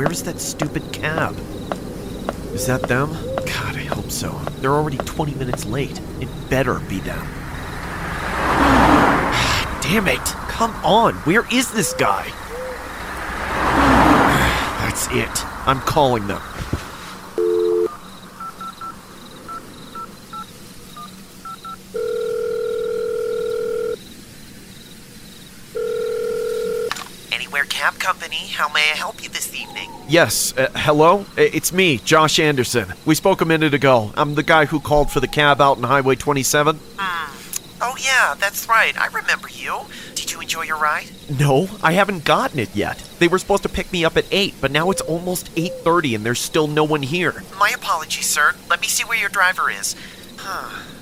Where's that stupid cab? Is that them? God, I hope so. They're already 20 minutes late. It better be them. Damn it! Come on, where is this guy? That's it. I'm calling them. Anywhere Cab Company, how may I help you this evening? Yes, hello? It's me, Josh Anderson. We spoke a minute ago. I'm the guy who called for the cab out on Highway 27. Oh yeah, that's right. I remember you. Did you enjoy your ride? No, I haven't gotten it yet. They were supposed to pick me up at 8, but now it's almost 8:30 and there's still no one here. My apologies, sir. Let me see where your driver is.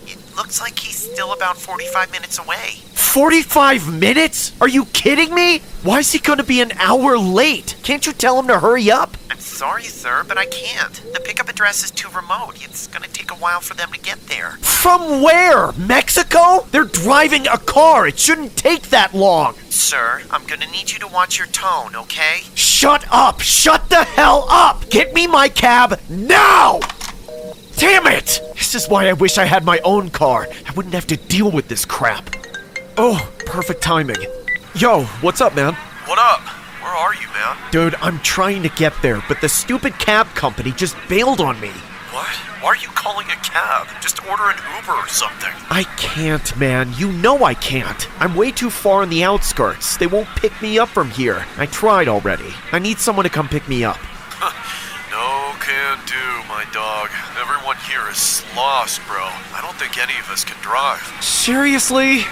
It looks like he's still about 45 minutes away. 45 minutes? Are you kidding me? Why is he gonna be an hour late? Can't you tell him to hurry up? I'm sorry, sir, but I can't. The pickup address is too remote. It's gonna take a while for them to get there. From where? Mexico? They're driving a car. It shouldn't take that long. Sir, I'm gonna need you to watch your tone, okay? Shut up! Shut the hell up! Get me my cab now! Damn it! This is why I wish I had my own car. I wouldn't have to deal with this crap. Oh, perfect timing. Yo, what's up, man? What up? Where are you, man? Dude, I'm trying to get there, but the stupid cab company just bailed on me. What? Why are you calling a cab? Just order an Uber or something. I can't, man. You know I can't. I'm way too far on the outskirts. They won't pick me up from here. I tried already. I need someone to come pick me up. No can do, my dog. Everyone here is lost, bro. I don't think any of us can drive. Seriously?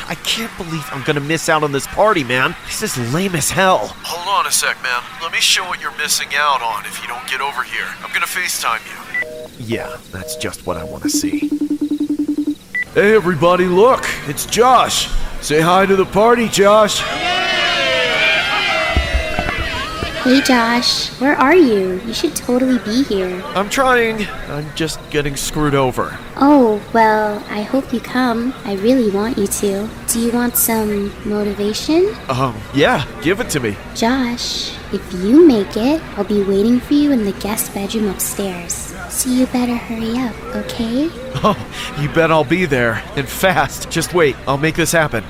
I can't believe I'm gonna miss out on this party, man. This is lame as hell. Hold on a sec, man. Let me show what you're missing out on if you don't get over here. I'm gonna FaceTime you. Yeah, that's just what I want to see. Hey everybody, look! It's Josh! Say hi to the party, Josh! Hey Josh, where are you? You should totally be here. I'm trying. I'm just getting screwed over. Oh, well, I hope you come. I really want you to. Do you want some motivation? Yeah, give it to me. Josh, if you make it, I'll be waiting for you in the guest bedroom upstairs. So you better hurry up, okay? Oh, you bet I'll be there. And fast. Just wait, I'll make this happen.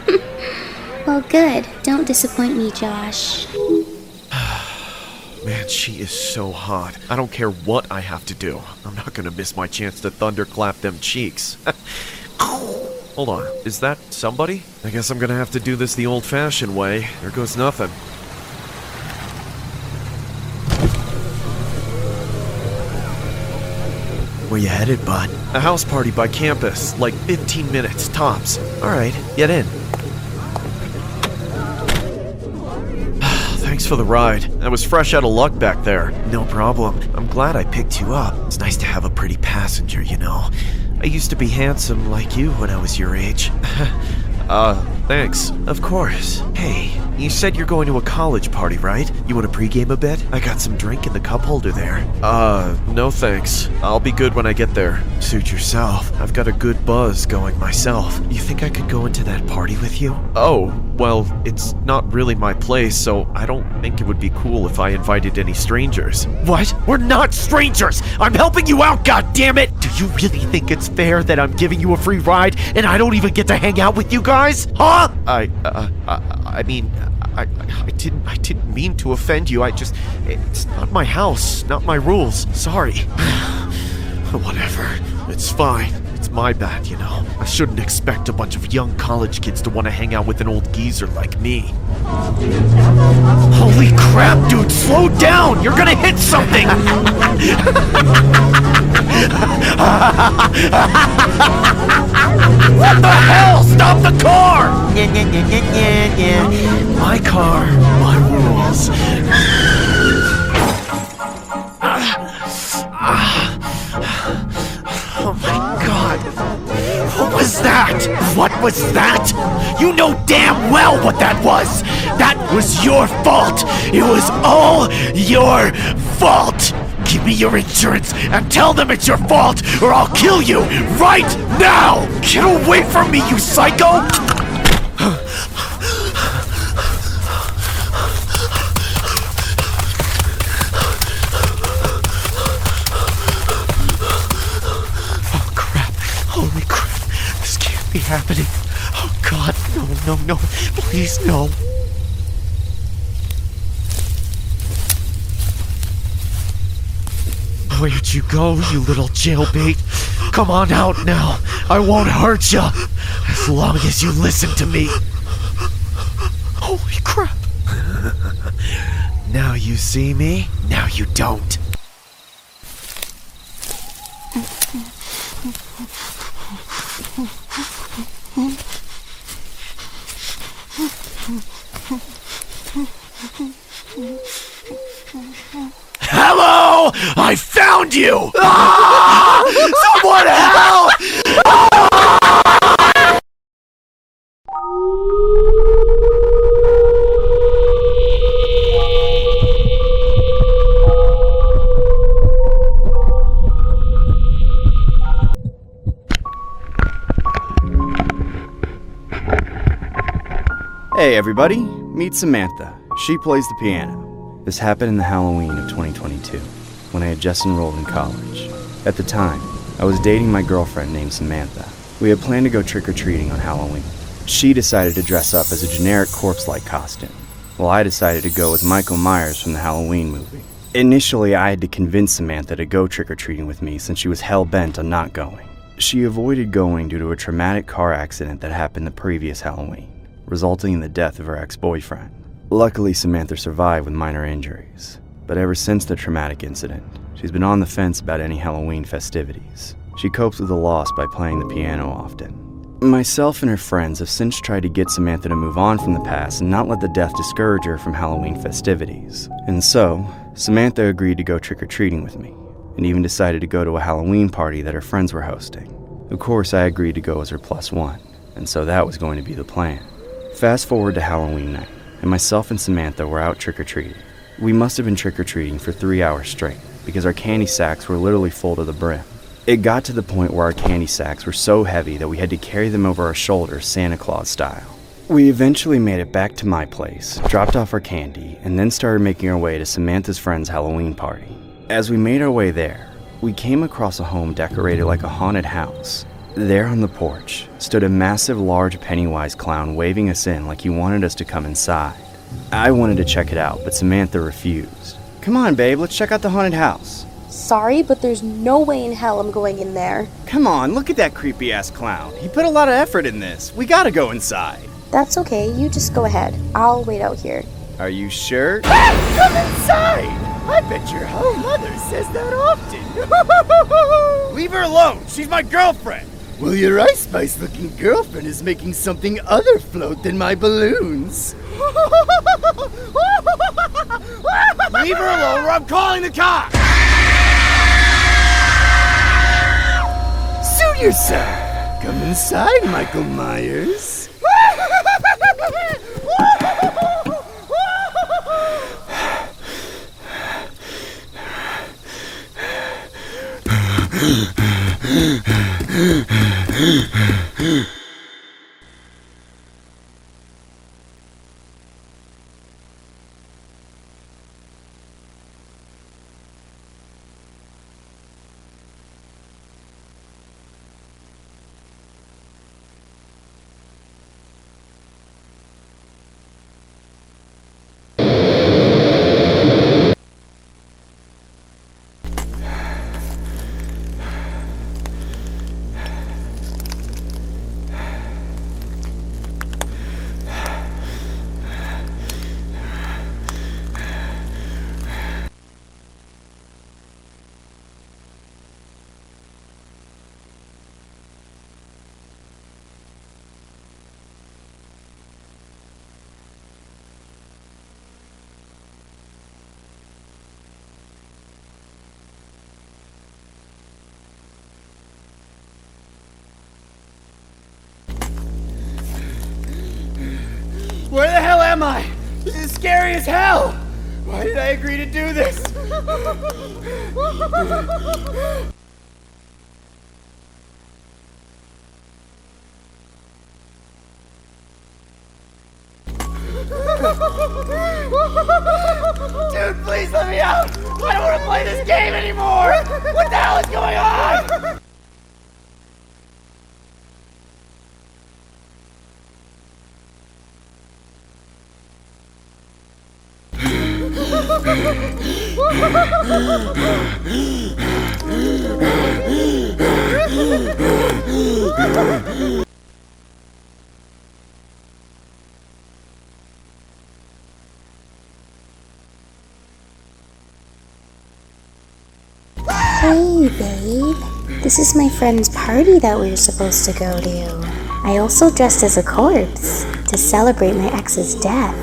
Well, good. Don't disappoint me, Josh. Man, she is so hot. I don't care what I have to do. I'm not gonna miss my chance to thunderclap them cheeks. Hold on, is that somebody? I guess I'm gonna have to do this the old-fashioned way. There goes nothing. Where you headed, bud? A house party by campus, like 15 minutes, tops. Alright, get in. Thanks for the ride. I was fresh out of luck back there. No problem. I'm glad I picked you up. It's nice to have a pretty passenger, you know. I used to be handsome like you when I was your age. Thanks. Of course. Hey, you said you're going to a college party, right? You want to pregame a bit? I got some drink in the cup holder there. No thanks. I'll be good when I get there. Suit yourself. I've got a good buzz going myself. You think I could go into that party with you? Oh, well, it's not really my place, so I don't think it would be cool if I invited any strangers. What? We're not strangers! I'm helping you out, goddammit! Do you really think it's fair that I'm giving you a free ride and I don't even get to hang out with you guys? Huh? I mean, I didn't mean to offend you. It's not my house, not my rules. Sorry. Whatever. It's fine. It's my bad, you know. I shouldn't expect a bunch of young college kids to want to hang out with an old geezer like me. Holy crap, dude! Slow down! You're gonna hit something! What the hell? Stop the car! My car, my rules. Oh my god. What was that? What was that? You know damn well what that was! That was your fault! It was all your fault! Give me your insurance and tell them it's your fault or I'll kill you right now! Get away from me, you psycho! be happening? Oh God, no, please no. Where'd you go, you little jailbait? Come on out now. I won't hurt ya, as long as you listen to me. Holy crap. Now you see me, now you don't. Hello! I found you! Ah! Someone help! Hey everybody, meet Samantha. She plays the piano. This happened in the Halloween of 2022, when I had just enrolled in college. At the time, I was dating my girlfriend named Samantha. We had planned to go trick-or-treating on Halloween. She decided to dress up as a generic corpse-like costume, while I decided to go as Michael Myers from the Halloween movie. Initially, I had to convince Samantha to go trick-or-treating with me since she was hell-bent on not going. She avoided going due to a traumatic car accident that happened the previous Halloween, resulting in the death of her ex-boyfriend. Luckily, Samantha survived with minor injuries, but ever since the traumatic incident, she's been on the fence about any Halloween festivities. She copes with the loss by playing the piano often. Myself and her friends have since tried to get Samantha to move on from the past and not let the death discourage her from Halloween festivities. And so, Samantha agreed to go trick-or-treating with me, and even decided to go to a Halloween party that her friends were hosting. Of course, I agreed to go as her +1, and so that was going to be the plan. Fast forward to Halloween night, and myself and Samantha were out trick-or-treating. We must have been trick-or-treating for 3 hours straight, because our candy sacks were literally full to the brim. It got to the point where our candy sacks were so heavy that we had to carry them over our shoulders Santa Claus style. We eventually made it back to my place, dropped off our candy, and then started making our way to Samantha's friend's Halloween party. As we made our way there, we came across a home decorated like a haunted house. There on the porch stood a massive, large Pennywise clown waving us in like he wanted us to come inside. I wanted to check it out, but Samantha refused. Come on, babe, let's check out the haunted house. Sorry, but there's no way in hell I'm going in there. Come on, look at that creepy-ass clown. He put a lot of effort in this. We gotta go inside. That's okay, you just go ahead. I'll wait out here. Are you sure? Come inside! I bet your whole mother says that often. Leave her alone. She's my girlfriend. Well, your Ice Spice-looking girlfriend is making something other float than my balloons. Leave her alone or I'm calling the cops! Suit yourself. Come inside, Michael Myers. Where the hell am I? This is scary as hell! Why did I agree to do this? Dude, please let me out! I don't want to play this game anymore! What the hell is going on? Hey, babe. This is my friend's party that we were supposed to go to. I also dressed as a corpse to celebrate my ex's death.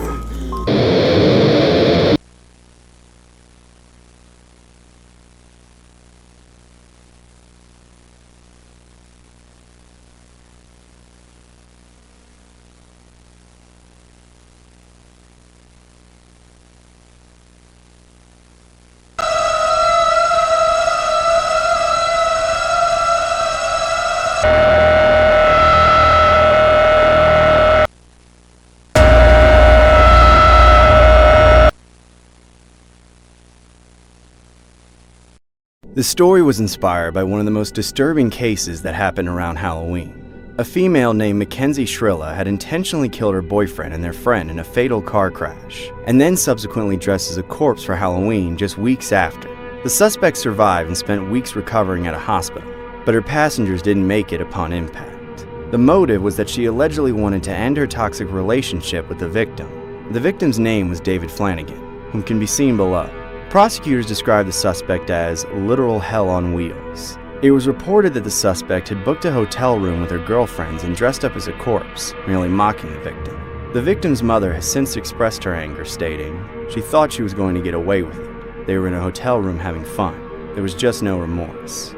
The story was inspired by one of the most disturbing cases that happened around Halloween. A female named Mackenzie Shrilla had intentionally killed her boyfriend and their friend in a fatal car crash, and then subsequently dressed as a corpse for Halloween just weeks after. The suspect survived and spent weeks recovering at a hospital, but her passengers didn't make it upon impact. The motive was that she allegedly wanted to end her toxic relationship with the victim. The victim's name was David Flanagan, whom can be seen below. Prosecutors described the suspect as literal hell on wheels. It was reported that the suspect had booked a hotel room with her girlfriends and dressed up as a corpse, merely mocking the victim. The victim's mother has since expressed her anger, stating she thought she was going to get away with it. They were in a hotel room having fun. There was just no remorse.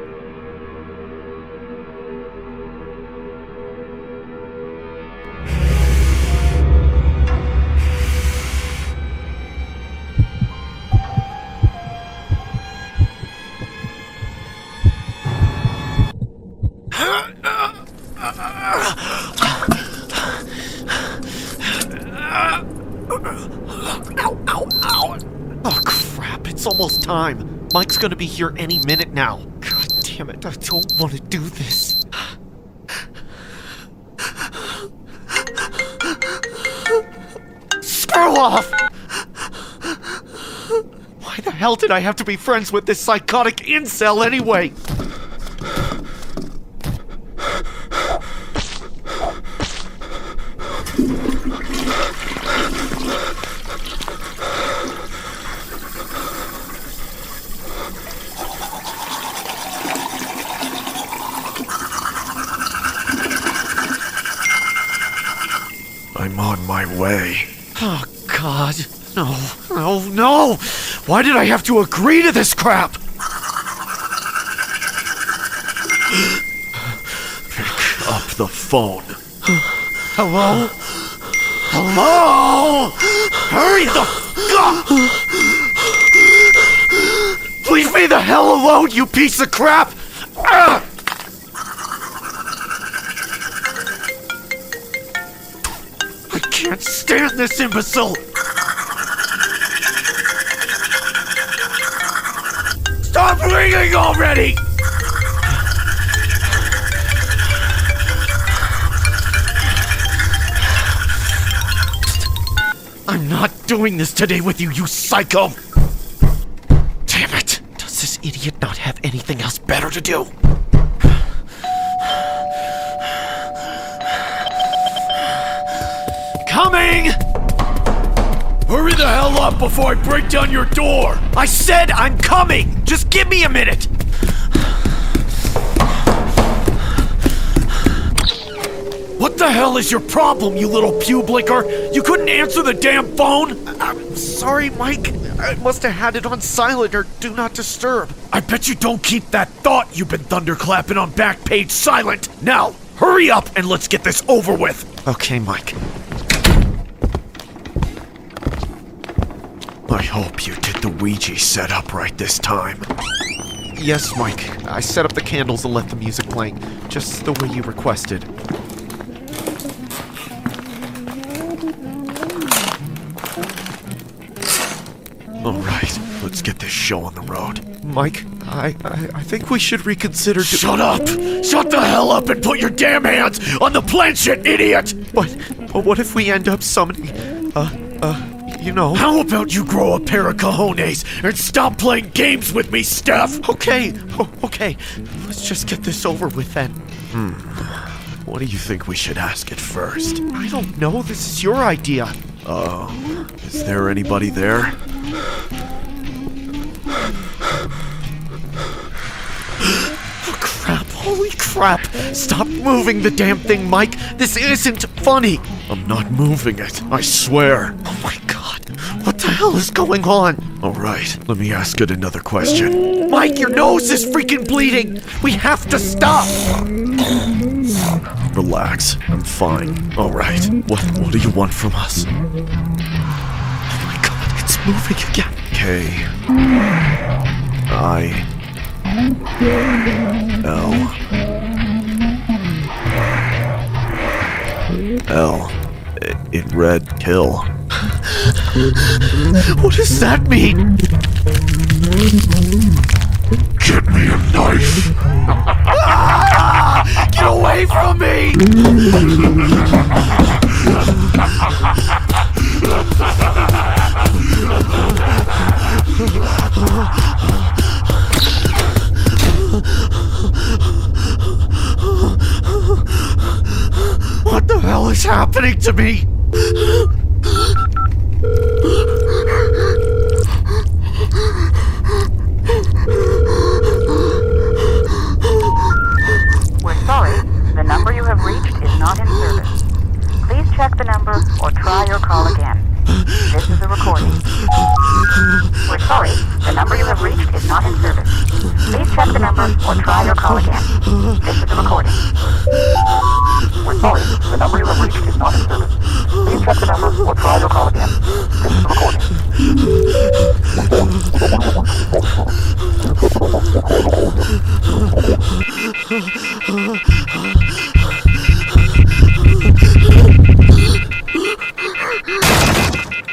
Oh crap, it's almost time. Mike's gonna be here any minute now. God damn it, I don't want to do this. Screw off! Why the hell did I have to be friends with this psychotic incel anyway? I'm on my way. Oh God, no, no, no! Why did I have to agree to this crap? Pick up the phone. Hello? Hello? Hurry the f*** up! Leave me the hell alone, you piece of crap! Ah! I can't stand this imbecile! Stop ringing already! I'm not doing this today with you, you psycho! Damn it! Does this idiot not have anything else better to do? Coming! Hurry the hell up before I break down your door! I said I'm coming! Just give me a minute! What the hell is your problem, you little pew blinker? You couldn't answer the damn phone? I'm sorry, Mike. I must have had it on silent or do not disturb. I bet you don't keep that thought you've been thunderclapping on Backpage silent. Now, hurry up and let's get this over with. Okay, Mike. I hope you did the Ouija setup right this time. Yes, Mike. I set up the candles and left the music playing, just the way you requested. Alright, let's get this show on the road. Mike, I think we should reconsider. Shut up! Shut the hell up and put your damn hands on the planchette, idiot! But what if we end up summoning, you know... How about you grow a pair of cojones and stop playing games with me, Steph? Okay, okay. Let's just get this over with then. What do you think we should ask it first? I don't know, this is your idea. Is there anybody there? Oh, crap, holy crap. Stop moving the damn thing, Mike. This isn't funny. I'm not moving it, I swear. Oh my god. What the hell is going on? Alright, let me ask it another question. Mike, your nose is freaking bleeding. We have to stop. Relax, I'm fine. Alright, what do you want from us? Oh my god, it's moving again. K-I-L. It read kill. What does that mean? Get me a knife! Get away from me! What the hell is happening to me? We're sorry, the number you have reached is not in service. Please check the number or try your call again. This is a recording. We're sorry, the number you have reached is not in service. Please check the number or try your call again. This is a recording. We're sorry, the number you have reached is not in service. Please check the number or try your call again. This is a recording.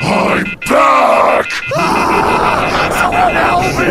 I'm back! Someone help me!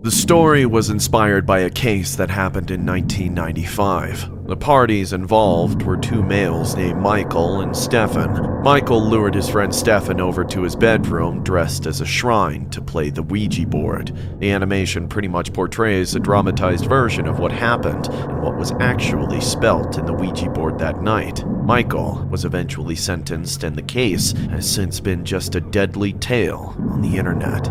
The story was inspired by a case that happened in 1995. The parties involved were two males named Michael and Stefan. Michael lured his friend Stefan over to his bedroom dressed as a shrine to play the Ouija board. The animation pretty much portrays a dramatized version of what happened and what was actually spelt in the Ouija board that night. Michael was eventually sentenced, and the case has since been just a deadly tale on the internet.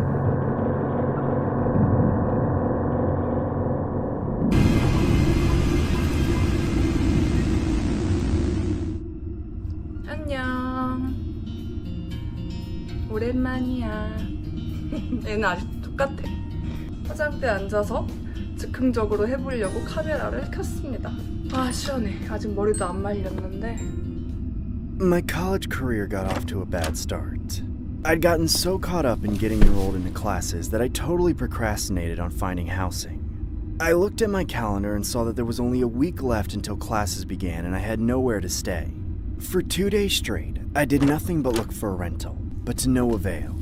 안녕. 오랜만이야. 얘는 아직 똑같아. 화장대에 앉아서 즉흥적으로 해보려고 카메라를 켰습니다. 아 시원해. 아직 머리도 안 말렸는데. My college career got off to a bad start. I'd gotten so caught up in getting enrolled into classes that I totally procrastinated on finding housing. I looked at my calendar and saw that there was only a week left until classes began and I had nowhere to stay. For 2 days straight, I did nothing but look for a rental, but to no avail.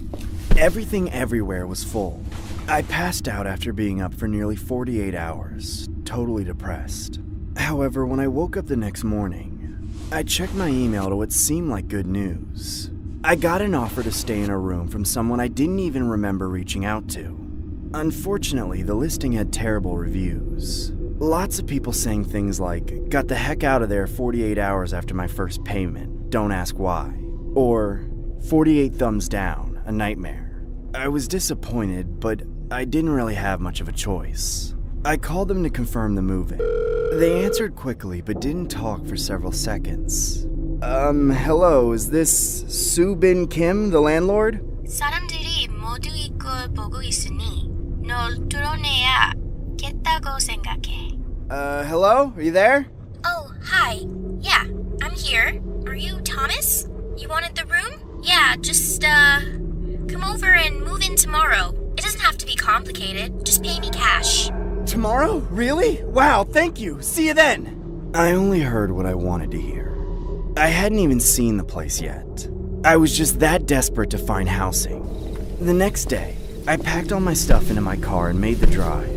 Everything everywhere was full. I passed out after being up for nearly 48 hours, totally depressed. However, when I woke up the next morning, I checked my email to what seemed like good news. I got an offer to stay in a room from someone I didn't even remember reaching out to. Unfortunately, the listing had terrible reviews. Lots of people saying things like, "Got the heck out of there 48 hours after my first payment, don't ask why." Or, 48 thumbs down, a nightmare. I was disappointed, but I didn't really have much of a choice. I called them to confirm the move-in. They answered quickly, but didn't talk for several seconds. Hello, is this Soo-bin Kim, the landlord? 사람들이 모두 이걸 보고 있으니 널 뚫어내야겠다고 생각해. Hello? Are you there? Oh, hi. Yeah, I'm here. Are you Thomas? You wanted the room? Yeah, just, come over and move in tomorrow. It doesn't have to be complicated. Just pay me cash. Tomorrow? Really? Wow, thank you. See you then. I only heard what I wanted to hear. I hadn't even seen the place yet. I was just that desperate to find housing. The next day, I packed all my stuff into my car and made the drive.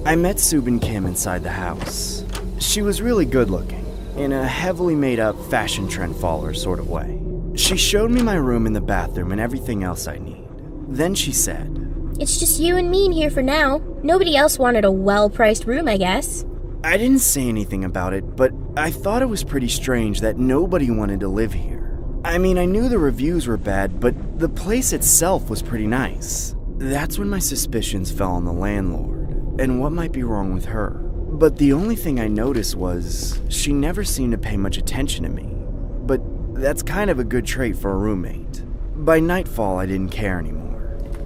I met Soo-bin Kim inside the house. She was really good looking. in a heavily made-up fashion trend follower sort of way. She showed me my room and the bathroom and everything else I need. Then she said, It's just you and me in here for now. Nobody else wanted a well-priced room, I guess. I didn't say anything about it, but I thought it was pretty strange that nobody wanted to live here. I mean, I knew the reviews were bad, but the place itself was pretty nice. That's when my suspicions fell on the landlord, and what might be wrong with her. But the only thing I noticed was she never seemed to pay much attention to me. But that's kind of a good trait for a roommate. By nightfall, I didn't care anymore.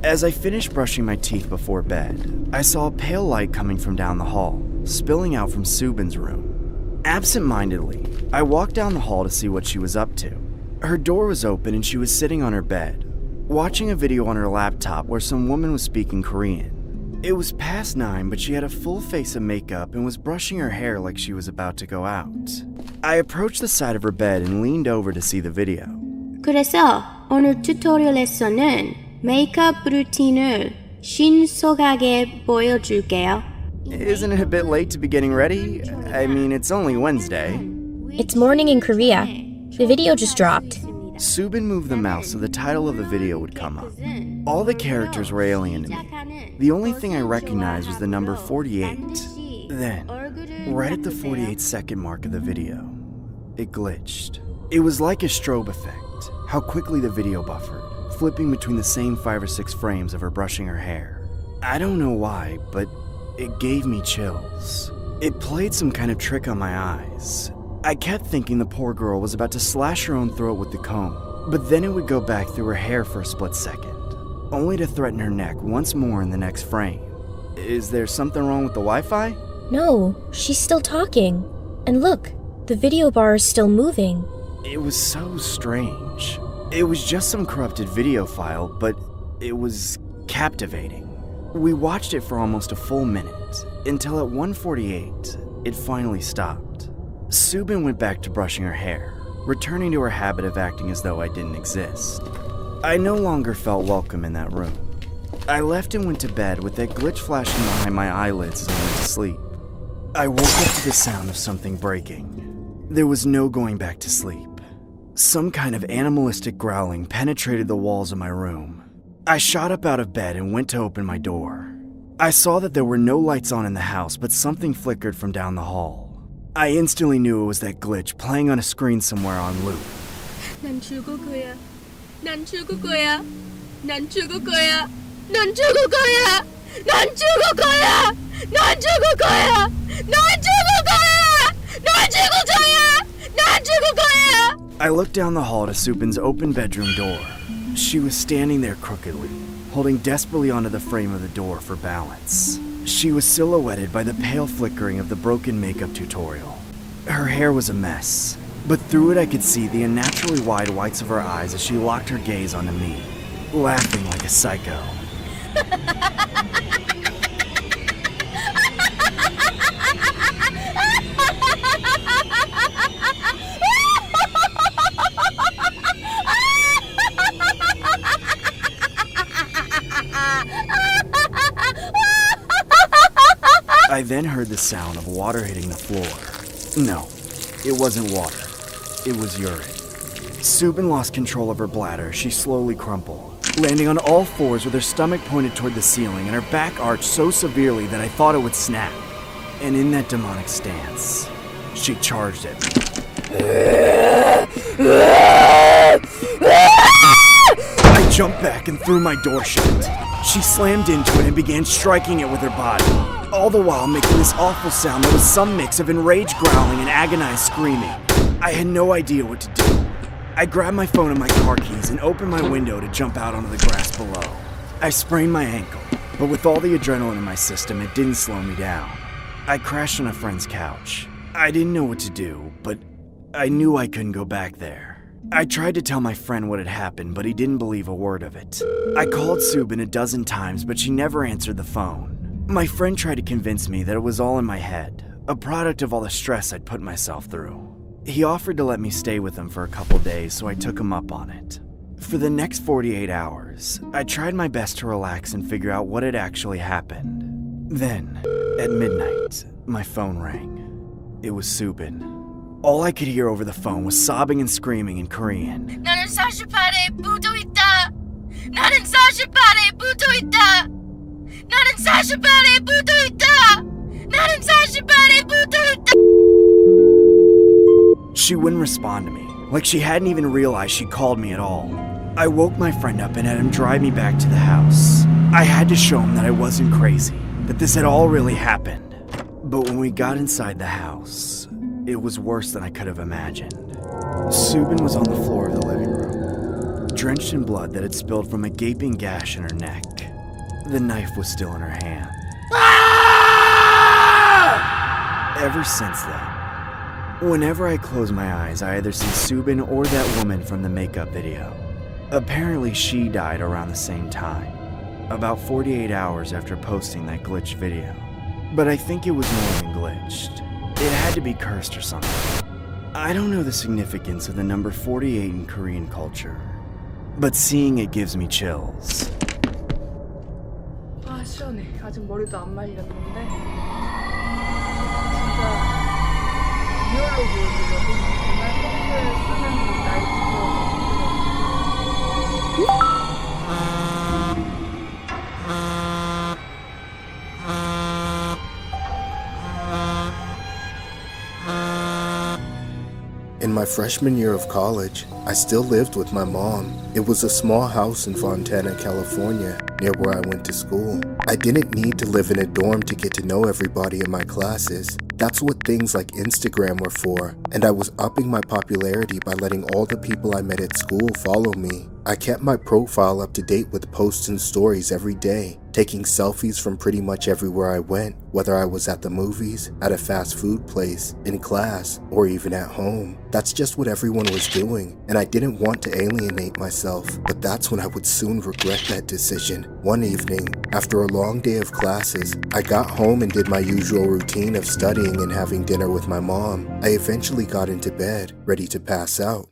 As I finished brushing my teeth before bed, I saw a pale light coming from down the hall, spilling out from Subin's room. Absent-mindedly, I walked down the hall to see what she was up to. Her door was open and she was sitting on her bed, watching a video on her laptop where some woman was speaking Korean. It was past 9, but she had a full face of makeup and was brushing her hair like she was about to go out. I approached the side of her bed and leaned over to see the video. 그래서 오늘 튜토리얼에서는 메이크업 루틴을 신속하게 보여줄게요. Isn't it a bit late to be getting ready? I mean, it's only Wednesday. It's morning in Korea. The video just dropped. Subin moved the mouse so the title of the video would come up. All the characters were alien to me. The only thing I recognized was the number 48. Then, right at the 48-second mark of the video, it glitched. It was like a strobe effect, how quickly the video buffered, flipping between the same 5 or 6 frames of her brushing her hair. I don't know why, but it gave me chills. It played some kind of trick on my eyes. I kept thinking the poor girl was about to slash her own throat with the comb, but then it would go back through her hair for a split second, only to threaten her neck once more in the next frame. Is there something wrong with the Wi-Fi? No, she's still talking. And look, the video bar is still moving. It was so strange. It was just some corrupted video file, but it was captivating. We watched it for almost a full minute, until at 1:48, it finally stopped. Subin went back to brushing her hair, returning to her habit of acting as though I didn't exist. I no longer felt welcome in that room. I left and went to bed with that glitch flashing behind my eyelids as I went to sleep. I woke up to the sound of something breaking. There was no going back to sleep. Some kind of animalistic growling penetrated the walls of my room. I shot up out of bed and went to open my door. I saw that there were no lights on in the house, but something flickered from down the hall. I instantly knew it was that glitch playing on a screen somewhere on loop. 난 죽을 거야. 난 죽을 거야. 난 죽을 거야. 난 죽을 거야. 난 죽을 거야. 난 죽을 거야. 난 죽을 거야. 난 죽을 거야. 난 죽을 거야. I looked down the hall to Subin's open bedroom door. She was standing there crookedly, holding desperately onto the frame of the door for balance. She was silhouetted by the pale flickering of the broken makeup tutorial. Her hair was a mess, but through it I could see the unnaturally wide whites of her eyes as she locked her gaze onto me, laughing like a psycho. I then heard the sound of water hitting the floor. No, it wasn't water. It was urine. Subin lost control of her bladder. She slowly crumpled, landing on all fours with her stomach pointed toward the ceiling and her back arched so severely that I thought it would snap. And in that demonic stance, she charged at me. I jumped back and threw my door shut. She slammed into it and began striking it with her body, all the while making this awful sound that was some mix of enraged growling and agonized screaming. I had no idea what to do. I grabbed my phone and my car keys and opened my window to jump out onto the grass below. I sprained my ankle, but with all the adrenaline in my system, it didn't slow me down. I crashed on a friend's couch. I didn't know what to do, but I knew I couldn't go back there. I tried to tell my friend what had happened, but he didn't believe a word of it. I called Subin a dozen times, but she never answered the phone. My friend tried to convince me that it was all in my head, a product of all the stress I'd put myself through. He offered to let me stay with him for a couple days, so I took him up on it. For the next 48 hours, I tried my best to relax and figure out what had actually happened. Then, at midnight, my phone rang. It was Subin. All I could hear over the phone was sobbing and screaming in Korean. 나는 48에 묻어 있다. 나는 48에 묻어 있다. 나는 48에 묻어 있다. 나는 48에 묻어 있다. She wouldn't respond to me, like she hadn't even realized she called me at all. I woke my friend up and had him drive me back to the house. I had to show him that I wasn't crazy, that this had all really happened. But when we got inside the house, it was worse than I could have imagined. Subin was on the floor of the living room, drenched in blood that had spilled from a gaping gash in her neck. The knife was still in her hand. Ever since then, whenever I close my eyes, I either see Subin or that woman from the makeup video. Apparently she died around the same time, about 48 hours after posting that glitched video. But I think it was more than glitched. It had to be cursed or something. I don't know the significance of the number 48 in Korean culture, but seeing it gives me chills. 아 시원해. 아직 머리도 안 말렸는데 진짜 리얼로 보여주려고 정말 평소에 쓰는 나이트케어 In my freshman year of college, I still lived with my mom. It was a small house in Fontana, California, near where I went to school. I didn't need to live in a dorm to get to know everybody in my classes. That's what things like Instagram were for, and I was upping my popularity by letting all the people I met at school follow me. I kept my profile up to date with posts and stories every day, taking selfies from pretty much everywhere I went, whether I was at the movies, at a fast food place, in class, or even at home. That's just what everyone was doing, and I didn't want to alienate myself, but that's when I would soon regret that decision. One evening, after a long day of classes, I got home and did my usual routine of studying and having dinner with my mom. I eventually got into bed, ready to pass out.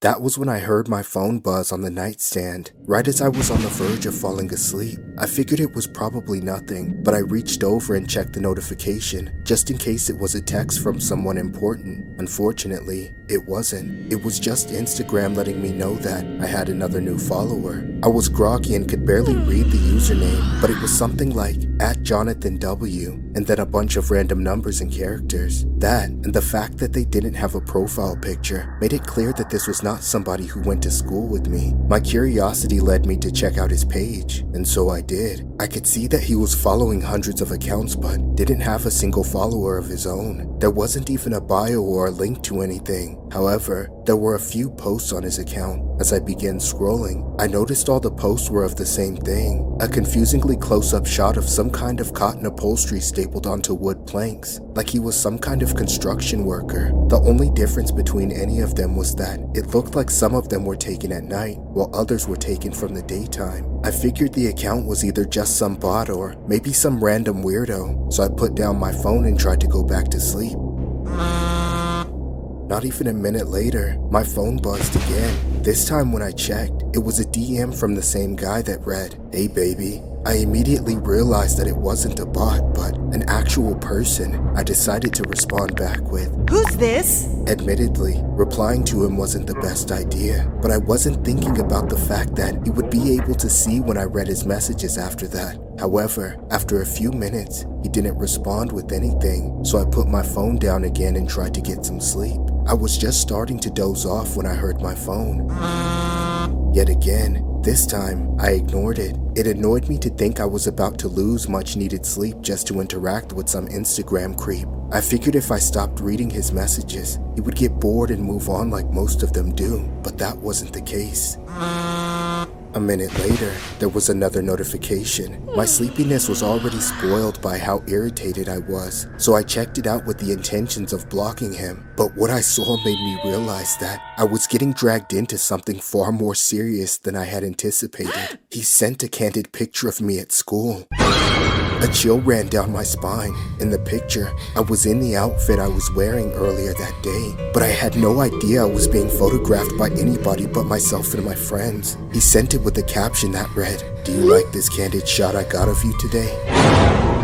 That was when I heard my phone buzz on the nightstand, right as I was on the verge of falling asleep. I figured it was probably nothing, but I reached over and checked the notification, just in case it was a text from someone important. Unfortunately, it wasn't. It was just Instagram letting me know that I had another new follower. I was groggy and could barely read the username, but it was something like @JonathanW, and then a bunch of random numbers and characters. That, and the fact that they didn't have a profile picture, made it clear that this was not somebody who went to school with me. My curiosity led me to check out his page, and so I did. I could see that he was following hundreds of accounts but didn't have a single follower of his own. There wasn't even a bio or a link to anything. However, there were a few posts on his account. As I began scrolling, I noticed all the posts were of the same thing, a confusingly close-up shot of some kind of cotton upholstery stapled onto wood planks, like he was some kind of construction worker. The only difference between any of them was that it looked like some of them were taken at night, while others were taken from the daytime. I figured the account was either just some bot or maybe some random weirdo, so I put down my phone and tried to go back to sleep. Not even a minute later, my phone buzzed again. This time when I checked, it was a DM from the same guy that read, "Hey baby." I immediately realized that it wasn't a bot, but an actual person. I decided to respond back with, "Who's this?" Admittedly, replying to him wasn't the best idea, but I wasn't thinking about the fact that he would be able to see when I read his messages after that. However, after a few minutes, he didn't respond with anything, so I put my phone down again and tried to get some sleep. I was just starting to doze off when I heard my phone. Yet again, this time, I ignored it. It annoyed me to think I was about to lose much needed sleep just to interact with some Instagram creep. I figured if I stopped reading his messages, he would get bored and move on like most of them do, but that wasn't the case. A minute later, there was another notification. My sleepiness was already spoiled by how irritated I was, so I checked it out with the intentions of blocking him. But what I saw made me realize that I was getting dragged into something far more serious than I had anticipated. He sent a candid picture of me at school. A chill ran down my spine. In the picture, I was in the outfit I was wearing earlier that day, but I had no idea I was being photographed by anybody but myself and my friends. He sent it with a caption that read, "Do you like this candid shot I got of you today?"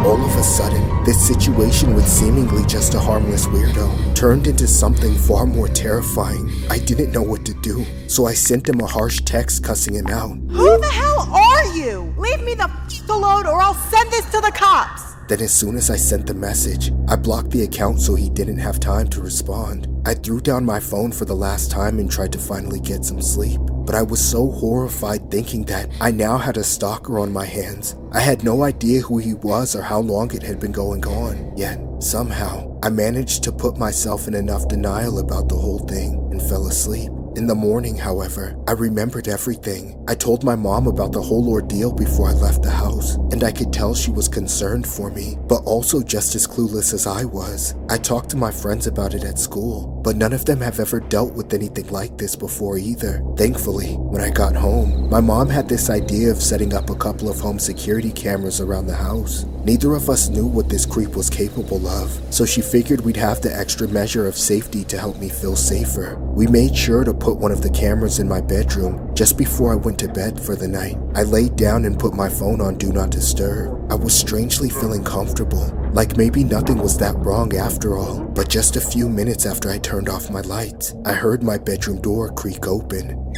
All of a sudden, this situation with seemingly just a harmless weirdo turned into something far more terrifying. I didn't know what to do, so I sent him a harsh text cussing him out. Who the hell are you? Leave me the f alone or I'll send this to the cops! Then as soon as I sent the message, I blocked the account so he didn't have time to respond. I threw down my phone for the last time and tried to finally get some sleep. But I was so horrified thinking that I now had a stalker on my hands. I had no idea who he was or how long it had been going on. Yet, somehow, I managed to put myself in enough denial about the whole thing and fell asleep. In the morning, however, I remembered everything. I told my mom about the whole ordeal before I left the house, and I could tell she was concerned for me, but also just as clueless as I was. I talked to my friends about it at school, but none of them have ever dealt with anything like this before either. Thankfully, when I got home, my mom had this idea of setting up a couple of home security cameras around the house. Neither of us knew what this creep was capable of, so she figured we'd have the extra measure of safety to help me feel safer. We made sure to put one of the cameras in my bedroom just before I went to bed for the night. I laid down and put my phone on Do Not Disturb. I was strangely feeling comfortable, like maybe nothing was that wrong after all. But just a few minutes after I turned off my lights, I heard my bedroom door creak open.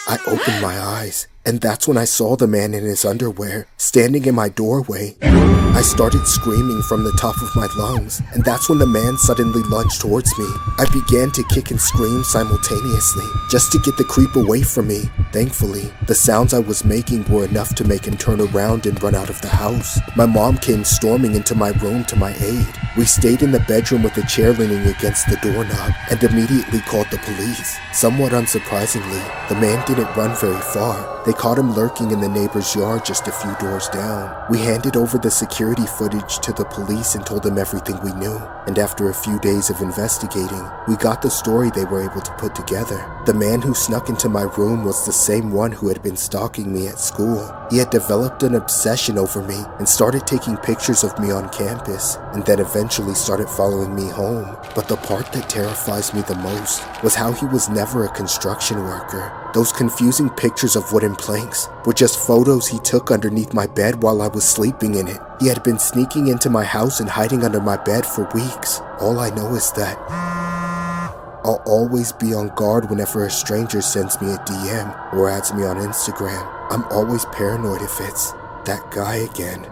I opened my eyes, and that's when I saw the man in his underwear, standing in my doorway. I started screaming from the top of my lungs, and that's when the man suddenly lunged towards me. I began to kick and scream simultaneously, just to get the creep away from me. Thankfully, the sounds I was making were enough to make him turn around and run out of the house. My mom came storming into my room to my aid. We stayed in the bedroom with a chair leaning against the doorknob, and immediately called the police. Somewhat unsurprisingly, the man didn't run very far. They caught him lurking in the neighbor's yard just a few doors down. We handed over the security footage to the police and told them everything we knew. And after a few days of investigating, we got the story they were able to put together. The man who snuck into my room was the same one who had been stalking me at school. He had developed an obsession over me and started taking pictures of me on campus, and then eventually started following me home. But the part that terrifies me the most was how he was never a construction worker. Those confusing pictures of wooden planks were just photos he took underneath my bed while I was sleeping in it. He had been sneaking into my house and hiding under my bed for weeks. All I know is that I'll always be on guard whenever a stranger sends me a DM or adds me on Instagram. I'm always paranoid if it's that guy again.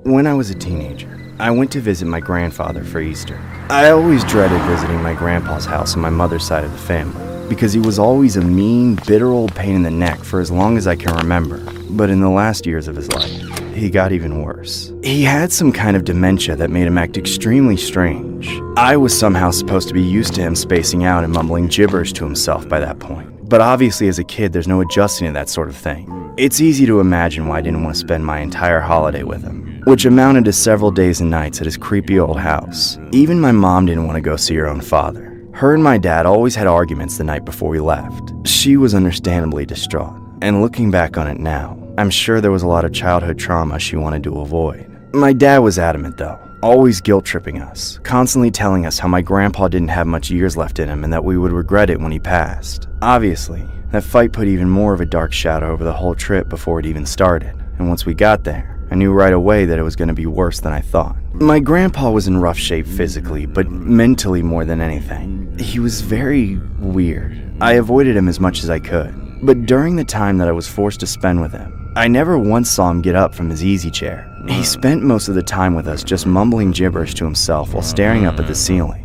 When I was a teenager, I went to visit my grandfather for Easter. I always dreaded visiting my grandpa's house on my mother's side of the family, because he was always a mean, bitter old pain in the neck for as long as I can remember. But in the last years of his life, he got even worse. He had some kind of dementia that made him act extremely strange. I was somehow supposed to be used to him spacing out and mumbling gibberish to himself by that point. But obviously as a kid, there's no adjusting to that sort of thing. It's easy to imagine why I didn't want to spend my entire holiday with him, which amounted to several days and nights at his creepy old house. Even my mom didn't want to go see her own father. Her and my dad always had arguments the night before we left. She was understandably distraught, and looking back on it now, I'm sure there was a lot of childhood trauma she wanted to avoid. My dad was adamant though, always guilt-tripping us, constantly telling us how my grandpa didn't have much years left in him and that we would regret it when he passed. Obviously, that fight put even more of a dark shadow over the whole trip before it even started, and once we got there, I knew right away that it was going to be worse than I thought. My grandpa was in rough shape physically, but mentally more than anything. He was very weird. I avoided him as much as I could, but during the time that I was forced to spend with him, I never once saw him get up from his easy chair. He spent most of the time with us just mumbling gibberish to himself while staring up at the ceiling.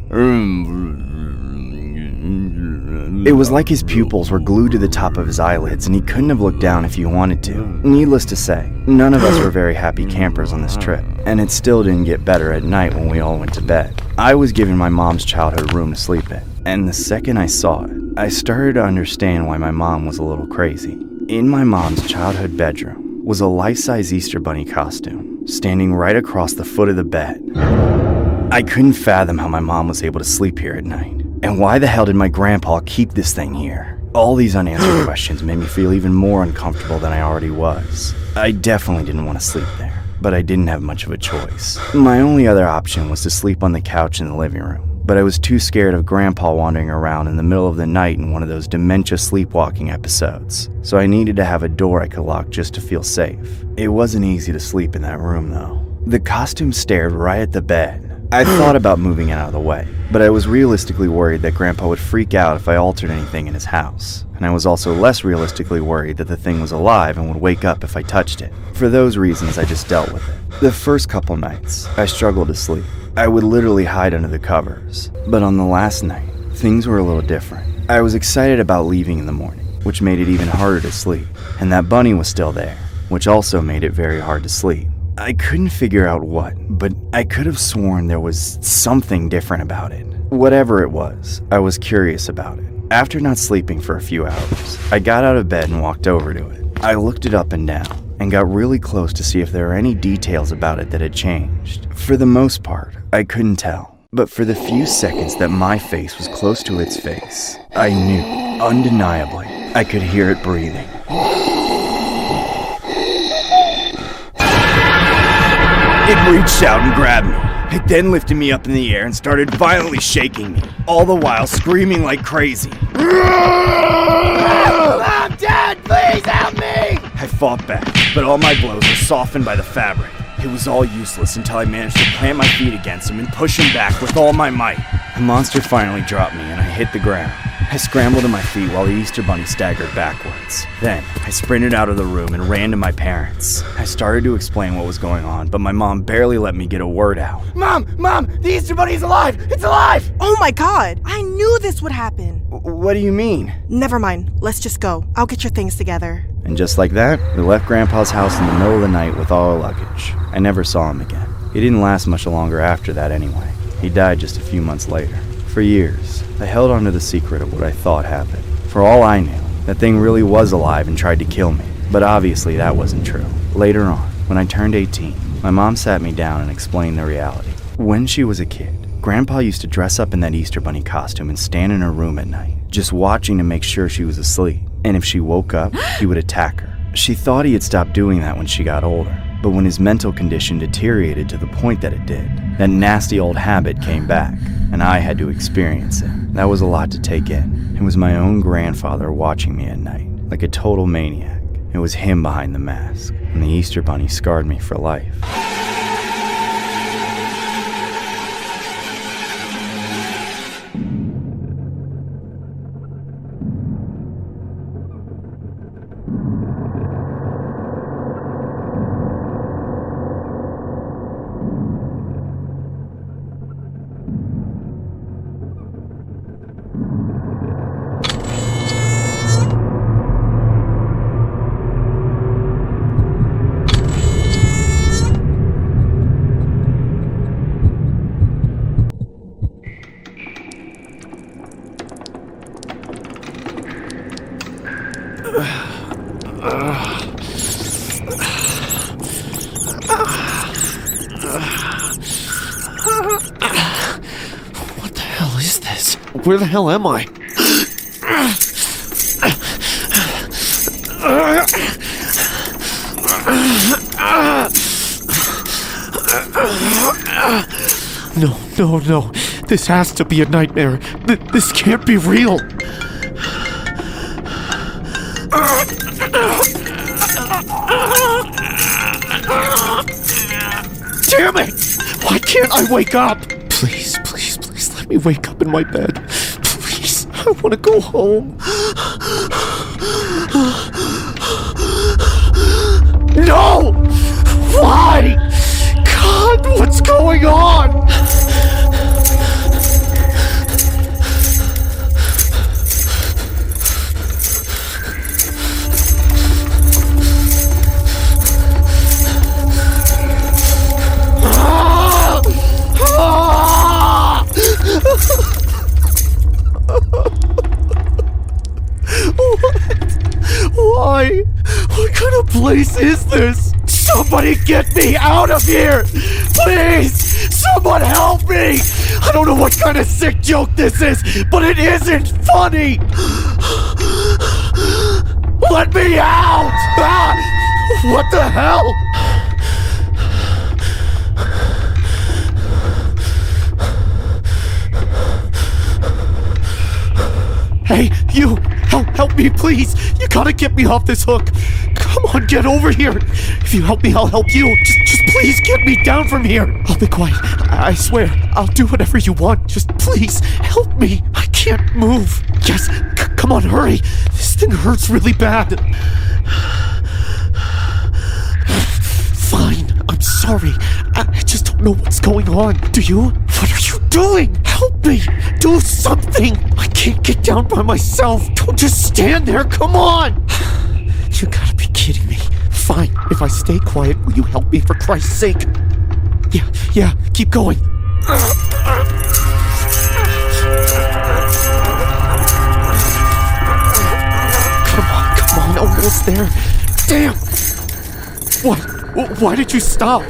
It was like his pupils were glued to the top of his eyelids and he couldn't have looked down if he wanted to. Needless to say, none of us were very happy campers on this trip, and it still didn't get better at night when we all went to bed. I was given my mom's childhood room to sleep in, And the second I saw it, I started to understand why my mom was a little crazy. In my mom's childhood bedroom was a life-size Easter Bunny costume, standing right across the foot of the bed. I couldn't fathom how my mom was able to sleep here at night. And why the hell did my grandpa keep this thing here? All these unanswered questions made me feel even more uncomfortable than I already was. I definitely didn't want to sleep there, but I didn't have much of a choice. My only other option was to sleep on the couch in the living room, but I was too scared of Grandpa wandering around in the middle of the night in one of those dementia sleepwalking episodes, so I needed to have a door I could lock just to feel safe. It wasn't easy to sleep in that room, though. The costume stared right at the bed. I thought about moving it out of the way, but I was realistically worried that Grandpa would freak out if I altered anything in his house, and I was also less realistically worried that the thing was alive and would wake up if I touched it. For those reasons, I just dealt with it. The first couple nights, I struggled to sleep. I would literally hide under the covers, but on the last night, things were a little different. I was excited about leaving in the morning, which made it even harder to sleep, and that bunny was still there, which also made it very hard to sleep. I couldn't figure out what, but I could have sworn there was something different about it. Whatever it was, I was curious about it. After not sleeping for a few hours, I got out of bed and walked over to it. I looked it up and down, and got really close to see if there were any details about it that had changed. For the most part, I couldn't tell. But for the few seconds that my face was close to its face, I knew, undeniably, I could hear it breathing. It reached out and grabbed me. It then lifted me up in the air and started violently shaking me, all the while screaming like crazy. I'm dead! Please help me! I fought back, but all my blows were softened by the fabric. It was all useless until I managed to plant my feet against him and push him back with all my might. The monster finally dropped me and I hit the ground. I scrambled to my feet while the Easter Bunny staggered backwards. Then, I sprinted out of the room and ran to my parents. I started to explain what was going on, but my mom barely let me get a word out. Mom! The Easter Bunny's alive! It's alive! Oh my god! I knew this would happen! What do you mean? Never mind. Let's just go. I'll get your things together. And just like that, we left Grandpa's house in the middle of the night with all our luggage. I never saw him again. He didn't last much longer after that anyway. He died just a few months later. For years, I held on to the secret of what I thought happened. For all I knew, that thing really was alive and tried to kill me. But obviously that wasn't true. Later on, when I turned 18, my mom sat me down and explained the reality. When she was a kid, Grandpa used to dress up in that Easter Bunny costume and stand in her room at night, just watching to make sure she was asleep. And if she woke up, he would attack her. She thought he had stopped doing that when she got older. But when his mental condition deteriorated to the point that it did, that nasty old habit came back, and I had to experience it. That was a lot to take in. It was my own grandfather watching me at night, like a total maniac. It was him behind the mask, and the Easter Bunny scarred me for life. What the hell is this? Where the hell am I? No. This has to be a nightmare. This can't be real. Damn it! Why can't I wake up? Please, let me wake up in my bed. Please, I want to go home. No! Why? God, what's going on? place is this? Somebody get me out of here! Please! Someone help me! I don't know what kind of sick joke this is, but it isn't funny! Let me out! Ah! What the hell? Hey, you! Help me, please! You gotta get me off this hook! Come on, get over here! If you help me, I'll help you! Just please get me down from here! I'll be quiet. I swear, I'll do whatever you want. Just please, help me! I can't move! Yes, come on, hurry! This thing hurts really bad! Fine, I'm sorry. I just don't know what's going on. Do you? What are you doing? Help me! Do something! I can't get down by myself! Don't just stand there, come on! You gotta be kidding me. Fine, if I stay quiet, will you help me for Christ's sake? Yeah, keep going. Come on, almost there. Damn! What? Why did you stop?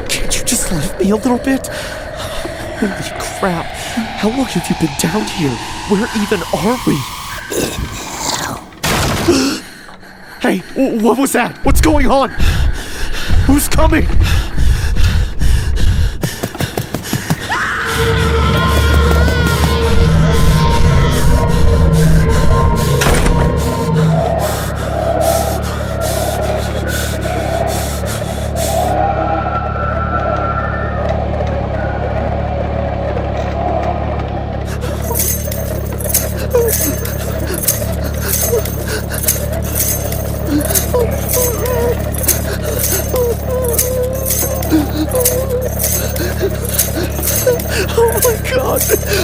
Can't you just lift me a little bit? Holy crap. How long have you been down here? Where even are we? Hey, what was that? What's going on? Who's coming?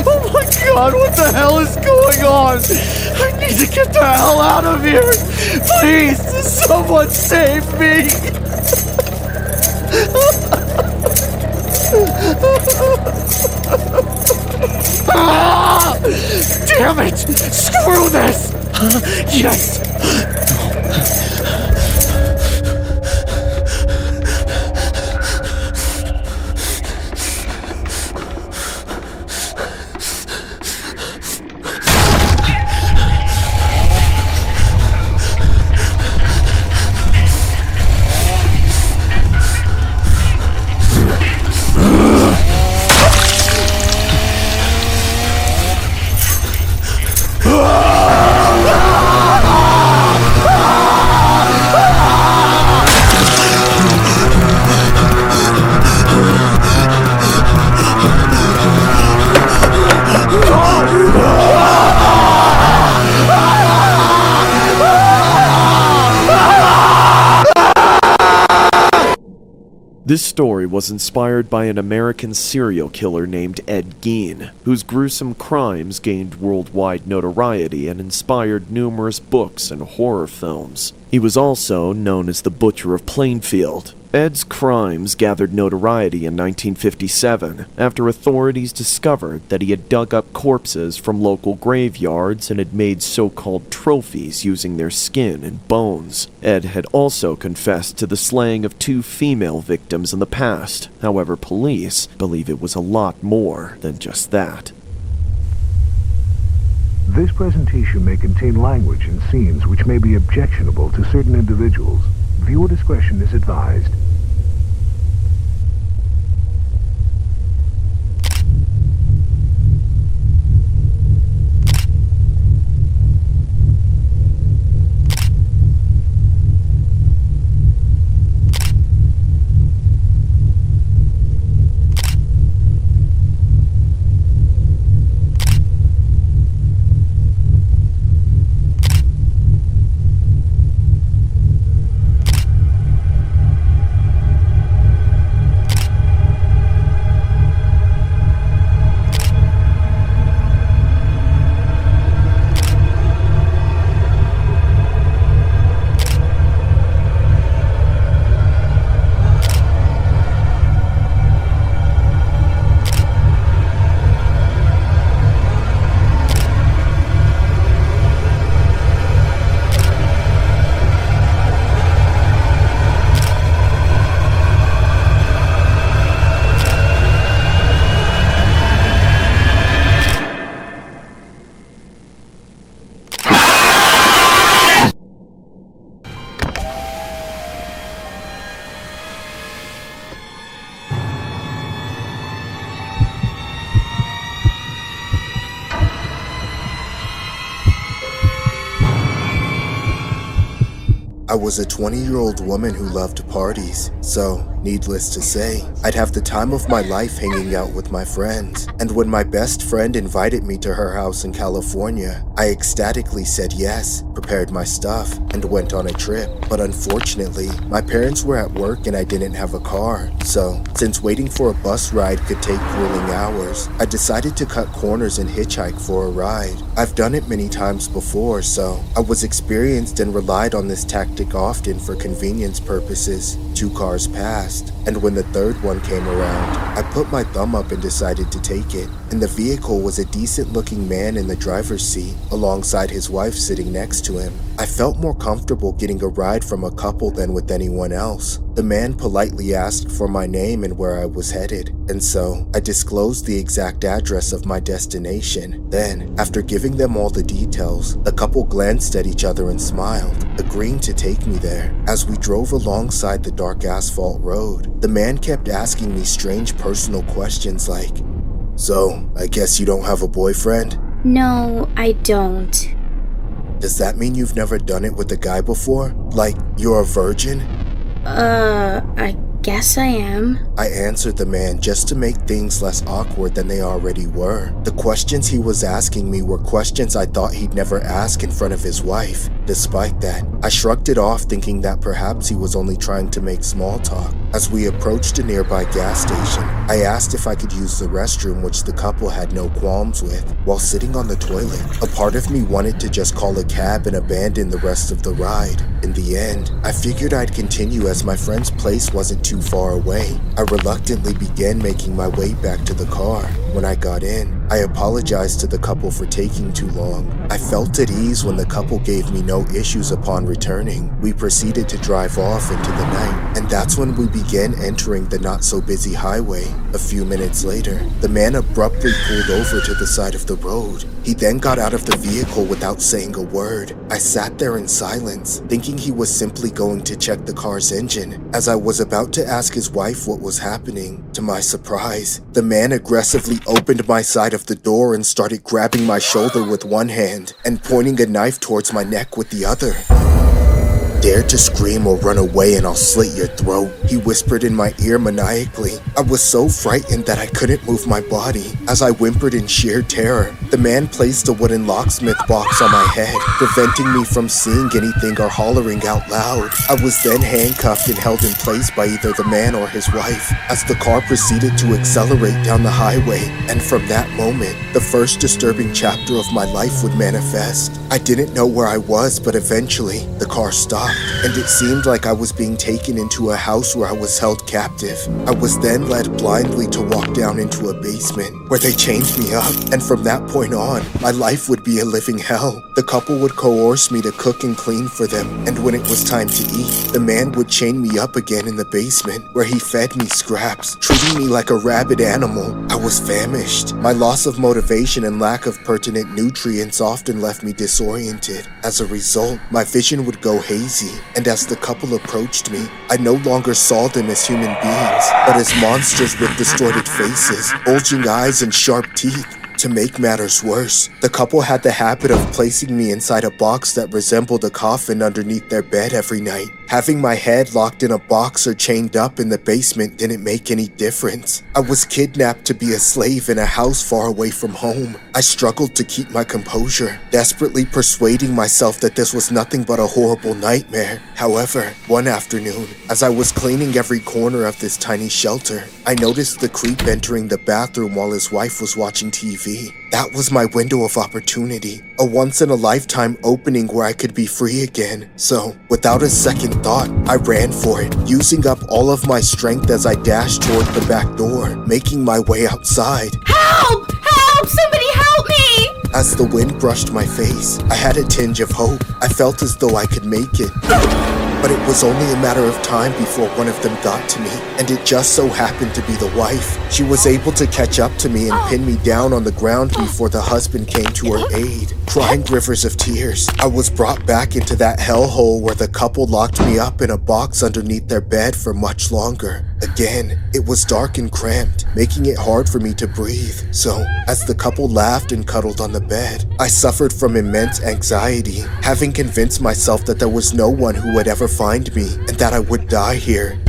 Oh my god, what the hell is going on? I need to get the hell out of here! Please, someone save me! Ah! Damn it! Screw this! Yes! This story was inspired by an American serial killer named Ed Gein, whose gruesome crimes gained worldwide notoriety and inspired numerous books and horror films. He was also known as the Butcher of Plainfield. Ed's crimes gathered notoriety in 1957 after authorities discovered that he had dug up corpses from local graveyards and had made so-called trophies using their skin and bones. Ed had also confessed to the slaying of 2 female victims in the past. However, police believe it was a lot more than just that. This presentation may contain language and scenes which may be objectionable to certain individuals. Viewer discretion is advised. was a 20-year-old woman who loved parties, so, needless to say, I'd have the time of my life hanging out with my friends. And when my best friend invited me to her house in California, I ecstatically said yes, prepared my stuff, and went on a trip. But unfortunately, my parents were at work and I didn't have a car. So, since waiting for a bus ride could take grueling hours, I decided to cut corners and hitchhike for a ride. I've done it many times before, so I was experienced and relied on this tactic often for convenience purposes. 2 cars passed, and when the third one came around, I put my thumb up and decided to take it. In the vehicle was a decent-looking man in the driver's seat, alongside his wife sitting next to him. I felt more comfortable getting a ride from a couple than with anyone else. The man politely asked for my name and where I was headed, and so I disclosed the exact address of my destination. Then, after giving them all the details, the couple glanced at each other and smiled, agreeing to take me there. As we drove alongside the dark asphalt road, the man kept asking me strange personal questions like, "So, I guess you don't have a boyfriend?" No, I don't. "Does that mean you've never done it with a guy before? Like, you're a virgin?" I guess I am. I answered the man just to make things less awkward than they already were. The questions he was asking me were questions I thought he'd never ask in front of his wife. Despite that, I shrugged it off, thinking that perhaps he was only trying to make small talk. As we approached a nearby gas station, I asked if I could use the restroom, which the couple had no qualms with. While sitting on the toilet, a part of me wanted to just call a cab and abandon the rest of the ride. In the end, I figured I'd continue as my friend's place wasn't too far away. I reluctantly began making my way back to the car. When I got in, I apologized to the couple for taking too long. I felt at ease when the couple gave me no issues upon returning. We proceeded to drive off into the night, and that's when we began entering the not-so-busy highway. A few minutes later, the man abruptly pulled over to the side of the road. He then got out of the vehicle without saying a word. I sat there in silence, thinking he was simply going to check the car's engine. As I was about to ask his wife what was happening, to my surprise, the man aggressively opened my side of the door and started grabbing my shoulder with one hand and pointing a knife towards my neck with the other. "Dare to scream or run away and I'll slit your throat," he whispered in my ear maniacally. I was so frightened that I couldn't move my body. As I whimpered in sheer terror, the man placed a wooden locksmith box on my head, preventing me from seeing anything or hollering out loud. I was then handcuffed and held in place by either the man or his wife, as the car proceeded to accelerate down the highway, and from that moment, the first disturbing chapter of my life would manifest. I didn't know where I was, but eventually, the car stopped, and it seemed like I was being taken into a house where I was held captive. I was then led blindly to walk down into a basement, where they chained me up, and from that point on, my life would be a living hell. The couple would coerce me to cook and clean for them, and when it was time to eat, the man would chain me up again in the basement, where he fed me scraps, treating me like a rabid animal. I was famished. My loss of motivation and lack of pertinent nutrients often left me disoriented. As a result, my vision would go hazy, and as the couple approached me, I no longer saw them as human beings, but as monsters with distorted faces, bulging eyes, and sharp teeth. To make matters worse, the couple had the habit of placing me inside a box that resembled a coffin underneath their bed every night. Having my head locked in a box or chained up in the basement didn't make any difference. I was kidnapped to be a slave in a house far away from home. I struggled to keep my composure, desperately persuading myself that this was nothing but a horrible nightmare. However, one afternoon, as I was cleaning every corner of this tiny shelter, I noticed the creep entering the bathroom while his wife was watching TV. That was my window of opportunity, a once-in-a-lifetime opening where I could be free again. So, without a second thought, I ran for it, using up all of my strength as I dashed toward the back door, making my way outside. Help! Help! Somebody help me! As the wind brushed my face, I had a tinge of hope. I felt as though I could make it. But it was only a matter of time before one of them got to me, and it just so happened to be the wife. She was able to catch up to me and pin me down on the ground before the husband came to her aid. Crying rivers of tears, I was brought back into that hellhole where the couple locked me up in a box underneath their bed for much longer. Again, it was dark and cramped, making it hard for me to breathe. So, as the couple laughed and cuddled on the bed, I suffered from immense anxiety, having convinced myself that there was no one who would ever never find me and that I would die here.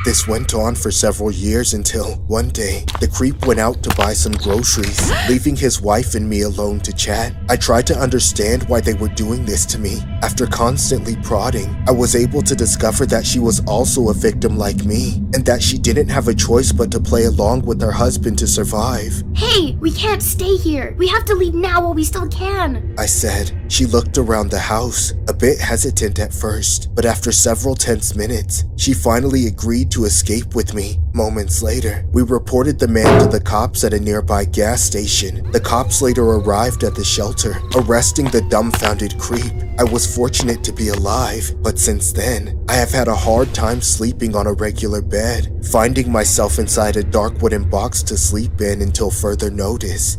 This went on for several years until, one day, the creep went out to buy some groceries, leaving his wife and me alone to chat. I tried to understand why they were doing this to me. After constantly prodding, I was able to discover that she was also a victim like me, and that she didn't have a choice but to play along with her husband to survive. Hey, we can't stay here. We have to leave now while we still can, I said. She looked around the house, a bit hesitant at first, but after several tense minutes, she finally agreed to escape with me. Moments later, we reported the man to the cops at a nearby gas station. The cops later arrived at the shelter, arresting the dumbfounded creep. I was fortunate to be alive, but since then, I have had a hard time sleeping on a regular bed, finding myself inside a dark wooden box to sleep in until further notice.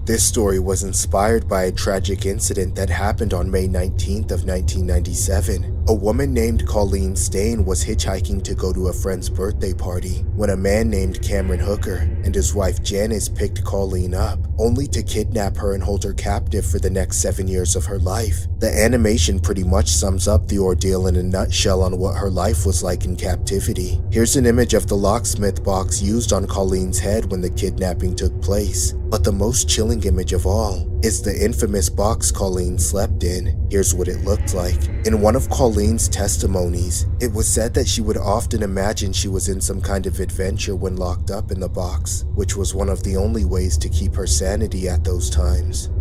This story was inspired by a tragic incident that happened on May 19th of 1997. A woman named Colleen Stain was hitchhiking to go to a friend's birthday party when a man named Cameron Hooker and his wife Janice picked Colleen up, only to kidnap her and hold her captive for the next 7 years of her life. The animation pretty much sums up the ordeal in a nutshell on what her life was like in captivity. Here's an image of the locksmith box used on Colleen's head when the kidnapping took place. But the most chilling image of all is the infamous box Colleen slept in. Here's what it looked like. In one of Colleen's testimonies, it was said that she would often imagine she was in some kind of adventure when locked up in the box, which was one of the only ways to keep her sanity at those times.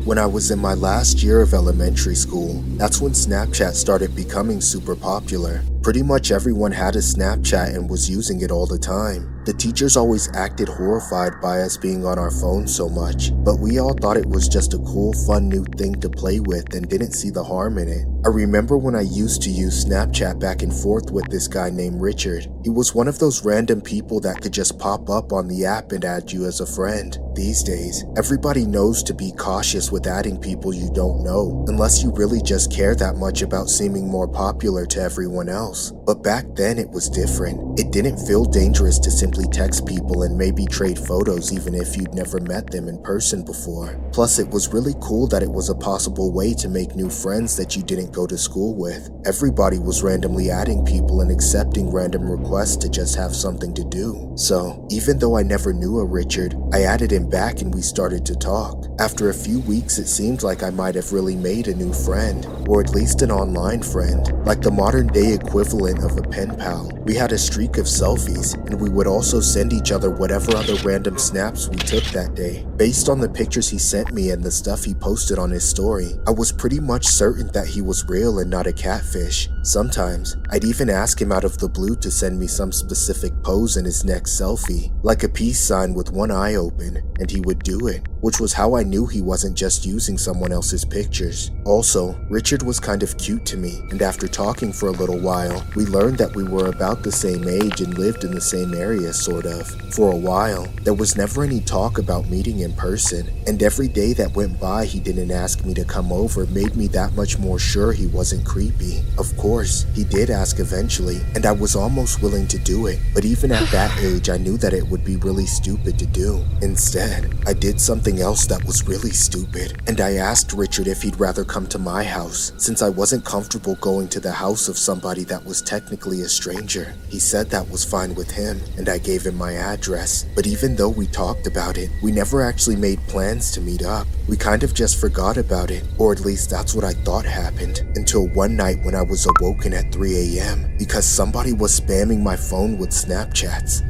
When I was in my last year of elementary school, that's when Snapchat started becoming super popular. Pretty much everyone had a Snapchat and was using it all the time. The teachers always acted horrified by us being on our phones so much, but we all thought it was just a cool, fun new thing to play with and didn't see the harm in it. I remember when I used to use Snapchat back and forth with this guy named Richard. He was one of those random people that could just pop up on the app and add you as a friend. These days, everybody knows to be cautious with adding people you don't know, unless you really just care that much about seeming more popular to everyone else. But back then it was different. It didn't feel dangerous to simply text people and maybe trade photos even if you'd never met them in person before. Plus, it was really cool that it was a possible way to make new friends that you didn't go to school with. Everybody was randomly adding people and accepting random requests to just have something to do. So, even though I never knew a Richard, I added him back and we started to talk. After a few weeks, it seemed like I might have really made a new friend, or at least an online friend, like the modern day equivalent of a pen pal. We had a streak of selfies, and we would also send each other whatever other random snaps we took that day. Based on the pictures he sent me and the stuff he posted on his story, I was pretty much certain that he was real and not a catfish. Sometimes, I'd even ask him out of the blue to send me some specific pose in his next selfie, like a peace sign with one eye open, and he would do it, which was how I knew he wasn't just using someone else's pictures. Also, Richard was kind of cute to me, and after talking for a little while, we learned that we were about the same age and lived in the same area, sort of. For a while, there was never any talk about meeting in person, and every day that went by he didn't ask me to come over made me that much more sure he wasn't creepy. Of course, he did ask eventually, and I was almost willing to do it, but even at that age I knew that it would be really stupid to do. Instead, I did something else that was really stupid, and I asked Richard if he'd rather come to my house, since I wasn't comfortable going to the house of somebody that was technically a stranger. He said that was fine with him, and I gave him my address, but even though we talked about it, we never actually made plans to meet up. We kind of just forgot about it, or at least that's what I thought happened, until one night when I was awoken at 3 a.m. because somebody was spamming my phone with Snapchats.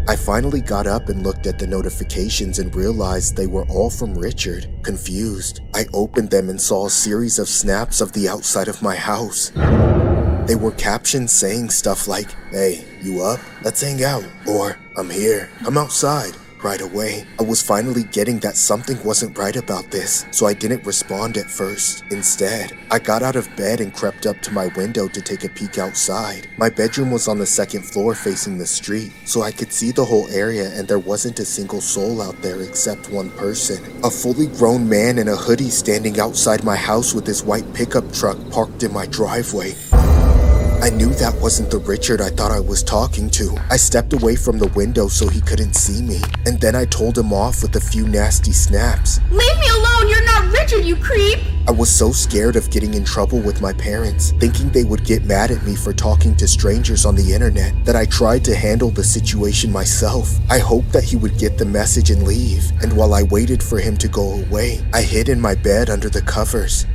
I finally got up and looked at the notifications and realized they were all from Richard. Confused, I opened them and saw a series of snaps of the outside of my house. They were captions saying stuff like, "Hey, you up? Let's hang out," or "I'm here, come outside." Right away, I was finally getting that something wasn't right about this, so I didn't respond at first. Instead, I got out of bed and crept up to my window to take a peek outside. My bedroom was on the second floor facing the street, so I could see the whole area and there wasn't a single soul out there except one person. A fully grown man in a hoodie standing outside my house with his white pickup truck parked in my driveway. I knew that wasn't the Richard I thought I was talking to. I stepped away from the window so he couldn't see me, and then I told him off with a few nasty snaps. Leave me alone! You're not Richard, you creep! I was so scared of getting in trouble with my parents, thinking they would get mad at me for talking to strangers on the internet, that I tried to handle the situation myself. I hoped that he would get the message and leave, and while I waited for him to go away, I hid in my bed under the covers.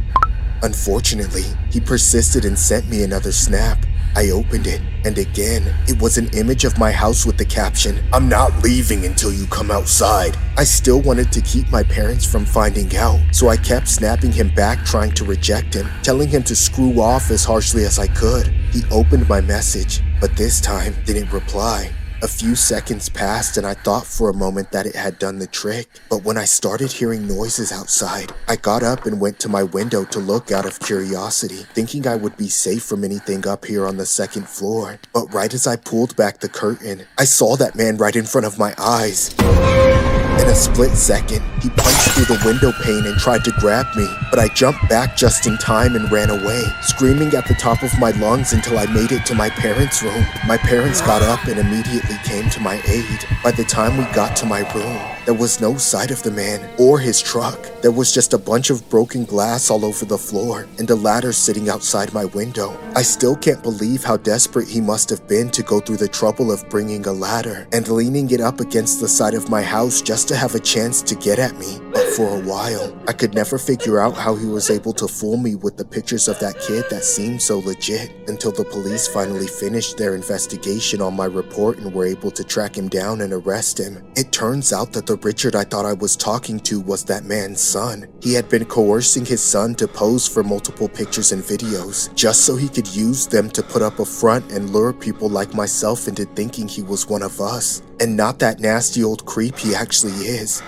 Unfortunately, he persisted and sent me another snap. I opened it, and again, it was an image of my house with the caption, "I'm not leaving until you come outside." I still wanted to keep my parents from finding out, so I kept snapping him back trying to reject him, telling him to screw off as harshly as I could. He opened my message, but this time didn't reply. A few seconds passed and I thought for a moment that it had done the trick, but when I started hearing noises outside, I got up and went to my window to look out of curiosity, thinking I would be safe from anything up here on the second floor. But right as I pulled back the curtain, I saw that man right in front of my eyes. In a split second, he punched through the window pane and tried to grab me, but I jumped back just in time and ran away, screaming at the top of my lungs until I made it to my parents' room. My parents got up and immediately came to my aid. By the time we got to my room, there was no sight of the man or his truck. There was just a bunch of broken glass all over the floor and a ladder sitting outside my window. I still can't believe how desperate he must have been to go through the trouble of bringing a ladder and leaning it up against the side of my house just to have a chance to get at me. But for a while, I could never figure out how he was able to fool me with the pictures of that kid that seemed so legit, until the police finally finished their investigation on my report and were able to track him down and arrest him. It turns out that the Richard I thought I was talking to was that man's son. He had been coercing his son to pose for multiple pictures and videos, just so he could use them to put up a front and lure people like myself into thinking he was one of us, and not that nasty old creep he actually is.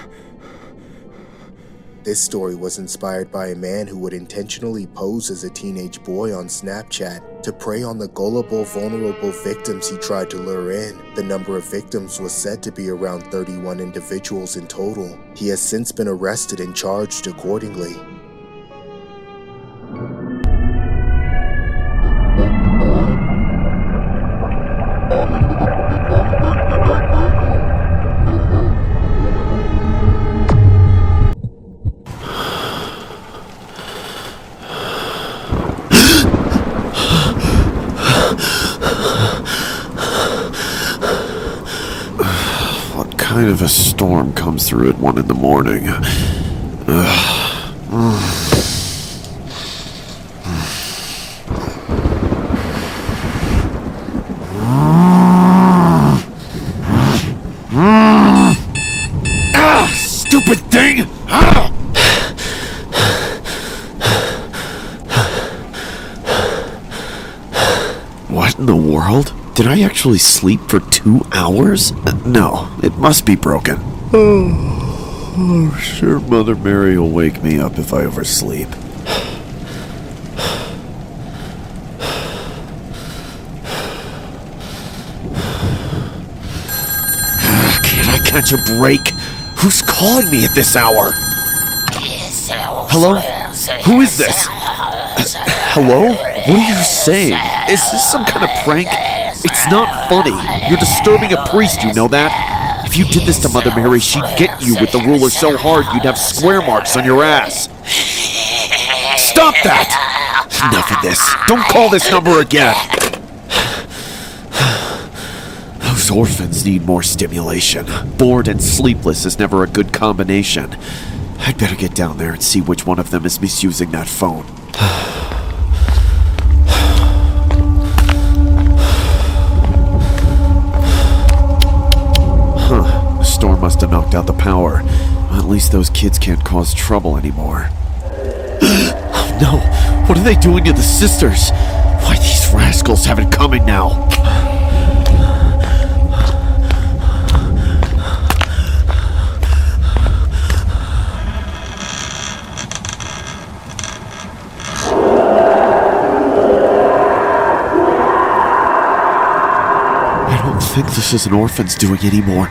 This story was inspired by a man who would intentionally pose as a teenage boy on Snapchat to prey on the gullible, vulnerable victims he tried to lure in. The number of victims was said to be around 31 individuals in total. He has since been arrested and charged accordingly. What kind of a storm comes through at 1 in the morning? Stupid thing! What in the world? Did I actually sleep for 2 hours? No, it must be broken. Oh, sure Mother Mary will wake me up if I oversleep. Can't I catch a break? Who's calling me at this hour? Hello? Who is this? Hello? What are you saying? Is this some kind of prank? It's not funny. You're disturbing a priest, you know that? If you did this to Mother Mary, she'd get you with the ruler so hard you'd have square marks on your ass. Stop that! Enough of this. Don't call this number again. Those orphans need more stimulation. Bored and sleepless is never a good combination. I'd better get down there and see which one of them is misusing that phone. Huh, the storm must have knocked out the power. At least those kids can't cause trouble anymore. Oh no, what are they doing to the sisters? Why, these rascals have it coming now. think this is an orphan's doing anymore.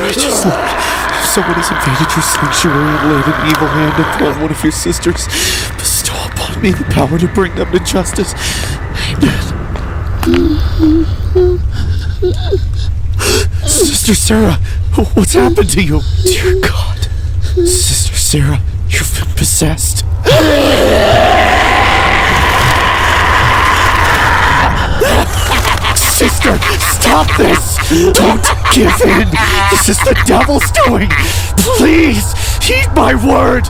Righteously, if someone has invaded your sanctuary and laid an evil hand upon one of your sisters, bestow upon me the power to bring them to justice. Amen. Sister Sarah, what's happened to you? Dear God. Sister Sarah, you've been possessed. Sister, stop this! Don't give in! This is the devil's doing! Please, heed my word!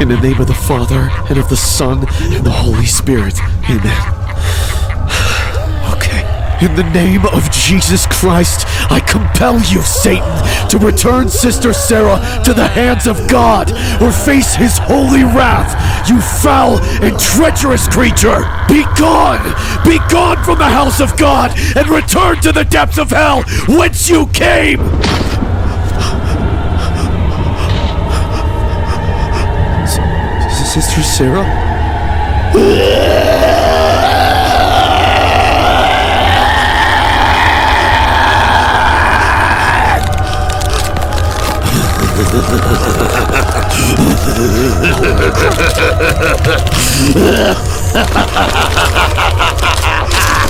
In the name of the Father, and of the Son, and the Holy Spirit. Amen. In the name of Jesus Christ, I compel you, Satan, to return Sister Sarah to the hands of God, or face his holy wrath, you foul and treacherous creature! Be gone! Be gone from the house of God, and return to the depths of hell, whence you came! Sister Sarah?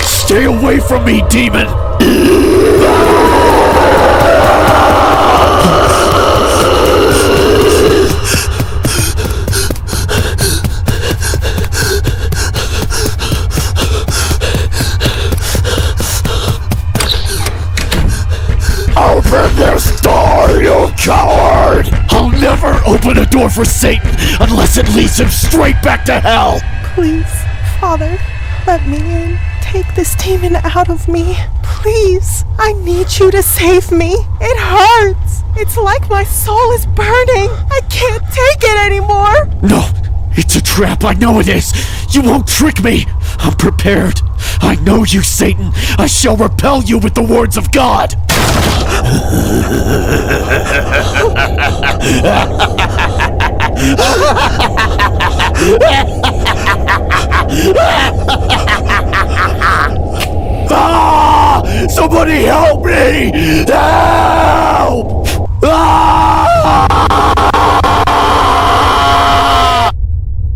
Stay away from me, demon! Open this door, you coward! I'll never open a door for Satan unless it leads him straight back to hell! Please, Father, let me in. Take this demon out of me. Please, I need you to save me. It hurts. It's like my soul is burning. I can't take it anymore. No, it's a trap. I know it is. You won't trick me. I'm prepared. I know you, Satan. I shall repel you with the words of God. Ah! Somebody help me! Help! Ah!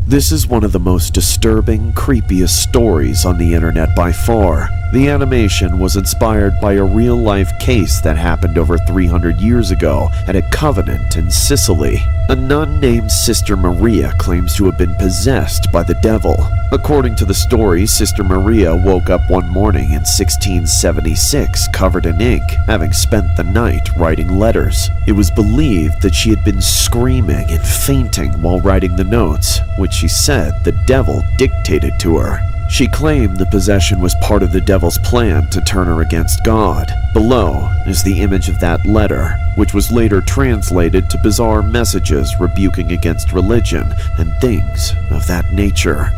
This is one of the most disturbing, creepiest stories on the internet by far. The animation was inspired by a real-life case that happened over 300 years ago at a convent in Sicily. A nun named Sister Maria claims to have been possessed by the devil. According to the story, Sister Maria woke up one morning in 1676 covered in ink, having spent the night writing letters. It was believed that she had been screaming and fainting while writing the notes, which she said the devil dictated to her. She claimed the possession was part of the devil's plan to turn her against God. Below is the image of that letter, which was later translated to bizarre messages rebuking against religion and things of that nature.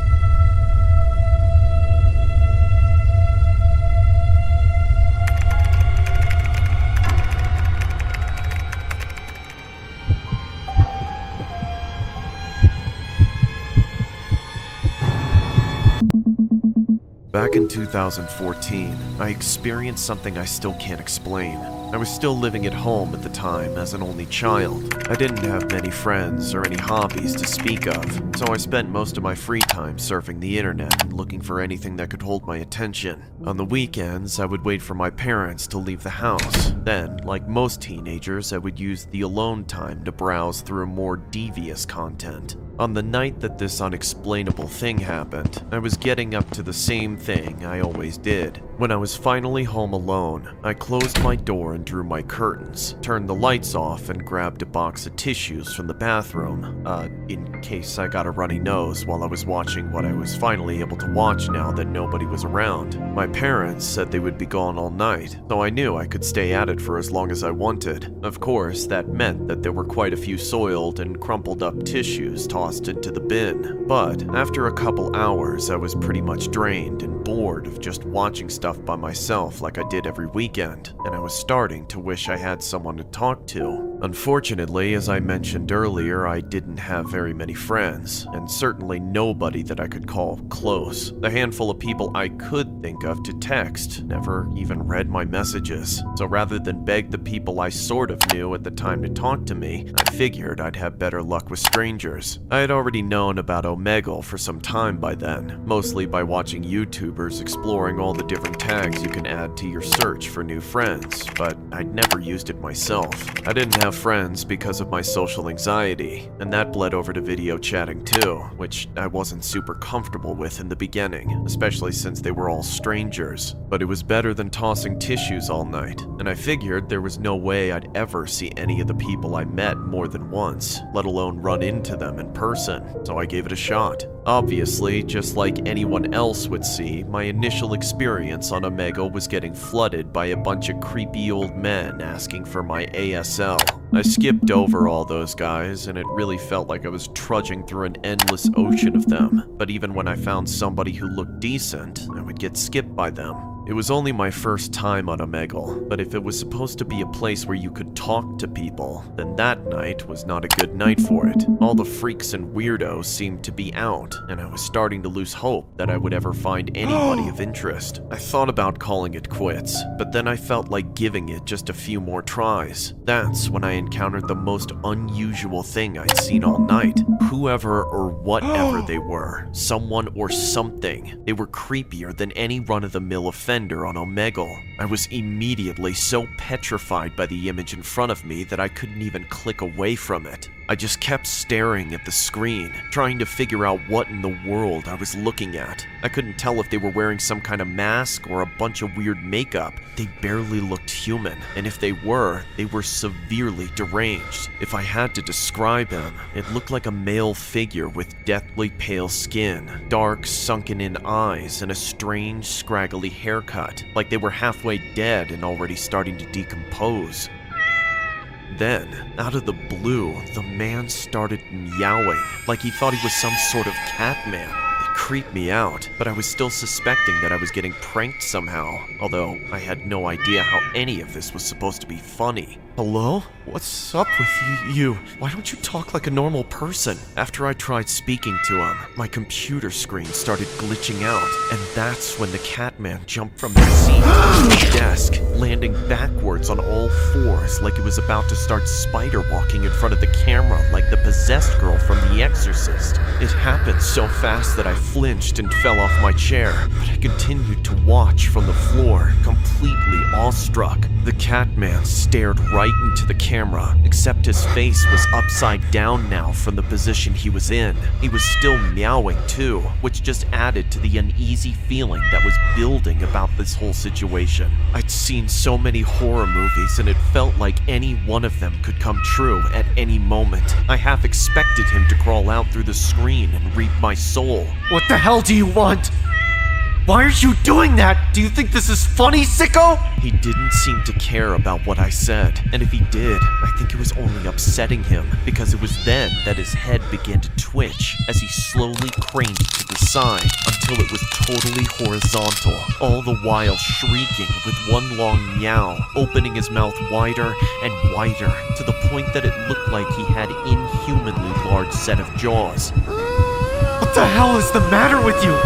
Back in 2014, I experienced something I still can't explain. I was still living at home at the time as an only child. I didn't have many friends or any hobbies to speak of, so I spent most of my free time surfing the internet and looking for anything that could hold my attention. On the weekends, I would wait for my parents to leave the house. Then, like most teenagers, I would use the alone time to browse through more devious content. On the night that this unexplainable thing happened, I was getting up to the same thing I always did. When I was finally home alone, I closed my door and drew my curtains, turned the lights off, and grabbed a box of tissues from the bathroom, in case I got a runny nose while I was watching what I was finally able to watch now that nobody was around. My parents said they would be gone all night, so I knew I could stay at it for as long as I wanted. Of course, that meant that there were quite a few soiled and crumpled up tissues tossed into the bin, but after a couple hours I was pretty much drained and bored of just watching stuff by myself like I did every weekend, and I was starting to wish I had someone to talk to. Unfortunately, as I mentioned earlier, I didn't have very many friends, and certainly nobody that I could call close. The handful of people I could think of to text never even read my messages, so rather than beg the people I sort of knew at the time to talk to me, I figured I'd have better luck with strangers. I had already known about Omegle for some time by then, mostly by watching YouTubers exploring all the different tags you can add to your search for new friends, but I'd never used it myself. I didn't have friends because of my social anxiety, and that bled over to video chatting too, which I wasn't super comfortable with in the beginning, especially since they were all strangers. But it was better than tossing tissues all night, and I figured there was no way I'd ever see any of the people I met more than once, let alone run into them in person, so I gave it a shot. Obviously, just like anyone else would see, my initial experience on Omegle was getting flooded by a bunch of creepy old men asking for my ASL. I skipped over all those guys, and it really felt like I was trudging through an endless ocean of them, but even when I found somebody who looked decent, I would get skipped by them. It was only my first time on Omegle, but if it was supposed to be a place where you could talk to people, then that night was not a good night for it. All the freaks and weirdos seemed to be out, and I was starting to lose hope that I would ever find anybody of interest. I thought about calling it quits, but then I felt like giving it just a few more tries. That's when I encountered the most unusual thing I'd seen all night. Whoever or whatever they were, someone or something, they were creepier than any run-of-the-mill offender on Omegle. I was immediately so petrified by the image in front of me that I couldn't even click away from it. I just kept staring at the screen, trying to figure out what in the world I was looking at. I couldn't tell if they were wearing some kind of mask or a bunch of weird makeup. They barely looked human, and if they were severely deranged. If I had to describe him, it looked like a male figure with deathly pale skin, dark sunken-in eyes, and a strange scraggly haircut, like they were halfway dead and already starting to decompose. Then, out of the blue, the man started meowing, like he thought he was some sort of cat man. It creeped me out, but I was still suspecting that I was getting pranked somehow, although I had no idea how any of this was supposed to be funny. Hello? What's up with you? Why don't you talk like a normal person? After I tried speaking to him, my computer screen started glitching out, and that's when the Catman jumped from his seat to his desk, landing backwards on all fours like it was about to start spider walking in front of the camera like the possessed girl from The Exorcist. It happened so fast that I flinched and fell off my chair, but I continued to watch from the floor, completely awestruck. The Catman stared right into the camera, except his face was upside down now from the position he was in. He was still meowing too, which just added to the uneasy feeling that was building about this whole situation. I'd seen so many horror movies, and it felt like any one of them could come true at any moment. I half expected him to crawl out through the screen and reap my soul. What the hell do you want? Why are you doing that? Do you think this is funny, sicko? He didn't seem to care about what I said, and if he did, I think it was only upsetting him, because it was then that his head began to twitch as he slowly craned to the side until it was totally horizontal, all the while shrieking with one long meow, opening his mouth wider and wider to the point that it looked like he had inhumanly large set of jaws. What the hell is the matter with you?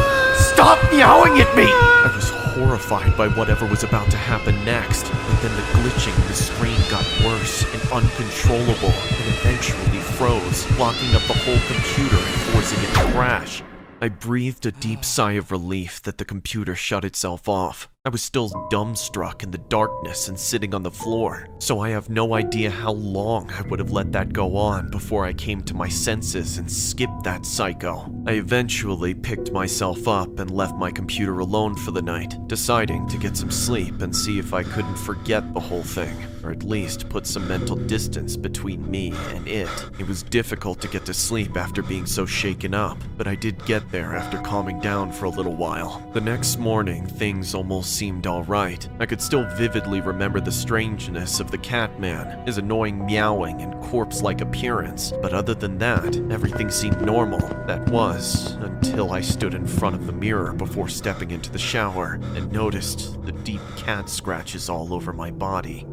Stop meowing at me! I was horrified by whatever was about to happen next, but then the glitching in the screen got worse and uncontrollable, and eventually froze, locking up the whole computer and forcing it to crash. I breathed a deep sigh of relief that the computer shut itself off. I was still dumbstruck in the darkness and sitting on the floor, so I have no idea how long I would have let that go on before I came to my senses and skipped that psycho. I eventually picked myself up and left my computer alone for the night, deciding to get some sleep and see if I couldn't forget the whole thing, or at least put some mental distance between me and it. It was difficult to get to sleep after being so shaken up, but I did get there after calming down for a little while. The next morning, things almost seemed alright. I could still vividly remember the strangeness of the Catman, his annoying meowing and corpse-like appearance, but other than that, everything seemed normal. That was, until I stood in front of the mirror before stepping into the shower and noticed the deep cat scratches all over my body.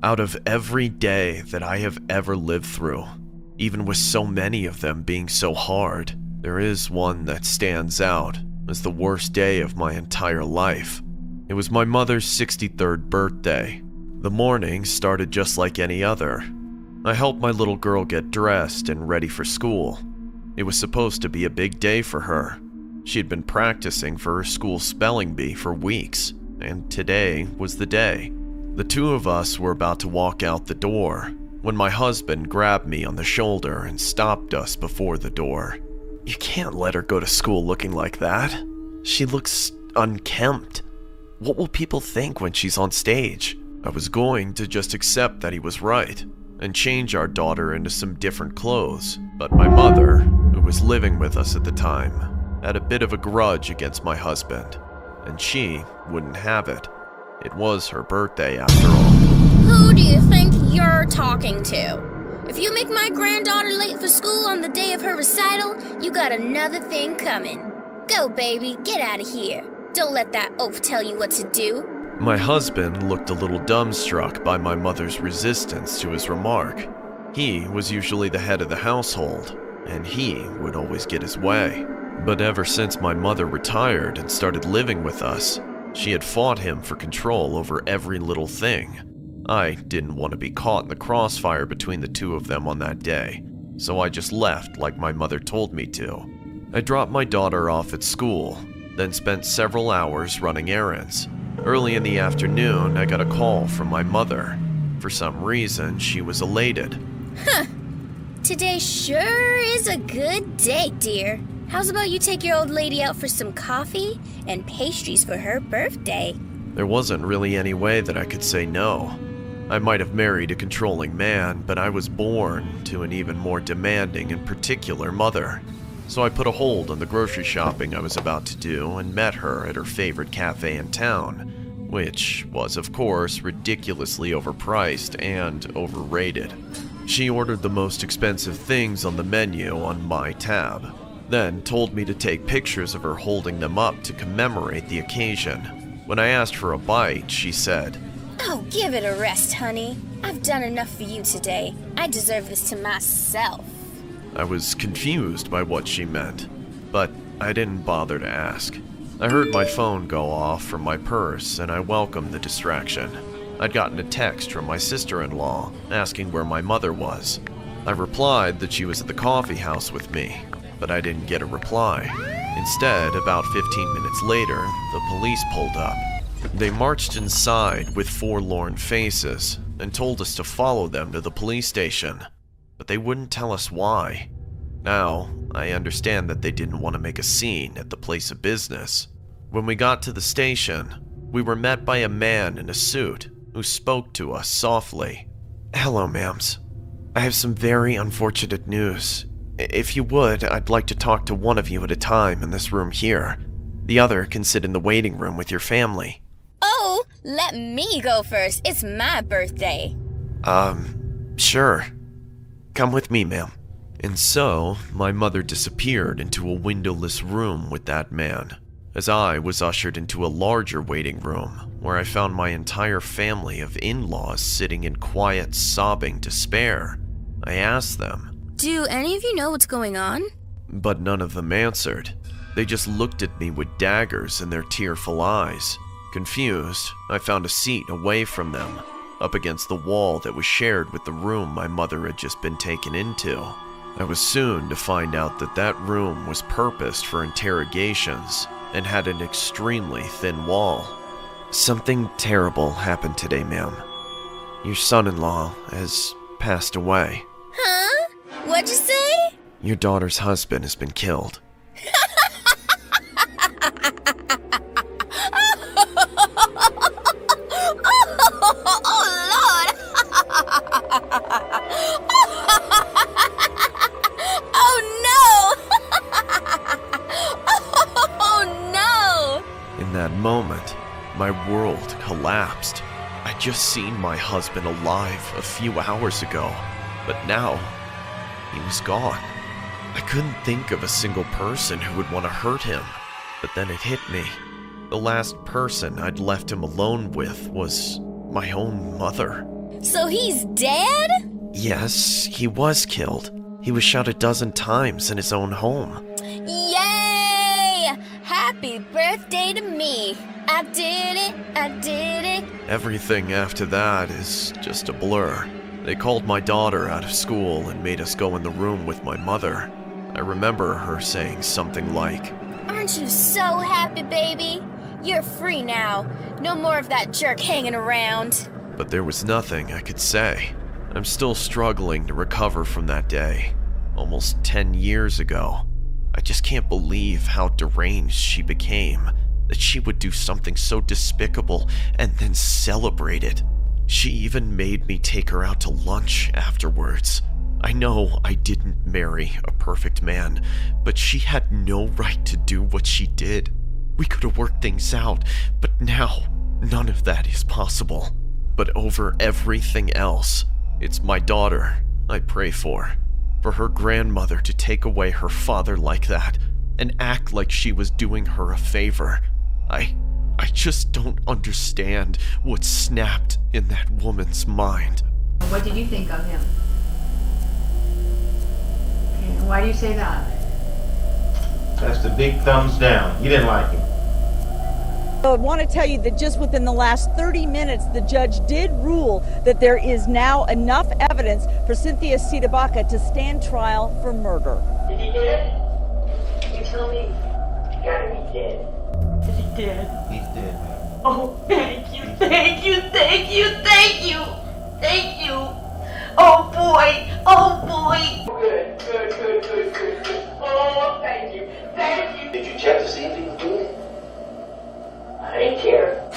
Out of every day that I have ever lived through, even with so many of them being so hard, there is one that stands out as the worst day of my entire life. It was my mother's 63rd birthday. The morning started just like any other. I helped my little girl get dressed and ready for school. It was supposed to be a big day for her. She had been practicing for her school spelling bee for weeks, and today was the day. The two of us were about to walk out the door when my husband grabbed me on the shoulder and stopped us before the door. "You can't let her go to school looking like that. She looks unkempt. What will people think when she's on stage?" I was going to just accept that he was right and change our daughter into some different clothes, but my mother, who was living with us at the time, had a bit of a grudge against my husband, and she wouldn't have it. It was her birthday after all. Who do you think you're talking to? If you make my granddaughter late for school on the day of her recital, you got another thing coming. Go, baby, get out of here. Don't let that oaf tell you what to do. My husband looked a little dumbstruck by my mother's resistance to his remark. He was usually the head of the household, and he would always get his way. But ever since my mother retired and started living with us, she had fought him for control over every little thing. I didn't want to be caught in the crossfire between the two of them on that day, so I just left like my mother told me to. I dropped my daughter off at school, then spent several hours running errands. Early in the afternoon, I got a call from my mother. For some reason, she was elated. Huh. Today sure is a good day, dear. How's about you take your old lady out for some coffee and pastries for her birthday? There wasn't really any way that I could say no. I might have married a controlling man, but I was born to an even more demanding and particular mother. So I put a hold on the grocery shopping I was about to do and met her at her favorite cafe in town, which was, of course, ridiculously overpriced and overrated. She ordered the most expensive things on the menu on my tab, then told me to take pictures of her holding them up to commemorate the occasion. When I asked for a bite, she said, "Oh, give it a rest, honey. I've done enough for you today. I deserve this to myself." I was confused by what she meant, but I didn't bother to ask. I heard my phone go off from my purse, and I welcomed the distraction. I'd gotten a text from my sister-in-law asking where my mother was. I replied that she was at the coffee house with me, but I didn't get a reply. Instead, about 15 minutes later, the police pulled up. They marched inside with forlorn faces and told us to follow them to the police station, but they wouldn't tell us why. Now, I understand that they didn't want to make a scene at the place of business. When we got to the station, we were met by a man in a suit who spoke to us softly. "Hello, ma'ams. I have some very unfortunate news. If you would, I'd like to talk to one of you at a time in this room here. The other can sit in the waiting room with your family." Oh, let me go first. It's my birthday. Sure. Come with me, ma'am. And so, my mother disappeared into a windowless room with that man, as I was ushered into a larger waiting room where I found my entire family of in-laws sitting in quiet, sobbing despair. I asked them, "Do any of you know what's going on?" but none of them answered. They just looked at me with daggers in their tearful eyes. Confused, I found a seat away from them. up against the wall that was shared with the room my mother had just been taken into. I was soon to find out that that room was purposed for interrogations and had an extremely thin wall. Something terrible happened today, ma'am. Your son-in-law has passed away. Huh? What'd you say? Your daughter's husband has been killed. In that moment, my world collapsed. I'd just seen my husband alive a few hours ago, but now he was gone. I couldn't think of a single person who would want to hurt him, but then it hit me. The last person I'd left him alone with was my own mother. So he's dead? Yes, he was killed. He was shot 12 times in his own home. Yay! Happy birthday to me. I did it, I did it. Everything after that is just a blur. They called my daughter out of school and made us go in the room with my mother. I remember her saying something like, "Aren't you so happy, baby? You're free now. No more of that jerk hanging around." But there was nothing I could say. I'm still struggling to recover from that day. Almost 10 years ago. I just can't believe how deranged she became. That she would do something so despicable and then celebrate it. She even made me take her out to lunch afterwards. I know I didn't marry a perfect man, but she had no right to do what she did. We could have worked things out, but now none of that is possible. But over everything else, it's my daughter I pray for. For her grandmother to take away her father like that and act like she was doing her a favor. I just don't understand what snapped in that woman's mind. What did you think of him? Okay, and why do you say that? That's the big thumbs down. You didn't like him. I want to tell you that just within the last 30 minutes, the judge did rule that there is now enough evidence for Cynthia Sidabaka to stand trial for murder. Is he dead? You tell me. He gotta be dead. Is he dead? He's dead. Oh, thank you, thank you, thank you, thank you, thank you. Oh boy, oh boy. Good. Oh, thank you, thank you. Did you check to see if he was doing it? I didn't care.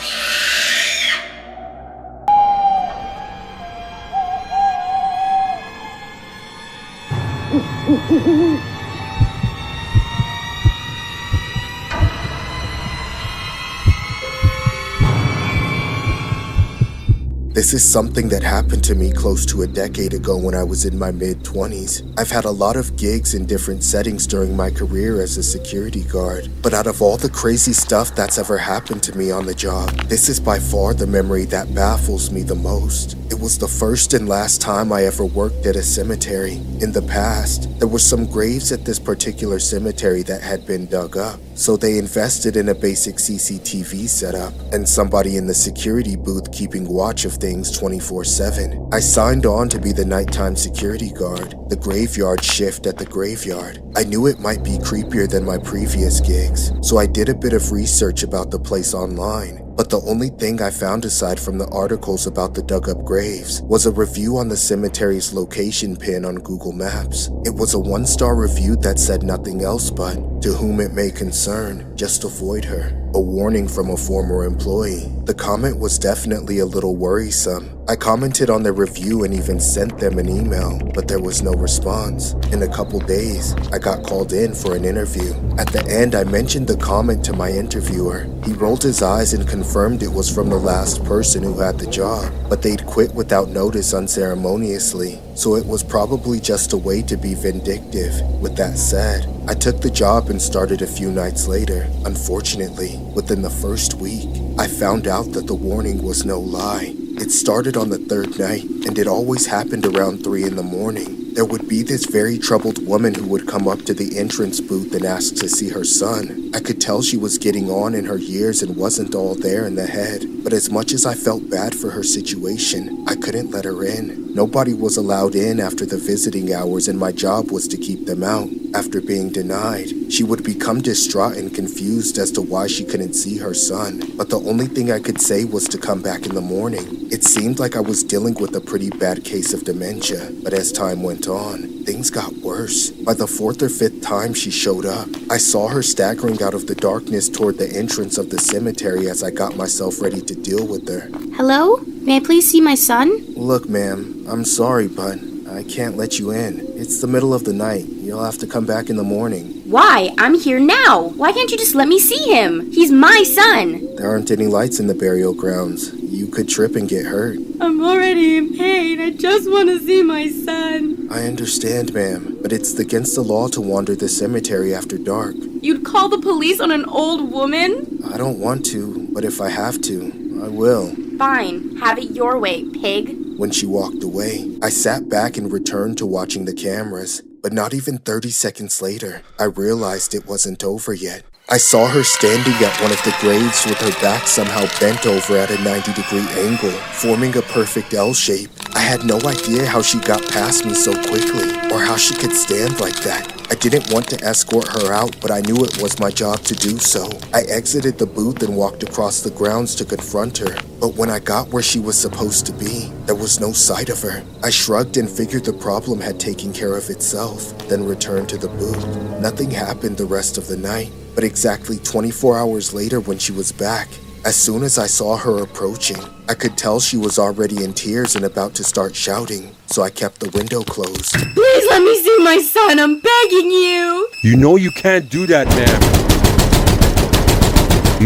This is something that happened to me close to a decade ago when I was in my mid-20s. I've had a lot of gigs in different settings during my career as a security guard, but out of all the crazy stuff that's ever happened to me on the job, this is by far the memory that baffles me the most. It was the first and last time I ever worked at a cemetery. In the past, there were some graves at this particular cemetery that had been dug up, so they invested in a basic CCTV setup and somebody in the security booth keeping watch of things 24/7. I signed on to be the nighttime security guard, the graveyard shift at the graveyard. I knew it might be creepier than my previous gigs, so I did a bit of research about the place online. But the only thing I found aside from the articles about the dug-up graves was a review on the cemetery's location pin on Google Maps. It was a 1-star review that said nothing else but, "To whom it may concern, just avoid her." A warning from a former employee. The comment was definitely a little worrisome. I commented on the review and even sent them an email, but there was no response. In a couple days, I got called in for an interview. At the end, I mentioned the comment to my interviewer. He rolled his eyes and confirmed it was from the last person who had the job, but they'd quit without notice unceremoniously, so it was probably just a way to be vindictive. With that said, I took the job and started a few nights later. Unfortunately, within the first week, I found out that the warning was no lie. It started on the 3rd night, and it always happened around 3 in the morning. There would be this very troubled woman who would come up to the entrance booth and ask to see her son. I could tell she was getting on in her years and wasn't all there in the head. but as much as I felt bad for her situation, I couldn't let her in. Nobody was allowed in after the visiting hours, and my job was to keep them out. After being denied, she would become distraught and confused as to why she couldn't see her son, but the only thing I could say was to come back in the morning. It seemed like I was dealing with a pretty bad case of dementia, but as time went on, things got worse. By the 4th or 5th time she showed up, I saw her staggering out of the darkness toward the entrance of the cemetery as I got myself ready to deal with her. Hello? May I please see my son? Look, ma'am, I'm sorry, but I can't let you in. It's the middle of the night. You'll have to come back in the morning. Why? I'm here now. Why can't you just let me see him? He's my son. There aren't any lights in the burial grounds. You could trip and get hurt. I'm already in pain. I just want to see my son. I understand, ma'am, but it's against the law to wander the cemetery after dark. You'd call the police on an old woman? I don't want to, but if I have to, I will. Fine. Have it your way, pig. When she walked away, I sat back and returned to watching the cameras. But not even 30 seconds later, I realized it wasn't over yet. I saw her standing at one of the graves with her back somehow bent over at a 90-degree angle, forming a perfect L shape. I had no idea how she got past me so quickly, or how she could stand like that. I didn't want to escort her out, but I knew it was my job to do so. I exited the booth and walked across the grounds to confront her, but when I got where she was supposed to be, there was no sight of her. I shrugged and figured the problem had taken care of itself, then returned to the booth. Nothing happened the rest of the night, but exactly 24 hours later when she was back, as soon as I saw her approaching, I could tell she was already in tears and about to start shouting, so I kept the window closed. Please let me see my son. I'm begging you. You know you can't do that, ma'am.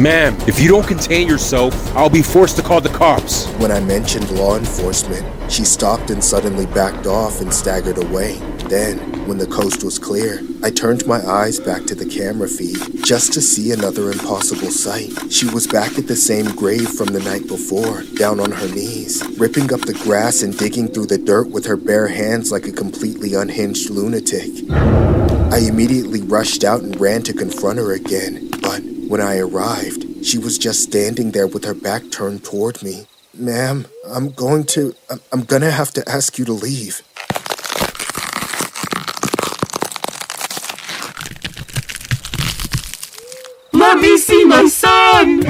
Ma'am, if you don't contain yourself, I'll be forced to call the cops. When I mentioned law enforcement, she stopped and suddenly backed off and staggered away. Then, when the coast was clear, I turned my eyes back to the camera feed just to see another impossible sight. She was back at the same grave from the night before, down on her knees, ripping up the grass and digging through the dirt with her bare hands like a completely unhinged lunatic. I immediately rushed out and ran to confront her again, but when I arrived, she was just standing there with her back turned toward me. Ma'am, I'm gonna have to ask you to leave. Let me see my son!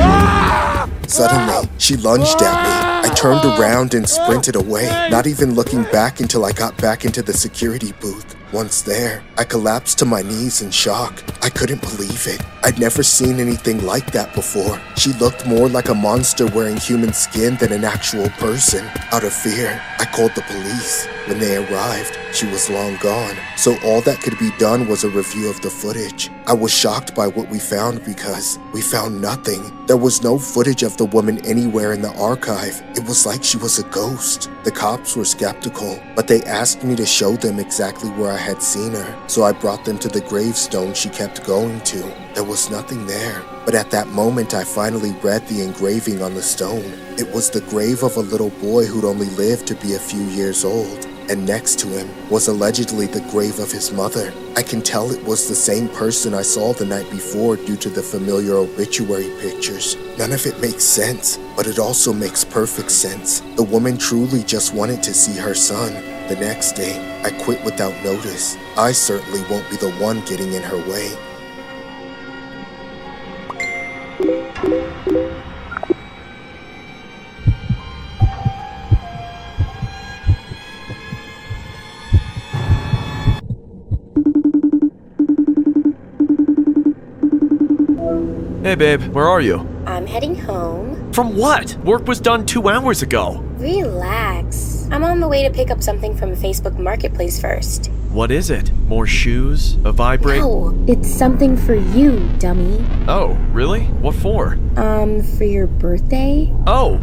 Suddenly, she lunged at me. I turned around and sprinted away, not even looking back until I got back into the security booth. Once there, I collapsed to my knees in shock. I couldn't believe it. I'd never seen anything like that before. She looked more like a monster wearing human skin than an actual person. Out of fear, I called the police. When they arrived, she was long gone, so all that could be done was a review of the footage. I was shocked by what we found because we found nothing. There was no footage of the woman anywhere in the archive. It was like she was a ghost. The cops were skeptical, but they asked me to show them exactly where I had seen her, so I brought them to the gravestone she kept going to. There was nothing there, but at that moment I finally read the engraving on the stone. It was the grave of a little boy who'd only lived to be a few years old, and next to him was allegedly the grave of his mother. I can tell it was the same person I saw the night before due to the familiar obituary pictures. None of it makes sense, but it also makes perfect sense. The woman truly just wanted to see her son. The next day, I quit without notice. I certainly won't be the one getting in her way. Hey babe, where are you? I'm heading home. From what? Work was done 2 hours ago. Relax. I'm on the way to pick up something from Facebook Marketplace first. What is it? More shoes? A vibrate? No, it's something for you, dummy. Oh, really? What for? For your birthday? Oh,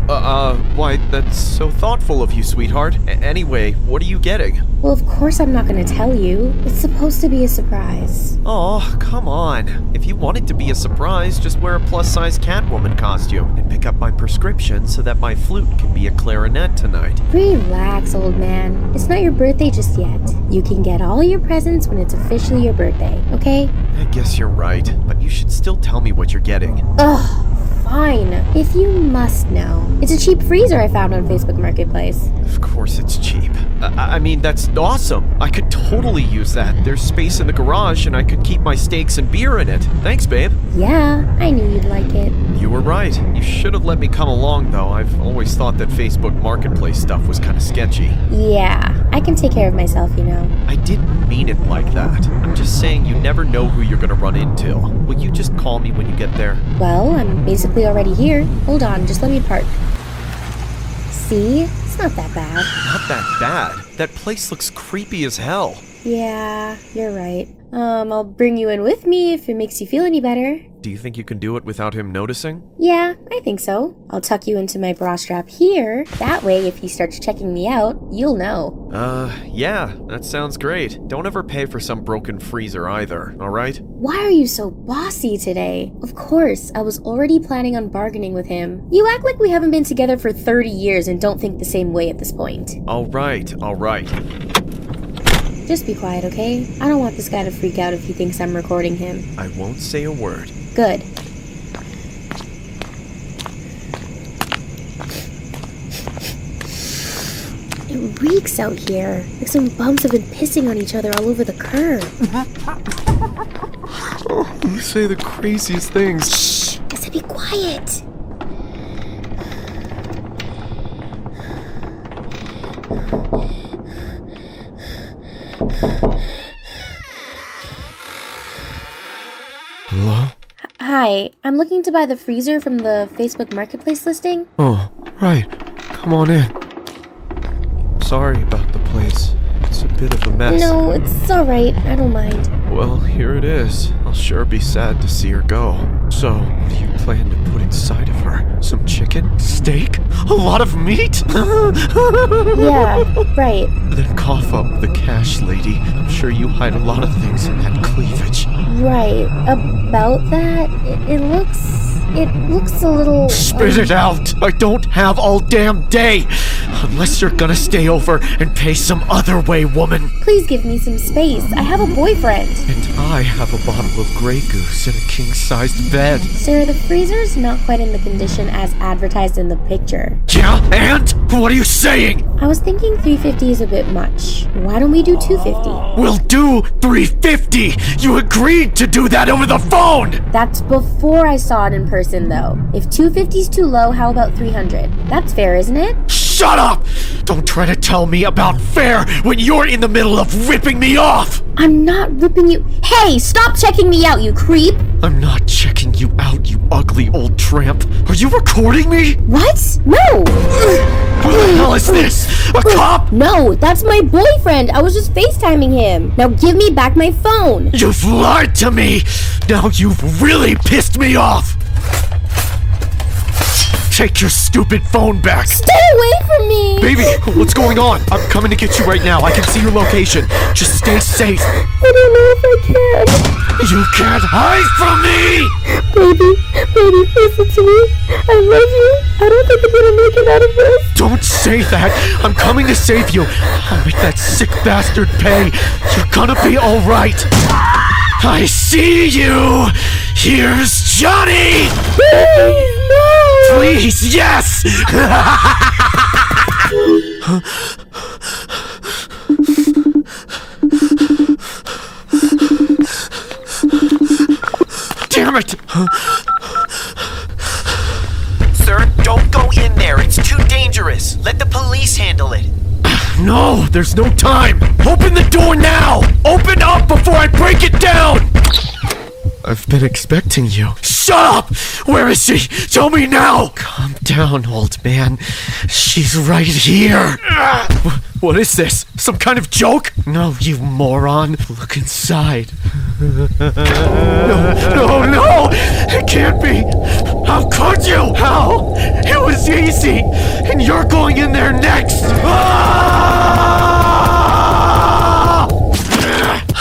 why, that's so thoughtful of you, sweetheart. Anyway, what are you getting? Well, of course I'm not gonna tell you. It's supposed to be a surprise. Oh, come on. If you want it to be a surprise, just wear a plus-size Catwoman costume and pick up my prescription so that my flute can be a clarinet tonight. Relax, old man. It's not your birthday just yet. You can get all your presents when it's officially your birthday, okay? I guess you're right, but you should still tell me what you're getting. Ugh, fine. If you must know, it's a cheap freezer I found on Facebook Marketplace. Of course it's cheap. I mean, that's awesome. I could totally use that. There's space in the garage and I could keep my steaks and beer in it. Thanks, babe. Yeah, I knew you'd like it. You were right. You should have let me come along, though. I've always thought that Facebook Marketplace stuff was kind of sketchy. Yeah, I can take care of myself, you know. I didn't mean it like that. I'm just saying you never know who you're gonna run into. Will you just call me when you get there? Well, I'm basically already here. Hold on, just let me park. See? It's not that bad. Not that bad. That place looks creepy as hell. Yeah, you're right. I'll bring you in with me if it makes you feel any better. Do you think you can do it without him noticing? Yeah, I think so. I'll tuck you into my bra strap here. That way, if he starts checking me out, you'll know. Yeah, that sounds great. Don't ever pay for some broken freezer either, alright? Why are you so bossy today? Of course, I was already planning on bargaining with him. You act like we haven't been together for 30 years and don't think the same way at this point. Alright. Just be quiet, okay? I don't want this guy to freak out if he thinks I'm recording him. I won't say a word. Good. It reeks out here. Like some bums have been pissing on each other all over the curb. Oh, you say the craziest things. Shh! I said be quiet. Hello? Hi, I'm looking to buy the freezer from the Facebook Marketplace listing. Oh, right. Come on in. Sorry about the place. It's a bit of a mess. No, it's alright. I don't mind. Well, here it is. I'll sure be sad to see her go. So, what do you plan to put inside of her? Some chicken? Steak? A lot of meat? Yeah, right. Then cough up the cash, lady. I'm sure you hide a lot of things in that cleavage. Right. About that, it looks a little... Spit it out! I don't have all damn day! Unless you're gonna stay over and pay some other way, woman. Please give me some space. I have a boyfriend. And I have a bottle of Grey Goose in a king-sized bed. Sir, the freezer's not quite in the condition as advertised in the picture. Yeah, and? What are you saying? I was thinking $350 is a bit much. Why don't we do $250? We'll do $350! You agreed to do that over the phone! That's before I saw it in person, though. If $250's too low, how about $300? That's fair, isn't it? Shut up! Don't try to tell me about fair when you're in the middle of ripping me off! I'm not ripping you. Hey, stop checking me out, you creep! I'm not checking you out, you ugly old tramp. Are you recording me? What? No! What the hell is this? A cop? No, that's my boyfriend. I was just FaceTiming him. Now give me back my phone. You've lied to me! Now you've really pissed me off! Take your stupid phone back! Stay away from me! Baby, what's going on? I'm coming to get you right now. I can see your location. Just stay safe. I don't know if I can. You can't hide from me! Baby, listen to me. I love you. I don't think I'm gonna make it out of this. Don't say that. I'm coming to save you. I'll make that sick bastard pay. You're gonna be alright. I see you! Here's Johnny! Please, no! Please, yes! Damn it! Sir, don't go in there. It's too dangerous. Let the police handle it. No, there's no time! Open the door now! Open up before I break it down! I've been expecting you. Shut up! Where is she? Tell me now! Calm down, old man. She's right here. What is this? Some kind of joke? No, you moron. Look inside. No! It can't be! How could you? How? It was easy! And you're going in there next!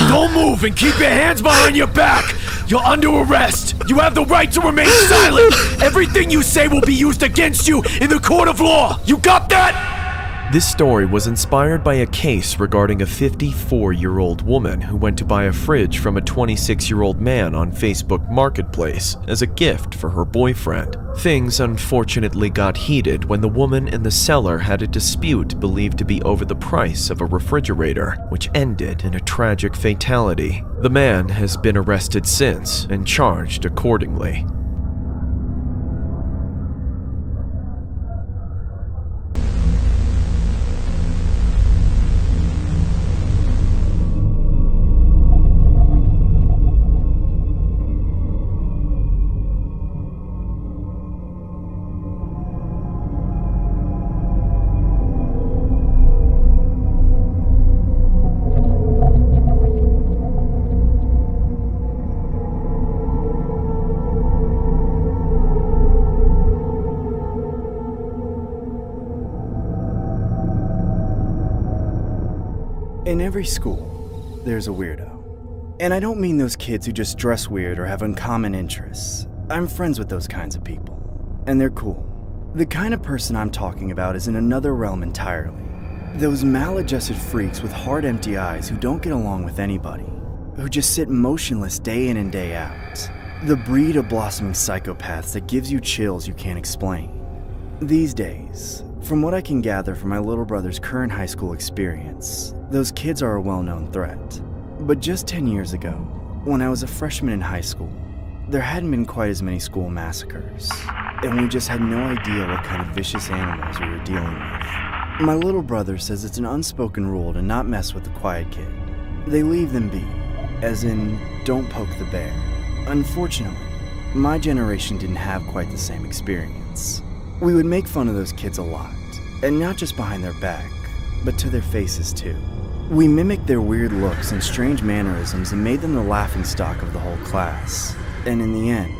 Don't move and keep your hands behind your back! You're under arrest! You have the right to remain silent! Everything you say will be used against you in the court of law! You got that? This story was inspired by a case regarding a 54-year-old woman who went to buy a fridge from a 26-year-old man on Facebook Marketplace as a gift for her boyfriend. Things unfortunately got heated when the woman and the seller had a dispute believed to be over the price of a refrigerator, which ended in a tragic fatality. The man has been arrested since and charged accordingly. In every school, there's a weirdo. And I don't mean those kids who just dress weird or have uncommon interests. I'm friends with those kinds of people, and they're cool. The kind of person I'm talking about is in another realm entirely. Those maladjusted freaks with hard, empty eyes who don't get along with anybody, who just sit motionless day in and day out. The breed of blossoming psychopaths that gives you chills you can't explain. These days, from what I can gather from my little brother's current high school experience, those kids are a well-known threat. But just 10 years ago, when I was a freshman in high school, there hadn't been quite as many school massacres, and we just had no idea what kind of vicious animals we were dealing with. My little brother says it's an unspoken rule to not mess with the quiet kid. They leave them be, as in, don't poke the bear. Unfortunately, my generation didn't have quite the same experience. We would make fun of those kids a lot, and not just behind their back, but to their faces too. We mimicked their weird looks and strange mannerisms and made them the laughingstock of the whole class. And in the end,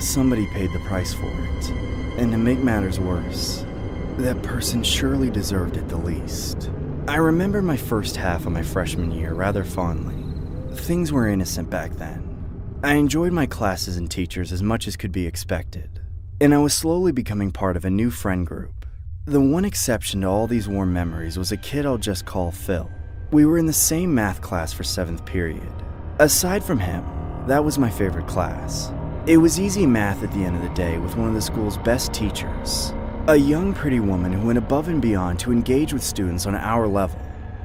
somebody paid the price for it. And to make matters worse, that person surely deserved it the least. I remember my first half of my freshman year rather fondly. Things were innocent back then. I enjoyed my classes and teachers as much as could be expected. And I was slowly becoming part of a new friend group. The one exception to all these warm memories was a kid I'll just call Phil. We were in the same math class for 7th period. Aside from him, that was my favorite class. It was easy math at the end of the day with one of the school's best teachers. A young, pretty woman who went above and beyond to engage with students on our level,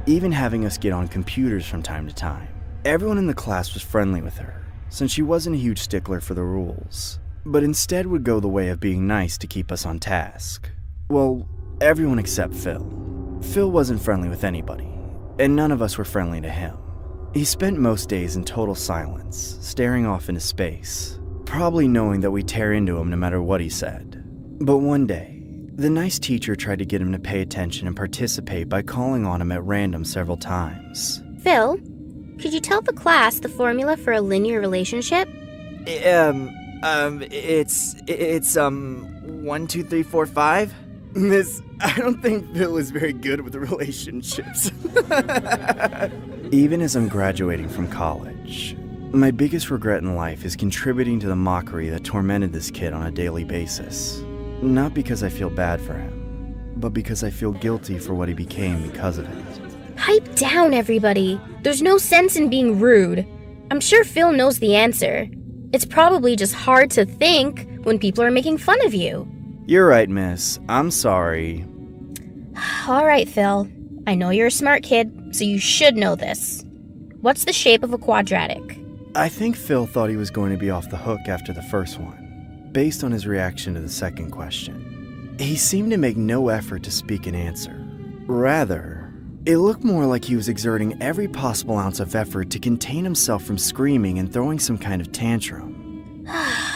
even having us get on computers from time to time. Everyone in the class was friendly with her, since she wasn't a huge stickler for the rules, but instead would go the way of being nice to keep us on task. Well, everyone except Phil. Phil wasn't friendly with anybody, and none of us were friendly to him. He spent most days in total silence, staring off into space, probably knowing that we'd tear into him no matter what he said. But one day, the nice teacher tried to get him to pay attention and participate by calling on him at random several times. Phil, could you tell the class the formula for a linear relationship? It's 1, 2, 3, 4, 5? Miss, I don't think Phil is very good with relationships. Even as I'm graduating from college, my biggest regret in life is contributing to the mockery that tormented this kid on a daily basis. Not because I feel bad for him, but because I feel guilty for what he became because of it. Pipe down, everybody. There's no sense in being rude. I'm sure Phil knows the answer. It's probably just hard to think when people are making fun of you. You're right, miss. I'm sorry. All right, Phil. I know you're a smart kid, so you should know this. What's the shape of a quadratic? I think Phil thought he was going to be off the hook after the first one, based on his reaction to the second question. He seemed to make no effort to speak an answer. Rather, it looked more like he was exerting every possible ounce of effort to contain himself from screaming and throwing some kind of tantrum.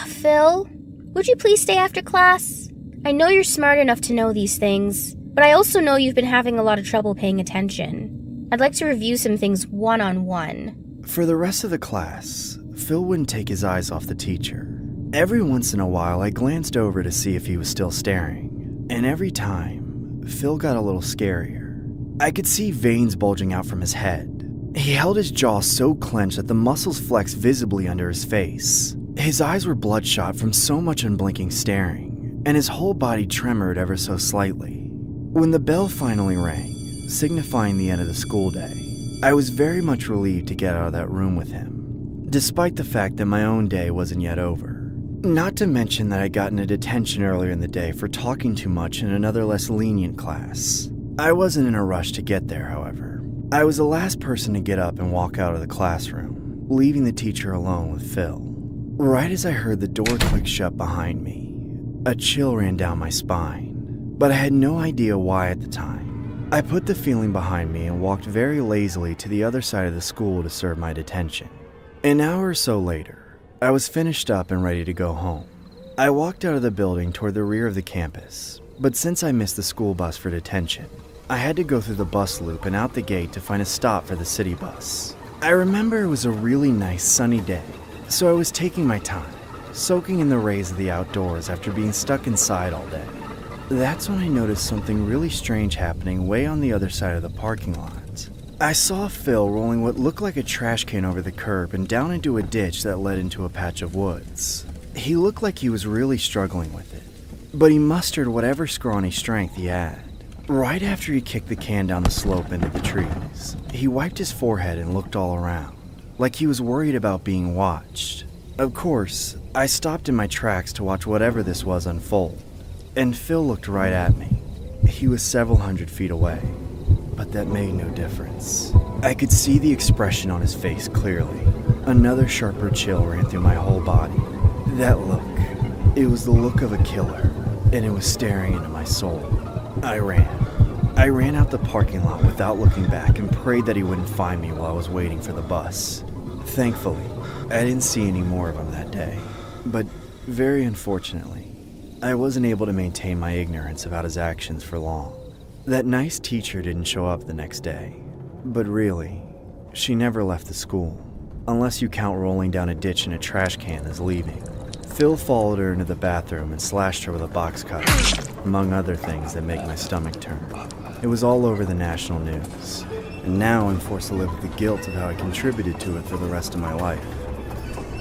Phil, would you please stay after class? I know you're smart enough to know these things, but I also know you've been having a lot of trouble paying attention. I'd like to review some things one-on-one. For the rest of the class, Phil wouldn't take his eyes off the teacher. Every once in a while, I glanced over to see if he was still staring, and every time, Phil got a little scarier. I could see veins bulging out from his head. He held his jaw so clenched that the muscles flexed visibly under his face. His eyes were bloodshot from so much unblinking staring, and his whole body tremored ever so slightly. When the bell finally rang, signifying the end of the school day, I was very much relieved to get out of that room with him, despite the fact that my own day wasn't yet over. Not to mention that I'd gotten a detention earlier in the day for talking too much in another less lenient class. I wasn't in a rush to get there, however. I was the last person to get up and walk out of the classroom, leaving the teacher alone with Phil. Right as I heard the door click shut behind me, a chill ran down my spine, but I had no idea why at the time. I put the feeling behind me and walked very lazily to the other side of the school to serve my detention. An hour or so later, I was finished up and ready to go home. I walked out of the building toward the rear of the campus, but since I missed the school bus for detention, I had to go through the bus loop and out the gate to find a stop for the city bus. I remember it was a really nice sunny day, so I was taking my time, soaking in the rays of the outdoors after being stuck inside all day. That's when I noticed something really strange happening way on the other side of the parking lot. I saw Phil rolling what looked like a trash can over the curb and down into a ditch that led into a patch of woods. He looked like he was really struggling with it, but he mustered whatever scrawny strength he had. Right after he kicked the can down the slope into the trees, he wiped his forehead and looked all around, like he was worried about being watched. Of course, I stopped in my tracks to watch whatever this was unfold, and Phil looked right at me. He was several hundred feet away, but that made no difference. I could see the expression on his face clearly. Another sharper chill ran through my whole body. That look, it was the look of a killer, and it was staring into my soul. I ran out the parking lot without looking back and prayed that he wouldn't find me while I was waiting for the bus. Thankfully, I didn't see any more of him that day, but very unfortunately, I wasn't able to maintain my ignorance about his actions for long. That nice teacher didn't show up the next day, but really, she never left the school, unless you count rolling down a ditch in a trash can as leaving. Phil followed her into the bathroom and slashed her with a box cutter, among other things that make my stomach turn. It was all over the national news, and now I'm forced to live with the guilt of how I contributed to it for the rest of my life.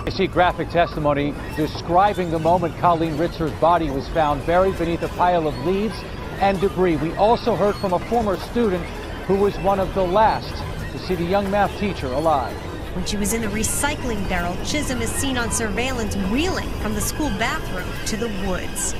I see graphic testimony describing the moment Colleen Ritzer's body was found buried beneath a pile of leaves and debris. We also heard from a former student who was one of the last to see the young math teacher alive. When she was in the recycling barrel, Chisholm is seen on surveillance wheeling from the school bathroom to the woods.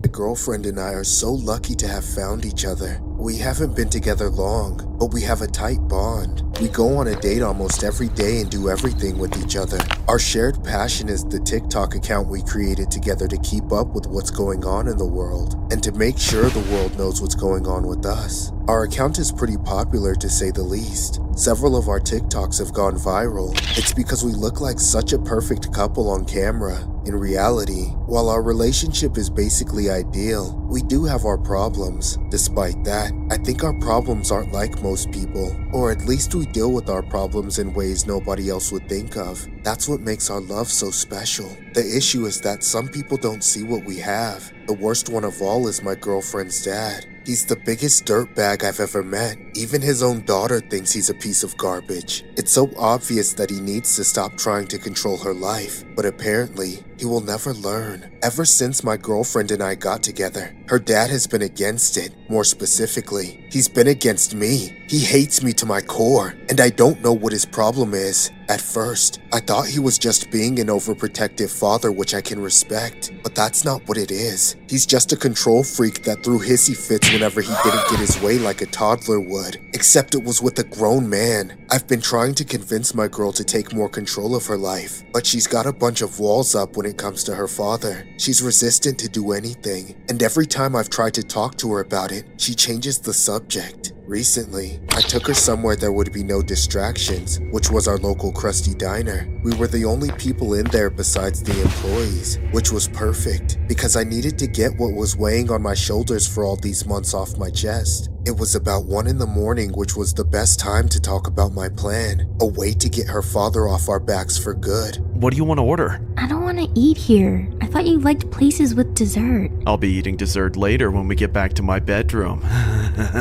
My girlfriend and I are so lucky to have found each other. We haven't been together long, but we have a tight bond. We go on a date almost every day and do everything with each other. Our shared passion is the TikTok account we created together to keep up with what's going on in the world, and to make sure the world knows what's going on with us. Our account is pretty popular, to say the least. Several of our TikToks have gone viral. It's because we look like such a perfect couple on camera. In reality, while our relationship is basically ideal, we do have our problems. Despite that, I think our problems aren't like most people, or at least we deal with our problems in ways nobody else would think of. That's what makes our love so special. The issue is that some people don't see what we have. The worst one of all is my girlfriend's dad. He's the biggest dirtbag I've ever met. Even his own daughter thinks he's a piece of garbage. It's so obvious that he needs to stop trying to control her life, but apparently, he will never learn. Ever since my girlfriend and I got together, her dad has been against it. More specifically, he's been against me. He hates me to my core, and I don't know what his problem is. At first, I thought he was just being an overprotective father, which I can respect, but that's not what it is. He's just a control freak that threw hissy fits whenever he didn't get his way like a toddler would, except it was with a grown man. I've been trying to convince my girl to take more control of her life, but she's got a bunch of walls up when it comes to her father. She's resistant to do anything, and every time I've tried to talk to her about it, she changes the subject. Recently, I took her somewhere there would be no distractions, which was our local crusty diner. We were the only people in there besides the employees, which was perfect, because I needed to get what was weighing on my shoulders for all these months off my chest. It was about 1 in the morning, which was the best time to talk about my plan, a way to get her father off our backs for good. What do you want to order? I don't want to eat here. I thought you liked places with dessert. I'll be eating dessert later when we get back to my bedroom.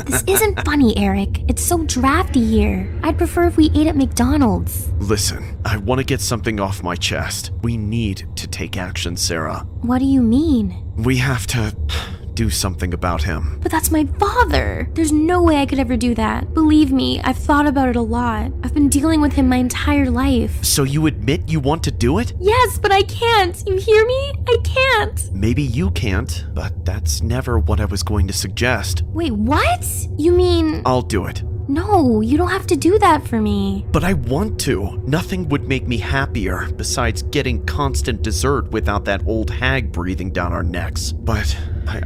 This isn't funny, Eric. It's so drafty here. I'd prefer if we ate at McDonald's. Listen, I want to get something off my chest. We need to take action, Sarah. What do you mean? We have to do something about him. But that's my father. There's no way I could ever do that. Believe me, I've thought about it a lot. I've been dealing with him my entire life. So you admit you want to do it? Yes, but I can't. You hear me? I can't. Maybe you can't, but that's never what I was going to suggest. Wait, what? You mean... I'll do it. No, you don't have to do that for me. But I want to. Nothing would make me happier besides getting constant dessert without that old hag breathing down our necks. But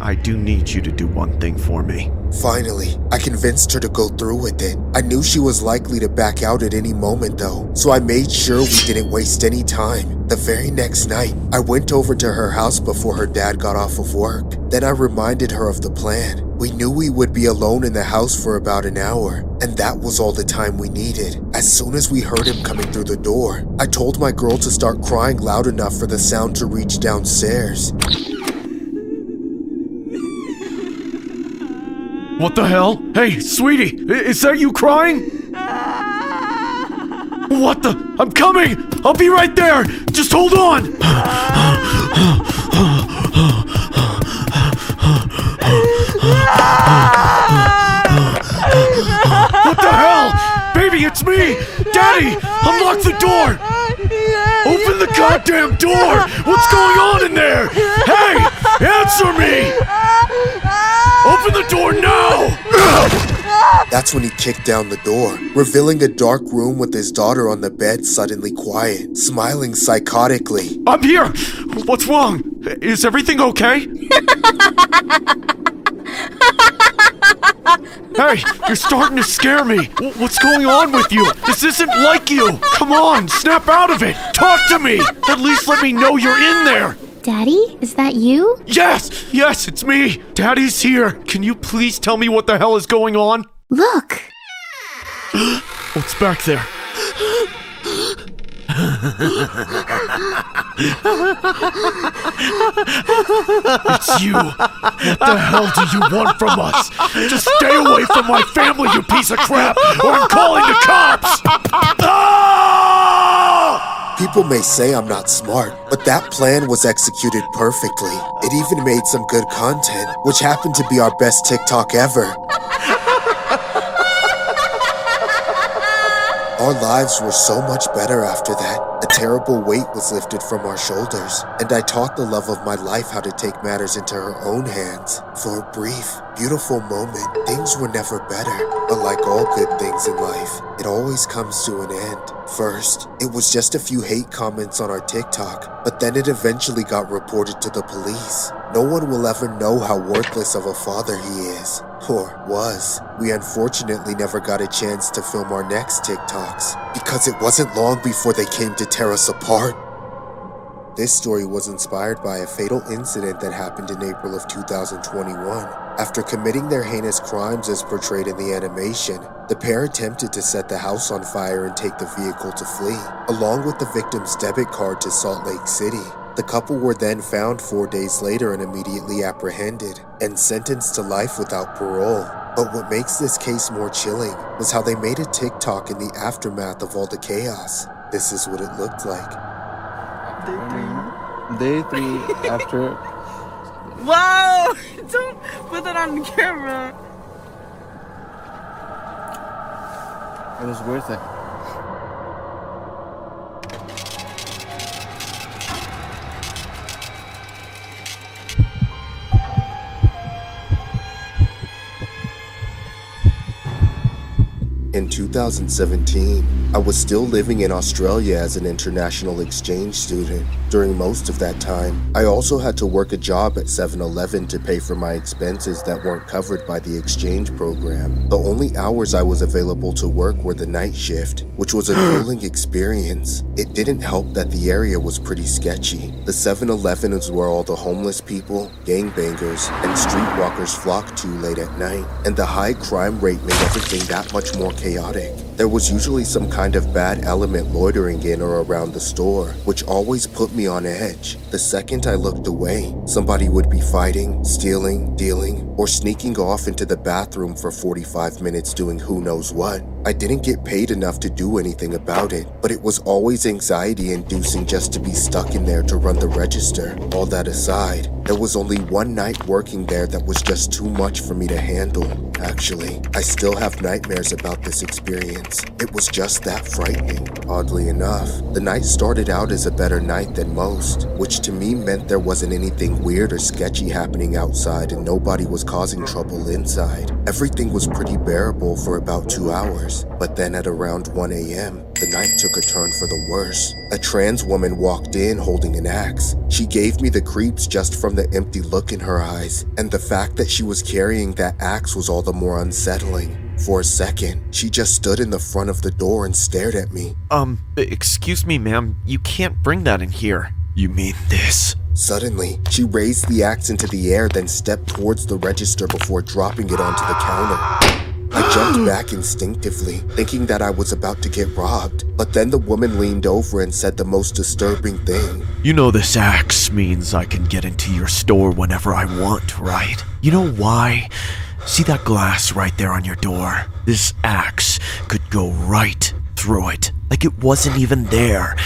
I do need you to do one thing for me. Finally, I convinced her to go through with it. I knew she was likely to back out at any moment though, so I made sure we didn't waste any time. The very next night, I went over to her house before her dad got off of work. Then I reminded her of the plan. We knew we would be alone in the house for about an hour, and that was all the time we needed. As soon as we heard him coming through the door, I told my girl to start crying loud enough for the sound to reach downstairs. What the hell? Hey, sweetie, is that you crying? What the? I'm coming! I'll be right there! Just hold on! What the hell? Baby, it's me! Daddy! Unlock the door! Open the goddamn door! What's going on in there? Hey! Answer me! Open the door now! That's when he kicked down the door, revealing a dark room with his daughter on the bed suddenly quiet, smiling psychotically. I'm here! What's wrong? Is everything okay? Hey, you're starting to scare me. What's going on with you? This isn't like you. Come on, snap out of it. Talk to me. At least let me know you're in there. Daddy, is that you? Yes, it's me. Daddy's here. Can you please tell me what the hell is going on? Look. What's back there? It's you. What the hell do you want from us? Just stay away from my family, you piece of crap, or I'm calling the cops! Ah! People may say I'm not smart, but that plan was executed perfectly. It even made some good content, which happened to be our best TikTok ever. Our lives were so much better after that. A terrible weight was lifted from our shoulders, and I taught the love of my life how to take matters into her own hands. For a brief, beautiful moment, things were never better. But like all good things in life, it always comes to an end. First, it was just a few hate comments on our TikTok, but then it eventually got reported to the police. No one will ever know how worthless of a father he is. Or was. We unfortunately never got a chance to film our next TikToks, because it wasn't long before they came to tear us apart. This story was inspired by a fatal incident that happened in April of 2021. After committing their heinous crimes as portrayed in the animation, the pair attempted to set the house on fire and take the vehicle to flee, along with the victim's debit card to Salt Lake City. The couple were then found 4 days later and immediately apprehended and sentenced to life without parole. But what makes this case more chilling was how they made a TikTok in the aftermath of all the chaos. This is what it looked like. Day 3 after. Wow! Don't put that on the camera. It was worth it. In 2017, I was still living in Australia as an international exchange student. During most of that time, I also had to work a job at 7-Eleven to pay for my expenses that weren't covered by the exchange program. The only hours I was available to work were the night shift, which was a grueling experience. It didn't help that the area was pretty sketchy. The 7-Eleven is where all the homeless people, gangbangers, and streetwalkers flocked to late at night, and the high crime rate made everything that much more chaotic. There was usually some kind of bad element loitering in or around the store, which always put me on edge. The second I looked away, somebody would be fighting, stealing, dealing, or sneaking off into the bathroom for 45 minutes doing who knows what. I didn't get paid enough to do anything about it, but it was always anxiety-inducing just to be stuck in there to run the register. All that aside, there was only one night working there that was just too much for me to handle. Actually, I still have nightmares about this experience. It was just that frightening. Oddly enough, the night started out as a better night than most, which to me meant there wasn't anything weird or sketchy happening outside and nobody was causing trouble inside. Everything was pretty bearable for about 2 hours, but then at around 1 a.m., the night took a turn for the worse. A trans woman walked in holding an axe. She gave me the creeps just from the empty look in her eyes, and the fact that she was carrying that axe was all the more unsettling. For a second, she just stood in the front of the door and stared at me. Excuse me, ma'am, you can't bring that in here. You mean this? Suddenly, she raised the axe into the air, then stepped towards the register before dropping it onto the counter. I jumped back instinctively, thinking that I was about to get robbed, but then the woman leaned over and said the most disturbing thing. You know this axe means I can get into your store whenever I want, right? You know why? See that glass right there on your door? This axe could go right through it, like it wasn't even there.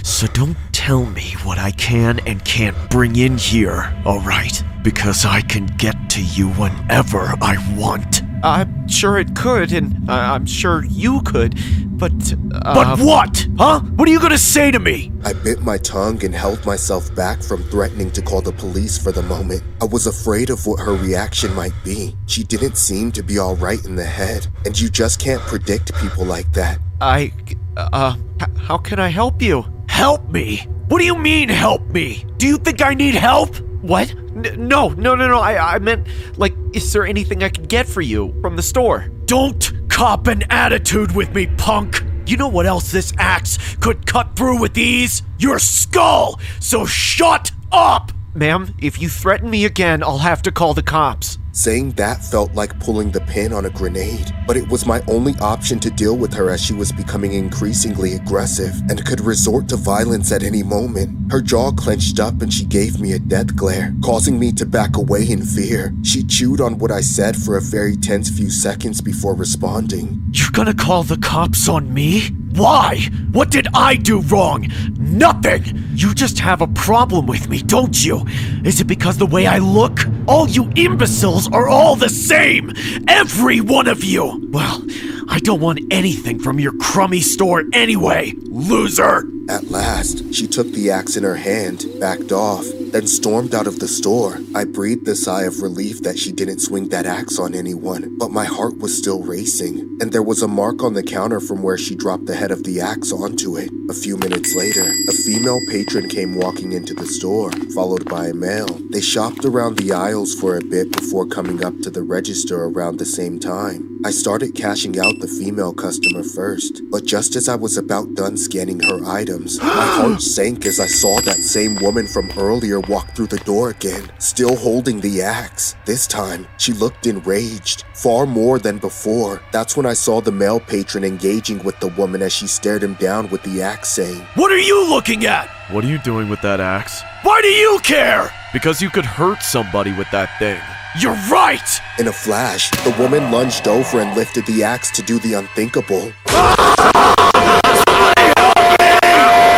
So don't tell me what I can and can't bring in here, alright? Because I can get to you whenever I want. I'm sure it could, and I'm sure you could, but... But what? Huh? What are you gonna say to me? I bit my tongue and held myself back from threatening to call the police for the moment. I was afraid of what her reaction might be. She didn't seem to be alright in the head, and you just can't predict people like that. How can I help you? Help me? What do you mean, help me? Do you think I need help? What? No, I meant, like, is there anything I can get for you from the store? Don't cop an attitude with me, punk! You know what else this axe could cut through with ease? Your skull! So shut up! Ma'am, if you threaten me again, I'll have to call the cops. Saying that felt like pulling the pin on a grenade, but it was my only option to deal with her as she was becoming increasingly aggressive and could resort to violence at any moment. Her jaw clenched up and she gave me a death glare, causing me to back away in fear. She chewed on what I said for a very tense few seconds before responding. You're gonna call the cops on me? Why? What did I do wrong? Nothing! You just have a problem with me, don't you? Is it because the way I look? All you imbeciles are all the same! Every one of you! Well, I don't want anything from your crummy store anyway, loser! At last, she took the axe in her hand, backed off, then stormed out of the store. I breathed a sigh of relief that she didn't swing that axe on anyone, but my heart was still racing, and there was a mark on the counter from where she dropped the head of the axe onto it. A few minutes later, a female patron came walking into the store, followed by a male. They shopped around the aisles for a bit before coming up to the register around the same time. I started cashing out the female customer first, but just as I was about done scanning her items, my heart sank as I saw that same woman from earlier walk through the door again, still holding the axe. This time, she looked enraged, far more than before. That's when I saw the male patron engaging with the woman as she stared him down with the axe, saying, "What are you looking at? What are you doing with that axe? Why do you care? Because you could hurt somebody with that thing." You're right! In a flash, the woman lunged over and lifted the axe to do the unthinkable.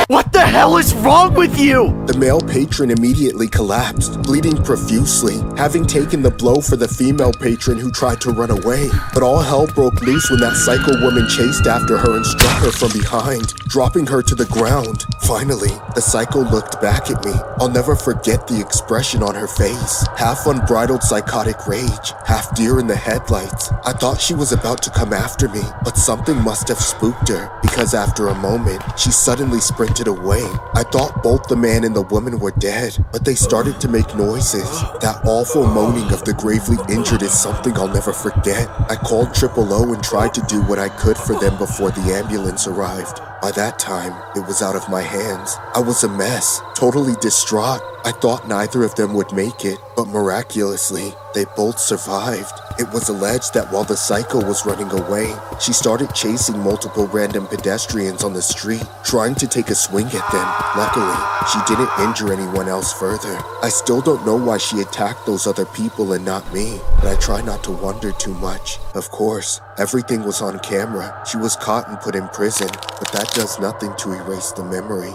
What the hell is wrong with you? The male patron immediately collapsed, bleeding profusely, having taken the blow for the female patron who tried to run away. But all hell broke loose when that psycho woman chased after her and struck her from behind, dropping her to the ground. Finally, the psycho looked back at me. I'll never forget the expression on her face. Half unbridled psychotic rage, half deer in the headlights. I thought she was about to come after me, but something must have spooked her, because after a moment, she suddenly sprinted away. I thought both the man and the woman were dead, but they started to make noises. That awful moaning of the gravely injured is something I'll never forget. I called OOO and tried to do what I could for them before the ambulance arrived. By that time, it was out of my hands. I was a mess, totally distraught. I thought neither of them would make it, but miraculously, they both survived. It was alleged that while the psycho was running away, she started chasing multiple random pedestrians on the street, trying to take a swing at them. Luckily, she didn't injure anyone else further. I still don't know why she attacked those other people and not me, but I try not to wonder too much. Of course, everything was on camera. She was caught and put in prison, but that does nothing to erase the memory.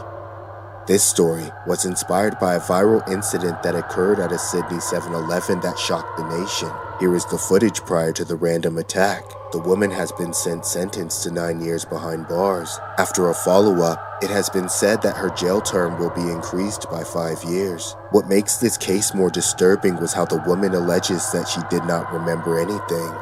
This story was inspired by a viral incident that occurred at a Sydney 7-Eleven that shocked the nation. Here is the footage prior to the random attack. The woman has been sentenced to 9 years behind bars. After a follow-up, it has been said that her jail term will be increased by 5 years. What makes this case more disturbing was how the woman alleges that she did not remember anything.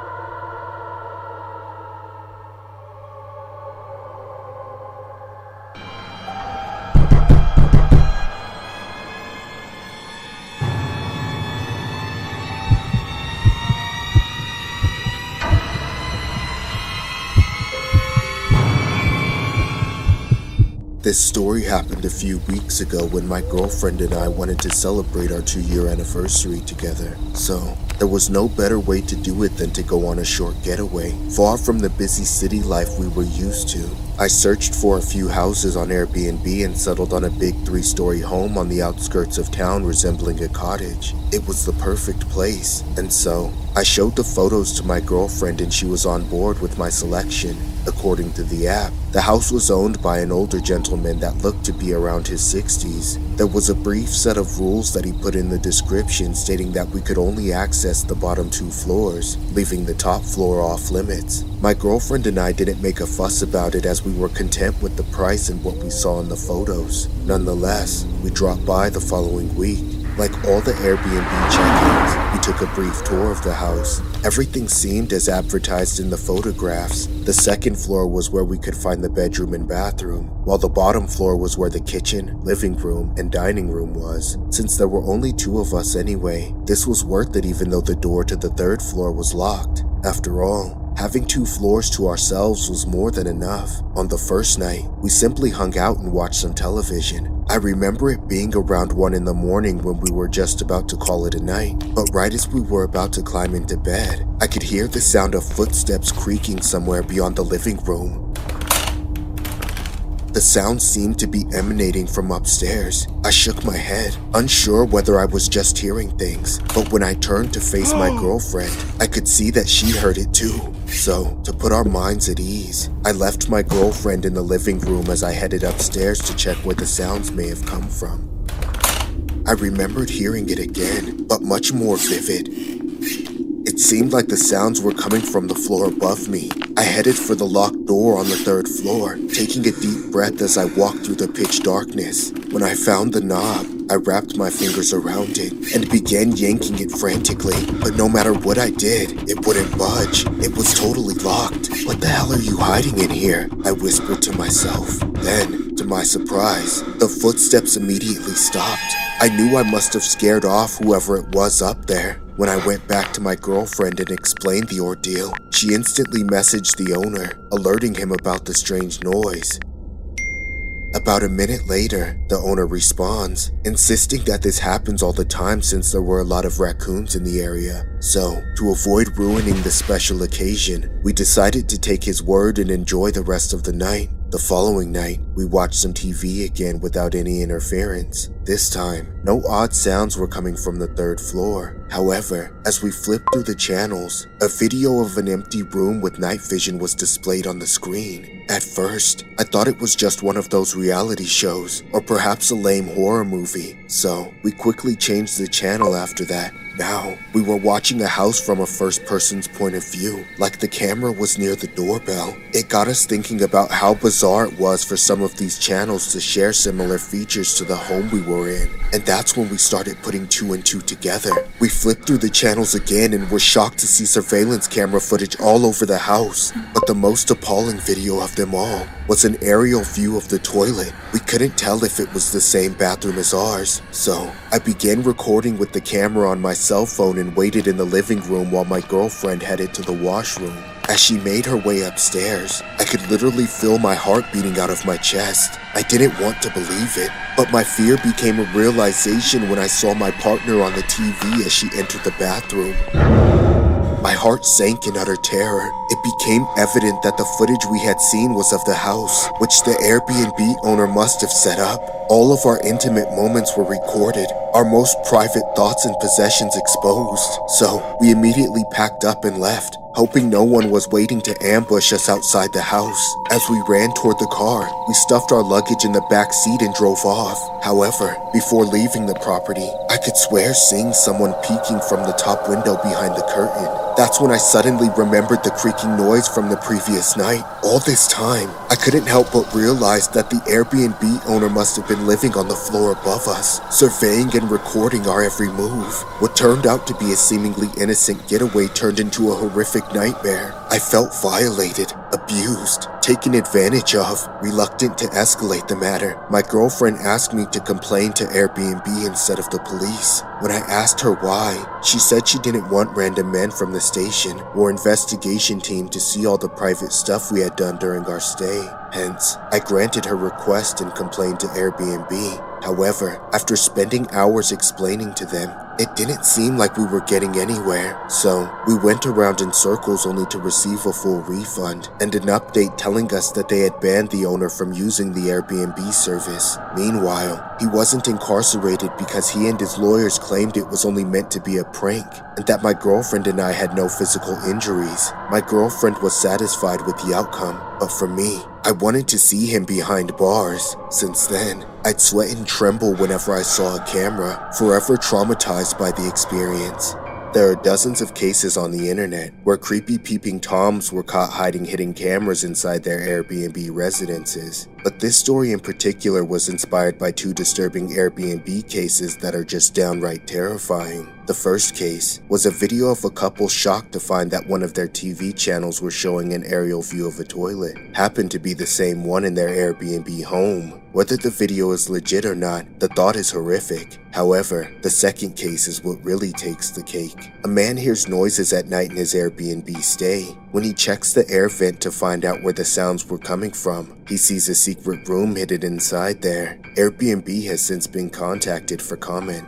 This story happened a few weeks ago when my girlfriend and I wanted to celebrate our 2-year anniversary together. So, there was no better way to do it than to go on a short getaway, far from the busy city life we were used to. I searched for a few houses on Airbnb and settled on a big 3-story home on the outskirts of town resembling a cottage. It was the perfect place, and so I showed the photos to my girlfriend and she was on board with my selection. According to the app, the house was owned by an older gentleman that looked to be around his 60s. There was a brief set of rules that he put in the description stating that we could only access the bottom 2 floors, leaving the top floor off limits. My girlfriend and I didn't make a fuss about it as we were content with the price and what we saw in the photos. Nonetheless, we dropped by the following week. Like all the Airbnb check-ins, we took a brief tour of the house. Everything seemed as advertised in the photographs. The second floor was where we could find the bedroom and bathroom, while the bottom floor was where the kitchen, living room, and dining room was. Since there were only 2 of us anyway, this was worth it even though the door to the 3rd floor was locked. After all, having 2 floors to ourselves was more than enough. On the first night, we simply hung out and watched some television. I remember it being around 1 in the morning when we were just about to call it a night, but right as we were about to climb into bed, I could hear the sound of footsteps creaking somewhere beyond the living room. The sound seemed to be emanating from upstairs. I shook my head, unsure whether I was just hearing things, but when I turned to face my girlfriend, I could see that she heard it too. So, to put our minds at ease, I left my girlfriend in the living room as I headed upstairs to check where the sounds may have come from. I remembered hearing it again, but much more vivid. It seemed like the sounds were coming from the floor above me. I headed for the locked door on the 3rd floor, taking a deep breath as I walked through the pitch darkness. When I found the knob, I wrapped my fingers around it and began yanking it frantically, but no matter what I did, it wouldn't budge. It was totally locked. "What the hell are you hiding in here?" I whispered to myself. Then, to my surprise, the footsteps immediately stopped. I knew I must have scared off whoever it was up there. When I went back to my girlfriend and explained the ordeal, she instantly messaged the owner, alerting him about the strange noise. About a minute later, the owner responds, insisting that this happens all the time since there were a lot of raccoons in the area. So, to avoid ruining the special occasion, we decided to take his word and enjoy the rest of the night. The following night, we watched some TV again without any interference. This time, no odd sounds were coming from the third floor. However, as we flipped through the channels, a video of an empty room with night vision was displayed on the screen. At first, I thought it was just one of those reality shows, or perhaps a lame horror movie, so we quickly changed the channel after that. Now, we were watching a house from a first person's point of view, like the camera was near the doorbell. It got us thinking about how bizarre it was for some of these channels to share similar features to the home we were in, and that's when we started putting two and two together. We flipped through the channels again and were shocked to see surveillance camera footage all over the house, but the most appalling video of them all was an aerial view of the toilet. We couldn't tell if it was the same bathroom as ours, so I began recording with the camera on my cell phone and waited in the living room while my girlfriend headed to the washroom. As she made her way upstairs, I could literally feel my heart beating out of my chest. I didn't want to believe it, but my fear became a realization when I saw my partner on the TV as she entered the bathroom. My heart sank in utter terror. It became evident that the footage we had seen was of the house, which the Airbnb owner must have set up. All of our intimate moments were recorded, our most private thoughts and possessions exposed. So we immediately packed up and left, hoping no one was waiting to ambush us outside the house. As we ran toward the car, we stuffed our luggage in the back seat and drove off. However, before leaving the property, I could swear seeing someone peeking from the top window behind the curtain. That's when I suddenly remembered the creaking noise from the previous night. All this time, I couldn't help but realize that the Airbnb owner must have been living on the floor above us, surveying and recording our every move. What turned out to be a seemingly innocent getaway turned into a horrific nightmare. I felt violated, abused, taken advantage of. Reluctant to escalate the matter, my girlfriend asked me to complain to Airbnb instead of the police. When I asked her why, she said she didn't want random men from the station or investigation team to see all the private stuff we had done during our stay. Hence, I granted her request and complained to Airbnb. However, after spending hours explaining to them, it didn't seem like we were getting anywhere, so we went around in circles only to receive a full refund and an update telling us that they had banned the owner from using the Airbnb service. Meanwhile, he wasn't incarcerated because he and his lawyers claimed it was only meant to be a prank and that my girlfriend and I had no physical injuries. My girlfriend was satisfied with the outcome, but for me, I wanted to see him behind bars. Since then, I'd sweat and tremble whenever I saw a camera, forever traumatized by the experience. There are dozens of cases on the internet where creepy peeping toms were caught hiding hidden cameras inside their Airbnb residences, but this story in particular was inspired by two disturbing Airbnb cases that are just downright terrifying. The first case was a video of a couple shocked to find that one of their TV channels were showing an aerial view of a toilet. Happened to be the same one in their Airbnb home. Whether the video is legit or not, the thought is horrific. However, the second case is what really takes the cake. A man hears noises at night in his Airbnb stay. When he checks the air vent to find out where the sounds were coming from, he sees a secret room hidden inside there. Airbnb has since been contacted for comment.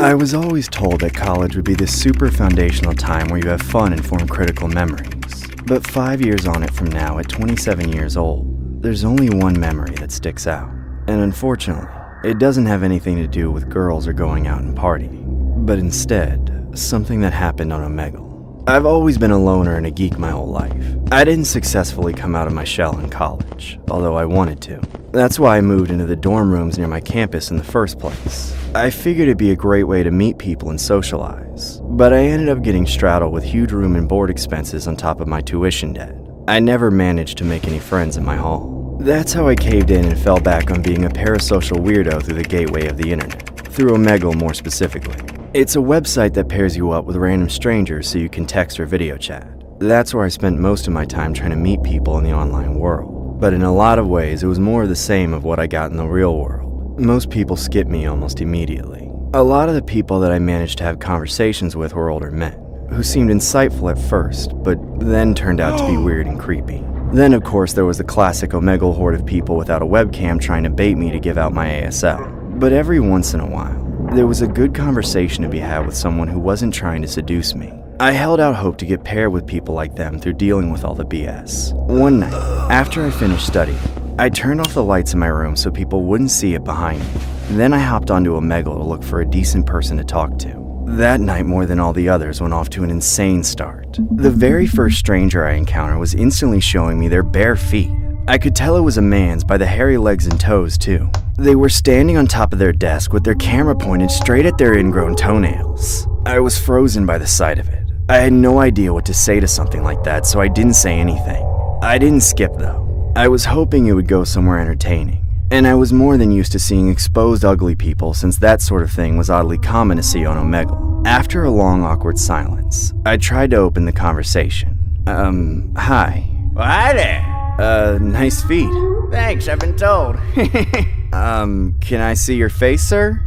I was always told that college would be this super foundational time where you have fun and form critical memories. But 5 years on it from now, at 27 years old, there's only one memory that sticks out. And unfortunately, it doesn't have anything to do with girls or going out and partying, but instead, something that happened on Omegle. I've always been a loner and a geek my whole life. I didn't successfully come out of my shell in college, although I wanted to. That's why I moved into the dorm rooms near my campus in the first place. I figured it'd be a great way to meet people and socialize, but I ended up getting straddled with huge room and board expenses on top of my tuition debt. I never managed to make any friends in my hall. That's how I caved in and fell back on being a parasocial weirdo through the gateway of the internet, through Omegle more specifically. It's a website that pairs you up with random strangers so you can text or video chat. That's where I spent most of my time trying to meet people in the online world. But in a lot of ways, it was more of the same of what I got in the real world. Most people skip me almost immediately. A lot of the people that I managed to have conversations with were older men, who seemed insightful at first, but then turned out to be weird and creepy. Then, of course, there was the classic Omegle horde of people without a webcam trying to bait me to give out my ASL. But every once in a while, there was a good conversation to be had with someone who wasn't trying to seduce me. I held out hope to get paired with people like them through dealing with all the BS. One night, after I finished studying, I turned off the lights in my room so people wouldn't see it behind me. Then I hopped onto Omegle to look for a decent person to talk to. That night, more than all the others, went off to an insane start. The very first stranger I encountered was instantly showing me their bare feet. I could tell it was a man's by the hairy legs and toes, too. They were standing on top of their desk with their camera pointed straight at their ingrown toenails. I was frozen by the sight of it. I had no idea what to say to something like that, so I didn't say anything. I didn't skip, though. I was hoping it would go somewhere entertaining. And I was more than used to seeing exposed ugly people, since that sort of thing was oddly common to see on Omegle. After a long, awkward silence, I tried to open the conversation. Hi. Well, hi there. Nice feet. Thanks, I've been told. Can I see your face, sir?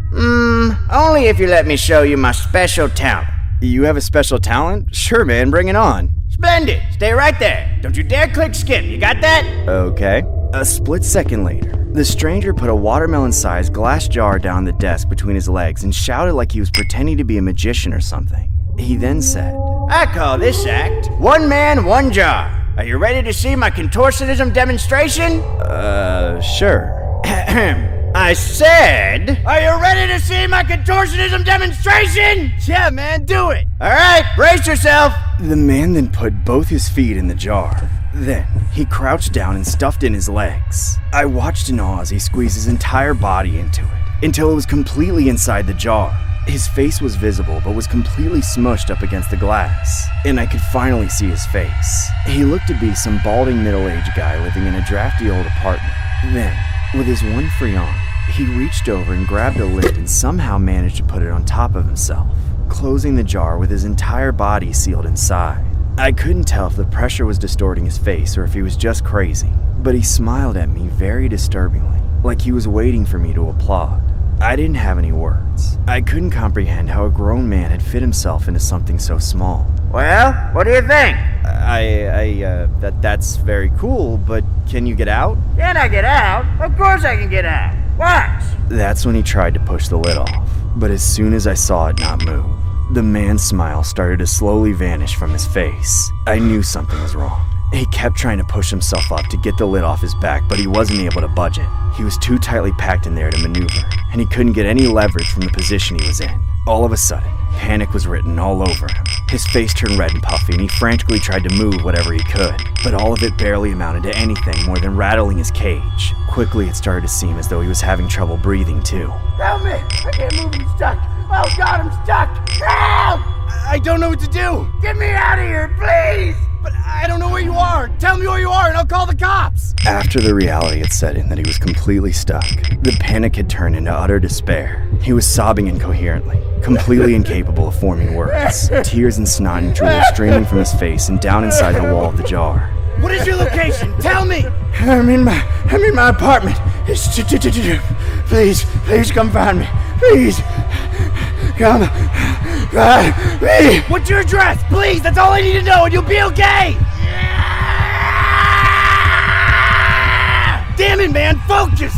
Only if you let me show you my special talent. You have a special talent? Sure, man, bring it on. Splendid. Stay right there. Don't you dare click skip. You got that? Okay. A split second later, the stranger put a watermelon-sized glass jar down the desk between his legs and shouted like he was pretending to be a magician or something. He then said, I call this act One Man, One Jar. Are you ready to see my contortionism demonstration? Sure. I said, are you ready to see my contortionism demonstration? Yeah, man, do it! Alright, brace yourself! The man then put both his feet in the jar. Then, he crouched down and stuffed in his legs. I watched in awe as he squeezed his entire body into it, until it was completely inside the jar. His face was visible, but was completely smushed up against the glass, and I could finally see his face. He looked to be some balding middle-aged guy living in a drafty old apartment. Then, with his one free arm, he reached over and grabbed a lid and somehow managed to put it on top of himself, closing the jar with his entire body sealed inside. I couldn't tell if the pressure was distorting his face or if he was just crazy, but he smiled at me very disturbingly, like he was waiting for me to applaud. I didn't have any words. I couldn't comprehend how a grown man had fit himself into something so small. Well, what do you think? That's very cool, but can you get out? Can I get out? Of course I can get out. Watch! That's when he tried to push the lid off, but as soon as I saw it not move, the man's smile started to slowly vanish from his face. I knew something was wrong. He kept trying to push himself up to get the lid off his back, but he wasn't able to budge it. He was too tightly packed in there to maneuver, and he couldn't get any leverage from the position he was in. All of a sudden, panic was written all over him. His face turned red and puffy, and he frantically tried to move whatever he could, but all of it barely amounted to anything more than rattling his cage. Quickly, it started to seem as though he was having trouble breathing, too. Help me! I can't move, I'm stuck! Oh God, I'm stuck! Help! I don't know what to do! Get me out of here, please! But I don't know where you are! Tell me where you are and I'll call the cops! After the reality had set in that he was completely stuck, the panic had turned into utter despair. He was sobbing incoherently, completely incapable of forming words. Tears and snot and drool streaming from his face and down inside the wall of the jar. What is your location? Tell me! I'm in my apartment. Please come find me. Please. Come find me. What's your address? Please, that's all I need to know and you'll be okay! Damn it, man, focus!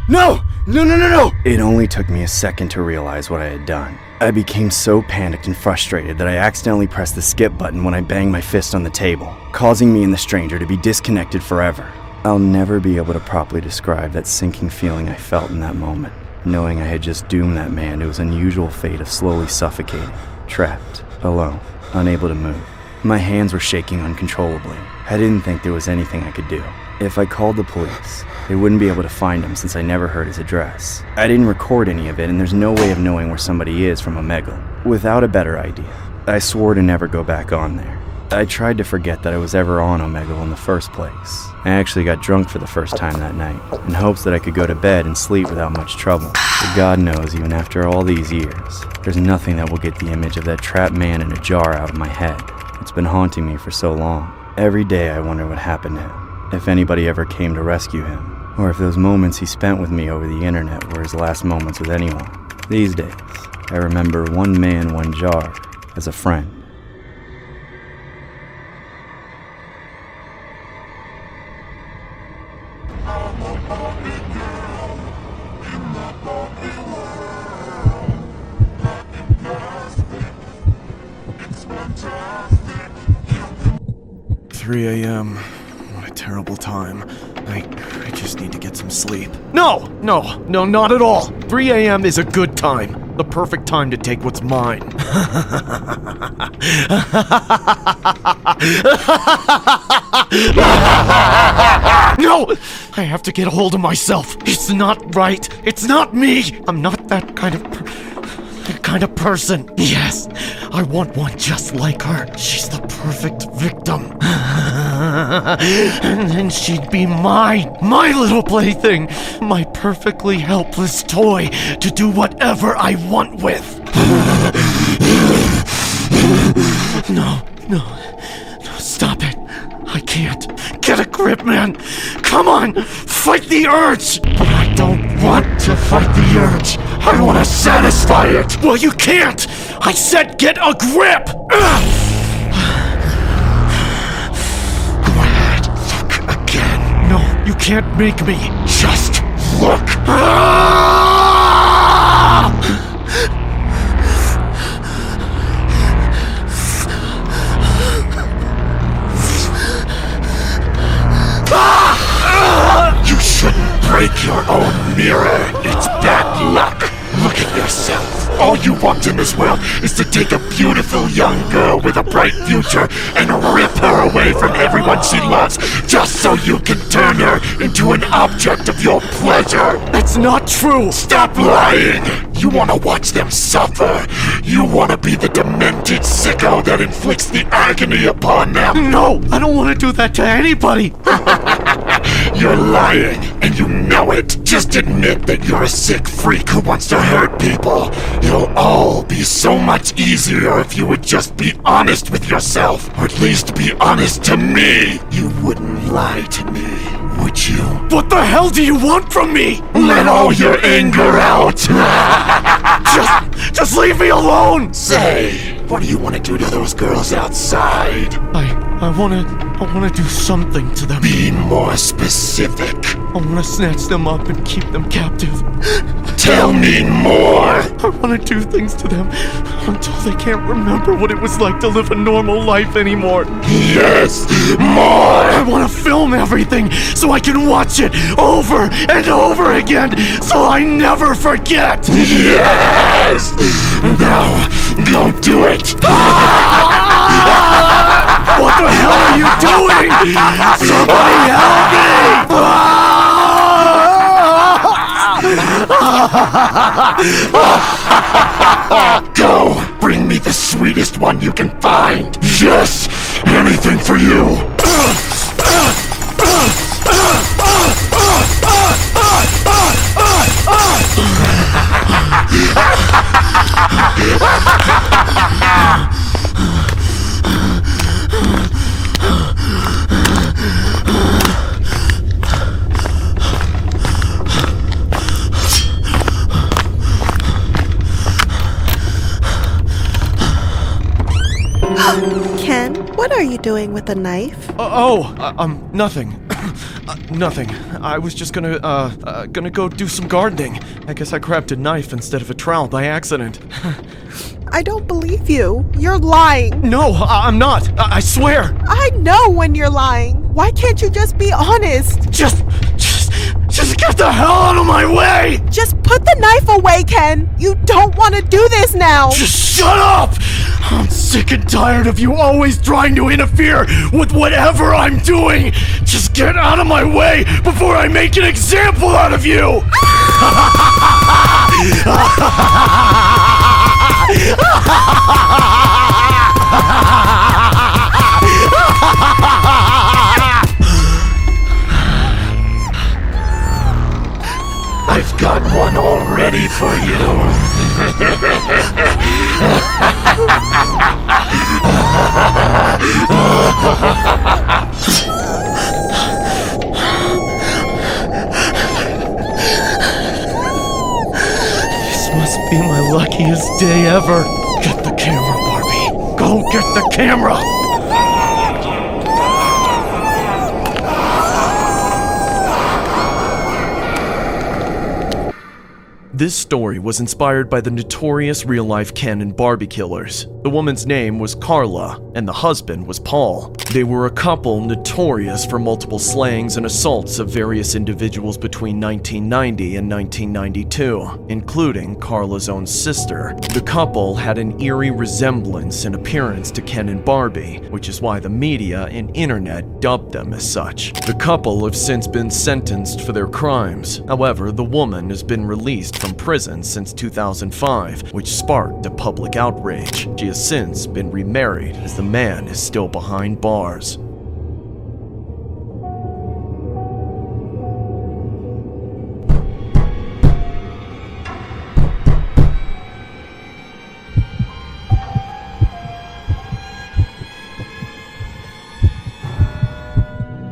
No! It only took me a second to realize what I had done. I became so panicked and frustrated that I accidentally pressed the skip button when I banged my fist on the table, causing me and the stranger to be disconnected forever. I'll never be able to properly describe that sinking feeling I felt in that moment, knowing I had just doomed that man to his unusual fate of slowly suffocating, trapped, alone, unable to move. My hands were shaking uncontrollably. I didn't think there was anything I could do. If I called the police, they wouldn't be able to find him since I never heard his address. I didn't record any of it, and there's no way of knowing where somebody is from Omegle. Without a better idea, I swore to never go back on there. I tried to forget that I was ever on Omegle in the first place. I actually got drunk for the first time that night, in hopes that I could go to bed and sleep without much trouble. But God knows, even after all these years, there's nothing that will get the image of that trapped man in a jar out of my head. It's been haunting me for so long. Every day I wonder what happened to him, if anybody ever came to rescue him, or if those moments he spent with me over the internet were his last moments with anyone. These days, I remember one man, one jar, as a friend. $3 a.m. What a terrible time. I just need to get some sleep. No, not at all. 3 a.m. is a good time. The perfect time to take what's mine. No! I have to get a hold of myself. It's not right. It's not me. I'm not that kind of person. Yes, I want one just like her. She's the perfect victim. And then she'd be mine. My little plaything. My perfectly helpless toy to do whatever I want with. No, stop it. I can't. Get a grip, man. Come on, fight the urge. But I don't want to fight the urge. I want to satisfy it. Well, you can't. I said get a grip. Go ahead, look again. No, you can't make me. Just look. You shouldn't break your own mirror. It's bad luck. Look at yourself. All you want in this world is to take a beautiful young girl with a bright future and rip her away from everyone she loves just so you can turn her into an object of your pleasure. That's not true. Stop lying. You want to watch them suffer. You want to be the demented sicko that inflicts the agony upon them. No, I don't want to do that to anybody. You're lying, and you know it. Just admit that you're a sick freak who wants to hurt people. It'll all be so much easier if you would just be honest with yourself. Or at least be honest to me. You wouldn't lie to me, would you? What the hell do you want from me? Let all your anger out. Just leave me alone. Say, what do you want to do to those girls outside? I wanna do something to them. Be more specific. I wanna snatch them up and keep them captive. Tell me more. I wanna do things to them until they can't remember what it was like to live a normal life anymore. Yes, more. I wanna film everything so I can watch it over and over again so I never forget. Yes. Now, go do it. What the hell are you doing? Somebody help me! Go! Bring me the sweetest one you can find! Yes! Anything for you! Ken, what are you doing with a knife? Nothing. Nothing. I was just gonna go do some gardening. I guess I grabbed a knife instead of a trowel by accident. I don't believe you. You're lying. No, I'm not. I swear. I know when you're lying. Why can't you just be honest? Just get the hell out of my way! Just put the knife away, Ken. You don't want to do this now. Just shut up! I'm sick and tired of you always trying to interfere with whatever I'm doing. Just get out of my way before I make an example out of you! I've got one all ready for you. This must be my luckiest day ever. Get the camera, Barbie. Go get the camera! This story was inspired by the notorious real-life Ken and Barbie killers. The woman's name was Carla, and the husband was Paul. They were a couple notorious for multiple slayings and assaults of various individuals between 1990 and 1992, including Carla's own sister. The couple had an eerie resemblance in appearance to Ken and Barbie, which is why the media and internet dubbed them as such. The couple have since been sentenced for their crimes. However, the woman has been released from prison since 2005, which sparked a public outrage. She has since been remarried, as the man is still behind bars.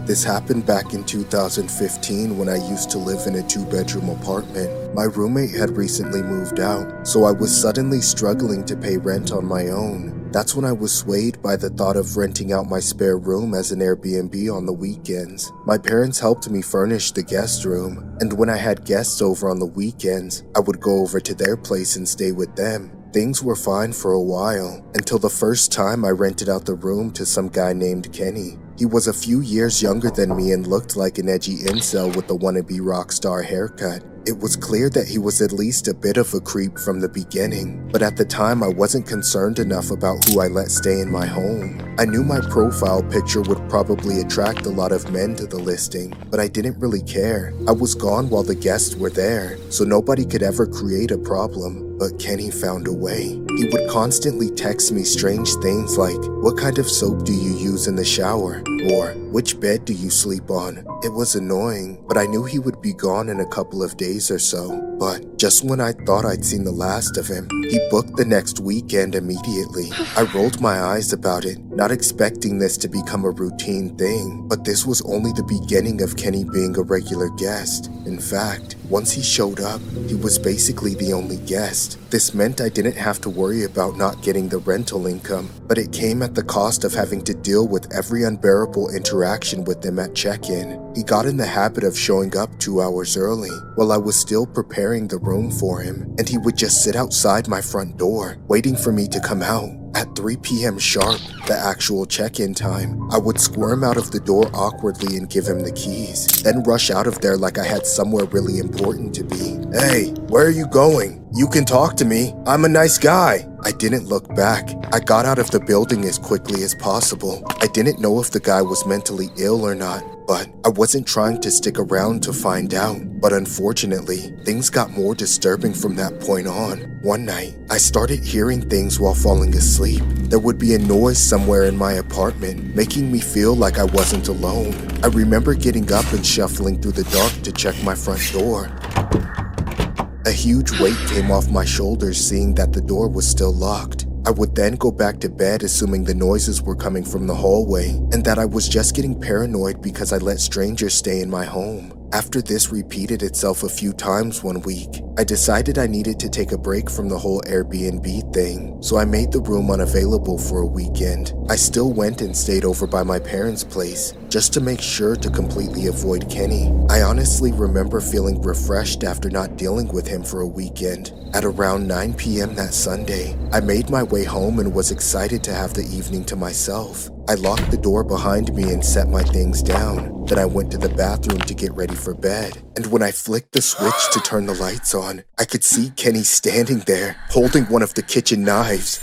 This happened back in 2015 when I used to live in a 2-bedroom apartment. My roommate had recently moved out, so I was suddenly struggling to pay rent on my own. That's when I was swayed by the thought of renting out my spare room as an Airbnb on the weekends. My parents helped me furnish the guest room, and when I had guests over on the weekends, I would go over to their place and stay with them. Things were fine for a while, until the first time I rented out the room to some guy named Kenny. He was a few years younger than me and looked like an edgy incel with a wannabe rock star haircut. It was clear that he was at least a bit of a creep from the beginning, but at the time I wasn't concerned enough about who I let stay in my home. I knew my profile picture would probably attract a lot of men to the listing, but I didn't really care. I was gone while the guests were there, so nobody could ever create a problem. But Kenny found a way. He would constantly text me strange things like, "What kind of soap do you use in the shower?" or "Which bed do you sleep on?" It was annoying, but I knew he would be gone in a couple of days or so. But just when I thought I'd seen the last of him, he booked the next weekend immediately. I rolled my eyes about it, not expecting this to become a routine thing, but this was only the beginning of Kenny being a regular guest. In fact, once he showed up, he was basically the only guest. This meant I didn't have to worry about not getting the rental income, but it came at the cost of having to deal with every unbearable interaction with him at check-in. He got in the habit of showing up 2 hours early, while I was still preparing the room for him, and he would just sit outside my front door, waiting for me to come out. At 3 p.m. sharp, the actual check-in time, I would squirm out of the door awkwardly and give him the keys, then rush out of there like I had somewhere really important to be. "Hey, where are you going? You can talk to me. I'm a nice guy." I didn't look back. I got out of the building as quickly as possible. I didn't know if the guy was mentally ill or not, but I wasn't trying to stick around to find out. But unfortunately, things got more disturbing from that point on. One night, I started hearing things while falling asleep. There would be a noise somewhere in my apartment, making me feel like I wasn't alone. I remember getting up and shuffling through the dark to check my front door. A huge weight came off my shoulders seeing that the door was still locked. I would then go back to bed assuming the noises were coming from the hallway and that I was just getting paranoid because I let strangers stay in my home. After this repeated itself a few times one week, I decided I needed to take a break from the whole Airbnb thing, so I made the room unavailable for a weekend. I still went and stayed over by my parents' place, just to make sure to completely avoid Kenny. I honestly remember feeling refreshed after not dealing with him for a weekend. At around 9 p.m. that Sunday, I made my way home and was excited to have the evening to myself. I locked the door behind me and set my things down. Then I went to the bathroom to get ready for bed. And when I flicked the switch to turn the lights on, I could see Kenny standing there, holding one of the kitchen knives.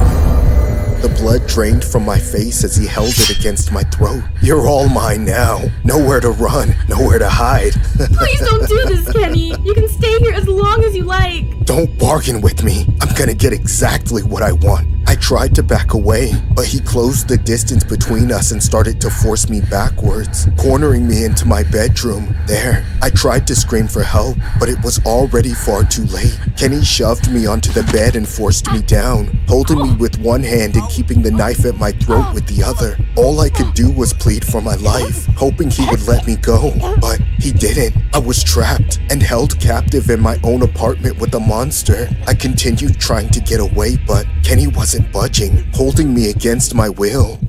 The blood drained from my face as he held it against my throat. "You're all mine now. Nowhere to run, nowhere to hide." Please don't do this, Kenny. You can stay here as long as you like. "Don't bargain with me. I'm gonna get exactly what I want." I tried to back away, but he closed the distance between us and started to force me backwards, cornering me into my bedroom. There, I tried to scream for help, but it was already far too late. Kenny shoved me onto the bed and forced me down, holding me with one hand and keeping the knife at my throat with the other. All I could do was plead for my life, hoping he would let me go, but he didn't. I was trapped and held captive in my own apartment with a monster. I continued trying to get away, but Kenny wasn't wasn't budging, holding me against my will.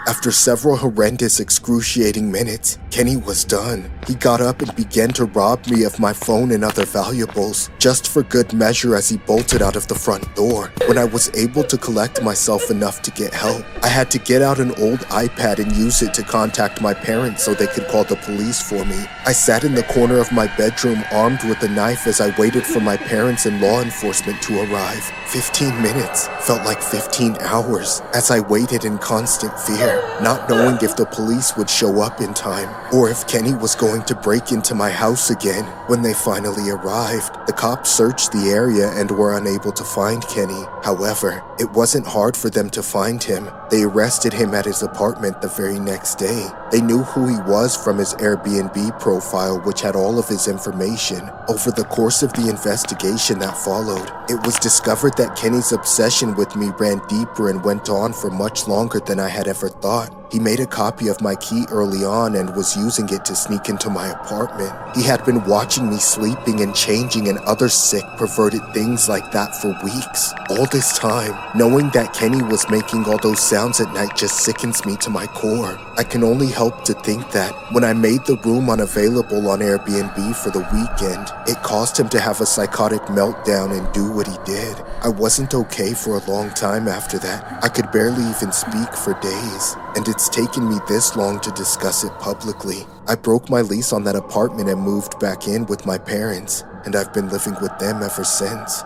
After several horrendous, excruciating minutes, Kenny was done. He got up and began to rob me of my phone and other valuables, just for good measure as he bolted out of the front door. When I was able to collect myself enough to get help, I had to get out an old iPad and use it to contact my parents so they could call the police for me. I sat in the corner of my bedroom armed with a knife as I waited for my parents and law enforcement to arrive. 15 minutes felt like 15 hours as I waited in constant fear, not knowing if the police would show up in time or if Kenny was going to break into my house again. When they finally arrived, the cops searched the area and were unable to find Kenny. However, it wasn't hard for them to find him. They arrested him at his apartment the very next day. They knew who he was from his Airbnb profile, which had all of his information. Over the course of the investigation that followed, it was discovered that Kenny's obsession with me ran deeper and went on for much longer than I had ever thought. He made a copy of my key early on and was using it to sneak into my apartment. He had been watching me sleeping and changing and other sick, perverted things like that for weeks. All this time, knowing that Kenny was making all those sounds at night just sickens me to my core. I can only help to think that when I made the room unavailable on Airbnb for the weekend, it caused him to have a psychotic meltdown and do what he did. I wasn't okay for a long time after that. I could barely even speak for days, and it's taken me this long to discuss it publicly. I broke my lease on that apartment and moved back in with my parents, and I've been living with them ever since.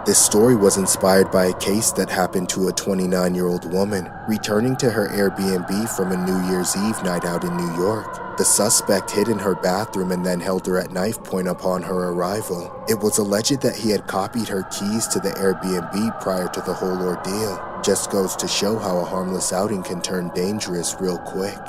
This story was inspired by a case that happened to a 29-year-old woman returning to her Airbnb from a New Year's Eve night out in New York. The suspect hid in her bathroom and then held her at knife point upon her arrival. It was alleged that he had copied her keys to the Airbnb prior to the whole ordeal. Just goes to show how a harmless outing can turn dangerous real quick.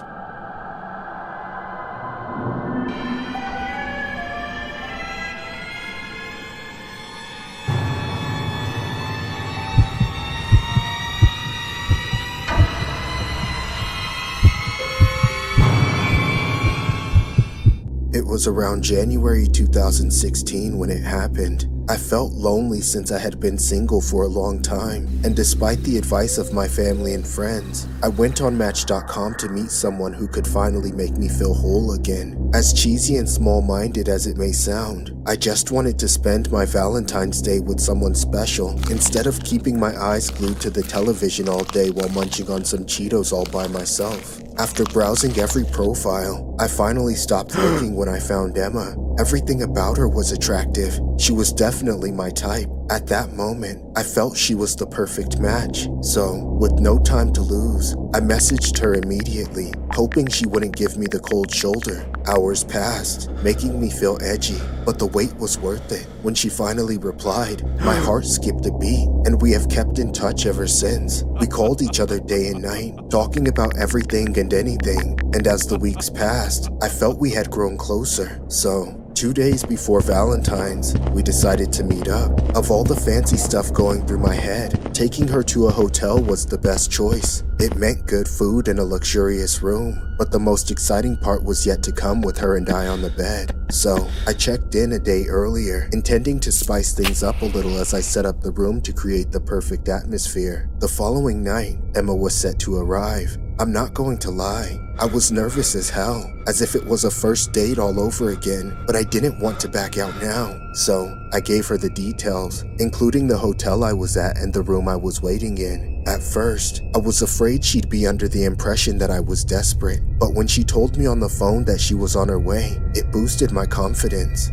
It was around January 2016 when it happened. I felt lonely since I had been single for a long time, and despite the advice of my family and friends, I went on Match.com to meet someone who could finally make me feel whole again. As cheesy and small-minded as it may sound, I just wanted to spend my Valentine's Day with someone special instead of keeping my eyes glued to the television all day while munching on some Cheetos all by myself. After browsing every profile, I finally stopped looking when I found Emma. Everything about her was attractive. She was definitely my type. At that moment, I felt she was the perfect match. So, with no time to lose, I messaged her immediately, hoping she wouldn't give me the cold shoulder. Hours passed, making me feel edgy, but the wait was worth it. When she finally replied, my heart skipped a beat, and we have kept in touch ever since. We called each other day and night, talking about everything and anything, and as the weeks passed, I felt we had grown closer. So, 2 days before Valentine's, we decided to meet up. Of all the fancy stuff going through my head, taking her to a hotel was the best choice. It meant good food and a luxurious room, but the most exciting part was yet to come with her and I on the bed. So, I checked in a day earlier, intending to spice things up a little as I set up the room to create the perfect atmosphere. The following night, Emma was set to arrive. I'm not going to lie, I was nervous as hell, as if it was a first date all over again, but I didn't want to back out now. So, I gave her the details, including the hotel I was at and the room I was waiting in. At first, I was afraid she'd be under the impression that I was desperate, but when she told me on the phone that she was on her way, it boosted my confidence.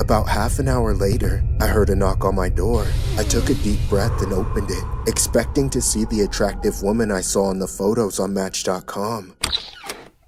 About half an hour later, I heard a knock on my door. I took a deep breath and opened it, expecting to see the attractive woman I saw in the photos on Match.com.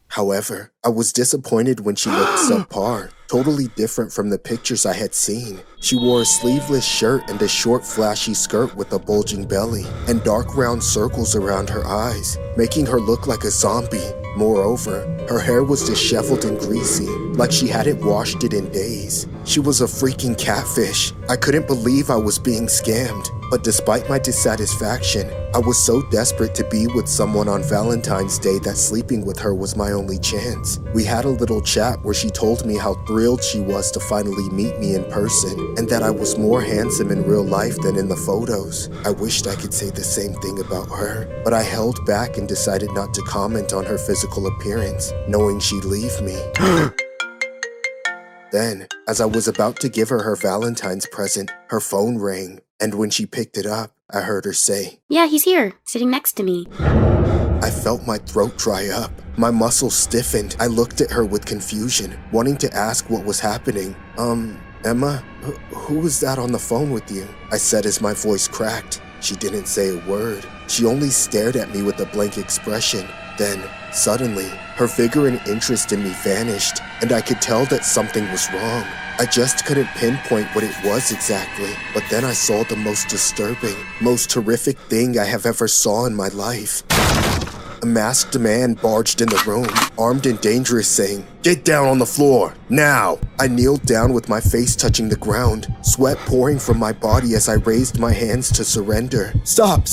However, I was disappointed when she looked subpar, totally different from the pictures I had seen. She wore a sleeveless shirt and a short flashy skirt with a bulging belly, and dark round circles around her eyes, making her look like a zombie. Moreover, her hair was disheveled and greasy, like she hadn't washed it in days. She was a freaking catfish. I couldn't believe I was being scammed, but despite my dissatisfaction, I was so desperate to be with someone on Valentine's Day that sleeping with her was my only chance. We had a little chat where she told me how thrilled she was to finally meet me in person, and that I was more handsome in real life than in the photos. I wished I could say the same thing about her, but I held back and decided not to comment on her physical appearance, knowing she'd leave me. Then, as I was about to give her Valentine's present, her phone rang, and when she picked it up, I heard her say, "Yeah, he's here, sitting next to me." I felt my throat dry up. My muscles stiffened. I looked at her with confusion, wanting to ask what was happening. Emma, who was that on the phone with you? I said as my voice cracked. She didn't say a word. She only stared at me with a blank expression. Then, suddenly, her vigor and interest in me vanished, and I could tell that something was wrong. I just couldn't pinpoint what it was exactly, but then I saw the most disturbing, most horrific thing I have ever saw in my life. A masked man barged in the room, armed and dangerous, saying, "Get down on the floor, now!" I kneeled down with my face touching the ground, sweat pouring from my body as I raised my hands to surrender. Stop!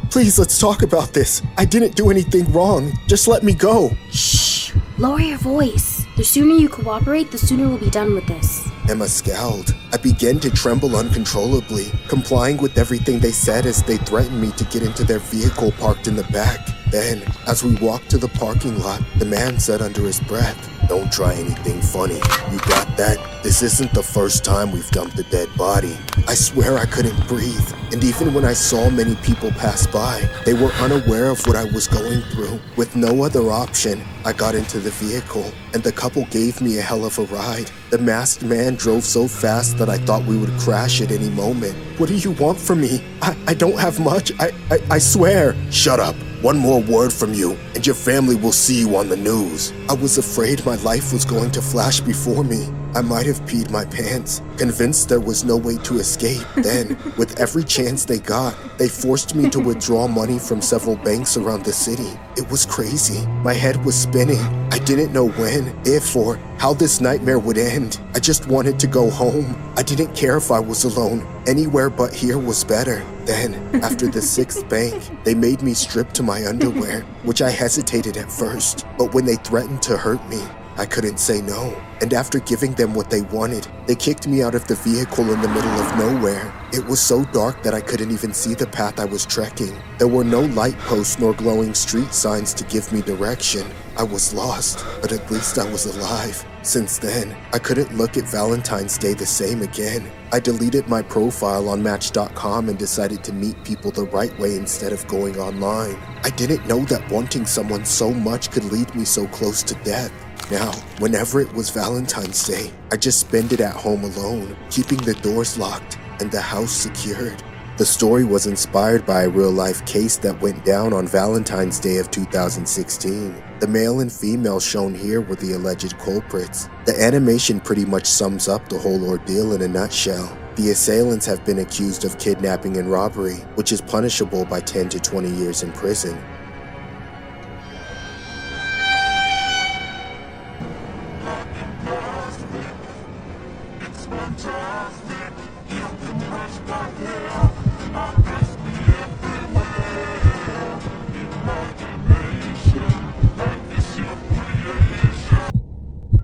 Please, let's talk about this. I didn't do anything wrong. Just let me go. Shh! Lower your voice. The sooner you cooperate, the sooner we'll be done with this. Emma scowled. I began to tremble uncontrollably, complying with everything they said as they threatened me to get into their vehicle parked in the back. Then, as we walked to the parking lot, the man said under his breath, "Don't try anything funny. You got that? This isn't the first time we've dumped a dead body." I swear I couldn't breathe, and even when I saw many people pass by, they were unaware of what I was going through. With no other option, I got into the vehicle, and the couple gave me a hell of a ride. The masked man drove so fast that I thought we would crash at any moment. "What do you want from me? I don't have much. I swear." "Shut up. One more word from you, and your family will see you on the news." I was afraid my life was going to flash before me. I might have peed my pants, convinced there was no way to escape. Then, with every chance they got, they forced me to withdraw money from several banks around the city. It was crazy. My head was spinning. I didn't know when, if, or how this nightmare would end. I just wanted to go home. I didn't care if I was alone. Anywhere but here was better. Then, after the 6th bank, they made me strip to my underwear, which I hesitated at first. But when they threatened to hurt me, I couldn't say no. And after giving them what they wanted, they kicked me out of the vehicle in the middle of nowhere. It was so dark that I couldn't even see the path I was trekking. There were no light posts nor glowing street signs to give me direction. I was lost, but at least I was alive. Since then, I couldn't look at Valentine's Day the same again. I deleted my profile on Match.com and decided to meet people the right way instead of going online. I didn't know that wanting someone so much could lead me so close to death. Now, whenever it was Valentine's Day, I just spent it at home alone, keeping the doors locked and the house secured. The story was inspired by a real-life case that went down on Valentine's Day of 2016. The male and female shown here were the alleged culprits. The animation pretty much sums up the whole ordeal in a nutshell. The assailants have been accused of kidnapping and robbery, which is punishable by 10 to 20 years in prison.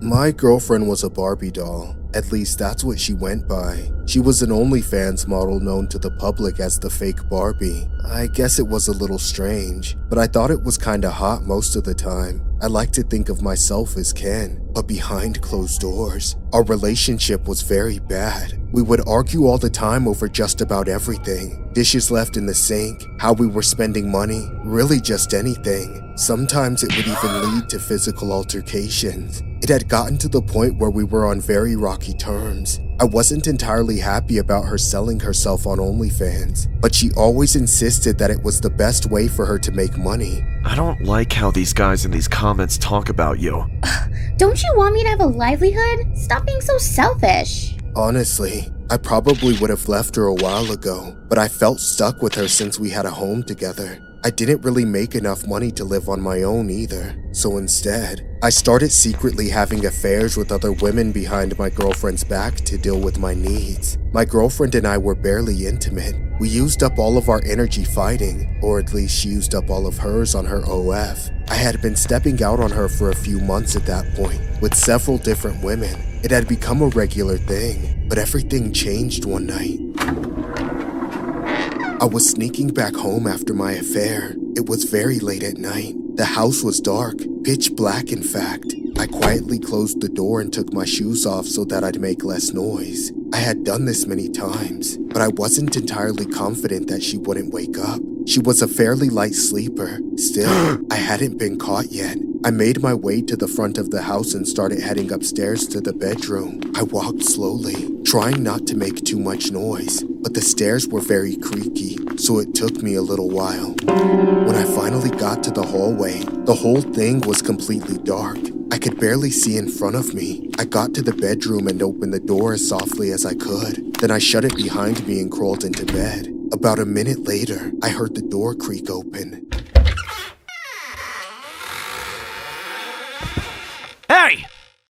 My girlfriend was a Barbie doll. At least that's what she went by. She was an OnlyFans model known to the public as the fake Barbie. I guess it was a little strange, but I thought it was kinda hot most of the time. I like to think of myself as Ken, but behind closed doors, our relationship was very bad. We would argue all the time over just about everything. Dishes left in the sink, how we were spending money, really just anything. Sometimes it would even lead to physical altercations. It had gotten to the point where we were on very rocky terms. I wasn't entirely happy about her selling herself on OnlyFans, but she always insisted that it was the best way for her to make money. I don't like how these guys in these comments talk about you. Don't you want me to have a livelihood? Stop being so selfish. Honestly, I probably would have left her a while ago, but I felt stuck with her since we had a home together. I didn't really make enough money to live on my own either, so instead, I started secretly having affairs with other women behind my girlfriend's back to deal with my needs. My girlfriend and I were barely intimate, We used up all of our energy fighting, or at least she used up all of hers on her OF. I had been stepping out on her for a few months at that point, with several different women. It had become a regular thing, but everything changed one night. I was sneaking back home after my affair. It was very late at night. The house was dark, pitch black in fact. I quietly closed the door and took my shoes off so that I'd make less noise. I had done this many times, but I wasn't entirely confident that she wouldn't wake up. She was a fairly light sleeper. Still, I hadn't been caught yet. I made my way to the front of the house and started heading upstairs to the bedroom. I walked slowly, trying not to make too much noise, but the stairs were very creaky, so it took me a little while. When I finally got to the hallway, the whole thing was completely dark. I could barely see in front of me. I got to the bedroom and opened the door as softly as I could. Then I shut it behind me and crawled into bed. About a minute later, I heard the door creak open. Hey!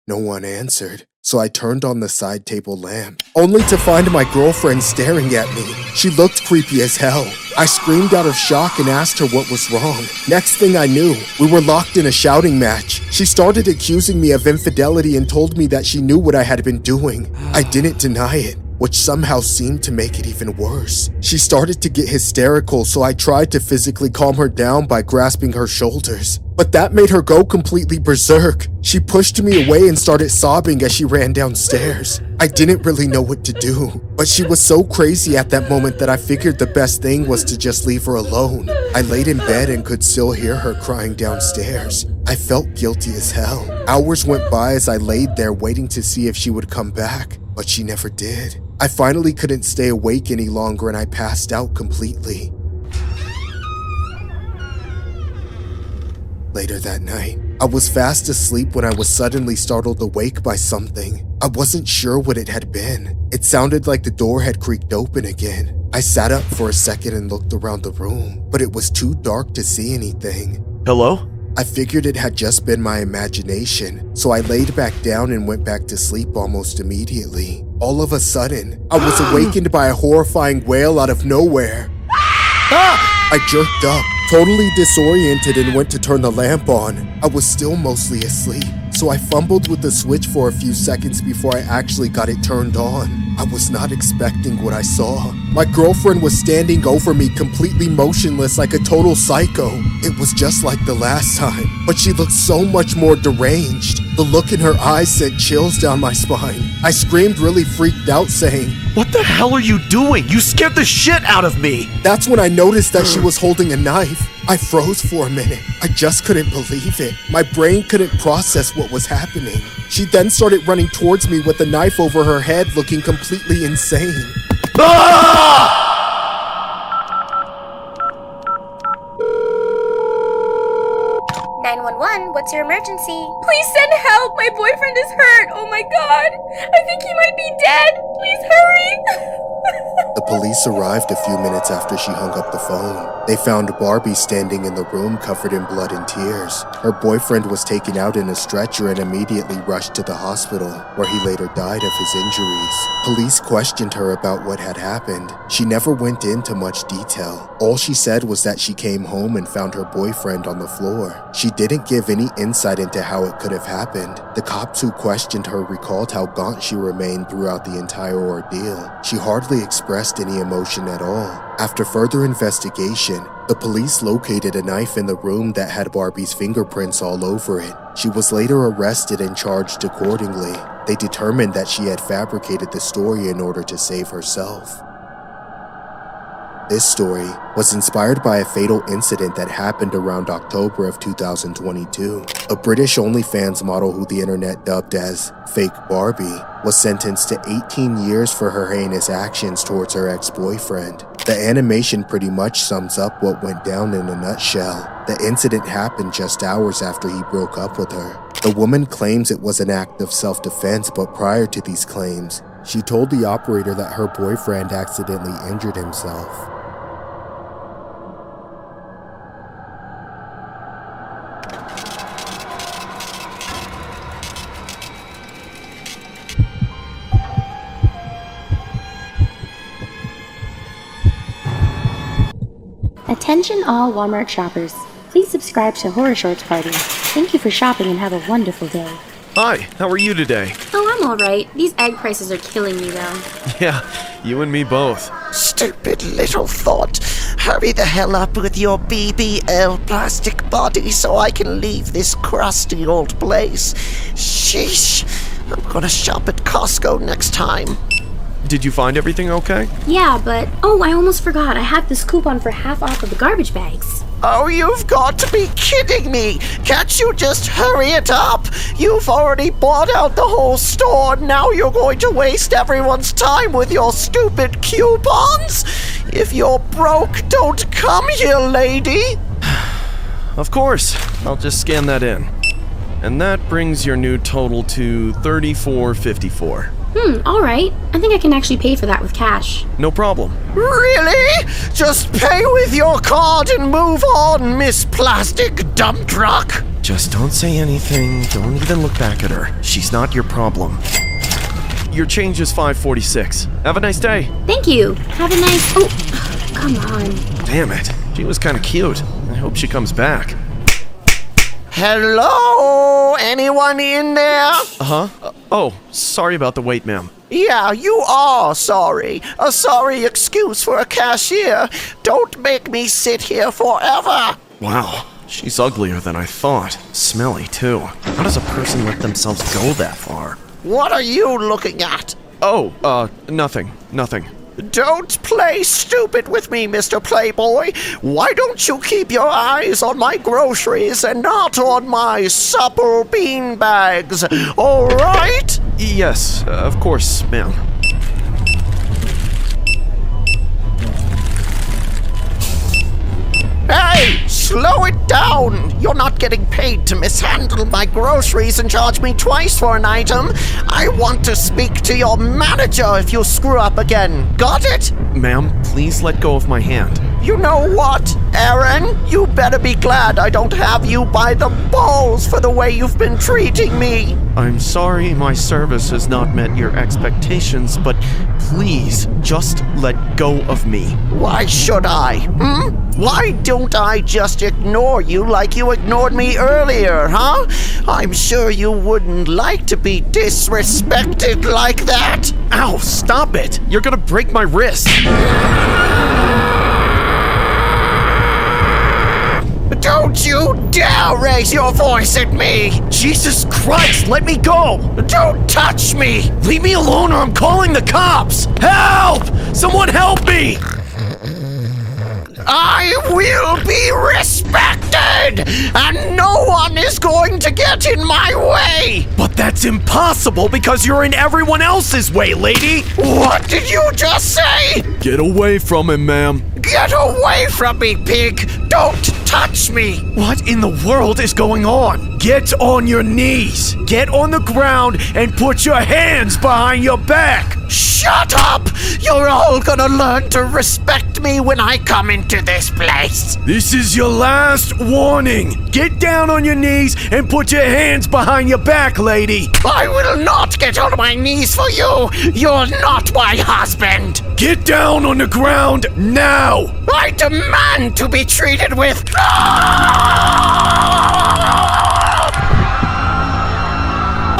No one answered, so I turned on the side table lamp, only to find my girlfriend staring at me. She looked creepy as hell. I screamed out of shock and asked her what was wrong. Next thing I knew, we were locked in a shouting match. She started accusing me of infidelity and told me that she knew what I had been doing. I didn't deny it, which somehow seemed to make it even worse. She started to get hysterical, so I tried to physically calm her down by grasping her shoulders. But that made her go completely berserk. She pushed me away and started sobbing as she ran downstairs. I didn't really know what to do, but she was so crazy at that moment that I figured the best thing was to just leave her alone. I laid in bed and could still hear her crying downstairs. I felt guilty as hell. Hours went by as I laid there waiting to see if she would come back, but she never did. I finally couldn't stay awake any longer and I passed out completely. Later that night, I was fast asleep when I was suddenly startled awake by something. I wasn't sure what it had been. It sounded like the door had creaked open again. I sat up for a second and looked around the room, but it was too dark to see anything. Hello? I figured it had just been my imagination, so I laid back down and went back to sleep almost immediately. All of a sudden, I was awakened by a horrifying wail out of nowhere. I jerked up, totally disoriented, and went to turn the lamp on. I was still mostly asleep, so I fumbled with the switch for a few seconds before I actually got it turned on. I was not expecting what I saw. My girlfriend was standing over me completely motionless like a total psycho. It was just like the last time, but she looked so much more deranged. The look in her eyes sent chills down my spine. I screamed really freaked out saying, "What the hell are you doing? You scared the shit out of me!" That's when I noticed that she was holding a knife. I froze for a minute. I just couldn't believe it. My brain couldn't process what was happening. She then started running towards me with the knife over her head, looking completely insane. 911, what's your emergency? Please send help! My boyfriend is hurt! Oh my god! I think he might be dead! Please hurry! The police arrived a few minutes after she hung up the phone. They found Barbie standing in the room covered in blood and tears. Her boyfriend was taken out in a stretcher and immediately rushed to the hospital, where he later died of his injuries. Police questioned her about what had happened. She never went into much detail. All she said was that she came home and found her boyfriend on the floor. She didn't give any insight into how it could have happened. The cops who questioned her recalled how gaunt she remained throughout the entire ordeal. She hardly expressed any emotion at all. After further investigation, the police located a knife in the room that had Barbie's fingerprints all over it. She was later arrested and charged accordingly. They determined that she had fabricated the story in order to save herself. This story was inspired by a fatal incident that happened around October of 2022. A British OnlyFans model who the internet dubbed as Fake Barbie was sentenced to 18 years for her heinous actions towards her ex-boyfriend. The animation pretty much sums up what went down in a nutshell. The incident happened just hours after he broke up with her. The woman claims it was an act of self-defense, but prior to these claims, she told the operator that her boyfriend accidentally injured himself. Attention all Walmart shoppers. Please subscribe to Horror Shorts Party. Thank you for shopping and have a wonderful day. Hi, how are you today? Oh, I'm alright. These egg prices are killing me though. Yeah, you and me both. Stupid little thought. Hurry the hell up with your BBL plastic body so I can leave this crusty old place. Sheesh. I'm gonna shop at Costco next time. Did you find everything okay? Yeah, but... Oh, I almost forgot. I had this coupon for half off of the garbage bags. Oh, you've got to be kidding me! Can't you just hurry it up? You've already bought out the whole store, and now you're going to waste everyone's time with your stupid coupons? If you're broke, don't come here, lady! Of course. I'll just scan that in. And that brings your new total to $34.54. Alright. I think I can actually pay for that with cash. No problem. Really? Just pay with your card and move on, Miss Plastic Dump Truck! Just don't say anything. Don't even look back at her. She's not your problem. Your change is $5.46. Have a nice day. Thank you. Have a nice... Oh, come on. Damn it. She was kind of cute. I hope she comes back. Hello? Anyone in there? Oh, sorry about the wait, ma'am. Yeah, you are sorry. A sorry excuse for a cashier. Don't make me sit here forever. Wow, she's uglier than I thought. Smelly, too. How does a person let themselves go that far? What are you looking at? Oh, nothing. Don't play stupid with me, Mr. Playboy. Why don't you keep your eyes on my groceries and not on my supple beanbags, all right? Yes, of course, ma'am. Hey, slow it down! You're not getting paid to mishandle my groceries and charge me twice for an item. I want to speak to your manager if you screw up again. Got it? Ma'am, please let go of my hand. You know what, Aaron? You better be glad I don't have you by the balls for the way you've been treating me. I'm sorry my service has not met your expectations, but please, just let go of me. Why should I? Why don't I just ignore you like you ignored me earlier, huh? I'm sure you wouldn't like to be disrespected like that. Ow, stop it! You're gonna break my wrist! Don't you dare raise your voice at me! Jesus Christ, let me go! Don't touch me! Leave me alone or I'm calling the cops! Help! Someone help me! I will be respected, and no one is going to get in my way! But that's impossible because you're in everyone else's way, lady! What did you just say? Get away from him, ma'am. Get away from me, pig! Don't touch me! What in the world is going on? Get on your knees! Get on the ground and put your hands behind your back! Shut up! You're all gonna learn to respect me when I come into this place! This is your last warning! Get down on your knees and put your hands behind your back, lady! I will not get on my knees for you! You're not my husband! Get down on the ground now! I demand to be treated with...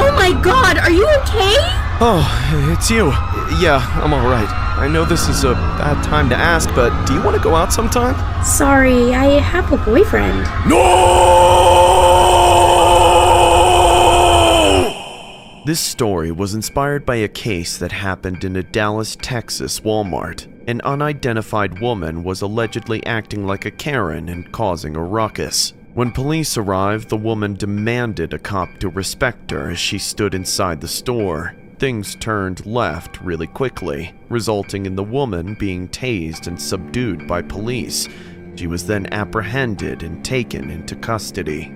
Oh my god, are you okay? Oh, it's you. Yeah, I'm alright. I know this is a bad time to ask, but do you want to go out sometime? Sorry, I have a boyfriend. No! This story was inspired by a case that happened in a Dallas, Texas Walmart. An unidentified woman was allegedly acting like a Karen and causing a ruckus. When police arrived, the woman demanded a cop to respect her as she stood inside the store. Things turned left really quickly, resulting in the woman being tased and subdued by police. She was then apprehended and taken into custody.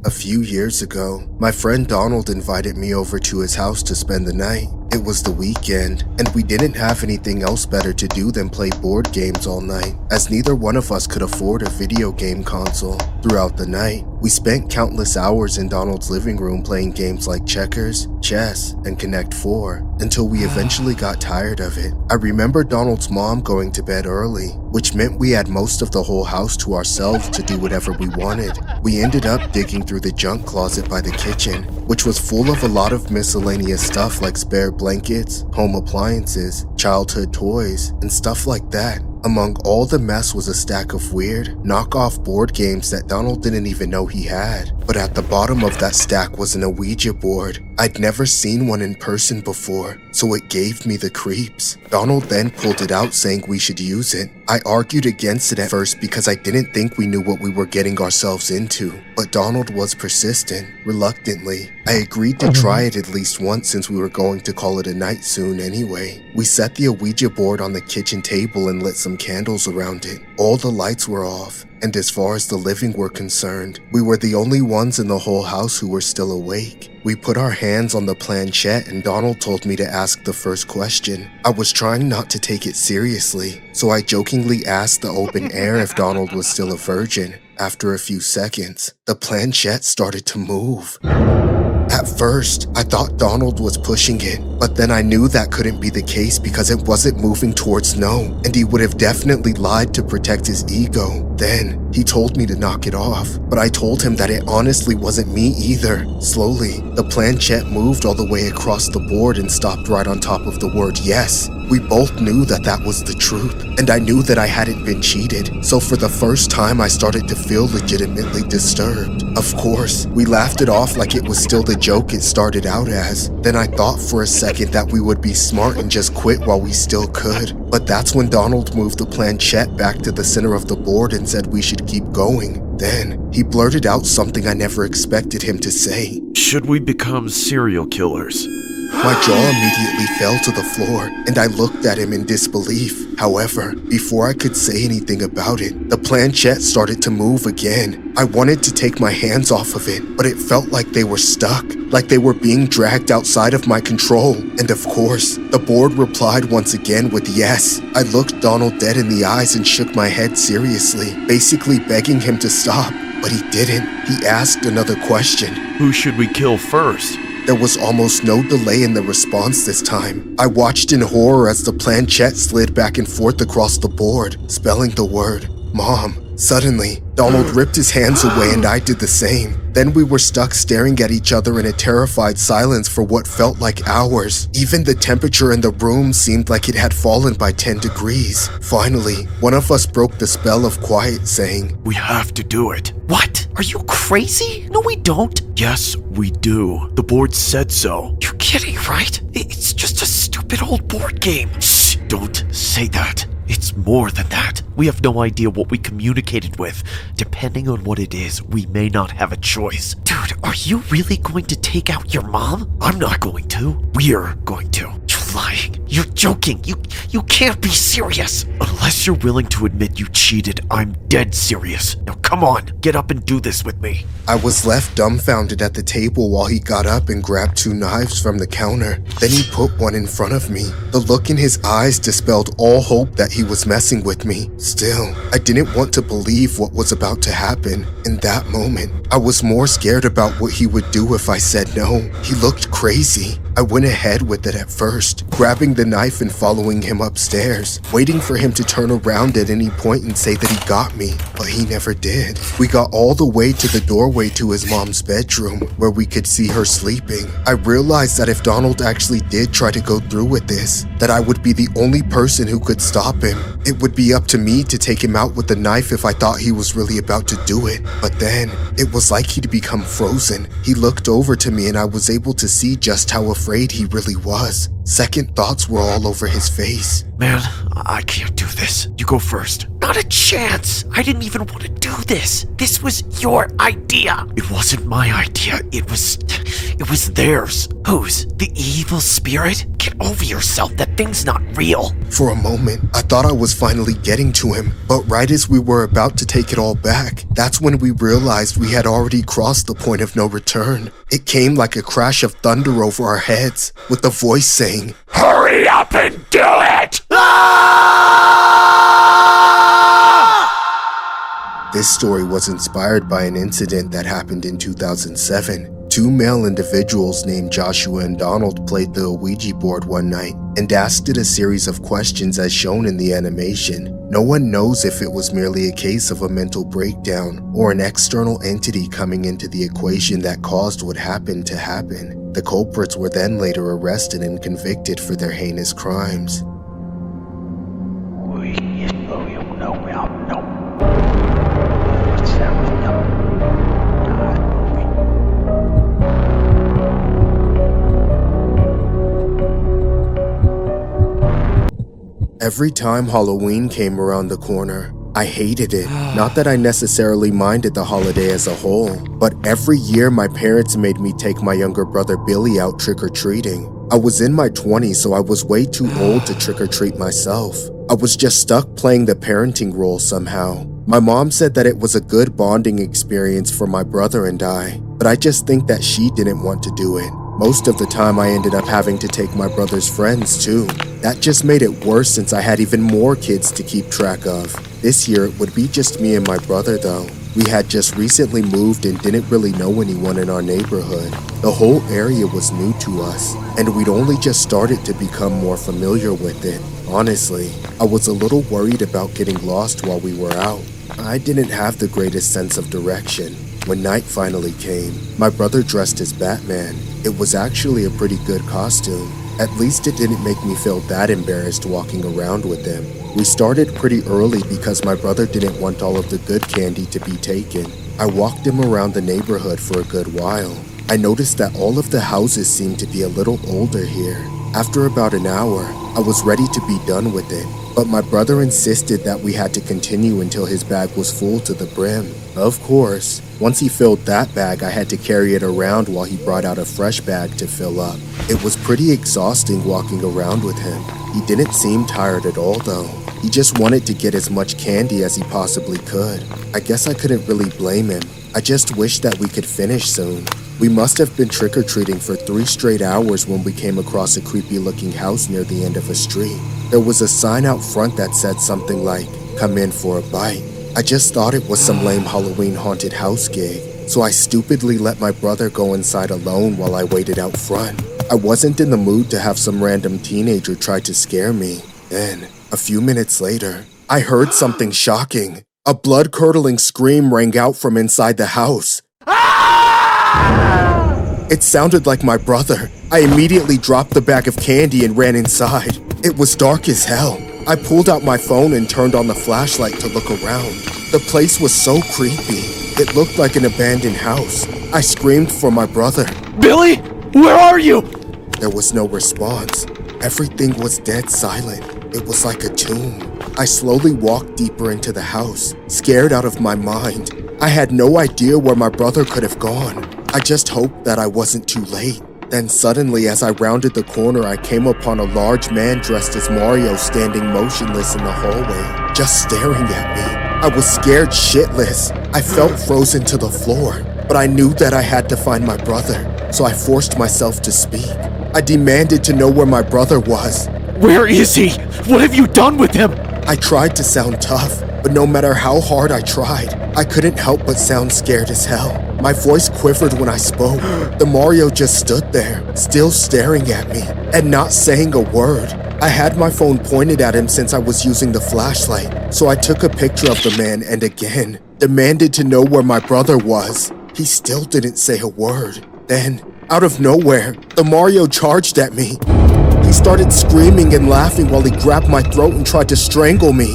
A few years ago, my friend Donald invited me over to his house to spend the night. It was the weekend, and we didn't have anything else better to do than play board games all night, as neither one of us could afford a video game console. Throughout the night, we spent countless hours in Donald's living room playing games like checkers, chess, and Connect 4, until we eventually got tired of it. I remember Donald's mom going to bed early, which meant we had most of the whole house to ourselves to do whatever we wanted. We ended up digging through the junk closet by the kitchen, which was full of a lot of miscellaneous stuff like spare blankets, home appliances, childhood toys, and stuff like that. Among all the mess was a stack of weird, knockoff board games that Donald didn't even know he had. But at the bottom of that stack was an Ouija board. I'd never seen one in person before, so it gave me the creeps. Donald then pulled it out saying we should use it. I argued against it at first because I didn't think we knew what we were getting ourselves into, but Donald was persistent. Reluctantly, I agreed to try it at least once since we were going to call it a night soon anyway. We set the Ouija board on the kitchen table and lit some candles around it. All the lights were off, and as far as the living were concerned, we were the only ones in the whole house who were still awake. We put our hands on the planchette and Donald told me to ask the first question. I was trying not to take it seriously, so I jokingly asked the open air if Donald was still a virgin. After a few seconds, the planchette started to move. At first, I thought Donald was pushing it, but then I knew that couldn't be the case because it wasn't moving towards no, and he would have definitely lied to protect his ego. Then, he told me to knock it off, but I told him that it honestly wasn't me either. Slowly, the planchette moved all the way across the board and stopped right on top of the word yes. We both knew that that was the truth, and I knew that I hadn't been cheated, so for the first time I started to feel legitimately disturbed. Of course, we laughed it off like it was still the joke it started out as. Then I thought for a second that we would be smart and just quit while we still could, but that's when Donald moved the planchette back to the center of the board and said we should keep going. Then, he blurted out something I never expected him to say. Should we become serial killers? My jaw immediately fell to the floor, and I looked at him in disbelief. However, before I could say anything about it, the planchette started to move again. I wanted to take my hands off of it, but it felt like they were stuck, like they were being dragged outside of my control. And of course, the board replied once again with yes. I looked Donald dead in the eyes and shook my head seriously, basically begging him to stop, but he didn't. He asked another question. Who should we kill first? There was almost no delay in the response this time. I watched in horror as the planchette slid back and forth across the board, spelling the word Mom. Suddenly, Donald ripped his hands away and I did the same. Then we were stuck staring at each other in a terrified silence for what felt like hours. Even the temperature in the room seemed like it had fallen by 10 degrees. Finally, one of us broke the spell of quiet, saying, "We have to do it." What? Are you crazy? No, we don't. Yes, we do. The board said so. You're kidding, right? It's just a stupid old board game. Shh, don't say that. It's more than that. We have no idea what we communicated with. Depending on what it is, we may not have a choice. Dude, are you really going to take out your mom? I'm not going to. We're going to. You're lying. You're joking. You can't be serious. Unless you're willing to admit you cheated, I'm dead serious. Now come on, get up and do this with me. I was left dumbfounded at the table while he got up and grabbed 2 knives from the counter. Then he put one in front of me. The look in his eyes dispelled all hope that he was messing with me. Still, I didn't want to believe what was about to happen. In that moment, I was more scared about what he would do if I said no. He looked crazy. I went ahead with it at first, grabbing the knife and following him upstairs, waiting for him to turn around at any point and say that he got me, but he never did. We got all the way to the doorway to his mom's bedroom, where we could see her sleeping. I realized that if Donald actually did try to go through with this, that I would be the only person who could stop him. It would be up to me to take him out with the knife if I thought he was really about to do it. But then, it was like he'd become frozen. He looked over to me and I was able to see just how afraid he really was. Second thoughts were all over his face. Man, I can't do this. You go first. Not a chance. I didn't even want to do this. This was your idea. It wasn't my idea. It was theirs. Whose? The evil spirit? Get over yourself. That thing's not real. For a moment, I thought I was finally getting to him, but right as we were about to take it all back, that's when we realized we had already crossed the point of no return. It came like a crash of thunder over our heads, with a voice saying, "Hurry up and do it!" This story was inspired by an incident that happened in 2007. Two male individuals named Joshua and Donald played the Ouija board one night and asked it a series of questions as shown in the animation. No one knows if it was merely a case of a mental breakdown or an external entity coming into the equation that caused what happened to happen. The culprits were then later arrested and convicted for their heinous crimes. Every time Halloween came around the corner, I hated it. Not that I necessarily minded the holiday as a whole, but every year my parents made me take my younger brother Billy out trick-or-treating. I was in my 20s, so I was way too old to trick-or-treat myself. I was just stuck playing the parenting role somehow. My mom said that it was a good bonding experience for my brother and I, but I just think that she didn't want to do it. Most of the time I ended up having to take my brother's friends too. That just made it worse since I had even more kids to keep track of. This year it would be just me and my brother though. We had just recently moved and didn't really know anyone in our neighborhood. The whole area was new to us, and we'd only just started to become more familiar with it. Honestly, I was a little worried about getting lost while we were out. I didn't have the greatest sense of direction. When night finally came, my brother dressed as Batman. It was actually a pretty good costume. At least it didn't make me feel that embarrassed walking around with him. We started pretty early because my brother didn't want all of the good candy to be taken. I walked him around the neighborhood for a good while. I noticed that all of the houses seemed to be a little older here. After about an hour, I was ready to be done with it, but my brother insisted that we had to continue until his bag was full to the brim. Of course, once he filled that bag, I had to carry it around while he brought out a fresh bag to fill up. It was pretty exhausting walking around with him. He didn't seem tired at all though. He just wanted to get as much candy as he possibly could. I guess I couldn't really blame him. I just wished that we could finish soon. We must have been trick-or-treating for 3 straight hours when we came across a creepy-looking house near the end of a street. There was a sign out front that said something like, "Come in for a bite." I just thought it was some lame Halloween haunted house gig, so I stupidly let my brother go inside alone while I waited out front. I wasn't in the mood to have some random teenager try to scare me. Then, a few minutes later, I heard something shocking. A blood-curdling scream rang out from inside the house. It sounded like my brother. I immediately dropped the bag of candy and ran inside. It was dark as hell. I pulled out my phone and turned on the flashlight to look around. The place was so creepy. It looked like an abandoned house. I screamed for my brother. "Billy, where are you?" There was no response. Everything was dead silent. It was like a tomb. I slowly walked deeper into the house, scared out of my mind. I had no idea where my brother could have gone. I just hoped that I wasn't too late. Then suddenly, as I rounded the corner, I came upon a large man dressed as Mario standing motionless in the hallway, just staring at me. I was scared shitless. I felt frozen to the floor, but I knew that I had to find my brother, so I forced myself to speak. I demanded to know where my brother was. "Where is he? What have you done with him?" I tried to sound tough, but no matter how hard I tried, I couldn't help but sound scared as hell. My voice quivered when I spoke. The Mario just stood there, still staring at me, and not saying a word. I had my phone pointed at him since I was using the flashlight, so I took a picture of the man and again demanded to know where my brother was. He still didn't say a word. Then, out of nowhere, the Mario charged at me. He started screaming and laughing while he grabbed my throat and tried to strangle me.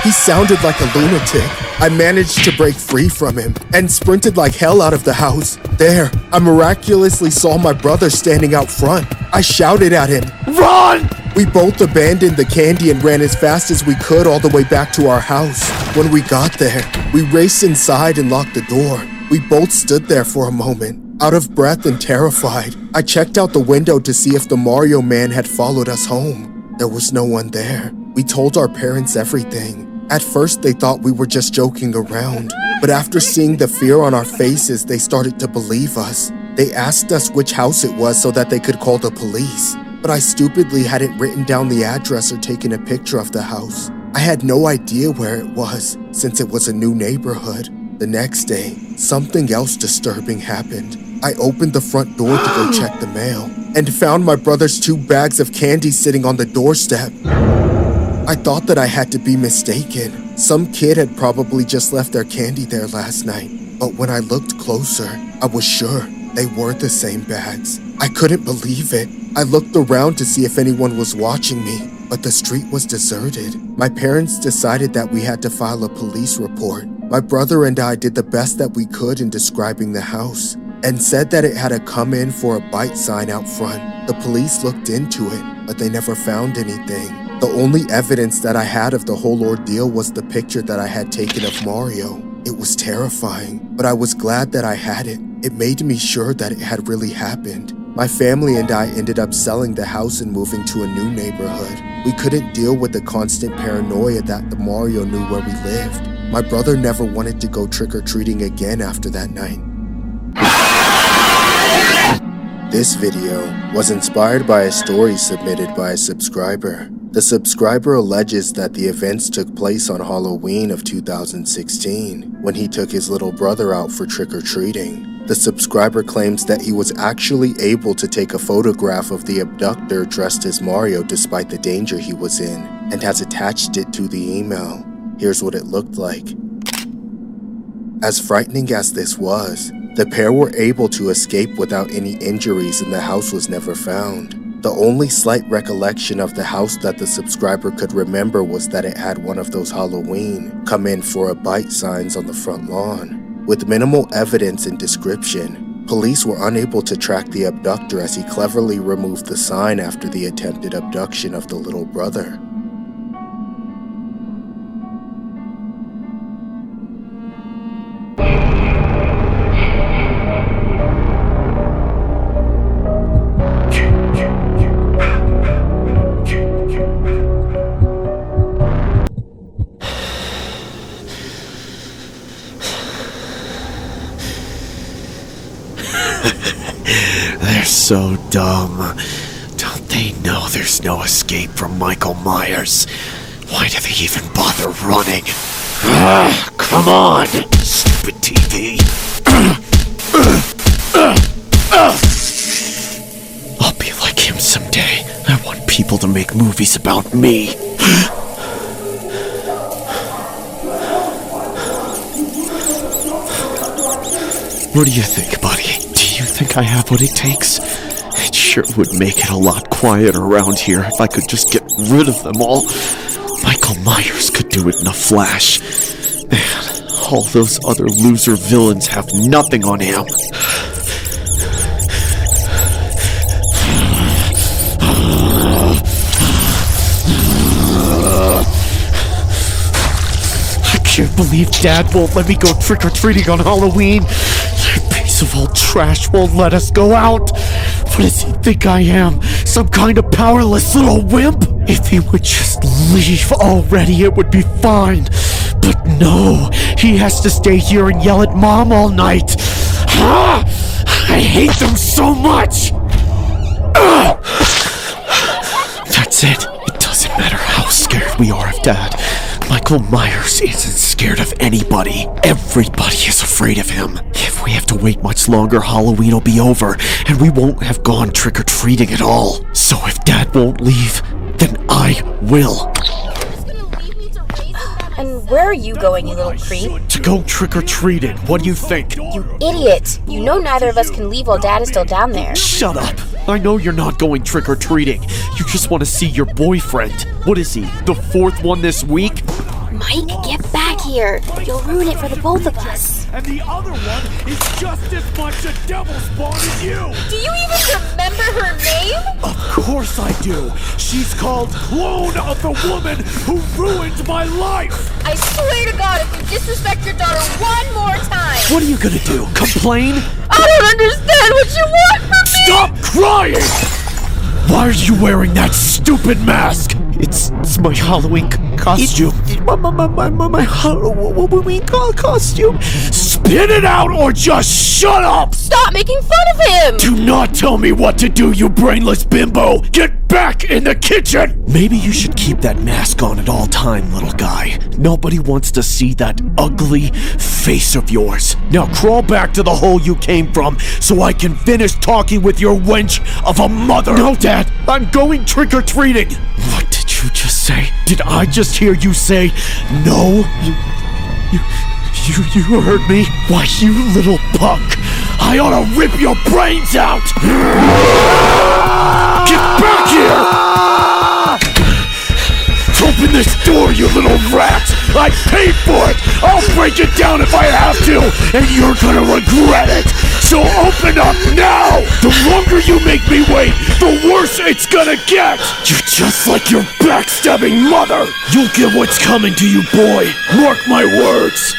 He sounded like a lunatic. I managed to break free from him and sprinted like hell out of the house. There, I miraculously saw my brother standing out front. I shouted at him, "Run!" We both abandoned the candy and ran as fast as we could all the way back to our house. When we got there, we raced inside and locked the door. We both stood there for a moment, Out of breath and terrified, I checked out the window to see if the Mario man had followed us home. There was no one there. We told our parents everything. At first, they thought we were just joking around, but after seeing the fear on our faces, they started to believe us. They asked us which house it was so that they could call the police, but I stupidly hadn't written down the address or taken a picture of the house. I had no idea where it was, since it was a new neighborhood. The next day, something else disturbing happened. I opened the front door to go check the mail, and found my brother's 2 bags of candy sitting on the doorstep. I thought that I had to be mistaken. Some kid had probably just left their candy there last night. But when I looked closer, I was sure they weren't the same bags. I couldn't believe it. I looked around to see if anyone was watching me, but the street was deserted. My parents decided that we had to file a police report. My brother and I did the best that we could in describing the house, and said that it had a "come in for a bite" sign out front. The police looked into it, but they never found anything. The only evidence that I had of the whole ordeal was the picture that I had taken of Mario. It was terrifying, but I was glad that I had it. It made me sure that it had really happened. My family and I ended up selling the house and moving to a new neighborhood. We couldn't deal with the constant paranoia that the Mario knew where we lived. My brother never wanted to go trick-or-treating again after that night. This video was inspired by a story submitted by a subscriber. The subscriber alleges that the events took place on Halloween of 2016, when he took his little brother out for trick-or-treating. The subscriber claims that he was actually able to take a photograph of the abductor dressed as Mario despite the danger he was in, and has attached it to the email. Here's what it looked like. As frightening as this was, the pair were able to escape without any injuries and the house was never found. The only slight recollection of the house that the subscriber could remember was that it had one of those Halloween "come in for a bite" signs on the front lawn. With minimal evidence and description, police were unable to track the abductor as he cleverly removed the sign after the attempted abduction of the little brother. They're so dumb. Don't they know there's no escape from Michael Myers? Why do they even bother running? Come on, stupid TV. I'll be like him someday. I want people to make movies about me. What do you think, buddy? Do you think I have what it takes? It sure would make it a lot quieter around here if I could just get rid of them all. Michael Myers could do it in a flash. Man, all those other loser villains have nothing on him. I can't believe Dad won't let me go trick-or-treating on Halloween. That piece of old trash won't let us go out. What does he think I am? Some kind of powerless little wimp? If he would just leave already, it would be fine. But no, he has to stay here and yell at Mom all night. I hate them so much. That's it. It doesn't matter how scared we are of Dad. Michael Myers isn't scared of anybody. Everybody is afraid of him. If we have to wait much longer, Halloween will be over, and we won't have gone trick-or-treating at all. So if Dad won't leave, then I will. And where are you going, you little creep? To go trick-or-treating. What do you think? You idiot! You know neither of us can leave while Dad is still down there. Shut up! I know you're not going trick-or-treating. You just want to see your boyfriend. What is he, the 4th one this week? Mike, get back here. You'll ruin it for the both of us. And the other one is just as much a devil spawn as you! Do you even remember her name? Of course I do! She's called Clone of the Woman Who Ruined My Life! I swear to God, if you disrespect your daughter one more time... What are you gonna do? Complain? I don't understand what you want from me! Stop crying! Why are you wearing that stupid mask? It's my Halloween costume. My Halloween costume. Spit it out or just shut up! Stop making fun of him! Do not tell me what to do, you brainless bimbo! Get back in the kitchen! Maybe you should keep that mask on at all time, little guy. Nobody wants to see that ugly face of yours. Now crawl back to the hole you came from so I can finish talking with your wench of a mother! No, Dad! I'm going trick-or-treating! What did you just say? Did I just hear you say no? You heard me? Why, you little punk! I ought to rip your brains out! Get back here! Open this door, you little rat! I paid for it! I'll break it down if I have to! And you're gonna regret it! So open up now! The longer you make me wait, the worse it's gonna get! You're just like your backstabbing mother! You'll get what's coming to you, boy! Mark my words!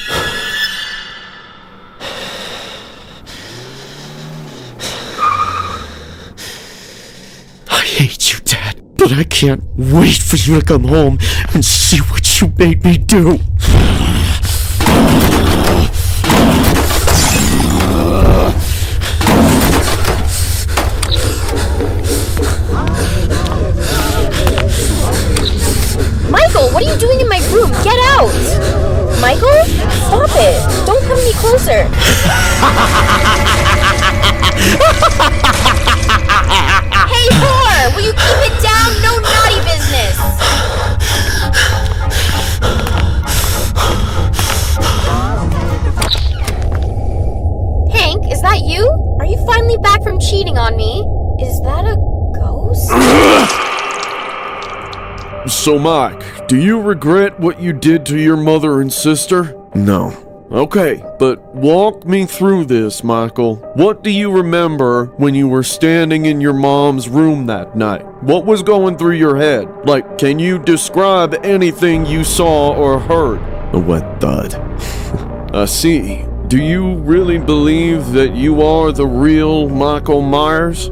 I hate you, Dad, but I can't wait for you to come home and see what you made me do. Michael, what are you doing in my room? Get out! Michael? Stop it! Don't come any closer! Hey, whore! Will you keep it down? No naughty business! Hank, is that you? Are you finally back from cheating on me? Is that a ghost? So, Mike, do you regret what you did to your mother and sister? No. Okay, but walk me through this, Michael. What do you remember when you were standing in your mom's room that night? What was going through your head? Like, can you describe anything you saw or heard? A wet thud. I see. Do you really believe that you are the real Michael Myers?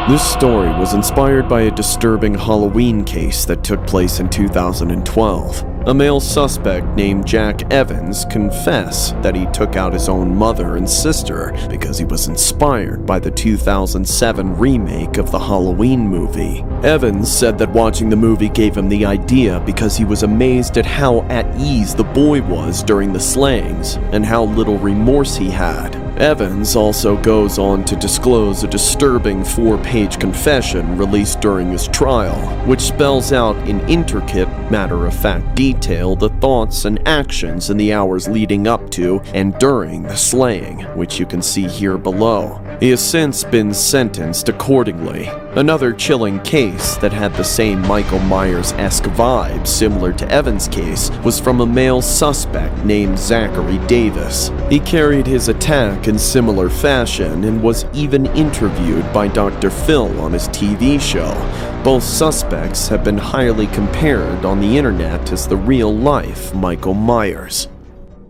This story was inspired by a disturbing Halloween case that took place in 2012. A male suspect named Jack Evans confessed that he took out his own mother and sister because he was inspired by the 2007 remake of the Halloween movie. Evans said that watching the movie gave him the idea because he was amazed at how at ease the boy was during the slayings and how little remorse he had. Evans also goes on to disclose a disturbing 4-page confession released during his trial, which spells out in intricate, matter-of-fact detail the thoughts and actions in the hours leading up to and during the slaying, which you can see here below. He has since been sentenced accordingly. Another chilling case that had the same Michael Myers-esque vibe similar to Evans' case was from a male suspect named Zachary Davis. He carried his attack in similar fashion and was even interviewed by Dr. Phil on his TV show. Both suspects have been highly compared on the internet as the real-life Michael Myers.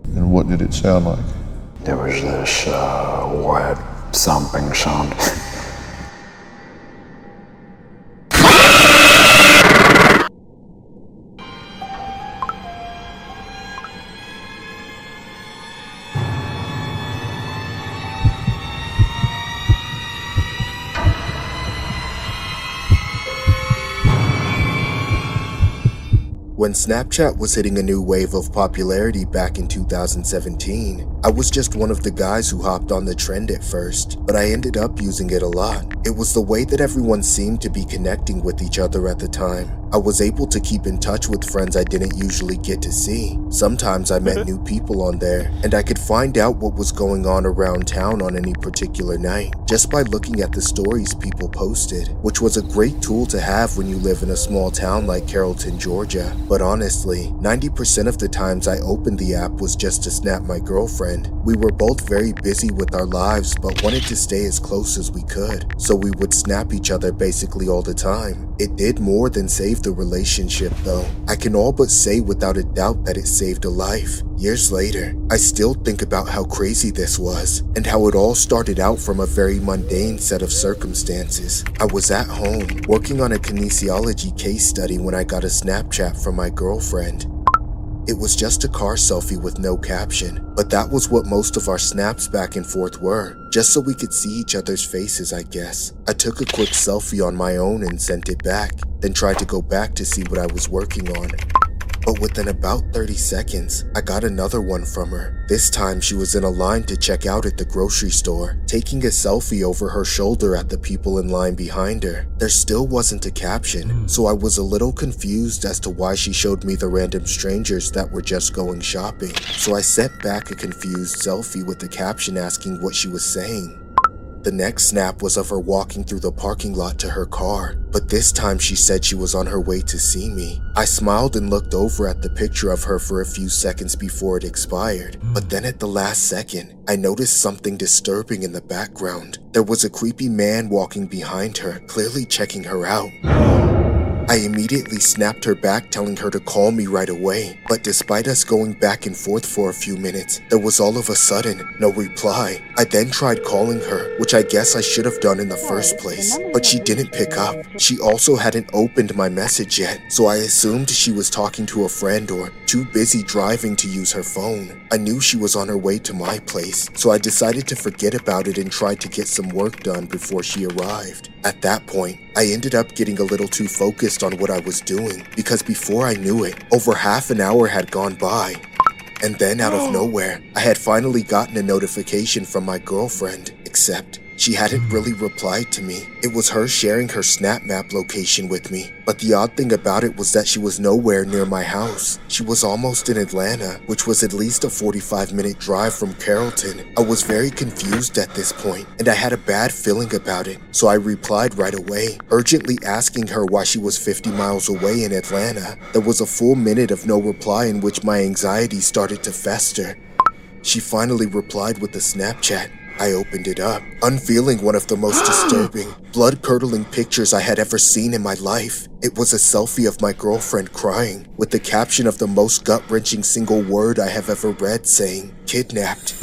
And what did it sound like? There was this wet thumping sound. When Snapchat was hitting a new wave of popularity back in 2017, I was just one of the guys who hopped on the trend at first, but I ended up using it a lot. It was the way that everyone seemed to be connecting with each other at the time. I was able to keep in touch with friends I didn't usually get to see. Sometimes I met new people on there, and I could find out what was going on around town on any particular night, just by looking at the stories people posted, which was a great tool to have when you live in a small town like Carrollton, Georgia. But honestly, 90% of the times I opened the app was just to snap my girlfriend. We were both very busy with our lives, but wanted to stay as close as we could, so we would snap each other basically all the time. It did more than save the relationship though. I can all but say without a doubt that it saved a life. Years later, I still think about how crazy this was, and how it all started out from a very mundane set of circumstances. I was at home, working on a kinesiology case study when I got a Snapchat from my girlfriend. It was just a car selfie with no caption, but that was what most of our snaps back and forth were, just so we could see each other's faces, I guess. I took a quick selfie on my own and sent it back, then tried to go back to see what I was working on. But within about 30 seconds, I got another one from her. This time she was in a line to check out at the grocery store, taking a selfie over her shoulder at the people in line behind her. There still wasn't a caption, so I was a little confused as to why she showed me the random strangers that were just going shopping. So I sent back a confused selfie with the caption asking what she was saying. The next snap was of her walking through the parking lot to her car, but this time she said she was on her way to see me. I smiled and looked over at the picture of her for a few seconds before it expired, but then at the last second, I noticed something disturbing in the background. There was a creepy man walking behind her, clearly checking her out. I immediately snapped her back, telling her to call me right away, but despite us going back and forth for a few minutes, there was all of a sudden no reply. I then tried calling her, which I guess I should have done in the first place, but she didn't pick up. She also hadn't opened my message yet, so I assumed she was talking to a friend or too busy driving to use her phone. I knew she was on her way to my place, so I decided to forget about it and tried to get some work done before she arrived. At that point, I ended up getting a little too focused on what I was doing, because before I knew it, over half an hour had gone by. And then out of nowhere, I had finally gotten a notification from my girlfriend, except she hadn't really replied to me. It was her sharing her Snap Map location with me, but the odd thing about it was that she was nowhere near my house. She was almost in Atlanta, which was at least a 45-minute drive from Carrollton. I was very confused at this point, and I had a bad feeling about it, so I replied right away, urgently asking her why she was 50 miles away in Atlanta. There was a full minute of no reply in which my anxiety started to fester. She finally replied with a Snapchat. I opened it up, unveiling one of the most disturbing, blood-curdling pictures I had ever seen in my life. It was a selfie of my girlfriend crying, with the caption of the most gut-wrenching single word I have ever read saying, "Kidnapped."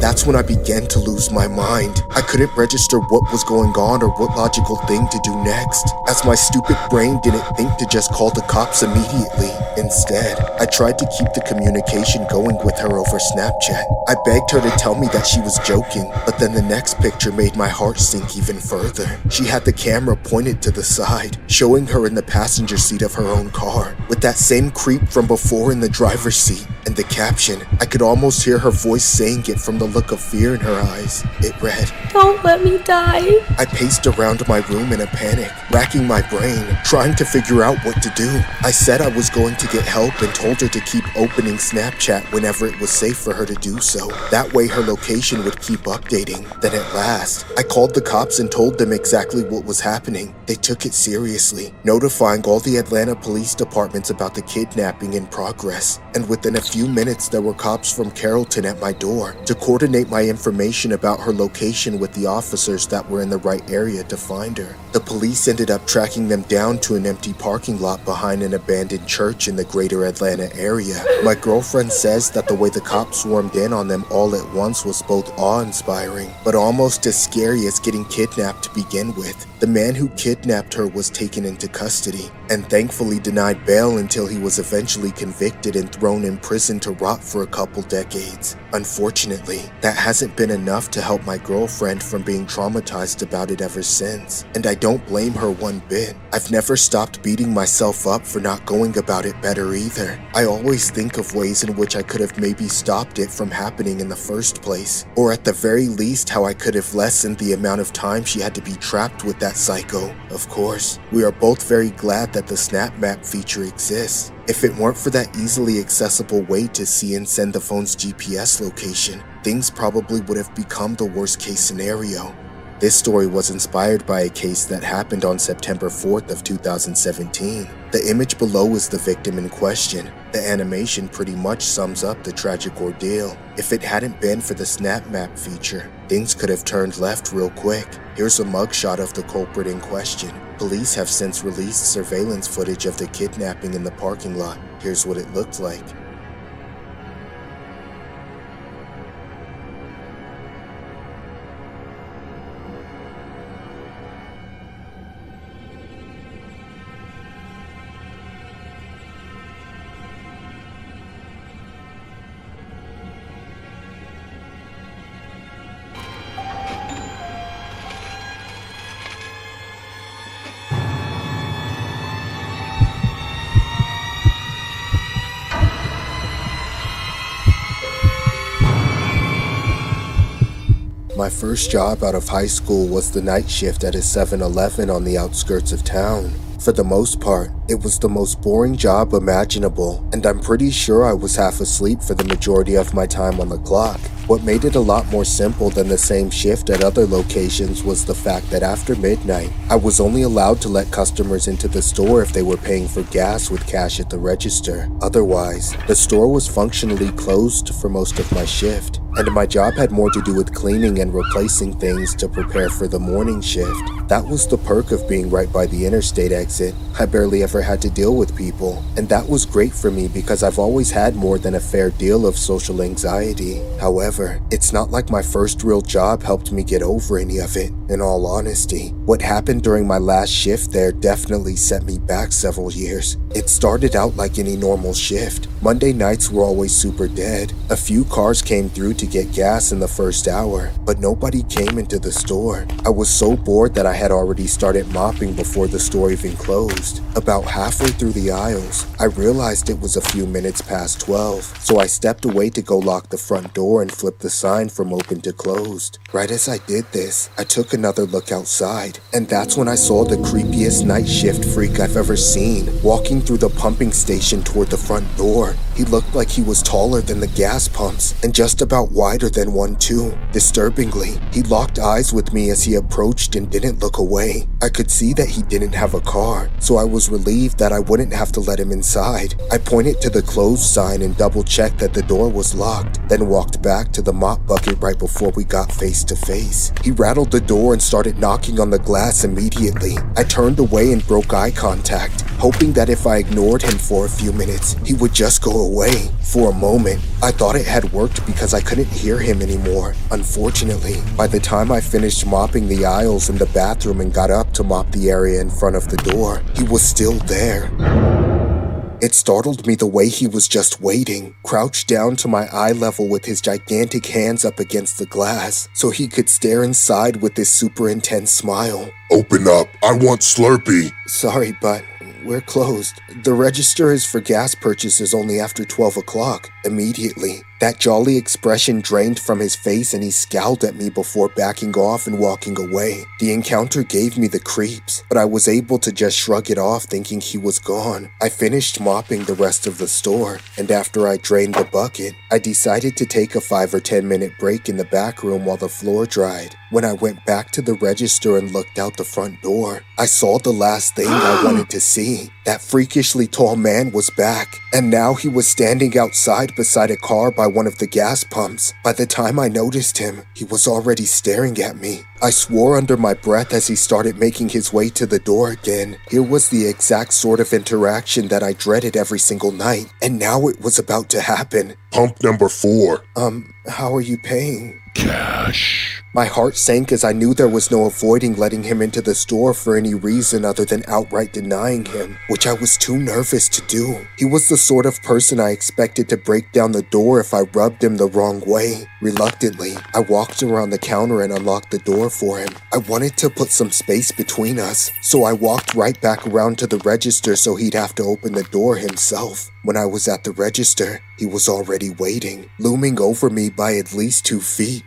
That's when I began to lose my mind. I couldn't register what was going on or what logical thing to do next, as my stupid brain didn't think to just call the cops immediately. Instead, I tried to keep the communication going with her over Snapchat. I begged her to tell me that she was joking, but then the next picture made my heart sink even further. She had the camera pointed to the side, showing her in the passenger seat of her own car, with that same creep from before in the driver's seat. And the caption, I could almost hear her voice saying it from the look of fear in her eyes. It read, "Don't let me die." I paced around my room in a panic, racking my brain, trying to figure out what to do. I said I was going to get help and told her to keep opening Snapchat whenever it was safe for her to do so. That way her location would keep updating. Then at last, I called the cops and told them exactly what was happening. They took it seriously, notifying all the Atlanta police departments about the kidnapping in progress. And within a few minutes, there were cops from Carrollton at my door to coordinate my information about her location with the officers that were in the right area to find her. The police ended up tracking them down to an empty parking lot behind an abandoned church in the greater Atlanta area. My girlfriend says that the way the cops swarmed in on them all at once was both awe-inspiring, but almost as scary as getting kidnapped to begin with. The man who kidnapped her was taken into custody, and thankfully denied bail until he was eventually convicted and thrown in prison prison to rot for a couple decades. Unfortunately, that hasn't been enough to help my girlfriend from being traumatized about it ever since, and I don't blame her one bit. I've never stopped beating myself up for not going about it better either. I always think of ways in which I could have maybe stopped it from happening in the first place, or at the very least how I could have lessened the amount of time she had to be trapped with that psycho. Of course, we are both very glad that the Snap Map feature exists. If it weren't for that easily accessible way to see and send the phone's GPS location, things probably would have become the worst case scenario. This story was inspired by a case that happened on September 4th of 2017. The image below is the victim in question. The animation pretty much sums up the tragic ordeal. If it hadn't been for the Snap Map feature, things could have turned left real quick. Here's a mugshot of the culprit in question. Police have since released surveillance footage of the kidnapping in the parking lot. Here's what it looked like. My first job out of high school was the night shift at a 7-Eleven on the outskirts of town. For the most part, it was the most boring job imaginable, and I'm pretty sure I was half asleep for the majority of my time on the clock. What made it a lot more simple than the same shift at other locations was the fact that after midnight, I was only allowed to let customers into the store if they were paying for gas with cash at the register. Otherwise, the store was functionally closed for most of my shift, and my job had more to do with cleaning and replacing things to prepare for the morning shift. That was the perk of being right by the interstate exit. I barely ever had to deal with people, and that was great for me because I've always had more than a fair deal of social anxiety. However, it's not like my first real job helped me get over any of it, in all honesty. What happened during my last shift there definitely set me back several years. It started out like any normal shift. Monday nights were always super dead. A few cars came through to get gas in the first hour, but nobody came into the store. I was so bored that I had already started mopping before the store even closed. About halfway through the aisles, I realized it was a few minutes past 12, so I stepped away to go lock the front door and flip the sign from open to closed. Right as I did this, I took another look outside, and that's when I saw the creepiest night shift freak I've ever seen, walking through the pumping station toward the front door. He looked like he was taller than the gas pumps, and just about wider than one too. Disturbingly, he locked eyes with me as he approached and didn't look away. I could see that he didn't have a car, so I was relieved that I wouldn't have to let him inside. I pointed to the closed sign and double-checked that the door was locked, then walked back to the mop bucket right before we got face to face. He rattled the door and started knocking on the glass immediately. I turned away and broke eye contact, hoping that if I ignored him for a few minutes, he would just go away. For a moment, I thought it had worked because I couldn't hear him anymore. Unfortunately, by the time I finished mopping the aisles in the bathroom and got up to mop the area in front of the door, he was still there. It startled me the way he was just waiting, crouched down to my eye level with his gigantic hands up against the glass, so he could stare inside with this super intense smile. Open up, I want Slurpee. Sorry, but we're closed. The register is for gas purchases only after 12 o'clock. Immediately, that jolly expression drained from his face and he scowled at me before backing off and walking away. The encounter gave me the creeps, but I was able to just shrug it off thinking he was gone. I finished mopping the rest of the store, and after I drained the bucket, I decided to take a 5 or 10 minute break in the back room while the floor dried. When I went back to the register and looked out the front door, I saw the last thing I wanted to see. That freakishly tall man was back, and now he was standing outside beside a car by one of the gas pumps. By the time I noticed him, he was already staring at me. I swore under my breath as he started making his way to the door again. Here was the exact sort of interaction that I dreaded every single night, and now it was about to happen. Pump number 4. How are you paying? Cash. My heart sank as I knew there was no avoiding letting him into the store for any reason other than outright denying him, which I was too nervous to do. He was the sort of person I expected to break down the door if I rubbed him the wrong way. Reluctantly, I walked around the counter and unlocked the door for him. I wanted to put some space between us, so I walked right back around to the register so he'd have to open the door himself. When I was at the register, he was already waiting, looming over me by at least 2 feet.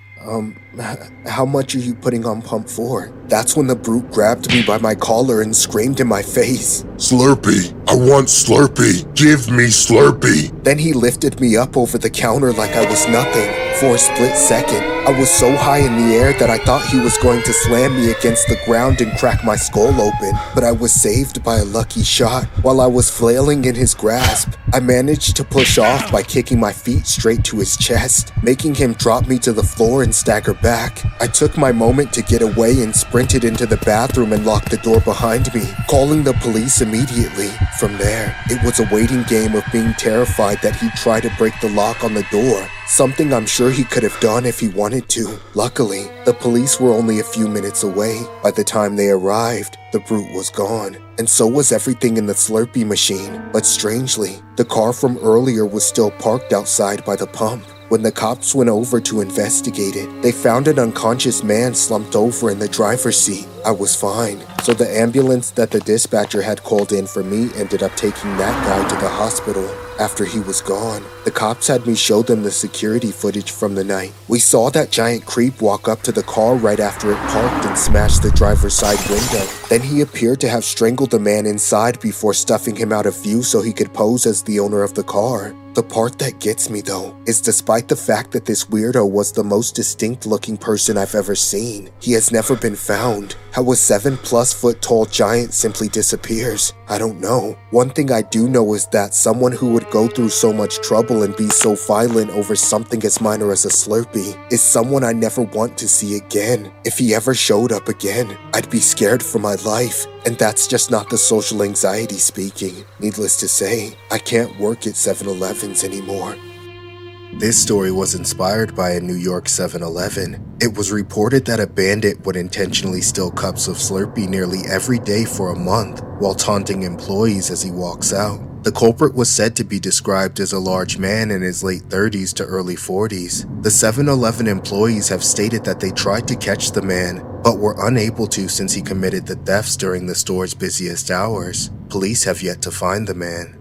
How much are you putting on pump 4? That's when the brute grabbed me by my collar and screamed in my face. Slurpee! I want Slurpee! Give me Slurpee! Then he lifted me up over the counter like I was nothing. For a split second, I was so high in the air that I thought he was going to slam me against the ground and crack my skull open, but I was saved by a lucky shot. While I was flailing in his grasp, I managed to push off by kicking my feet straight to his chest, making him drop me to the floor and stagger back. I took my moment to get away and sprinted into the bathroom and locked the door behind me, calling the police immediately. From there, it was a waiting game of being terrified that he'd try to break the lock on the door, something I'm sure he could have done if he wanted to. Luckily, the police were only a few minutes away. By the time they arrived, the brute was gone, and so was everything in the Slurpee machine. But strangely, the car from earlier was still parked outside by the pump. When the cops went over to investigate it, they found an unconscious man slumped over in the driver's seat. I was fine, so the ambulance that the dispatcher had called in for me ended up taking that guy to the hospital. After he was gone, the cops had me show them the security footage from the night. We saw that giant creep walk up to the car right after it parked and smash the driver's side window. Then he appeared to have strangled the man inside before stuffing him out of view so he could pose as the owner of the car. The part that gets me though, is despite the fact that this weirdo was the most distinct looking person I've ever seen, he has never been found. How a 7+ foot tall giant simply disappears, I don't know. One thing I do know is that someone who would go through so much trouble and be so violent over something as minor as a Slurpee is someone I never want to see again. If he ever showed up again, I'd be scared for my life. And that's just not the social anxiety speaking. Needless to say, I can't work at 7-Elevens anymore. This story was inspired by a New York 7-Eleven. It was reported that a bandit would intentionally steal cups of Slurpee nearly every day for a month while taunting employees as he walks out. The culprit was said to be described as a large man in his late 30s to early 40s. The 7-Eleven employees have stated that they tried to catch the man, but were unable to since he committed the thefts during the store's busiest hours. Police have yet to find the man.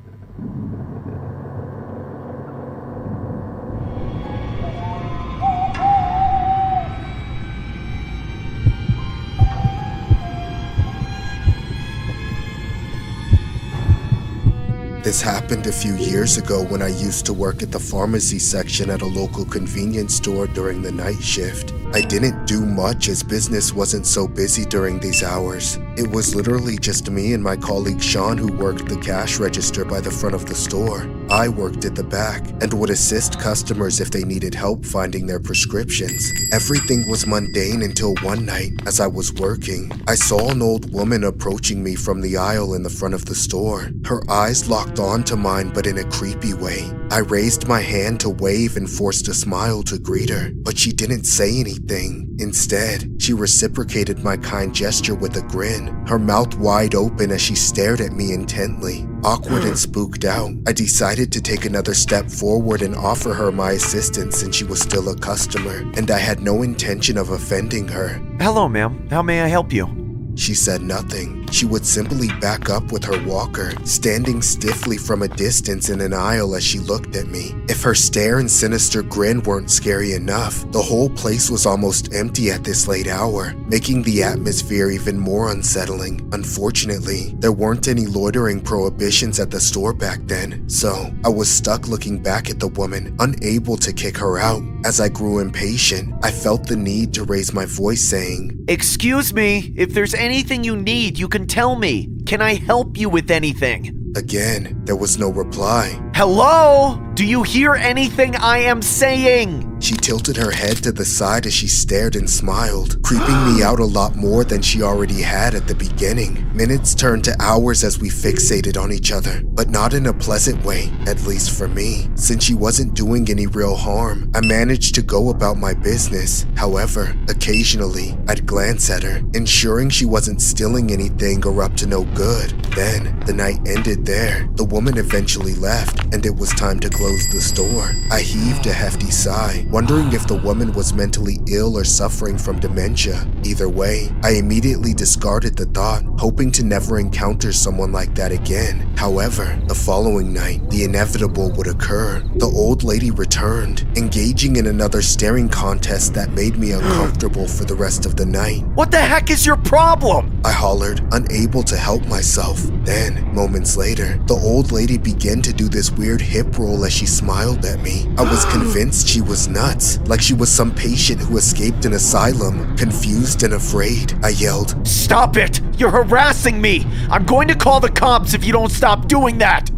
This happened a few years ago when I used to work at the pharmacy section at a local convenience store during the night shift. I didn't do much as business wasn't so busy during these hours. It was literally just me and my colleague Sean who worked the cash register by the front of the store. I worked at the back and would assist customers if they needed help finding their prescriptions. Everything was mundane until one night, as I was working, I saw an old woman approaching me from the aisle in the front of the store. Her eyes locked onto mine, but in a creepy way. I raised my hand to wave and forced a smile to greet her, but she didn't say anything. Instead, she reciprocated my kind gesture with a grin, her mouth wide open as she stared at me intently. Awkward and spooked out, I decided to take another step forward and offer her my assistance since she was still a customer, and I had no intention of offending her. Hello, ma'am. How may I help you? She said nothing. She would simply back up with her walker, standing stiffly from a distance in an aisle as she looked at me. If her stare and sinister grin weren't scary enough, the whole place was almost empty at this late hour, making the atmosphere even more unsettling. Unfortunately, there weren't any loitering prohibitions at the store back then, so I was stuck looking back at the woman, unable to kick her out. As I grew impatient, I felt the need to raise my voice saying, "Excuse me, if there's anything you need, you can tell me. Can I help you with anything?" Again, there was no reply. Hello? Do you hear anything I am saying? She tilted her head to the side as she stared and smiled, creeping me out a lot more than she already had at the beginning. Minutes turned to hours as we fixated on each other, but not in a pleasant way, at least for me. Since she wasn't doing any real harm, I managed to go about my business. However, occasionally, I'd glance at her, ensuring she wasn't stealing anything or up to no good. Then, the night ended there. The woman eventually left, and it was time to close the store. I heaved a hefty sigh, wondering if the woman was mentally ill or suffering from dementia. Either way, I immediately discarded the thought, hoping to never encounter someone like that again. However, the following night, the inevitable would occur. The old lady returned, engaging in another staring contest that made me uncomfortable for the rest of the night. What the heck is your problem? I hollered, unable to help myself. Then, moments later, the old lady began to do this weird hip roll as she smiled at me. I was convinced she was nuts, like she was some patient who escaped an asylum. Confused and afraid, I yelled, "Stop it! You're harassing me! I'm going to call the cops if you don't stop doing that!"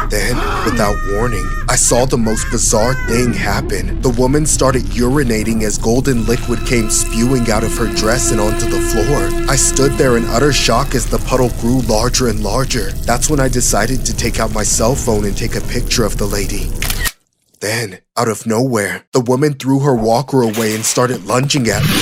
Then, without warning, I saw the most bizarre thing happen. The woman started urinating as golden liquid came spewing out of her dress and onto the floor. I stood there in utter shock as the puddle grew larger and larger. That's when I decided to take out my cell phone and take a picture of the lady. Then, out of nowhere, the woman threw her walker away and started lunging at me.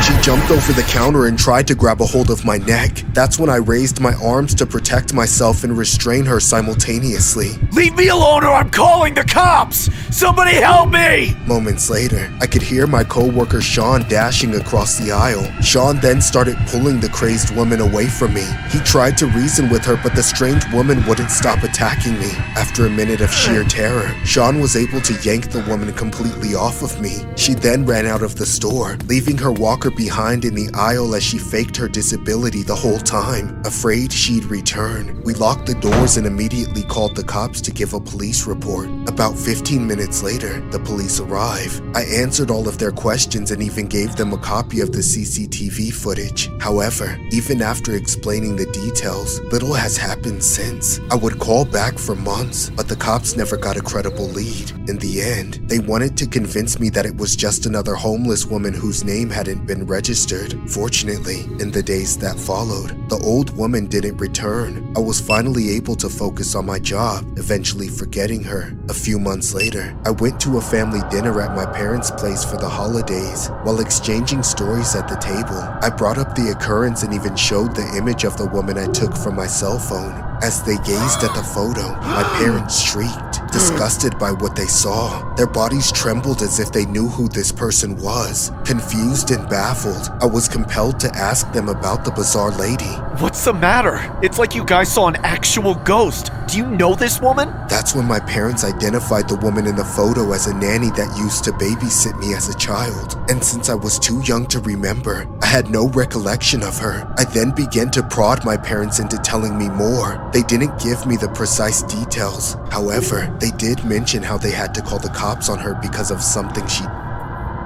She jumped over the counter and tried to grab a hold of my neck. That's when I raised my arms to protect myself and restrain her simultaneously. "Leave me alone or I'm calling the cops! Somebody help me!" Moments later, I could hear my co-worker Sean dashing across the aisle. Sean then started pulling the crazed woman away from me. He tried to reason with her, but the strange woman wouldn't stop attacking me. After a minute of sheer terror, Sean was able to yank the woman completely off of me. She then ran out of the store, leaving her walker behind in the aisle as she faked her disability the whole time. Afraid she'd return, we locked the doors and immediately called the cops to give a police report. About 15 minutes later, the police arrived. I answered all of their questions and even gave them a copy of the CCTV footage. However, even after explaining the details, little has happened since. I would call back for months, but the cops never got a credible lead. In the end, they wanted to convince me that it was just another homeless woman whose name hadn't been registered. Fortunately, in the days that followed, the old woman didn't return. I was finally able to focus on my job, eventually forgetting her. A few months later, I went to a family dinner at my parents' place for the holidays. While exchanging stories at the table, I brought up the occurrence and even showed the image of the woman I took from my cell phone. As they gazed at the photo, my parents shrieked, disgusted by what they saw. Their bodies trembled as if they knew who this person was. Confused and baffled, I was compelled to ask them about the bizarre lady. "What's the matter? It's like you guys saw an actual ghost. Do you know this woman?" That's when my parents identified the woman in the photo as a nanny that used to babysit me as a child. And since I was too young to remember, I had no recollection of her. I then began to prod my parents into telling me more. They didn't give me the precise details. However, they did mention how they had to call the cops on her because of something she...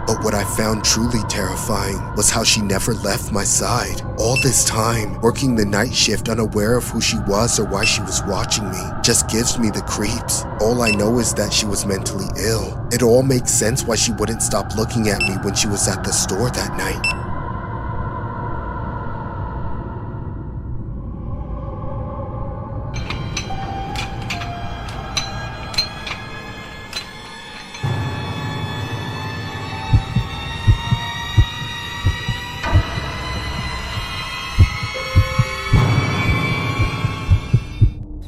But what I found truly terrifying was how she never left my side. All this time, working the night shift unaware of who she was or why she was watching me, just gives me the creeps. All I know is that she was mentally ill. It all makes sense why she wouldn't stop looking at me when she was at the store that night.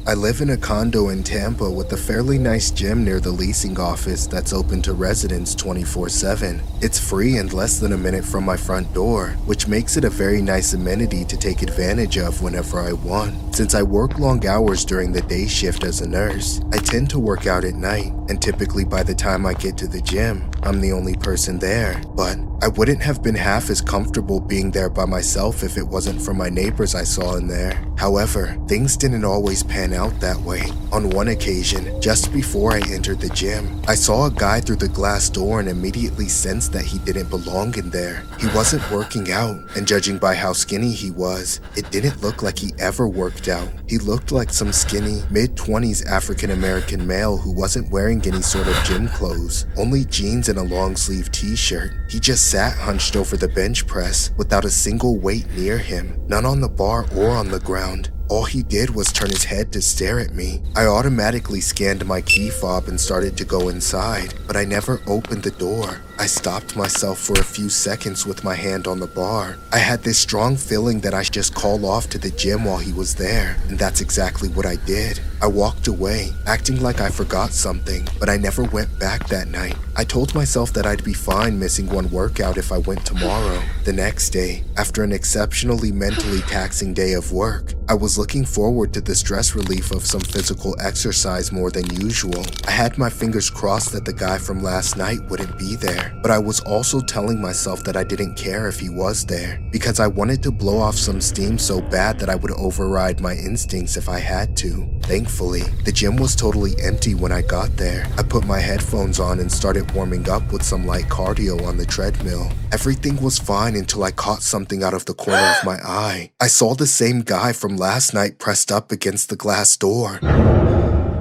I live in a condo in Tampa with a fairly nice gym near the leasing office that's open to residents 24/7. It's free and less than a minute from my front door, which makes it a very nice amenity to take advantage of whenever I want. Since I work long hours during the day shift as a nurse, I tend to work out at night, and typically by the time I get to the gym, I'm the only person there. But I wouldn't have been half as comfortable being there by myself if it wasn't for my neighbors I saw in there. However, things didn't always pan went out that way. On one occasion, just before I entered the gym, I saw a guy through the glass door and immediately sensed that he didn't belong in there. He wasn't working out, and judging by how skinny he was, it didn't look like he ever worked out. He looked like some skinny, mid-20s African-American male who wasn't wearing any sort of gym clothes, only jeans and a long-sleeve t-shirt. He just sat hunched over the bench press without a single weight near him, none on the bar or on the ground. All he did was turn his head to stare at me. I automatically scanned my key fob and started to go inside, but I never opened the door. I stopped myself for a few seconds with my hand on the bar. I had this strong feeling that I should just call off to the gym while he was there, and that's exactly what I did. I walked away, acting like I forgot something, but I never went back that night. I told myself that I'd be fine missing one workout if I went tomorrow. The next day, after an exceptionally mentally taxing day of work, I was looking forward to the stress relief of some physical exercise more than usual. I had my fingers crossed that the guy from last night wouldn't be there, but I was also telling myself that I didn't care if he was there, because I wanted to blow off some steam so bad that I would override my instincts if I had to. Thankfully, the gym was totally empty when I got there. I put my headphones on and started warming up with some light cardio on the treadmill. Everything was fine until I caught something out of the corner of my eye. I saw the same guy from last night pressed up against the glass door.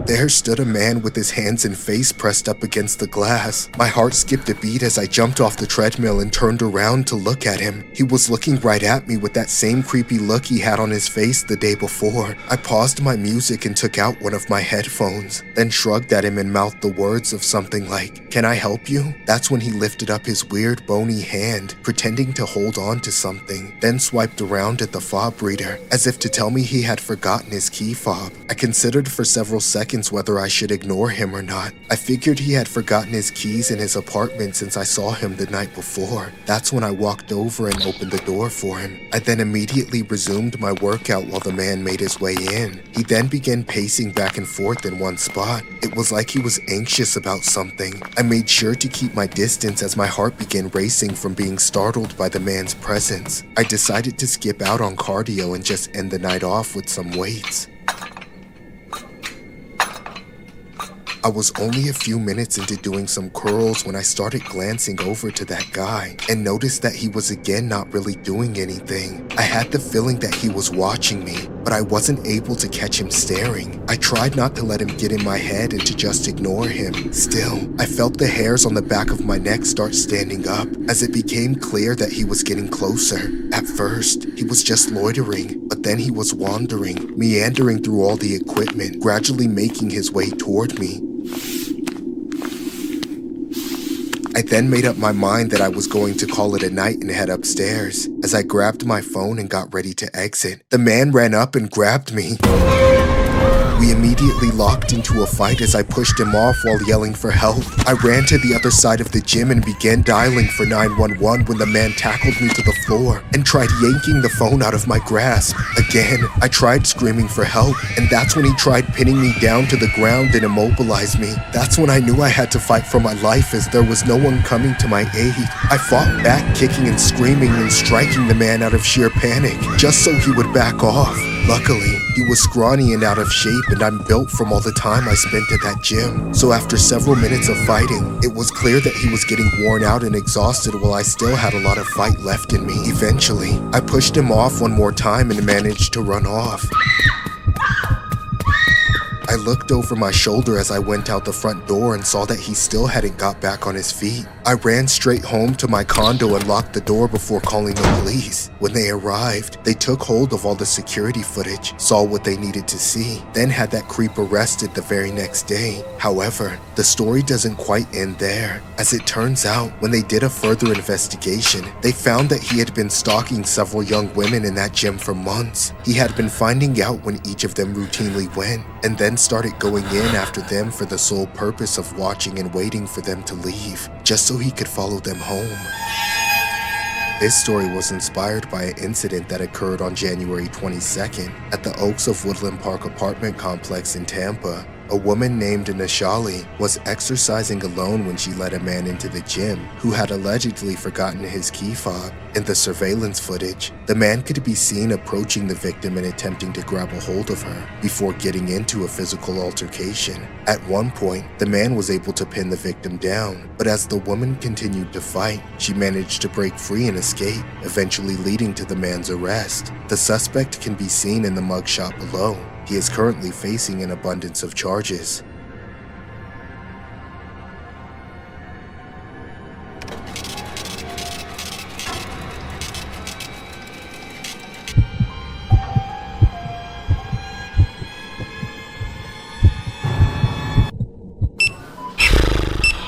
There stood a man with his hands and face pressed up against the glass. My heart skipped a beat as I jumped off the treadmill and turned around to look at him. He was looking right at me with that same creepy look he had on his face the day before. I paused my music and took out one of my headphones, then shrugged at him and mouthed the words of something like, "Can I help you?" That's when he lifted up his weird bony hand, pretending to hold on to something, then swiped around at the fob reader, as if to tell me he had forgotten his key fob. I considered for several seconds whether I should ignore him or not. I figured he had forgotten his keys in his apartment since I saw him the night before. That's when I walked over and opened the door for him. I then immediately resumed my workout while the man made his way in. He then began pacing back and forth in one spot. It was like he was anxious about something. I made sure to keep my distance as my heart began racing from being startled by the man's presence. I decided to skip out on cardio and just end the night off with some weights. I was only a few minutes into doing some curls when I started glancing over to that guy and noticed that he was again not really doing anything. I had the feeling that he was watching me, but I wasn't able to catch him staring. I tried not to let him get in my head and to just ignore him. Still, I felt the hairs on the back of my neck start standing up as it became clear that he was getting closer. At first, he was just loitering, but then he was wandering, meandering through all the equipment, gradually making his way toward me. I then made up my mind that I was going to call it a night and head upstairs. As I grabbed my phone and got ready to exit, the man ran up and grabbed me. We immediately locked into a fight as I pushed him off while yelling for help. I ran to the other side of the gym and began dialing for 911 when the man tackled me to the floor and tried yanking the phone out of my grasp. Again, I tried screaming for help, and that's when he tried pinning me down to the ground and immobilized me. That's when I knew I had to fight for my life as there was no one coming to my aid. I fought back, kicking and screaming and striking the man out of sheer panic, just so he would back off. Luckily, he was scrawny and out of shape, and I'm built from all the time I spent at that gym. So after several minutes of fighting, it was clear that he was getting worn out and exhausted while I still had a lot of fight left in me. Eventually, I pushed him off one more time and managed to run off. I looked over my shoulder as I went out the front door and saw that he still hadn't got back on his feet. I ran straight home to my condo and locked the door before calling the police. When they arrived, they took hold of all the security footage, saw what they needed to see, then had that creep arrested the very next day. However, the story doesn't quite end there. As it turns out, when they did a further investigation, they found that he had been stalking several young women in that gym for months. He had been finding out when each of them routinely went, and then started going in after them for the sole purpose of watching and waiting for them to leave, just so he could follow them home. This story was inspired by an incident that occurred on January 22nd at the Oaks of Woodland Park apartment complex in Tampa. A woman named Nishali was exercising alone when she let a man into the gym who had allegedly forgotten his key fob. In the surveillance footage, the man could be seen approaching the victim and attempting to grab a hold of her before getting into a physical altercation. At one point, the man was able to pin the victim down, but as the woman continued to fight, she managed to break free and escape, eventually leading to the man's arrest. The suspect can be seen in the mugshot below. He is currently facing an abundance of charges.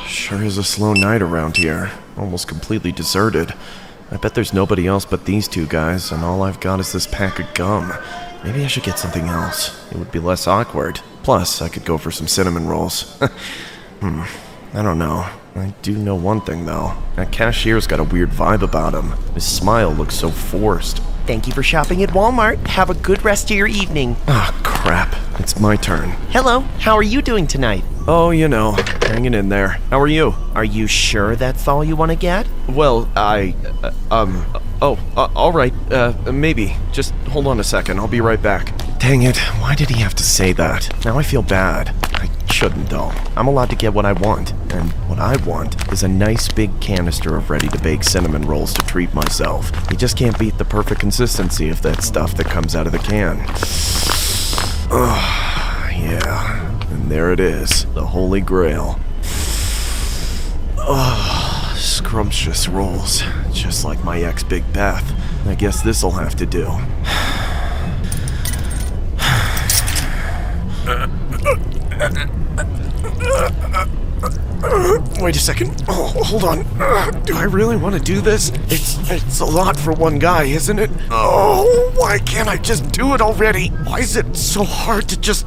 Sure is a slow night around here. Almost completely deserted. I bet there's nobody else but these two guys, and all I've got is this pack of gum. Maybe I should get something else. It would be less awkward. Plus, I could go for some cinnamon rolls. I don't know. I do know one thing, though. That cashier's got a weird vibe about him. His smile looks so forced. Thank you for shopping at Walmart. Have a good rest of your evening. Ah, crap. It's my turn. Hello, how are you doing tonight? Oh, you know, hanging in there. How are you? Are you sure that's all you want to get? Well, alright, maybe. Just hold on a second, I'll be right back. Dang it, why did he have to say that? Now I feel bad. I shouldn't, though. I'm allowed to get what I want, and what I want is a nice big canister of ready-to-bake cinnamon rolls to treat myself. You just can't beat the perfect consistency of that stuff that comes out of the can. Oh, yeah. And there it is, the Holy Grail. Oh, scrumptious rolls, just like my ex Big Beth. I guess this'll have to do. Wait a second. Oh, hold on. Do I really want to do this? It's a lot for one guy, isn't it? Oh, why can't I just do it already? Why is it so hard to just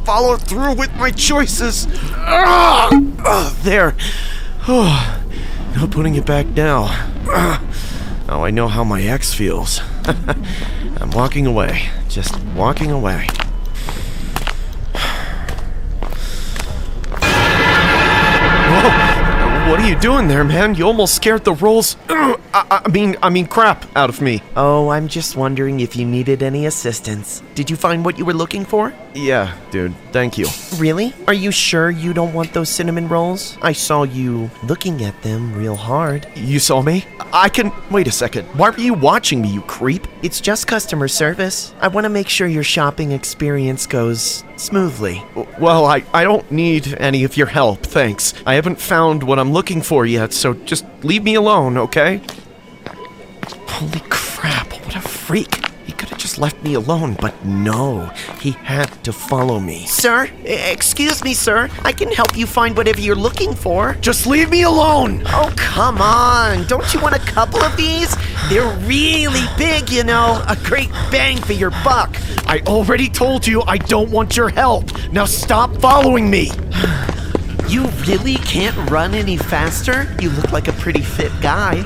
follow through with my choices? There. Oh, no putting it back now. Now I know how my ex feels. I'm walking away. Just walking away. What are you doing there, man? You almost scared the rolls, I mean crap out of me. Oh, I'm just wondering if you needed any assistance. Did you find what you were looking for? Yeah, dude, thank you. Really? Are you sure you don't want those cinnamon rolls? I saw you looking at them real hard. You saw me? Wait a second. Why were you watching me, you creep? It's just customer service. I want to make sure your shopping experience goes smoothly. Well, I don't need any of your help, thanks. I haven't found what I'm looking for yet, so just leave me alone, okay? Holy crap, what a freak. He could have just left me alone, but no, he had to follow me. Sir? Excuse me, sir. I can help you find whatever you're looking for. Just leave me alone! Oh, come on. Don't you want a couple of these? They're really big, you know. A great bang for your buck. I already told you I don't want your help. Now stop following me. You really can't run any faster? You look like a pretty fit guy.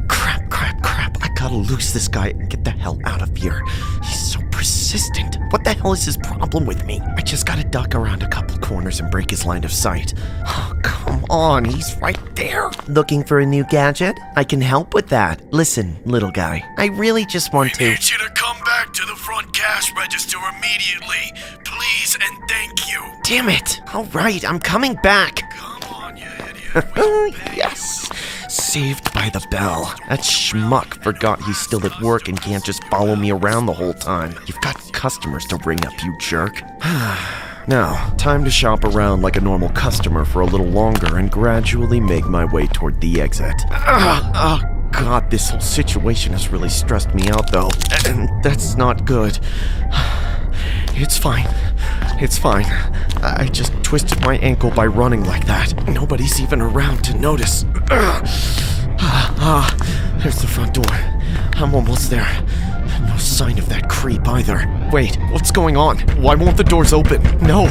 Crap. I gotta lose this guy and get the hell out of here. He's so persistent. What the hell is his problem with me? I just gotta duck around a couple corners and break his line of sight. Oh, come on, he's right there. Looking for a new gadget? I can help with that. Listen, little guy, I really just want to... I need you to come back to the front cash register immediately. Please and thank you. Damn it. All right, I'm coming back. Come on, you idiot. Yes. Saved by the bell. That schmuck forgot he's still at work and can't just follow me around the whole time. You've got customers to ring up, you jerk. Now, time to shop around like a normal customer for a little longer and gradually make my way toward the exit. God, this whole situation has really stressed me out, though. And that's not good. It's fine. I just twisted my ankle by running like that. Nobody's even around to notice. There's the front door. I'm almost there. No sign of that creep either. Wait, what's going on? Why won't the doors open? No.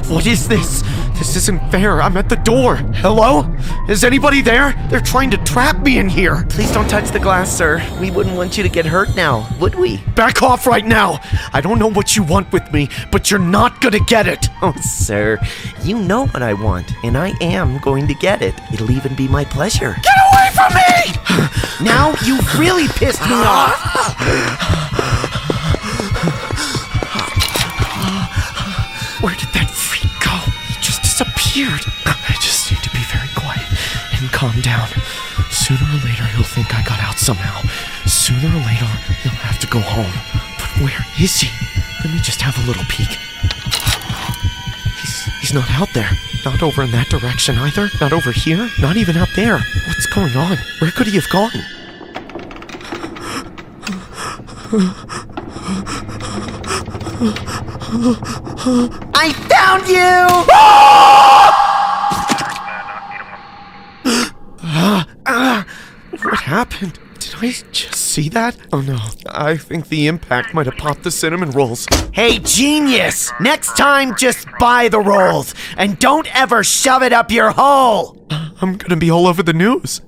What is this? This isn't fair. I'm at the door. Hello? Is anybody there? They're trying to trap me in here. Please don't touch the glass, sir. We wouldn't want you to get hurt now, would we? Back off right now. I don't know what you want with me, but you're not gonna get it. Oh, sir, you know what I want, and I am going to get it. It'll even be my pleasure. Get away from me! Now you've really pissed me off. Where did that freak go? He just disappeared. I just need to be very quiet and calm down. Sooner or later, he'll think I got out somehow. Sooner or later, he'll have to go home. But where is he? Let me just have a little peek. He's not out there. Not over in that direction either. Not over here. Not even out there. What's going on? Where could he have gone? I found you! What happened? Did I just see that? Oh no, I think the impact might have popped the cinnamon rolls. Hey, genius! Next time, just buy the rolls, and don't ever shove it up your hole! I'm gonna be all over the news.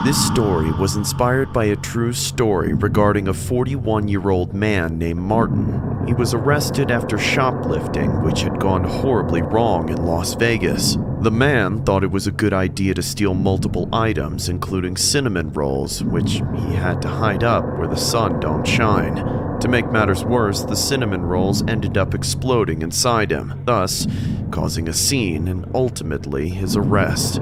This story was inspired by a true story regarding a 41-year-old man named Martin. He was arrested after shoplifting, which had gone horribly wrong in Las Vegas. The man thought it was a good idea to steal multiple items, including cinnamon rolls, which he had to hide up where the sun don't shine. To make matters worse, the cinnamon rolls ended up exploding inside him, thus causing a scene and ultimately his arrest.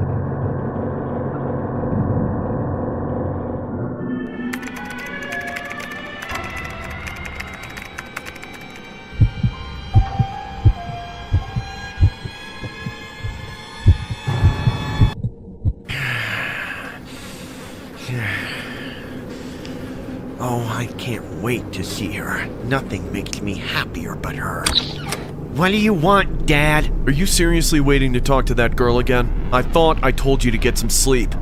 Oh, I can't wait to see her. Nothing makes me happier but her. What do you want, Dad? Are you seriously waiting to talk to that girl again? I thought I told you to get some sleep.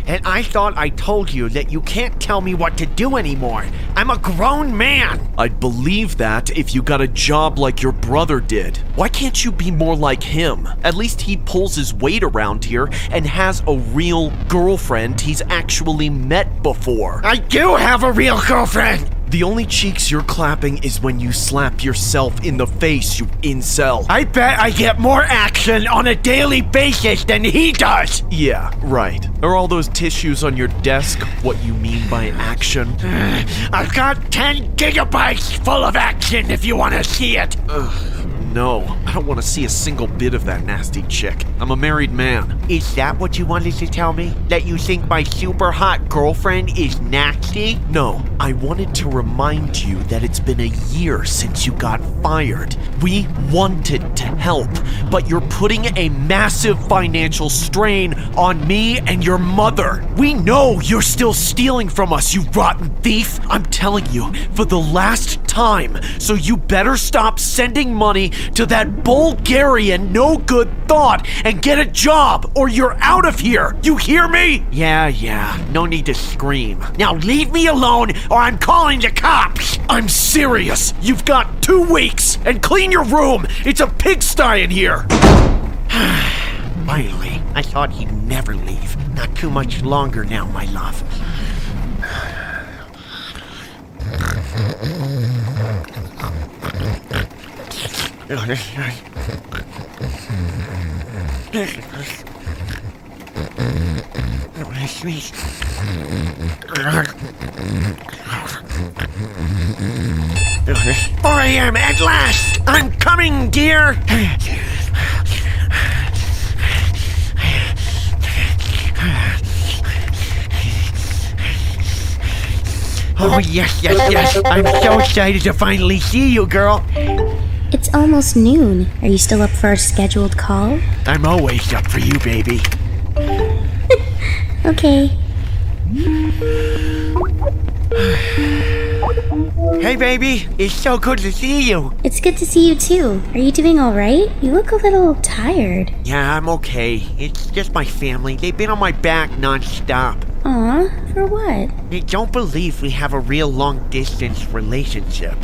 And I thought I told you that you can't tell me what to do anymore. I'm a grown man. I'd believe that if you got a job like your brother did. Why can't you be more like him? At least he pulls his weight around here and has a real girlfriend he's actually met before. I do have a real girlfriend. The only cheeks you're clapping is when you slap yourself in the face, you incel. I bet I get more action on a daily basis than he does. Yeah, right. Are all those tissues on your desk what you mean by action? I've got 10 gigabytes full of action if you want to see it. No, I don't want to see a single bit of that nasty chick. I'm a married man. Is that what you wanted to tell me? That you think my super hot girlfriend is nasty? No, I wanted to remind you that it's been a year since you got fired. We wanted to help, but you're putting a massive financial strain on me and your mother. We know you're still stealing from us, you rotten thief. I'm telling you, for the last time, so you better stop sending money to that Bulgarian no-good thought and get a job, or you're out of here. You hear me? Yeah, no need to scream. Now leave me alone or I'm calling the cops. I'm serious. You've got 2 weeks, and clean your room. It's a pigsty in here. Finally, I thought he'd never leave. Not too much longer now, my love. Sweet. 4 a.m. at last! I'm coming, dear! Oh, yes. I'm so excited to finally see you, girl. It's almost noon. Are you still up for our scheduled call? I'm always up for you, baby. Okay. Hey, baby. It's so good to see you. It's good to see you, too. Are you doing all right? You look a little tired. Yeah, I'm okay. It's just my family. They've been on my back non-stop. Aw, for what? They don't believe we have a real long-distance relationship.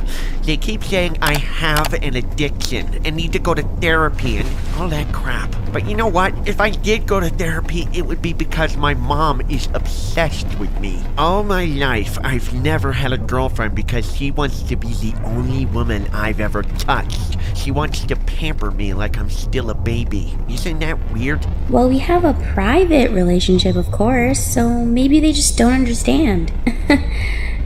They keep saying I have an addiction and need to go to therapy and all that crap. But you know what? If I did go to therapy, it would be because my mom is obsessed with me. All my life, I've never had a girlfriend because she wants to be the only woman I've ever touched. She wants to pamper me like I'm still a baby. Isn't that weird? Well, we have a private relationship, of course, so maybe they just don't understand.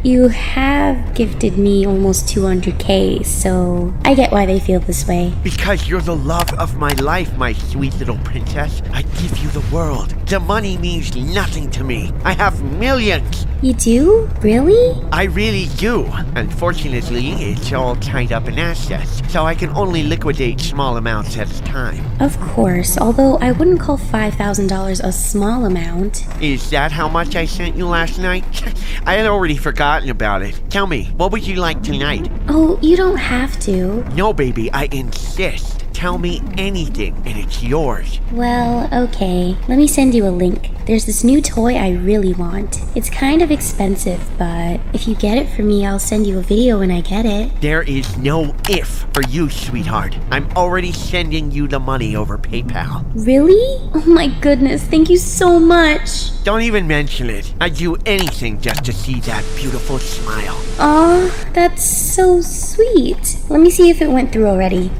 You have gifted me almost 200K, so I get why they feel this way. Because you're the love of my life, my sweet little princess. I give you the world. The money means nothing to me. I have millions. You do? Really? I really do. Unfortunately, it's all tied up in assets, so I can only liquidate small amounts at a time. Of course, although I wouldn't call $5,000 a small amount. Is that how much I sent you last night? I had already forgotten about it. Tell me, what would you like tonight? Oh, you don't have to. No, baby, I insist. Tell me anything, and it's yours. Well, okay. Let me send you a link. There's this new toy I really want. It's kind of expensive, but if you get it for me, I'll send you a video when I get it. There is no if for you, sweetheart. I'm already sending you the money over PayPal. Really? Oh my goodness, thank you so much. Don't even mention it. I'd do anything just to see that beautiful smile. Aw, that's so sweet. Let me see if it went through already.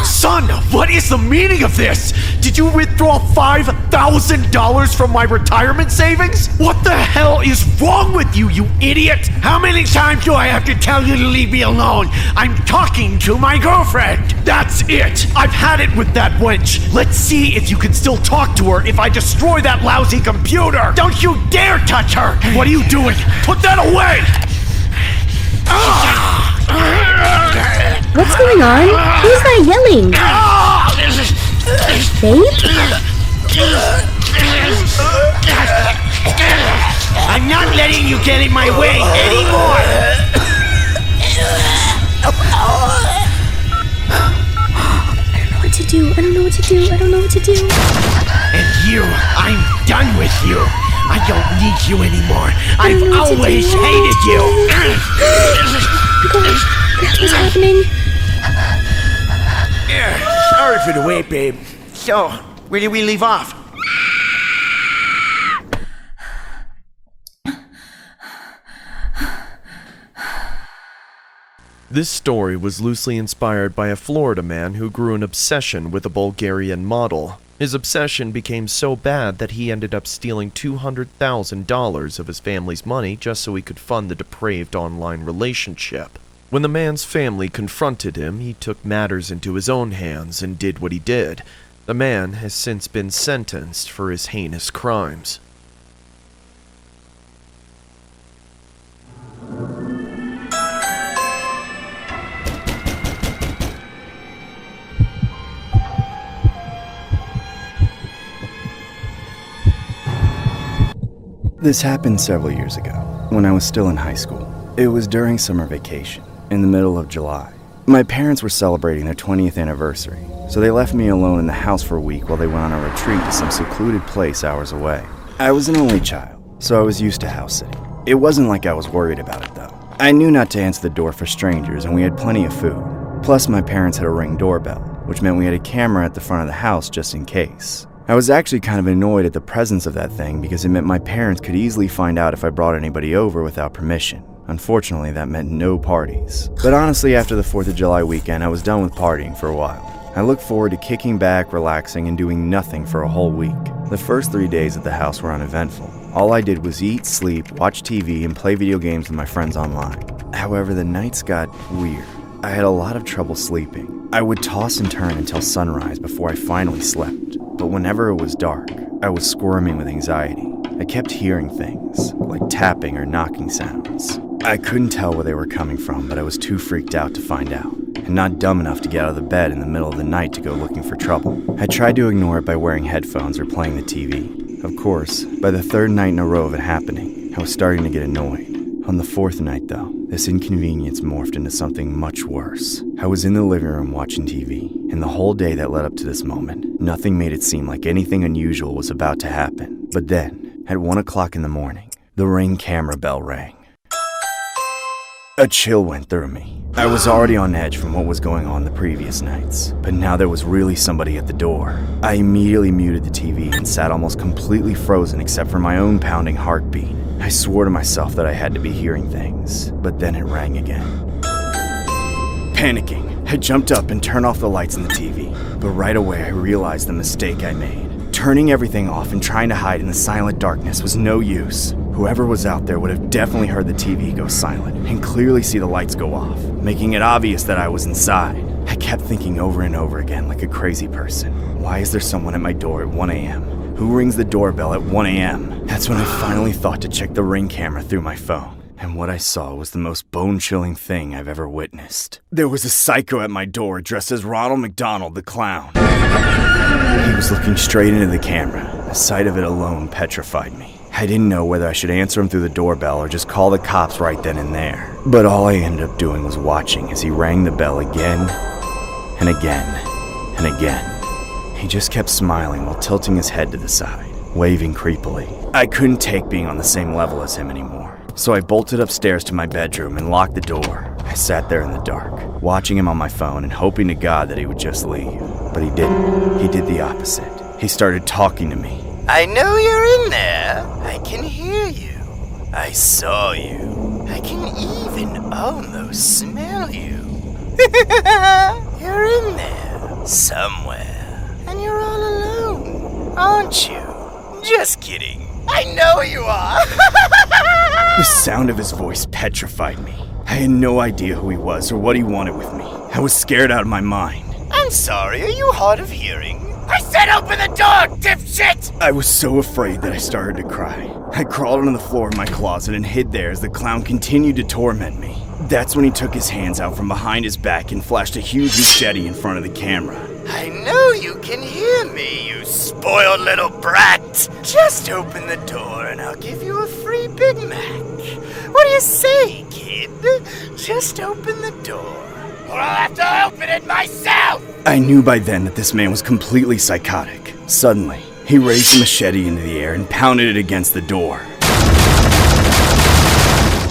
Son, what is the meaning of this? Did you withdraw $5,000 from my retirement savings? What the hell is wrong with you, you idiot? How many times do I have to tell you to leave me alone? I'm talking to my girlfriend. That's it. I've had it with that wench. Let's see if you can still talk to her if I destroy that lousy computer. Don't you dare touch her. What are you doing? Put that away. What's going on? Who's that yelling? Babe? I'm not letting you get in my way anymore! I don't know what to do. I don't know what to do. And you, I'm done with you. I don't need you anymore. I've always hated you. What's happening? Sorry for the wait, babe. So, where did we leave off? This story was loosely inspired by a Florida man who grew an obsession with a Bulgarian model. His obsession became so bad that he ended up stealing $200,000 of his family's money just so he could fund the depraved online relationship. When the man's family confronted him, he took matters into his own hands and did what he did. The man has since been sentenced for his heinous crimes. This happened several years ago, when I was still in high school. It was during summer vacation, in the middle of July. My parents were celebrating their 20th anniversary, so they left me alone in the house for a week while they went on a retreat to some secluded place hours away. I was an only child, so I was used to house sitting. It wasn't like I was worried about it though. I knew not to answer the door for strangers, and we had plenty of food. Plus my parents had a Ring doorbell, which meant we had a camera at the front of the house just in case. I was actually kind of annoyed at the presence of that thing because it meant my parents could easily find out if I brought anybody over without permission. Unfortunately, that meant no parties. But honestly, after the 4th of July weekend, I was done with partying for a while. I looked forward to kicking back, relaxing, and doing nothing for a whole week. The first 3 days at the house were uneventful. All I did was eat, sleep, watch TV, and play video games with my friends online. However, the nights got weird. I had a lot of trouble sleeping. I would toss and turn until sunrise before I finally slept. But whenever it was dark, I was squirming with anxiety. I kept hearing things, like tapping or knocking sounds. I couldn't tell where they were coming from, but I was too freaked out to find out, and not dumb enough to get out of the bed in the middle of the night to go looking for trouble. I tried to ignore it by wearing headphones or playing the TV. Of course, by the 3rd night in a row of it happening, I was starting to get annoyed. On the 4th night, though, this inconvenience morphed into something much worse. I was in the living room watching TV, and the whole day that led up to this moment, nothing made it seem like anything unusual was about to happen. But then, at 1 o'clock in the morning, the Ring camera bell rang. A chill went through me. I was already on edge from what was going on the previous nights, but now there was really somebody at the door. I immediately muted the TV and sat almost completely frozen except for my own pounding heartbeat. I swore to myself that I had to be hearing things, but then it rang again. Panicking, I jumped up and turned off the lights in the TV, but right away I realized the mistake I made. Turning everything off and trying to hide in the silent darkness was no use. Whoever was out there would have definitely heard the TV go silent and clearly see the lights go off, making it obvious that I was inside. I kept thinking over and over again like a crazy person. Why is there someone at my door at 1 a.m.? Who rings the doorbell at 1 a.m.? That's when I finally thought to check the Ring camera through my phone. And what I saw was the most bone-chilling thing I've ever witnessed. There was a psycho at my door dressed as Ronald McDonald the Clown. He was looking straight into the camera. The sight of it alone petrified me. I didn't know whether I should answer him through the doorbell or just call the cops right then and there. But all I ended up doing was watching as he rang the bell again and again and again. He just kept smiling while tilting his head to the side, waving creepily. I couldn't take being on the same level as him anymore, so I bolted upstairs to my bedroom and locked the door. I sat there in the dark, watching him on my phone and hoping to God that he would just leave. But he didn't. He did the opposite. He started talking to me. I know you're in there. I can hear you. I saw you. I can even almost smell you. You're in there somewhere. And you're all alone, aren't you? Just kidding. I know you are. The sound of his voice petrified me. I had no idea who he was or what he wanted with me. I was scared out of my mind. I'm sorry, are you hard of hearing? I said open the door, dipshit! I was so afraid that I started to cry. I crawled on the floor of my closet and hid there as the clown continued to torment me. That's when he took his hands out from behind his back and flashed a huge machete in front of the camera. I know you can hear me, you spoiled little brat. Just open the door and I'll give you a free Big Mac. What do you say, kid? Just open the door, or I'll have to open it myself! I knew by then that this man was completely psychotic. Suddenly, he raised the machete into the air and pounded it against the door.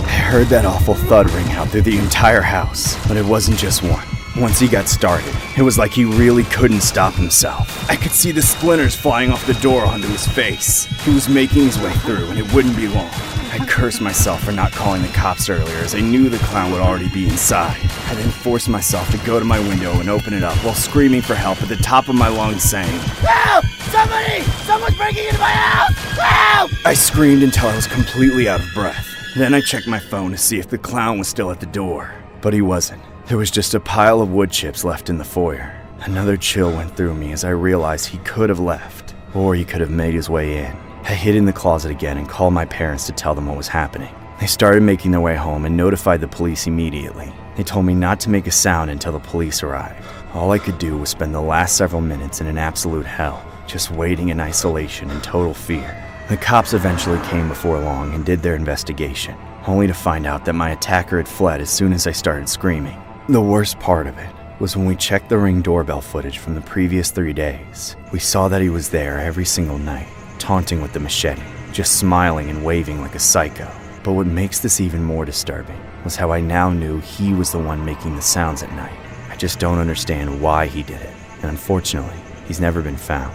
I heard that awful thud ring out through the entire house, but it wasn't just one. Once he got started, it was like he really couldn't stop himself. I could see the splinters flying off the door onto his face. He was making his way through, and it wouldn't be long. I cursed myself for not calling the cops earlier, as I knew the clown would already be inside. I then forced myself to go to my window and open it up while screaming for help at the top of my lungs, saying, Help! Somebody! Someone's breaking into my house! Help! I screamed until I was completely out of breath. Then I checked my phone to see if the clown was still at the door, but he wasn't. There was just a pile of wood chips left in the foyer. Another chill went through me as I realized he could have left, or he could have made his way in. I hid in the closet again and called my parents to tell them what was happening. They started making their way home and notified the police immediately. They told me not to make a sound until the police arrived. All I could do was spend the last several minutes in an absolute hell, just waiting in isolation and total fear. The cops eventually came before long and did their investigation, only to find out that my attacker had fled as soon as I started screaming. The worst part of it was when we checked the Ring doorbell footage from the previous 3 days. We saw that he was there every single night, taunting with the machete, just smiling and waving like a psycho. But what makes this even more disturbing was how I now knew he was the one making the sounds at night. I just don't understand why he did it, and unfortunately, he's never been found.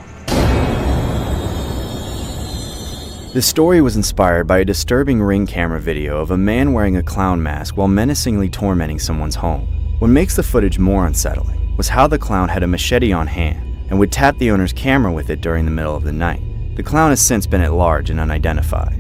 This story was inspired by a disturbing Ring camera video of a man wearing a clown mask while menacingly tormenting someone's home. What makes the footage more unsettling was how the clown had a machete on hand and would tap the owner's camera with it during the middle of the night. The clown has since been at large and unidentified.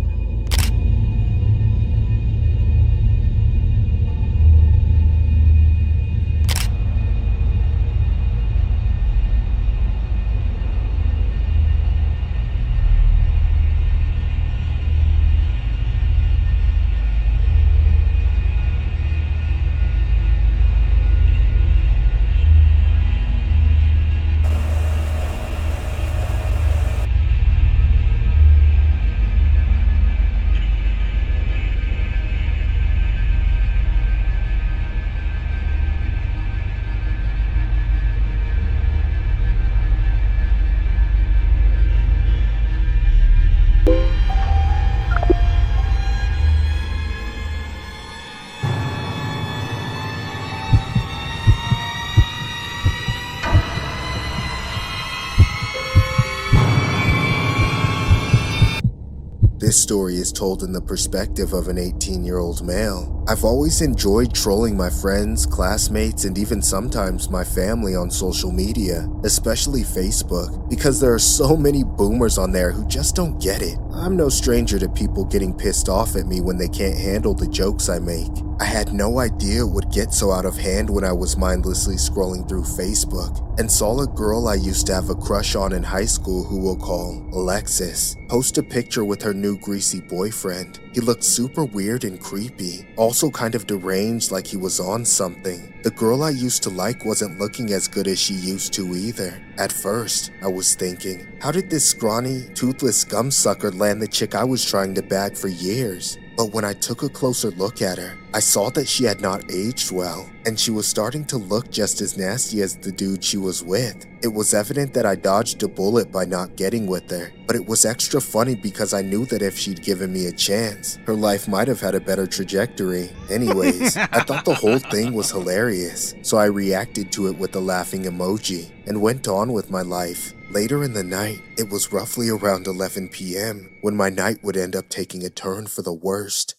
this story is told in the perspective of an 18-year-old male. I've always enjoyed trolling my friends, classmates, and even sometimes my family on social media, especially Facebook, because there are so many boomers on there who just don't get it. I'm no stranger to people getting pissed off at me when they can't handle the jokes I make. I had no idea it would get so out of hand when I was mindlessly scrolling through Facebook and saw a girl I used to have a crush on in high school who we'll call Alexis post a picture with her new greasy boyfriend. He looked super weird and creepy, also kind of deranged, like he was on something. The girl I used to like wasn't looking as good as she used to either. At first, I was thinking, how did this scrawny, toothless gumsucker land the chick I was trying to bag for years? But when I took a closer look at her, I saw that she had not aged well, and she was starting to look just as nasty as the dude she was with. It was evident that I dodged a bullet by not getting with her, but it was extra funny because I knew that if she'd given me a chance, her life might have had a better trajectory. Anyways, I thought the whole thing was hilarious, so I reacted to it with a laughing emoji and went on with my life. Later in the night, it was roughly around 11 p.m. when my night would end up taking a turn for the worst.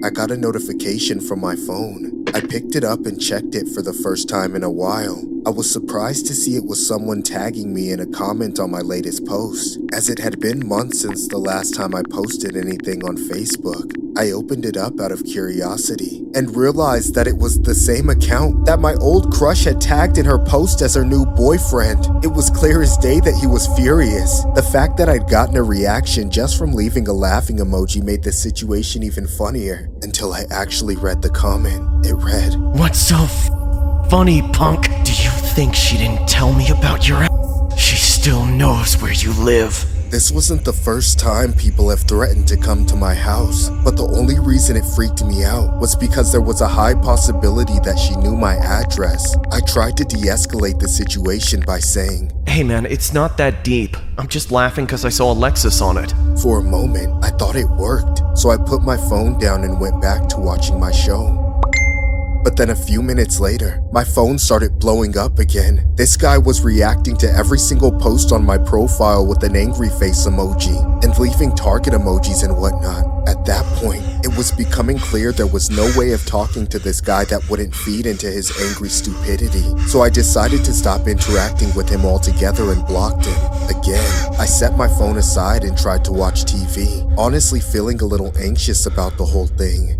I got a notification from my phone. I picked it up and checked it for the first time in a while. I was surprised to see it was someone tagging me in a comment on my latest post, as it had been months since the last time I posted anything on Facebook. I opened it up out of curiosity and realized that it was the same account that my old crush had tagged in her post as her new boyfriend. It was clear as day that he was furious. The fact that I'd gotten a reaction just from leaving a laughing emoji made the situation even funnier until I actually read the comment. It read, "What's so funny, punk? Do you think she didn't tell me about your ass? She still knows where you live." This wasn't the first time people have threatened to come to my house, but the only reason it freaked me out was because there was a high possibility that she knew my address. I tried to de-escalate the situation by saying, "Hey man, it's not that deep. I'm just laughing because I saw Alexis on it." For a moment, I thought it worked, so I put my phone down and went back to watching my show. But then a few minutes later, my phone started blowing up again. This guy was reacting to every single post on my profile with an angry face emoji and leaving target emojis and whatnot. At that point, it was becoming clear there was no way of talking to this guy that wouldn't feed into his angry stupidity. So I decided to stop interacting with him altogether and blocked him. Again, I set my phone aside and tried to watch TV, honestly feeling a little anxious about the whole thing.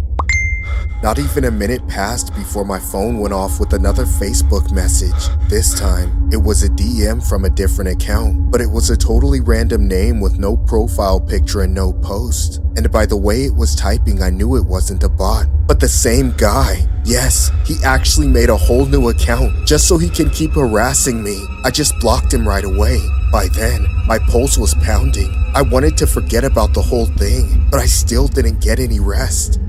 Not even a minute passed before my phone went off with another Facebook message. This time, it was a DM from a different account, but it was a totally random name with no profile picture and no post. And by the way it was typing, I knew it wasn't a bot, but the same guy. Yes, he actually made a whole new account just so he can keep harassing me. I just blocked him right away. By then, my pulse was pounding. I wanted to forget about the whole thing, but I still didn't get any rest.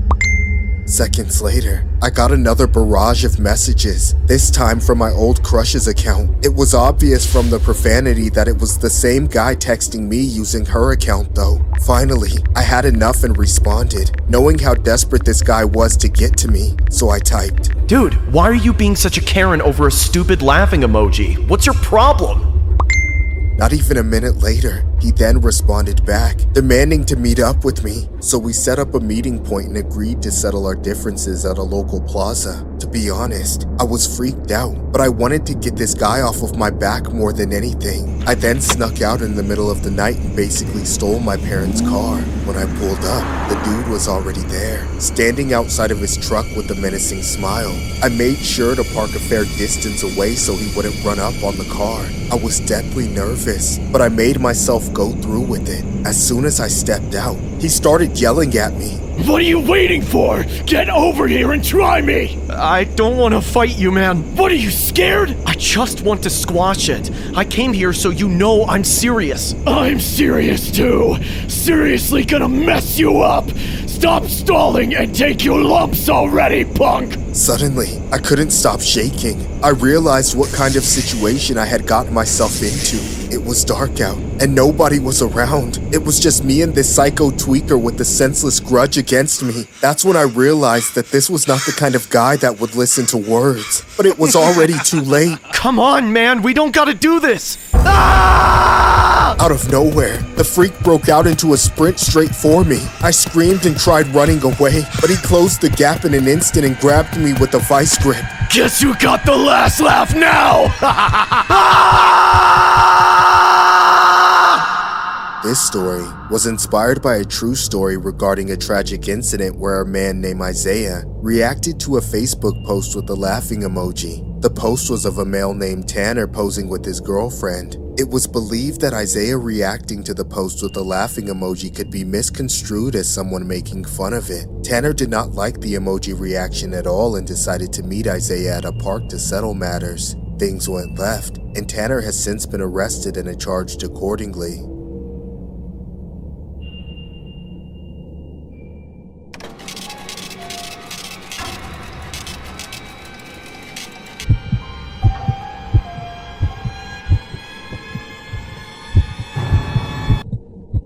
Seconds later, I got another barrage of messages, this time from my old crush's account. It was obvious from the profanity that it was the same guy texting me using her account though. Finally, I had enough and responded, knowing how desperate this guy was to get to me, so I typed, "Dude, why are you being such a Karen over a stupid laughing emoji? What's your problem?" Not even a minute later, he then responded back, demanding to meet up with me. So we set up a meeting point and agreed to settle our differences at a local plaza. To be honest, I was freaked out, but I wanted to get this guy off of my back more than anything. I then snuck out in the middle of the night and basically stole my parents' car. When I pulled up, the dude was already there, standing outside of his truck with a menacing smile. I made sure to park a fair distance away so he wouldn't run up on the car. I was deathly nervous, but I made myself go through with it. As soon as I stepped out, he started yelling at me. "What are you waiting for? Get over here and try me!" "I don't want to fight you, man." "What, are you scared?" "I just want to squash it. I came here so you know I'm serious." "I'm serious too. Seriously gonna mess you up. Stop stalling and take your lumps already, punk!" Suddenly, I couldn't stop shaking. I realized what kind of situation I had gotten myself into. It was dark out, and nobody was around. It was just me and this psycho tweaker with a senseless grudge against me. That's when I realized that this was not the kind of guy that would listen to words. But it was already too late. "Come on, man, we don't gotta do this!" Ah! Out of nowhere, the freak broke out into a sprint straight for me. I screamed and tried running away, but he closed the gap in an instant and grabbed me with a vice grip. Guess who got the last laugh now? This story was inspired by a true story regarding a tragic incident where a man named Isaiah reacted to a Facebook post with a laughing emoji. The post was of a male named Tanner posing with his girlfriend. It was believed that Isaiah reacting to the post with a laughing emoji could be misconstrued as someone making fun of it. Tanner did not like the emoji reaction at all and decided to meet Isaiah at a park to settle matters. Things went left, and Tanner has since been arrested and charged accordingly.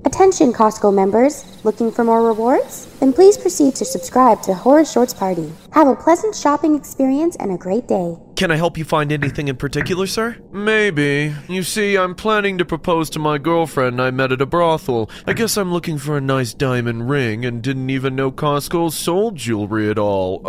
Attention Costco members, looking for more rewards? Then please proceed to subscribe to Horror Shorts Party. Have a pleasant shopping experience and a great day. Can I help you find anything in particular, sir? Maybe. You see, I'm planning to propose to my girlfriend I met at a brothel. I guess I'm looking for a nice diamond ring and didn't even know Costco sold jewelry at all.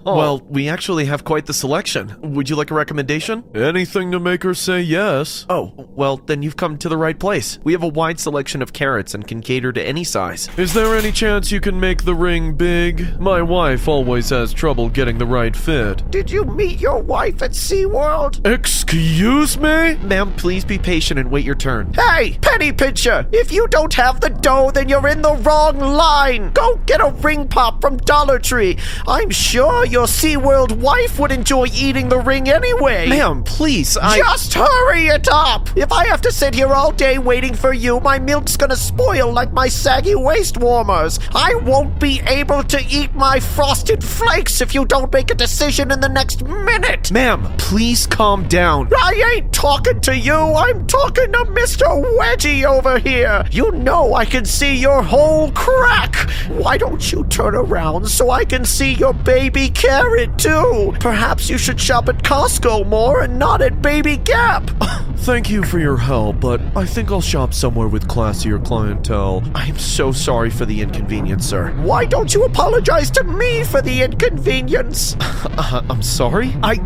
Well, we actually have quite the selection. Would you like a recommendation? Anything to make her say yes. Oh, well, then you've come to the right place. We have a wide selection of carats and can cater to any size. Is there any chance you can make the ring big? My wife always has trouble getting the right fit. Did you meet your wife at SeaWorld? Excuse me? Ma'am, please be patient and wait your turn. Hey, penny pincher! If you don't have the dough, then you're in the wrong line! Go get a ring pop from Dollar Tree! I'm sure your SeaWorld wife would enjoy eating the ring anyway! Ma'am, please, Just hurry it up! If I have to sit here all day waiting for you, my milk's gonna spoil like my saggy waist warmers. I won't be able to eat my frosted flakes if you don't make a decision in the next minute! Ma'am, please calm down. I ain't talking to you, I'm talking to Mr. Wedgie over here. You know I can see your whole crack. Why don't you turn around so I can see your baby carrot too? Perhaps you should shop at Costco more and not at Baby Gap. Thank you for your help, but I think I'll shop somewhere with classier clientele. I am so sorry for the inconvenience, sir. Why don't you apologize to me for the inconvenience? I'm sorry? I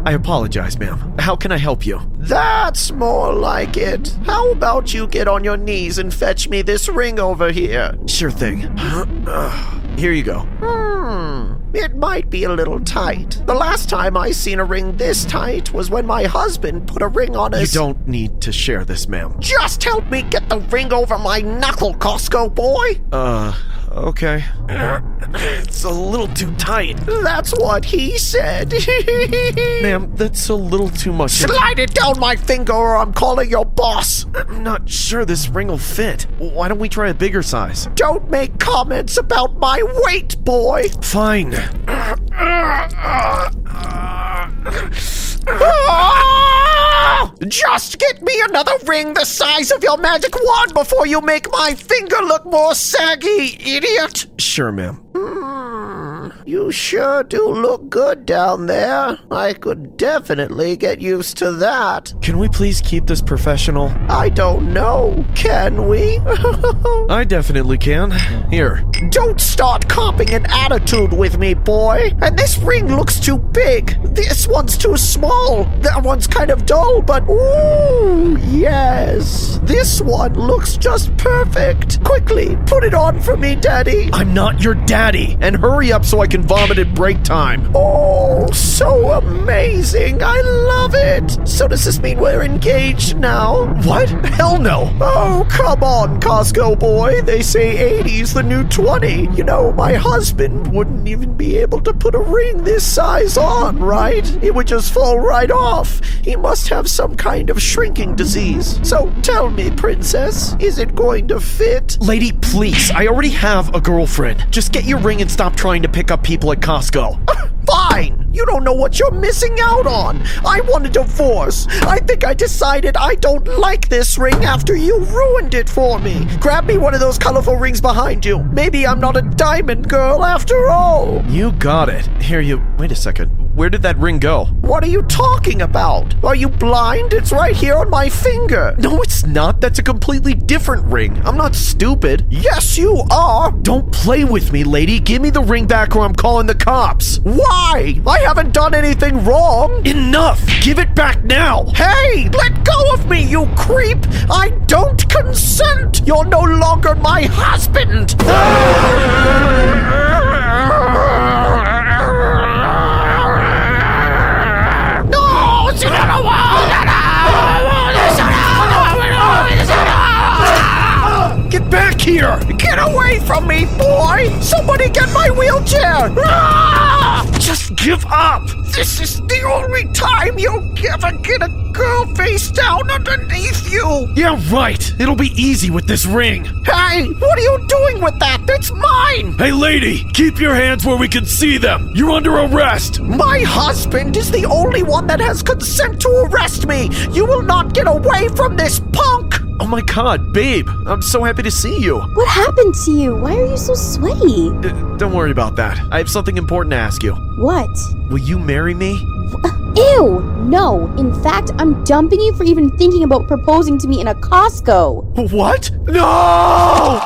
apologize, ma'am. How can I help you? That's more like it. How about you get on your knees and fetch me this ring over here? Sure thing. Here you go. It might be a little tight. The last time I seen a ring this tight was when my husband put a ring on his— You don't need to share this, ma'am. Just help me get the ring over my knuckle, Costco boy! Okay. It's a little too tight. That's what he said. Ma'am, that's a little too much. Slide it down my finger or I'm calling your boss. I'm not sure this ring will fit. Why don't we try a bigger size? Don't make comments about my weight, boy. Fine. Just get me another ring the size of your magic wand before you make my finger look more saggy, idiot! Sure, ma'am. You sure do look good down there. I could definitely get used to that. Can we please keep this professional? I don't know. Can we? I definitely can. Here. Don't start copping an attitude with me, boy. And this ring looks too big. This one's too small. That one's kind of dull, but ooh, yes. This one looks just perfect. Quickly, put it on for me, Daddy. I'm not your daddy. And hurry up so I can vomit at break time. Oh, so amazing. I love it. So does this mean we're engaged now? What? Hell no. Oh, come on, Costco boy. They say 80's the new 20. You know, my husband wouldn't even be able to put a ring this size on, right? It would just fall right off. He must have some kind of shrinking disease. So tell me, princess, is it going to fit? Lady, please. I already have a girlfriend. Just get your ring and stop trying to pick up people at Costco. Fine! You don't know what you're missing out on. I want a divorce. I think I decided I don't like this ring after you ruined it for me. Grab me one of those colorful rings behind you. Maybe I'm not a diamond girl after all. You got it. Here, wait a second. Where did that ring go? What are you talking about? Are you blind? It's right here on my finger. No, it's not. That's a completely different ring. I'm not stupid. Yes, you are. Don't play with me, lady. Give me the ring back or I'm calling the cops. Why? I haven't done anything wrong. Enough! Give it back now! Hey, let go of me, you creep! I don't consent! You're no longer my husband! Get back here! Get away from me, boy! Somebody get my wheelchair! Just give up! This is the only time you'll ever get a girl face down underneath you! Yeah, right! It'll be easy with this ring! Hey, what are you doing with that? That's mine! Hey, lady! Keep your hands where we can see them! You're under arrest! My husband is the only one that has consent to arrest me! You will not get away from this punk! Oh my god, babe! I'm so happy to see you! What happened to you? Why are you so sweaty? Don't worry about that. I have something important to ask you. What? Will you marry me? Ew! No! In fact, I'm dumping you for even thinking about proposing to me in a Costco! What? No!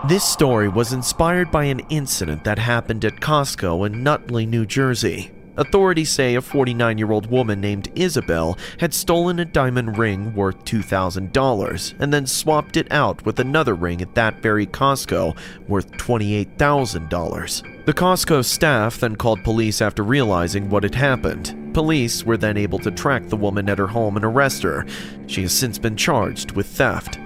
This story was inspired by an incident that happened at Costco in Nutley, New Jersey. Authorities say a 49-year-old woman named Isabel had stolen a diamond ring worth $2,000 and then swapped it out with another ring at that very Costco worth $28,000. The Costco staff then called police after realizing what had happened. Police were then able to track the woman at her home and arrest her. She has since been charged with theft.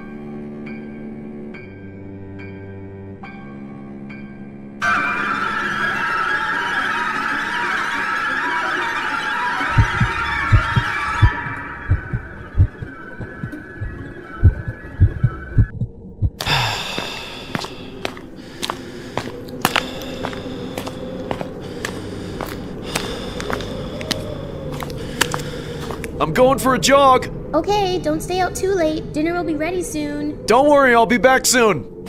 I'm going for a jog. Okay, don't stay out too late. Dinner will be ready soon. Don't worry, I'll be back soon.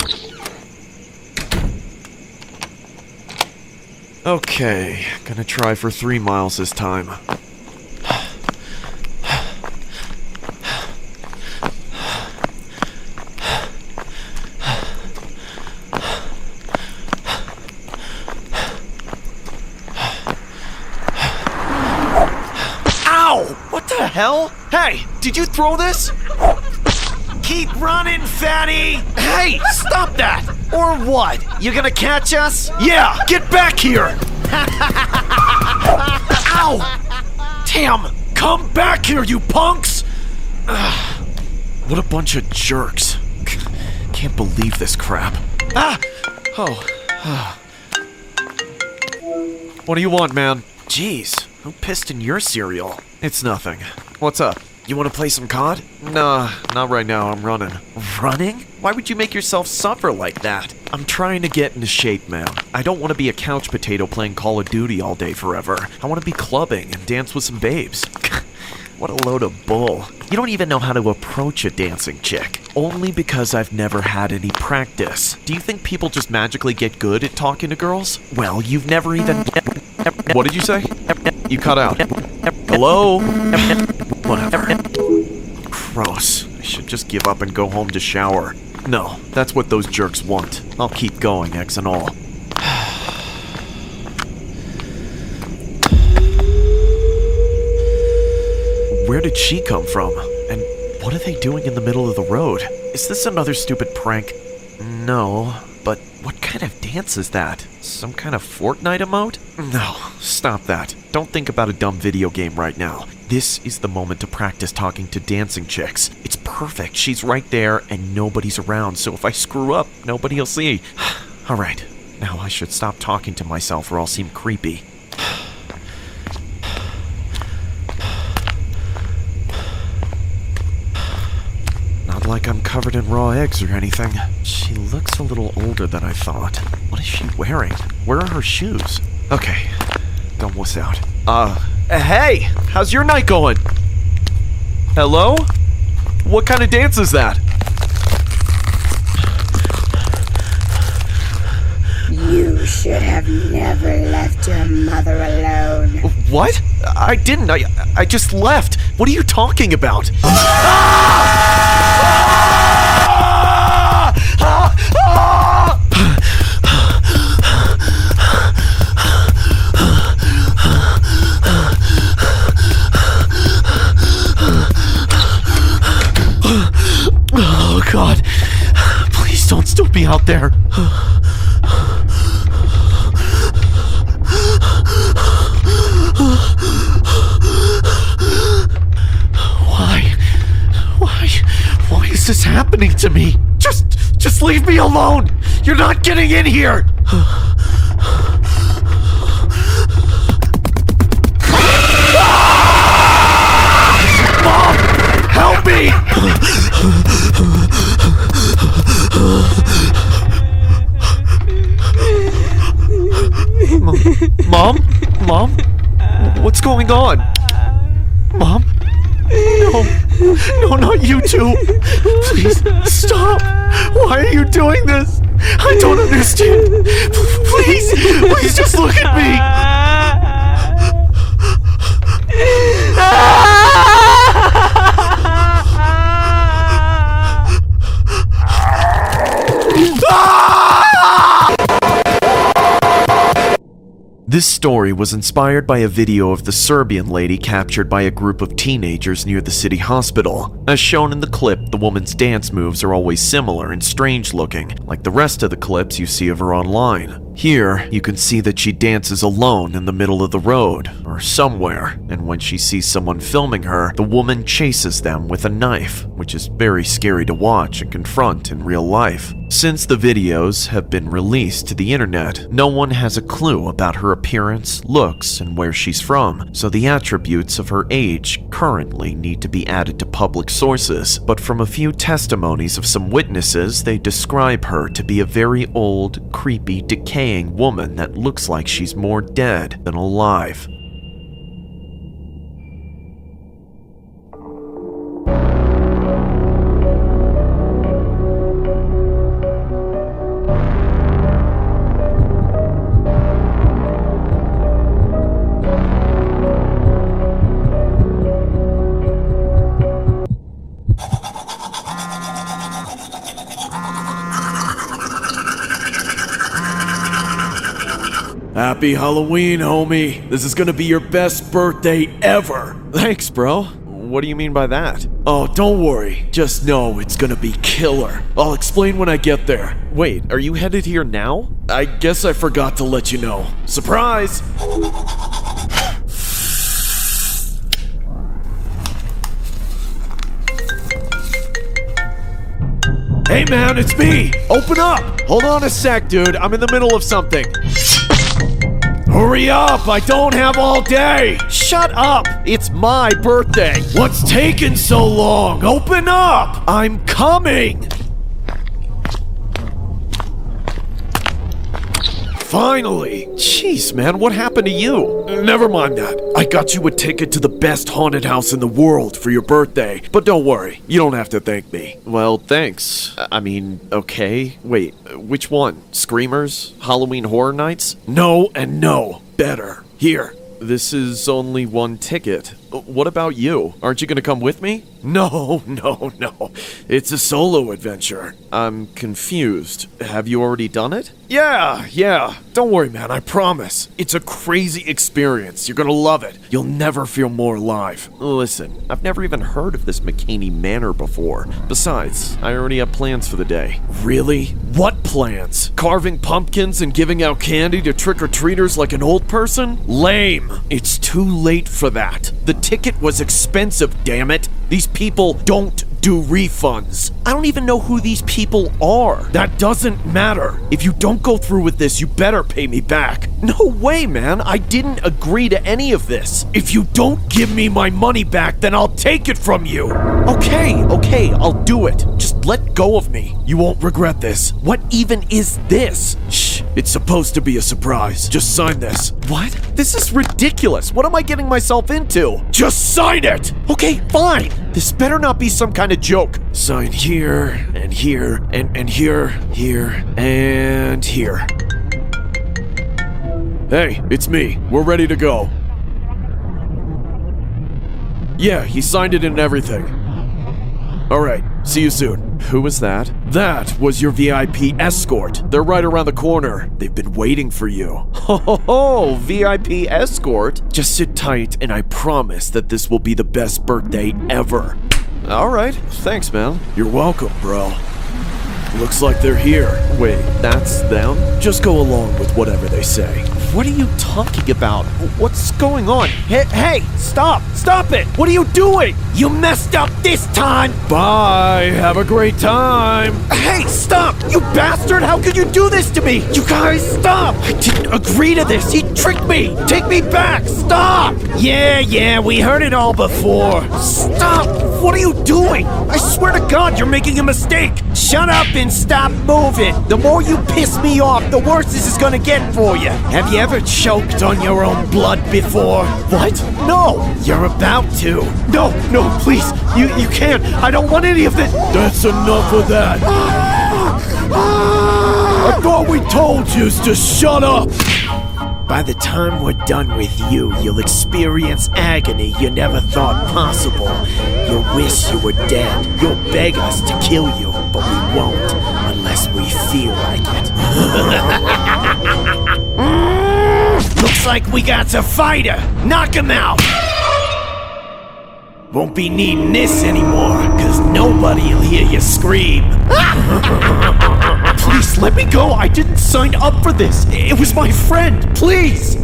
Okay, gonna try for 3 miles this time. Hell? Hey, did you throw this? Keep running, fatty! Hey, stop that! Or what? You gonna catch us? Yeah, get back here! Ow! Damn! Come back here, you punks! What a bunch of jerks. Can't believe this crap. Ah! Oh. What do you want, man? Jeez, who pissed in your cereal? It's nothing. What's up? You want to play some COD? Nah, not right now. I'm running. Running? Why would you make yourself suffer like that? I'm trying to get into shape, man. I don't want to be a couch potato playing Call of Duty all day forever. I want to be clubbing and dance with some babes. What a load of bull. You don't even know how to approach a dancing chick. Only because I've never had any practice. Do you think people just magically get good at talking to girls? Well, you've never even... What did you say? You cut out. Hello? Whatever. Gross. I should just give up and go home to shower. No, that's what those jerks want. I'll keep going, X and all. Where did she come from? And what are they doing in the middle of the road? Is this another stupid prank? No, but what kind of dance is that? Some kind of Fortnite emote? No, stop that. Don't think about a dumb video game right now. This is the moment to practice talking to dancing chicks. It's perfect. She's right there and nobody's around, so if I screw up, nobody'll see. Alright, now I should stop talking to myself or I'll seem creepy. Not like I'm covered in raw eggs or anything. She looks a little older than I thought. What is she wearing? Where are her shoes? Okay, don't wuss out. Hey! How's your night going? Hello? What kind of dance is that? You You should have never left your mother alone. What? I didn't. I just left. What are you talking about? Oh, God. Please don't still be out there. Why is this happening to me? Just leave me alone. You're not getting in here. Mom, help me. Mom, what's going on? Mom? No, not you two. Please, stop. Why are you doing this? I don't understand. Please just look at me. This story was inspired by a video of the Serbian lady captured by a group of teenagers near the city hospital. As shown in the clip, the woman's dance moves are always similar and strange looking, like the rest of the clips you see of her online. Here, you can see that she dances alone in the middle of the road, or somewhere, and when she sees someone filming her, the woman chases them with a knife, which is very scary to watch and confront in real life. Since the videos have been released to the internet, no one has a clue about her appearance, looks, and where she's from, so the attributes of her age currently need to be added to public sources. But from a few testimonies of some witnesses, they describe her to be a very old, creepy, decaying woman that looks like she's more dead than alive. Happy Halloween, homie. This is gonna be your best birthday ever. Thanks, bro. What do you mean by that? Oh, don't worry. Just know it's gonna be killer. I'll explain when I get there. Wait, are you headed here now? I guess I forgot to let you know. Surprise! Hey man, it's me! Open up! Hold on a sec, dude. I'm in the middle of something. Hurry up! I don't have all day! Shut up! It's my birthday! What's taking so long? Open up! I'm coming! Finally! Jeez, man, what happened to you? Never mind that. I got you a ticket to the best haunted house in the world for your birthday. But don't worry, you don't have to thank me. Well, thanks. I mean, okay. Wait, which one? Screamers? Halloween Horror Nights? No and no. Better. Here. This is only one ticket. What about you? Aren't you gonna come with me? No. It's a solo adventure. I'm confused. Have you already done it? Yeah. Don't worry, man, I promise. It's a crazy experience. You're gonna love it. You'll never feel more alive. Listen, I've never even heard of this McKinney Manor before. Besides, I already have plans for the day. Really? What plans? Carving pumpkins and giving out candy to trick-or-treaters like an old person? Lame. It's too late for that. The ticket was expensive, damn it. These people don't do refunds. I don't even know who these people are. That doesn't matter. If you don't go through with this, you better pay me back. No way, man. I didn't agree to any of this. If you don't give me my money back, then I'll take it from you. Okay, I'll do it. Just let go of me. You won't regret this. What even is this? Shh, it's supposed to be a surprise. Just sign this. What? This is ridiculous. What am I getting myself into? Just sign it! Okay, fine. This better not be some kind of joke. Sign here, and here, and here, and here. Hey, it's me. We're ready to go. Yeah, he signed it and everything. Alright, see you soon. Who was that? That was your VIP escort. They're right around the corner. They've been waiting for you. Ho ho ho, VIP escort? Just sit tight and I promise that this will be the best birthday ever. Alright, thanks man. You're welcome, bro. Looks like they're here. Wait, that's them? Just go along with whatever they say. What are you talking about? What's going on? Hey, stop! Stop it! What are you doing? You messed up this time! Bye! Have a great time! Hey, stop! You bastard! How could you do this to me? You guys, stop! I didn't agree to this! He tricked me! Take me back! Stop! Yeah, we heard it all before. Stop! What are you doing? I swear to God, you're making a mistake! Shut up and stop moving! The more you piss me off, the worse this is gonna get for you. Have you ever choked on your own blood before? What? No! You're about to. No, please. You can't. I don't want any of this. That's enough of that. I thought we told you to shut up. By the time we're done with you, you'll experience agony you never thought possible. You'll wish you were dead. You'll beg us to kill you, but we won't unless we feel like it. Looks like we got a fighter. Knock him out. Won't be needing this anymore, cause nobody'll hear you scream. Please, let me go. I didn't sign up for this. It was my friend. Please.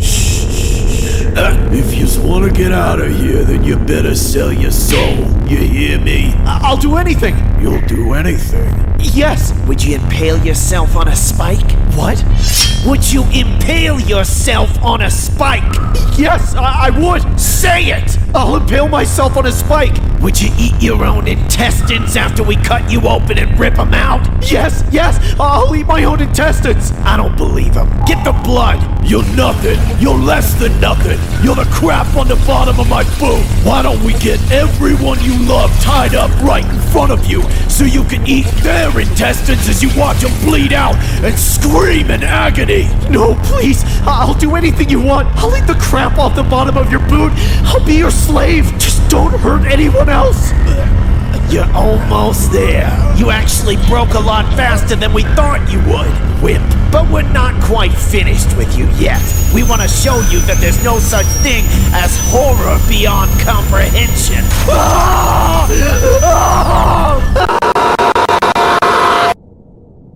If you want to get out of here, then you better sell your soul. You hear me? I'll do anything. You'll do anything? Yes. Would you impale yourself on a spike? What? Would you impale yourself on a spike? Yes, I would. Say it. I'll impale myself on a spike. Would you eat your own intestines after we cut you open and rip them out? Yes, I'll eat my own intestines. I don't believe him. Get the blood. You're nothing. You're less than nothing. You're the crap on the bottom of my boot. Why don't we get everyone you love tied up right in front of you so you can eat their intestines as you watch them bleed out and scream in agony? No, please. I'll do anything you want. I'll eat the crap off the bottom of your boot. I'll be your slave. Just don't hurt anyone else. You're almost there. You actually broke a lot faster than we thought you would, Whip. But we're not quite finished with you yet. We want to show you that there's no such thing as horror beyond comprehension.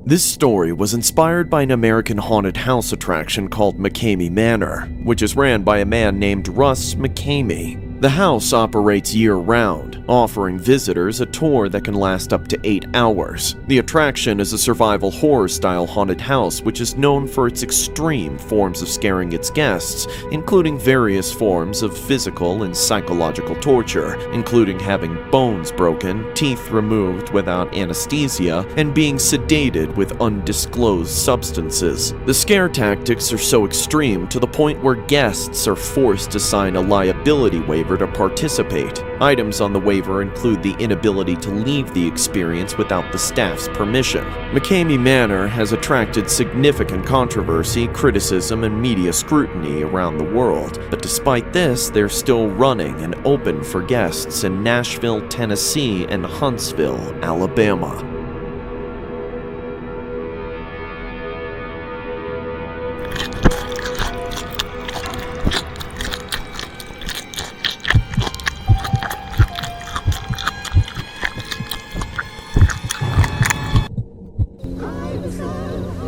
This story was inspired by an American haunted house attraction called McCamey Manor, which is ran by a man named Russ McCamey. The house operates year-round, offering visitors a tour that can last up to 8 hours. The attraction is a survival horror-style haunted house which is known for its extreme forms of scaring its guests, including various forms of physical and psychological torture, including having bones broken, teeth removed without anesthesia, and being sedated with undisclosed substances. The scare tactics are so extreme to the point where guests are forced to sign a liability waiver to participate. Items on the waiver include the inability to leave the experience without the staff's permission. McCamey Manor has attracted significant controversy, criticism, and media scrutiny around the world, but despite this, they're still running and open for guests in Nashville, Tennessee, and Huntsville, Alabama.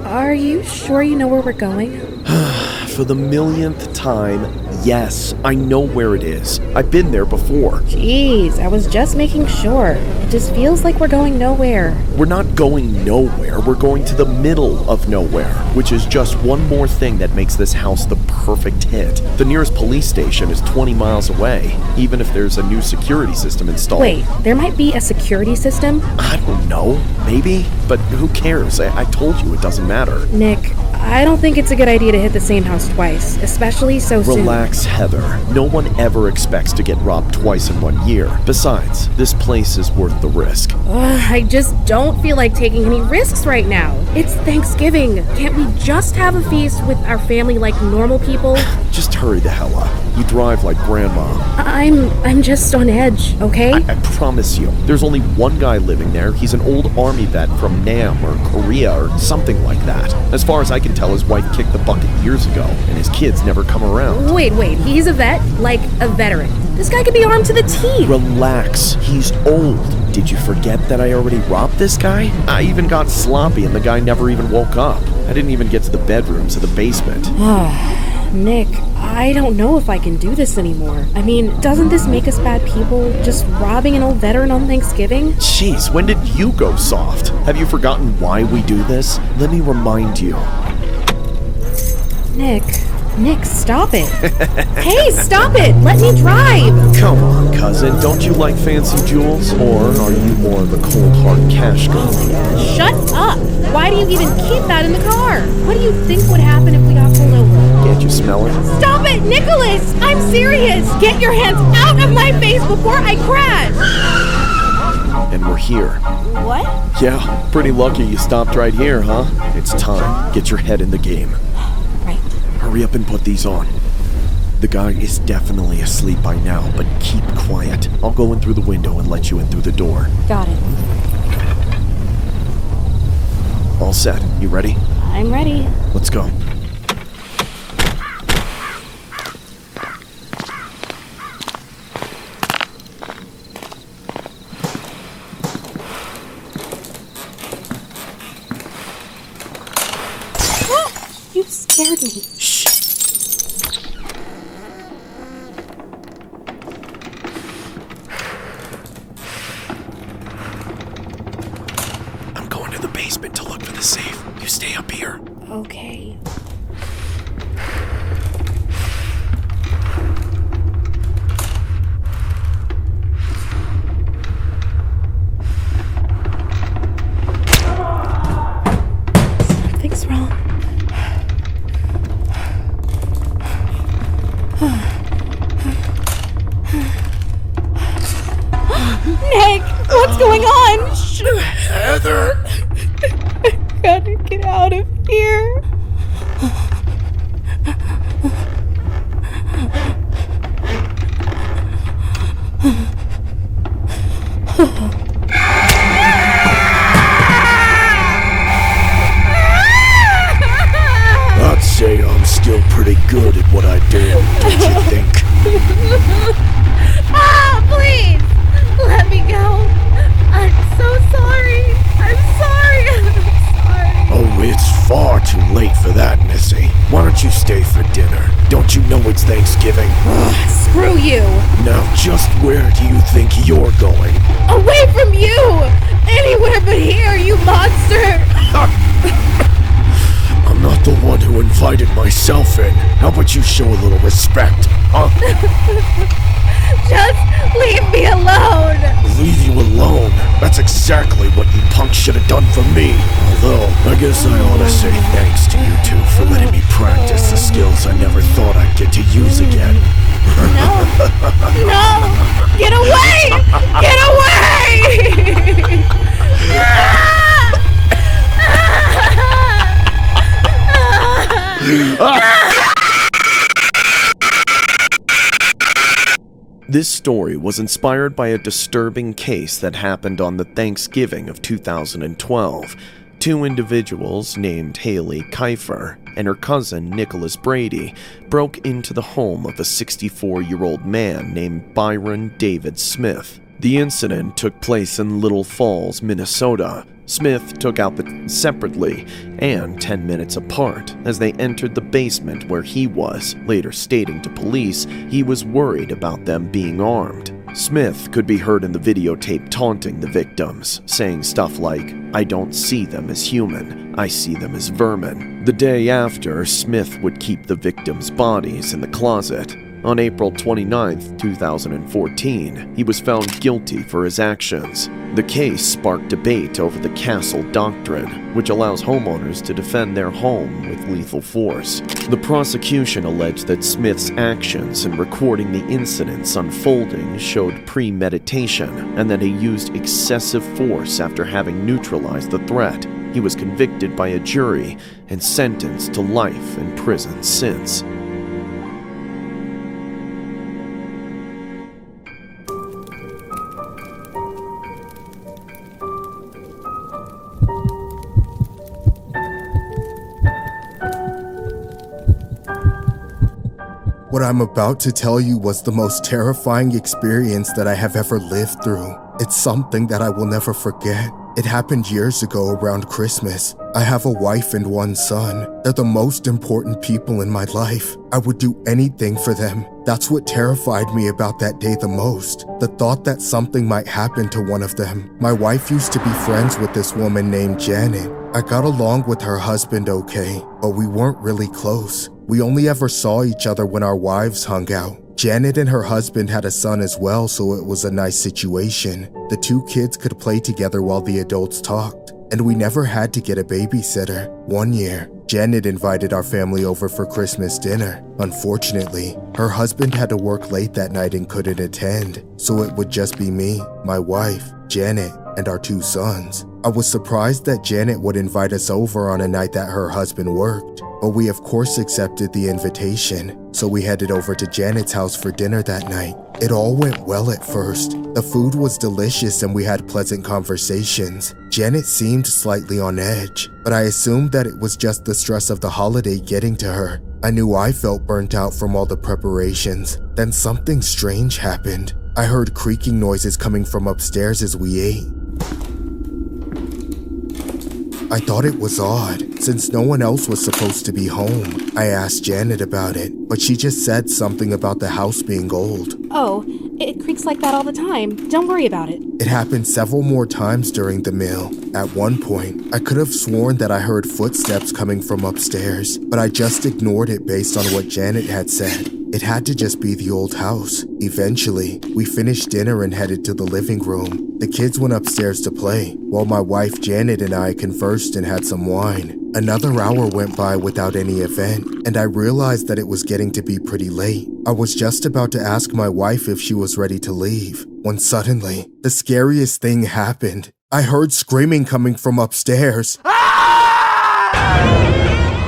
Are you sure you know where we're going? For the millionth time, yes, I know where it is. I've been there before. Jeez, I was just making sure. It just feels like we're going nowhere. We're not going nowhere, we're going to the middle of nowhere, which is just one more thing that makes this house the perfect hit. The nearest police station is 20 miles away, even if there's a new security system installed. Wait, there might be a security system? I don't know, maybe, but who cares? I told you it doesn't matter. Nick, I don't think it's a good idea to hit the same house twice, especially so soon. Relax, Heather. No one ever expects to get robbed twice in 1 year. Besides, this place is worth the risk. I just don't feel like taking any risks right now. It's Thanksgiving. Can't we just have a feast with our family like normal people? Just hurry the hell up. You drive like Grandma. I'm just on edge, okay? I promise you, there's only one guy living there. He's an old army vet from Nam or Korea or something like that. As far as I can tell, his wife kicked the bucket years ago, and his kids never come around. Wait, he's a vet? Like a veteran? This guy could be armed to the teeth. Relax, he's old. Did you forget that I already robbed this guy? I even got sloppy and the guy never even woke up. I didn't even get to the bedrooms of the basement. Nick, I don't know if I can do this anymore. I mean, doesn't this make us bad people, just robbing an old veteran on Thanksgiving? Jeez, when did you go soft? Have you forgotten why we do this? Let me remind you. Nick, stop it. Hey, stop it! Let me drive! Come on, cousin. Don't you like fancy jewels? Or are you more of a cold hard cash girl? Shut up! Why do you even keep that in the car? What do you think would happen if we got pulled over? Can't you smell it? Stop it, Nicholas! I'm serious! Get your hands out of my face before I crash! And we're here. What? Yeah, pretty lucky you stopped right here, huh? It's time. Get your head in the game. Right. Hurry up and put these on. The guy is definitely asleep by now, but keep quiet. I'll go in through the window and let you in through the door. Got it. All set. You ready? I'm ready. Let's go. You scared me. Shh. I'm going to the basement to look for the safe. You stay up here. Okay. Something's wrong. Nick, what's going on? Heather! I gotta get out of here. I'd say I'm still pretty good at what I do, don't you think? Please! Let me go! I'm so sorry! I'm sorry! Oh, it's far too late for that, Missy. Why don't you stay for dinner? Don't you know it's Thanksgiving? Screw you! Now, just where do you think you're going? Away from you! Anywhere but here, you monster! I'm not the one who invited myself in. How about you show a little respect, huh? Just leave me alone! Leave you alone? That's exactly what you punks should have done for me. Although, I guess I ought to say thanks to you two for letting me practice the skills I never thought I'd get to use again. No! Get away! Get away! This story was inspired by a disturbing case that happened on the Thanksgiving of 2012. Two individuals named Haley Kiefer and her cousin Nicholas Brady broke into the home of a 64-year-old man named Byron David Smith. The incident took place in Little Falls, Minnesota. Smith took out the separately and 10 minutes apart as they entered the basement where he was, later stating to police he was worried about them being armed. Smith could be heard in the videotape taunting the victims, saying stuff like, "I don't see them as human, I see them as vermin." The day after, Smith would keep the victims' bodies in the closet. On April 29, 2014, he was found guilty for his actions. The case sparked debate over the castle doctrine, which allows homeowners to defend their home with lethal force. The prosecution alleged that Smith's actions in recording the incidents unfolding showed premeditation and that he used excessive force after having neutralized the threat. He was convicted by a jury and sentenced to life in prison since. What I'm about to tell you was the most terrifying experience that I have ever lived through. It's something that I will never forget. It happened years ago around Christmas. I have a wife and one son. They're the most important people in my life. I would do anything for them. That's what terrified me about that day the most. The thought that something might happen to one of them. My wife used to be friends with this woman named Janet. I got along with her husband okay, but we weren't really close. We only ever saw each other when our wives hung out. Janet and her husband had a son as well, so it was a nice situation. The two kids could play together while the adults talked, and we never had to get a babysitter. One year, Janet invited our family over for Christmas dinner. Unfortunately, her husband had to work late that night and couldn't attend, so it would just be me, my wife, Janet, and our two sons. I was surprised that Janet would invite us over on a night that her husband worked, but we of course accepted the invitation, so we headed over to Janet's house for dinner that night. It all went well at first. The food was delicious and we had pleasant conversations. Janet seemed slightly on edge, but I assumed that it was just the stress of the holiday getting to her. I knew I felt burnt out from all the preparations. Then something strange happened. I heard creaking noises coming from upstairs as we ate. I thought it was odd, since no one else was supposed to be home. I asked Janet about it, but she just said something about the house being old. Oh, it creaks like that all the time. Don't worry about it. It happened several more times during the meal. At one point, I could have sworn that I heard footsteps coming from upstairs, but I just ignored it based on what Janet had said. It had to just be the old house. Eventually, we finished dinner and headed to the living room. The kids went upstairs to play, while my wife Janet and I conversed and had some wine. Another hour went by without any event, and I realized that it was getting to be pretty late. I was just about to ask my wife if she was ready to leave, when suddenly, the scariest thing happened. I heard screaming coming from upstairs.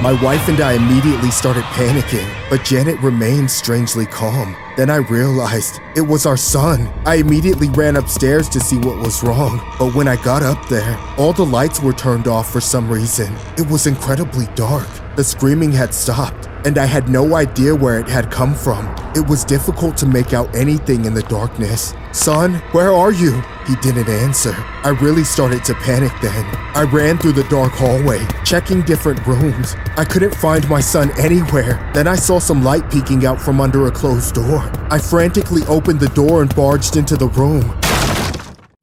My wife and I immediately started panicking, but Janet remained strangely calm. Then I realized it was our son. I immediately ran upstairs to see what was wrong, but when I got up there, all the lights were turned off for some reason. It was incredibly dark. The screaming had stopped, and I had no idea where it had come from. It was difficult to make out anything in the darkness. "Son, where are you?" He didn't answer. I really started to panic then. I ran through the dark hallway, checking different rooms. I couldn't find my son anywhere. Then I saw some light peeking out from under a closed door. I frantically opened the door and barged into the room.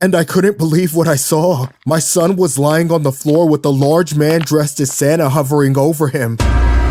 And I couldn't believe what I saw. My son was lying on the floor with a large man dressed as Santa hovering over him.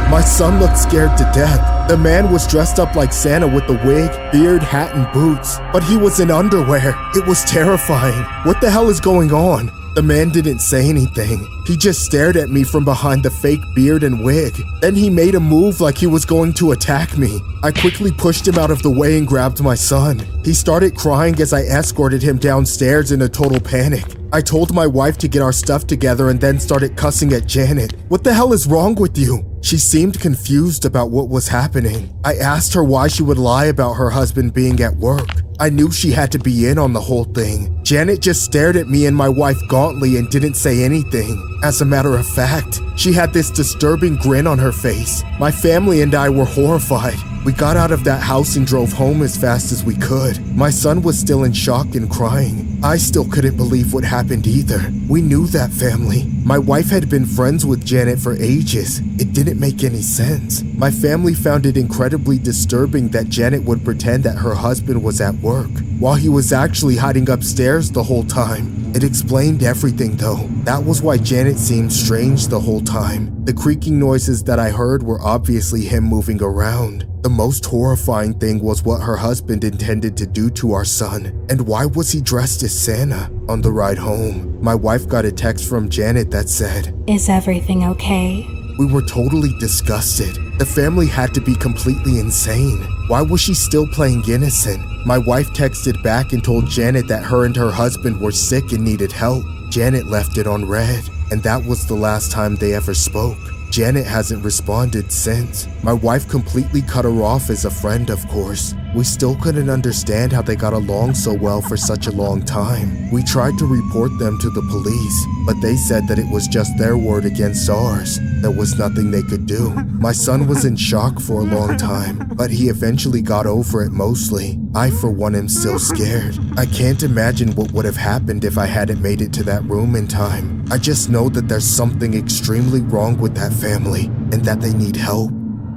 My son looked scared to death. The man was dressed up like Santa with the wig, beard, hat, and boots, but he was in underwear. It was terrifying. What the hell is going on? The man didn't say anything. He just stared at me from behind the fake beard and wig. Then he made a move like he was going to attack me. I quickly pushed him out of the way and grabbed my son. He started crying as I escorted him downstairs in a total panic. I told my wife to get our stuff together and then started cussing at Janet. "What the hell is wrong with you?" She seemed confused about what was happening. I asked her why she would lie about her husband being at work. I knew she had to be in on the whole thing. Janet just stared at me and my wife gauntly and didn't say anything. As a matter of fact, she had this disturbing grin on her face. My family and I were horrified. We got out of that house and drove home as fast as we could. My son was still in shock and crying. I still couldn't believe what happened either. We knew that family. My wife had been friends with Janet for ages. It didn't make any sense. My family found it incredibly disturbing that Janet would pretend that her husband was at work. while he was actually hiding upstairs the whole time. It explained everything though. That was why Janet seemed strange the whole time. The creaking noises that I heard were obviously him moving around. The most horrifying thing was what her husband intended to do to our son. And why was he dressed as Santa? On the ride home, my wife got a text from Janet that said, "Is everything okay?" We were totally disgusted. The family had to be completely insane. Why was she still playing innocent? My wife texted back and told Janet that her and her husband were sick and needed help. Janet left it on read, and that was the last time they ever spoke. Janet hasn't responded since. My wife completely cut her off as a friend, of course. We still couldn't understand how they got along so well for such a long time. We tried to report them to the police, but they said that it was just their word against ours. There was nothing they could do. My son was in shock for a long time, but he eventually got over it mostly. I, for one, am still scared. I can't imagine what would have happened if I hadn't made it to that room in time. I just know that there's something extremely wrong with that family, and that they need help.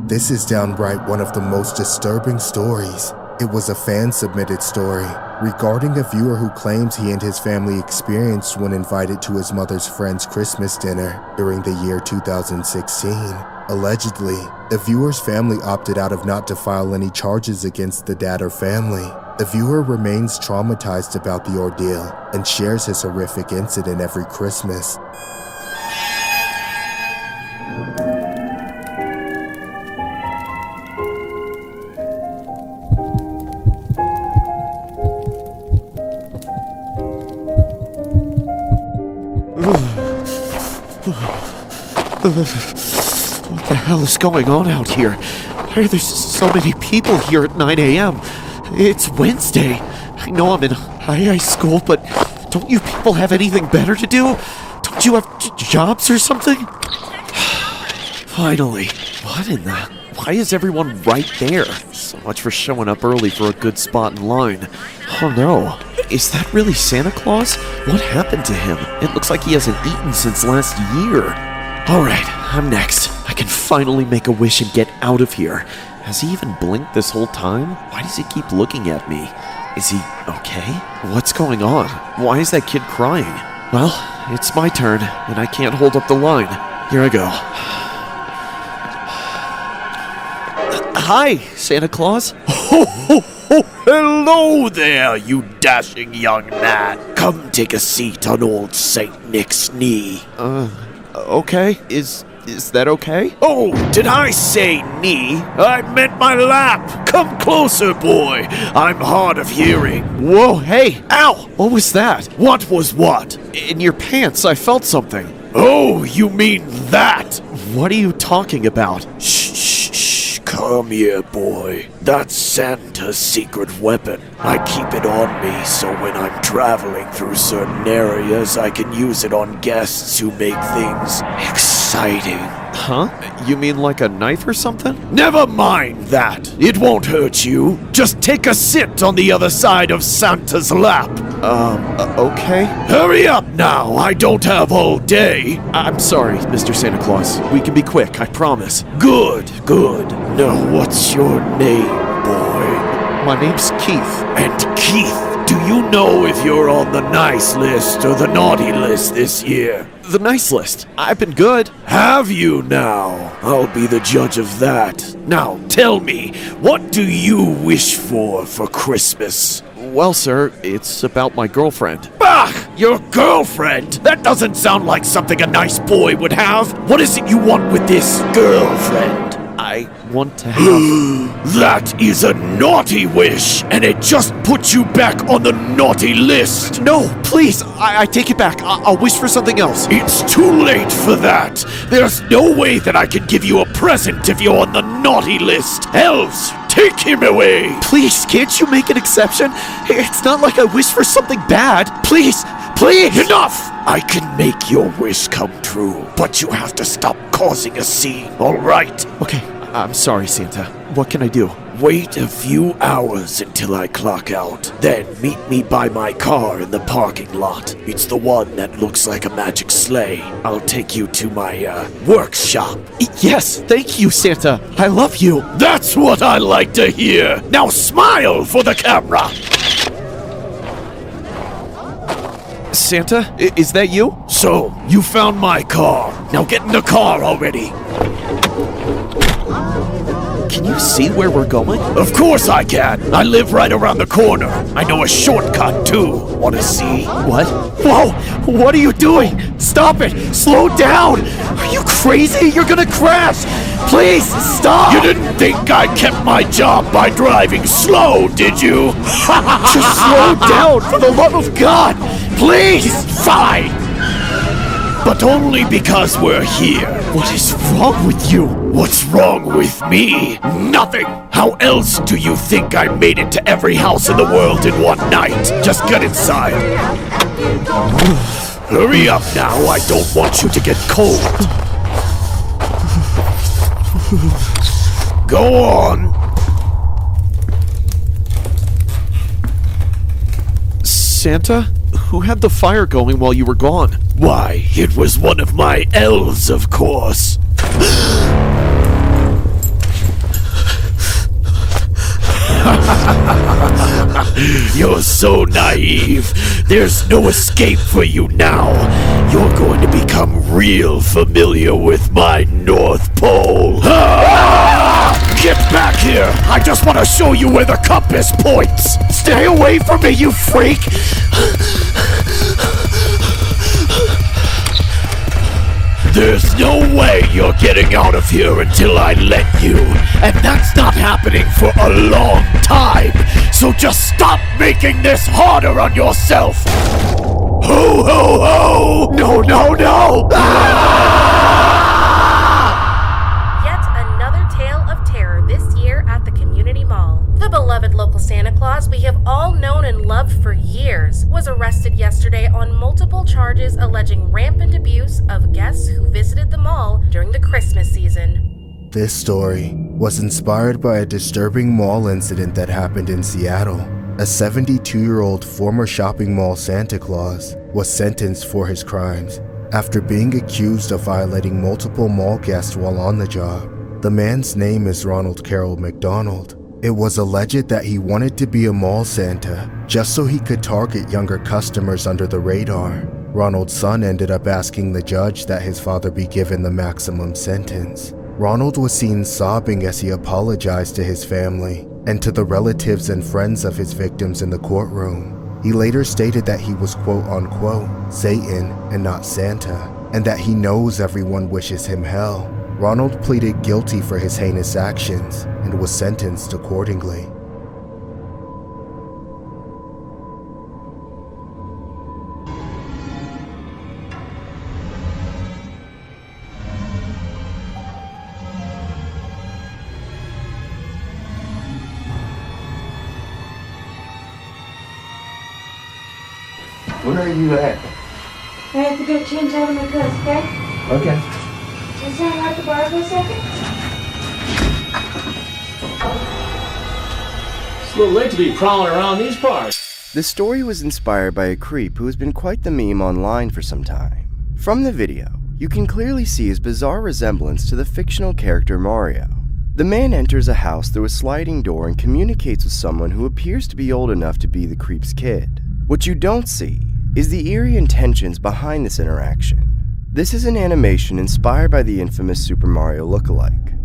This is downright one of the most disturbing stories. It was a fan-submitted story regarding a viewer who claims he and his family experienced when invited to his mother's friend's Christmas dinner during the year 2016. Allegedly, the viewer's family opted out of not to file any charges against the dad or family. The viewer remains traumatized about the ordeal and shares his horrific incident every Christmas. What the hell is going on out here? Why are there so many people here at 9 a.m.? It's Wednesday. I know I'm in high school, but don't you people have anything better to do? Don't you have jobs or something? Finally. What in the... Why is everyone right there? So much for showing up early for a good spot in line. Oh no. Is that really Santa Claus? What happened to him? It looks like he hasn't eaten since last year. Alright, I'm next. I can finally make a wish and get out of here. Has he even blinked this whole time? Why does he keep looking at me? Is he okay? What's going on? Why is that kid crying? Well, it's my turn, and I can't hold up the line. Here I go. Hi, Santa Claus. Ho, ho, ho, hello there, you dashing young man. Come take a seat on old Saint Nick's knee. Okay. Is that okay? Oh, did I say knee? I meant my lap. Come closer, boy. I'm hard of hearing. Whoa, hey. Ow! What was that? What was what? In your pants, I felt something. Oh, you mean that? What are you talking about? Shh, come here, boy. That's Santa's secret weapon. I keep it on me so when I'm traveling through certain areas, I can use it on guests who make things exciting. Huh? You mean like a knife or something? Never mind that. It won't hurt you. Just take a sit on the other side of Santa's lap. Okay. Hurry up now. I don't have all day. I'm sorry, Mr. Santa Claus. We can be quick, I promise. Good. Now, what's your name, boy? My name's Keith. And Keith, do you know if you're on the nice list or the naughty list this year? The nice list. I've been good. Have you now? I'll be the judge of that. Now, tell me, what do you wish for Christmas? Well, sir, it's about my girlfriend. Bah! Your girlfriend? That doesn't sound like something a nice boy would have. What is it you want with this girlfriend? I want to have... That is a naughty wish, and it just puts you back on the naughty list. No, please, I take it back. I'll wish for something else. It's too late for that. There's no way that I can give you a present if you're on the naughty list. Elves, take him away. Please, can't you make an exception? It's not like I wish for something bad. Please. Enough! I can make your wish come true, but you have to stop causing a scene, all right? Okay, I'm sorry, Santa. What can I do? Wait a few hours until I clock out. Then meet me by my car in the parking lot. It's the one that looks like a magic sleigh. I'll take you to my, workshop. Yes, thank you, Santa. I love you. That's what I like to hear. Now smile for the camera. Santa? Is that you? So, you found my car. Now get in the car already. Can you see where we're going? Of course I can. I live right around the corner. I know a shortcut too. Want to see? What? Whoa! What are you doing? Stop it! Slow down! Are you crazy? You're gonna crash! Please, stop! You didn't think I kept my job by driving slow, did you? Just slow down, for the love of God! Please! Fine! But only because we're here. What is wrong with you? What's wrong with me? Nothing! How else do you think I made it to every house in the world in one night? Just get inside. Hurry up now, I don't want you to get cold. Go on. Santa? Who had the fire going while you were gone? Why, it was one of my elves, of course. You're so naive. There's no escape for you now. You're going to become real familiar with my North Pole. Get back here! I just want to show you where the compass points! Stay away from me, you freak! There's no way you're getting out of here until I let you. And that's not happening for a long time. So just stop making this harder on yourself. Ho, ho, ho! No, no, no! Yet another tale of terror this year at the community mall. The beloved local Santa Claus we have all known and loved for years was arrested yesterday on multiple charges alleging rampant abuse of guests who visited the mall during the Christmas season. This story was inspired by a disturbing mall incident that happened in Seattle. A 72-year-old former shopping mall Santa Claus was sentenced for his crimes after being accused of violating multiple mall guests while on the job. The man's name is Ronald Carroll McDonald. It was alleged that he wanted to be a mall Santa just so he could target younger customers under the radar. Ronald's son ended up asking the judge that his father be given the maximum sentence. Ronald was seen sobbing as he apologized to his family and to the relatives and friends of his victims in the courtroom. He later stated that he was quote-unquote Satan and not Santa, and that he knows everyone wishes him hell. Ronald pleaded guilty for his heinous actions and was sentenced accordingly. Where are you at? I have to go change out of my clothes, okay? Okay. Just hang out at the bar for a second. It's a little late to be prowling around these parts. This story was inspired by a creep who has been quite the meme online for some time. From the video, you can clearly see his bizarre resemblance to the fictional character Mario. The man enters a house through a sliding door and communicates with someone who appears to be old enough to be the creep's kid. What you don't see is the eerie intentions behind this interaction. This is an animation inspired by the infamous Super Mario lookalike.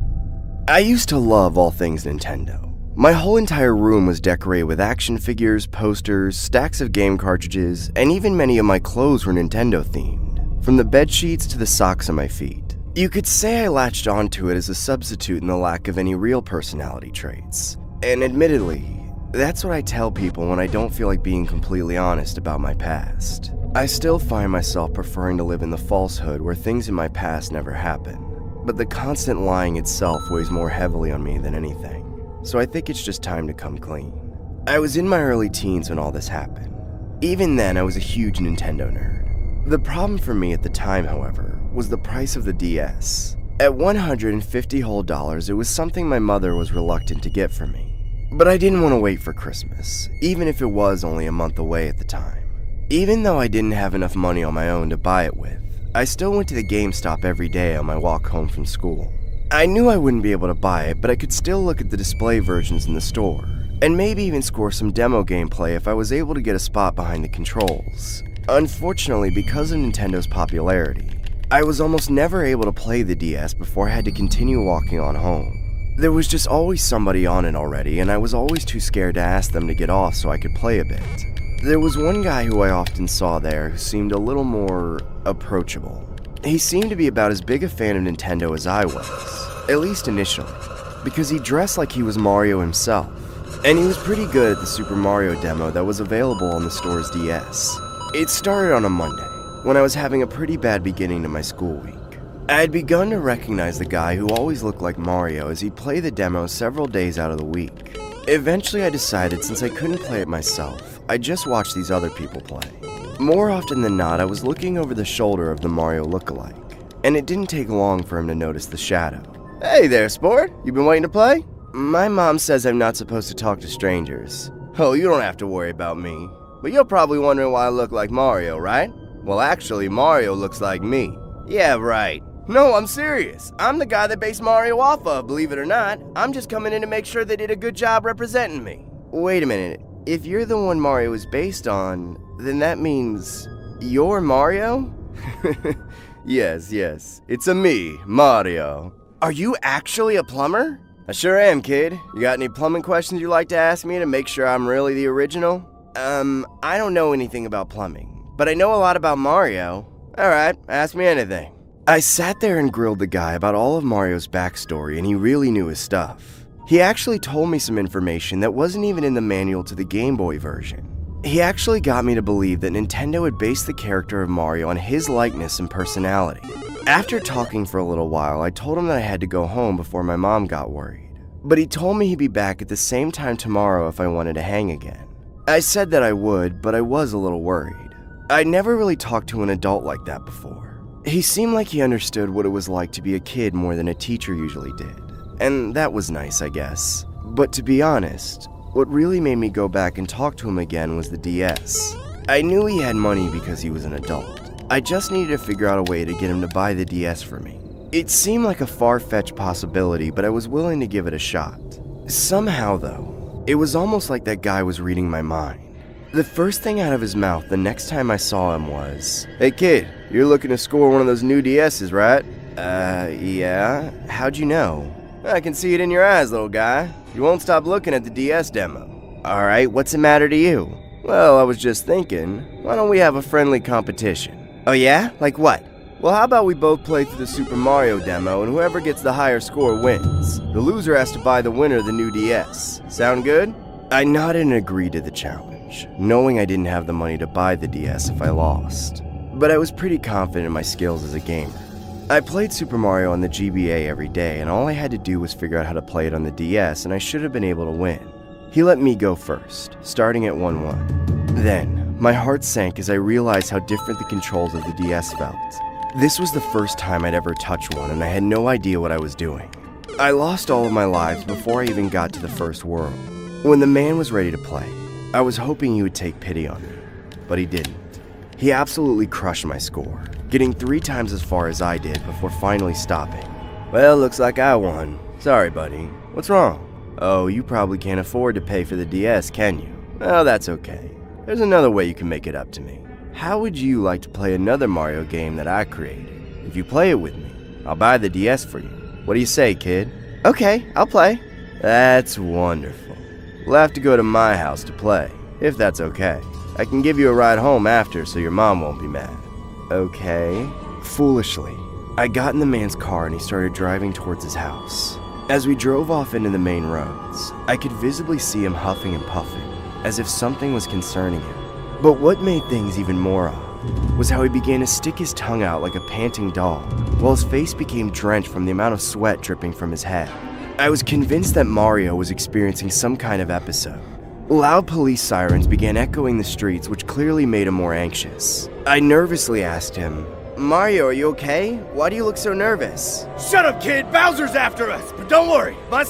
I used to love all things Nintendo. My whole entire room was decorated with action figures, posters, stacks of game cartridges, and even many of my clothes were Nintendo themed, from the bed sheets to the socks on my feet. You could say I latched onto it as a substitute in the lack of any real personality traits. And admittedly, that's what I tell people when I don't feel like being completely honest about my past. I still find myself preferring to live in the falsehood where things in my past never happened, but the constant lying itself weighs more heavily on me than anything, so I think it's just time to come clean. I was in my early teens when all this happened. Even then, I was a huge Nintendo nerd. The problem for me at the time, however, was the price of the DS. At $150 whole, it was something my mother was reluctant to get for me. But I didn't want to wait for Christmas, even if it was only a month away at the time. Even though I didn't have enough money on my own to buy it with, I still went to the GameStop every day on my walk home from school. I knew I wouldn't be able to buy it, but I could still look at the display versions in the store, and maybe even score some demo gameplay if I was able to get a spot behind the controls. Unfortunately, because of Nintendo's popularity, I was almost never able to play the DS before I had to continue walking on home. There was just always somebody on it already, and I was always too scared to ask them to get off so I could play a bit. There was one guy who I often saw there who seemed a little more approachable. He seemed to be about as big a fan of Nintendo as I was, at least initially, because he dressed like he was Mario himself, and he was pretty good at the Super Mario demo that was available on the store's DS. It started on a Monday, when I was having a pretty bad beginning to my school week. I had begun to recognize the guy who always looked like Mario as he'd play the demo several days out of the week. Eventually I decided since I couldn't play it myself, I'd just watch these other people play. More often than not, I was looking over the shoulder of the Mario lookalike, and it didn't take long for him to notice the shadow. "Hey there, sport! You been waiting to play?" "My mom says I'm not supposed to talk to strangers." "Oh, you don't have to worry about me. But you're probably wondering why I look like Mario, right?" "Well, actually, Mario looks like me." "Yeah, right. No, I'm serious. I'm the guy that based Mario off of, believe it or not. I'm just coming in to make sure they did a good job representing me." "Wait a minute. If you're the one Mario is based on, then that means you're Mario?" Yes. It's a me, Mario. "Are you actually a plumber?" "I sure am, kid. You got any plumbing questions you'd like to ask me to make sure I'm really the original?" I don't know anything about plumbing, but I know a lot about Mario." "Alright, ask me anything." I sat there and grilled the guy about all of Mario's backstory, and he really knew his stuff. He actually told me some information that wasn't even in the manual to the Game Boy version. He actually got me to believe that Nintendo had based the character of Mario on his likeness and personality. After talking for a little while, I told him that I had to go home before my mom got worried. But he told me he'd be back at the same time tomorrow if I wanted to hang again. I said that I would, but I was a little worried. I'd never really talked to an adult like that before. He seemed like he understood what it was like to be a kid more than a teacher usually did. And that was nice, I guess. But to be honest, what really made me go back and talk to him again was the DS. I knew he had money because he was an adult. I just needed to figure out a way to get him to buy the DS for me. It seemed like a far-fetched possibility, but I was willing to give it a shot. Somehow, though, it was almost like that guy was reading my mind. The first thing out of his mouth the next time I saw him was, "Hey kid, you're looking to score one of those new DS's, right?" Yeah. How'd you know?" "I can see it in your eyes, little guy. You won't stop looking at the DS demo." "Alright, what's the matter to you?" "Well, I was just thinking, why don't we have a friendly competition?" "Oh yeah? Like what?" "Well, how about we both play through the Super Mario demo, and whoever gets the higher score wins. The loser has to buy the winner the new DS. Sound good?" I nodded and agreed to the challenge, knowing I didn't have the money to buy the DS if I lost. But I was pretty confident in my skills as a gamer. I played Super Mario on the GBA every day, and all I had to do was figure out how to play it on the DS, and I should have been able to win. He let me go first, starting at 1-1. Then, my heart sank as I realized how different the controls of the DS felt. This was the first time I'd ever touched one, and I had no idea what I was doing. I lost all of my lives before I even got to the first world. When the man was ready to play, I was hoping he would take pity on me, but he didn't. He absolutely crushed my score, getting 3 times as far as I did before finally stopping. "Well, looks like I won. Sorry, buddy. What's wrong?" "Oh, you probably can't afford to pay for the DS, can you?" "Well, that's okay. There's another way you can make it up to me. How would you like to play another Mario game that I created? If you play it with me, I'll buy the DS for you. What do you say, kid?" "Okay, I'll play." "That's wonderful. We'll have to go to my house to play, if that's okay. I can give you a ride home after so your mom won't be mad." "Okay." Foolishly, I got in the man's car and he started driving towards his house. As we drove off into the main roads, I could visibly see him huffing and puffing, as if something was concerning him. But what made things even more odd was how he began to stick his tongue out like a panting dog, while his face became drenched from the amount of sweat dripping from his head. I was convinced that Mario was experiencing some kind of episode. Loud police sirens began echoing the streets, which clearly made him more anxious. I nervously asked him, "Mario, are you okay? Why do you look so nervous?" Shut up, kid! Bowser's after us! But don't worry, my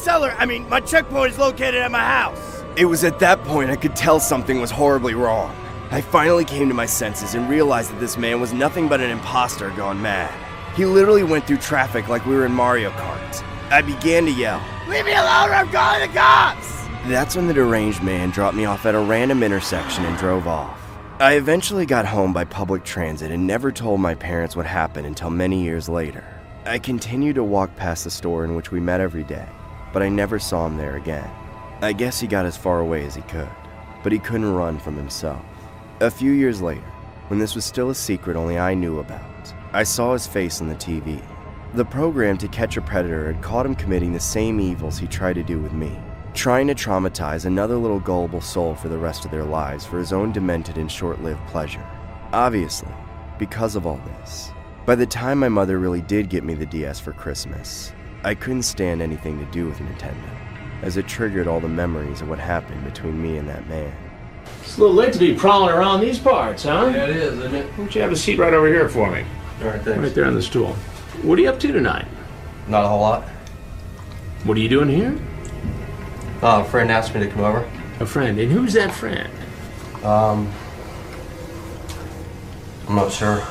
checkpoint is located at my house! It was at that point I could tell something was horribly wrong. I finally came to my senses and realized that this man was nothing but an imposter gone mad. He literally went through traffic like we were in Mario Kart. I began to yell, "Leave me alone or I'm calling the cops!" That's when the deranged man dropped me off at a random intersection and drove off. I eventually got home by public transit and never told my parents what happened until many years later. I continued to walk past the store in which we met every day, but I never saw him there again. I guess he got as far away as he could, but he couldn't run from himself. A few years later, when this was still a secret only I knew about, I saw his face on the TV. The program To Catch a Predator had caught him committing the same evils he tried to do with me, trying to traumatize another little gullible soul for the rest of their lives for his own demented and short-lived pleasure. Obviously, because of all this, by the time my mother really did get me the DS for Christmas, I couldn't stand anything to do with Nintendo, as it triggered all the memories of what happened between me and that man. It's a little late to be prowling around these parts, huh? Yeah, it is, isn't it? Why don't you have a seat right over here for me? All right, thanks. Right there on the stool. What are you up to tonight? Not a whole lot. What are you doing here? A friend asked me to come over. A friend? And who's that friend? I'm not sure.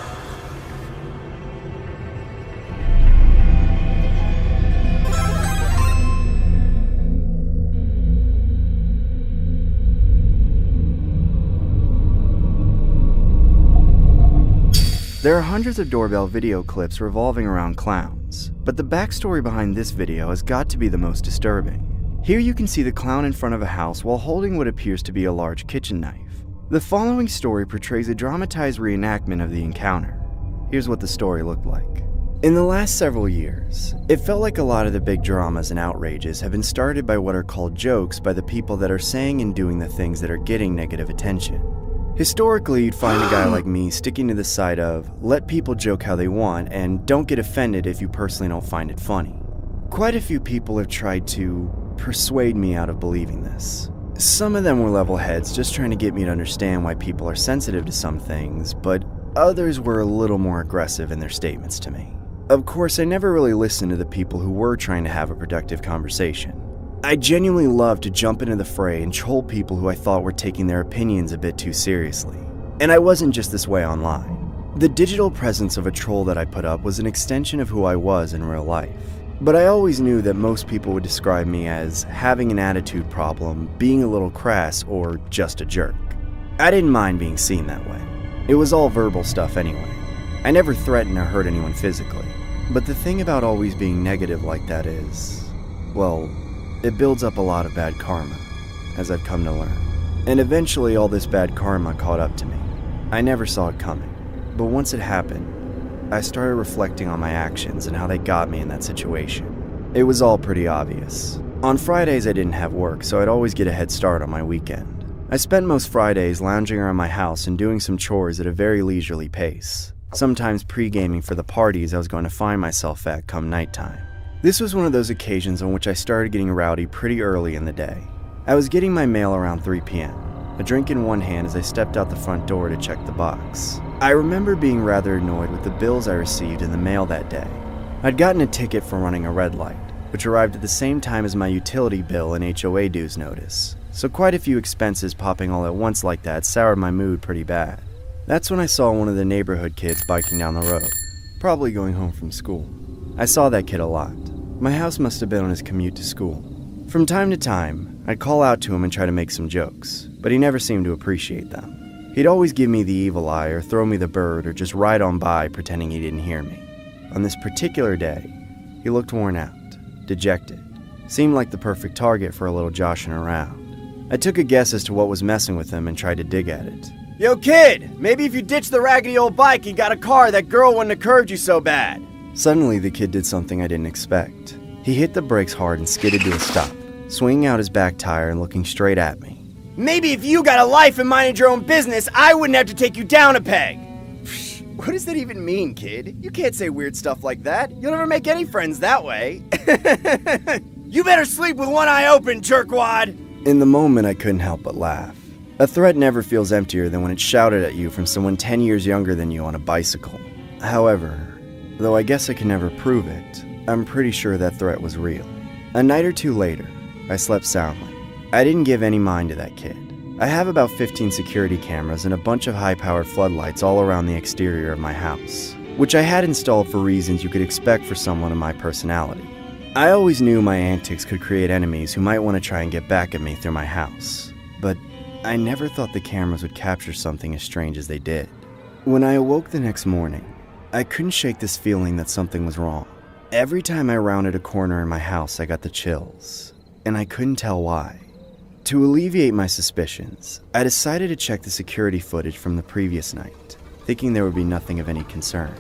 There are hundreds of doorbell video clips revolving around clowns, but the backstory behind this video has got to be the most disturbing. Here you can see the clown in front of a house while holding what appears to be a large kitchen knife. The following story portrays a dramatized reenactment of the encounter. Here's what the story looked like. In the last several years, it felt like a lot of the big dramas and outrages have been started by what are called jokes by the people that are saying and doing the things that are getting negative attention. Historically, you'd find a guy like me sticking to the side of, let people joke how they want and don't get offended if you personally don't find it funny. Quite a few people have tried to persuade me out of believing this. Some of them were level heads just trying to get me to understand why people are sensitive to some things, but others were a little more aggressive in their statements to me. Of course, I never really listened to the people who were trying to have a productive conversation. I genuinely loved to jump into the fray and troll people who I thought were taking their opinions a bit too seriously. And I wasn't just this way online. The digital presence of a troll that I put up was an extension of who I was in real life. But I always knew that most people would describe me as having an attitude problem, being a little crass, or just a jerk. I didn't mind being seen that way. It was all verbal stuff anyway. I never threatened or hurt anyone physically. But the thing about always being negative like that is, well, it builds up a lot of bad karma, as I've come to learn. And eventually all this bad karma caught up to me. I never saw it coming, but once it happened, I started reflecting on my actions and how they got me in that situation. It was all pretty obvious. On Fridays I didn't have work, so I'd always get a head start on my weekend. I spent most Fridays lounging around my house and doing some chores at a very leisurely pace, sometimes pre-gaming for the parties I was going to find myself at come nighttime. This was one of those occasions on which I started getting rowdy pretty early in the day. I was getting my mail around 3 p.m., a drink in one hand as I stepped out the front door to check the box. I remember being rather annoyed with the bills I received in the mail that day. I'd gotten a ticket for running a red light, which arrived at the same time as my utility bill and HOA dues notice, so quite a few expenses popping all at once like that soured my mood pretty bad. That's when I saw one of the neighborhood kids biking down the road, probably going home from school. I saw that kid a lot. My house must have been on his commute to school. From time to time, I'd call out to him and try to make some jokes, but he never seemed to appreciate them. He'd always give me the evil eye or throw me the bird or just ride on by pretending he didn't hear me. On this particular day, he looked worn out, dejected, seemed like the perfect target for a little joshing around. I took a guess as to what was messing with him and tried to dig at it. Yo kid, maybe if you ditched the raggedy old bike and got a car, that girl wouldn't have curved you so bad. Suddenly, the kid did something I didn't expect. He hit the brakes hard and skidded to a stop, swinging out his back tire and looking straight at me. Maybe if you got a life and minded your own business, I wouldn't have to take you down a peg. What does that even mean, kid? You can't say weird stuff like that. You'll never make any friends that way. You better sleep with one eye open, jerkwad! In the moment, I couldn't help but laugh. A threat never feels emptier than when it's shouted at you from someone 10 years younger than you on a bicycle. However, though I guess I can never prove it, I'm pretty sure that threat was real. A night or two later, I slept soundly. I didn't give any mind to that kid. I have about 15 security cameras and a bunch of high-powered floodlights all around the exterior of my house, which I had installed for reasons you could expect for someone of my personality. I always knew my antics could create enemies who might want to try and get back at me through my house, but I never thought the cameras would capture something as strange as they did. When I awoke the next morning, I couldn't shake this feeling that something was wrong. Every time I rounded a corner in my house, I got the chills, and I couldn't tell why. To alleviate my suspicions, I decided to check the security footage from the previous night, thinking there would be nothing of any concern.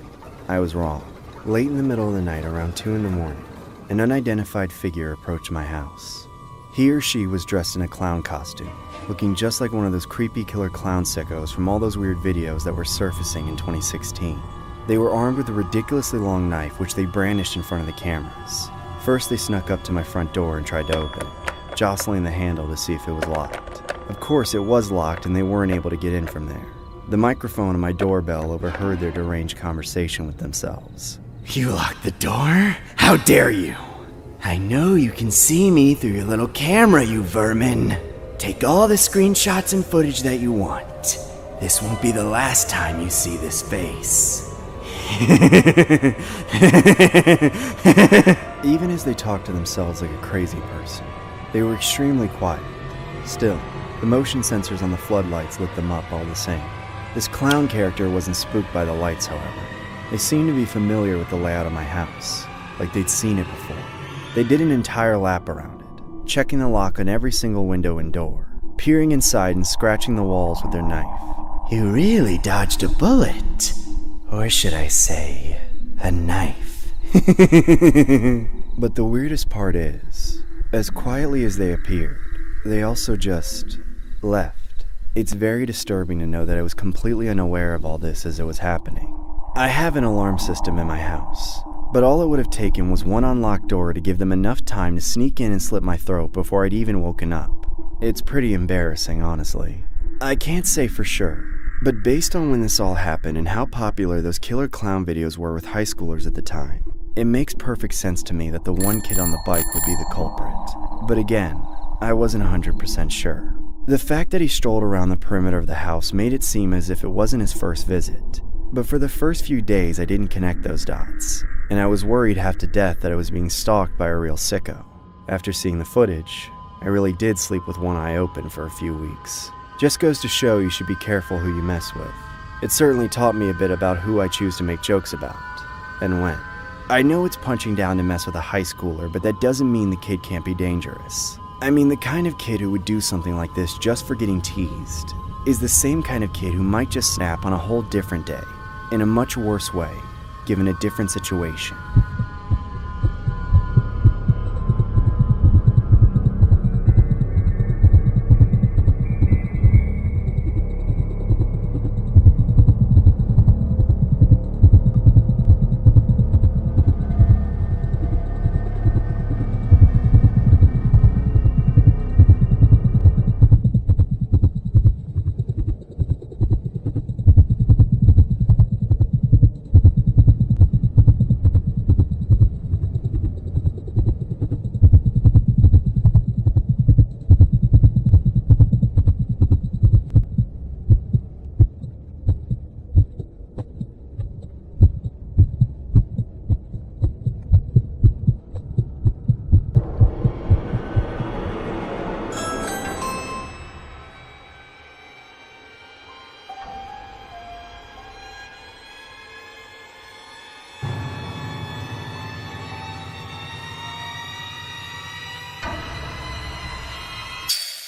I was wrong. Late in the middle of the night, around 2 in the morning, an unidentified figure approached my house. He or she was dressed in a clown costume, looking just like one of those creepy killer clown sickos from all those weird videos that were surfacing in 2016. They were armed with a ridiculously long knife, which they brandished in front of the cameras. First, they snuck up to my front door and tried to open it, jostling the handle to see if it was locked. Of course, it was locked and they weren't able to get in from there. The microphone on my doorbell overheard their deranged conversation with themselves. You locked the door? How dare you? I know you can see me through your little camera, you vermin. Take all the screenshots and footage that you want. This won't be the last time you see this face. Even as they talked to themselves like a crazy person, they were extremely quiet. Still, the motion sensors on the floodlights lit them up all the same. This clown character wasn't spooked by the lights, however. They seemed to be familiar with the layout of my house, like they'd seen it before. They did an entire lap around it, checking the lock on every single window and door, peering inside and scratching the walls with their knife. You really dodged a bullet. Or should I say, a knife. But the weirdest part is, as quietly as they appeared, they also just left. It's very disturbing to know that I was completely unaware of all this as it was happening. I have an alarm system in my house, but all it would have taken was one unlocked door to give them enough time to sneak in and slit my throat before I'd even woken up. It's pretty embarrassing, honestly. I can't say for sure, but based on when this all happened and how popular those killer clown videos were with high schoolers at the time, it makes perfect sense to me that the one kid on the bike would be the culprit. But again, I wasn't 100% sure. The fact that he strolled around the perimeter of the house made it seem as if it wasn't his first visit. But for the first few days, I didn't connect those dots, and I was worried half to death that I was being stalked by a real sicko. After seeing the footage, I really did sleep with one eye open for a few weeks. Just goes to show you should be careful who you mess with. It certainly taught me a bit about who I choose to make jokes about, and when. I know it's punching down to mess with a high schooler, but that doesn't mean the kid can't be dangerous. I mean, the kind of kid who would do something like this just for getting teased is the same kind of kid who might just snap on a whole different day, in a much worse way, given a different situation.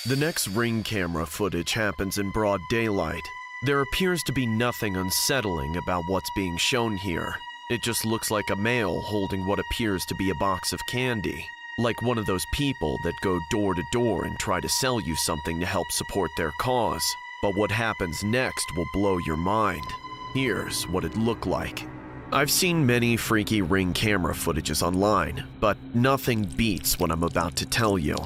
The next Ring camera footage happens in broad daylight. There appears to be nothing unsettling about what's being shown here. It just looks like a male holding what appears to be a box of candy, like one of those people that go door to door and try to sell you something to help support their cause. But what happens next will blow your mind. Here's what it looked like. I've seen many freaky Ring camera footages online, but nothing beats what I'm about to tell you.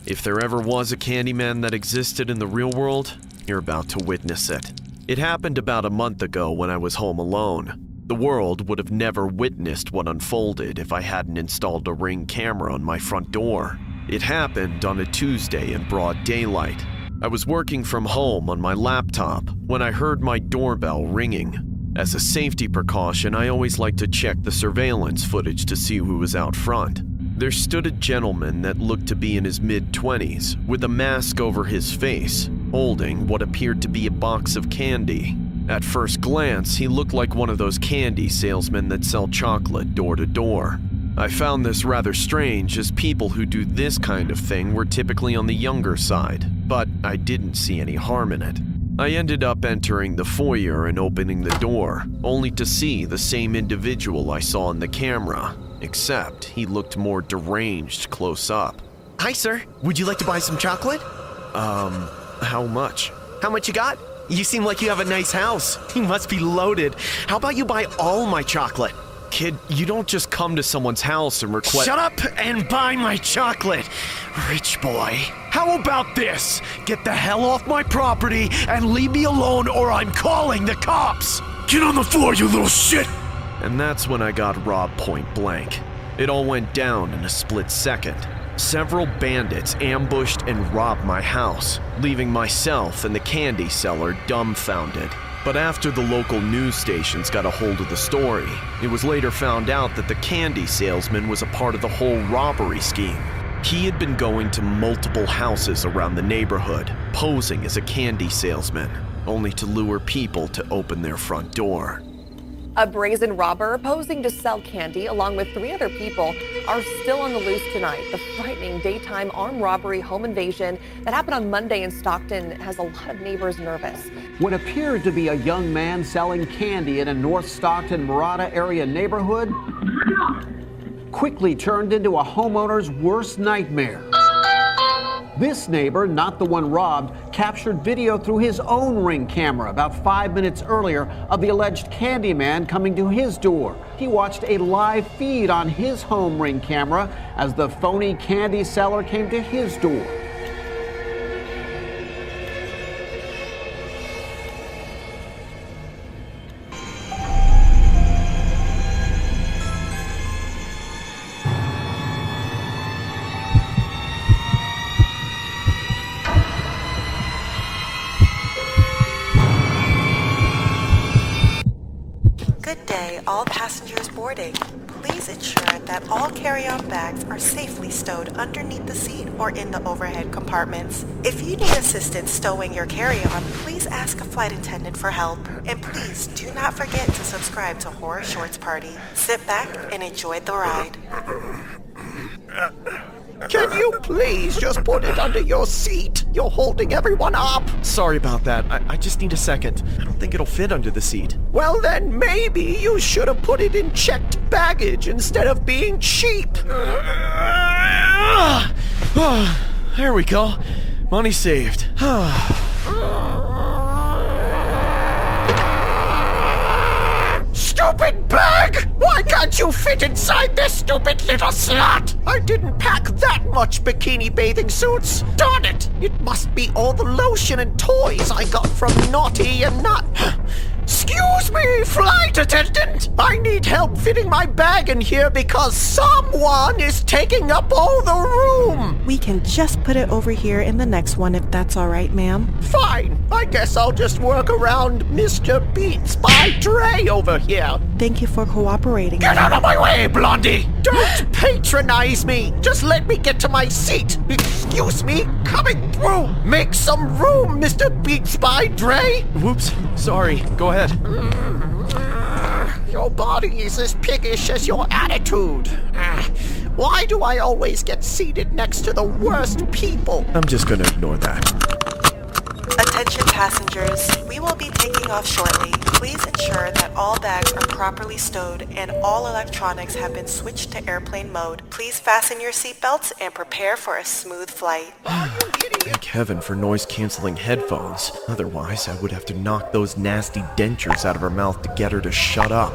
If there ever was a Candyman that existed in the real world, you're about to witness it. It happened about a month ago when I was home alone. The world would have never witnessed what unfolded if I hadn't installed a Ring camera on my front door. It happened on a Tuesday in broad daylight. I was working from home on my laptop when I heard my doorbell ringing. As a safety precaution, I always like to check the surveillance footage to see who was out front. There stood a gentleman that looked to be in his mid-20s with a mask over his face. holding what appeared to be a box of candy. At first glance, he looked like one of those candy salesmen that sell chocolate door to door. I found this rather strange, as people who do this kind of thing were typically on the younger side, but I didn't see any harm in it. I ended up entering the foyer and opening the door, only to see the same individual I saw in the camera, except he looked more deranged close up. Hi, sir. Would you like to buy some chocolate? How much? How much you got? You seem like you have a nice house. You must be loaded. How about you buy all my chocolate? Kid, you don't just come to someone's house and request— Shut up and buy my chocolate, rich boy. How about this? Get the hell off my property and leave me alone, or I'm calling the cops! Get on the floor, you little shit! And that's when I got robbed point blank. It all went down in a split second. Several bandits ambushed and robbed my house, leaving myself and the candy seller dumbfounded. But after the local news stations got a hold of the story, it was later found out that the candy salesman was a part of the whole robbery scheme. He had been going to multiple houses around the neighborhood, posing as a candy salesman, only to lure people to open their front door. A brazen robber posing to sell candy along with 3 other people are still on the loose tonight. The frightening daytime armed robbery home invasion that happened on Monday in Stockton has a lot of neighbors nervous. What appeared to be a young man selling candy in a North Stockton, Murata area neighborhood quickly turned into a homeowner's worst nightmare. This neighbor, not the one robbed, captured video through his own Ring camera about 5 minutes earlier of the alleged candy man coming to his door. He watched a live feed on his home Ring camera as the phony candy seller came to his door. All passengers boarding, please ensure that all carry-on bags are safely stowed underneath the seat or in the overhead compartments. If you need assistance stowing your carry-on, please ask a flight attendant for help. And please do not forget to subscribe to Horror Shorts Party. Sit back and enjoy the ride. Can you please just put it under your seat? You're holding everyone up. Sorry about that. I just need a second. I don't think it'll fit under the seat. Well, then maybe you should have put it in checked baggage instead of being cheap. There we go. Money saved. Stupid bag! Why can't you fit inside this stupid little slot? I didn't pack that much bikini bathing suits. Darn it! It must be all the lotion and toys I got from Naughty and Not. Excuse me, flight attendant! I need help fitting my bag in here because someone is taking up all the room! We can just put it over here in the next one if that's alright, ma'am. Fine. I guess I'll just work around Mr. Beats by Dre over here. Thank you for cooperating. Get out of my way, Blondie! Don't patronize me! Just let me get to my seat! Excuse me, coming through! Make some room, Mr. Beats by Dre! Whoops, sorry. Go ahead. Your body is as piggish as your attitude. Why do I always get seated next to the worst people? I'm just gonna ignore that. Attention passengers, we will be taking off shortly. Please ensure that all bags are properly stowed and all electronics have been switched to airplane mode. Please fasten your seatbelts and prepare for a smooth flight. Thank heaven for noise-canceling headphones. Otherwise, I would have to knock those nasty dentures out of her mouth to get her to shut up.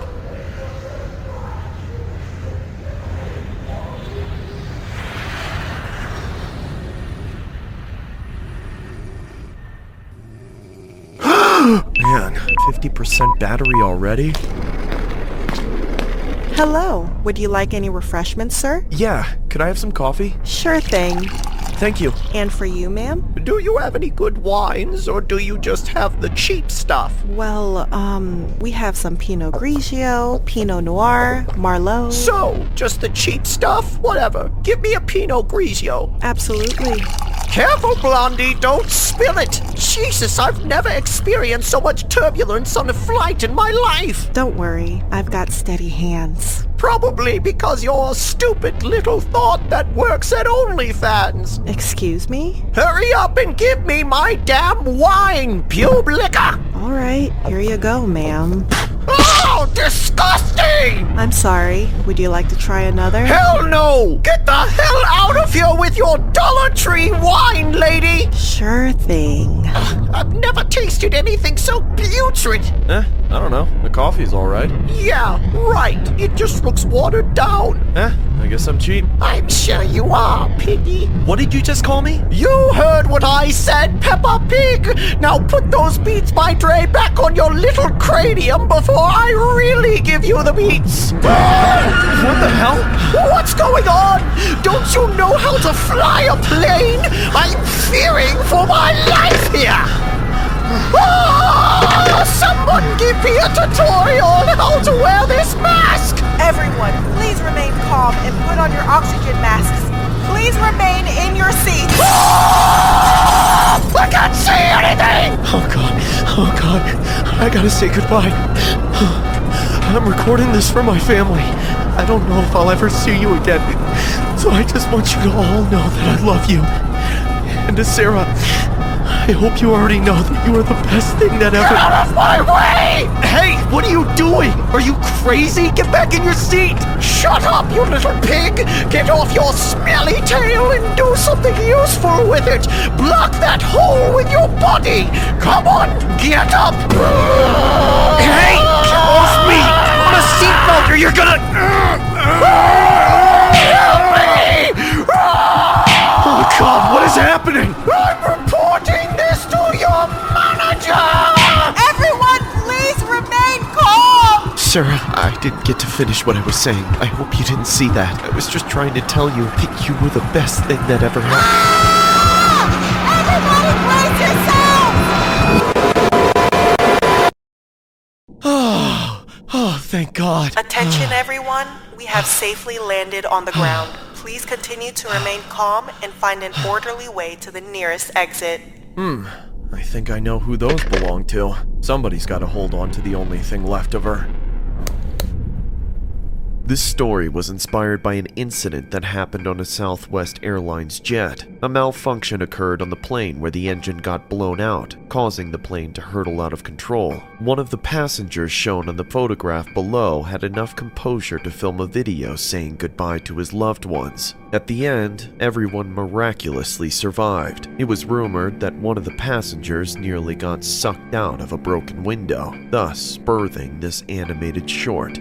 Man, 50% battery already? Hello. Would you like any refreshments, sir? Yeah, could I have some coffee? Sure thing. Thank you. And for you, ma'am? Do you have any good wines, or do you just have the cheap stuff? Well, we have some Pinot Grigio, Pinot Noir, Merlot. So, just the cheap stuff? Whatever. Give me a Pinot Grigio. Absolutely. Careful, Blondie, don't spill it. Jesus, I've never experienced so much turbulence on a flight in my life. Don't worry, I've got steady hands. Probably because you're a stupid little thought that works at OnlyFans. Excuse me? Hurry up and give me my damn wine, pube liquor! All right, here you go, ma'am. Oh, disgusting! I'm sorry. Would you like to try another? Hell no! Get the hell out of here with your Dollar Tree wine, lady! Sure thing. I've never tasted anything so putrid. I don't know. The coffee's alright. Yeah, right. It just looks watered down. I guess I'm cheap. I'm sure you are, Piggy. What did you just call me? You heard what I said, Peppa Pig! Now put those Beats by Dre back on your little cranium before I really give you the beats! What the hell? What's going on? Don't you know how to fly a plane? I'm fearing for my life here! Someone give me a tutorial on how to wear this mask! Everyone, please remain calm and put on your oxygen masks. Please remain in your seats. I can't see anything! Oh god, I gotta say goodbye. I'm recording this for my family. I don't know if I'll ever see you again, so I just want you to all know that I love you. And to Sarah, I hope you already know that you are the best thing that ever— Get out of my way! Hey, what are you doing? Are you crazy? Get back in your seat! Shut up, you little pig! Get off your smelly tail and do something useful with it! Block that hole with your body! Come on, get up! Hey, get off me! I'm on a seatbelt or you're gonna— Help me! Oh god, what is happening? I'm reporting this to your manager! Everyone, please remain calm! Sarah, I didn't get to finish what I was saying. I hope you didn't see that. I was just trying to tell you that you were the best thing that ever happened. Everybody brace yourselves! Oh, thank God. Attention, everyone. We have safely landed on the ground. Please continue to remain calm and find an orderly way to the nearest exit. I think I know who those belong to. Somebody's got to hold on to the only thing left of her. This story was inspired by an incident that happened on a Southwest Airlines jet. A malfunction occurred on the plane where the engine got blown out, causing the plane to hurtle out of control. One of the passengers shown on the photograph below had enough composure to film a video saying goodbye to his loved ones. At the end, everyone miraculously survived. It was rumored that one of the passengers nearly got sucked out of a broken window, thus birthing this animated short.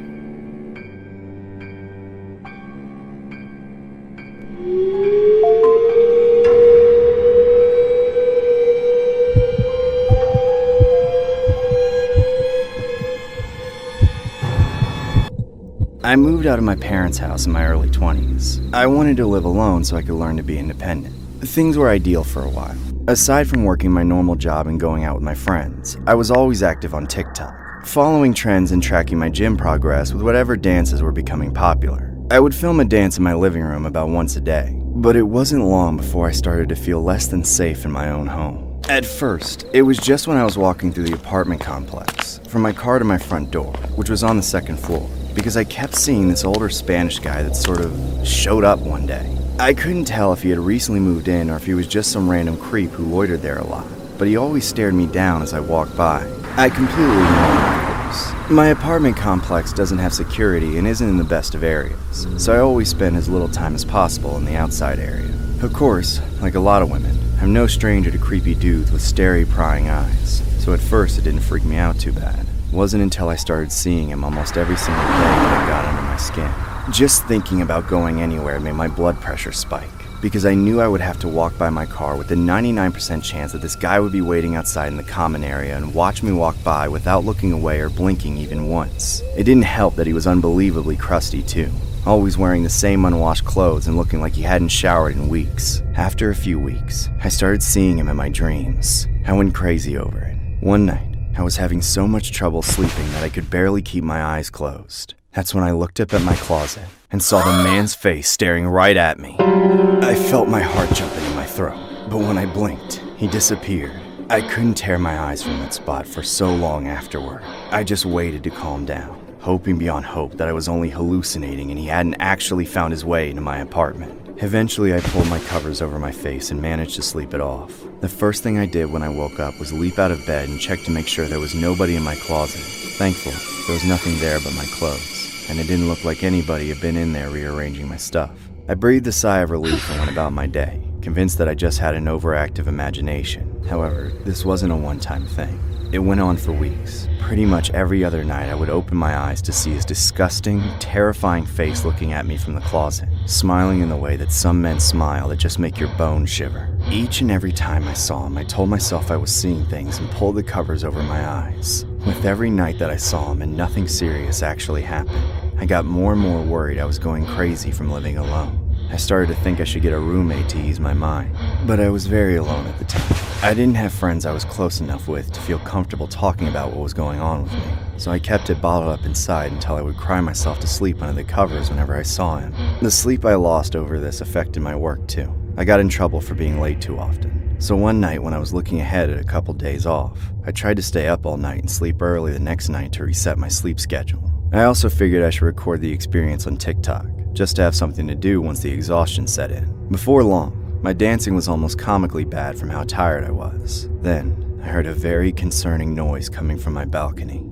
I moved out of my parents' house in my early 20s. I wanted to live alone so I could learn to be independent. Things were ideal for a while. Aside from working my normal job and going out with my friends, I was always active on TikTok, following trends and tracking my gym progress with whatever dances were becoming popular. I would film a dance in my living room about once a day, but it wasn't long before I started to feel less than safe in my own home. At first, it was just when I was walking through the apartment complex, from my car to my front door, which was on the second floor, because I kept seeing this older Spanish guy that sort of showed up one day. I couldn't tell if he had recently moved in or if he was just some random creep who loitered there a lot, but he always stared me down as I walked by. I completely ignored him, of course. My apartment complex doesn't have security and isn't in the best of areas, so I always spend as little time as possible in the outside area. Of course, like a lot of women, I'm no stranger to creepy dudes with starey, prying eyes, so at first it didn't freak me out too bad. It wasn't until I started seeing him almost every single day that it got under my skin. Just thinking about going anywhere made my blood pressure spike, because I knew I would have to walk by my car with a 99% chance that this guy would be waiting outside in the common area and watch me walk by without looking away or blinking even once. It didn't help that he was unbelievably crusty too, always wearing the same unwashed clothes and looking like he hadn't showered in weeks. After a few weeks, I started seeing him in my dreams. I went crazy over it. One night, I was having so much trouble sleeping that I could barely keep my eyes closed. That's when I looked up at my closet and saw the man's face staring right at me. I felt my heart jumping in my throat. But when I blinked, he disappeared. I couldn't tear my eyes from that spot for so long afterward. I just waited to calm down, hoping beyond hope that I was only hallucinating and he hadn't actually found his way into my apartment. Eventually, I pulled my covers over my face and managed to sleep it off. The first thing I did when I woke up was leap out of bed and check to make sure there was nobody in my closet. Thankfully, there was nothing there but my clothes, and it didn't look like anybody had been in there rearranging my stuff. I breathed a sigh of relief and went about my day, convinced that I just had an overactive imagination. However, this wasn't a one-time thing. It went on for weeks. Pretty much every other night I would open my eyes to see his disgusting, terrifying face looking at me from the closet, smiling in the way that some men smile that just make your bones shiver. Each and every time I saw him, I told myself I was seeing things and pulled the covers over my eyes. With every night that I saw him and nothing serious actually happened, I got more and more worried I was going crazy from living alone. I started to think I should get a roommate to ease my mind, but I was very alone at the time. I didn't have friends I was close enough with to feel comfortable talking about what was going on with me, so I kept it bottled up inside until I would cry myself to sleep under the covers whenever I saw him. The sleep I lost over this affected my work too. I got in trouble for being late too often. So one night when I was looking ahead at a couple days off, I tried to stay up all night and sleep early the next night to reset my sleep schedule. I also figured I should record the experience on TikTok, just to have something to do once the exhaustion set in. Before long, my dancing was almost comically bad from how tired I was. Then, I heard a very concerning noise coming from my balcony.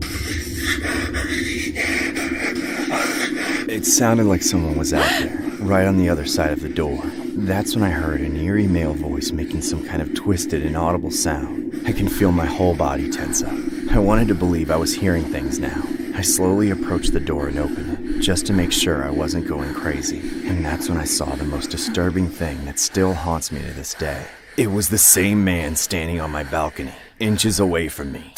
It sounded like someone was out there, right on the other side of the door. That's when I heard an eerie male voice making some kind of twisted, inaudible sound. I can feel my whole body tense up. I wanted to believe I was hearing things now. I slowly approached the door and opened it, just to make sure I wasn't going crazy. And that's when I saw the most disturbing thing that still haunts me to this day. It was the same man standing on my balcony, inches away from me.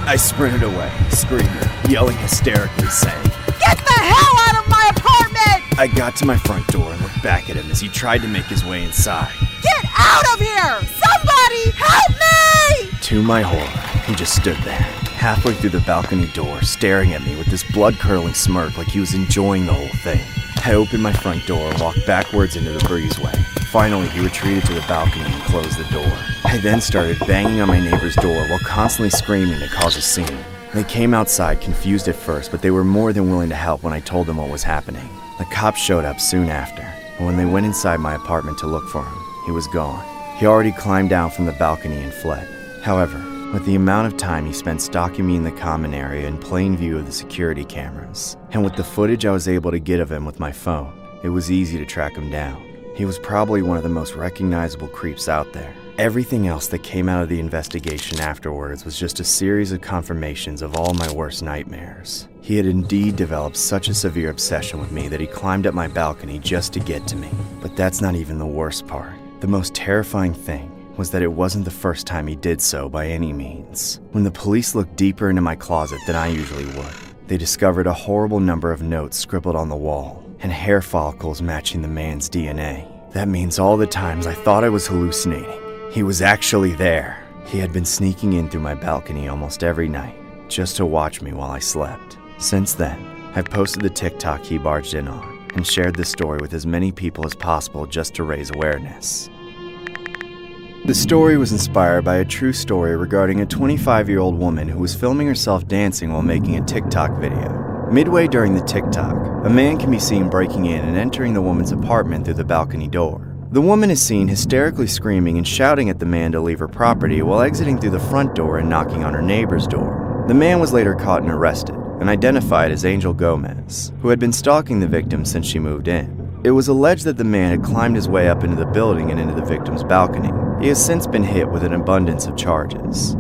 I sprinted away, screaming, yelling hysterically, saying, "Get the hell out of my apartment!" I got to my front door and looked back at him as he tried to make his way inside. "Get out of here! Somebody help me!" To my horror, he just stood there, halfway through the balcony door, staring at me with this blood-curdling smirk like he was enjoying the whole thing. I opened my front door and walked backwards into the breezeway. Finally, he retreated to the balcony and closed the door. I then started banging on my neighbor's door while constantly screaming to cause a scene. They came outside, confused at first, but they were more than willing to help when I told them what was happening. The cops showed up soon after, and when they went inside my apartment to look for him, he was gone. He already climbed down from the balcony and fled. However, with the amount of time he spent stalking me in the common area in plain view of the security cameras, and with the footage I was able to get of him with my phone, it was easy to track him down. He was probably one of the most recognizable creeps out there. Everything else that came out of the investigation afterwards was just a series of confirmations of all my worst nightmares. He had indeed developed such a severe obsession with me that he climbed up my balcony just to get to me. But that's not even the worst part. The most terrifying thing was that it wasn't the first time he did so by any means. When the police looked deeper into my closet than I usually would, they discovered a horrible number of notes scribbled on the wall, and hair follicles matching the man's DNA. That means all the times I thought I was hallucinating, he was actually there. He had been sneaking in through my balcony almost every night, just to watch me while I slept. Since then, I've posted the TikTok he barged in on, and shared this story with as many people as possible just to raise awareness. The story was inspired by a true story regarding a 25-year-old woman who was filming herself dancing while making a TikTok video. Midway during the TikTok, a man can be seen breaking in and entering the woman's apartment through the balcony door. The woman is seen hysterically screaming and shouting at the man to leave her property while exiting through the front door and knocking on her neighbor's door. The man was later caught and arrested, and identified as Angel Gomez, who had been stalking the victim since she moved in. It was alleged that the man had climbed his way up into the building and into the victim's balcony. He has since been hit with an abundance of charges.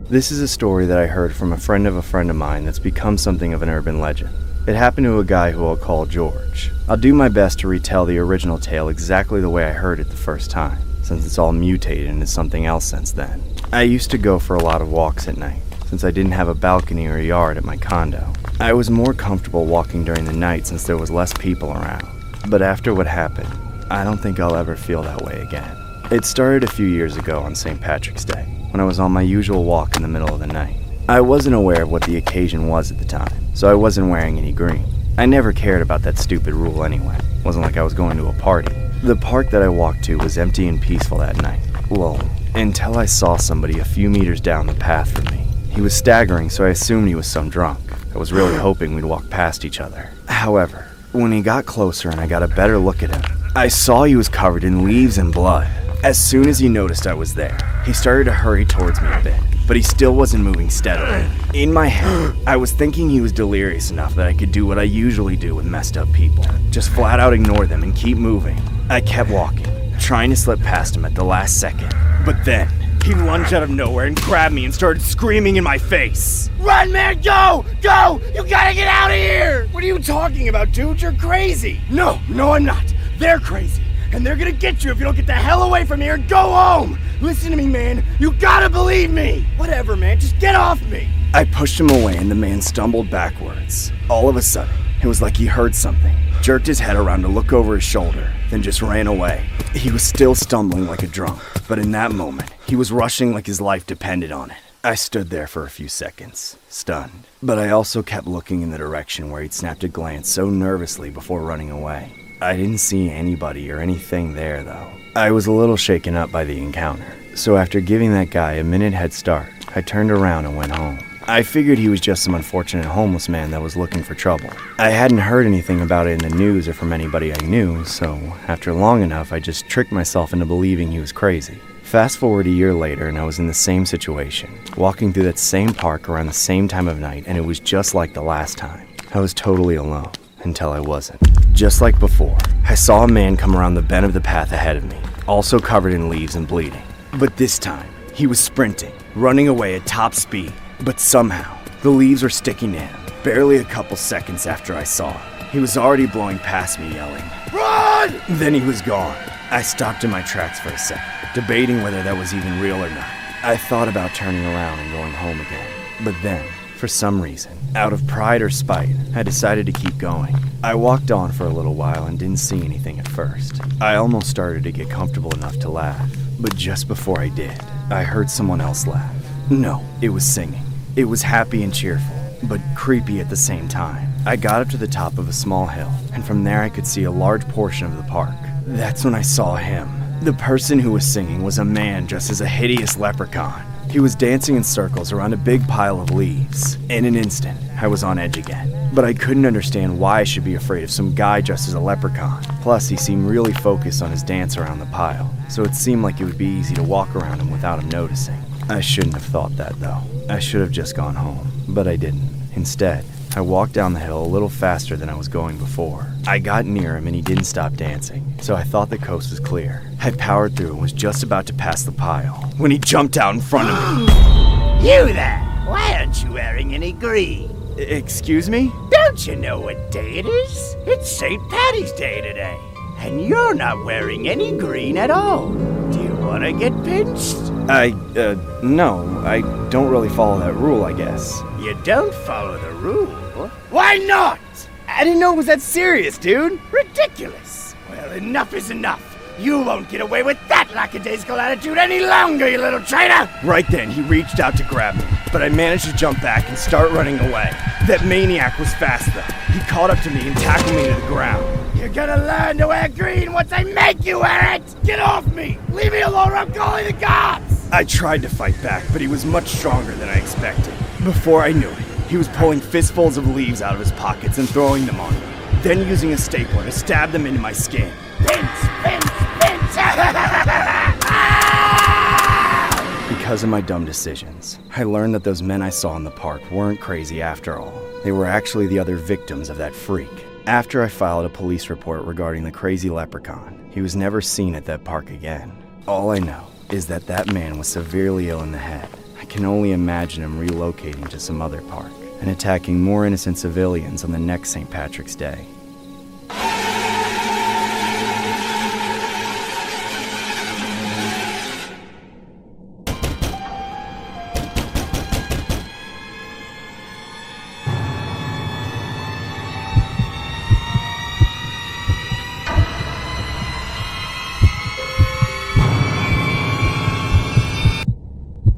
This is a story that I heard from a friend of mine that's become something of an urban legend. It happened to a guy who I'll call George. I'll do my best to retell the original tale exactly the way I heard it the first time, since it's all mutated into something else since then. I used to go for a lot of walks at night, since I didn't have a balcony or a yard at my condo. I was more comfortable walking during the night since there was less people around. But after what happened, I don't think I'll ever feel that way again. It started a few years ago on St. Patrick's Day, when I was on my usual walk in the middle of the night. I wasn't aware of what the occasion was at the time, so I wasn't wearing any green. I never cared about that stupid rule anyway. It wasn't like I was going to a party. The park that I walked to was empty and peaceful that night. Well, until I saw somebody a few meters down the path from me. He was staggering, so I assumed he was some drunk. I was really hoping we'd walk past each other. However, when he got closer and I got a better look at him, I saw he was covered in leaves and blood. As soon as he noticed I was there, he started to hurry towards me a bit, but he still wasn't moving steadily. In my head, I was thinking he was delirious enough that I could do what I usually do with messed up people. Just flat out ignore them and keep moving. I kept walking, trying to slip past him at the last second. But then, he lunged out of nowhere and grabbed me and started screaming in my face. Run, man, go! Go! You gotta get out of here! What are you talking about, dude? You're crazy! No, I'm not. They're crazy. And they're gonna get you if you don't get the hell away from here and go home! Listen to me, man. You gotta believe me! Whatever, man. Just get off me! I pushed him away and the man stumbled backwards. All of a sudden, it was like he heard something, jerked his head around to look over his shoulder, then just ran away. He was still stumbling like a drunk, but in that moment, he was rushing like his life depended on it. I stood there for a few seconds, stunned, but I also kept looking in the direction where he'd snapped a glance so nervously before running away. I didn't see anybody or anything there, though. I was a little shaken up by the encounter, so after giving that guy a minute head start, I turned around and went home. I figured he was just some unfortunate homeless man that was looking for trouble. I hadn't heard anything about it in the news or from anybody I knew, so after long enough, I just tricked myself into believing he was crazy. Fast forward a year later, and I was in the same situation, walking through that same park around the same time of night, and it was just like the last time. I was totally alone, until I wasn't. Just like before, I saw a man come around the bend of the path ahead of me, also covered in leaves and bleeding. But this time, he was sprinting, running away at top speed. But somehow, the leaves were sticking to him. Barely a couple seconds after I saw him, he was already blowing past me, yelling, "Run!" Then he was gone. I stopped in my tracks for a second, debating whether that was even real or not. I thought about turning around and going home again. But then, for some reason, out of pride or spite, I decided to keep going. I walked on for a little while and didn't see anything at first. I almost started to get comfortable enough to laugh. But just before I did, I heard someone else laugh. No, it was singing. It was happy and cheerful, but creepy at the same time. I got up to the top of a small hill, and from there I could see a large portion of the park. That's when I saw him. The person who was singing was a man dressed as a hideous leprechaun. He was dancing in circles around a big pile of leaves. In an instant, I was on edge again. But I couldn't understand why I should be afraid of some guy dressed as a leprechaun. Plus, he seemed really focused on his dance around the pile, so it seemed like it would be easy to walk around him without him noticing. I shouldn't have thought that, though. I should have just gone home, but I didn't. Instead, I walked down the hill a little faster than I was going before. I got near him and he didn't stop dancing, so I thought the coast was clear. I powered through and was just about to pass the pile when he jumped out in front of me. You there! Why aren't you wearing any green? Excuse me? Don't you know what day it is? It's St. Paddy's Day today. And you're not wearing any green at all. Do you want to get pinched? No. I don't really follow that rule, I guess. You don't follow the rule? Why not? I didn't know it was that serious, dude. Ridiculous. Well, enough is enough. You won't get away with that lackadaisical attitude any longer, you little traitor! Right then, he reached out to grab me, but I managed to jump back and start running away. That maniac was fast, though. He caught up to me and tackled me to the ground. You're gonna learn to wear green once I make you wear it! Get off me! Leave me alone or I'm calling the cops! I tried to fight back, but he was much stronger than I expected. Before I knew it, he was pulling fistfuls of leaves out of his pockets and throwing them on me, then using a stapler to stab them into my skin. Pinch! Because of my dumb decisions, I learned that those men I saw in the park weren't crazy after all. They were actually the other victims of that freak. After I filed a police report regarding the crazy leprechaun, he was never seen at that park again. All I know is that that man was severely ill in the head. I can only imagine him relocating to some other park and attacking more innocent civilians on the next St. Patrick's Day.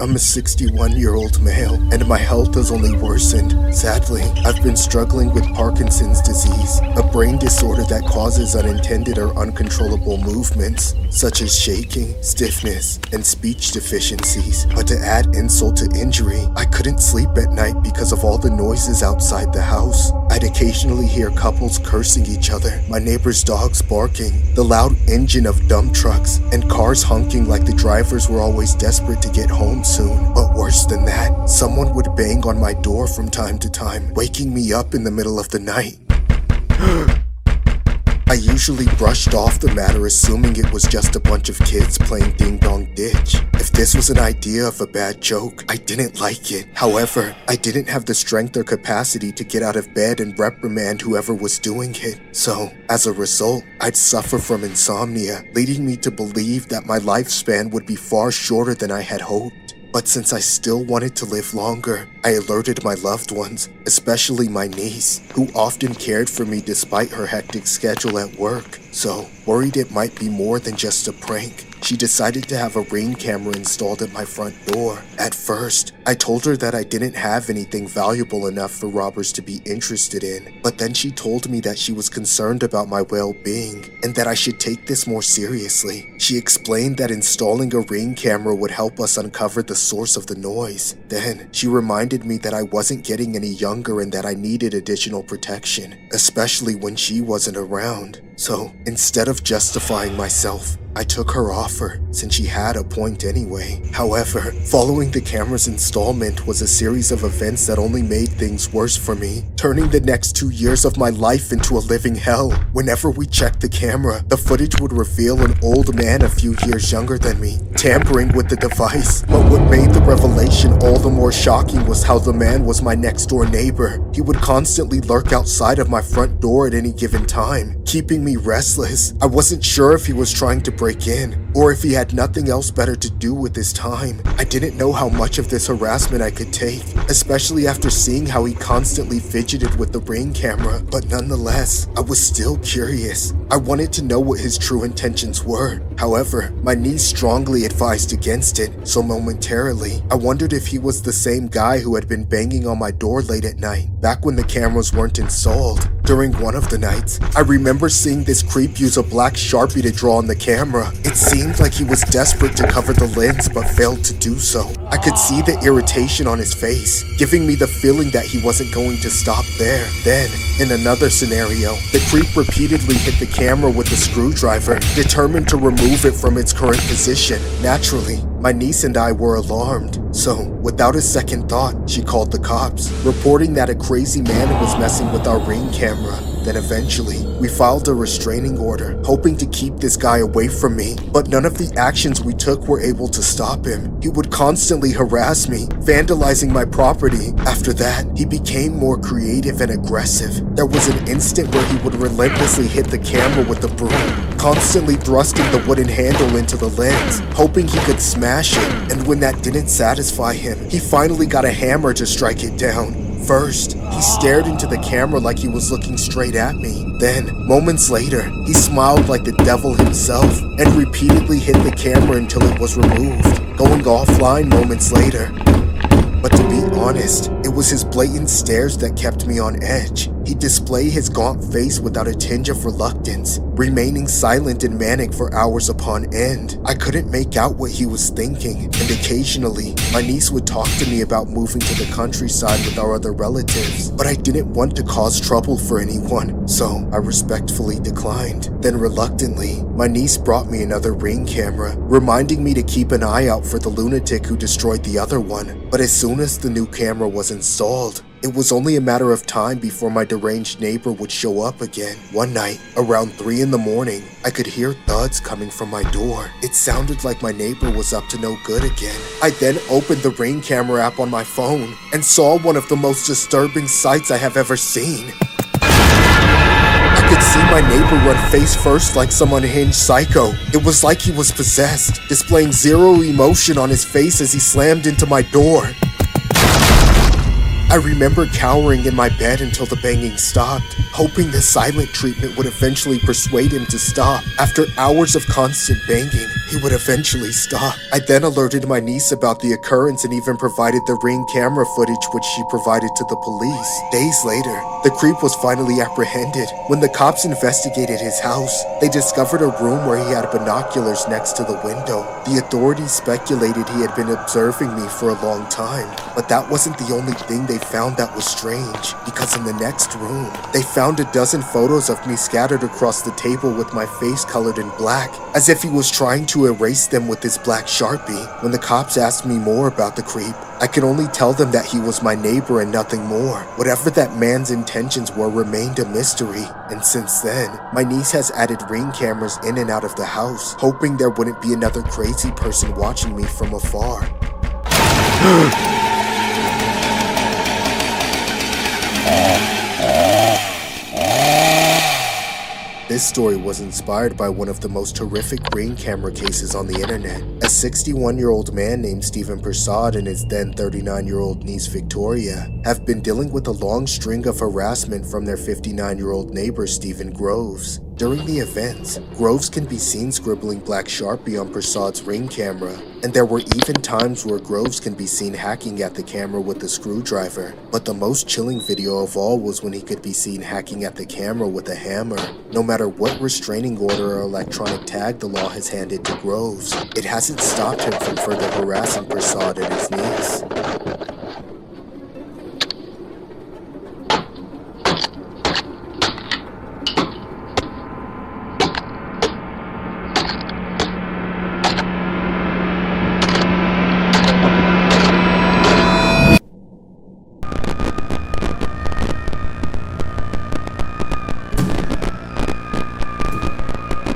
I'm a 61-year-old male, and my health has only worsened. Sadly, I've been struggling with Parkinson's disease, a brain disorder that causes unintended or uncontrollable movements, such as shaking, stiffness, and speech deficiencies. But to add insult to injury, I couldn't sleep at night because of all the noises outside the house. I'd occasionally hear couples cursing each other, my neighbor's dogs barking, the loud engine of dump trucks, and cars honking like the drivers were always desperate to get home soon. But worse than that, someone would bang on my door from time to time, waking me up in the middle of the night. I usually brushed off the matter, assuming it was just a bunch of kids playing ding-dong ditch. If this was an idea of a bad joke, I didn't like it. However, I didn't have the strength or capacity to get out of bed and reprimand whoever was doing it. So, as a result, I'd suffer from insomnia, leading me to believe that my lifespan would be far shorter than I had hoped. But since I still wanted to live longer, I alerted my loved ones, especially my niece, who often cared for me despite her hectic schedule at work. So, worried it might be more than just a prank, she decided to have a Ring camera installed at my front door. At first, I told her that I didn't have anything valuable enough for robbers to be interested in, but then she told me that she was concerned about my well-being and that I should take this more seriously. She explained that installing a Ring camera would help us uncover the source of the noise. Then, she reminded me that I wasn't getting any younger and that I needed additional protection, especially when she wasn't around. So, instead of justifying myself, I took her offer, since she had a point anyway. However, following the camera's installment was a series of events that only made things worse for me, turning the next 2 years of my life into a living hell. Whenever we checked the camera, the footage would reveal an old man a few years younger than me, tampering with the device. But what made the revelation all the more shocking was how the man was my next-door neighbor. He would constantly lurk outside of my front door at any given time, keeping me restless. I wasn't sure if he was trying to break in, or if he had nothing else better to do with his time. I didn't know how much of this harassment I could take, especially after seeing how he constantly fidgeted with the Ring camera, but nonetheless, I was still curious. I wanted to know what his true intentions were. However, my niece strongly advised against it, so momentarily, I wondered if he was the same guy who had been banging on my door late at night, back when the cameras weren't installed. During one of the nights, I remember seeing this creep use a black Sharpie to draw on the camera. It seemed like he was desperate to cover the lens but failed to do so. I could see the irritation on his face, giving me the feeling that he wasn't going to stop there. Then, in another scenario, the creep repeatedly hit the camera with a screwdriver, determined to remove it from its current position. Naturally, my niece and I were alarmed. So, without a second thought, she called the cops, reporting that a crazy man was messing with our Ring camera. Then eventually, we filed a restraining order, hoping to keep this guy away from me, but none of the actions we took were able to stop him. He would constantly harass me, vandalizing my property. After that, he became more creative and aggressive. There was an instant where he would relentlessly hit the camera with a broom, constantly thrusting the wooden handle into the lens, hoping he could smash it. And when that didn't satisfy him, he finally got a hammer to strike it down. First, he stared into the camera like he was looking straight at me. Then, moments later, he smiled like the devil himself and repeatedly hit the camera until it was removed, going offline moments later. But to be honest, it was his blatant stares that kept me on edge. He'd display his gaunt face without a tinge of reluctance, remaining silent and manic for hours upon end. I couldn't make out what he was thinking, and occasionally, my niece would talk to me about moving to the countryside with our other relatives, but I didn't want to cause trouble for anyone, so I respectfully declined. Then reluctantly, my niece brought me another Ring camera, reminding me to keep an eye out for the lunatic who destroyed the other one. But as soon as the new camera was installed, it was only a matter of time before my deranged neighbor would show up again. One night, around 3 in the morning, I could hear thuds coming from my door. It sounded like my neighbor was up to no good again. I then opened the Ring camera app on my phone and saw one of the most disturbing sights I have ever seen. I could see my neighbor run face first like some unhinged psycho. It was like he was possessed, displaying zero emotion on his face as he slammed into my door. I remember cowering in my bed until the banging stopped, hoping the silent treatment would eventually persuade him to stop. After hours of constant banging, he would eventually stop. I then alerted my niece about the occurrence and even provided the Ring camera footage which she provided to the police. Days later, the creep was finally apprehended. When the cops investigated his house, they discovered a room where he had binoculars next to the window. The authorities speculated he had been observing me for a long time, but that wasn't the only thing they found that was strange, because in the next room, they found a dozen photos of me scattered across the table with my face colored in black, as if he was trying to erase them with his black Sharpie. When the cops asked me more about the creep, I could only tell them that he was my neighbor and nothing more. Whatever that man's intentions were remained a mystery, and since then, my niece has added Ring cameras in and out of the house, hoping there wouldn't be another crazy person watching me from afar. This story was inspired by one of the most horrific Ring camera cases on the internet. A 61-year-old man named Stephen Prasad and his then 39-year-old niece Victoria have been dealing with a long string of harassment from their 59-year-old neighbor Stephen Groves. During the events, Groves can be seen scribbling black Sharpie on Prasad's Ring camera, and there were even times where Groves can be seen hacking at the camera with a screwdriver. But the most chilling video of all was when he could be seen hacking at the camera with a hammer. No matter what restraining order or electronic tag the law has handed to Groves, it hasn't stopped him from further harassing Prasad and his niece.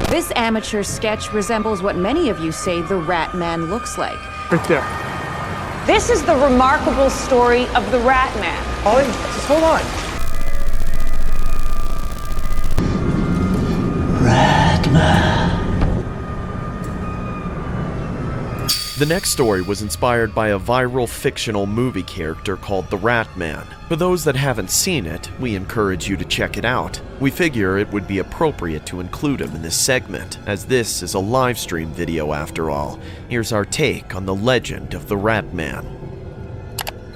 This amateur sketch resembles what many of you say the Rat Man looks like. Right there. This is the remarkable story of the Rat Man. Ollie, just hold on. Rat Man. The next story was inspired by a viral fictional movie character called the Rat Man. For those that haven't seen it, we encourage you to check it out. We figure it would be appropriate to include him in this segment, as this is a live stream video after all. Here's our take on the legend of the Rat Man.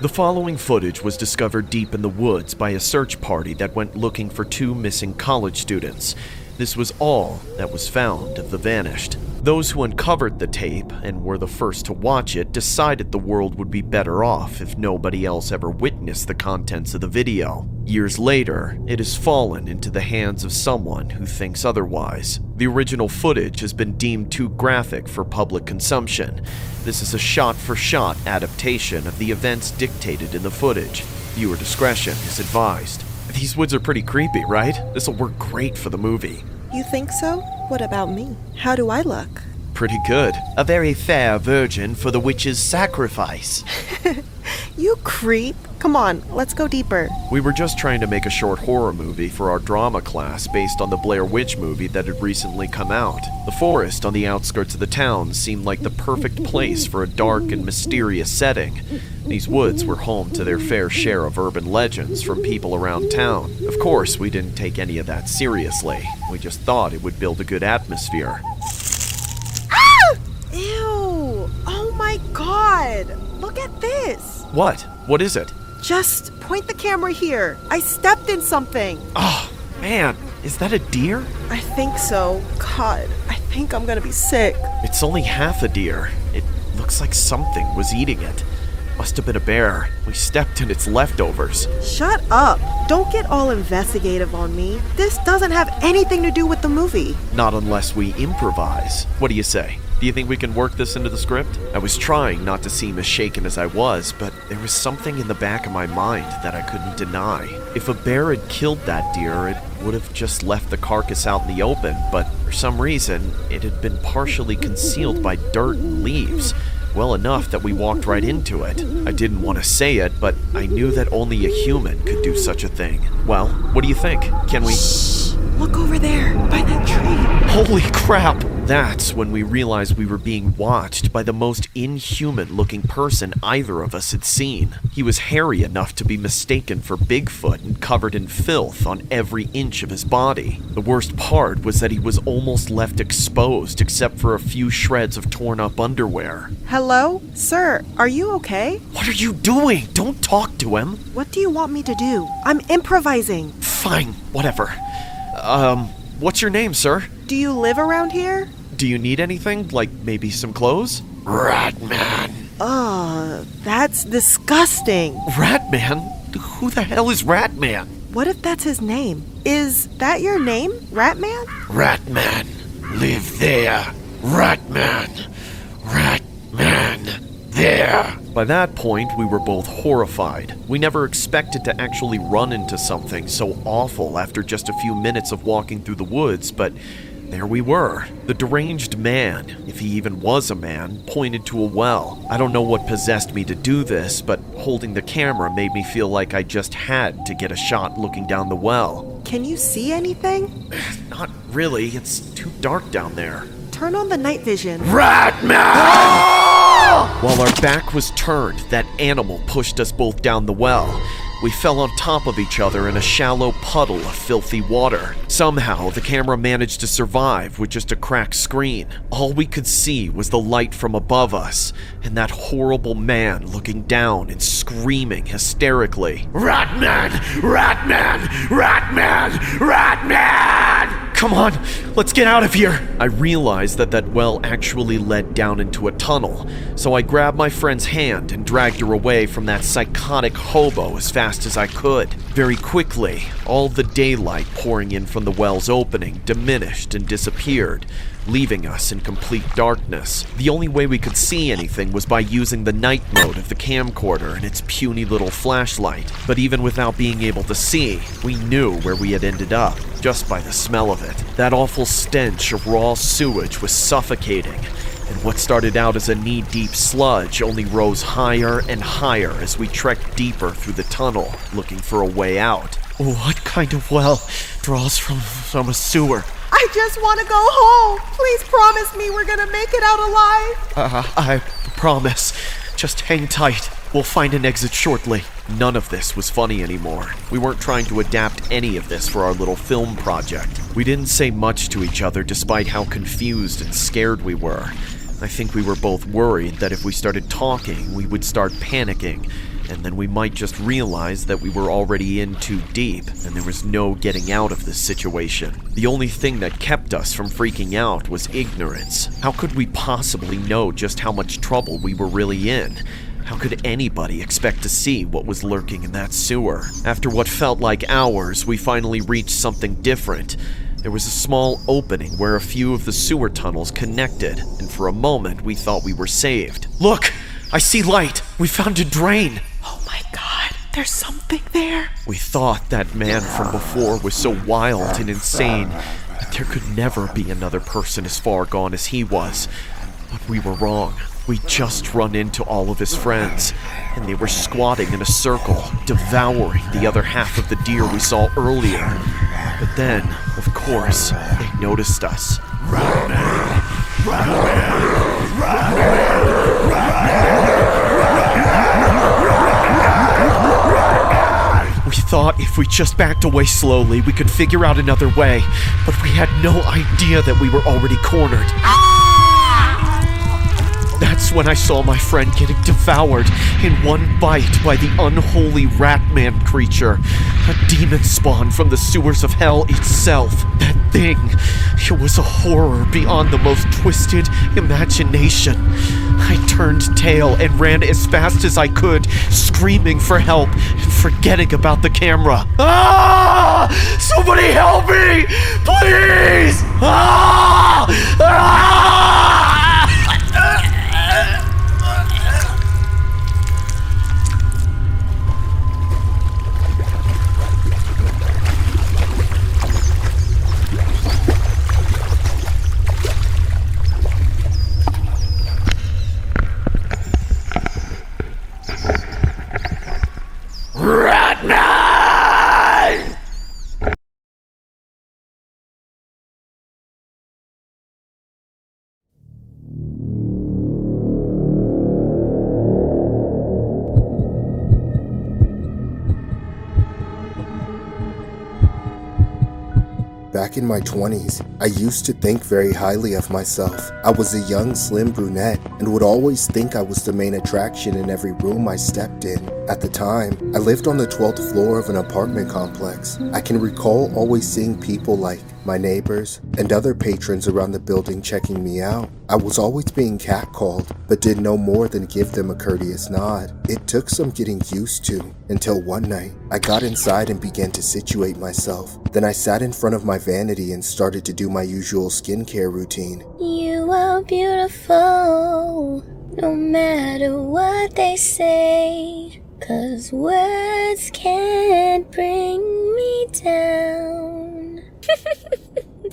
The following footage was discovered deep in the woods by a search party that went looking for two missing college students. This was all that was found of the vanished. Those who uncovered the tape and were the first to watch it decided the world would be better off if nobody else ever witnessed the contents of the video. Years later, it has fallen into the hands of someone who thinks otherwise. The original footage has been deemed too graphic for public consumption. This is a shot-for-shot adaptation of the events dictated in the footage. Viewer discretion is advised. These woods are pretty creepy, right? This'll work great for the movie. You think so? What about me? How do I look? Pretty good. A very fair virgin for the witch's sacrifice. You creep. Come on, let's go deeper. We were just trying to make a short horror movie for our drama class based on the Blair Witch movie that had recently come out. The forest on the outskirts of the town seemed like the perfect place for a dark and mysterious setting. These woods were home to their fair share of urban legends from people around town. Of course, we didn't take any of that seriously. We just thought it would build a good atmosphere. Ah! Ew! Oh my god! Look at this! What? What is it? Just point the camera here. I stepped in something. Oh, man. Is that a deer? I think so. God, I think I'm gonna be sick. It's only half a deer. It looks like something was eating it. Must have been a bear. We stepped in its leftovers. Shut up. Don't get all investigative on me. This doesn't have anything to do with the movie. Not unless we improvise. What do you say? Do you think we can work this into the script? I was trying not to seem as shaken as I was, but there was something in the back of my mind that I couldn't deny. If a bear had killed that deer, it would have just left the carcass out in the open, but for some reason, it had been partially concealed by dirt and leaves. Well enough that we walked right into it. I didn't want to say it, but I knew that only a human could do such a thing. Well, what do you think? Can we... Shh! Look over there, by that tree. Holy crap! That's when we realized we were being watched by the most inhuman-looking person either of us had seen. He was hairy enough to be mistaken for Bigfoot and covered in filth on every inch of his body. The worst part was that he was almost left exposed except for a few shreds of torn-up underwear. Hello? Sir, are you okay? What are you doing? Don't talk to him. What do you want me to do? I'm improvising. Fine, whatever. What's your name, sir? Do you live around here? Do you need anything? Like maybe some clothes? Ratman. That's disgusting. Ratman? Who the hell is Ratman? What if that's his name? Is that your name, Ratman? Ratman. Live there. Ratman. Ratman. There. By that point, we were both horrified. We never expected to actually run into something so awful after just a few minutes of walking through the woods, but there we were. The deranged man, if he even was a man, pointed to a well. I don't know what possessed me to do this, but holding the camera made me feel like I just had to get a shot looking down the well. Can you see anything? Not really. It's too dark down there. Turn on the night vision. Ratman! While our back was turned, that animal pushed us both down the well. We fell on top of each other in a shallow puddle of filthy water. Somehow, the camera managed to survive with just a cracked screen. All we could see was the light from above us, and that horrible man looking down and screaming hysterically. Ratman! Ratman! Ratman! Ratman! Come on, let's get out of here! I realized that well actually led down into a tunnel, so I grabbed my friend's hand and dragged her away from that psychotic hobo as fast as I could. Very quickly, all the daylight pouring in from the well's opening diminished and disappeared, leaving us in complete darkness. The only way we could see anything was by using the night mode of the camcorder and its puny little flashlight. But even without being able to see, we knew where we had ended up, just by the smell of it. That awful stench of raw sewage was suffocating, and what started out as a knee-deep sludge only rose higher and higher as we trekked deeper through the tunnel, looking for a way out. What kind of well draws from a sewer? I just want to go home. Please promise me we're gonna make it out alive. I promise. Just hang tight. We'll find an exit shortly. None of this was funny anymore. We weren't trying to adapt any of this for our little film project. We didn't say much to each other despite how confused and scared we were. I think we were both worried that if we started talking, we would start panicking, and then we might just realize that we were already in too deep, and there was no getting out of this situation. The only thing that kept us from freaking out was ignorance. How could we possibly know just how much trouble we were really in? How could anybody expect to see what was lurking in that sewer? After what felt like hours, we finally reached something different. There was a small opening where a few of the sewer tunnels connected, and for a moment we thought we were saved. Look! I see light! We found a drain! Oh my god, there's something there. We thought that man from before was so wild and insane that there could never be another person as far gone as he was. But we were wrong. We'd just run into all of his friends, and they were squatting in a circle, devouring the other half of the deer we saw earlier. But then, of course, they noticed us. We thought if we just backed away slowly, we could figure out another way, but we had no idea that we were already cornered. That's when I saw my friend getting devoured in one bite by the unholy Ratman creature, a demon spawn from the sewers of hell itself. That thing, it was a horror beyond the most twisted imagination. I turned tail and ran as fast as I could, screaming for help and forgetting about the camera. Ah! Somebody help me! Please! Ah! Ah! Back in my 20s, I used to think very highly of myself. I was a young, slim brunette and would always think I was the main attraction in every room I stepped in. At the time, I lived on the 12th floor of an apartment complex. I can recall always seeing people like my neighbors and other patrons around the building checking me out. I was always being catcalled, but did no more than give them a courteous nod. It took some getting used to, until one night, I got inside and began to situate myself. Then I sat in front of my vanity and started to do my usual skincare routine. You are beautiful, no matter what they say, 'cause words can't bring me down.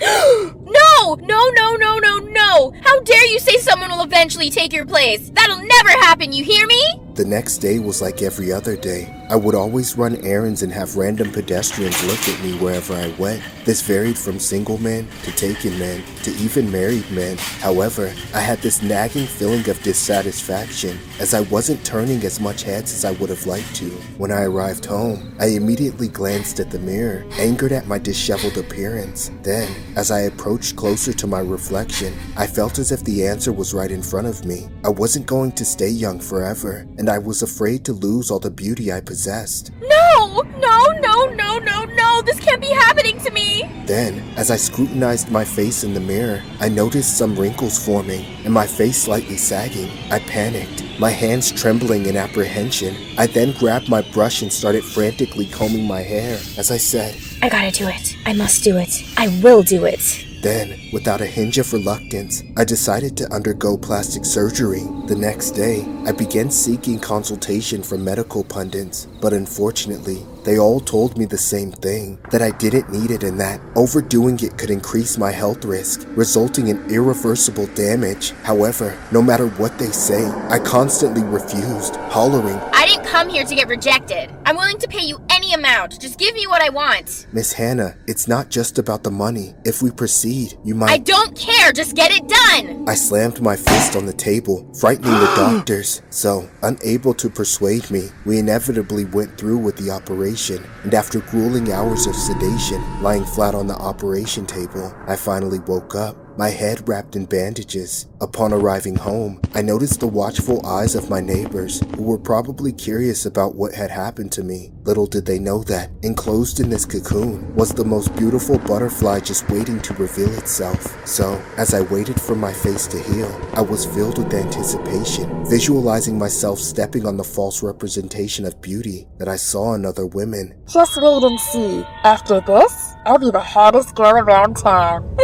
No! No, no, no, no, no! How dare you say someone will eventually take your place? That'll never happen, you hear me? The next day was like every other day. I would always run errands and have random pedestrians look at me wherever I went. This varied from single men to taken men to even married men. However, I had this nagging feeling of dissatisfaction as I wasn't turning as much heads as I would have liked to. When I arrived home, I immediately glanced at the mirror, angered at my disheveled appearance. Then, as I approached closer to my reflection, I felt as if the answer was right in front of me. I wasn't going to stay young forever, and I was afraid to lose all the beauty I possessed. No! No, no, no, no, no! This can't be happening to me! Then, as I scrutinized my face in the mirror, I noticed some wrinkles forming and my face slightly sagging. I panicked, my hands trembling in apprehension. I then grabbed my brush and started frantically combing my hair. As I said, I gotta do it. I must do it. I will do it. Then, without a hinge of reluctance, I decided to undergo plastic surgery. The next day, I began seeking consultation from medical pundits, but unfortunately, they all told me the same thing, that I didn't need it and that overdoing it could increase my health risk, resulting in irreversible damage. However, no matter what they say, I constantly refused, hollering, I didn't come here to get rejected. I'm willing to pay you any amount. Just give me what I want. Miss Hannah, it's not just about the money. If we proceed, you might— I don't care. Just get it done. I slammed my fist on the table, frightening the doctors. So, unable to persuade me, we inevitably went through with the operation. And after grueling hours of sedation, lying flat on the operation table, I finally woke up, my head wrapped in bandages. Upon arriving home, I noticed the watchful eyes of my neighbors, who were probably curious about what had happened to me. Little did they know that, enclosed in this cocoon, was the most beautiful butterfly just waiting to reveal itself. So, as I waited for my face to heal, I was filled with anticipation, visualizing myself stepping on the false representation of beauty that I saw in other women. Just wait and see. After this, I'll be the hottest girl around town.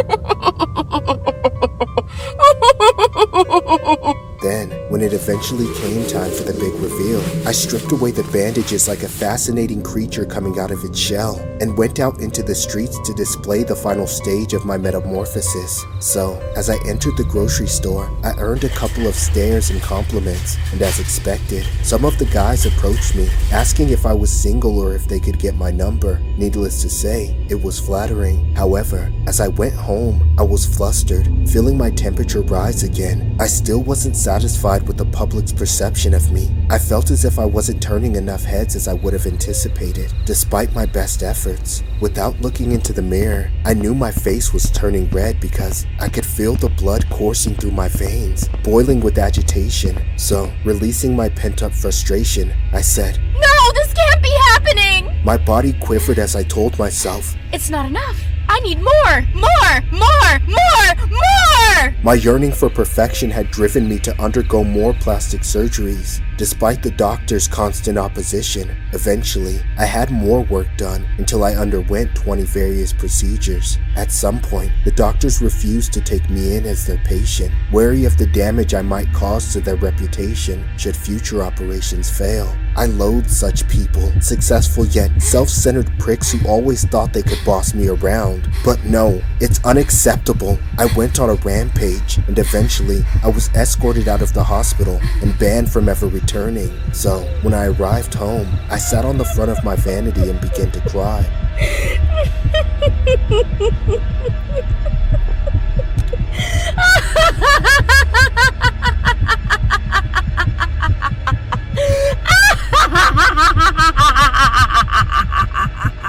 Then, when it eventually came time for the big reveal, I stripped away the bandages like a fascinating creature coming out of its shell, and went out into the streets to display the final stage of my metamorphosis. So, as I entered the grocery store, I earned a couple of stares and compliments, and as expected, some of the guys approached me, asking if I was single or if they could get my number. Needless to say, it was flattering. However, as I went home, I was flustered, feeling my temperature rise again. I still wasn't satisfied with the public's perception of me. I felt as if I wasn't turning enough heads as I would have anticipated, despite my best efforts. Without looking into the mirror, I knew my face was turning red because I could feel the blood coursing through my veins, boiling with agitation. So, releasing my pent-up frustration, I said, No, this can't be happening! My body quivered as I told myself, It's not enough. I need more! More! More! More! More! My yearning for perfection had driven me to undergo more plastic surgeries. Despite the doctor's constant opposition, eventually, I had more work done until I underwent 20 various procedures. At some point, the doctors refused to take me in as their patient, wary of the damage I might cause to their reputation should future operations fail. I loathe such people, successful yet self-centered pricks who always thought they could boss me around. But no, it's unacceptable. I went on a rampage, and eventually, I was escorted out of the hospital and banned from ever returning. So, when I arrived home, I sat on the front of my vanity and began to cry.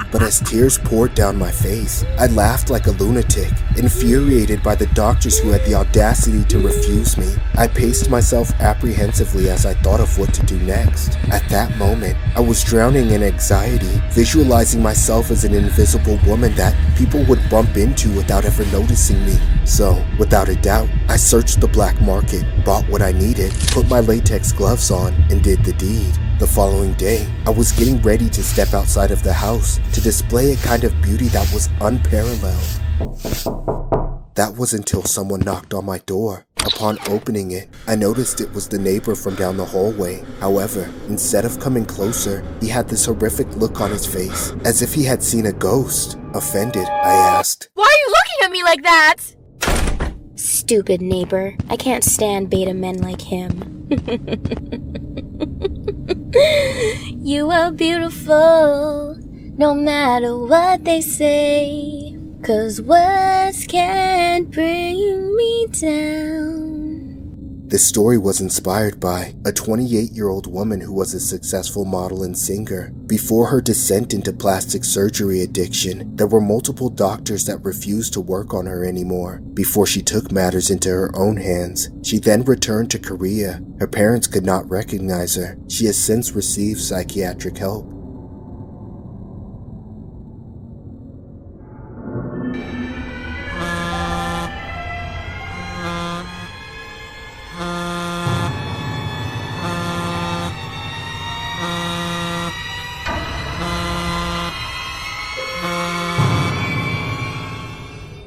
But as tears poured down my face, I laughed like a lunatic, infuriated by the doctors who had the audacity to refuse me. I paced myself apprehensively as I thought of what to do next. At that moment, I was drowning in anxiety, visualizing myself as an invisible woman that people would bump into without ever noticing me. So, without a doubt, I searched the black market, bought what I needed, put my latex gloves on, and did the deed. The following day, I was getting ready to step outside of the house to display a kind of beauty that was unparalleled. That was until someone knocked on my door. Upon opening it, I noticed it was the neighbor from down the hallway. However, instead of coming closer, he had this horrific look on his face, as if he had seen a ghost. Offended, I asked, "Why are you looking at me like that?" Stupid neighbor. I can't stand beta men like him. You are beautiful, no matter what they say, 'cause words can't bring me down. This story was inspired by a 28-year-old woman who was a successful model and singer. Before her descent into plastic surgery addiction, there were multiple doctors that refused to work on her anymore. Before she took matters into her own hands, she then returned to Korea. Her parents could not recognize her. She has since received psychiatric help.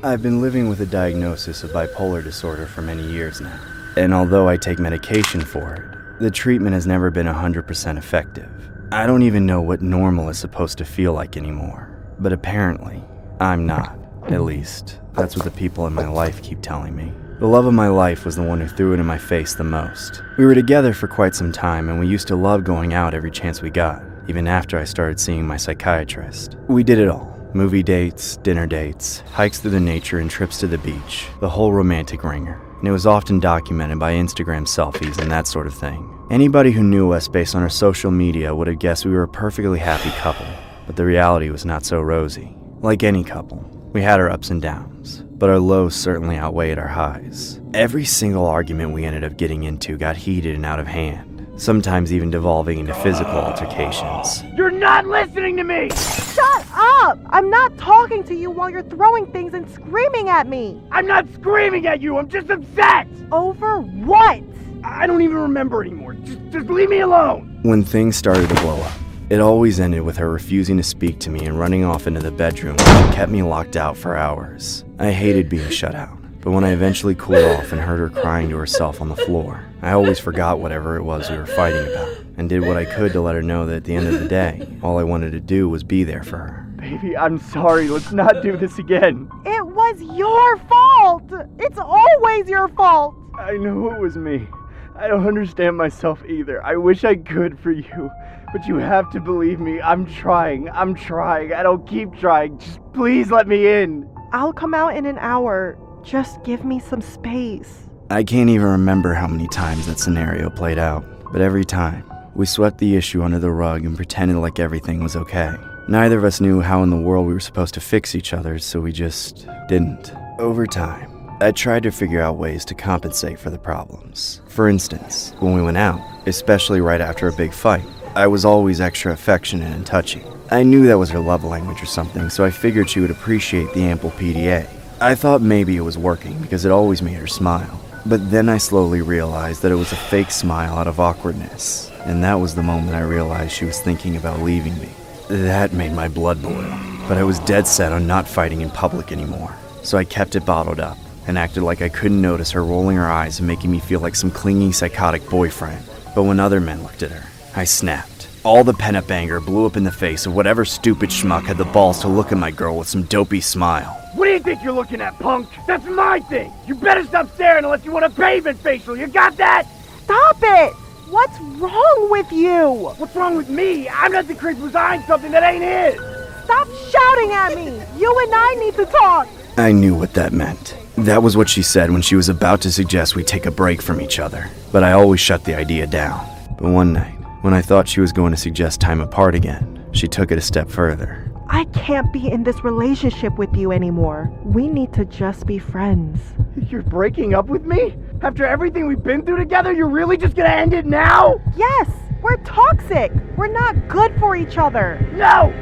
I've been living with a diagnosis of bipolar disorder for many years now, and although I take medication for it, the treatment has never been 100% effective. I don't even know what normal is supposed to feel like anymore, but apparently, I'm not. At least, that's what the people in my life keep telling me. The love of my life was the one who threw it in my face the most. We were together for quite some time, and we used to love going out every chance we got, even after I started seeing my psychiatrist. We did it all. Movie dates, dinner dates, hikes through the nature and trips to the beach. The whole romantic ringer. And it was often documented by Instagram selfies and that sort of thing. Anybody who knew us based on our social media would have guessed we were a perfectly happy couple. But the reality was not so rosy. Like any couple, we had our ups and downs, but our lows certainly outweighed our highs. Every single argument we ended up getting into got heated and out of hand. Sometimes even devolving into physical altercations. You're not listening to me! Shut up! I'm not talking to you while you're throwing things and screaming at me! I'm not screaming at you, I'm just upset! Over what? I don't even remember anymore. Just leave me alone! When things started to blow up, it always ended with her refusing to speak to me and running off into the bedroom, which kept me locked out for hours. I hated being shut out. But when I eventually cooled off and heard her crying to herself on the floor, I always forgot whatever it was we were fighting about, and did what I could to let her know that at the end of the day, all I wanted to do was be there for her. Baby, I'm sorry. Let's not do this again. It was your fault! It's always your fault! I know it was me. I don't understand myself either. I wish I could for you, but you have to believe me. I'm trying. I don't keep trying. Just please let me in. I'll come out in an hour. Just give me some space. I can't even remember how many times that scenario played out, but every time, we swept the issue under the rug and pretended like everything was okay. Neither of us knew how in the world we were supposed to fix each other, so we just didn't. Over time, I tried to figure out ways to compensate for the problems. For instance, when we went out, especially right after a big fight, I was always extra affectionate and touchy. I knew that was her love language or something, so I figured she would appreciate the ample PDA. I thought maybe it was working because it always made her smile. But then I slowly realized that it was a fake smile out of awkwardness. And that was the moment I realized she was thinking about leaving me. That made my blood boil. But I was dead set on not fighting in public anymore. So I kept it bottled up and acted like I couldn't notice her rolling her eyes and making me feel like some clingy psychotic boyfriend. But when other men looked at her, I snapped. All the pent-up anger blew up in the face of whatever stupid schmuck had the balls to look at my girl with some dopey smile. What do you think you're looking at, punk? That's my thing! You better stop staring unless you want a pavement facial, you got that? Stop it! What's wrong with you? What's wrong with me? I'm not the creep who's eyeing something that ain't his! Stop shouting at me! You and I need to talk! I knew what that meant. That was what she said when she was about to suggest we take a break from each other. But I always shut the idea down. But one night, when I thought she was going to suggest time apart again, she took it a step further. I can't be in this relationship with you anymore. We need to just be friends. You're breaking up with me? After everything we've been through together, you're really just gonna end it now? Yes! We're toxic! We're not good for each other! No!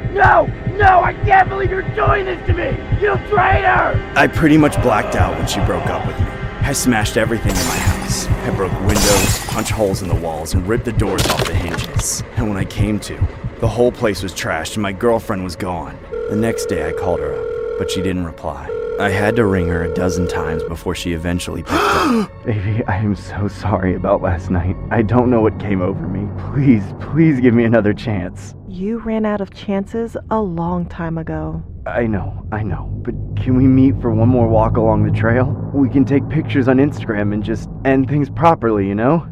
I can't believe you're doing this to me! You traitor! I pretty much blacked out when she broke up with me. I smashed everything in my house. I broke windows, punched holes in the walls, and ripped the doors off the hinges. And when I came to, the whole place was trashed and my girlfriend was gone. The next day I called her up, but she didn't reply. I had to ring her a dozen times before she eventually picked up. Baby, I am so sorry about last night. I don't know what came over me. Please give me another chance. You ran out of chances a long time ago. I know, but can we meet for one more walk along the trail? We can take pictures on Instagram and just end things properly, you know?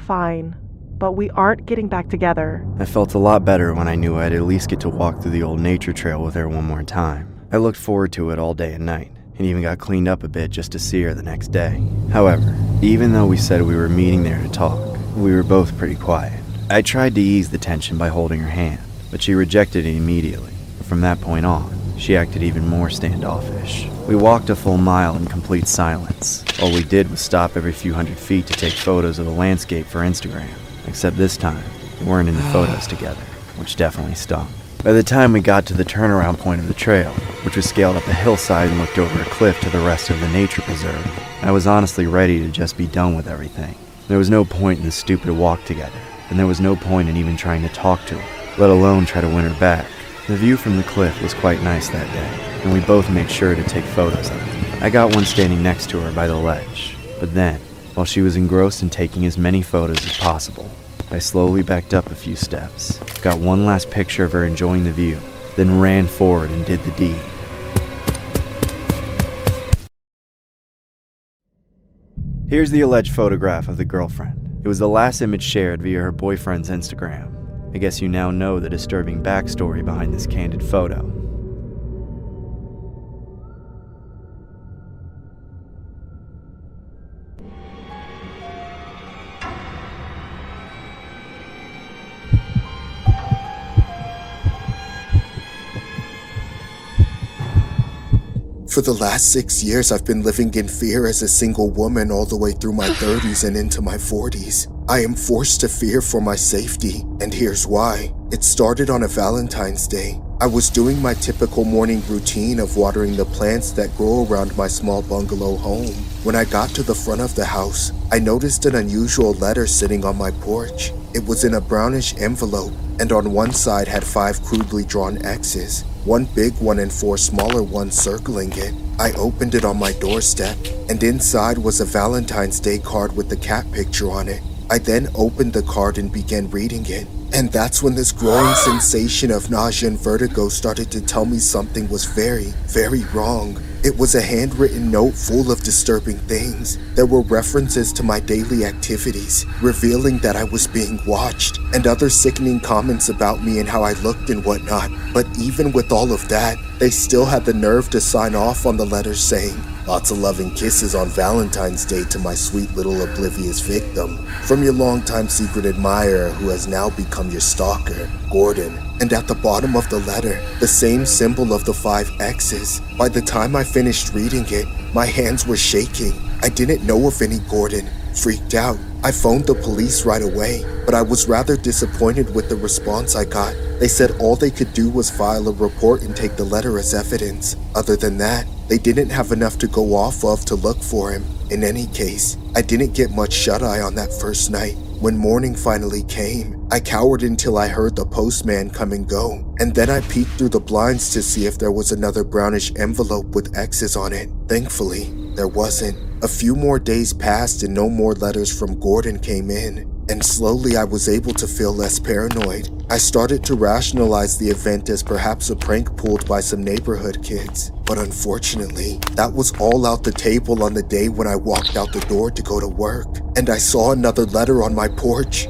Fine, but we aren't getting back together. I felt a lot better when I knew I'd at least get to walk through the old nature trail with her one more time. I looked forward to it all day and night, and even got cleaned up a bit just to see her the next day. However, even though we said we were meeting there to talk, we were both pretty quiet. I tried to ease the tension by holding her hand, but she rejected it immediately. From that point on, she acted even more standoffish. We walked a full mile in complete silence. All we did was stop every few hundred feet to take photos of the landscape for Instagram. Except this time, we weren't in the photos together, which definitely stung. By the time we got to the turnaround point of the trail, which was scaled up a hillside and looked over a cliff to the rest of the nature preserve, I was honestly ready to just be done with everything. There was no point in this stupid walk together, and there was no point in even trying to talk to her, let alone try to win her back. The view from the cliff was quite nice that day, and we both made sure to take photos of it. I got one standing next to her by the ledge, but then, while she was engrossed in taking as many photos as possible, I slowly backed up a few steps, got one last picture of her enjoying the view, then ran forward and did the deed. Here's the alleged photograph of the girlfriend. It was the last image shared via her boyfriend's Instagram. I guess you now know the disturbing backstory behind this candid photo. For the last 6 years, I've been living in fear as a single woman all the way through my 30s and into my 40s. I am forced to fear for my safety, and here's why. It started on a Valentine's Day. I was doing my typical morning routine of watering the plants that grow around my small bungalow home. When I got to the front of the house, I noticed an unusual letter sitting on my porch. It was in a brownish envelope, and on one side had 5 crudely drawn X's, one big one and 4 smaller ones circling it. I opened it on my doorstep, and inside was a Valentine's Day card with the cat picture on it. I then opened the card and began reading it. And that's when this growing sensation of nausea and vertigo started to tell me something was very, very wrong. It was a handwritten note full of disturbing things. There were references to my daily activities, revealing that I was being watched, and other sickening comments about me and how I looked and whatnot. But even with all of that, they still had the nerve to sign off on the letter saying, "Lots of loving kisses on Valentine's Day to my sweet little oblivious victim. From your longtime secret admirer who has now become your stalker, Gordon." And at the bottom of the letter, the same symbol of the 5 X's. By the time I finished reading it, my hands were shaking. I didn't know of any Gordon. Freaked out, I phoned the police right away, but I was rather disappointed with the response I got. They said all they could do was file a report and take the letter as evidence. Other than that, they didn't have enough to go off of to look for him. In any case, I didn't get much shut-eye on that first night. When morning finally came, I cowered until I heard the postman come and go, and then I peeked through the blinds to see if there was another brownish envelope with X's on it. Thankfully, there wasn't. A few more days passed and no more letters from Gordon came in, and slowly I was able to feel less paranoid. I started to rationalize the event as perhaps a prank pulled by some neighborhood kids. But unfortunately, that was all out the table on the day when I walked out the door to go to work, and I saw another letter on my porch.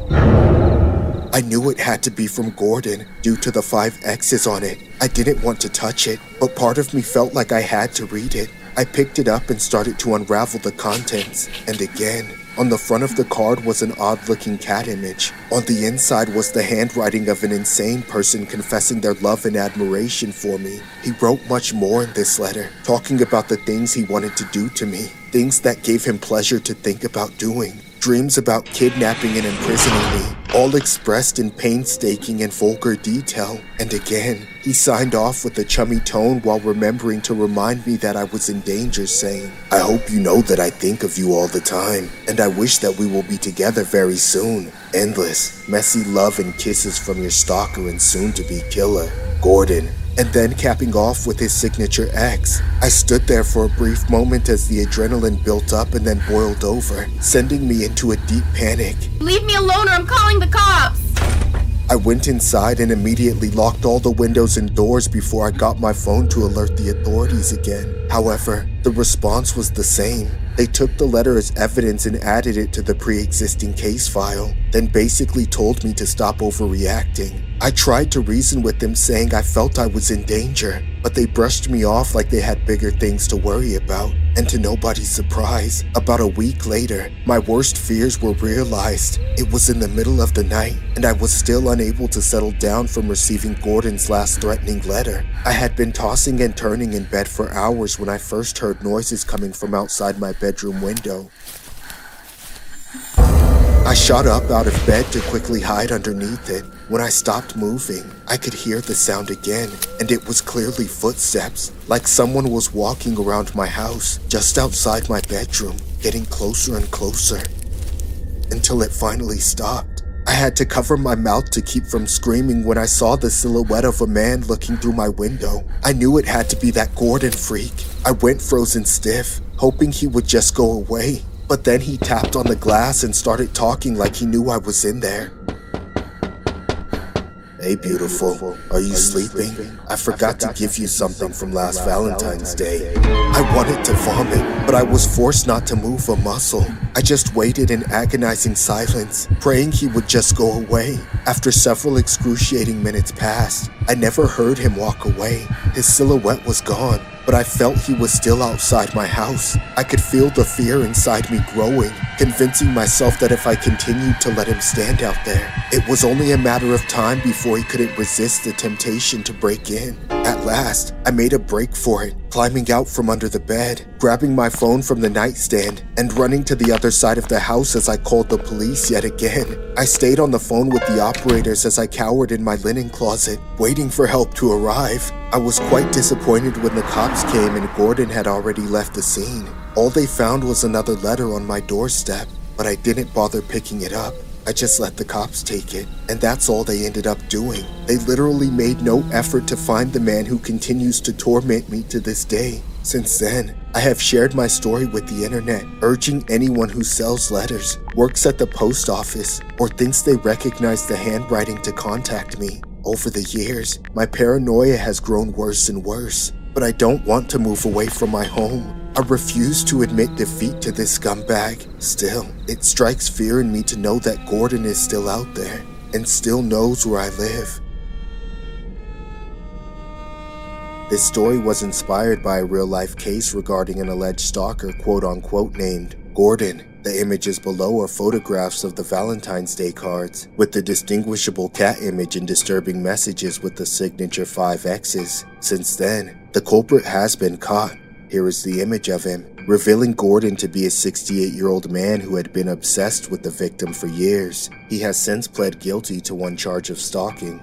I knew it had to be from Gordon due to the 5 X's on it. I didn't want to touch it, but part of me felt like I had to read it. I picked it up and started to unravel the contents, and again, On the front of the card was an odd-looking cat image. On the inside was the handwriting of an insane person confessing their love and admiration for me. He wrote much more in this letter, talking about the things he wanted to do to me, things that gave him pleasure to think about doing. Dreams about kidnapping and imprisoning me, all expressed in painstaking and vulgar detail. And again, he signed off with a chummy tone while remembering to remind me that I was in danger, saying, "I hope you know that I think of you all the time, and I wish that we will be together very soon. Endless, messy love and kisses from your stalker and soon-to-be killer, Gordon." And then capping off with his signature X. I stood there for a brief moment as the adrenaline built up and then boiled over, sending me into a deep panic. Leave me alone or I'm calling the cops! I went inside and immediately locked all the windows and doors before I got my phone to alert the authorities again. However, the response was the same. They took the letter as evidence and added it to the pre-existing case file, then basically told me to stop overreacting. I tried to reason with them, saying I felt I was in danger, but they brushed me off like they had bigger things to worry about. And to nobody's surprise, about a week later, my worst fears were realized. It was in the middle of the night, and I was still unable to settle down from receiving Gordon's last threatening letter. I had been tossing and turning in bed for hours when I first heard noises coming from outside my bedroom window. I shot up out of bed to quickly hide underneath it. When I stopped moving, I could hear the sound again, and it was clearly footsteps, like someone was walking around my house, just outside my bedroom, getting closer and closer, until it finally stopped. I had to cover my mouth to keep from screaming when I saw the silhouette of a man looking through my window. I knew it had to be that Gordon freak. I went frozen stiff, hoping he would just go away. But then he tapped on the glass and started talking like he knew I was in there. "Hey, beautiful, are you sleeping? I forgot to give you something from last Valentine's Day." I wanted to vomit, but I was forced not to move a muscle. I just waited in agonizing silence, praying he would just go away. After several excruciating minutes passed, I never heard him walk away. His silhouette was gone, but I felt he was still outside my house. I could feel the fear inside me growing, convincing myself that if I continued to let him stand out there, it was only a matter of time before he couldn't resist the temptation to break in. At last, I made a break for it, climbing out from under the bed, grabbing my phone from the nightstand, and running to the other side of the house as I called the police yet again. I stayed on the phone with the operators as I cowered in my linen closet, waiting for help to arrive. I was quite disappointed when the cops came and Gordon had already left the scene. All they found was another letter on my doorstep, but I didn't bother picking it up. I just let the cops take it, and that's all they ended up doing. They literally made no effort to find the man who continues to torment me to this day. Since then, I have shared my story with the internet, urging anyone who sells letters, works at the post office, or thinks they recognize the handwriting to contact me. Over the years, my paranoia has grown worse and worse, but I don't want to move away from my home. I refuse to admit defeat to this scumbag. Still, it strikes fear in me to know that Gordon is still out there, and still knows where I live. This story was inspired by a real-life case regarding an alleged stalker quote-unquote named Gordon. The images below are photographs of the Valentine's Day cards, with the distinguishable cat image and disturbing messages with the signature 5 X's. Since then, the culprit has been caught. Here is the image of him, revealing Gordon to be a 68-year-old man who had been obsessed with the victim for years. He has since pled guilty to one charge of stalking.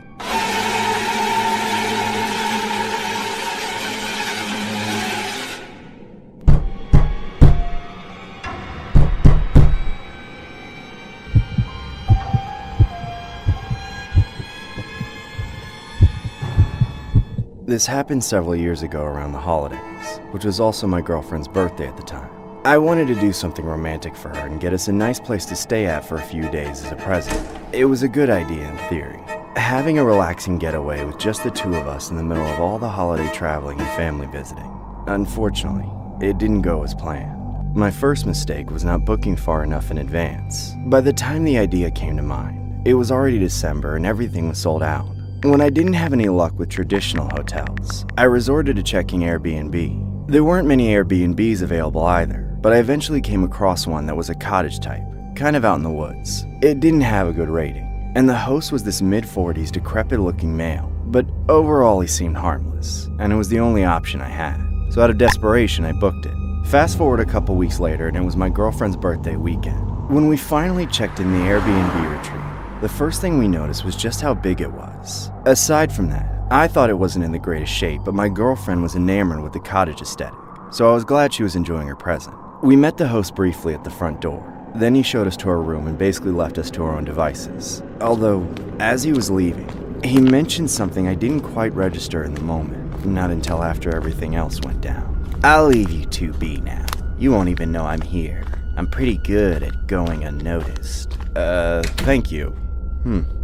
This happened several years ago around the holidays, which was also my girlfriend's birthday at the time. I wanted to do something romantic for her and get us a nice place to stay at for a few days as a present. It was a good idea in theory. Having a relaxing getaway with just the two of us in the middle of all the holiday traveling and family visiting. Unfortunately, it didn't go as planned. My first mistake was not booking far enough in advance. By the time the idea came to mind, it was already December and everything was sold out. When I didn't have any luck with traditional hotels, I resorted to checking Airbnb. There weren't many Airbnbs available either, but but I eventually came across one that was a cottage type, kind of out in the woods. It didn't have a good rating, and the host was this mid-40s decrepit-looking male, but overall he seemed harmless, and it was the only option I had. So out of desperation, I booked it. Fast forward a couple weeks later, and it was my girlfriend's birthday weekend. When we finally checked in the Airbnb retreat, the first thing we noticed was just how big it was. Aside from that, I thought it wasn't in the greatest shape, but my girlfriend was enamored with the cottage aesthetic, so I was glad she was enjoying her present. We met the host briefly at the front door. Then he showed us to our room and basically left us to our own devices. Although, as he was leaving, he mentioned something I didn't quite register in the moment, not until after everything else went down. I'll leave you two be now. You won't even know I'm here. I'm pretty good at going unnoticed. Thank you.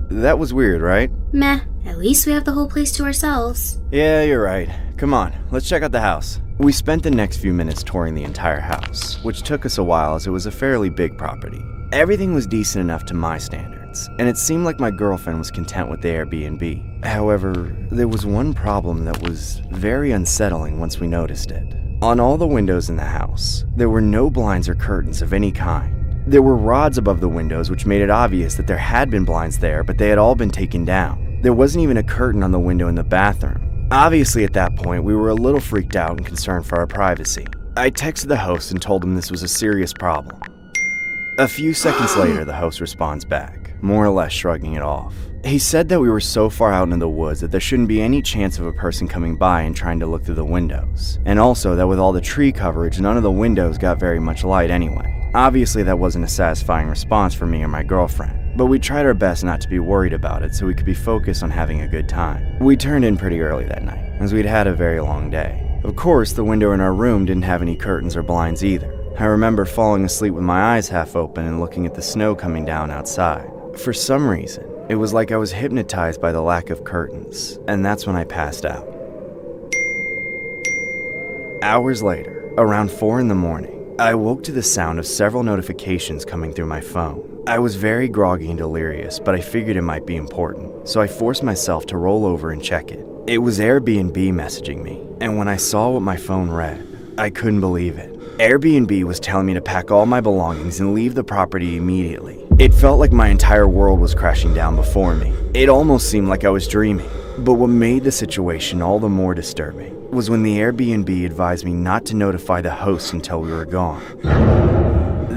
That was weird, right? Meh, at least we have the whole place to ourselves. Yeah, you're right. Come on, let's check out the house. We spent the next few minutes touring the entire house, which took us a while as it was a fairly big property. Everything was decent enough to my standards, and it seemed like my girlfriend was content with the Airbnb. However, there was one problem that was very unsettling once we noticed it. On all the windows in the house, there were no blinds or curtains of any kind. There were rods above the windows which made it obvious that there had been blinds there, but they had all been taken down. There wasn't even a curtain on the window in the bathroom. Obviously at that point, we were a little freaked out and concerned for our privacy. I texted the host and told him this was a serious problem. A few seconds later, the host responds back, more or less shrugging it off. He said that we were so far out into the woods that there shouldn't be any chance of a person coming by and trying to look through the windows. And also that with all the tree coverage, none of the windows got very much light anyway. Obviously that wasn't a satisfying response for me or my girlfriend, but we tried our best not to be worried about it so we could be focused on having a good time. We turned in pretty early that night, as we'd had a very long day. Of course, the window in our room didn't have any curtains or blinds either. I remember falling asleep with my eyes half open and looking at the snow coming down outside. For some reason, it was like I was hypnotized by the lack of curtains, and that's when I passed out. Hours later, around 4 in the morning, I woke to the sound of several notifications coming through my phone. I was very groggy and delirious, but I figured it might be important, so I forced myself to roll over and check it. It was Airbnb messaging me, and when I saw what my phone read, I couldn't believe it. Airbnb was telling me to pack all my belongings and leave the property immediately. It felt like my entire world was crashing down before me. It almost seemed like I was dreaming. But what made the situation all the more disturbing was when the Airbnb advised me not to notify the host until we were gone.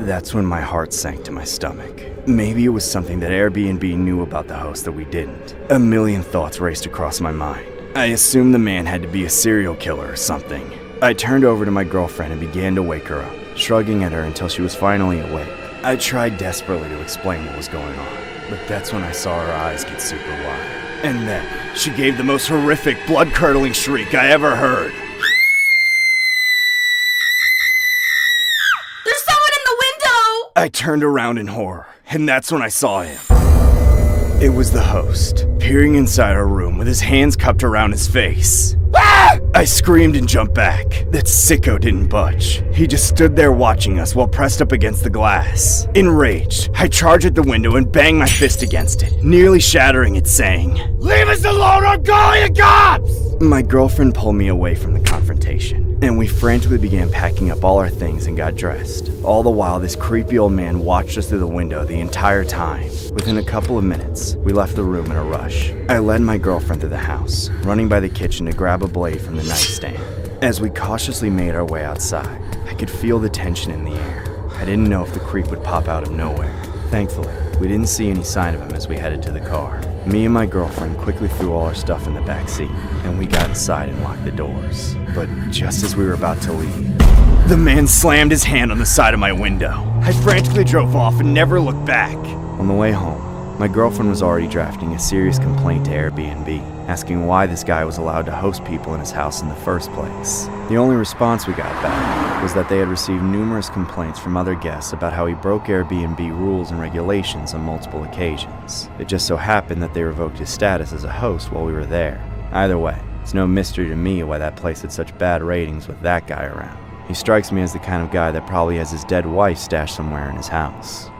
That's when my heart sank to my stomach. Maybe it was something that Airbnb knew about the host that we didn't. A million thoughts raced across my mind. I assumed the man had to be a serial killer or something. I turned over to my girlfriend and began to wake her up, shrugging at her until she was finally awake. I tried desperately to explain what was going on, but that's when I saw her eyes get super wide. And then, she gave the most horrific, blood-curdling shriek I ever heard. There's someone in the window! I turned around in horror, and that's when I saw him. It was the host, peering inside our room with his hands cupped around his face. Ah! I screamed and jumped back. That sicko didn't budge. He just stood there watching us while pressed up against the glass. Enraged, I charged at the window and banged my fist against it, nearly shattering it, saying, "Leave us alone or call the cops!" My girlfriend pulled me away from the confrontation, and we frantically began packing up all our things and got dressed. All the while, this creepy old man watched us through the window the entire time. Within a couple of minutes, we left the room in a rush. I led my girlfriend through the house, running by the kitchen to grab a blade from the nightstand. As we cautiously made our way outside, I could feel the tension in the air. I didn't know if the creep would pop out of nowhere. Thankfully, we didn't see any sign of him as we headed to the car. Me and my girlfriend quickly threw all our stuff in the back seat, and we got inside and locked the doors. But just as we were about to leave, the man slammed his hand on the side of my window. I frantically drove off and never looked back. On the way home, my girlfriend was already drafting a serious complaint to Airbnb, asking why this guy was allowed to host people in his house in the first place. The only response we got back was that they had received numerous complaints from other guests about how he broke Airbnb rules and regulations on multiple occasions. It just so happened that they revoked his status as a host while we were there. Either way, it's no mystery to me why that place had such bad ratings with that guy around. He strikes me as the kind of guy that probably has his dead wife stashed somewhere in his house.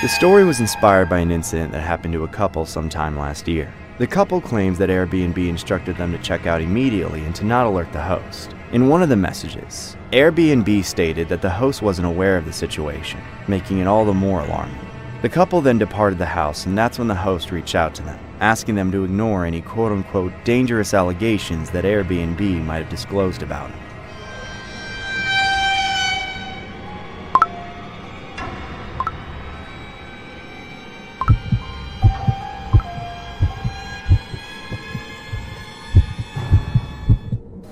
The story was inspired by an incident that happened to a couple sometime last year. The couple claims that Airbnb instructed them to check out immediately and to not alert the host. In one of the messages, Airbnb stated that the host wasn't aware of the situation, making it all the more alarming. The couple then departed the house, and that's when the host reached out to them, asking them to ignore any quote-unquote dangerous allegations that Airbnb might have disclosed about him.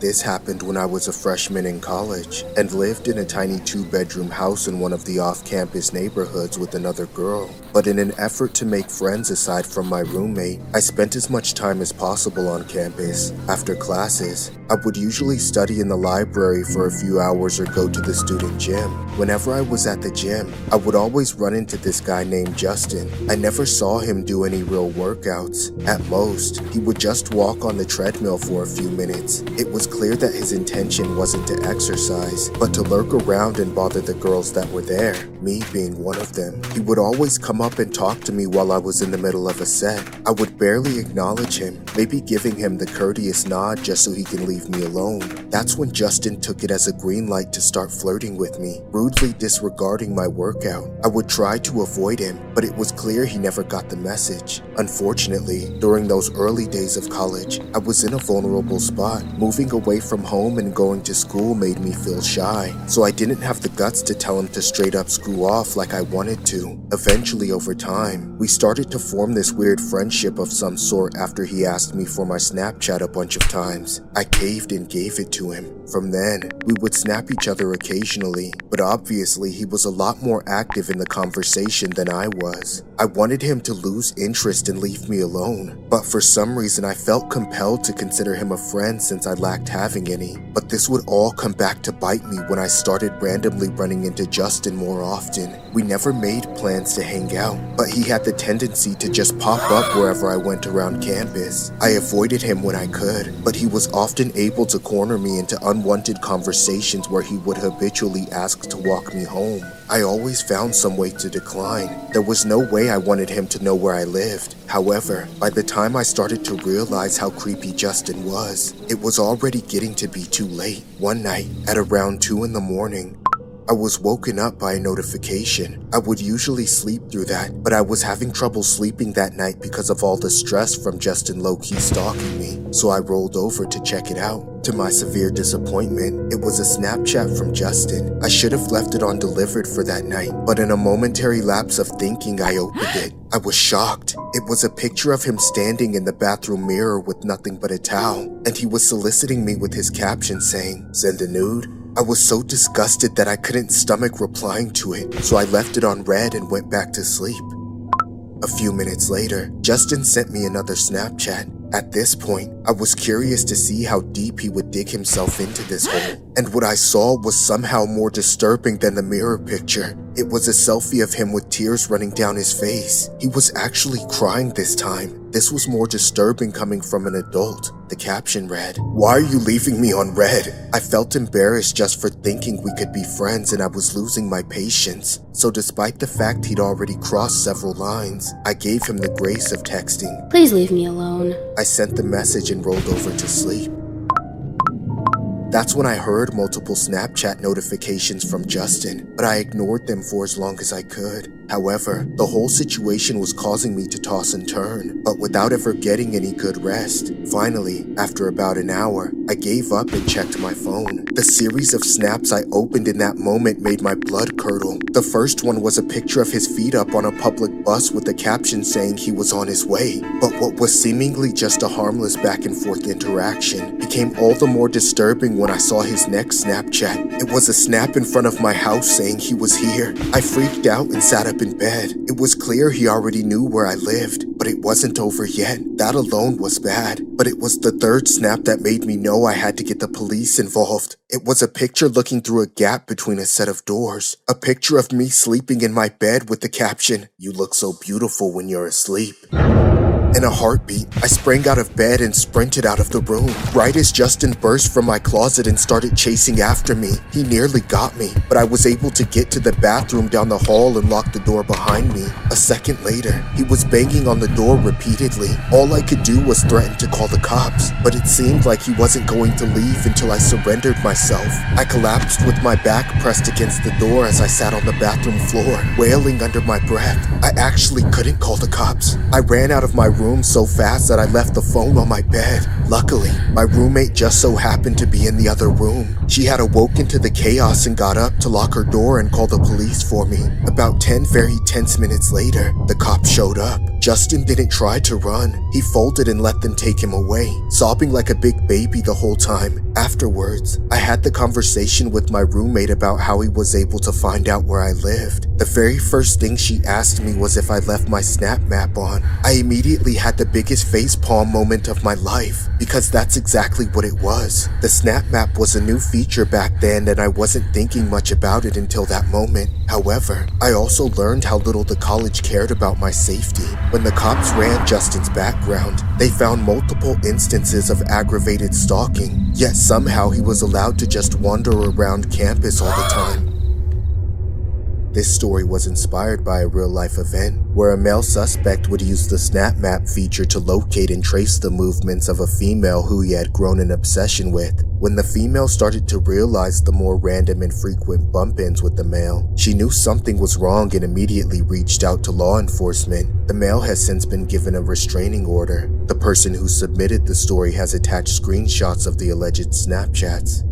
This happened when I was a freshman in college and lived in a tiny 2-bedroom house in one of the off-campus neighborhoods with another girl. But in an effort to make friends aside from my roommate, I spent as much time as possible on campus. After classes, I would usually study in the library for a few hours or go to the student gym. Whenever I was at the gym, I would always run into this guy named Justin. I never saw him do any real workouts. At most, he would just walk on the treadmill for a few minutes. It was clear that his intention wasn't to exercise, but to lurk around and bother the girls that were there, me being one of them. He would always come up and talk to me while I was in the middle of a set. I would barely acknowledge him, maybe giving him the courteous nod just so he can leave me alone. That's when Justin took it as a green light to start flirting with me, rudely disregarding my workout. I would try to avoid him, but it was clear he never got the message. Unfortunately, during those early days of college, I was in a vulnerable spot. Moving away from home and going to school made me feel shy, so I didn't have the guts to tell him to straight up screw off like I wanted to. Eventually, over time, we started to form this weird friendship of some sort after he asked me for my Snapchat a bunch of times. I caved and gave it to him. From then, we would snap each other occasionally, but obviously he was a lot more active in the conversation than I was. I wanted him to lose interest and leave me alone, but for some reason I felt compelled to consider him a friend since I lacked having any. But this would all come back to bite me when I started randomly running into Justin more often. We never made plans to hang out, but he had the tendency to just pop up wherever I went around campus. I avoided him when I could, but he was often able to corner me into unwanted conversations where he would habitually ask to walk me home. I always found some way to decline. There was no way I wanted him to know where I lived. However, by the time I started to realize how creepy Justin was, it was already getting to be too late. One night, at around 2 in the morning, I was woken up by a notification. I would usually sleep through that, but I was having trouble sleeping that night because of all the stress from Justin low-key stalking me, so I rolled over to check it out. To my severe disappointment, it was a Snapchat from Justin. I should have left it on delivered for that night, but in a momentary lapse of thinking, I opened it. I was shocked. It was a picture of him standing in the bathroom mirror with nothing but a towel, and he was soliciting me with his caption saying, "Send a nude?" I was so disgusted that I couldn't stomach replying to it, so I left it on read and went back to sleep. A few minutes later, Justin sent me another Snapchat. At this point, I was curious to see how deep he would dig himself into this hole, and what I saw was somehow more disturbing than the mirror picture. It was a selfie of him with tears running down his face. He was actually crying this time. This was more disturbing coming from an adult. The caption read, "Why are you leaving me on red?" I felt embarrassed just for thinking we could be friends, and I was losing my patience. So despite the fact he'd already crossed several lines, I gave him the grace of texting, "Please leave me alone." I sent the message and rolled over to sleep. That's when I heard multiple Snapchat notifications from Justin, but I ignored them for as long as I could. However, the whole situation was causing me to toss and turn, but without ever getting any good rest. Finally, after about an hour, I gave up and checked my phone. The series of snaps I opened in that moment made my blood curdle. The first one was a picture of his feet up on a public bus with a caption saying he was on his way. But what was seemingly just a harmless back and forth interaction became all the more disturbing when I saw his next Snapchat. It was a snap in front of my house saying he was here. I freaked out and sat up in bed. It was clear he already knew where I lived, but it wasn't over yet. That alone was bad, but it was the third snap that made me know I had to get the police involved. It was a picture looking through a gap between a set of doors. A picture of me sleeping in my bed with the caption, "You look so beautiful when you're asleep." In a heartbeat, I sprang out of bed and sprinted out of the room. Right as Justin burst from my closet and started chasing after me, he nearly got me, but I was able to get to the bathroom down the hall and lock the door behind me. A second later, he was banging on the door repeatedly. All I could do was threaten to call the cops, but it seemed like he wasn't going to leave until I surrendered myself. I collapsed with my back pressed against the door as I sat on the bathroom floor, wailing under my breath. I actually couldn't call the cops. I ran out of my room so fast that I left the phone on my bed. Luckily, my roommate just so happened to be in the other room. She had awoken to the chaos and got up to lock her door and call the police for me. About 10 very tense minutes later, the cops showed up. Justin didn't try to run. He folded and let them take him away, sobbing like a big baby the whole time. Afterwards, I had the conversation with my roommate about how he was able to find out where I lived. The very first thing she asked me was if I left my snap map on. I immediately had the biggest facepalm moment of my life, because that's exactly what it was. The snap map was a new feature back then and I wasn't thinking much about it until that moment. However, I also learned how little the college cared about my safety. When the cops ran Justin's background, they found multiple instances of aggravated stalking, yet somehow he was allowed to just wander around campus all the time. This story was inspired by a real-life event where a male suspect would use the Snap Map feature to locate and trace the movements of a female who he had grown an obsession with. When the female started to realize the more random and frequent bump-ins with the male, she knew something was wrong and immediately reached out to law enforcement. The male has since been given a restraining order. The person who submitted the story has attached screenshots of the alleged Snapchats.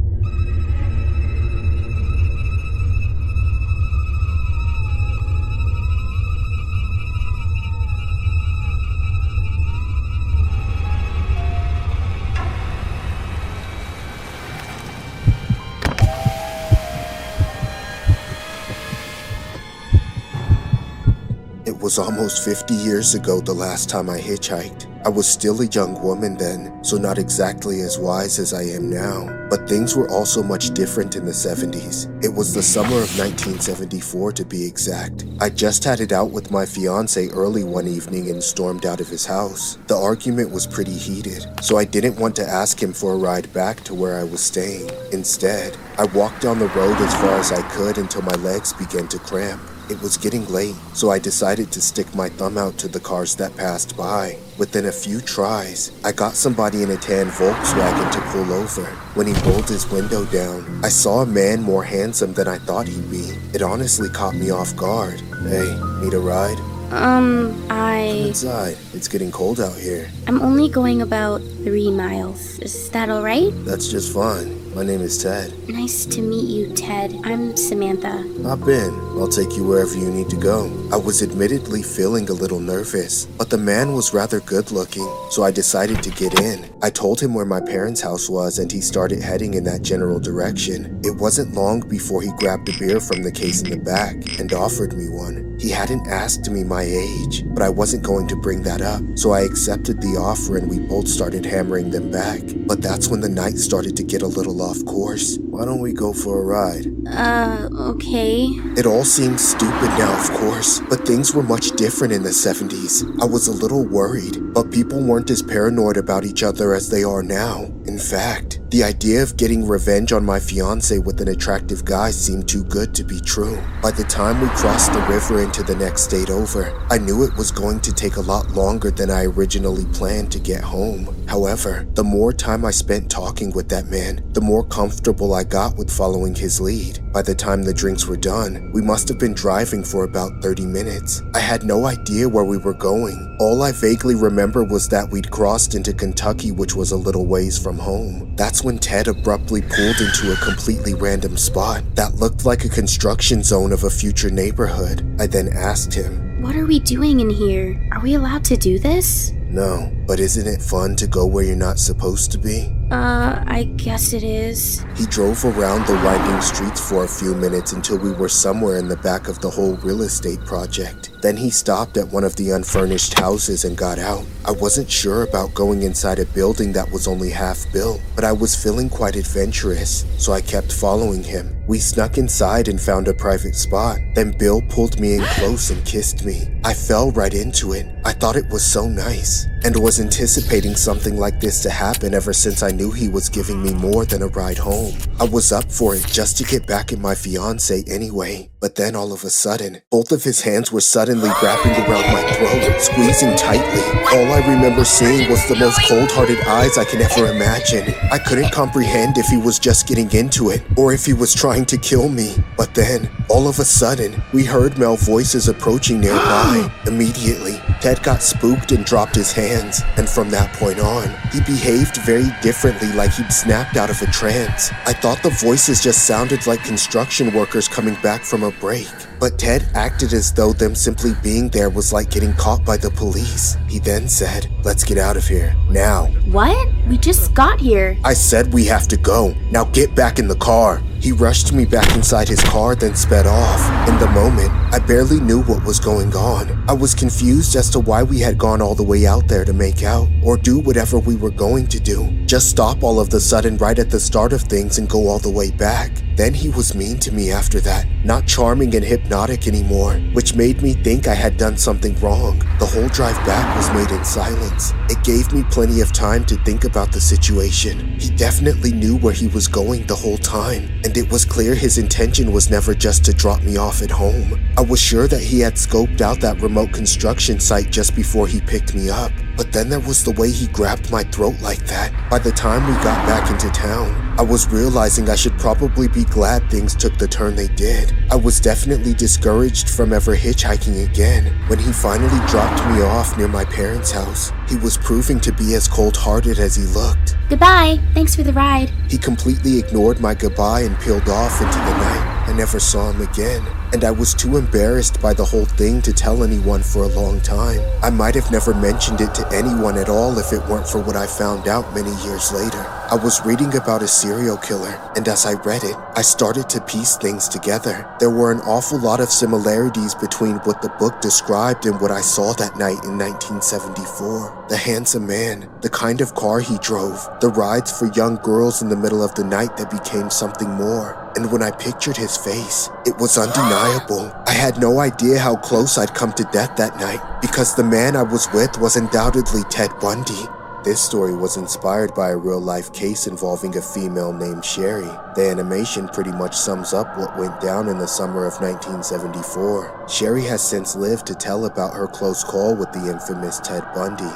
It was almost 50 years ago the last time I hitchhiked. I was still a young woman then, so not exactly as wise as I am now. But things were also much different in the 70s. It was the summer of 1974 to be exact. I just had it out with my fiance early one evening and stormed out of his house. The argument was pretty heated, so I didn't want to ask him for a ride back to where I was staying. Instead, I walked down the road as far as I could until my legs began to cramp. It was getting late, so I decided to stick my thumb out to the cars that passed by. Within a few tries, I got somebody in a tan Volkswagen to pull over. When he rolled his window down, I saw a man more handsome than I thought he'd be. It honestly caught me off guard. Hey, need a ride? Come inside. It's getting cold out here. I'm only going about 3 miles. Is that alright? That's just fine. My name is Ted. Nice to meet you, Ted. I'm Samantha. Hop in. I'll take you wherever you need to go. I was admittedly feeling a little nervous, but the man was rather good looking, so I decided to get in. I told him where my parents' house was and he started heading in that general direction. It wasn't long before he grabbed a beer from the case in the back and offered me one. He hadn't asked me my age, but I wasn't going to bring that up, so I accepted the offer and we both started hammering them back. But that's when the night started to get a little off course. Why don't we go for a ride? Okay. It all seems stupid now, of course, but things were much different in the 70s. I was a little worried, but people weren't as paranoid about each other as they are now. In fact, the idea of getting revenge on my fiance with an attractive guy seemed too good to be true. By the time we crossed the river into the next state over, I knew it was going to take a lot longer than I originally planned to get home. However, the more time I spent talking with that man, the more comfortable I got with following his lead. By the time the drinks were done, we must have been driving for about 30 minutes. I had no idea where we were going. All I vaguely remember was that we'd crossed into Kentucky, which was a little ways from home. That's when Ted abruptly pulled into a completely random spot that looked like a construction zone of a future neighborhood. I then asked him, What are we doing in here? Are we allowed to do this? No, But isn't it fun to go where you're not supposed to be? I guess it is. He drove around the winding streets for a few minutes until we were somewhere in the back of the whole real estate project. Then he stopped at one of the unfurnished houses and got out. I wasn't sure about going inside a building that was only half built, but I was feeling quite adventurous, so I kept following him. We snuck inside and found a private spot. Then Bill pulled me in close and kissed me. I fell right into it. I thought it was so nice, and was anticipating something like this to happen ever since I knew he was giving me more than a ride home. I was up for it just to get back at my fiance anyway. But then all of a sudden, both of his hands were suddenly wrapping around my throat, squeezing tightly. All I remember seeing was the most cold-hearted eyes I can ever imagine. I couldn't comprehend if he was just getting into it, or if he was trying to kill me. But then, all of a sudden, we heard male voices approaching nearby. Immediately, Ted got spooked and dropped his hands, and from that point on, he behaved very differently, like he'd snapped out of a trance. I thought the voices just sounded like construction workers coming back from a break, but Ted acted as though them simply being there was like getting caught by the police. He then said, "Let's get out of here, now." What? We just got here. I said we have to go. Now get back in the car. He rushed me back inside his car, then sped off. In the moment, I barely knew what was going on. I was confused as to why we had gone all the way out there to make out, or do whatever we were going to do. Just stop all of the sudden right at the start of things and go all the way back. Then he was mean to me after that, not charming and hypnotic anymore, which made me think I had done something wrong. The whole drive back was made in silence. It gave me plenty of time to think about the situation. He definitely knew where he was going the whole time, and it was clear his intention was never just to drop me off at home. I was sure that he had scoped out that remote construction site just before he picked me up. But then there was the way he grabbed my throat like that. By the time we got back into town, I was realizing I should probably be glad things took the turn they did. I was definitely discouraged from ever hitchhiking again. When he finally dropped me off near my parents' house, he was proving to be as cold-hearted as he looked. Goodbye. Thanks for the ride. He completely ignored my goodbye and peeled off into the night. I never saw him again, and I was too embarrassed by the whole thing to tell anyone for a long time. I might have never mentioned it to anyone at all if it weren't for what I found out many years later. I was reading about a serial killer, and as I read it, I started to piece things together. There were an awful lot of similarities between what the book described and what I saw that night in 1974. The handsome man, the kind of car he drove, the rides for young girls in the middle of the night that became something more. And when I pictured his face, it was undeniable. I had no idea how close I'd come to death that night, because the man I was with was undoubtedly Ted Bundy. This story was inspired by a real-life case involving a female named Sherry. The animation pretty much sums up what went down in the summer of 1974. Sherry has since lived to tell about her close call with the infamous Ted Bundy.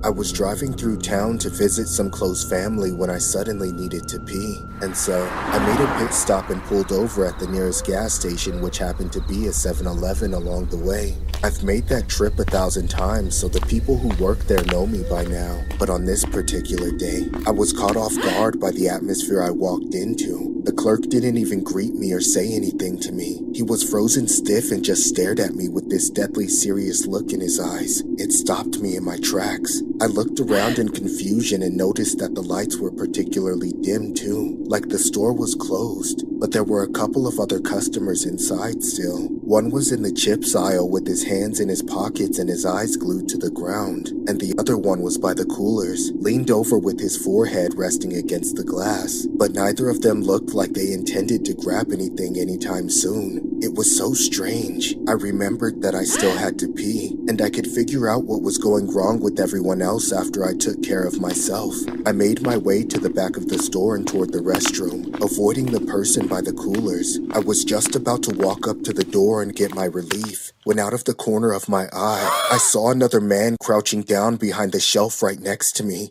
I was driving through town to visit some close family when I suddenly needed to pee, and so I made a pit stop and pulled over at the nearest gas station, which happened to be a 7-Eleven along the way. I've made that trip 1,000 times, so the people who work there know me by now, but on this particular day, I was caught off guard by the atmosphere I walked into. The clerk didn't even greet me or say anything to me. He was frozen stiff and just stared at me with this deadly serious look in his eyes. It stopped me in my tracks. I looked around in confusion and noticed that the lights were particularly dim too, like the store was closed, but there were a couple of other customers inside still. One was in the chips aisle with his hands in his pockets and his eyes glued to the ground, and the other one was by the coolers, leaned over with his forehead resting against the glass, but neither of them looked like they intended to grab anything anytime soon. It was so strange. I remembered that I still had to pee, and I could figure out what was going wrong with everyone else after I took care of myself. I made my way to the back of the store and toward the restroom, avoiding the person by the coolers. I was just about to walk up to the door and get my relief, when out of the corner of my eye, I saw another man crouching down behind the shelf right next to me.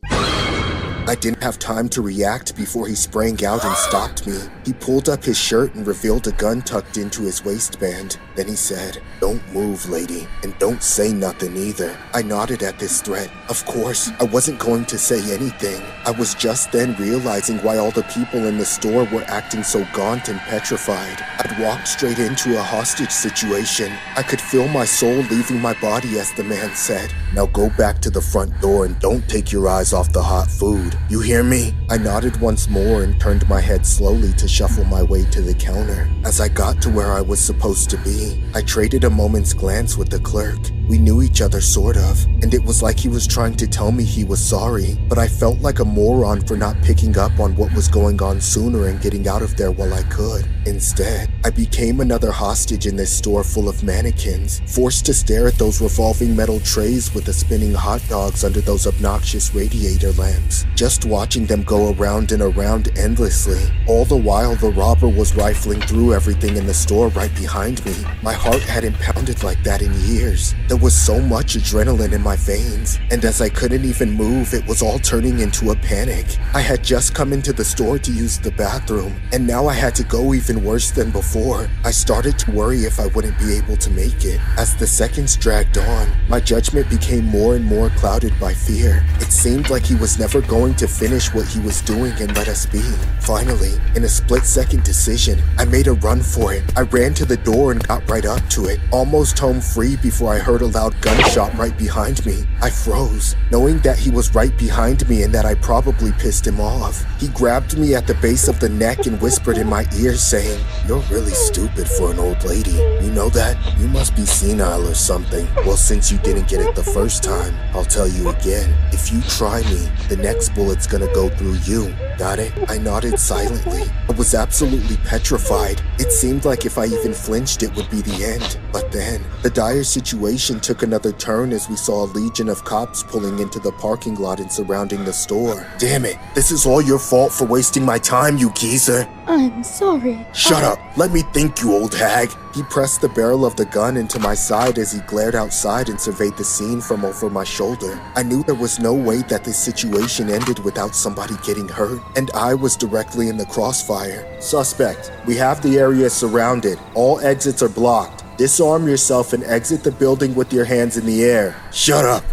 I didn't have time to react before he sprang out and stopped me. He pulled up his shirt and revealed a gun tucked into his waistband. Then he said, "Don't move, lady, and don't say nothing either." I nodded at this threat. Of course, I wasn't going to say anything. I was just then realizing why all the people in the store were acting so gaunt and petrified. I'd walked straight into a hostage situation. I could feel my soul leaving my body as the man said, "Now go back to the front door and don't take your eyes off the hot food. You hear me?" I nodded once more and turned my head slowly to shuffle my way to the counter. As I got to where I was supposed to be, I traded a moment's glance with the clerk. We knew each other sort of, and it was like he was trying to tell me he was sorry, but I felt like a moron for not picking up on what was going on sooner and getting out of there while I could. Instead, I became another hostage in this store full of mannequins, forced to stare at those revolving metal trays with the spinning hot dogs under those obnoxious radiator lamps, just watching them go around and around endlessly. All the while, the robber was rifling through everything in the store right behind me. My heart hadn't pounded like that in years. There was so much adrenaline in my veins, and as I couldn't even move, it was all turning into a panic. I had just come into the store to use the bathroom, and now I had to go even worse than before. I started to worry if I wouldn't be able to make it. As the seconds dragged on, my judgment became more and more clouded by fear. It seemed like he was never going to finish what he was doing and let us be. Finally, in a split-second decision, I made a run for it. I ran to the door and got right up to it, almost home free before I heard a loud gunshot right behind me. I froze, knowing that he was right behind me and that I probably pissed him off. He grabbed me at the base of the neck and whispered in my ear saying, "You're really stupid for an old lady. You know that? You must be senile or something. Well, since you didn't get it the first time, I'll tell you again. If you try me, the next bullet's gonna go through you. Got it?" I nodded silently. I was absolutely petrified. It seemed like if I even flinched, it would be the end. But then, the dire situation took another turn as we saw a legion of cops pulling into the parking lot and surrounding the store. "Damn it, this is all your fault for wasting my time, you geezer." I'm sorry. "Shut up, let me think, you old hag." He pressed the barrel of the gun into my side as he glared outside and surveyed the scene from over my shoulder. I knew there was no way that this situation ended without somebody getting hurt, and I was directly in the crossfire. "Suspect, we have the area surrounded. All exits are blocked. Disarm yourself and exit the building with your hands in the air." "Shut up."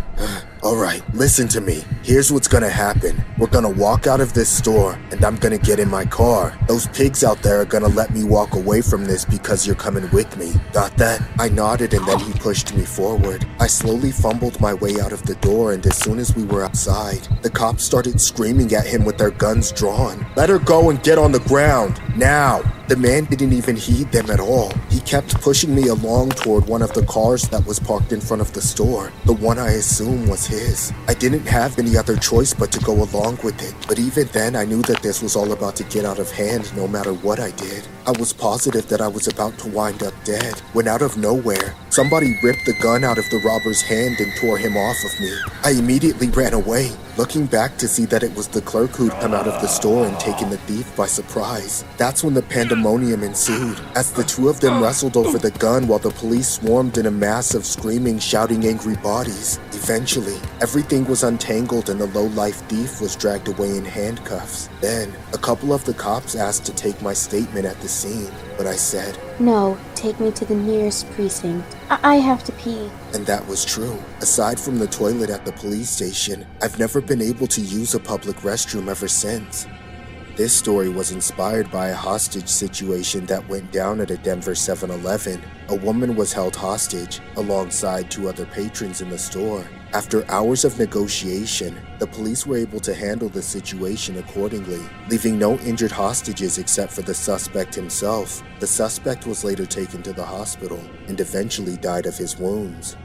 "Alright, listen to me. Here's what's gonna happen. We're gonna walk out of this store, and I'm gonna get in my car. Those pigs out there are gonna let me walk away from this because you're coming with me. Got that?" I nodded and then he pushed me forward. I slowly fumbled my way out of the door, and as soon as we were outside, the cops started screaming at him with their guns drawn. "Let her go and get on the ground, now!" The man didn't even heed them at all. He kept pushing me along toward one of the cars that was parked in front of the store, the one I assume was his. I didn't have any other choice but to go along with it, but even then I knew that this was all about to get out of hand no matter what I did. I was positive that I was about to wind up dead, when out of nowhere, somebody ripped the gun out of the robber's hand and tore him off of me. I immediately ran away, looking back to see that it was the clerk who'd come out of the store and taken the thief by surprise. That's when the pandemonium ensued, as the two of them wrestled over the gun while the police swarmed in a mass of screaming, shouting angry bodies. Eventually, everything was untangled and the low-life thief was dragged away in handcuffs. Then, a couple of the cops asked to take my statement at the scene, but I said, "No, take me to the nearest precinct. I have to pee." And that was true. Aside from the toilet at the police station, I've never been able to use a public restroom ever since. This story was inspired by a hostage situation that went down at a Denver 7-Eleven. A woman was held hostage alongside two other patrons in the store. After hours of negotiation, the police were able to handle the situation accordingly, leaving no injured hostages except for the suspect himself. The suspect was later taken to the hospital and eventually died of his wounds.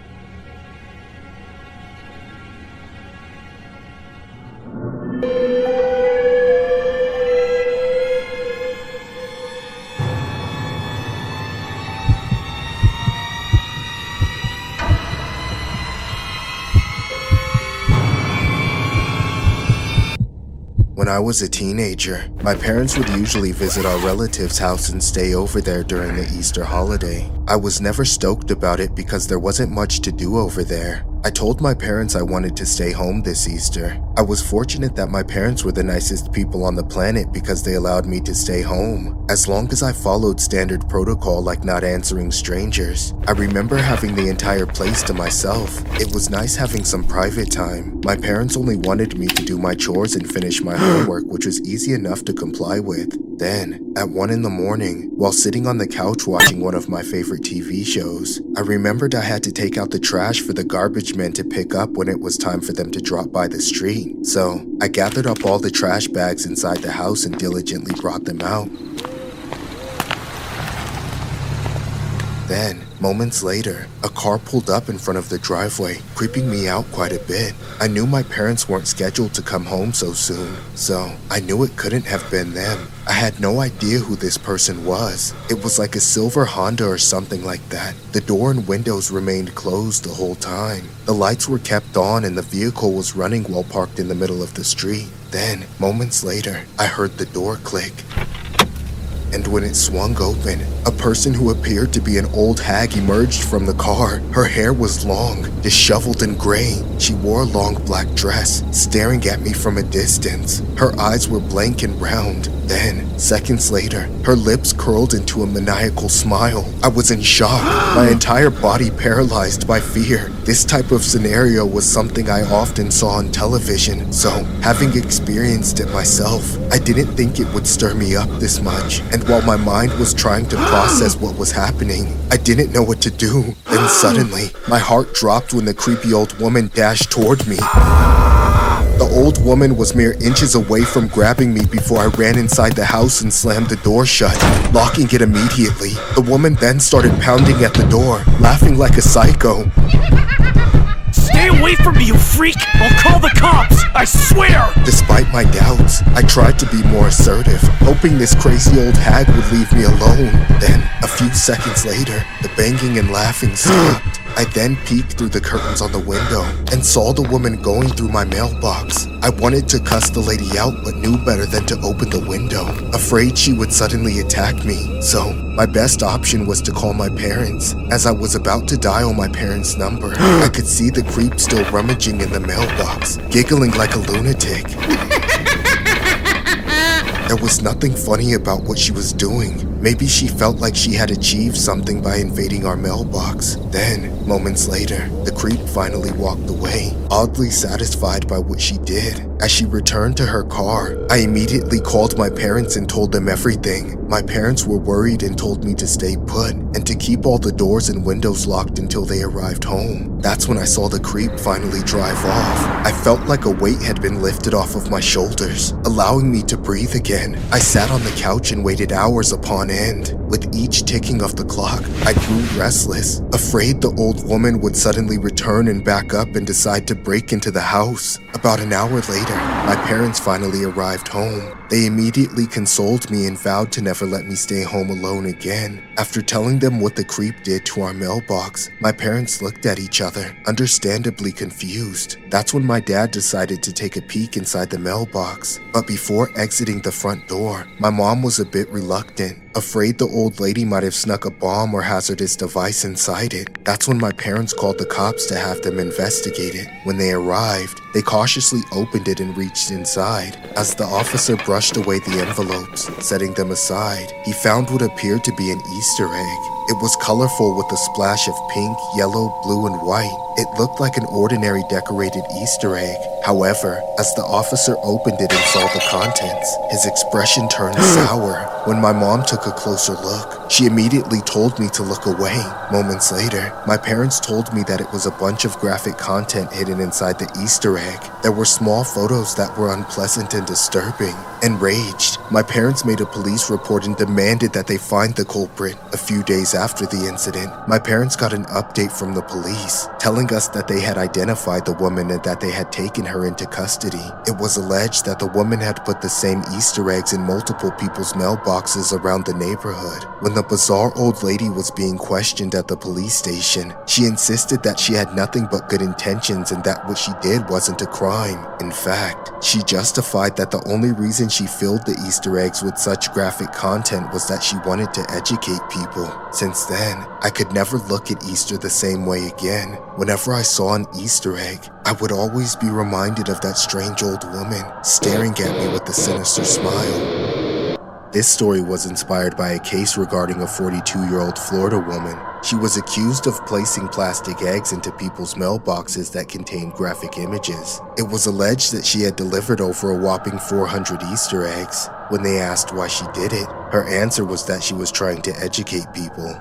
When I was a teenager, my parents would usually visit our relative's house and stay over there during the Easter holiday. I was never stoked about it because there wasn't much to do over there. I told my parents I wanted to stay home this Easter. I was fortunate that my parents were the nicest people on the planet because they allowed me to stay home, as long as I followed standard protocol like not answering strangers. I remember having the entire place to myself. It was nice having some private time. My parents only wanted me to do my chores and finish my homework, which was easy enough to comply with. Then, at 1 in the morning, while sitting on the couch watching one of my favorite TV shows, I remembered I had to take out the trash for the garbage men to pick up when it was time for them to drop by the street. So, I gathered up all the trash bags inside the house and diligently brought them out. Then, moments later, a car pulled up in front of the driveway, creeping me out quite a bit. I knew my parents weren't scheduled to come home so soon, so I knew it couldn't have been them. I had no idea who this person was. It was like a silver Honda or something like that. The door and windows remained closed the whole time. The lights were kept on and the vehicle was running while parked in the middle of the street. Then, moments later, I heard the door click. And when it swung open, a person who appeared to be an old hag emerged from the car. Her hair was long, disheveled and gray. She wore a long black dress, staring at me from a distance. Her eyes were blank and round. Then, seconds later, her lips curled into a maniacal smile. I was in shock, my entire body paralyzed by fear. This type of scenario was something I often saw on television, so having experienced it myself, I didn't think it would stir me up this much. And while my mind was trying to process what was happening, I didn't know what to do. Then suddenly, my heart dropped when the creepy old woman dashed toward me. The old woman was mere inches away from grabbing me before I ran inside the house and slammed the door shut, locking it immediately. The woman then started pounding at the door, laughing like a psycho. Stay away from me, you freak! I'll call the cops! I swear! Despite my doubts, I tried to be more assertive, hoping this crazy old hag would leave me alone. Then, a few seconds later, the banging and laughing stopped. I then peeked through the curtains on the window and saw the woman going through my mailbox. I wanted to cuss the lady out but knew better than to open the window, afraid she would suddenly attack me. So, my best option was to call my parents. As I was about to dial my parents' number, I could see the creep still rummaging in the mailbox, giggling like a lunatic. There was nothing funny about what she was doing. Maybe she felt like she had achieved something by invading our mailbox. Then, moments later, the creep finally walked away, oddly satisfied by what she did. As she returned to her car, I immediately called my parents and told them everything. My parents were worried and told me to stay put and to keep all the doors and windows locked until they arrived home. That's when I saw the creep finally drive off. I felt like a weight had been lifted off of my shoulders, allowing me to breathe again. I sat on the couch and waited hours upon end. With each ticking of the clock, I grew restless, afraid the old woman would suddenly return and back up and decide to break into the house. About an hour later, my parents finally arrived home. They immediately consoled me and vowed to never let me stay home alone again. After telling them what the creep did to our mailbox, my parents looked at each other, understandably confused. That's when my dad decided to take a peek inside the mailbox. But before exiting the front door, my mom was a bit reluctant, afraid the old lady might have snuck a bomb or hazardous device inside it. That's when my parents called the cops to have them investigate it. When they arrived, they cautiously opened it and reached inside. As the officer brushed away the envelopes, setting them aside, he found what appeared to be an Easter egg. It was colorful with a splash of pink, yellow, blue, and white. It looked like an ordinary decorated Easter egg. However, as the officer opened it and saw the contents, his expression turned sour. When my mom took a closer look, she immediately told me to look away. Moments later, my parents told me that it was a bunch of graphic content hidden inside the Easter egg. There were small photos that were unpleasant and disturbing. Enraged, my parents made a police report and demanded that they find the culprit. A few days after the incident, my parents got an update from the police, telling us that they had identified the woman and that they had taken her her into custody. It was alleged that the woman had put the same Easter eggs in multiple people's mailboxes around the neighborhood. When the bizarre old lady was being questioned at the police station, she insisted that she had nothing but good intentions and that what she did wasn't a crime. In fact, she justified that the only reason she filled the Easter eggs with such graphic content was that she wanted to educate people. Since then, I could never look at Easter the same way again. Whenever I saw an Easter egg, I would always be reminded of that strange old woman staring at me with a sinister smile. This story was inspired by a case regarding a 42-year-old Florida woman. She was accused of placing plastic eggs into people's mailboxes that contained graphic images. It was alleged that she had delivered over a whopping 400 Easter eggs. When they asked why she did it, her answer was that she was trying to educate people.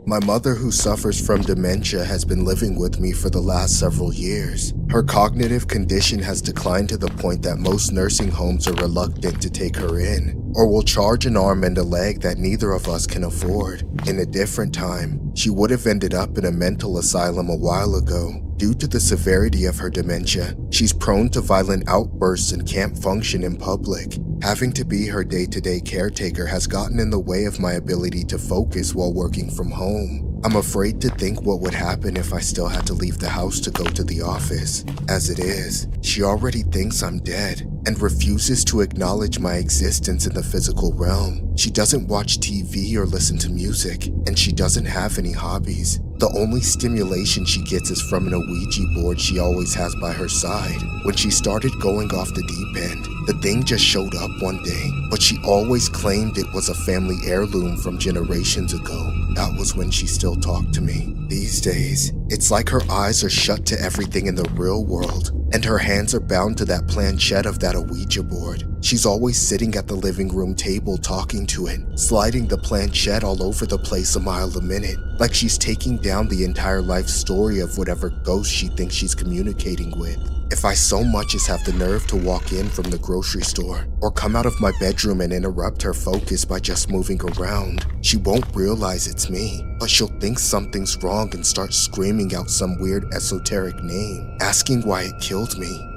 My mother, who suffers from dementia, has been living with me for the last several years. Her cognitive condition has declined to the point that most nursing homes are reluctant to take her in, or will charge an arm and a leg that neither of us can afford. In a different time, she would have ended up in a mental asylum a while ago. Due to the severity of her dementia, she's prone to violent outbursts and can't function in public. Having to be her day-to-day caretaker has gotten in the way of my ability to focus while working from home. I'm afraid to think what would happen if I still had to leave the house to go to the office. As it is, she already thinks I'm dead and refuses to acknowledge my existence in the physical realm. She doesn't watch TV or listen to music, and she doesn't have any hobbies. The only stimulation she gets is from an Ouija board she always has by her side. When she started going off the deep end, the thing just showed up one day, but she always claimed it was a family heirloom from generations ago. That was when she still talked to me. These days, it's like her eyes are shut to everything in the real world, and her hands are bound to that planchette of that Ouija board. She's always sitting at the living room table talking to it, sliding the planchette all over the place a mile a minute, like she's taking down the entire life story of whatever ghost she thinks she's communicating with. If I so much as have the nerve to walk in from the grocery store, or come out of my bedroom and interrupt her focus by just moving around, she won't realize it's me, but she'll think something's wrong and start screaming out some weird esoteric name, asking why it killed me.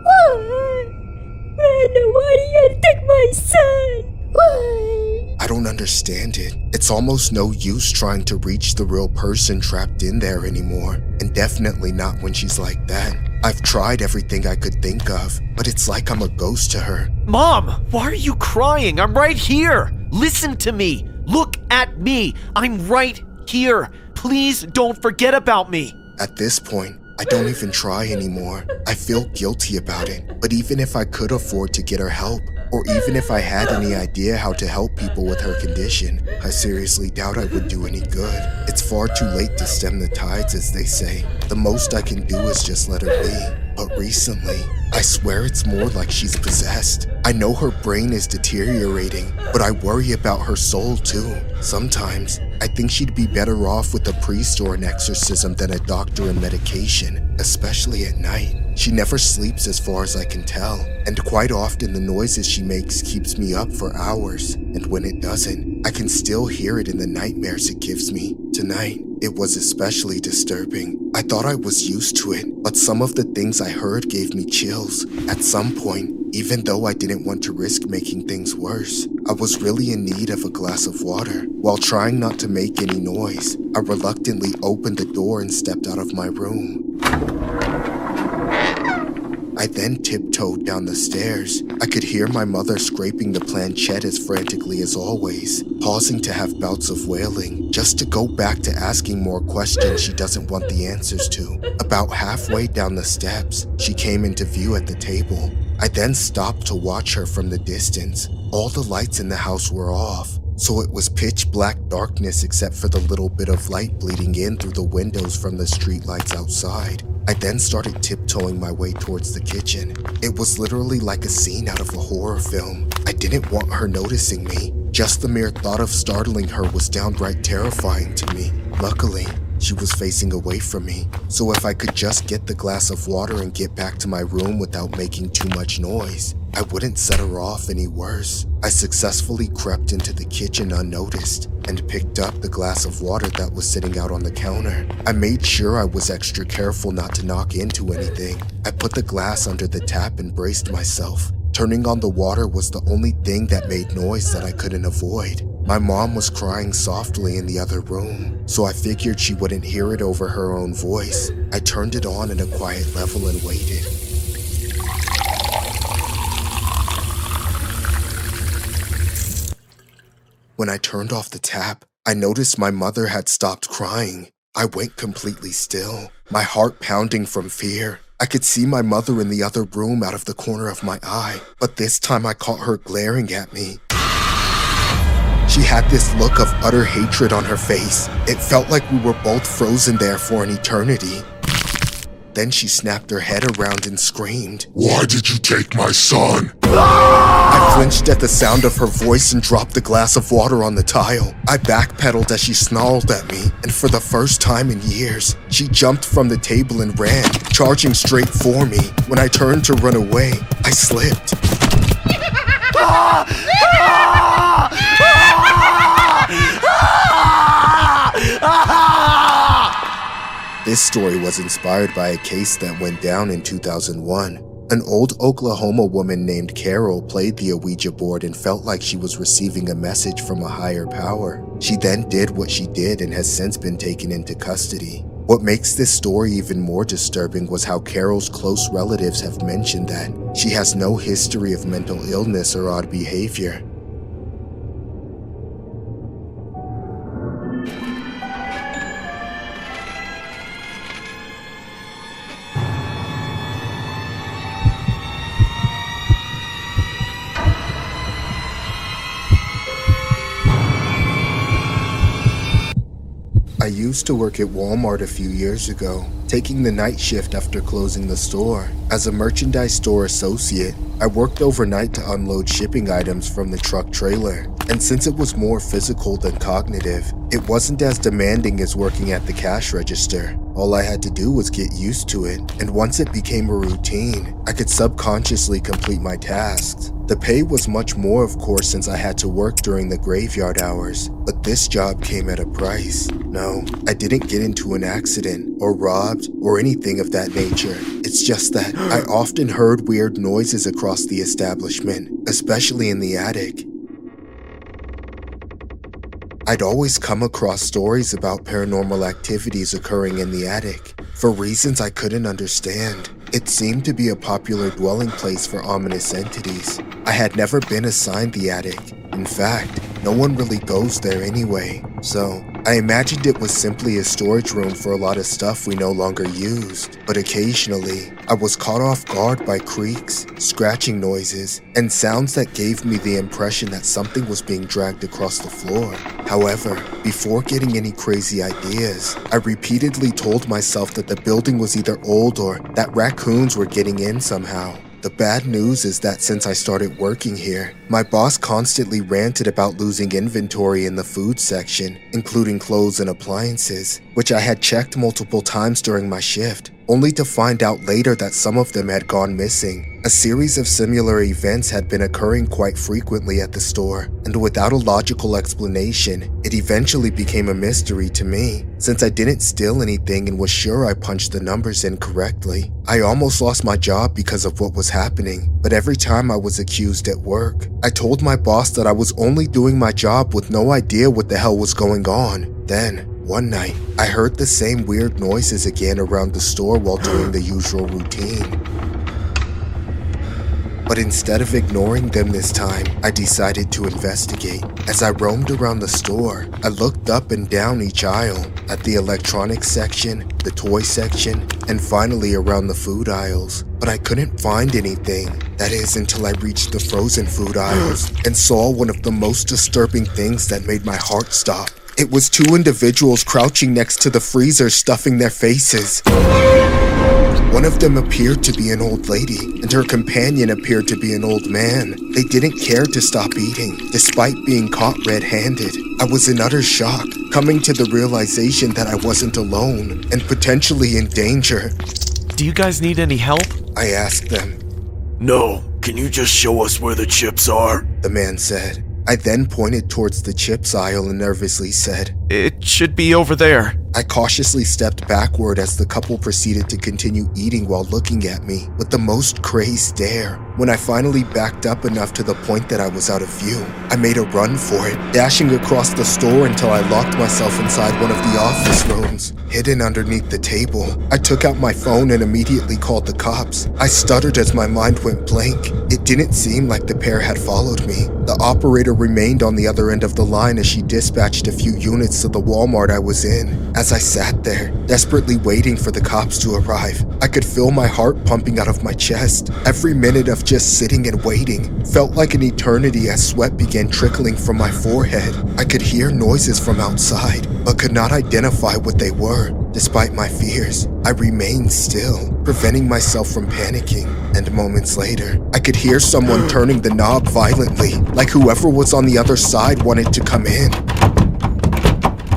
Brandon, why do you take my son? Why? I don't understand it. It's almost no use trying to reach the real person trapped in there anymore, and definitely not when she's like that. I've tried everything I could think of, but it's like I'm a ghost to her. Mom, why are you crying? I'm right here. Listen to me. Look at me. I'm right here. Please don't forget about me. At this point, I don't even try anymore. I feel guilty about it. But even if I could afford to get her help, or even if I had any idea how to help people with her condition, I seriously doubt I would do any good. It's far too late to stem the tides, as they say. The most I can do is just let her be. But recently, I swear it's more like she's possessed. I know her brain is deteriorating, but I worry about her soul too. Sometimes, I think she'd be better off with a priest or an exorcism than a doctor and medication, especially at night. She never sleeps as far as I can tell, and quite often the noises she makes keeps me up for hours, and when it doesn't, I can still hear it in the nightmares it gives me. Tonight, it was especially disturbing. I thought I was used to it, but some of the things I heard gave me chills. At some point, even though I didn't want to risk making things worse, I was really in need of a glass of water. While trying not to make any noise, I reluctantly opened the door and stepped out of my room. I then tiptoed down the stairs. I could hear my mother scraping the planchette as frantically as always, pausing to have bouts of wailing, just to go back to asking more questions she doesn't want the answers to. About halfway down the steps, she came into view at the table. I then stopped to watch her from the distance. All the lights in the house were off, so it was pitch black darkness except for the little bit of light bleeding in through the windows from the streetlights outside. I then started tiptoeing my way towards the kitchen. It was literally like a scene out of a horror film. I didn't want her noticing me. Just the mere thought of startling her was downright terrifying to me. Luckily, She was facing away from me, so if I could just get the glass of water and get back to my room without making too much noise, I wouldn't set her off any worse. I successfully crept into the kitchen unnoticed and picked up the glass of water that was sitting out on the counter. I made sure I was extra careful not to knock into anything. I put the glass under the tap and braced myself. Turning on the water was the only thing that made noise that I couldn't avoid. My mom was crying softly in the other room, so I figured she wouldn't hear it over her own voice. I turned it on at a quiet level and waited. When I turned off the tap, I noticed my mother had stopped crying. I went completely still, my heart pounding from fear. I could see my mother in the other room out of the corner of my eye, but this time I caught her glaring at me. She had this look of utter hatred on her face. It felt like we were both frozen there for an eternity. Then she snapped her head around and screamed, "Why did you take my son?" I flinched at the sound of her voice and dropped the glass of water on the tile. I backpedaled as she snarled at me, and for the first time in years, she jumped from the table and ran, charging straight for me. When I turned to run away, I slipped. This story was inspired by a case that went down in 2001. An old Oklahoma woman named Carol played the Ouija board and felt like she was receiving a message from a higher power. She then did what she did and has since been taken into custody. What makes this story even more disturbing was how Carol's close relatives have mentioned that she has no history of mental illness or odd behavior. I used to work at Walmart a few years ago, taking the night shift after closing the store. As a merchandise store associate, I worked overnight to unload shipping items from the truck trailer. And since it was more physical than cognitive, it wasn't as demanding as working at the cash register. All I had to do was get used to it, and once it became a routine, I could subconsciously complete my tasks. The pay was much more, of course, since I had to work during the graveyard hours, but this job came at a price. No, I didn't get into an accident, or robbed, or anything of that nature. It's just that I often heard weird noises across the establishment, especially in the attic. I'd always come across stories about paranormal activities occurring in the attic, for reasons I couldn't understand. It seemed to be a popular dwelling place for ominous entities. I had never been assigned the attic. In fact, no one really goes there anyway, so I imagined it was simply a storage room for a lot of stuff we no longer used. But occasionally, I was caught off guard by creaks, scratching noises, and sounds that gave me the impression that something was being dragged across the floor. However, before getting any crazy ideas, I repeatedly told myself that the building was either old or that raccoons were getting in somehow. The bad news is that since I started working here, my boss constantly ranted about losing inventory in the food section, including clothes and appliances, which I had checked multiple times during my shift, only to find out later that some of them had gone missing. A series of similar events had been occurring quite frequently at the store, and without a logical explanation, it eventually became a mystery to me, since I didn't steal anything and was sure I punched the numbers in correctly. I almost lost my job because of what was happening, but every time I was accused at work, I told my boss that I was only doing my job with no idea what the hell was going on. Then, one night, I heard the same weird noises again around the store while doing the usual routine. But instead of ignoring them this time, I decided to investigate. As I roamed around the store, I looked up and down each aisle, at the electronics section, the toy section, and finally around the food aisles. But I couldn't find anything. That is, until I reached the frozen food aisles and saw one of the most disturbing things that made my heart stop. It was two individuals crouching next to the freezer, stuffing their faces. One of them appeared to be an old lady, and her companion appeared to be an old man. They didn't care to stop eating, despite being caught red-handed. I was in utter shock, coming to the realization that I wasn't alone and potentially in danger. Do you guys need any help? I asked them. No, can you just show us where the chips are? The man said. I then pointed towards the chips aisle and nervously said, It should be over there. I cautiously stepped backward as the couple proceeded to continue eating while looking at me with the most crazed stare. When I finally backed up enough to the point that I was out of view, I made a run for it, dashing across the store until I locked myself inside one of the office rooms, hidden underneath the table. I took out my phone and immediately called the cops. I stuttered as my mind went blank. It didn't seem like the pair had followed me. The operator remained on the other end of the line as she dispatched a few units to the Walmart I was in. As I sat there, desperately waiting for the cops to arrive, I could feel my heart pumping out of my chest. Every minute of just sitting and waiting felt like an eternity as sweat began trickling from my forehead. I could hear noises from outside, but could not identify what they were. Despite my fears, I remained still, preventing myself from panicking. And moments later, I could hear someone turning the knob violently, like whoever was on the other side wanted to come in.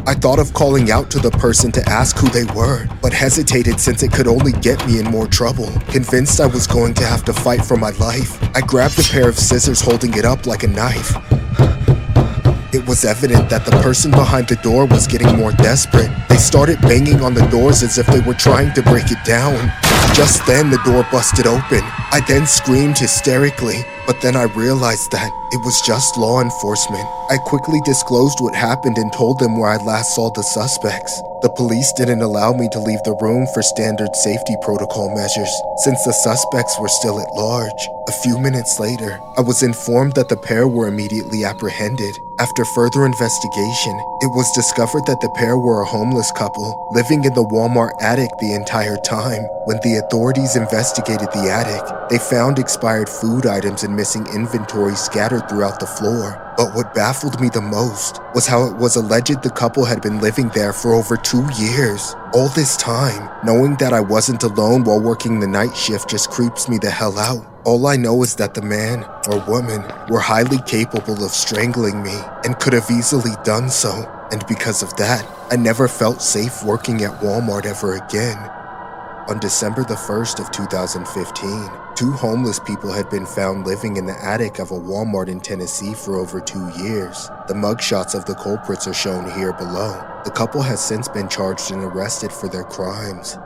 I thought of calling out to the person to ask who they were, but hesitated since it could only get me in more trouble. Convinced I was going to have to fight for my life, I grabbed a pair of scissors, holding it up like a knife. It was evident that the person behind the door was getting more desperate. They started banging on the doors as if they were trying to break it down. Just then, the door busted open. I then screamed hysterically, but then I realized that it was just law enforcement. I quickly disclosed what happened and told them where I last saw the suspects. The police didn't allow me to leave the room for standard safety protocol measures, since the suspects were still at large. A few minutes later, I was informed that the pair were immediately apprehended. After further investigation, it was discovered that the pair were a homeless couple, living in the Walmart attic the entire time. When the authorities investigated the attic, they found expired food items and missing inventory scattered throughout the floor. But what baffled me the most was how it was alleged the couple had been living there for over 2 years. All this time, knowing that I wasn't alone while working the night shift just creeps me the hell out. All I know is that the man, or woman, were highly capable of strangling me and could have easily done so. And because of that, I never felt safe working at Walmart ever again. On December the 1st of 2015, 2 homeless people had been found living in the attic of a Walmart in Tennessee for over 2 years. The mugshots of the culprits are shown here below. The couple has since been charged and arrested for their crimes.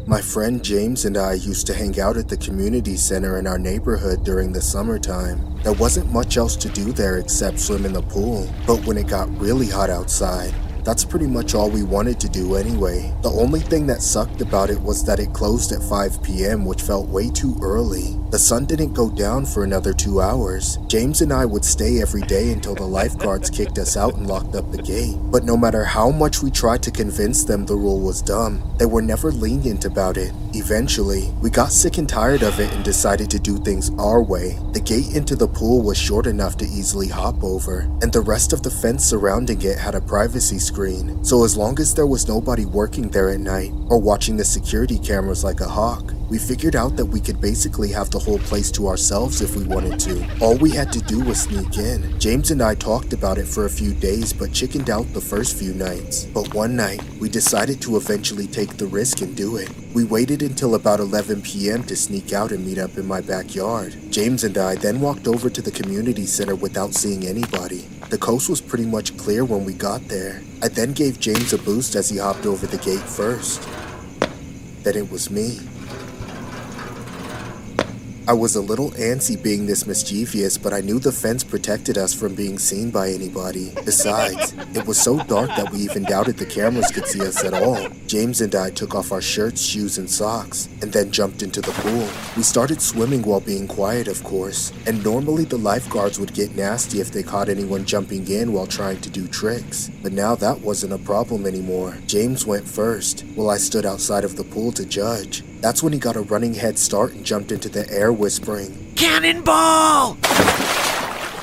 My friend James and I used to hang out at the community center in our neighborhood during the summertime. There wasn't much else to do there except swim in the pool, but when it got really hot outside, that's pretty much all we wanted to do anyway. The only thing that sucked about it was that it closed at 5 p.m., which felt way too early. The sun didn't go down for another 2 hours. James and I would stay every day until the lifeguards kicked us out and locked up the gate. But no matter how much we tried to convince them the rule was dumb, they were never lenient about it. Eventually, we got sick and tired of it and decided to do things our way. The gate into the pool was short enough to easily hop over, and the rest of the fence surrounding it had a privacy screen. So as long as there was nobody working there at night or watching the security cameras like a hawk, we figured out that we could basically have the whole place to ourselves if we wanted to. All we had to do was sneak in. James and I talked about it for a few days but chickened out the first few nights. But one night, we decided to eventually take the risk and do it. We waited until about 11 p.m. to sneak out and meet up in my backyard. James and I then walked over to the community center without seeing anybody. The coast was pretty much clear when we got there. I then gave James a boost as he hopped over the gate first. Then it was me. I was a little antsy being this mischievous, but I knew the fence protected us from being seen by anybody. Besides, it was so dark that we even doubted the cameras could see us at all. James and I took off our shirts, shoes, and socks, and then jumped into the pool. We started swimming while being quiet, of course, and normally the lifeguards would get nasty if they caught anyone jumping in while trying to do tricks. But now that wasn't a problem anymore. James went first, while I stood outside of the pool to judge. That's when he got a running head start and jumped into the air whispering, "Cannonball!"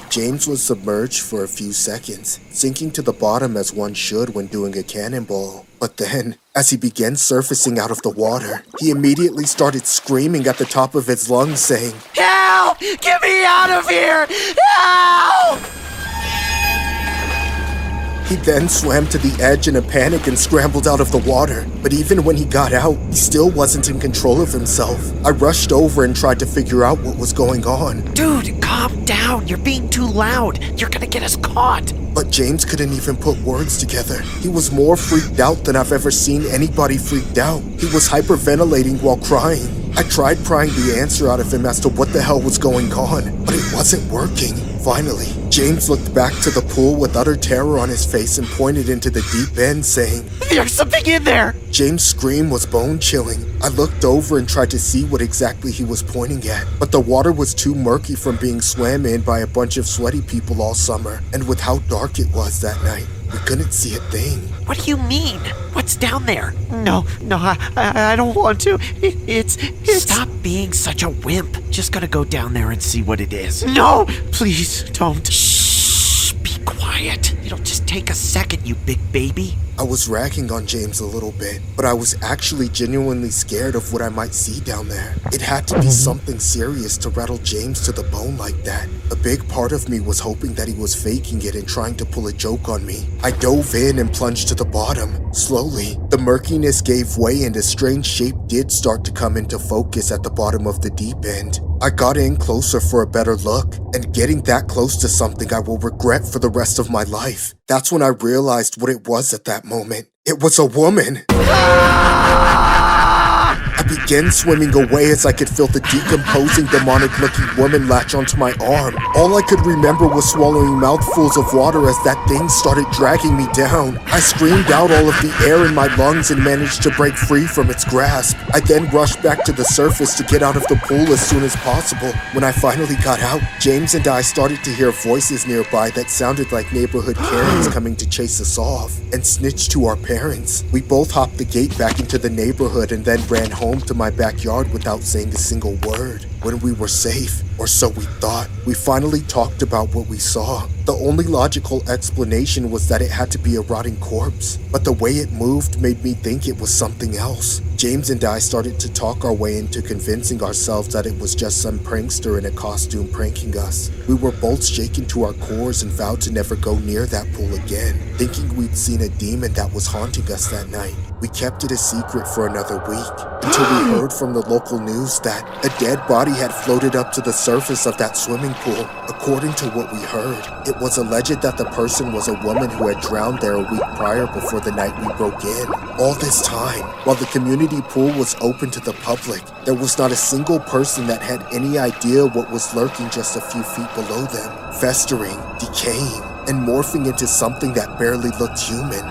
James was submerged for a few seconds, sinking to the bottom as one should when doing a cannonball. But then, as he began surfacing out of the water, he immediately started screaming at the top of his lungs, saying, "Help! Get me out of here! Help!" He then swam to the edge in a panic and scrambled out of the water. But even when he got out, he still wasn't in control of himself. I rushed over and tried to figure out what was going on. Dude, calm down. You're being too loud. You're gonna get us caught. But James couldn't even put words together. He was more freaked out than I've ever seen anybody freaked out. He was hyperventilating while crying. I tried prying the answer out of him as to what the hell was going on, but it wasn't working. Finally, James looked back to the pool with utter terror on his face and pointed into the deep end, saying, "There's something in there!" James' scream was bone-chilling. I looked over and tried to see what exactly he was pointing at, but the water was too murky from being swam in by a bunch of sweaty people all summer, and with how dark it was that night, we couldn't see a thing. What do you mean? What's down there? No, I don't want to. It's... Stop being such a wimp. Just gotta go down there and see what it is. No! Please, don't. Shh, be quiet. It'll just take a second, you big baby. I was ragging on James a little bit, but I was actually genuinely scared of what I might see down there. It had to be something serious to rattle James to the bone like that. A big part of me was hoping that he was faking it and trying to pull a joke on me. I dove in and plunged to the bottom. Slowly, the murkiness gave way and a strange shape did start to come into focus at the bottom of the deep end. I got in closer for a better look, and getting that close to something I will regret for the rest of my life. That's when I realized what it was at that moment. It was a woman. I began swimming away as I could feel the decomposing, demonic-looking woman latch onto my arm. All I could remember was swallowing mouthfuls of water as that thing started dragging me down. I screamed out all of the air in my lungs and managed to break free from its grasp. I then rushed back to the surface to get out of the pool as soon as possible. When I finally got out, James and I started to hear voices nearby that sounded like neighborhood Karens coming to chase us off and snitch to our parents. We both hopped the gate back into the neighborhood and then ran home to my backyard without saying a single word. When we were safe, or so we thought, we finally talked about what we saw. The only logical explanation was that it had to be a rotting corpse, but the way it moved made me think it was something else. James and I started to talk our way into convincing ourselves that it was just some prankster in a costume pranking us. We were both shaken to our cores and vowed to never go near that pool again, thinking we'd seen a demon that was haunting us that night. We kept it a secret for another week, until we heard from the local news that a dead body had floated up to the surface of that swimming pool. According to what we heard, it was alleged that the person was a woman who had drowned there a week prior before the night we broke in. All this time, while the community pool was open to the public, there was not a single person that had any idea what was lurking just a few feet below them, festering, decaying, and morphing into something that barely looked human.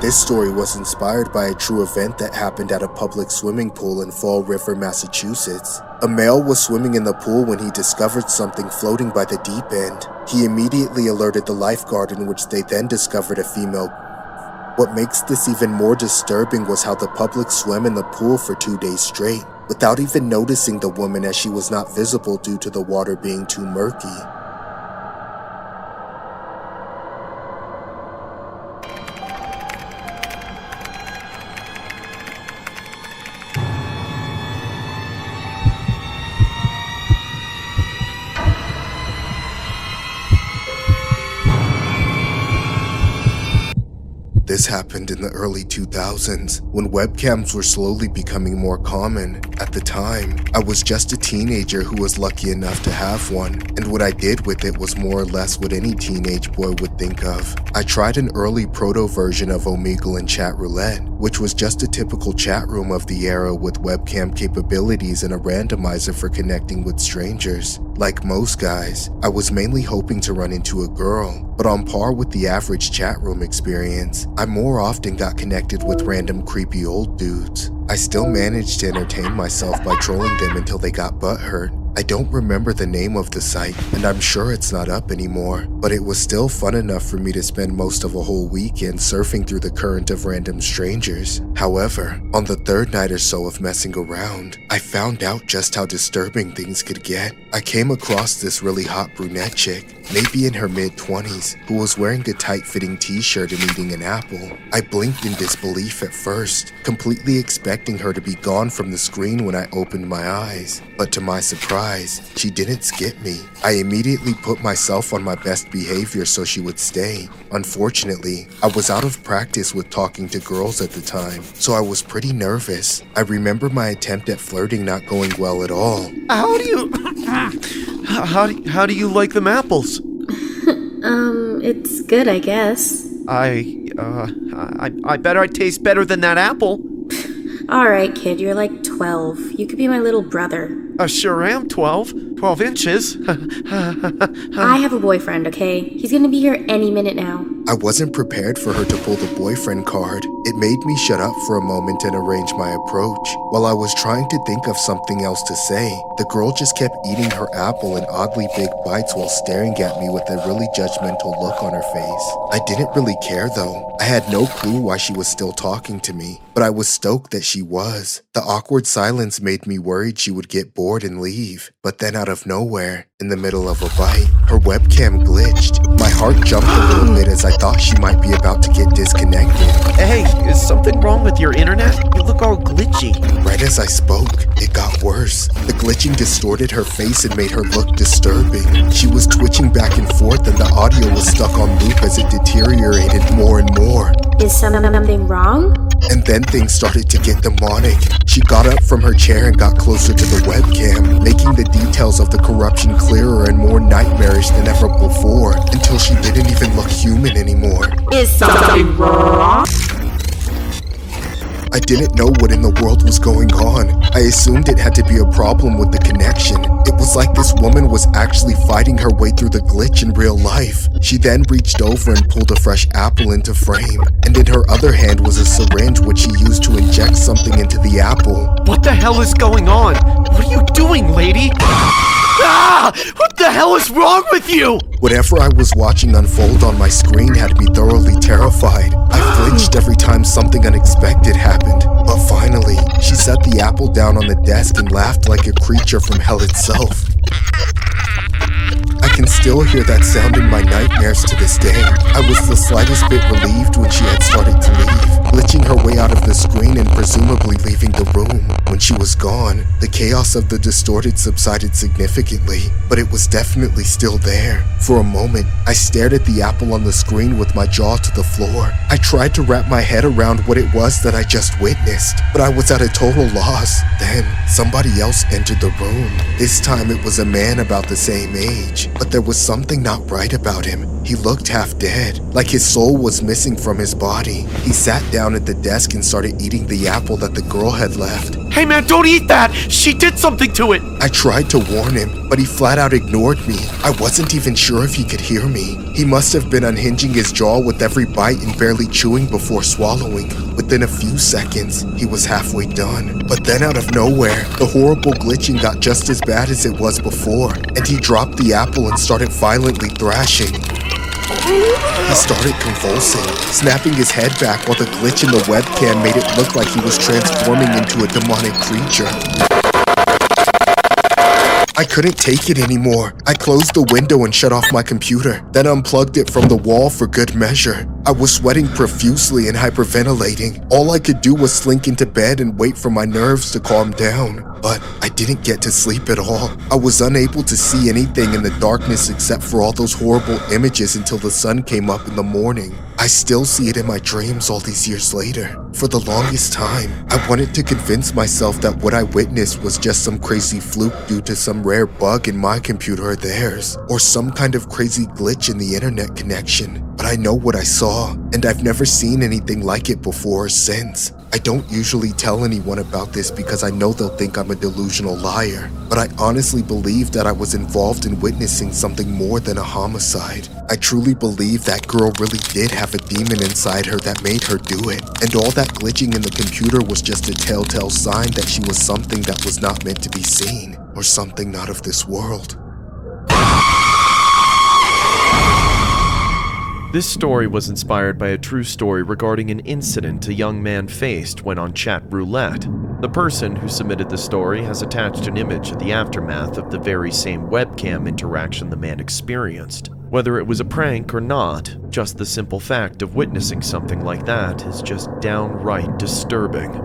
This story was inspired by a true event that happened at a public swimming pool in Fall River, Massachusetts. A male was swimming in the pool when he discovered something floating by the deep end. He immediately alerted the lifeguard, in which they then discovered a female. What makes this even more disturbing was how the public swam in the pool for 2 days straight, without even noticing the woman, as she was not visible due to the water being too murky. This happened in the early 2000s, when webcams were slowly becoming more common. At the time, I was just a teenager who was lucky enough to have one, and what I did with it was more or less what any teenage boy would think of. I tried an early proto version of Omegle and Chat Roulette, which was just a typical chat room of the era with webcam capabilities and a randomizer for connecting with strangers. Like most guys, I was mainly hoping to run into a girl, but on par with the average chat room experience, I more often got connected with random creepy old dudes. I still managed to entertain myself by trolling them until they got butthurt, I don't remember the name of the site, and I'm sure it's not up anymore, but it was still fun enough for me to spend most of a whole weekend surfing through the current of random strangers. However, on the third night or so of messing around, I found out just how disturbing things could get. I came across this really hot brunette chick, maybe in her mid-20s, who was wearing a tight-fitting t-shirt and eating an apple. I blinked in disbelief at first, completely expecting her to be gone from the screen when I opened my eyes. But to my surprise, she didn't skip me. I immediately put myself on my best behavior so she would stay. Unfortunately, I was out of practice with talking to girls at the time, so I was pretty nervous. I remember my attempt at flirting not going well at all. How do you like them apples? It's good, I guess. I bet I taste better than that apple. Alright, kid, you're like 12. You could be my little brother. I sure am 12 inches. I have a boyfriend, okay? He's gonna be here any minute now. I wasn't prepared for her to pull the boyfriend card. It made me shut up for a moment and arrange my approach. While I was trying to think of something else to say, the girl just kept eating her apple in oddly big bites while staring at me with a really judgmental look on her face. I didn't really care though. I had no clue why she was still talking to me, but I was stoked that she was. The awkward silence made me worried she would get bored and leave. But then out of nowhere, in the middle of a bite, her webcam glitched. My heart jumped a little bit as I thought she might be about to get disconnected. Hey, is something wrong with your internet? You look all glitchy. Right as I spoke, it got worse. The glitching distorted her face and made her look disturbing. She was twitching back and forth and the audio was stuck on loop as it deteriorated more and more. Is something wrong? And then things started to get demonic. She got up from her chair and got closer to the webcam, making the details of the corruption clearer and more nightmarish than ever before, until she didn't even look human anymore. Is something wrong? I didn't know what in the world was going on. I assumed it had to be a problem with the connection. It was like this woman was actually fighting her way through the glitch in real life. She then reached over and pulled a fresh apple into frame, and in her other hand was a syringe which she used to inject something into the apple. What the hell is going on? What are you doing, lady? Ah! What the hell is wrong with you? Whatever I was watching unfold on my screen had me thoroughly terrified. I flinched every time something unexpected happened. But finally, she set the apple down on the desk and laughed like a creature from hell itself. I can still hear that sound in my nightmares to this day. I was the slightest bit relieved when she had started to leave, glitching her way out of the screen and presumably leaving the room. When she was gone, the chaos of the distorted subsided significantly, but it was definitely still there. For a moment, I stared at the apple on the screen with my jaw to the floor. I tried to wrap my head around what it was that I just witnessed, but I was at a total loss. Then, somebody else entered the room. This time it was a man about the same age, but there was something not right about him. He looked half dead, like his soul was missing from his body. He sat down at the desk and started eating the apple that the girl had left. Hey man, don't eat that! She did something to it! I tried to warn him, but he flat out ignored me. I wasn't even sure if he could hear me. He must have been unhinging his jaw with every bite and barely chewing before swallowing. Within a few seconds, he was halfway done. But then out of nowhere, the horrible glitching got just as bad as it was before, and he dropped the apple and started violently thrashing. He started convulsing, snapping his head back while the glitch in the webcam made it look like he was transforming into a demonic creature. I couldn't take it anymore. I closed the window and shut off my computer, then unplugged it from the wall for good measure. I was sweating profusely and hyperventilating. All I could do was slink into bed and wait for my nerves to calm down. But I didn't get to sleep at all. I was unable to see anything in the darkness except for all those horrible images until the sun came up in the morning. I still see it in my dreams all these years later. For the longest time, I wanted to convince myself that what I witnessed was just some crazy fluke due to some rare bug in my computer or theirs, or some kind of crazy glitch in the internet connection. But I know what I saw, and I've never seen anything like it before or since. I don't usually tell anyone about this because I know they'll think I'm a delusional liar, but I honestly believe that I was involved in witnessing something more than a homicide. I truly believe that girl really did have a demon inside her that made her do it, and all that glitching in the computer was just a telltale sign that she was something that was not meant to be seen. or something not of this world. This story was inspired by a true story regarding an incident a young man faced when on chat roulette. The person who submitted the story has attached an image of the aftermath of the very same webcam interaction the man experienced. Whether it was a prank or not, just the simple fact of witnessing something like that is just downright disturbing.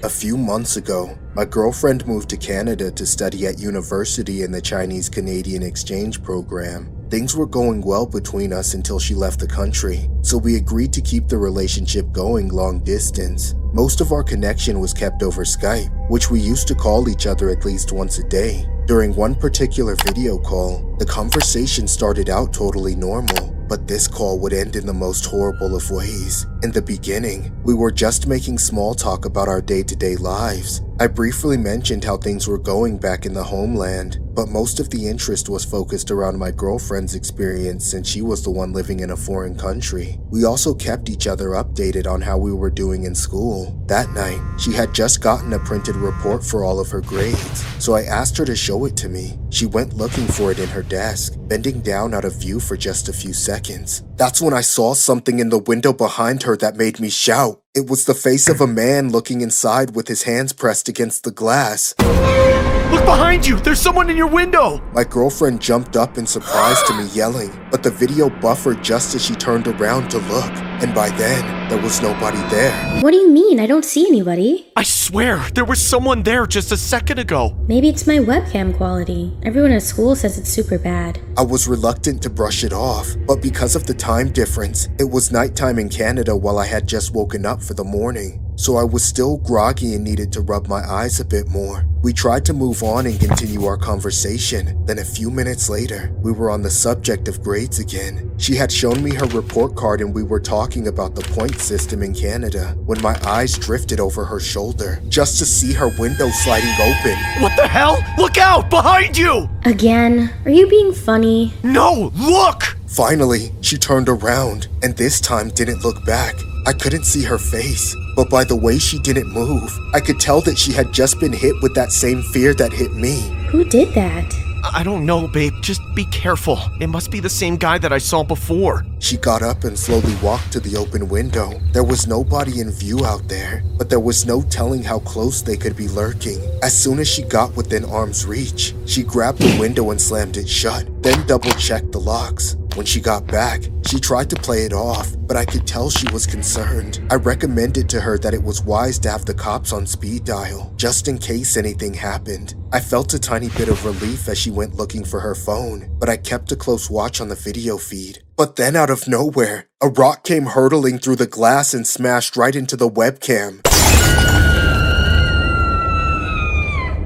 A few months ago, my girlfriend moved to Canada to study at university in the Chinese-Canadian exchange program. Things were going well between us until she left the country, so we agreed to keep the relationship going long distance. Most of our connection was kept over Skype, which we used to call each other at least once a day. During one particular video call, the conversation started out totally normal, but this call would end in the most horrible of ways. In the beginning, we were just making small talk about our day-to-day lives. I briefly mentioned how things were going back in the homeland, but most of the interest was focused around my girlfriend's experience since she was the one living in a foreign country. We also kept each other updated on how we were doing in school. That night, she had just gotten a printed report for all of her grades, so I asked her to show it to me. She went looking for it in her desk, bending down out of view for just a few seconds. That's when I saw something in the window behind her that made me shout. It was the face of a man looking inside with his hands pressed against the glass. Look behind you! There's someone in your window! My girlfriend jumped up in surprise to me yelling, but the video buffered just as she turned around to look, and by then, there was nobody there. What do you mean? I don't see anybody. I swear, there was someone there just a second ago. Maybe it's my webcam quality. Everyone at school says it's super bad. I was reluctant to brush it off, but because of the time difference, it was nighttime in Canada while I had just woken up for the morning. So I was still groggy and needed to rub my eyes a bit more. We tried to move on and continue our conversation. Then a few minutes later, we were on the subject of grades again. She had shown me her report card and we were talking about the point system in Canada when my eyes drifted over her shoulder, just to see her window sliding open. What the hell? Look out! Behind you! Again? Are you being funny? No! Look! Finally, she turned around, and this time didn't look back. I couldn't see her face, but by the way she didn't move, I could tell that she had just been hit with that same fear that hit me. Who did that? I don't know, babe. Just be careful. It must be the same guy that I saw before. She got up and slowly walked to the open window. There was nobody in view out there, but there was no telling how close they could be lurking. As soon as she got within arm's reach, she grabbed the window and slammed it shut, then double-checked the locks. When she got back, she tried to play it off, but I could tell she was concerned. I recommended to her that it was wise to have the cops on speed dial, just in case anything happened. I felt a tiny bit of relief as she went looking for her phone, but I kept a close watch on the video feed. But then out of nowhere, a rock came hurtling through the glass and smashed right into the webcam.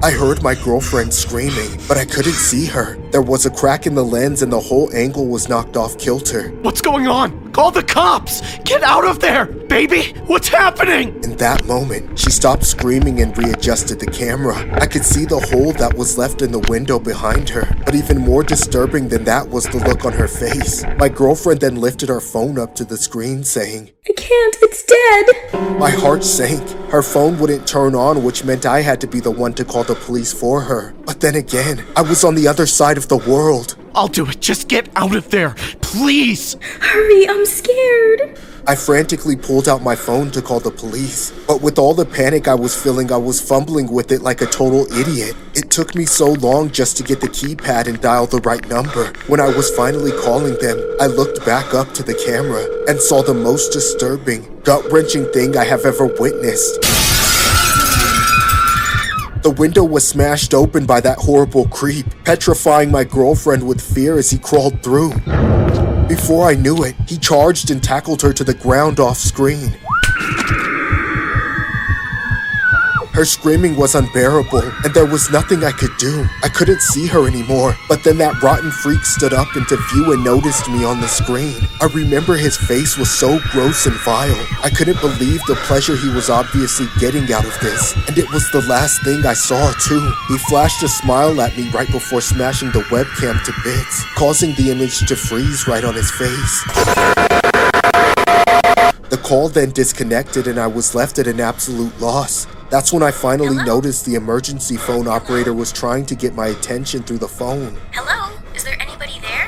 I heard my girlfriend screaming, but I couldn't see her. There was a crack in the lens and the whole angle was knocked off kilter. What's going on? Call the cops! Get out of there! Baby, what's happening? In that moment, she stopped screaming and readjusted the camera. I could see the hole that was left in the window behind her, but even more disturbing than that was the look on her face. My girlfriend then lifted her phone up to the screen saying, I can't, it's dead! My heart sank. Her phone wouldn't turn on, which meant I had to be the one to call the police for her. But then again, I was on the other side of the world. I'll do it. Just get out of there, please! Hurry, I'm scared! I frantically pulled out my phone to call the police, but with all the panic I was feeling, I was fumbling with it like a total idiot. It took me so long just to get the keypad and dial the right number. When I was finally calling them, I looked back up to the camera and saw the most disturbing, gut-wrenching thing I have ever witnessed. The window was smashed open by that horrible creep, petrifying my girlfriend with fear as he crawled through. Before I knew it, he charged and tackled her to the ground off screen. Her screaming was unbearable, and there was nothing I could do. I couldn't see her anymore, but then that rotten freak stood up into view and noticed me on the screen. I remember his face was so gross and vile. I couldn't believe the pleasure he was obviously getting out of this, and it was the last thing I saw too. He flashed a smile at me right before smashing the webcam to bits, causing the image to freeze right on his face. The call then disconnected and I was left at an absolute loss. That's when I finally noticed the emergency phone operator was trying to get my attention through the phone. Hello? Is there anybody there?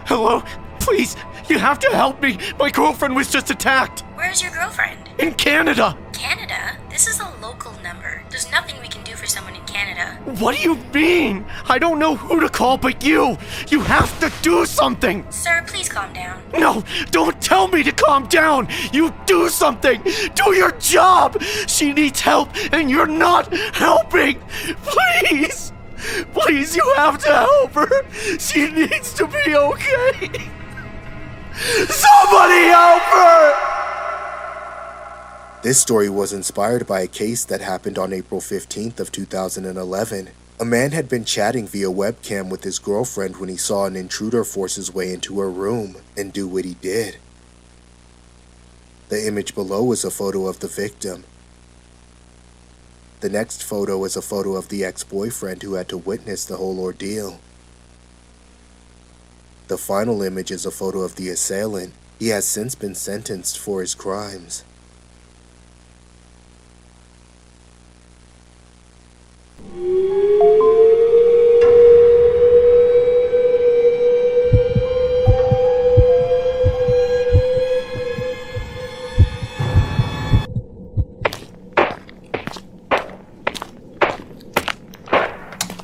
Hello? Please, you have to help me. My girlfriend was just attacked. Where's your girlfriend? In Canada. Canada? This is a local number. There's nothing we can do for someone in Canada. What do you mean? I don't know who to call but you. You have to do something. Sir, please calm down. No, don't tell me to calm down. You do something. Do your job. She needs help and you're not helping. Please. Please, you have to help her. She needs to be okay. Somebody help her! This story was inspired by a case that happened on April 15th of 2011. A man had been chatting via webcam with his girlfriend when he saw an intruder force his way into her room and do what he did. The image below is a photo of the victim. The next photo is a photo of the ex-boyfriend who had to witness the whole ordeal. The final image is a photo of the assailant. He has since been sentenced for his crimes.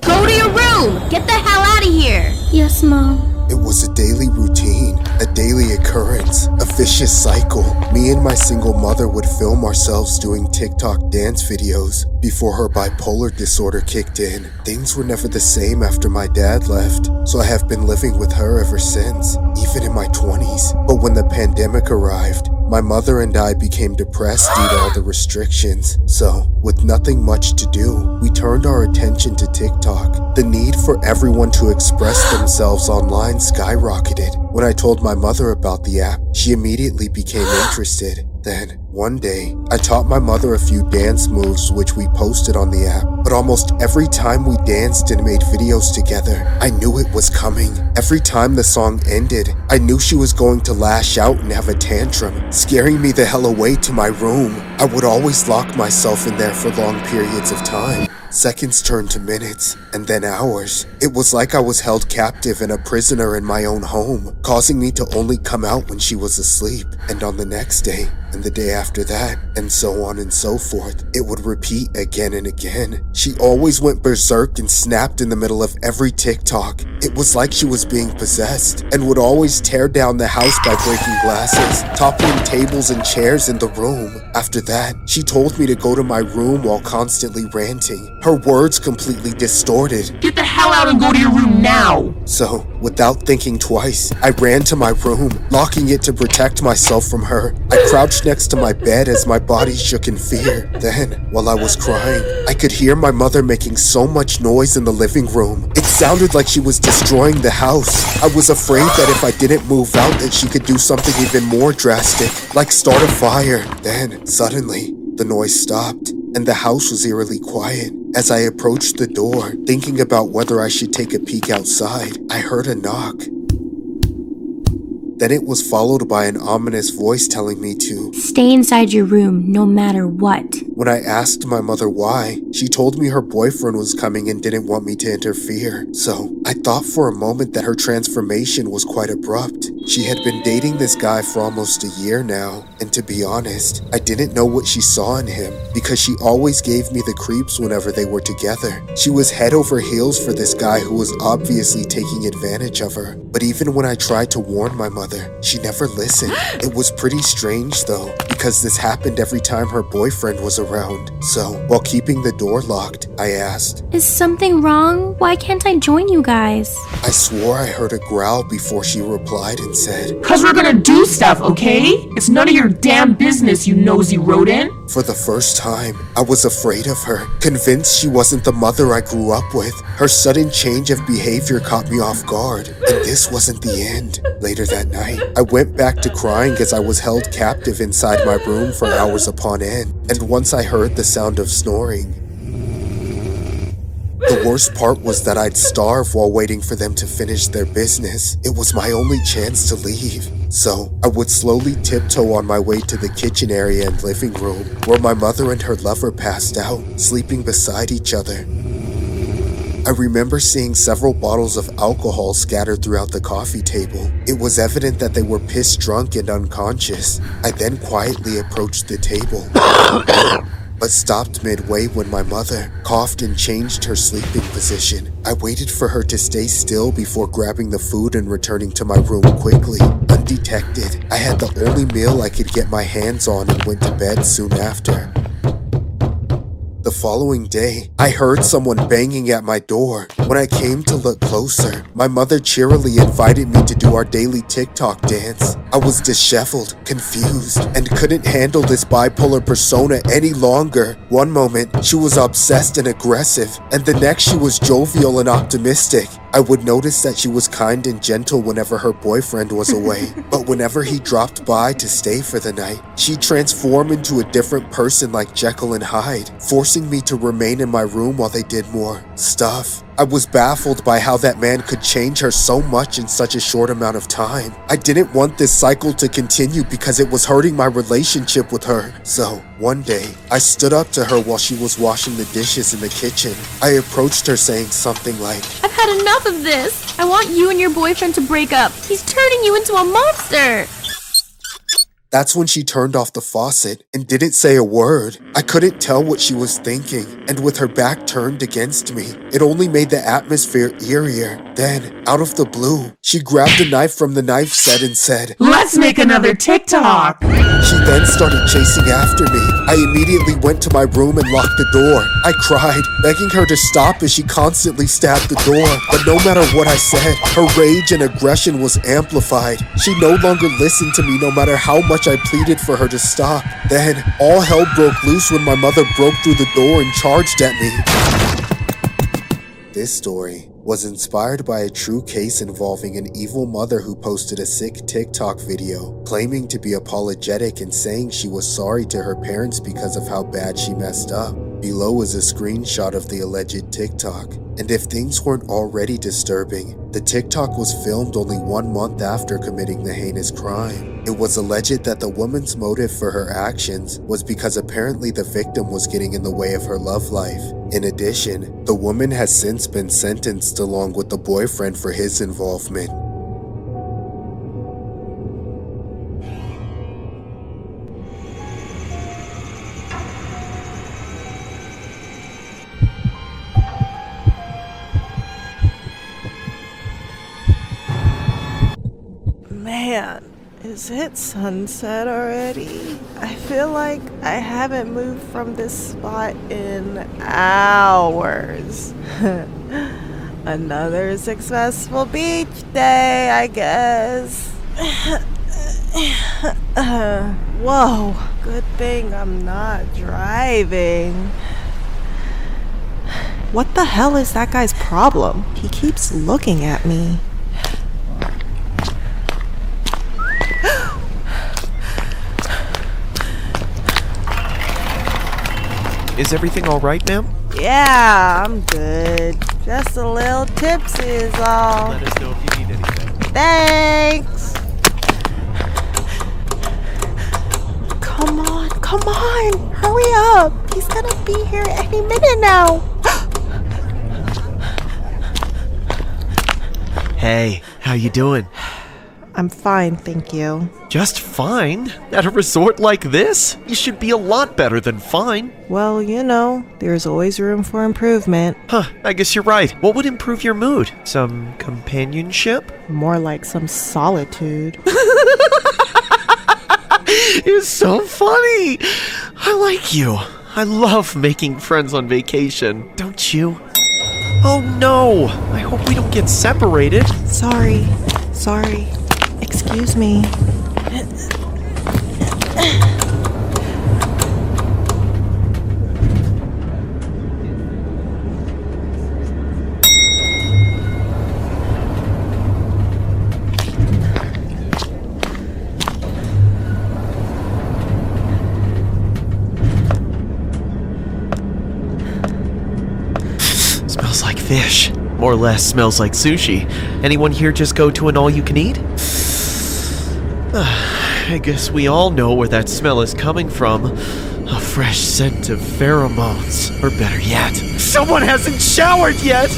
Go to your room! Get the hell out of here! Yes, Mom. It was a daily routine, a daily occurrence, a vicious cycle. Me and my single mother would film ourselves doing TikTok dance videos before her bipolar disorder kicked in. Things were never the same after my dad left, so I have been living with her ever since, even in my 20s. But when the pandemic arrived, my mother and I became depressed due to all the restrictions. So, with nothing much to do, we turned our attention to TikTok. The need for everyone to express themselves online skyrocketed. When I told my mother about the app, she immediately became interested. Then, one day, I taught my mother a few dance moves which we posted on the app. But almost every time we danced and made videos together, I knew it was coming. Every time the song ended, I knew she was going to lash out and have a tantrum, scaring me the hell away to my room. I would always lock myself in there for long periods of time. Seconds turned to minutes, and then hours. It was like I was held captive and a prisoner in my own home, causing me to only come out when she was asleep, and on the next day, and the day after that, and so on and so forth. It would repeat again and again. She always went berserk and snapped in the middle of every TikTok. It was like she was being possessed, and would always tear down the house by breaking glasses, toppling tables and chairs in the room. After that, she told me to go to my room while constantly ranting. Her words completely distorted. Get the hell out and go to your room now! So, without thinking twice, I ran to my room, locking it to protect myself from her. I crouched next to my bed as my body shook in fear. Then, while I was crying, I could hear my mother making so much noise in the living room. It sounded like she was destroying the house. I was afraid that if I didn't move out that she could do something even more drastic, like start a fire. Then, suddenly, the noise stopped, and the house was eerily quiet. As I approached the door, thinking about whether I should take a peek outside, I heard a knock. Then it was followed by an ominous voice telling me to stay inside your room, no matter what. When I asked my mother why, she told me her boyfriend was coming and didn't want me to interfere. So, I thought for a moment that her transformation was quite abrupt. She had been dating this guy for almost a year now, and to be honest, I didn't know what she saw in him, because she always gave me the creeps whenever they were together. She was head over heels for this guy who was obviously taking advantage of her. But even when I tried to warn my mother, she never listened. It was pretty strange though, because this happened every time her boyfriend was around. So, while keeping the door locked, I asked, is something wrong? Why can't I join you guys? I swore I heard a growl before she replied and and said, "'Cause we're gonna do stuff, okay? It's none of your damn business, you nosy rodent." For the first time, I was afraid of her, convinced she wasn't the mother I grew up with. Her sudden change of behavior caught me off guard, and this wasn't the end. Later that night, I went back to crying as I was held captive inside my room for hours upon end, and once I heard the sound of snoring. The worst part was that I'd starve while waiting for them to finish their business. It was my only chance to leave. So, I would slowly tiptoe on my way to the kitchen area and living room, where my mother and her lover passed out, sleeping beside each other. I remember seeing several bottles of alcohol scattered throughout the coffee table. It was evident that they were piss drunk and unconscious. I then quietly approached the table, but stopped midway when my mother coughed and changed her sleeping position. I waited for her to stay still before grabbing the food and returning to my room quickly, undetected. I had the only meal I could get my hands on and went to bed soon after. The following day, I heard someone banging at my door. When I came to look closer, my mother cheerily invited me to do our daily TikTok dance. I was disheveled, confused, and couldn't handle this bipolar persona any longer. One moment, she was obsessed and aggressive, and the next she was jovial and optimistic. I would notice that she was kind and gentle whenever her boyfriend was away, but whenever he dropped by to stay for the night, she'd transform into a different person like Jekyll and Hyde, forcing me to remain in my room while they did more stuff. I was baffled by how that man could change her so much in such a short amount of time. I didn't want this cycle to continue because it was hurting my relationship with her. So, one day, I stood up to her while she was washing the dishes in the kitchen. I approached her saying something like, "I've had enough of this. I want you and your boyfriend to break up. He's turning you into a monster." That's when she turned off the faucet and didn't say a word. I couldn't tell what she was thinking, and with her back turned against me, it only made the atmosphere eerier. Then, out of the blue, she grabbed a knife from the knife set and said, "Let's make another TikTok." She then started chasing after me. I immediately went to my room and locked the door. I cried, begging her to stop as she constantly stabbed the door. But no matter what I said, her rage and aggression was amplified. She no longer listened to me no matter how much I pleaded for her to stop. Then, all hell broke loose when my mother broke through the door and charged at me. This story was inspired by a true case involving an evil mother who posted a sick TikTok video claiming to be apologetic and saying she was sorry to her parents because of how bad she messed up. Below is a screenshot of the alleged TikTok. And if things weren't already disturbing, the TikTok was filmed only 1 month after committing the heinous crime. It was alleged that the woman's motive for her actions was because apparently the victim was getting in the way of her love life. In addition, the woman has since been sentenced along with the boyfriend for his involvement. Man, is it sunset already? I feel like I haven't moved from this spot in hours. Another successful beach day, I guess. Whoa, good thing I'm not driving. What the hell is that guy's problem? He keeps looking at me. Is everything all right, ma'am? Yeah, I'm good. Just a little tipsy is all. Let us know if you need anything. Thanks. Come on. Hurry up. He's gonna be here any minute now. Hey, how you doing? I'm fine, thank you. Just fine? At a resort like this? You should be a lot better than fine. Well, you know, there's always room for improvement. Huh, I guess you're right. What would improve your mood? Some companionship? More like some solitude. You're so funny. I like you. I love making friends on vacation. Don't you? Oh no! I hope we don't get separated. Sorry. Excuse me. Smells like fish. More or less smells like sushi. Anyone here just go to an all-you-can-eat? I guess we all know where that smell is coming from. A fresh scent of pheromones. Or better yet, someone hasn't showered yet!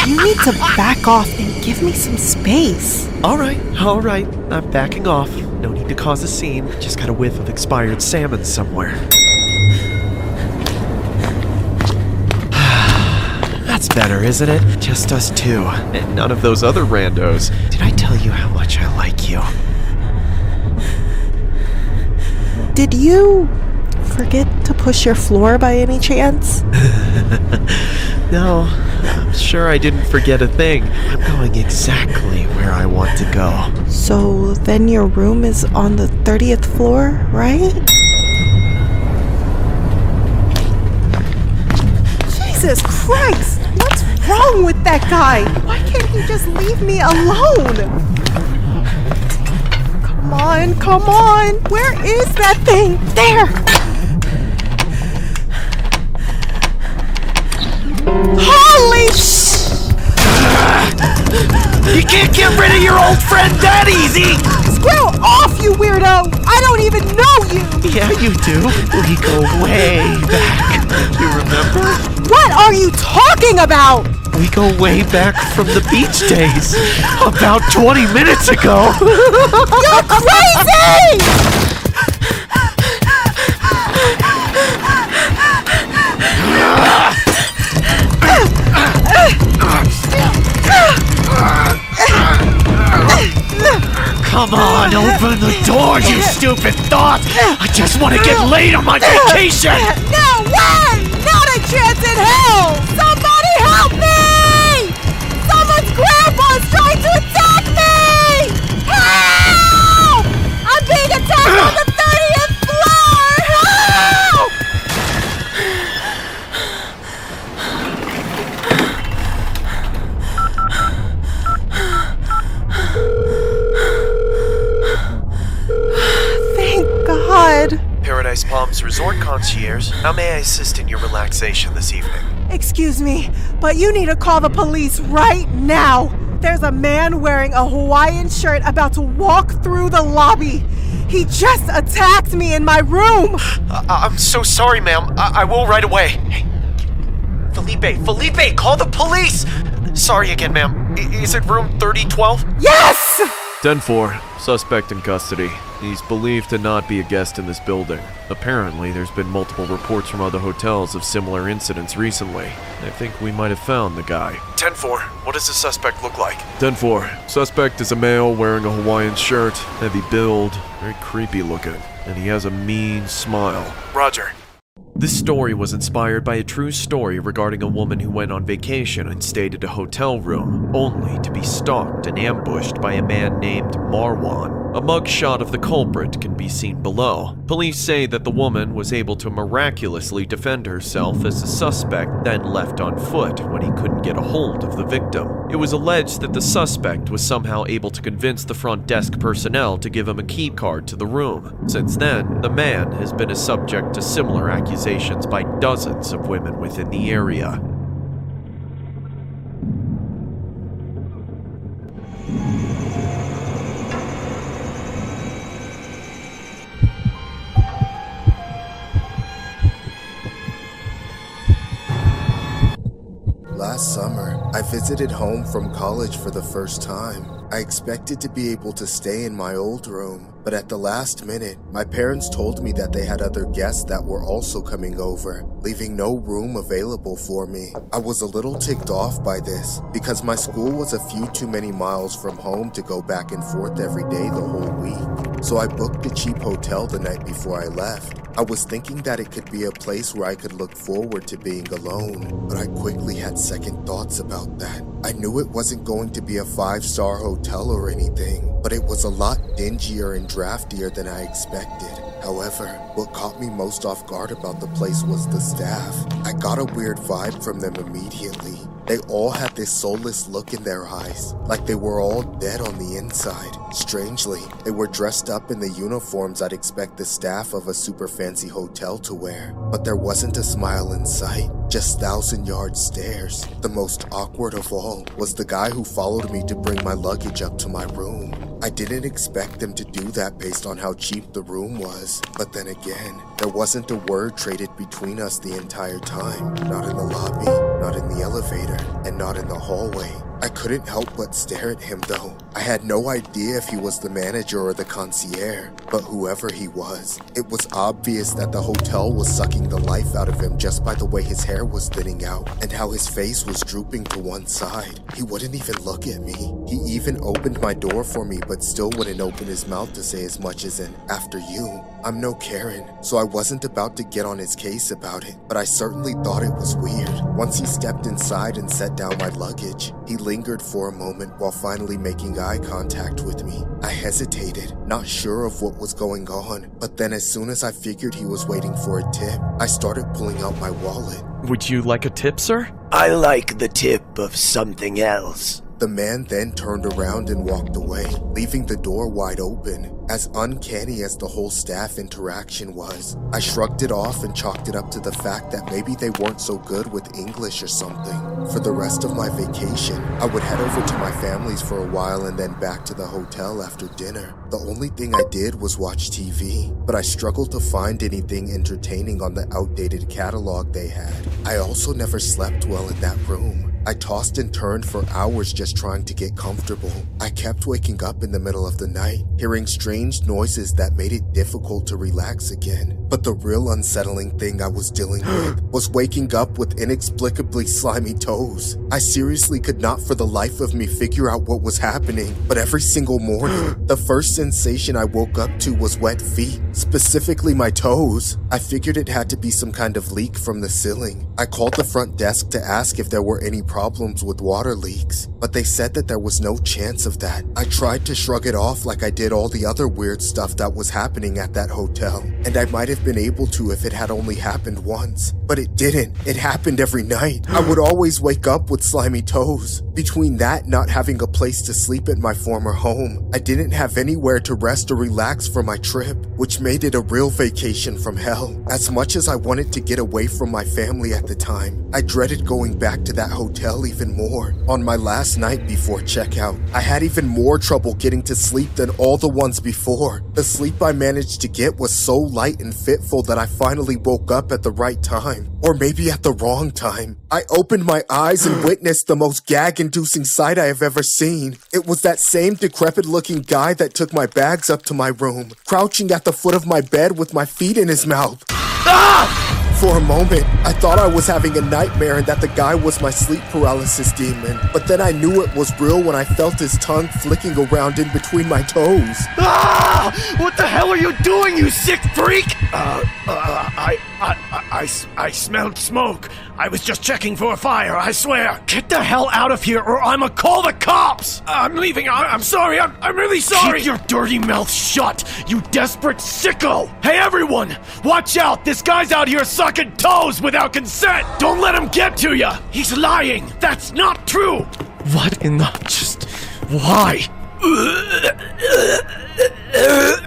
You need to back off and give me some space. Alright. I'm backing off. No need to cause a scene. Just got a whiff of expired salmon somewhere. That's better, isn't it? Just us two, and none of those other randos. Did I tell you how much I like you? Did you forget to push your floor by any chance? No, I'm sure I didn't forget a thing. I'm going exactly where I want to go. So then your room is on the 30th floor, right? Jesus Christ! What's wrong with that guy? Why can't he just leave me alone? Come on! Where is that thing? There! Holy sh! You can't get rid of your old friend that easy! Squirrel off, you weirdo! I don't even know you! Yeah, you do. We go way back. You remember? What are you talking about? We go way back from the beach days. About 20 minutes ago. You're crazy! Come on, open the door, you stupid thought! I just want to get laid on my vacation! No way! Not a chance in hell! Somebody help me! Someone's grandpa's trying to attack me! Help! I'm being attacked on the 30th floor! Help! Thank God. Paradise Palms Resort Concierge, how may I assist in your relaxation this evening? Excuse me, but you need to call the police right now. There's a man wearing a Hawaiian shirt about to walk through the lobby. He just attacked me in my room. I'm so sorry, ma'am. I will right away. Hey, Felipe, call the police! Sorry again, ma'am. Is it room 3012? Yes! 10-4, suspect in custody. He's believed to not be a guest in this building. Apparently, there's been multiple reports from other hotels of similar incidents recently. I think we might have found the guy. 10-4, what does the suspect look like? 10-4, suspect is a male wearing a Hawaiian shirt, heavy build, very creepy looking, and he has a mean smile. Roger. This story was inspired by a true story regarding a woman who went on vacation and stayed at a hotel room, only to be stalked and ambushed by a man named Marwan. A mugshot of the culprit can be seen below. Police say that the woman was able to miraculously defend herself as the suspect then left on foot when he couldn't get a hold of the victim. It was alleged that the suspect was somehow able to convince the front desk personnel to give him a key card to the room. Since then, the man has been a subject to similar accusations by dozens of women within the area. Last summer, I visited home from college for the first time. I expected to be able to stay in my old room, but at the last minute, my parents told me that they had other guests that were also coming over, leaving no room available for me. I was a little ticked off by this, because my school was a few too many miles from home to go back and forth every day the whole week. so I booked a cheap hotel the night before I left. I was thinking that it could be a place where I could look forward to being alone, but I quickly had second thoughts about that. I knew it wasn't going to be a 5-star hotel or anything, but it was a lot dingier and draftier than I expected. However, what caught me most off guard about the place was the staff. I got a weird vibe from them immediately. They all had this soulless look in their eyes, like they were all dead on the inside. Strangely, they were dressed up in the uniforms I'd expect the staff of a super fancy hotel to wear, but there wasn't a smile in sight, just 1,000-yard stares. The most awkward of all was the guy who followed me to bring my luggage up to my room. I didn't expect them to do that based on how cheap the room was, but then again, there wasn't a word traded between us the entire time. Not in the lobby, not in the elevator, and not in the hallway. I couldn't help but stare at him though. I had no idea if he was the manager or the concierge, but whoever he was, it was obvious that the hotel was sucking the life out of him just by the way his hair was thinning out and how his face was drooping to one side. He wouldn't even look at me. He even opened my door for me but still wouldn't open his mouth to say as much as an "after you." I'm no Karen, so I wasn't about to get on his case about it, but I certainly thought it was weird. Once he stepped inside and set down my luggage, he lingered for a moment while finally making eye contact with me. I hesitated, not sure of what was going on, but then as soon as I figured he was waiting for a tip, I started pulling out my wallet. Would you like a tip, sir? I like the tip of something else. The man then turned around and walked away, leaving the door wide open. As uncanny as the whole staff interaction was, I shrugged it off and chalked it up to the fact that maybe they weren't so good with English or something. For the rest of my vacation, I would head over to my family's for a while and then back to the hotel after dinner. The only thing I did was watch TV, but I struggled to find anything entertaining on the outdated catalog they had. I also never slept well in that room. I tossed and turned for hours just trying to get comfortable. I kept waking up in the middle of the night, hearing strange noises that made it difficult to relax again. But the real unsettling thing I was dealing with was waking up with inexplicably slimy toes. I seriously could not for the life of me figure out what was happening, but every single morning, the first sensation I woke up to was wet feet, specifically my toes. I figured it had to be some kind of leak from the ceiling. I called the front desk to ask if there were any problems with water leaks, but they said that there was no chance of that. I tried to shrug it off like I did all the other weird stuff that was happening at that hotel, and I might have been able to if it had only happened once, but it didn't. It happened every night. I would always wake up with slimy toes. Between that and not having a place to sleep at my former home, I didn't have anywhere to rest or relax for my trip, which made it a real vacation from hell. As much as I wanted to get away from my family at the time, I dreaded going back to that hotel even more. On my last night before checkout, I had even more trouble getting to sleep than all the ones before. The sleep I managed to get was so light and fitful that I finally woke up at the right time. Or maybe at the wrong time. I opened my eyes and witnessed the most gag-inducing sight I have ever seen. It was that same decrepit-looking guy that took my bags up to my room, crouching at the foot of my bed with my feet in his mouth. Ah! For a moment, I thought I was having a nightmare and that the guy was my sleep paralysis demon, but then I knew it was real when I felt his tongue flicking around in between my toes. Ah! What the hell are you doing, you sick freak? I smelled smoke. I was just checking for a fire, I swear. Get the hell out of here or I'ma call the cops! I'm leaving, I'm sorry, I'm really sorry! Keep your dirty mouth shut, you desperate sicko! Hey everyone, watch out, this guy's out here sucking toes without consent! Don't let him get to you! He's lying, that's not true! What in the... just... why?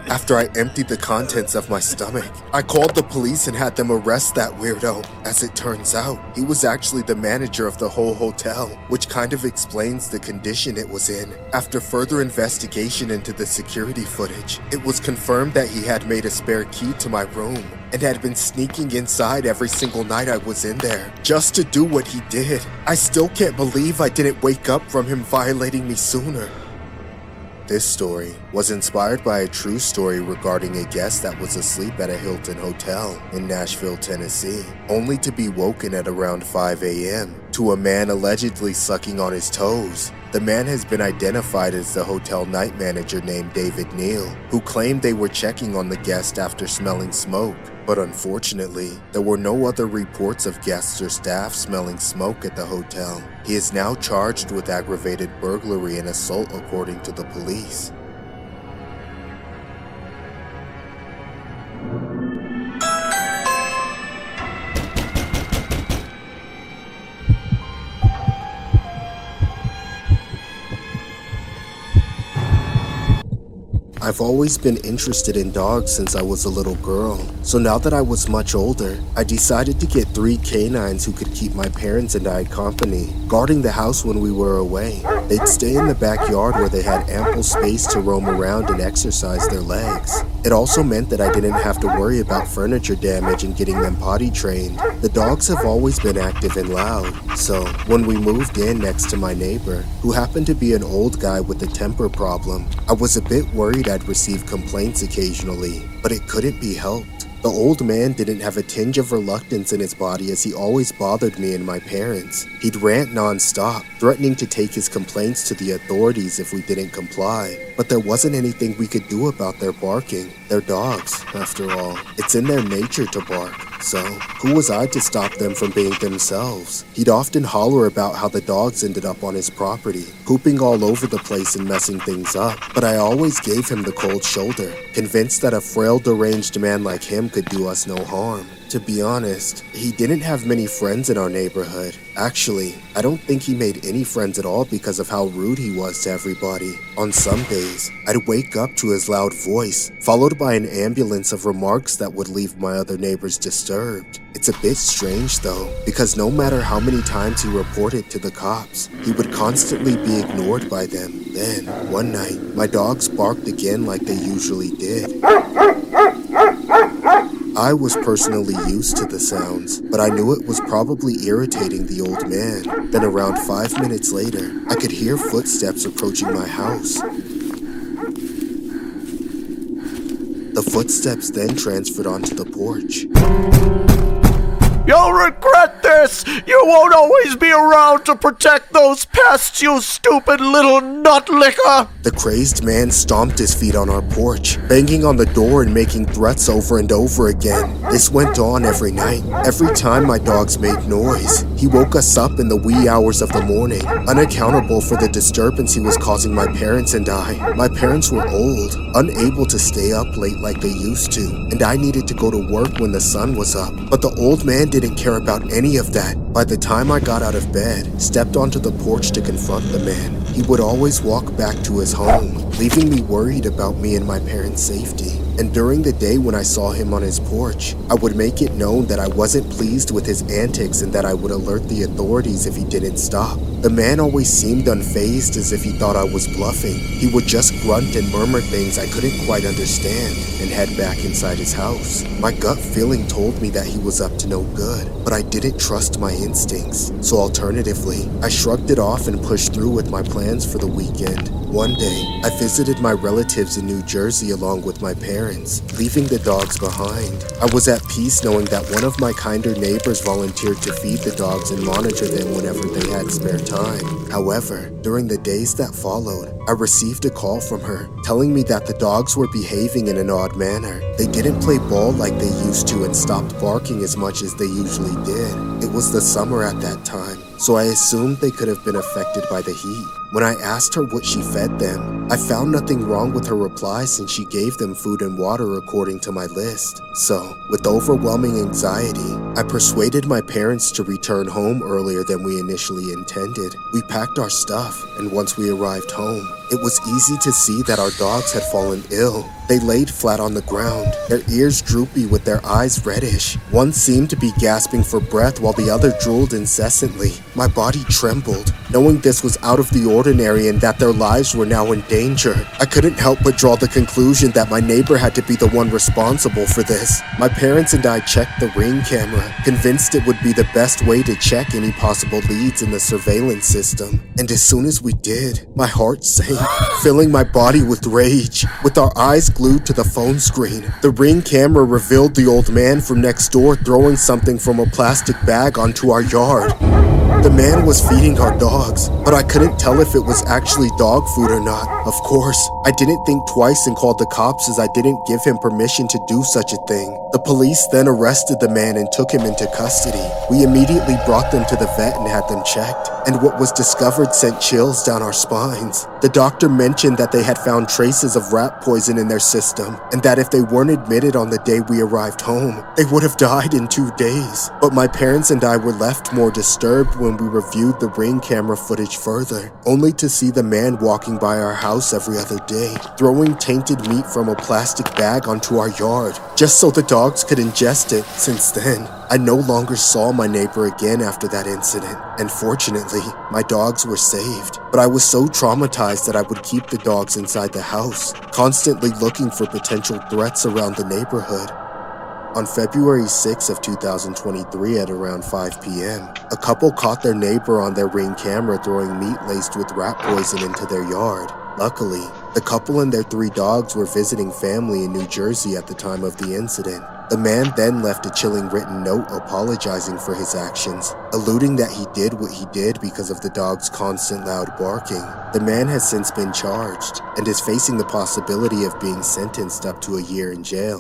After I emptied the contents of my stomach, I called the police and had them arrest that weirdo. As it turns out, he was actually the manager of the whole hotel, which kind of explains the condition it was in. After further investigation into the security footage, it was confirmed that he had made a spare key to my room and had been sneaking inside every single night I was in there, just to do what he did. I still can't believe I didn't wake up from him violating me sooner. This story was inspired by a true story regarding a guest that was asleep at a Hilton hotel in Nashville, Tennessee, only to be woken at around 5 a.m. to a man allegedly sucking on his toes. The man has been identified as the hotel night manager named David Neal, who claimed they were checking on the guest after smelling smoke. But unfortunately, there were no other reports of guests or staff smelling smoke at the hotel. He is now charged with aggravated burglary and assault according to the police. I've always been interested in dogs since I was a little girl, so now that I was much older, I decided to get 3 canines who could keep my parents and I company, guarding the house when we were away. They'd stay in the backyard where they had ample space to roam around and exercise their legs. It also meant that I didn't have to worry about furniture damage and getting them potty trained. The dogs have always been active and loud, so when we moved in next to my neighbor, who happened to be an old guy with a temper problem, I was a bit worried I'd receive complaints occasionally, but it couldn't be helped. The old man didn't have a tinge of reluctance in his body as he always bothered me and my parents. He'd rant non-stop, threatening to take his complaints to the authorities if we didn't comply. But there wasn't anything we could do about their barking. They're dogs, after all. It's in their nature to bark. So, who was I to stop them from being themselves? He'd often holler about how the dogs ended up on his property, pooping all over the place and messing things up. But I always gave him the cold shoulder, convinced that a frail, deranged man like him could do us no harm. To be honest, he didn't have many friends in our neighborhood. Actually, I don't think he made any friends at all because of how rude he was to everybody. On some days, I'd wake up to his loud voice, followed by an ambulance of remarks that would leave my other neighbors disturbed. It's a bit strange though, because no matter how many times he reported to the cops, he would constantly be ignored by them. Then, one night, my dogs barked again like they usually did. I was personally used to the sounds, but I knew it was probably irritating the old man. Then around 5 minutes later, I could hear footsteps approaching my house. The footsteps then transferred onto the porch. You'll regret this! You won't always be around to protect those pests, you stupid little nutlicker! The crazed man stomped his feet on our porch, banging on the door and making threats over and over again. This went on every night. Every time my dogs made noise, he woke us up in the wee hours of the morning, unaccountable for the disturbance he was causing my parents and I. My parents were old, unable to stay up late like they used to, and I needed to go to work when the sun was up. But the old man didn't care about any of that. By the time I got out of bed, stepped onto the porch to confront the man, he would always walk back to his home, leaving me worried about me and my parents' safety. And during the day when I saw him on his porch, I would make it known that I wasn't pleased with his antics and that I would alert the authorities if he didn't stop. The man always seemed unfazed, as if he thought I was bluffing. He would just grunt and murmur things I couldn't quite understand and head back inside his house. My gut feeling told me that he was up to no good, but I didn't trust my instincts. So alternatively, I shrugged it off and pushed through with my plans for the weekend. One day, I visited my relatives in New Jersey along with my parents, leaving the dogs behind. I was at peace knowing that one of my kinder neighbors volunteered to feed the dogs and monitor them whenever they had spare time. However, during the days that followed, I received a call from her, telling me that the dogs were behaving in an odd manner. They didn't play ball like they used to and stopped barking as much as they usually did. It was the summer at that time, so I assumed they could have been affected by the heat. When I asked her what she fed them, I found nothing wrong with her reply since she gave them food and water according to my list. So, with overwhelming anxiety, I persuaded my parents to return home earlier than we initially intended. We packed our stuff, and once we arrived home, it was easy to see that our dogs had fallen ill. They laid flat on the ground, their ears droopy with their eyes reddish. One seemed to be gasping for breath while the other drooled incessantly. My body trembled. knowing this was out of the ordinary and that their lives were now in danger. I couldn't help but draw the conclusion that my neighbor had to be the one responsible for this. My parents and I checked the Ring camera, convinced it would be the best way to check any possible leads in the surveillance system. And as soon as we did, my heart sank, filling my body with rage. With our eyes glued to the phone screen, the Ring camera revealed the old man from next door throwing something from a plastic bag onto our yard. The man was feeding our dogs, but I couldn't tell if it was actually dog food or not. Of course, I didn't think twice and called the cops as I didn't give him permission to do such a thing. The police then arrested the man and took him into custody. We immediately brought them to the vet and had them checked, and what was discovered sent chills down our spines. The doctor mentioned that they had found traces of rat poison in their system, and that if they weren't admitted on the day we arrived home, they would have died in 2 days. But my parents and I were left more disturbed when we reviewed the Ring camera footage further, only to see the man walking by our house every other day, throwing tainted meat from a plastic bag onto our yard, just so the dogs could ingest it. Since then, I no longer saw my neighbor again after that incident, and fortunately, my dogs were saved. But I was so traumatized that I would keep the dogs inside the house, constantly looking for potential threats around the neighborhood. On February 6 of 2023 at around 5 p.m., a couple caught their neighbor on their Ring camera throwing meat laced with rat poison into their yard. Luckily, the couple and their 3 dogs were visiting family in New Jersey at the time of the incident. The man then left a chilling written note apologizing for his actions, alluding that he did what he did because of the dog's constant loud barking. The man has since been charged and is facing the possibility of being sentenced up to a year in jail.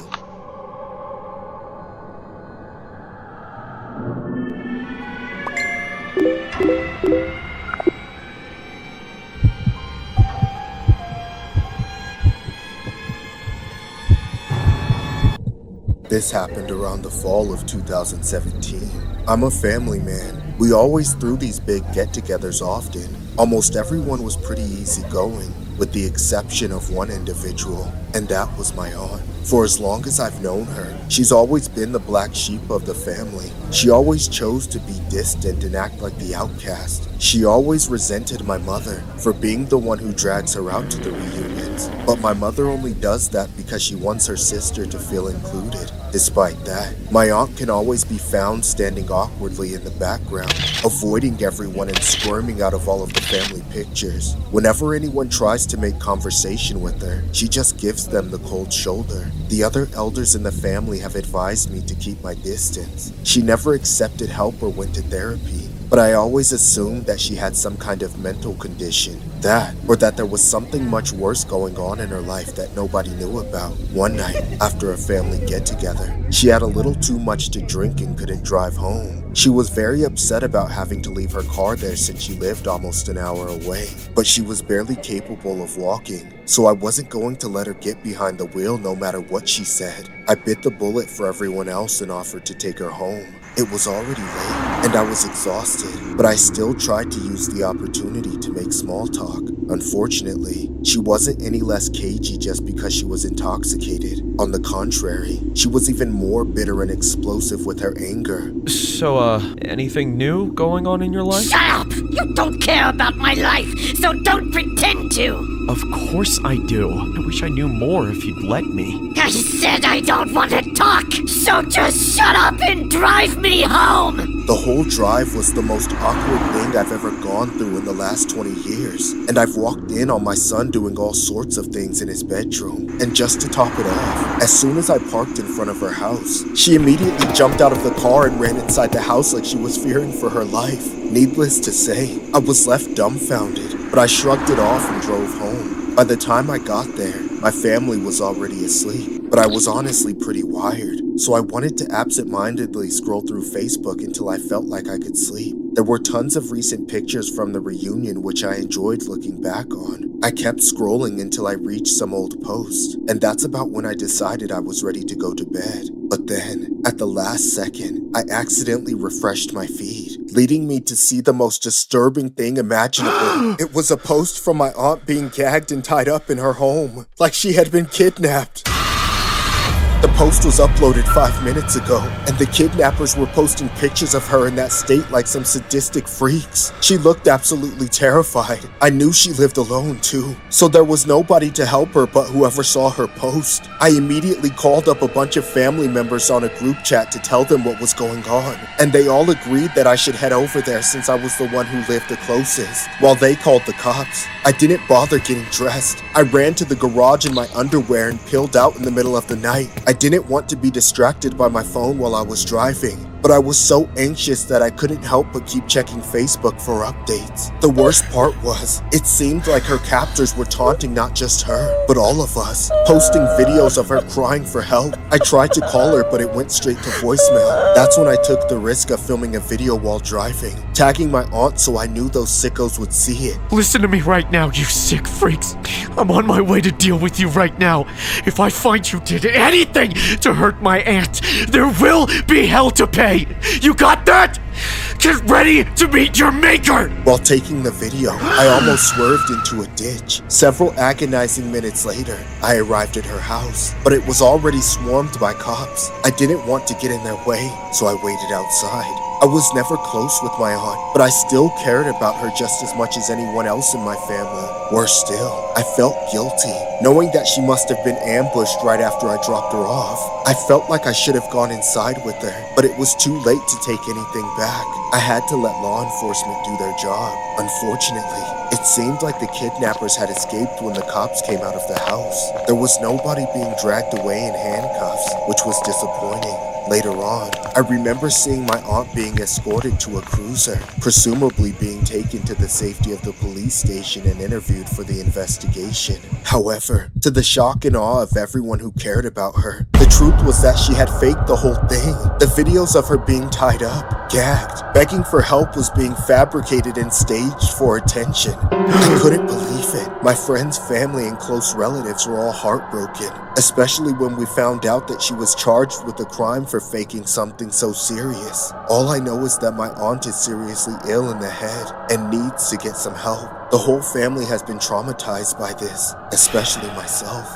This happened around the fall of 2017. I'm a family man. We always threw these big get-togethers often. Almost everyone was pretty easygoing, with the exception of one individual, and that was my aunt. For as long as I've known her, she's always been the black sheep of the family. She always chose to be distant and act like the outcast. She always resented my mother for being the one who drags her out to the reunions. But my mother only does that because she wants her sister to feel included. Despite that, my aunt can always be found standing awkwardly in the background, avoiding everyone and squirming out of all of the family pictures. Whenever anyone tries to make conversation with her, she just gives them the cold shoulder. The other elders in the family have advised me to keep my distance. She never accepted help or went to therapy, but I always assumed that she had some kind of mental condition. That, or that there was something much worse going on in her life that nobody knew about. One night, after a family get-together, she had a little too much to drink and couldn't drive home. She was very upset about having to leave her car there since she lived almost an hour away, but she was barely capable of walking, so I wasn't going to let her get behind the wheel no matter what she said. I bit the bullet for everyone else and offered to take her home. It was already late, and I was exhausted, but I still tried to use the opportunity to make small talk. Unfortunately, she wasn't any less cagey just because she was intoxicated. On the contrary, she was even more bitter and explosive with her anger. So, anything new going on in your life? Shut up! You don't care about my life, so don't pretend to! Of course I do. I wish I knew more if you'd let me. I said I don't want to talk, so just shut up and drive me home! The whole drive was the most awkward thing I've ever gone through in the last 20 years, and I've walked in on my son doing all sorts of things in his bedroom. And just to top it off, as soon as I parked in front of her house, she immediately jumped out of the car and ran inside the house like she was fearing for her life. Needless to say, I was left dumbfounded, but I shrugged it off and drove home. By the time I got there, my family was already asleep, but I was honestly pretty wired, so I wanted to absent-mindedly scroll through Facebook until I felt like I could sleep. There were tons of recent pictures from the reunion which I enjoyed looking back on. I kept scrolling until I reached some old posts, and that's about when I decided I was ready to go to bed. But then, at the last second, I accidentally refreshed my feed, leading me to see the most disturbing thing imaginable. It was a post from my aunt being gagged and tied up in her home, like she had been kidnapped. The post was uploaded 5 minutes ago, and the kidnappers were posting pictures of her in that state like some sadistic freaks. She looked absolutely terrified. I knew she lived alone too, so there was nobody to help her but whoever saw her post. I immediately called up a bunch of family members on a group chat to tell them what was going on, and they all agreed that I should head over there since I was the one who lived the closest, while they called the cops. I didn't bother getting dressed. I ran to the garage in my underwear and peeled out in the middle of the night. I didn't want to be distracted by my phone while I was driving, but I was so anxious that I couldn't help but keep checking Facebook for updates. The worst part was, it seemed like her captors were taunting not just her, but all of us, posting videos of her crying for help. I tried to call her, but it went straight to voicemail. That's when I took the risk of filming a video while driving, tagging my aunt so I knew those sickos would see it. Listen to me right now, you sick freaks. I'm on my way to deal with you right now. If I find you did anything to hurt my aunt, there will be hell to pay. You got that? Get ready to meet your maker! While taking the video, I almost swerved into a ditch. Several agonizing minutes later, I arrived at her house, but it was already swarmed by cops. I didn't want to get in their way, so I waited outside. I was never close with my aunt, but I still cared about her just as much as anyone else in my family. Worse still, I felt guilty, knowing that she must have been ambushed right after I dropped her off. I felt like I should have gone inside with her, but it was too late to take anything back. I had to let law enforcement do their job. Unfortunately, it seemed like the kidnappers had escaped when the cops came out of the house. There was nobody being dragged away in handcuffs, which was disappointing. Later on, I remember seeing my aunt being escorted to a cruiser, presumably being taken to the safety of the police station and interviewed for the investigation. However, to the shock and awe of everyone who cared about her, the truth was that she had faked the whole thing. The videos of her being tied up, gagged, begging for help was being fabricated and staged for attention. I couldn't believe it. My friends, family, and close relatives were all heartbroken, especially when we found out that she was charged with a crime for faking something so serious. All I know is that my aunt is seriously ill in the head and needs to get some help. The whole family has been traumatized by this, especially myself.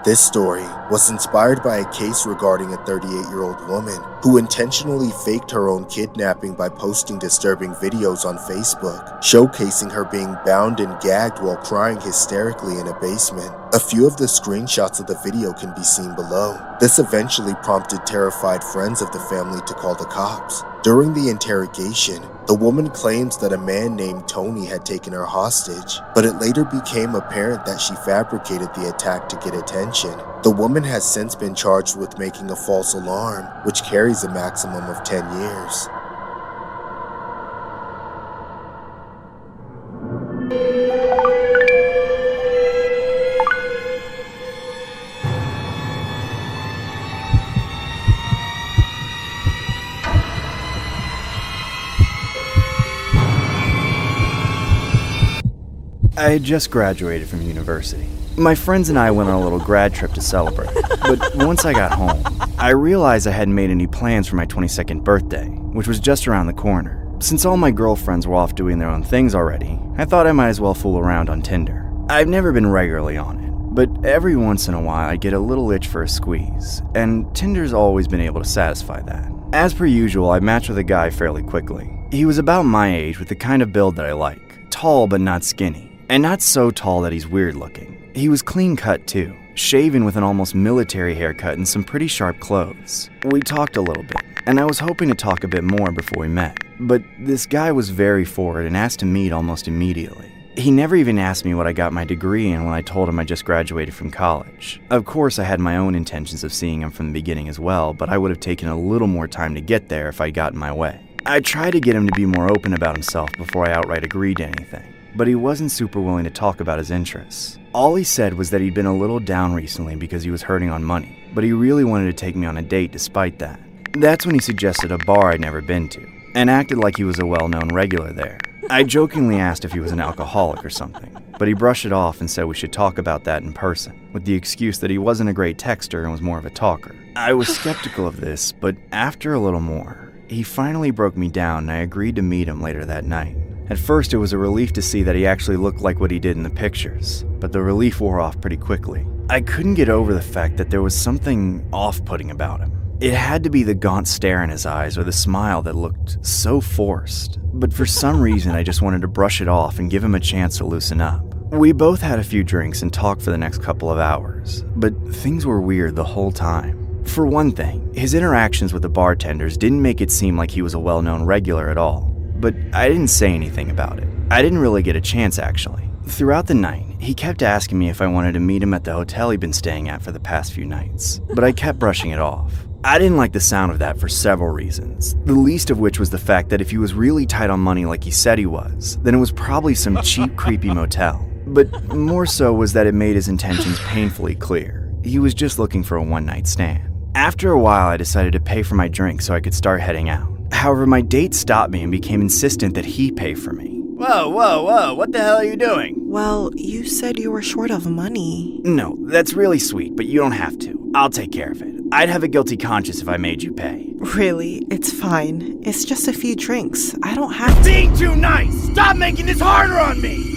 This story was inspired by a case regarding a 38-year-old woman who intentionally faked her own kidnapping by posting disturbing videos on Facebook, showcasing her being bound and gagged while crying hysterically in a basement. A few of the screenshots of the video can be seen below. This eventually prompted terrified friends of the family to call the cops. During the interrogation, the woman claims that a man named Tony had taken her hostage, but it later became apparent that she fabricated the attack to get attention. The woman has since been charged with making a false alarm, which carries a maximum of 10 years. I had just graduated from university. My friends and I went on a little grad trip to celebrate, but once I got home, I realized I hadn't made any plans for my 22nd birthday, which was just around the corner. Since all my girlfriends were off doing their own things already, I thought I might as well fool around on Tinder. I've never been regularly on it, but every once in a while I get a little itch for a squeeze, and Tinder's always been able to satisfy that. As per usual, I matched with a guy fairly quickly. He was about my age with the kind of build that I like, tall but not skinny. And not so tall that he's weird looking. He was clean cut too, shaven with an almost military haircut and some pretty sharp clothes. We talked a little bit, and I was hoping to talk a bit more before we met. But this guy was very forward and asked to meet almost immediately. He never even asked me what I got my degree in when I told him I just graduated from college. Of course, I had my own intentions of seeing him from the beginning as well, but I would have taken a little more time to get there if I'd gotten my way. I tried to get him to be more open about himself before I outright agreed to anything, but he wasn't super willing to talk about his interests. All he said was that he'd been a little down recently because he was hurting on money, but he really wanted to take me on a date despite that. That's when he suggested a bar I'd never been to, and acted like he was a well-known regular there. I jokingly asked if he was an alcoholic or something, but he brushed it off and said we should talk about that in person, with the excuse that he wasn't a great texter and was more of a talker. I was skeptical of this, but after a little more, he finally broke me down and I agreed to meet him later that night. At first, it was a relief to see that he actually looked like what he did in the pictures, but the relief wore off pretty quickly. I couldn't get over the fact that there was something off-putting about him. It had to be the gaunt stare in his eyes or the smile that looked so forced. But for some reason, I just wanted to brush it off and give him a chance to loosen up. We both had a few drinks and talked for the next couple of hours, but things were weird the whole time. For one thing, his interactions with the bartenders didn't make it seem like he was a well-known regular at all. But I didn't say anything about it. I didn't really get a chance, actually. Throughout the night, he kept asking me if I wanted to meet him at the hotel he'd been staying at for the past few nights, but I kept brushing it off. I didn't like the sound of that for several reasons, the least of which was the fact that if he was really tight on money like he said he was, then it was probably some cheap, creepy motel. But more so was that it made his intentions painfully clear. He was just looking for a one-night stand. After a while, I decided to pay for my drink so I could start heading out. However, my date stopped me and became insistent that he pay for me. Whoa, what the hell are you doing? Well, you said you were short of money. No, that's really sweet, but you don't have to. I'll take care of it. I'd have a guilty conscience if I made you pay. Really, it's fine. It's just a few drinks. I don't have to. Being too nice! Stop making this harder on me!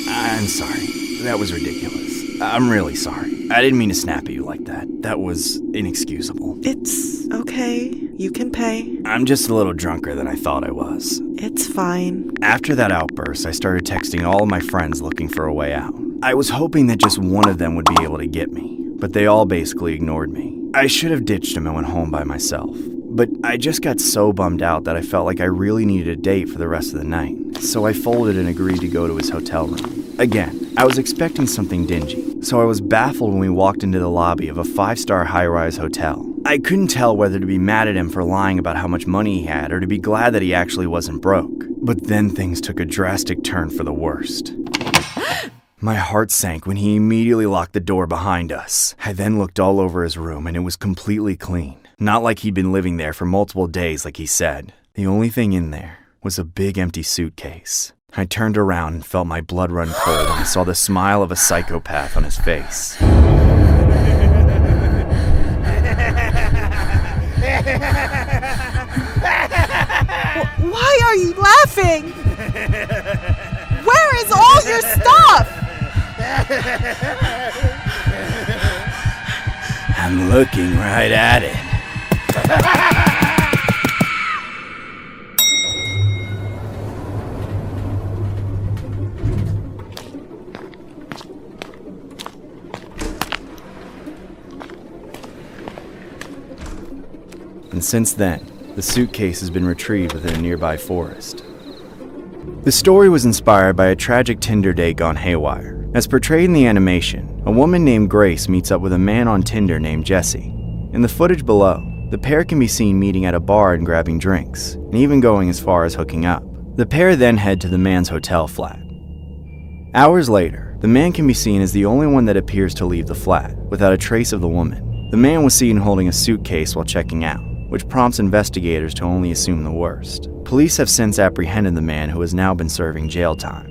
I'm sorry. That was ridiculous. I'm really sorry. I didn't mean to snap at you like that. That was inexcusable. It's okay. You can pay. I'm just a little drunker than I thought I was. It's fine. After that outburst, I started texting all of my friends looking for a way out. I was hoping that just one of them would be able to get me, but they all basically ignored me. I should have ditched him and went home by myself, but I just got so bummed out that I felt like I really needed a date for the rest of the night, so I folded and agreed to go to his hotel room. Again, I was expecting something dingy, so I was baffled when we walked into the lobby of a 5-star high-rise hotel. I couldn't tell whether to be mad at him for lying about how much money he had or to be glad that he actually wasn't broke. But then things took a drastic turn for the worst. My heart sank when he immediately locked the door behind us. I then looked all over his room and it was completely clean. Not like he'd been living there for multiple days like he said. The only thing in there was a big empty suitcase. I turned around and felt my blood run cold when I saw the smile of a psychopath on his face. Why are you laughing? Where is all your stuff? I'm looking right at it. And since then, the suitcase has been retrieved within a nearby forest. The story was inspired by a tragic Tinder date gone haywire. As portrayed in the animation, a woman named Grace meets up with a man on Tinder named Jesse. In the footage below, the pair can be seen meeting at a bar and grabbing drinks, and even going as far as hooking up. The pair then head to the man's hotel flat. Hours later, the man can be seen as the only one that appears to leave the flat, without a trace of the woman. The man was seen holding a suitcase while checking out, which prompts investigators to only assume the worst. Police have since apprehended the man who has now been serving jail time.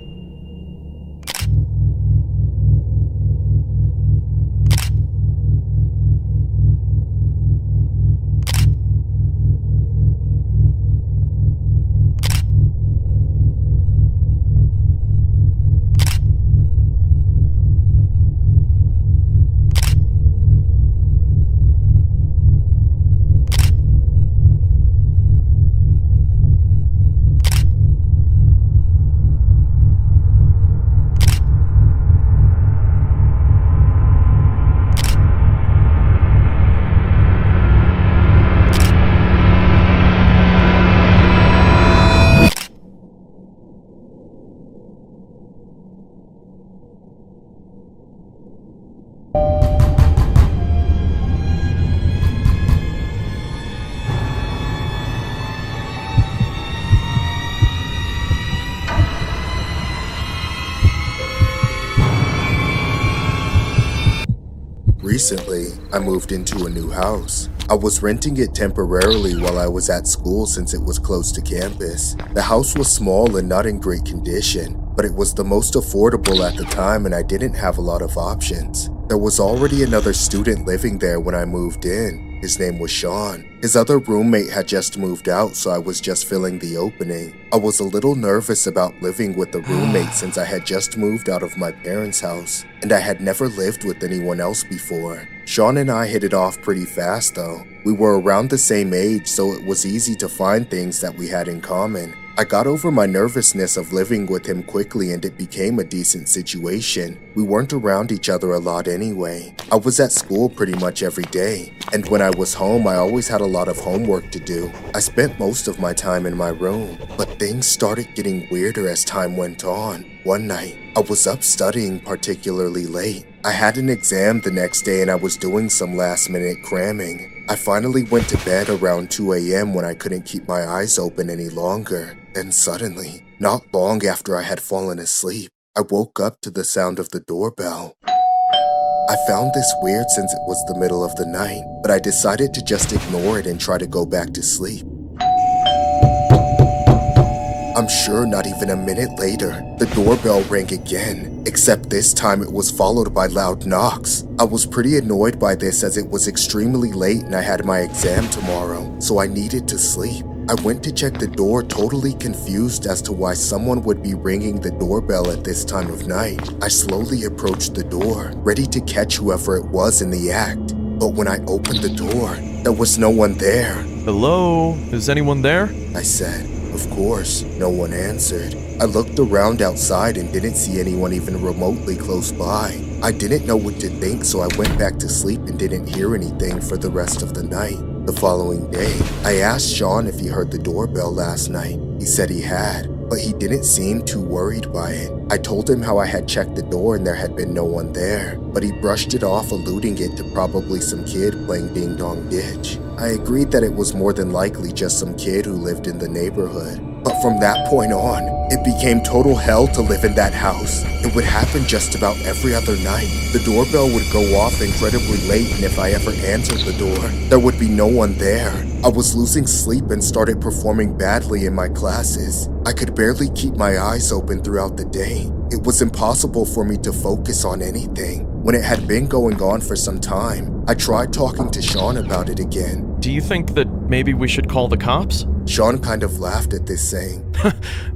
Recently, I moved into a new house. I was renting it temporarily while I was at school since it was close to campus. The house was small and not in great condition, but it was the most affordable at the time and I didn't have a lot of options. There was already another student living there when I moved in. His name was Sean. His other roommate had just moved out, so I was just filling the opening. I was a little nervous about living with a roommate since I had just moved out of my parents' house, and I had never lived with anyone else before. Sean and I hit it off pretty fast though. We were around the same age, so it was easy to find things that we had in common. I got over my nervousness of living with him quickly and it became a decent situation. We weren't around each other a lot anyway. I was at school pretty much every day, and when I was home I always had a lot of homework to do. I spent most of my time in my room, but things started getting weirder as time went on. One night, I was up studying particularly late. I had an exam the next day and I was doing some last-minute cramming. I finally went to bed around 2 a.m. when I couldn't keep my eyes open any longer. Then suddenly, not long after I had fallen asleep, I woke up to the sound of the doorbell. I found this weird since it was the middle of the night, but I decided to just ignore it and try to go back to sleep. I'm sure not even a minute later, the doorbell rang again, except this time it was followed by loud knocks. I was pretty annoyed by this as it was extremely late and I had my exam tomorrow, so I needed to sleep. I went to check the door totally confused as to why someone would be ringing the doorbell at this time of night. I slowly approached the door, ready to catch whoever it was in the act. But when I opened the door, there was no one there. Hello? Is anyone there? I said. Of course, no one answered. I looked around outside and didn't see anyone even remotely close by. I didn't know what to think, so I went back to sleep and didn't hear anything for the rest of the night. The following day, I asked Sean if he heard the doorbell last night. He said he had, but he didn't seem too worried by it. I told him how I had checked the door and there had been no one there, but he brushed it off, alluding it to probably some kid playing Ding Dong Ditch. I agreed that it was more than likely just some kid who lived in the neighborhood. But from that point on, it became total hell to live in that house. It would happen just about every other night. The doorbell would go off incredibly late, and if I ever answered the door, there would be no one there. I was losing sleep and started performing badly in my classes. I could barely keep my eyes open throughout the day. It was impossible for me to focus on anything. When it had been going on for some time, I tried talking to Sean about it again. Do you think that maybe we should call the cops? Sean kind of laughed at this, saying,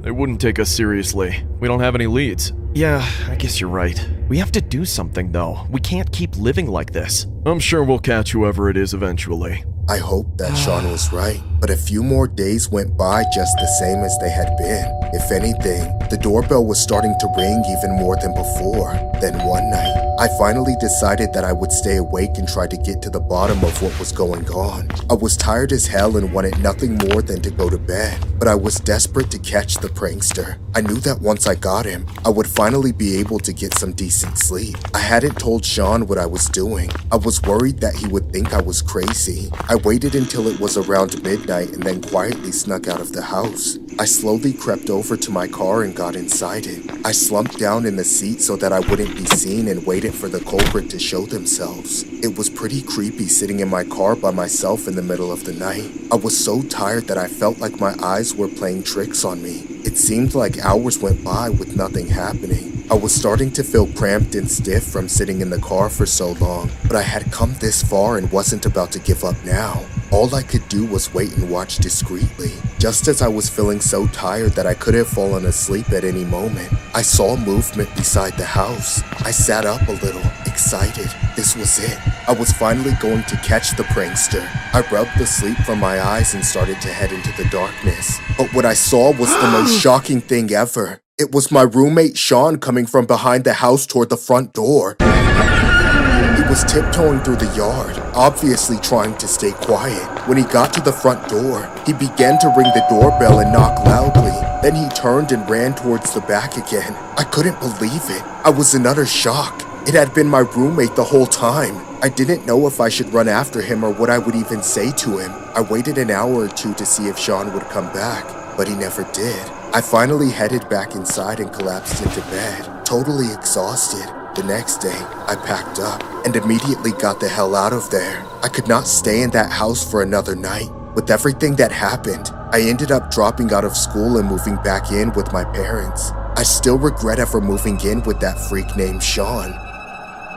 They wouldn't take us seriously. We don't have any leads. Yeah, I guess you're right. We have to do something, though. We can't keep living like this. I'm sure we'll catch whoever it is eventually. I hoped that Sean was right, but a few more days went by just the same as they had been. If anything, the doorbell was starting to ring even more than before. Then one night, I finally decided that I would stay awake and try to get to the bottom of what was going on. I was tired as hell and wanted nothing more than to go to bed, but I was desperate to catch the prankster. I knew that once I got him, I would finally be able to get some decent sleep. I hadn't told Sean what I was doing. I was worried that he would think I was crazy. I waited until it was around midnight and then quietly snuck out of the house. I slowly crept over to my car and got inside it. I slumped down in the seat so that I wouldn't be seen and waited for the culprit to show themselves. It was pretty creepy sitting in my car by myself in the middle of the night. I was so tired that I felt like my eyes were playing tricks on me. It seemed like hours went by with nothing happening. I was starting to feel cramped and stiff from sitting in the car for so long, but I had come this far and wasn't about to give up now. All I could do was wait and watch discreetly. Just as I was feeling so tired that I could have fallen asleep at any moment, I saw movement beside the house. I sat up a little, excited. This was it. I was finally going to catch the prankster. I rubbed the sleep from my eyes and started to head into the darkness. But what I saw was the most shocking thing ever. It was my roommate Sean coming from behind the house toward the front door. He was tiptoeing through the yard, obviously trying to stay quiet. When he got to the front door, he began to ring the doorbell and knock loudly. Then he turned and ran towards the back again. I couldn't believe it. I was in utter shock. It had been my roommate the whole time. I didn't know if I should run after him or what I would even say to him. I waited an hour or two to see if Sean would come back, but he never did. I finally headed back inside and collapsed into bed, totally exhausted. The next day, I packed up and immediately got the hell out of there. I could not stay in that house for another night. With everything that happened, I ended up dropping out of school and moving back in with my parents. I still regret ever moving in with that freak named Sean.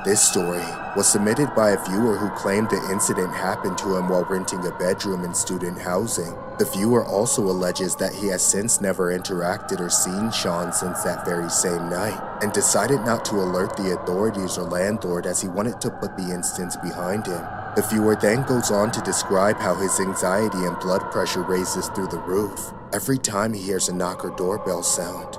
This story was submitted by a viewer who claimed the incident happened to him while renting a bedroom in student housing. The viewer also alleges that he has since never interacted or seen Sean since that very same night, and decided not to alert the authorities or landlord as he wanted to put the instance behind him. The viewer then goes on to describe how his anxiety and blood pressure raises through the roof every time he hears a knock or doorbell sound.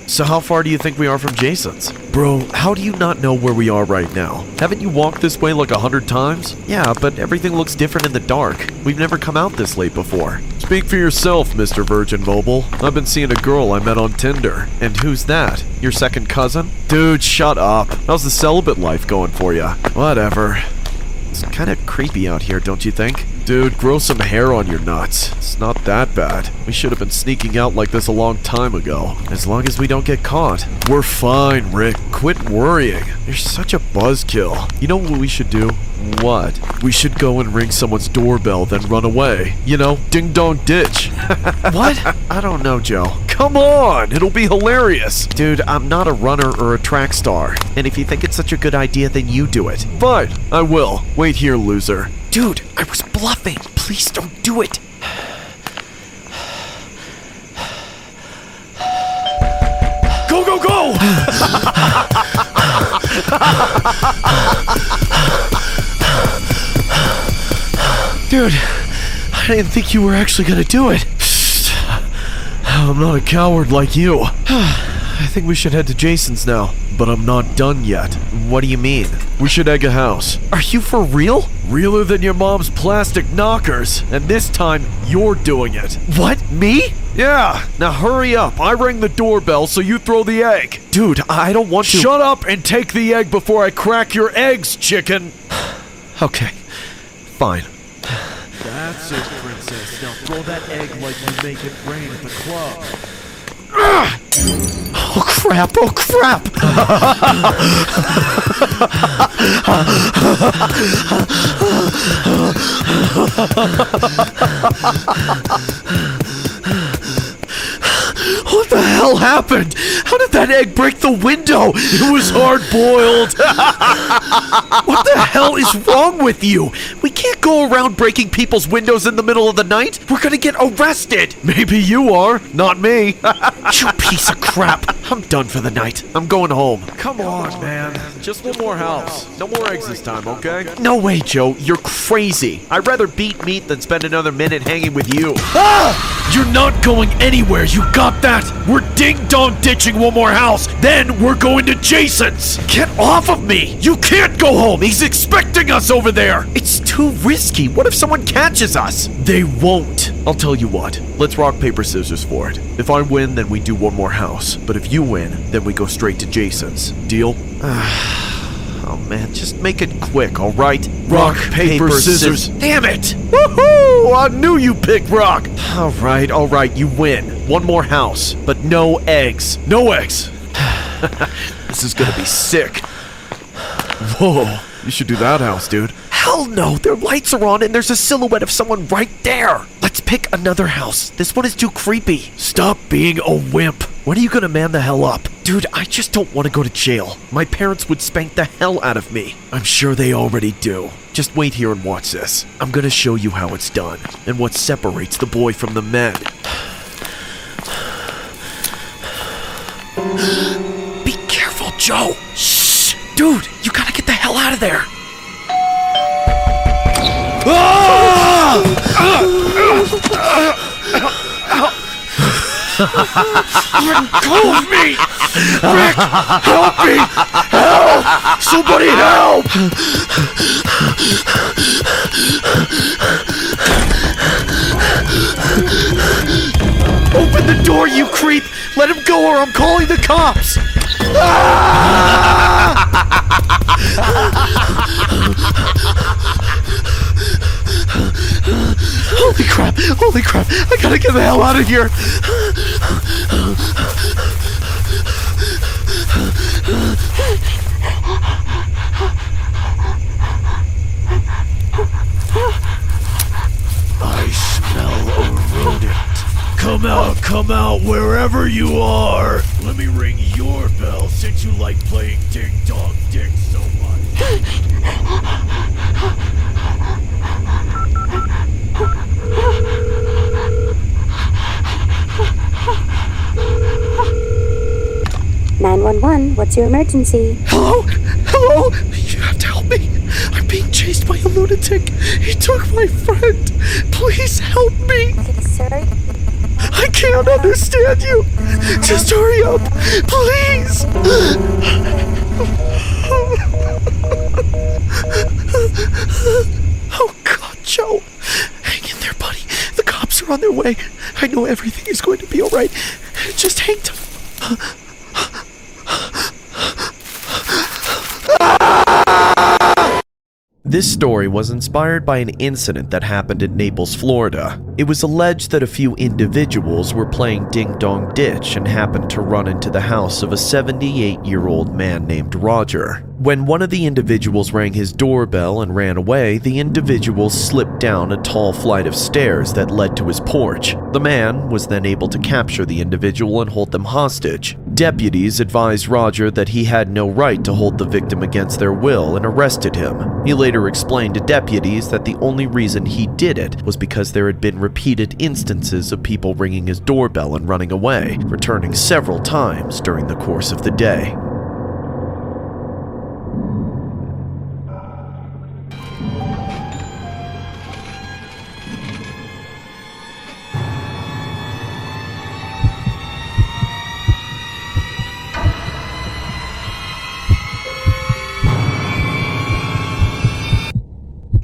So how far do you think we are from Jason's? Bro, how do you not know where we are right now? Haven't you walked this way like 100 times? Yeah, but everything looks different in the dark. We've never come out this late before. Speak for yourself, Mr. Virgin Mobile. I've been seeing a girl I met on Tinder. And who's that? Your second cousin? Dude, shut up. How's the celibate life going for ya? Whatever. It's kind of creepy out here, don't you think? Dude, grow some hair on your nuts. It's not that bad. We should have been sneaking out like this a long time ago. As long as we don't get caught. We're fine, Rick. Quit worrying. You're such a buzzkill. You know what we should do? What? We should go and ring someone's doorbell, then run away. You know, ding-dong ditch. What? I don't know, Joe. Come on! It'll be hilarious! Dude, I'm not a runner or a track star. And if you think it's such a good idea, then you do it. Fine, I will. Wait here, loser. Dude, I was bluffing. Please don't do it. Go, go, go! Dude, I didn't think you were actually gonna do it. I'm not a coward like you. I think we should head to Jason's now. But I'm not done yet. What do you mean? We should egg a house. Are you for real? Realer than your mom's plastic knockers. And this time, you're doing it. What? Me? Yeah. Now hurry up. I ring the doorbell so you throw the egg. Dude, I don't want to. Shut up and take the egg before I crack your eggs, chicken. Okay. Fine. That's it, princess. Now throw that egg like you make it rain at the club. Oh crap, oh crap! What the hell happened? How did that egg break the window? It was hard-boiled. What the hell is wrong with you? We can't go around breaking people's windows in the middle of the night. We're gonna get arrested. Maybe you are, not me. You piece of crap. I'm done for the night. I'm going home. Come on, man. Just one more house. No more eggs this time, okay? No way, Joe. You're crazy. I'd rather beat meat than spend another minute hanging with you. Ah! You're not going anywhere. You got that? We're ding-dong ditching one more house. Then we're going to Jason's. Get off of me. You can't go home. He's expecting us over there. It's too risky. What if someone catches us? They won't. I'll tell you what. Let's rock, paper, scissors for it. If I win, then we do one more house. But if you win, then we go straight to Jason's. Deal? Oh man, just make it quick, alright? Rock, paper, scissors. Damn it! Woohoo! I knew you picked rock! Alright, you win. One more house, but no eggs. No eggs! This is gonna be sick. Whoa, you should do that house, dude. Hell no, their lights are on and there's a silhouette of someone right there. Let's pick another house. This one is too creepy. Stop being a wimp. When are you gonna man the hell up? Dude, I just don't want to go to jail. My parents would spank the hell out of me. I'm sure they already do. Just wait here and watch this. I'm gonna show you how it's done and what separates the boy from the men. Be careful, Joe. Shh! Dude, you gotta get the hell out of there. Let go of me! Rick, help me! Help! Somebody help! Open the door, you creep! Let him go or I'm calling the cops! Holy crap, I gotta get the hell out of here. I smell a rodent. Come out, wherever you are. Let me ring your bell since you like playing Ding Dong Dick so much. 911, what's your emergency? Hello? Hello? You have to help me. I'm being chased by a lunatic. He took my friend. Please help me. Sir? I can't understand you. Just hurry up, please. Oh God, Joe. Hang in there, buddy. The cops are on their way. I know everything is going to be all right. Just hang tight. This story was inspired by an incident that happened in Naples, Florida. It was alleged that a few individuals were playing Ding Dong Ditch and happened to run into the house of a 78-year-old man named Roger. When one of the individuals rang his doorbell and ran away, the individual slipped down a tall flight of stairs that led to his porch. The man was then able to capture the individual and hold them hostage. Deputies advised Roger that he had no right to hold the victim against their will and arrested him. He later explained to deputies that the only reason he did it was because there had been repeated instances of people ringing his doorbell and running away, returning several times during the course of the day.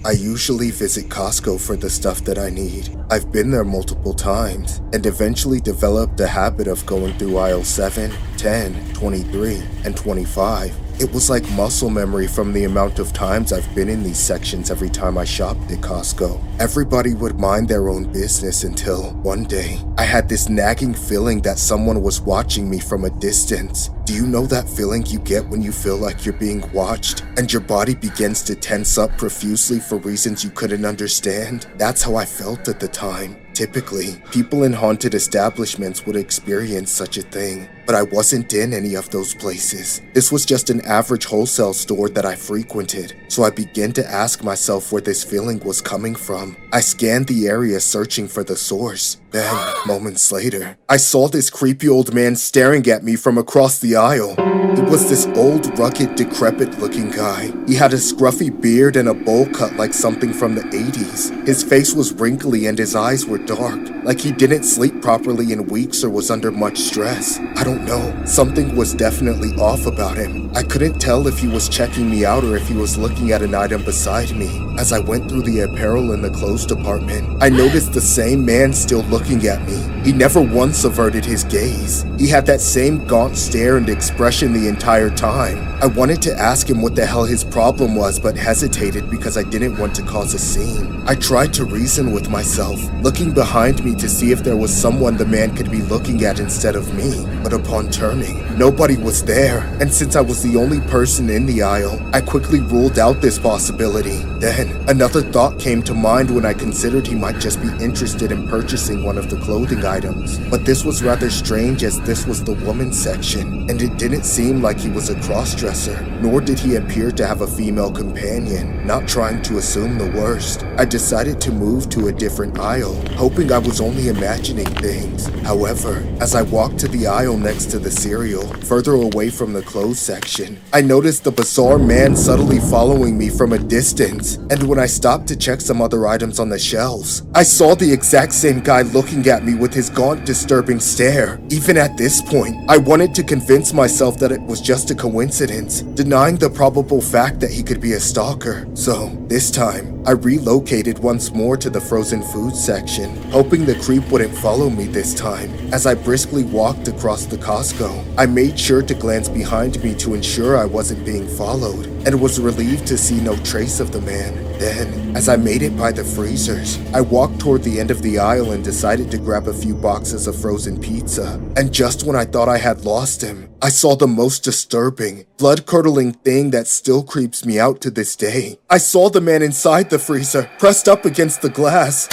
I usually visit Costco for the stuff that I need. I've been there multiple times and eventually developed the habit of going through aisle 7, 10, 23, and 25. It was like muscle memory from the amount of times I've been in these sections every time I shopped at Costco. Everybody would mind their own business until one day I had this nagging feeling that someone was watching me from a distance. Do you know that feeling you get when you feel like you're being watched and your body begins to tense up profusely for reasons you couldn't understand? That's how I felt at the time. Typically, people in haunted establishments would experience such a thing, but I wasn't in any of those places. This was just an average wholesale store that I frequented, so I began to ask myself where this feeling was coming from. I scanned the area searching for the source. Then, moments later, I saw this creepy old man staring at me from across the aisle. He was this old, rugged, decrepit-looking guy. He had a scruffy beard and a bowl cut like something from the 80s. His face was wrinkly and his eyes were dark, like he didn't sleep properly in weeks or was under much stress. I don't know. Something was definitely off about him. I couldn't tell if he was checking me out or if he was looking at an item beside me. As I went through the apparel and the clothes department, I noticed the same man still looking at me. He never once averted his gaze. He had that same gaunt stare and expression the entire time. I wanted to ask him what the hell his problem was, but hesitated because I didn't want to cause a scene. I tried to reason with myself, looking behind me to see if there was someone the man could be looking at instead of me. But upon turning, nobody was there, and since I was the only person in the aisle, I quickly ruled out this possibility. Then, another thought came to mind when I considered he might just be interested in purchasing one of the clothing items. But this was rather strange as this was the women's section, and it didn't seem like he was a cross-dresser, nor did he appear to have a female companion. Not trying to assume the worst, I decided to move to a different aisle, hoping I was only imagining things. However, as I walked to the aisle next to the cereal, further away from the clothes section, I noticed the bizarre man subtly following me from a distance, and when I stopped to check some other items on the shelves, I saw the exact same guy looking at me with his gaunt, disturbing stare. Even at this point, I wanted to convince myself that it was just a coincidence, denying the probable fact that he could be a stalker. So, this time, I relocated once more to the frozen food section, hoping the creep wouldn't follow me this time. As I briskly walked across the Costco, I made sure to glance behind me to ensure I wasn't being followed, and was relieved to see no trace of the man. Then, as I made it by the freezers, I walked toward the end of the aisle and decided to grab a few boxes of frozen pizza. And just when I thought I had lost him, I saw the most disturbing, blood-curdling thing that still creeps me out to this day. I saw the man inside the freezer, pressed up against the glass.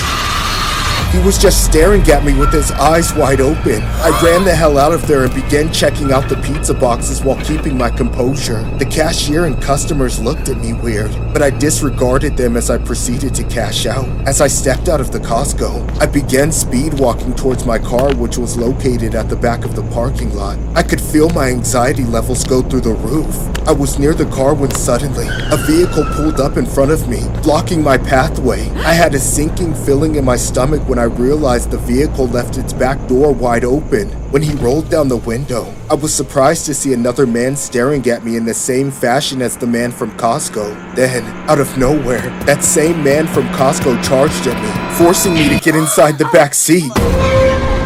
He was just staring at me with his eyes wide open. I ran the hell out of there and began checking out the pizza boxes while keeping my composure. The cashier and customers looked at me weird, but I disregarded them as I proceeded to cash out. As I stepped out of the Costco, I began speed walking towards my car, which was located at the back of the parking lot. I could feel my anxiety levels go through the roof. I was near the car when suddenly, a vehicle pulled up in front of me, blocking my pathway. I had a sinking feeling in my stomach when I realized the vehicle left its back door wide open. When he rolled down the window, I was surprised to see another man staring at me in the same fashion as the man from Costco. Then, out of nowhere, that same man from Costco charged at me, forcing me to get inside the back seat.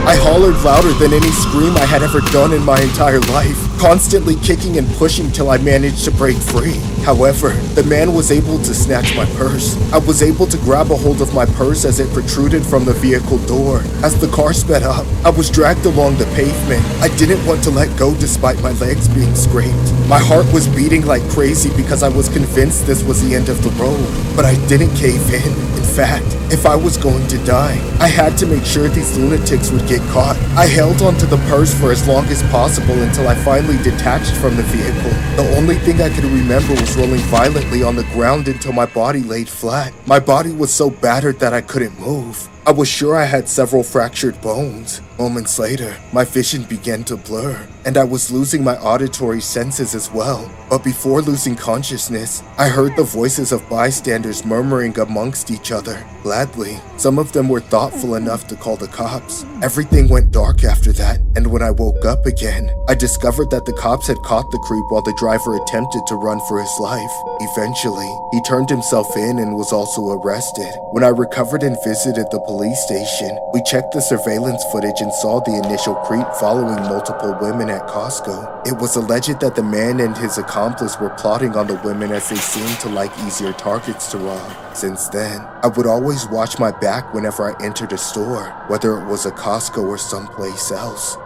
I hollered louder than any scream I had ever done in my entire life, constantly kicking and pushing till I managed to break free. However, the man was able to snatch my purse. I was able to grab a hold of my purse as it protruded from the vehicle door. As the car sped up, I was dragged along the pavement. I didn't want to let go despite my legs being scraped. My heart was beating like crazy because I was convinced this was the end of the road, but I didn't cave in. In fact, if I was going to die, I had to make sure these lunatics would get caught. I held onto the purse for as long as possible until I finally detached from the vehicle. The only thing I could remember was rolling violently on the ground until my body laid flat. My body was so battered that I couldn't move. I was sure I had several fractured bones. Moments later, my vision began to blur, and I was losing my auditory senses as well. But before losing consciousness, I heard the voices of bystanders murmuring amongst each other. Gladly, some of them were thoughtful enough to call the cops. Everything went dark after that, and when I woke up again, I discovered that the cops had caught the creep while the driver attempted to run for his life. Eventually, he turned himself in and was also arrested. When I recovered and visited the police station, we checked the surveillance footage and saw the initial creep following multiple women at Costco. It was alleged that the man and his accomplice were plotting on the women as they seemed to like easier targets to rob. Since then, I would always watch my back whenever I entered a store, whether it was a Costco or someplace else.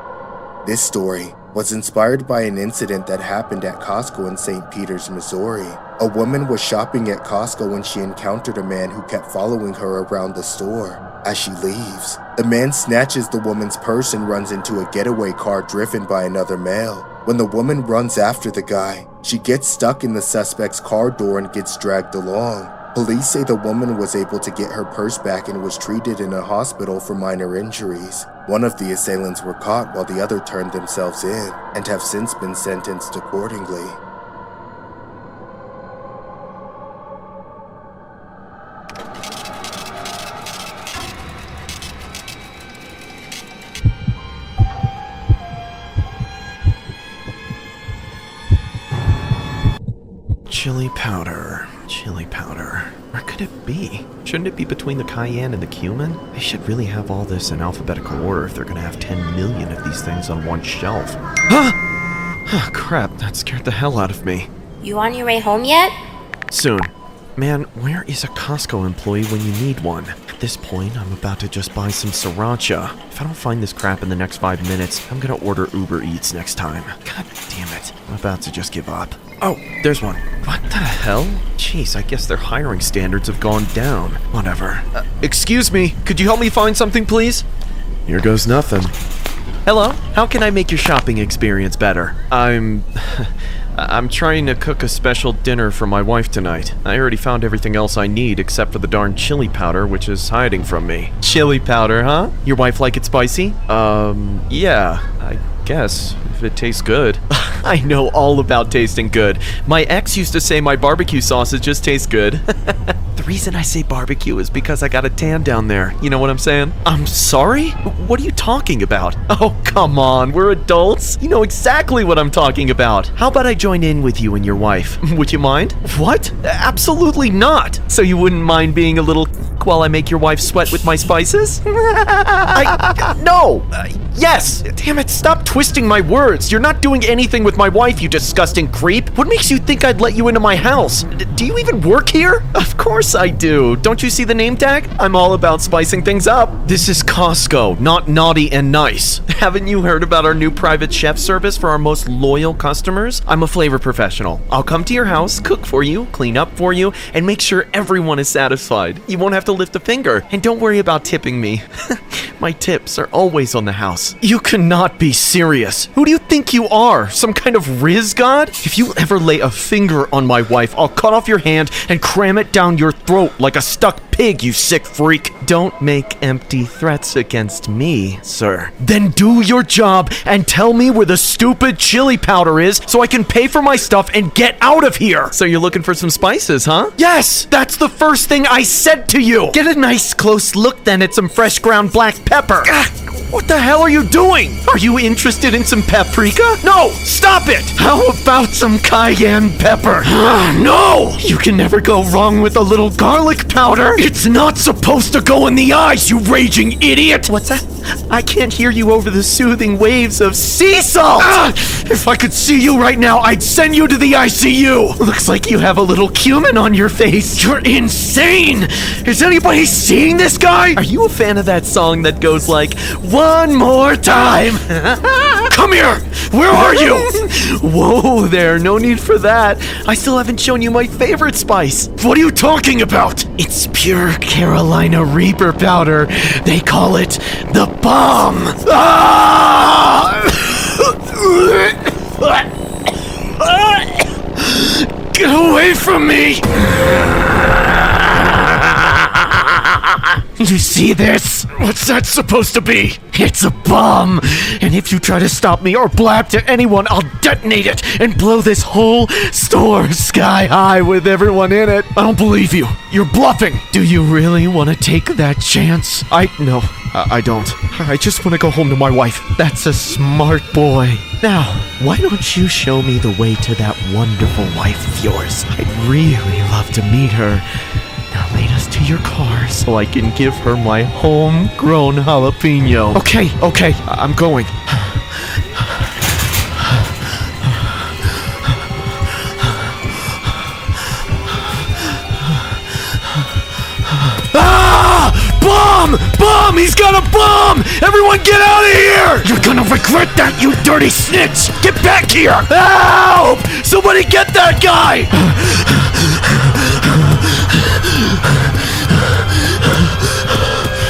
This story was inspired by an incident that happened at Costco in St. Peters, Missouri. A woman was shopping at Costco when she encountered a man who kept following her around the store. As she leaves, the man snatches the woman's purse and runs into a getaway car driven by another male. When the woman runs after the guy, she gets stuck in the suspect's car door and gets dragged along. Police say the woman was able to get her purse back and was treated in a hospital for minor injuries. One of the assailants were caught while the other turned themselves in and have since been sentenced accordingly. Chili powder. Chili powder. Where could it be? Shouldn't it be between the cayenne and the cumin? They should really have all this in alphabetical order if they're gonna have 10 million of these things on one shelf. Huh! Ah, crap, that scared the hell out of me. You on your way home yet? Soon. Man, where is a Costco employee when you need one? At this point, I'm about to just buy some sriracha. If I don't find this crap in the next 5 minutes, I'm gonna order Uber Eats next time. God damn it. I'm about to just give up. Oh, there's one. What the hell? Jeez, I guess their hiring standards have gone down. Whatever. Excuse me, could you help me find something, please? Here goes nothing. Hello, how can I make your shopping experience better? I'm trying to cook a special dinner for my wife tonight. I already found everything else I need except for the darn chili powder, which is hiding from me. Chili powder, huh? Your wife like it spicy? Yeah, I guess, if it tastes good. I know all about tasting good. My ex used to say my barbecue sauces just taste good. The The reason I say barbecue is because I got a tan down there. You know what I'm saying? I'm sorry? What are you talking about? Oh, come on. We're adults. You know exactly what I'm talking about. How about I join in with you and your wife? Would you mind? What? Absolutely not. So you wouldn't mind being a little while I make your wife sweat with my spices? No! Yes! Damn it, stop twisting my words. You're not doing anything with my wife, you disgusting creep. What makes you think I'd let you into my house? Do you even work here? Of course I do. Don't you see the name tag? I'm all about spicing things up. This is Costco, not naughty and nice. Haven't you heard about our new private chef service for our most loyal customers? I'm a flavor professional. I'll come to your house, cook for you, clean up for you, and make sure everyone is satisfied. You won't have to lift a finger. And don't worry about tipping me. My tips are always on the house. You cannot be serious. Who do you think you are? Some kind of Riz god? If you ever lay a finger on my wife, I'll cut off your hand and cram it down your throat like a stuck pig, you sick freak. Don't make empty threats against me, sir. Then do your job and tell me where the stupid chili powder is so I can pay for my stuff and get out of here. So you're looking for some spices, huh? Yes, that's the first thing I said to you. Get a nice close look then at some fresh ground black pepper. What the hell are you doing? Are you interested in some paprika? No, stop it. How about some cayenne pepper? No, you can never go wrong with a little garlic powder. It's not supposed to go in the eyes, you raging idiot. What's that? I can't hear you over the soothing waves of sea salt. If I could see you right now, I'd send you to the ICU. Looks like you have a little cumin on your face. You're insane. Is anybody seeing this guy? Are you a fan of that song that goes like, one more time? Come here. Where are you? Whoa there, no need for that. I still haven't shown you my favorite spice. What are you talking about? It's pure Carolina Reaper powder. They call it the bomb. Get away from me! You see this? What's that supposed to be? It's a bomb! And if you try to stop me or blab to anyone, I'll detonate it and blow this whole store sky high with everyone in it. I don't believe you. You're bluffing. Do you really want to take that chance? No, I don't. I just want to go home to my wife. That's a smart boy. Now, why don't you show me the way to that wonderful wife of yours? I'd really love to meet her. Now lead us to your car so I can give her my homegrown jalapeno. Okay, I'm going. Bomb! He's got a bomb! Everyone get out of here! You're gonna regret that, you dirty snitch! Get back here! Help! Somebody get that guy!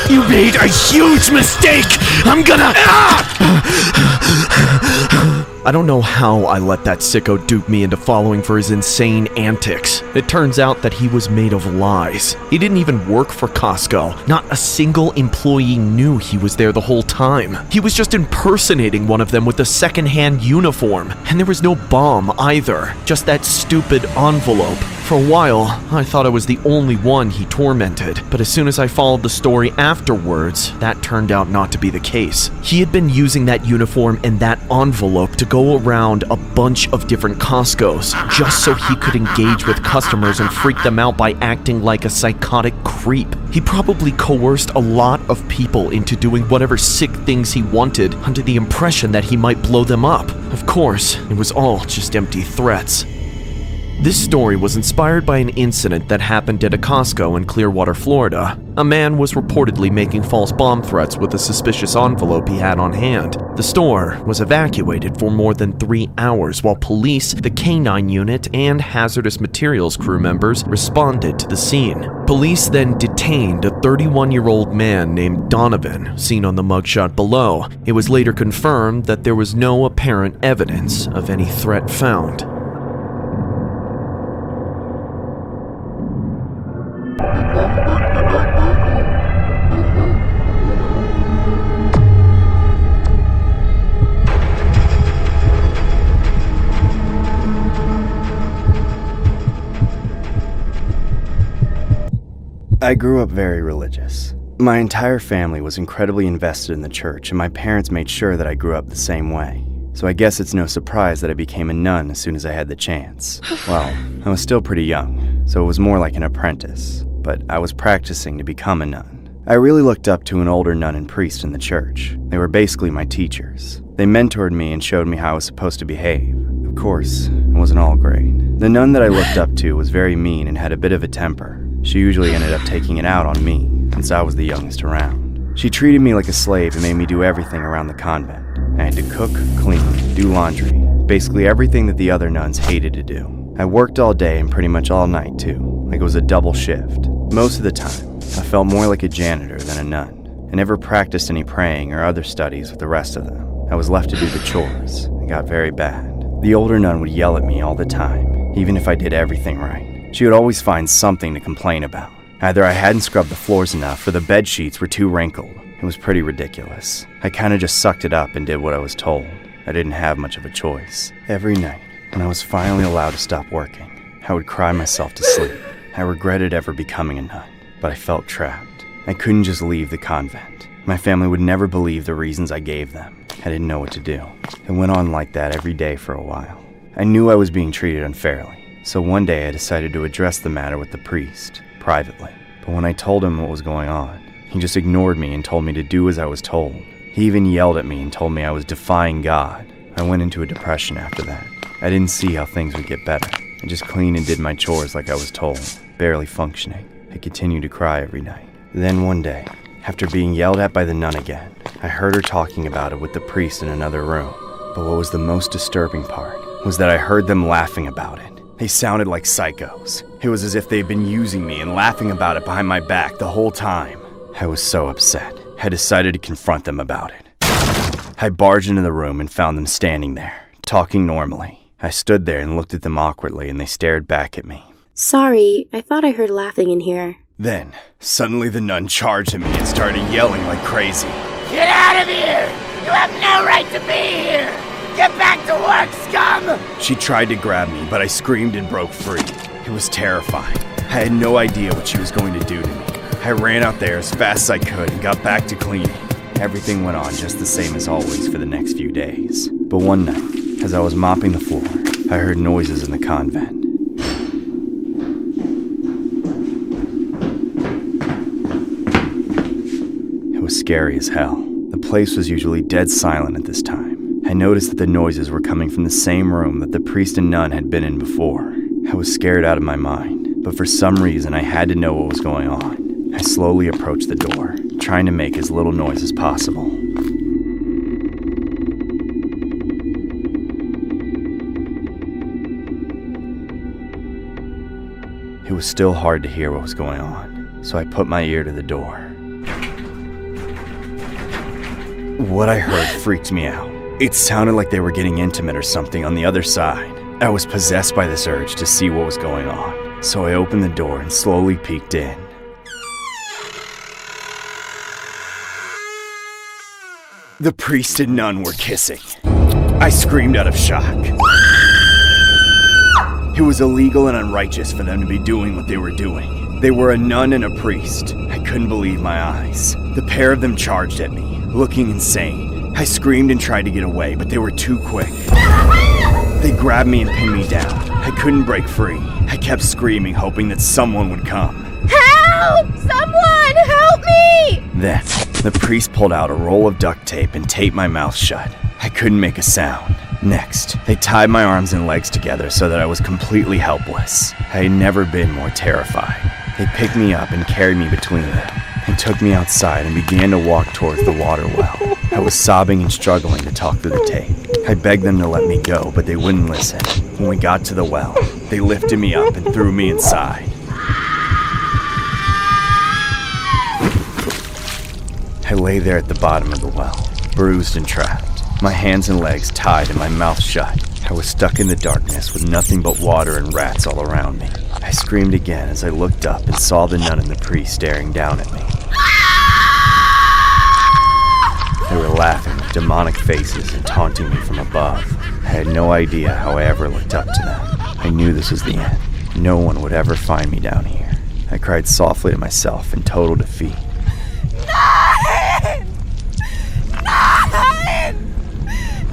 You made a huge mistake! I'm gonna... I don't know how I let that sicko dupe me into following for his insane antics. It turns out that he was made of lies. He didn't even work for Costco. Not a single employee knew he was there the whole time. He was just impersonating one of them with a second-hand uniform. And there was no bomb either. Just that stupid envelope. For a while, I thought I was the only one he tormented, but as soon as I followed the story afterwards, that turned out not to be the case. He had been using that uniform and that envelope to go around a bunch of different Costcos, just so he could engage with customers and freak them out by acting like a psychotic creep. He probably coerced a lot of people into doing whatever sick things he wanted under the impression that he might blow them up. Of course, it was all just empty threats. This story was inspired by an incident that happened at a Costco in Clearwater, Florida. A man was reportedly making false bomb threats with a suspicious envelope he had on hand. The store was evacuated for more than 3 hours while police, the K-9 unit, and hazardous materials crew members responded to the scene. Police then detained a 31-year-old man named Donovan, seen on the mugshot below. It was later confirmed that there was no apparent evidence of any threat found. I grew up very religious. My entire family was incredibly invested in the church, and my parents made sure that I grew up the same way. So I guess it's no surprise that I became a nun as soon as I had the chance. Well, I was still pretty young, so it was more like an apprentice, but I was practicing to become a nun. I really looked up to an older nun and priest in the church. They were basically my teachers. They mentored me and showed me how I was supposed to behave. Of course, it wasn't all great. The nun that I looked up to was very mean and had a bit of a temper. She usually ended up taking it out on me, since I was the youngest around. She treated me like a slave and made me do everything around the convent. I had to cook, clean, do laundry, basically everything that the other nuns hated to do. I worked all day and pretty much all night too, like it was a double shift. Most of the time, I felt more like a janitor than a nun. I never practiced any praying or other studies with the rest of them. I was left to do the chores. It got very bad. The older nun would yell at me all the time, even if I did everything right. She would always find something to complain about. Either I hadn't scrubbed the floors enough or the bed sheets were too wrinkled. It was pretty ridiculous. I kinda just sucked it up and did what I was told. I didn't have much of a choice. Every night, when I was finally allowed to stop working, I would cry myself to sleep. I regretted ever becoming a nun, but I felt trapped. I couldn't just leave the convent. My family would never believe the reasons I gave them. I didn't know what to do. It went on like that every day for a while. I knew I was being treated unfairly. So one day I decided to address the matter with the priest, privately. But when I told him what was going on, he just ignored me and told me to do as I was told. He even yelled at me and told me I was defying God. I went into a depression after that. I didn't see how things would get better. I just cleaned and did my chores like I was told, barely functioning. I continued to cry every night. Then one day, after being yelled at by the nun again, I heard her talking about it with the priest in another room. But what was the most disturbing part was that I heard them laughing about it. They sounded like psychos. It was as if they'd been using me and laughing about it behind my back the whole time. I was so upset. I decided to confront them about it. I barged into the room and found them standing there, talking normally. I stood there and looked at them awkwardly, and they stared back at me. Sorry, I thought I heard laughing in here. Then, suddenly the nun charged at me and started yelling like crazy. Get out of here! You have no right to be here! Get back to work, scum! She tried to grab me, but I screamed and broke free. It was terrifying. I had no idea what she was going to do to me. I ran out there as fast as I could and got back to cleaning. Everything went on just the same as always for the next few days. But one night, as I was mopping the floor, I heard noises in the convent. It was scary as hell. The place was usually dead silent at this time. I noticed that the noises were coming from the same room that the priest and nun had been in before. I was scared out of my mind, but for some reason I had to know what was going on. I slowly approached the door, trying to make as little noise as possible. It was still hard to hear what was going on, so I put my ear to the door. What I heard freaked me out. It sounded like they were getting intimate or something on the other side. I was possessed by this urge to see what was going on, so I opened the door and slowly peeked in. The priest and nun were kissing. I screamed out of shock. It was illegal and unrighteous for them to be doing what they were doing. They were a nun and a priest. I couldn't believe my eyes. The pair of them charged at me, looking insane. I screamed and tried to get away, but they were too quick. They grabbed me and pinned me down. I couldn't break free. I kept screaming, hoping that someone would come. Help! Someone help me! Then, the priest pulled out a roll of duct tape and taped my mouth shut. I couldn't make a sound. Next, they tied my arms and legs together so that I was completely helpless. I had never been more terrified. They picked me up and carried me between them. They took me outside and began to walk towards the water well. I was sobbing and struggling to talk through the tape. I begged them to let me go, but they wouldn't listen. When we got to the well, they lifted me up and threw me inside. I lay there at the bottom of the well, bruised and trapped, my hands and legs tied and my mouth shut. I was stuck in the darkness with nothing but water and rats all around me. I screamed again as I looked up and saw the nun and the priest staring down at me. They were laughing with demonic faces and taunting me from above. I had no idea how I ever looked up to them. I knew this was the end. No one would ever find me down here. I cried softly to myself in total defeat. 9! 9!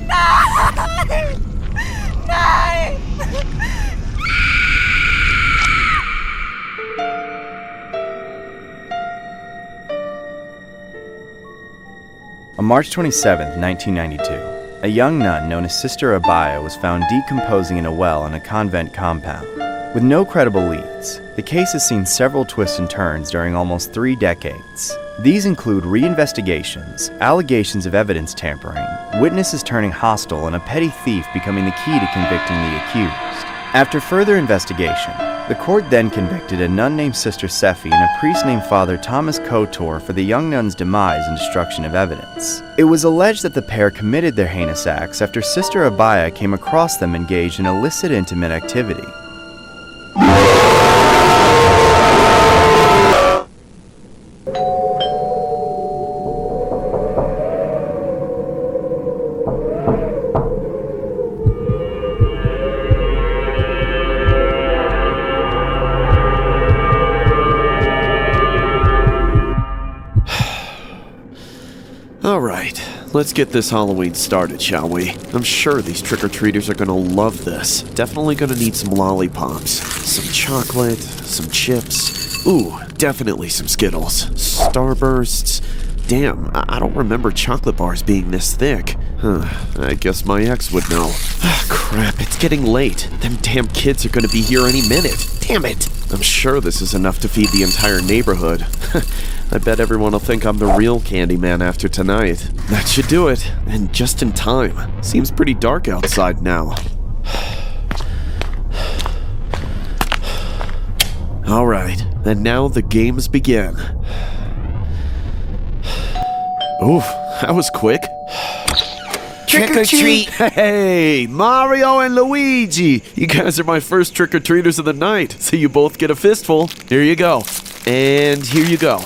9! 9! On March 27, 1992, a young nun known as Sister Abaya was found decomposing in a well in a convent compound. With no credible leads, the case has seen several twists and turns during almost 3 decades. These include reinvestigations, allegations of evidence tampering, witnesses turning hostile, and a petty thief becoming the key to convicting the accused. After further investigation, the court then convicted a nun named Sister Sephi and a priest named Father Thomas Kotor for the young nun's demise and destruction of evidence. It was alleged that the pair committed their heinous acts after Sister Abaya came across them engaged in illicit intimate activity. Alright, let's get this Halloween started, shall we? I'm sure these trick-or-treaters are gonna love this. Definitely gonna need some lollipops, some chocolate, some chips. Ooh, definitely some Skittles. Starbursts. Damn, I don't remember chocolate bars being this thick. I guess my ex would know. Crap, it's getting late. Them damn kids are gonna be here any minute. Damn it! I'm sure this is enough to feed the entire neighborhood. I bet everyone will think I'm the real Candyman after tonight. That should do it, and just in time. Seems pretty dark outside now. Alright, and now the games begin. Oof, that was quick. Trick or treat! Hey, Mario and Luigi! You guys are my first trick-or-treaters of the night, so you both get a fistful. Here you go. And here you go.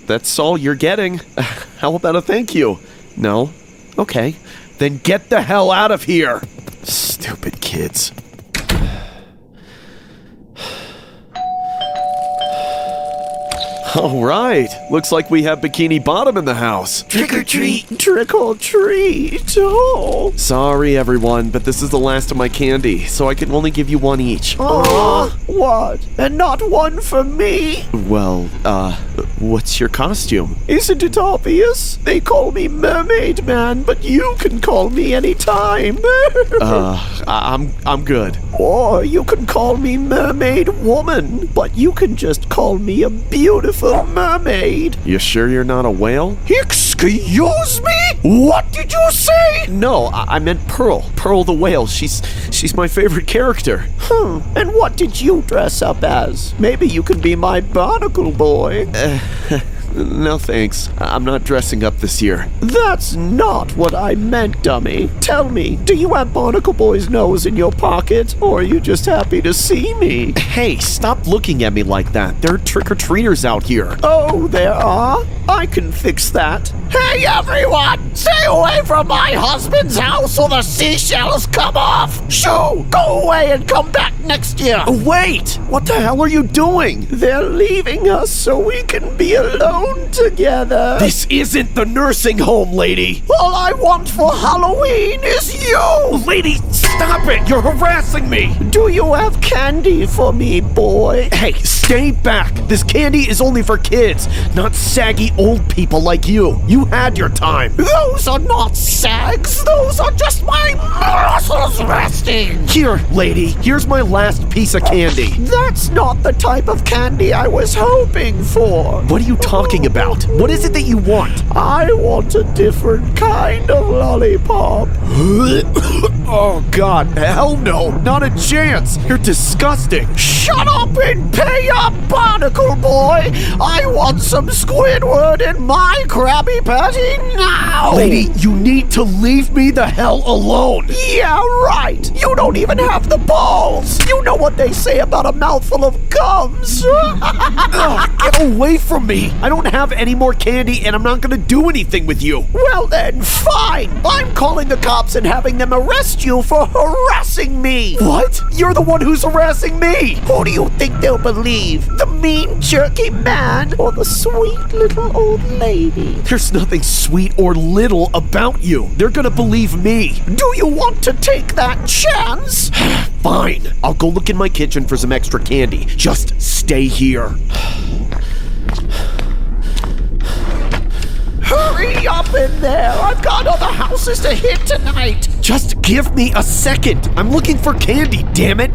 That's all you're getting. How about a thank you? No? Okay. Then get the hell out of here! Stupid kids. Alright, looks like we have Bikini Bottom in the house. Trick or treat! Trick or treat! Oh! Sorry everyone, but this is the last of my candy, so I can only give you one each. What? And not one for me? Well, what's your costume? Isn't it obvious? They call me Mermaid Man, but you can call me anytime. I'm good. Or you can call me Mermaid Woman, but you can just call me a beautiful mermaid. You sure you're not a whale? Excuse me? What did you say? No, I meant Pearl. Pearl the whale. She's my favorite character. And what did you dress up as? Maybe you can be my barnacle boy. No thanks. I'm not dressing up this year. That's not what I meant, dummy. Tell me, do you have Barnacle Boy's nose in your pocket, or are you just happy to see me? Hey, stop looking at me like that. There are trick-or-treaters out here. Oh, there are? I can fix that. Hey, everyone! Stay away from my husband's house or the seashells come off! Shoo! Go away and come back next year! Wait! What the hell are you doing? They're leaving us so we can be alone together. This isn't the nursing home, lady! All I want for Halloween is you! Lady, stop it! You're harassing me! Do you have candy for me, boy? Hey, stay back! This candy is only for kids, not saggy old people like you. You had your time. Those are not sags. Those are just my muscles resting. Here, lady. Here's my last piece of candy. That's not the type of candy I was hoping for. What are you talking about? What is it that you want? I want a different kind of lollipop. Oh, God. Hell no. Not a chance. You're disgusting. Shut up and pay up, Barnacle Boy. I want some Squidward in my Krabby Patty now. Lady, you need to leave me the hell alone. Yeah, right. You don't even have the balls. You know what they say about a mouthful of gums. Get away from me. I don't have any more candy and I'm not gonna do anything with you. Well then, fine. I'm calling the cops and having them arrest arrest you for harassing me! What? You're the one who's harassing me! Who do you think they'll believe? The mean, jerky man or the sweet little old lady? There's nothing sweet or little about you. They're gonna believe me. Do you want to take that chance? Fine. I'll go look in my kitchen for some extra candy. Just stay here. Hurry up in there! I've got other houses to hit tonight! Just give me a second! I'm looking for candy, damn it!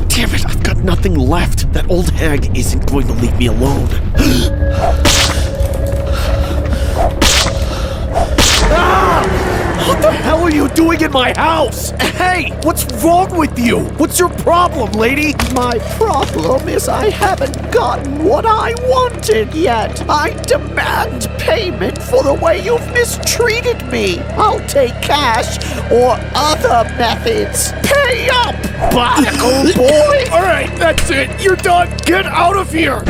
Damn it, I've got nothing left. That old hag isn't going to leave me alone. What the hell are you doing in my house? Hey, what's wrong with you? What's your problem, lady? My problem is I haven't gotten what I wanted yet. I demand payment for the way you've mistreated me. I'll take cash or other methods. Pay up, barnacle boy! All right, that's it. You're done. Get out of here.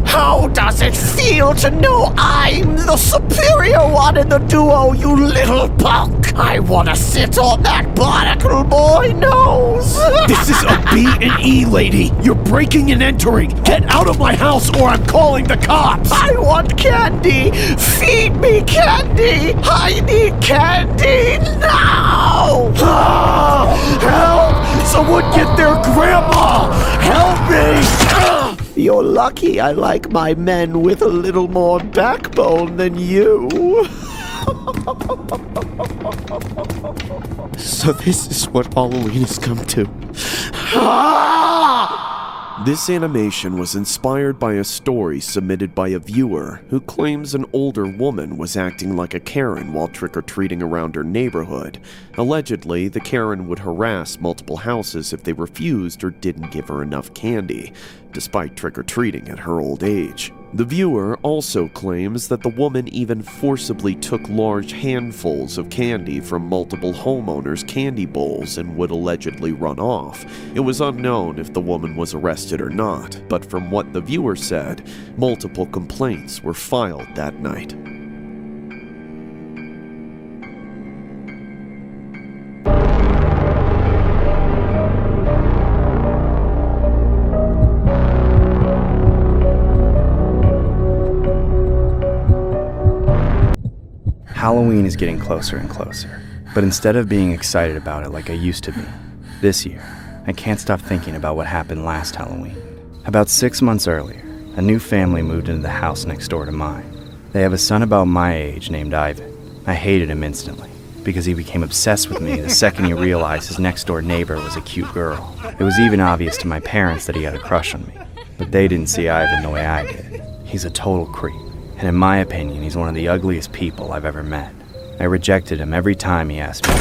How does it feel to know I'm the superior one in the duo, you little punk? I wanna sit on that barnacle boy nose! This is a B&E, lady! You're breaking and entering! Get out of my house or I'm calling the cops! I want candy! Feed me candy! I need candy now! Help! Someone get their grandma! Help me! You're lucky I like my men with a little more backbone than you. So this is what Halloween has come to. This animation was inspired by a story submitted by a viewer who claims an older woman was acting like a Karen while trick-or-treating around her neighborhood. Allegedly, the Karen would harass multiple houses if they refused or didn't give her enough candy, despite trick-or-treating at her old age. The viewer also claims that the woman even forcibly took large handfuls of candy from multiple homeowners' candy bowls and would allegedly run off. It was unknown if the woman was arrested or not, but from what the viewer said, multiple complaints were filed that night. Halloween is getting closer and closer, but instead of being excited about it like I used to be, this year, I can't stop thinking about what happened last Halloween. About 6 months earlier, a new family moved into the house next door to mine. They have a son about my age named Ivan. I hated him instantly, because he became obsessed with me the second he realized his next door neighbor was a cute girl. It was even obvious to my parents that he had a crush on me, but they didn't see Ivan the way I did. He's a total creep. And in my opinion, he's one of the ugliest people I've ever met. I rejected him every time he asked me,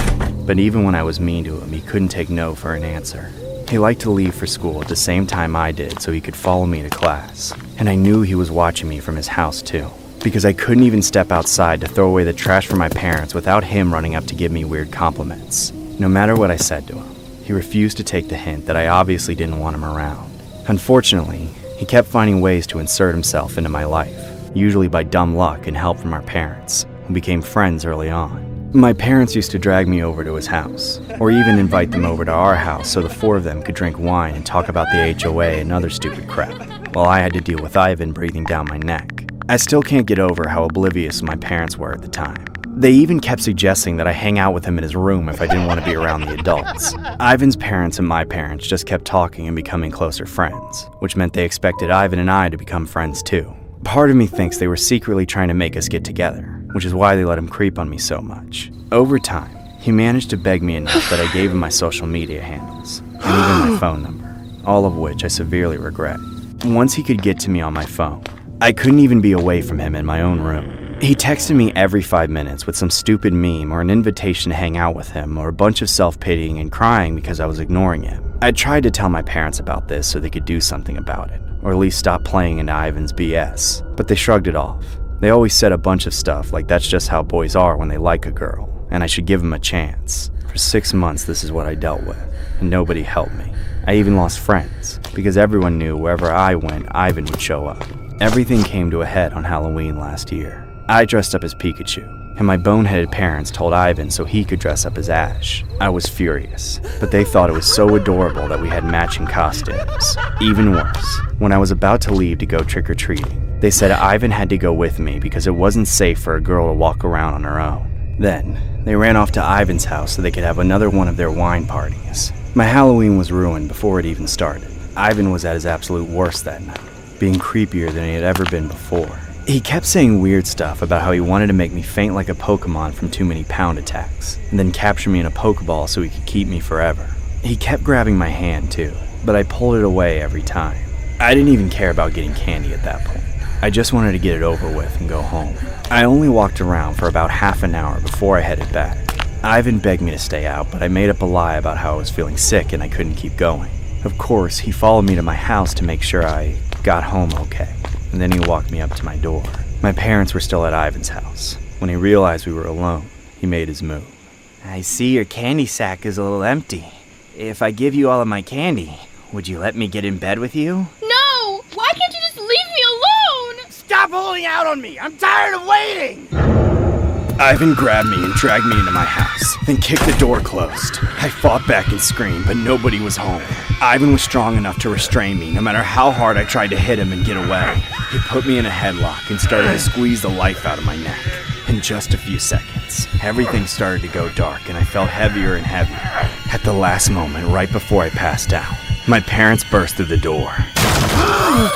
but even when I was mean to him, he couldn't take no for an answer. He liked to leave for school at the same time I did so he could follow me to class. And I knew he was watching me from his house too, because I couldn't even step outside to throw away the trash for my parents without him running up to give me weird compliments. No matter what I said to him, he refused to take the hint that I obviously didn't want him around. Unfortunately, he kept finding ways to insert himself into my life. Usually by dumb luck and help from our parents, who became friends early on. My parents used to drag me over to his house, or even invite them over to our house so the four of them could drink wine and talk about the HOA and other stupid crap, while I had to deal with Ivan breathing down my neck. I still can't get over how oblivious my parents were at the time. They even kept suggesting that I hang out with him in his room if I didn't want to be around the adults. Ivan's parents and my parents just kept talking and becoming closer friends, which meant they expected Ivan and I to become friends too. Part of me thinks they were secretly trying to make us get together, which is why they let him creep on me so much. Over time, he managed to beg me enough that I gave him my social media handles, and even my phone number, all of which I severely regret. Once he could get to me on my phone, I couldn't even be away from him in my own room. He texted me every 5 minutes with some stupid meme or an invitation to hang out with him or a bunch of self-pitying and crying because I was ignoring him. I tried to tell my parents about this so they could do something about it, or at least stop playing into Ivan's BS, but they shrugged it off. They always said a bunch of stuff like that's just how boys are when they like a girl, and I should give him a chance. For 6 months, this is what I dealt with, and nobody helped me. I even lost friends, because everyone knew wherever I went, Ivan would show up. Everything came to a head on Halloween last year. I dressed up as Pikachu, and my boneheaded parents told Ivan so he could dress up as Ash. I was furious, but they thought it was so adorable that we had matching costumes. Even worse, when I was about to leave to go trick-or-treating, they said Ivan had to go with me because it wasn't safe for a girl to walk around on her own. Then, they ran off to Ivan's house so they could have another one of their wine parties. My Halloween was ruined before it even started. Ivan was at his absolute worst that night, being creepier than he had ever been before. He kept saying weird stuff about how he wanted to make me faint like a Pokemon from too many pound attacks, and then capture me in a Pokeball so he could keep me forever. He kept grabbing my hand too, but I pulled it away every time. I didn't even care about getting candy at that point. I just wanted to get it over with and go home. I only walked around for about half an hour before I headed back. Ivan begged me to stay out, but I made up a lie about how I was feeling sick and I couldn't keep going. Of course, he followed me to my house to make sure I got home okay, and then he walked me up to my door. My parents were still at Ivan's house. When he realized we were alone, he made his move. I see your candy sack is a little empty. If I give you all of my candy, would you let me get in bed with you? No! Why can't you just leave me alone? Stop holding out on me! I'm tired of waiting! Ivan grabbed me and dragged me into my house, then kicked the door closed. I fought back and screamed, but nobody was home. Ivan was strong enough to restrain me, no matter how hard I tried to hit him and get away. He put me in a headlock and started to squeeze the life out of my neck. In just a few seconds, everything started to go dark and I felt heavier and heavier. At the last moment, right before I passed out, my parents burst through the door.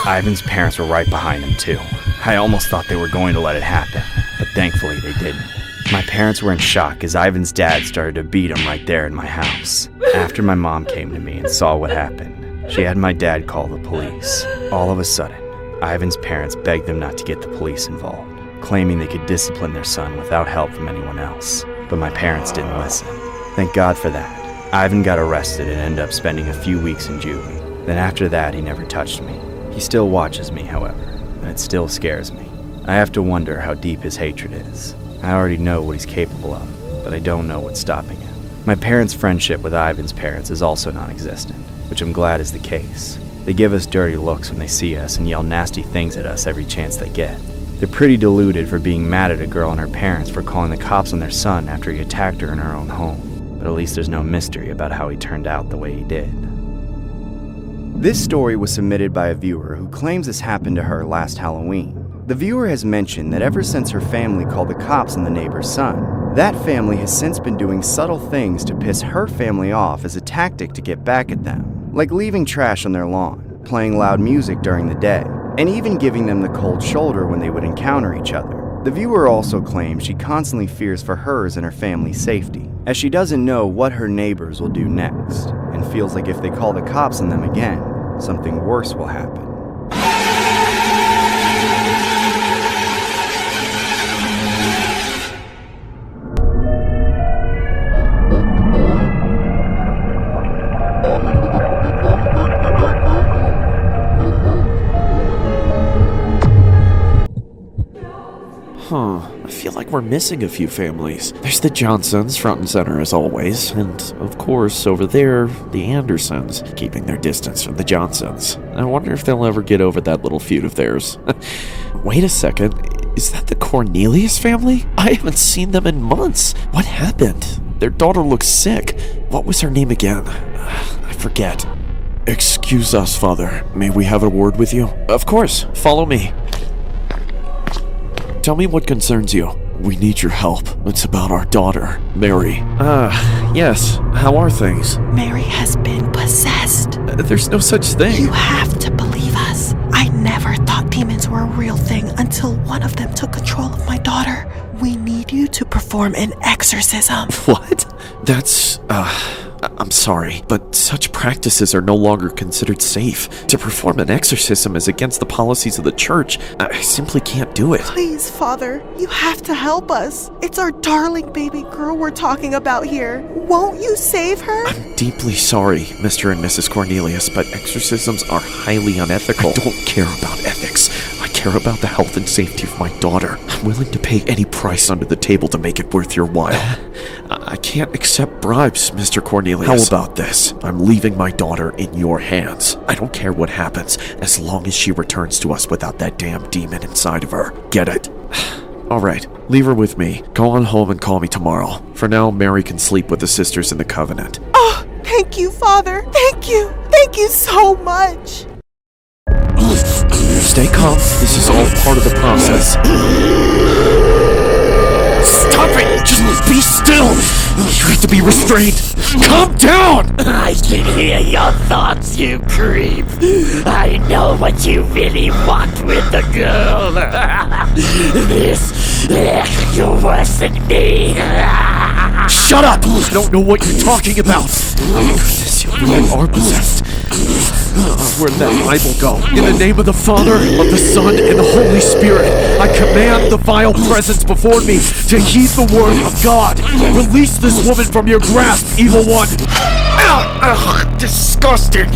Ivan's parents were right behind him too. I almost thought they were going to let it happen, but thankfully they didn't. My parents were in shock as Ivan's dad started to beat him right there in my house. After my mom came to me and saw what happened, she had my dad call the police. All of a sudden, Ivan's parents begged them not to get the police involved, claiming they could discipline their son without help from anyone else. But my parents didn't listen. Thank God for that. Ivan got arrested and ended up spending a few weeks in juvie. Then after that, he never touched me. He still watches me, however, and it still scares me. I have to wonder how deep his hatred is. I already know what he's capable of, but I don't know what's stopping him. My parents' friendship with Ivan's parents is also non-existent, which I'm glad is the case. They give us dirty looks when they see us and yell nasty things at us every chance they get. They're pretty deluded for being mad at a girl and her parents for calling the cops on their son after he attacked her in her own home. But at least there's no mystery about how he turned out the way he did. This story was submitted by a viewer who claims this happened to her last Halloween. The viewer has mentioned that ever since her family called the cops on the neighbor's son, that family has since been doing subtle things to piss her family off as a tactic to get back at them, like leaving trash on their lawn, playing loud music during the day, and even giving them the cold shoulder when they would encounter each other. The viewer also claims she constantly fears for hers and her family's safety, as she doesn't know what her neighbors will do next, and feels like if they call the cops on them again, something worse will happen. I feel like we're missing a few families. There's the Johnsons, front and center as always, and of course, over there, the Andersons, keeping their distance from the Johnsons. I wonder if they'll ever get over that little feud of theirs. Wait a second, is that the Cornelius family? I haven't seen them in months. What happened? Their daughter looks sick. What was her name again? I forget. Excuse us, Father. May we have a word with you? Of course. Follow me. Tell me what concerns you. We need your help. It's about our daughter, Mary. Yes. How are things? Mary has been possessed. There's no such thing. You have to believe us. I never thought demons were a real thing until one of them took control of my daughter. We need you to perform an exorcism. What? That's, I'm sorry, but such practices are no longer considered safe. To perform an exorcism is against the policies of the church. I simply can't do it. Please, Father, you have to help us. It's our darling baby girl we're talking about here. Won't you save her? I'm deeply sorry, Mr. and Mrs. Cornelius, but exorcisms are highly unethical. I don't care about ethics. I care care about the health and safety of my daughter. I'm willing to pay any price under the table to make it worth your while. I can't accept bribes, Mr. Cornelius. How about this? I'm leaving my daughter in your hands. I don't care what happens, as long as she returns to us without that damn demon inside of her. Get it? Alright, leave her with me. Go on home and call me tomorrow. For now, Mary can sleep with the sisters in the Covenant. Oh, thank you, Father. Thank you. Thank you so much. Stay calm. This is all part of the process. Stop it! Just be still! You have to be restrained. Calm down! I can hear your thoughts, you creep. I know what you really want with the girl. You're worse than me. Shut up! I don't know what you're talking about. You really are possessed. Where'd that Bible go? In the name of the Father, of the Son, and the Holy Spirit, I command the vile presence before me to heed the word of God. Release this woman from your grasp, evil one. Disgusting.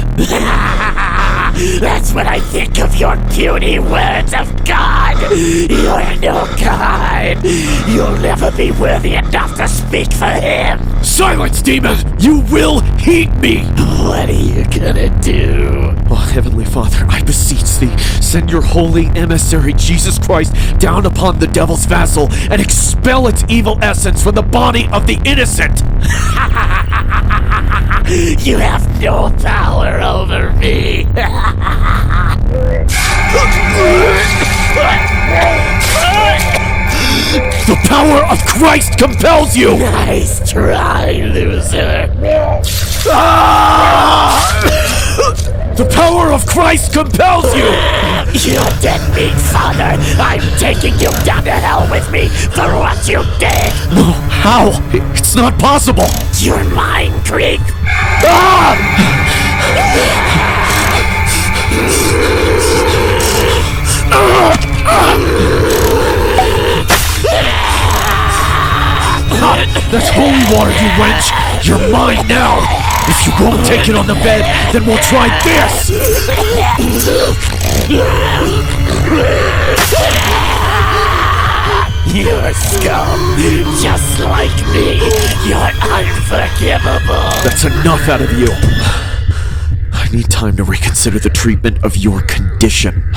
That's what I think of your puny words of God. You're no God. You'll never be worthy enough to speak for him. Silence, demon! You will heed me! What are you gonna do? Oh, Heavenly Father, I beseech thee, send your holy emissary, Jesus Christ, down upon the devil's vassal and expel its evil essence from the body of the innocent! You have no power over me. The power of Christ compels you! Nice try, loser. The power of Christ compels you! You deadbeat father! I'm taking you down to hell with me for what you did! No, how? It's not possible! You're mine, creep! That's holy water, you wench! You're mine now! If you won't take it on the bed, then we'll try this! You're scum, just like me. You're unforgivable. That's enough out of you. I need time to reconsider the treatment of your condition.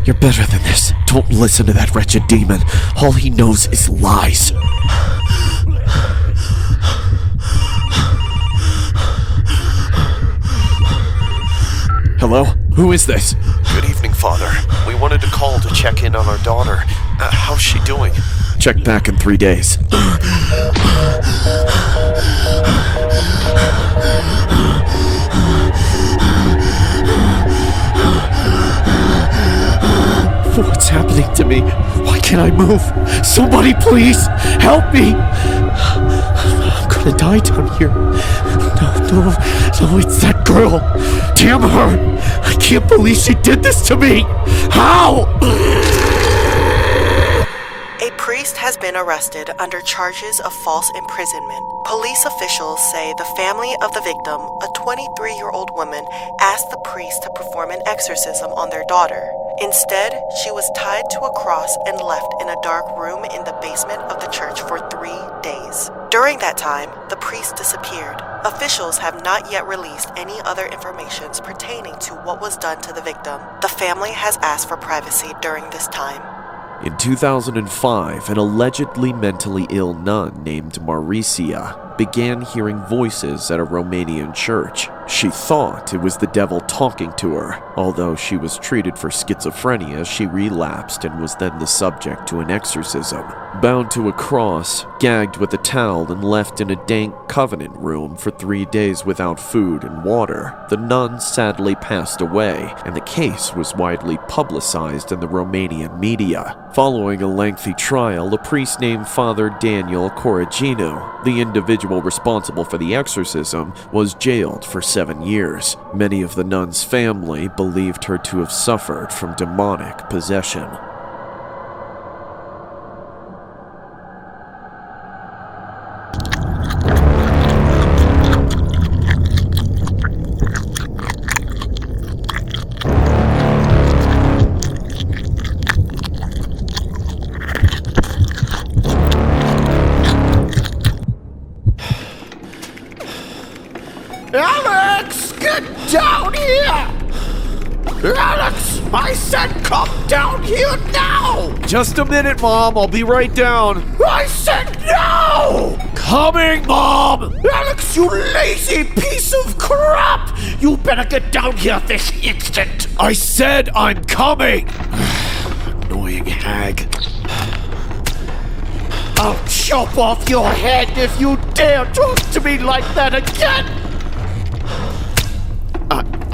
You're better than this. Don't listen to that wretched demon. All he knows is lies. Hello? Who is this? Good evening, Father. We wanted to call to check in on our daughter. How's she doing? Check back in 3 days. What's happening to me? Why can't I move? Somebody please help me! I'm gonna die down here. No, it's that girl. Damn her! I can't believe she did this to me! How? A priest has been arrested under charges of false imprisonment. Police officials say the family of the victim, a 23-year-old woman, asked the priest to perform an exorcism on their daughter. Instead, she was tied to a cross and left in a dark room in the basement of the church for 3 days. During that time, the priest disappeared. Officials have not yet released any other information pertaining to what was done to the victim. The family has asked for privacy during this time. In 2005, an allegedly mentally ill nun named Maricia began hearing voices at a Romanian church. She thought it was the devil talking to her. Although she was treated for schizophrenia, she relapsed and was then the subject to an exorcism. Bound to a cross, gagged with a towel, and left in a dank covenant room for 3 days without food and water, the nun sadly passed away, and the case was widely publicized in the Romanian media. Following a lengthy trial, a priest named Father Daniel Coraginu, the individual responsible for the exorcism, was jailed for 7 years. Many of the nun's family believed her to have suffered from demonic possession. Alex, get down here! Alex, I said come down here now! Just a minute, Mom. I'll be right down. I said no! Coming, Mom! Alex, you lazy piece of crap! You better get down here this instant! I said I'm coming! Annoying hag. I'll chop off your head if you dare talk to me like that again!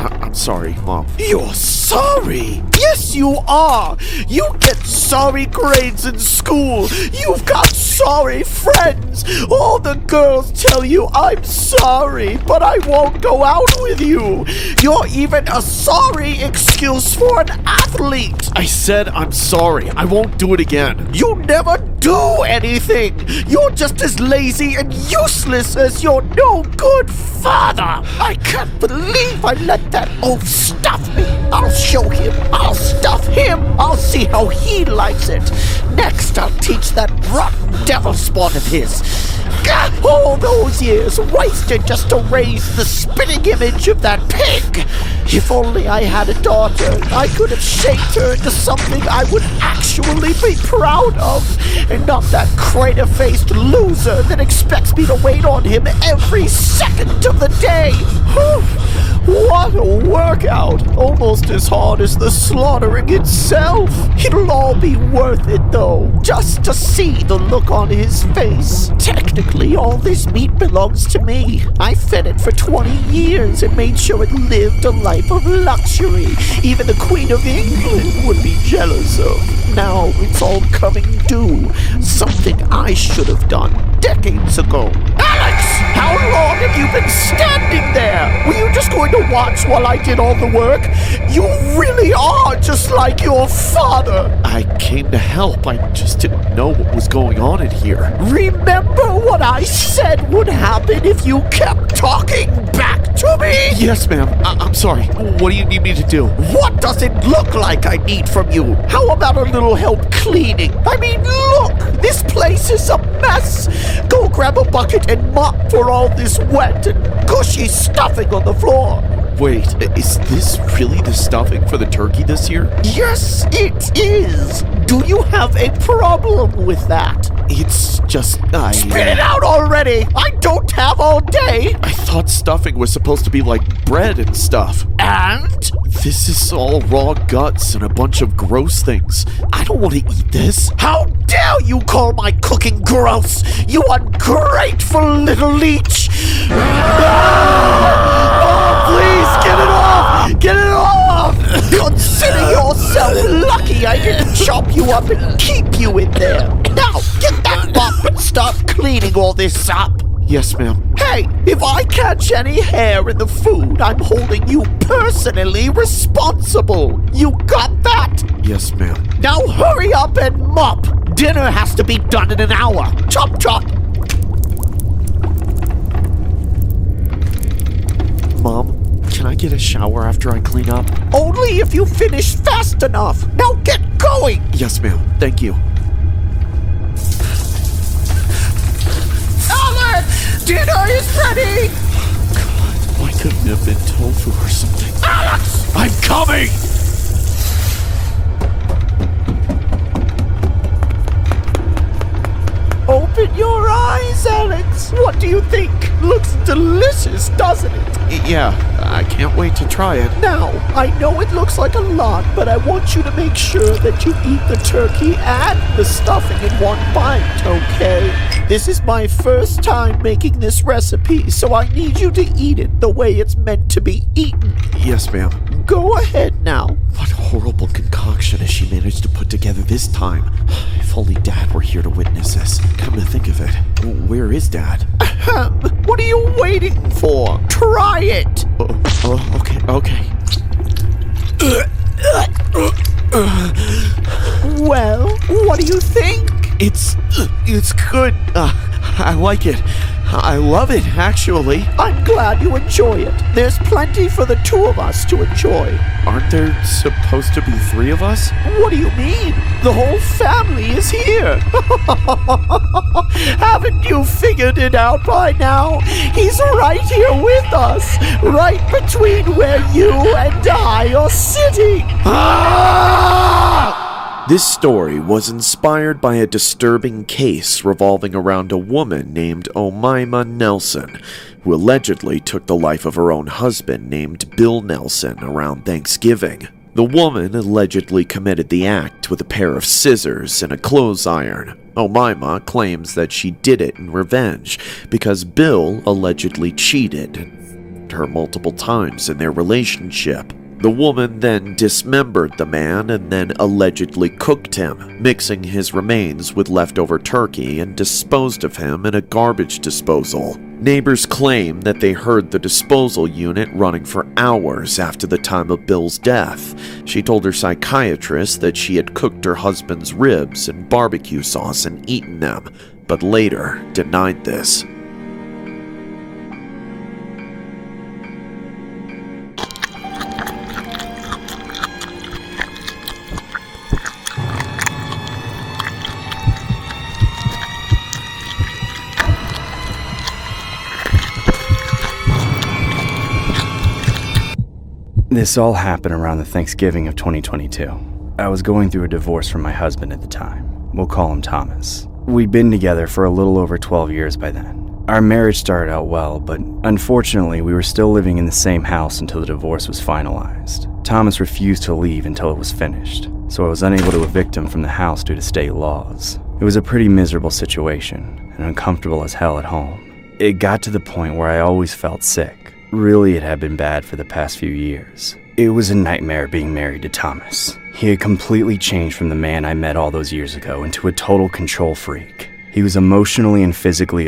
I'm sorry, Mom. You're sorry? Yes, you are! You get sorry grades in school! You've got sorry friends! All the girls tell you I'm sorry, but I won't go out with you! You're even a sorry excuse for an athlete! I said I'm sorry. I won't do it again. You never do anything! You're just as lazy and useless as your no-good father! I can't believe I let that oaf stuff me! I'll show him! I'll stuff him! I'll see how he likes it! Next, I'll teach that rotten devil spawn of his! God, all those years wasted just to raise the spitting image of that pig! If only I had a daughter, I could have shaped her into something I would actually be proud of, and not that crater-faced loser that expects me to wait on him every second of the day! What a workout! Almost as hard as the slaughtering itself! It'll all be worth it though, just to see the look on his face. Technically, all this meat belongs to me. I fed it for 20 years and made sure it lived a life of luxury. Even the Queen of England would be jealous of. Now it's all coming due. Something I should have done decades ago. Alex! How long have you been standing there? Were you just going to watch while I did all the work? You really are just like your father. I came to help. I just didn't know what was going on in here. Remember what I said would happen if you kept talking back to me? Yes, ma'am. I'm sorry. What do you need me to do? What does it look like I need from you? How about a little help cleaning? I mean, look! This place is a mess! Go grab a bucket and mop for all this wet and gushy stuffing on the floor. Wait, is this really the stuffing for the turkey this year? Yes, it is! Do you have a problem with that? It's just, Spit it out already! I don't have all day! I thought stuffing was supposed to be like bread and stuff. And? This is all raw guts and a bunch of gross things. I don't want to eat this. How dare you call my cooking gross, you ungrateful little leech! Please, get it off! Get it off! Consider yourself lucky I didn't chop you up and keep you in there. Now, get that mop and start cleaning all this up. Yes, ma'am. Hey, if I catch any hair in the food, I'm holding you personally responsible. You got that? Yes, ma'am. Now hurry up and mop. Dinner has to be done in an hour. Chop, chop. Mom, can I get a shower after I clean up? Only if you finish fast enough. Now get going. Yes, ma'am. Thank you. Alex! Dinner is ready! God, why couldn't it have been tofu or something? Alex! I'm coming! Open your eyes, Alex. What do you think? Looks delicious, doesn't it? Yeah, I can't wait to try it. Now, I know it looks like a lot, but I want you to make sure that you eat the turkey and the stuffing in one bite, okay? This is my first time making this recipe, so I need you to eat it the way it's meant to be eaten. Yes, ma'am. Go ahead now. What horrible concoction has she managed to put together this time? If only Dad were here to witness this. Come to think of it, where is Dad? What are you waiting for? Try it! Okay. Well, what do you think? It's good. I like it. I love it, actually. I'm glad you enjoy it. There's plenty for the two of us to enjoy. Aren't there supposed to be 3 of us? What do you mean? The whole family is here. Haven't you figured it out by now? He's right here with us, right between where you and I are sitting. This story was inspired by a disturbing case revolving around a woman named Omaima Nelson, who allegedly took the life of her own husband named Bill Nelson around Thanksgiving. The woman allegedly committed the act with a pair of scissors and a clothes iron. Omaima claims that she did it in revenge because Bill allegedly cheated her multiple times in their relationship. The woman then dismembered the man and then allegedly cooked him, mixing his remains with leftover turkey and disposed of him in a garbage disposal. Neighbors claim that they heard the disposal unit running for hours after the time of Bill's death. She told her psychiatrist that she had cooked her husband's ribs in barbecue sauce and eaten them, but later denied this. This all happened around the Thanksgiving of 2022. I was going through a divorce from my husband at the time. We'll call him Thomas. We'd been together for a little over 12 years by then. Our marriage started out well, but unfortunately we were still living in the same house until the divorce was finalized. Thomas refused to leave until it was finished, so I was unable to evict him from the house due to state laws. It was a pretty miserable situation, and uncomfortable as hell at home. It got to the point where I always felt sick. Really, it had been bad for the past few years. It was a nightmare being married to Thomas. He had completely changed from the man I met all those years ago into a total control freak. He was emotionally and physically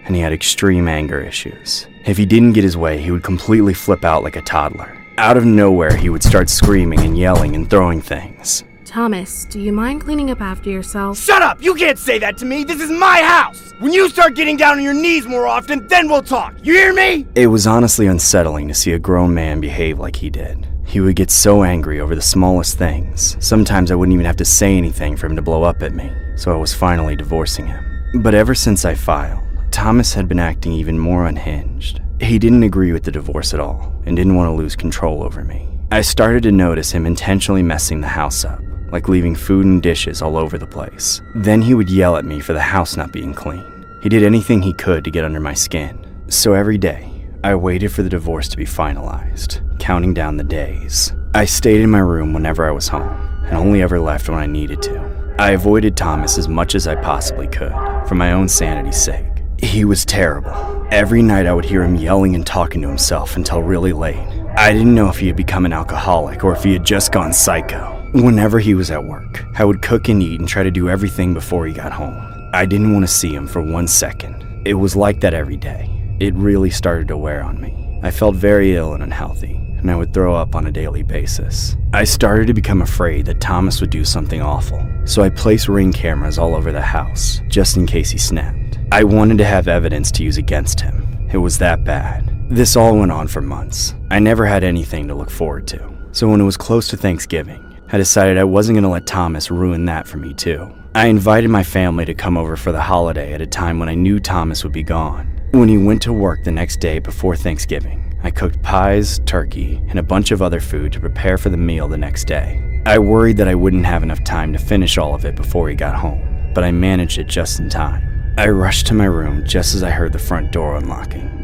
and he had extreme anger issues. If he didn't get his way, he would completely flip out like a toddler. Out of nowhere, he would start screaming and yelling and throwing things. Thomas, do you mind cleaning up after yourself? Shut up! You can't say that to me! This is my house! When you start getting down on your knees more often, then we'll talk! You hear me? It was honestly unsettling to see a grown man behave like he did. He would get so angry over the smallest things. Sometimes I wouldn't even have to say anything for him to blow up at me, so I was finally divorcing him. But ever since I filed, Thomas had been acting even more unhinged. He didn't agree with the divorce at all, and didn't want to lose control over me. I started to notice him intentionally messing the house up, like leaving food and dishes all over the place. Then he would yell at me for the house not being clean. He did anything he could to get under my skin. So every day, I waited for the divorce to be finalized, counting down the days. I stayed in my room whenever I was home, and only ever left when I needed to. I avoided Thomas as much as I possibly could, for my own sanity's sake. He was terrible. Every night I would hear him yelling and talking to himself until really late. I didn't know if he had become an alcoholic or if he had just gone psycho. Whenever he was at work, I would cook and eat and try to do everything before he got home. I didn't want to see him for 1 second. It was like that every day. It really started to wear on me. I felt very ill and unhealthy, and I would throw up on a daily basis. I started to become afraid that Thomas would do something awful, so I placed Ring cameras all over the house, just in case he snapped. I wanted to have evidence to use against him. It was that bad. This all went on for months. I never had anything to look forward to. So when it was close to Thanksgiving, I decided I wasn't going to let Thomas ruin that for me too. I invited my family to come over for the holiday at a time when I knew Thomas would be gone. When he went to work the next day before Thanksgiving, I cooked pies, turkey, and a bunch of other food to prepare for the meal the next day. I worried that I wouldn't have enough time to finish all of it before he got home, but I managed it just in time. I rushed to my room just as I heard the front door unlocking.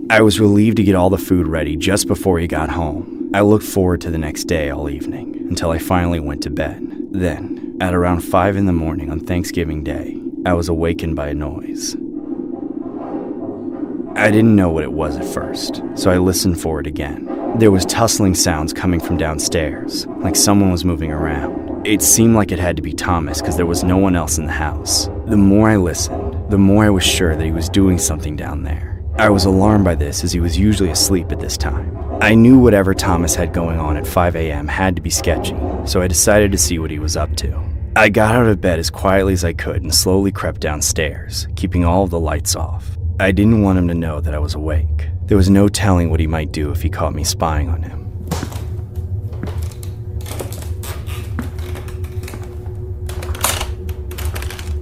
I was relieved to get all the food ready just before he got home. I looked forward to the next day all evening, until I finally went to bed. Then, at around 5 in the morning on Thanksgiving Day, I was awakened by a noise. I didn't know what it was at first, so I listened for it again. There was tussling sounds coming from downstairs, like someone was moving around. It seemed like it had to be Thomas because there was no one else in the house. The more I listened, the more I was sure that he was doing something down there. I was alarmed by this as he was usually asleep at this time. I knew whatever Thomas had going on at 5 a.m. had to be sketchy, so I decided to see what he was up to. I got out of bed as quietly as I could and slowly crept downstairs, keeping all of the lights off. I didn't want him to know that I was awake. There was no telling what he might do if he caught me spying on him.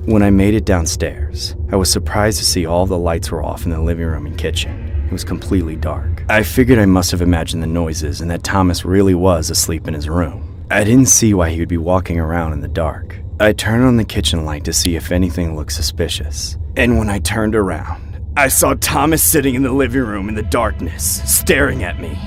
When I made it downstairs, I was surprised to see all the lights were off in the living room and kitchen. It was completely dark. I figured I must have imagined the noises and that Thomas really was asleep in his room. I didn't see why he would be walking around in the dark. I turned on the kitchen light to see if anything looked suspicious. And when I turned around, I saw Thomas sitting in the living room in the darkness, staring at me.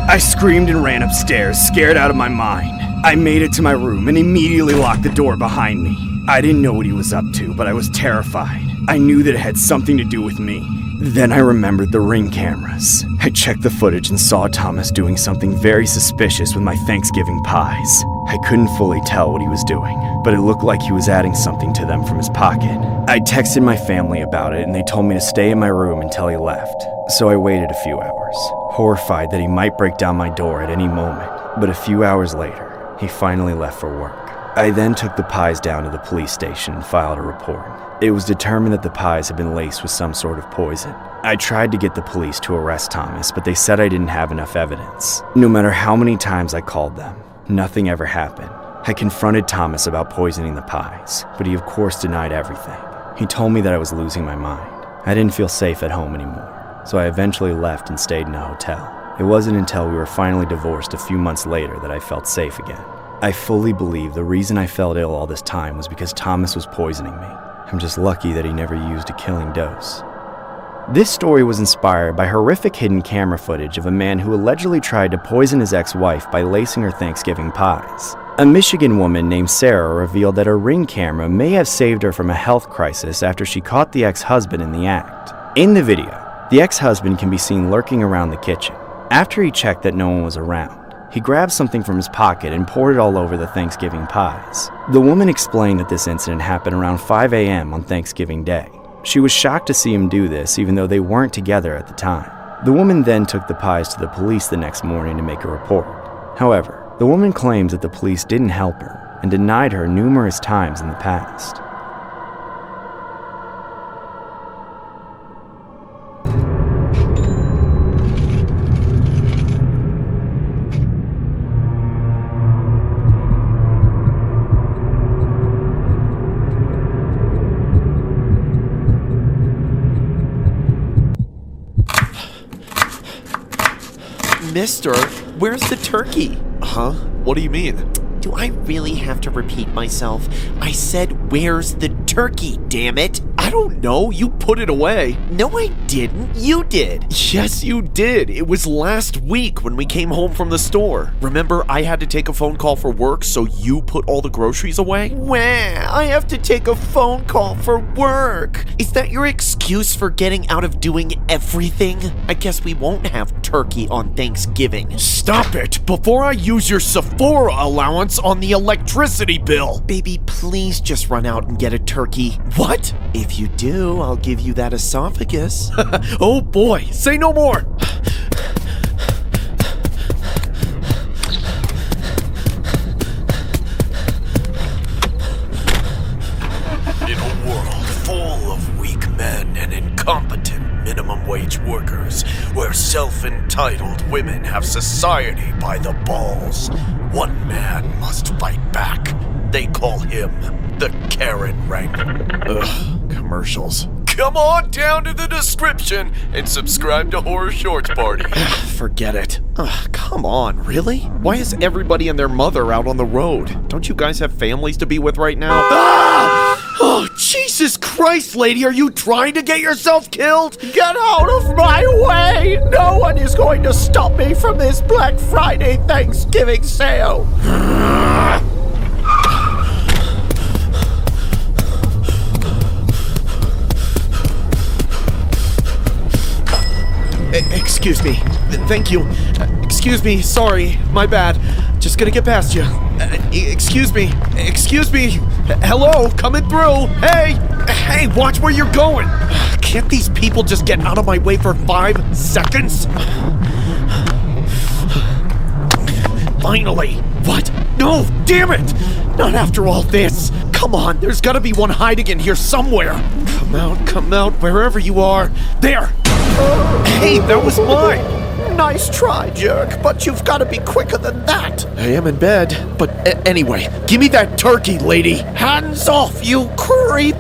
I screamed and ran upstairs, scared out of my mind. I made it to my room and immediately locked the door behind me. I didn't know what he was up to, but I was terrified. I knew that it had something to do with me. Then I remembered the Ring cameras. I checked the footage and saw Thomas doing something very suspicious with my Thanksgiving pies. I couldn't fully tell what he was doing, but it looked like he was adding something to them from his pocket. I texted my family about it and they told me to stay in my room until he left. So I waited a few hours, horrified that he might break down my door at any moment. But a few hours later, he finally left for work. I then took the pies down to the police station and filed a report. It was determined that the pies had been laced with some sort of poison. I tried to get the police to arrest Thomas, but they said I didn't have enough evidence. No matter how many times I called them, nothing ever happened. I confronted Thomas about poisoning the pies, but he of course denied everything. He told me that I was losing my mind. I didn't feel safe at home anymore, so I eventually left and stayed in a hotel. It wasn't until we were finally divorced a few months later that I felt safe again. I fully believe the reason I felt ill all this time was because Thomas was poisoning me. I'm just lucky that he never used a killing dose. This story was inspired by horrific hidden camera footage of a man who allegedly tried to poison his ex-wife by lacing her Thanksgiving pies. A Michigan woman named Sarah revealed that her Ring camera may have saved her from a health crisis after she caught the ex-husband in the act. In the video, the ex-husband can be seen lurking around the kitchen. After he checked that no one was around, he grabbed something from his pocket and poured it all over the Thanksgiving pies. The woman explained that this incident happened around 5 a.m. on Thanksgiving Day. She was shocked to see him do this, even though they weren't together at the time. The woman then took the pies to the police the next morning to make a report. However, the woman claims that the police didn't help her and denied her numerous times in the past. Mister, where's the turkey? Huh? What do you mean? Do I really have to repeat myself? I said, where's the turkey, damn it? I don't know. You put it away. No, I didn't. You did. Yes, you did. It was last week when we came home from the store. Remember, I had to take a phone call for work, so you put all the groceries away? Wah, I have to take a phone call for work. Is that your excuse for getting out of doing everything? I guess we won't have turkey on Thanksgiving. Stop it before I use your Sephora allowance on the electricity bill. Baby, please just run out and get a turkey. What? If you do, I'll give you that esophagus. Oh boy, say no more. In a world full of weak men and incompetent minimum wage workers, where self-entitled women have society by the balls, one man must fight back. They call him the Karen Rank. Ugh, commercials. Come on down to the description and subscribe to Horror Shorts Party. Forget it. Ugh, come on, really? Why is everybody and their mother out on the road? Don't you guys have families to be with right now? Ah! Oh, Jesus Christ, lady, are you trying to get yourself killed? Get out of my way! No one is going to stop me from this Black Friday Thanksgiving sale! Excuse me. Thank you. Excuse me. Sorry. My bad. Just gonna get past you. Excuse me. Excuse me. Hello? Coming through. Hey! Hey, watch where you're going. Can't these people just get out of my way for 5 seconds? Finally! What? No, damn it! Not after all this. Come on, there's gotta be one hiding in here somewhere. Come out, wherever you are. There! Hey, that was mine! Nice try, jerk, but you've got to be quicker than that. I am in bed, but anyway, give me that turkey, lady. Hands off, you creep.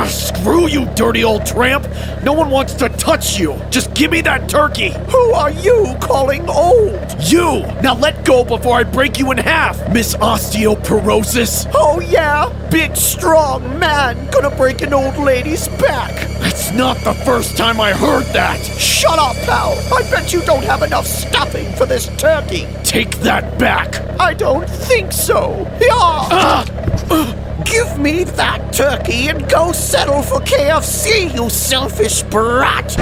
Screw you, dirty old tramp. No one wants to touch you. Just give me that turkey. Who are you calling old? You! Now let go before I break you in half, Miss Osteoporosis. Oh yeah? Big, strong man gonna break an old lady's back. That's not the first time I heard that. Shut up, pal. I bet you don't have enough stuffing for this turkey. Take that back. I don't think so. Give me that turkey and go settle for KFC, you selfish brat.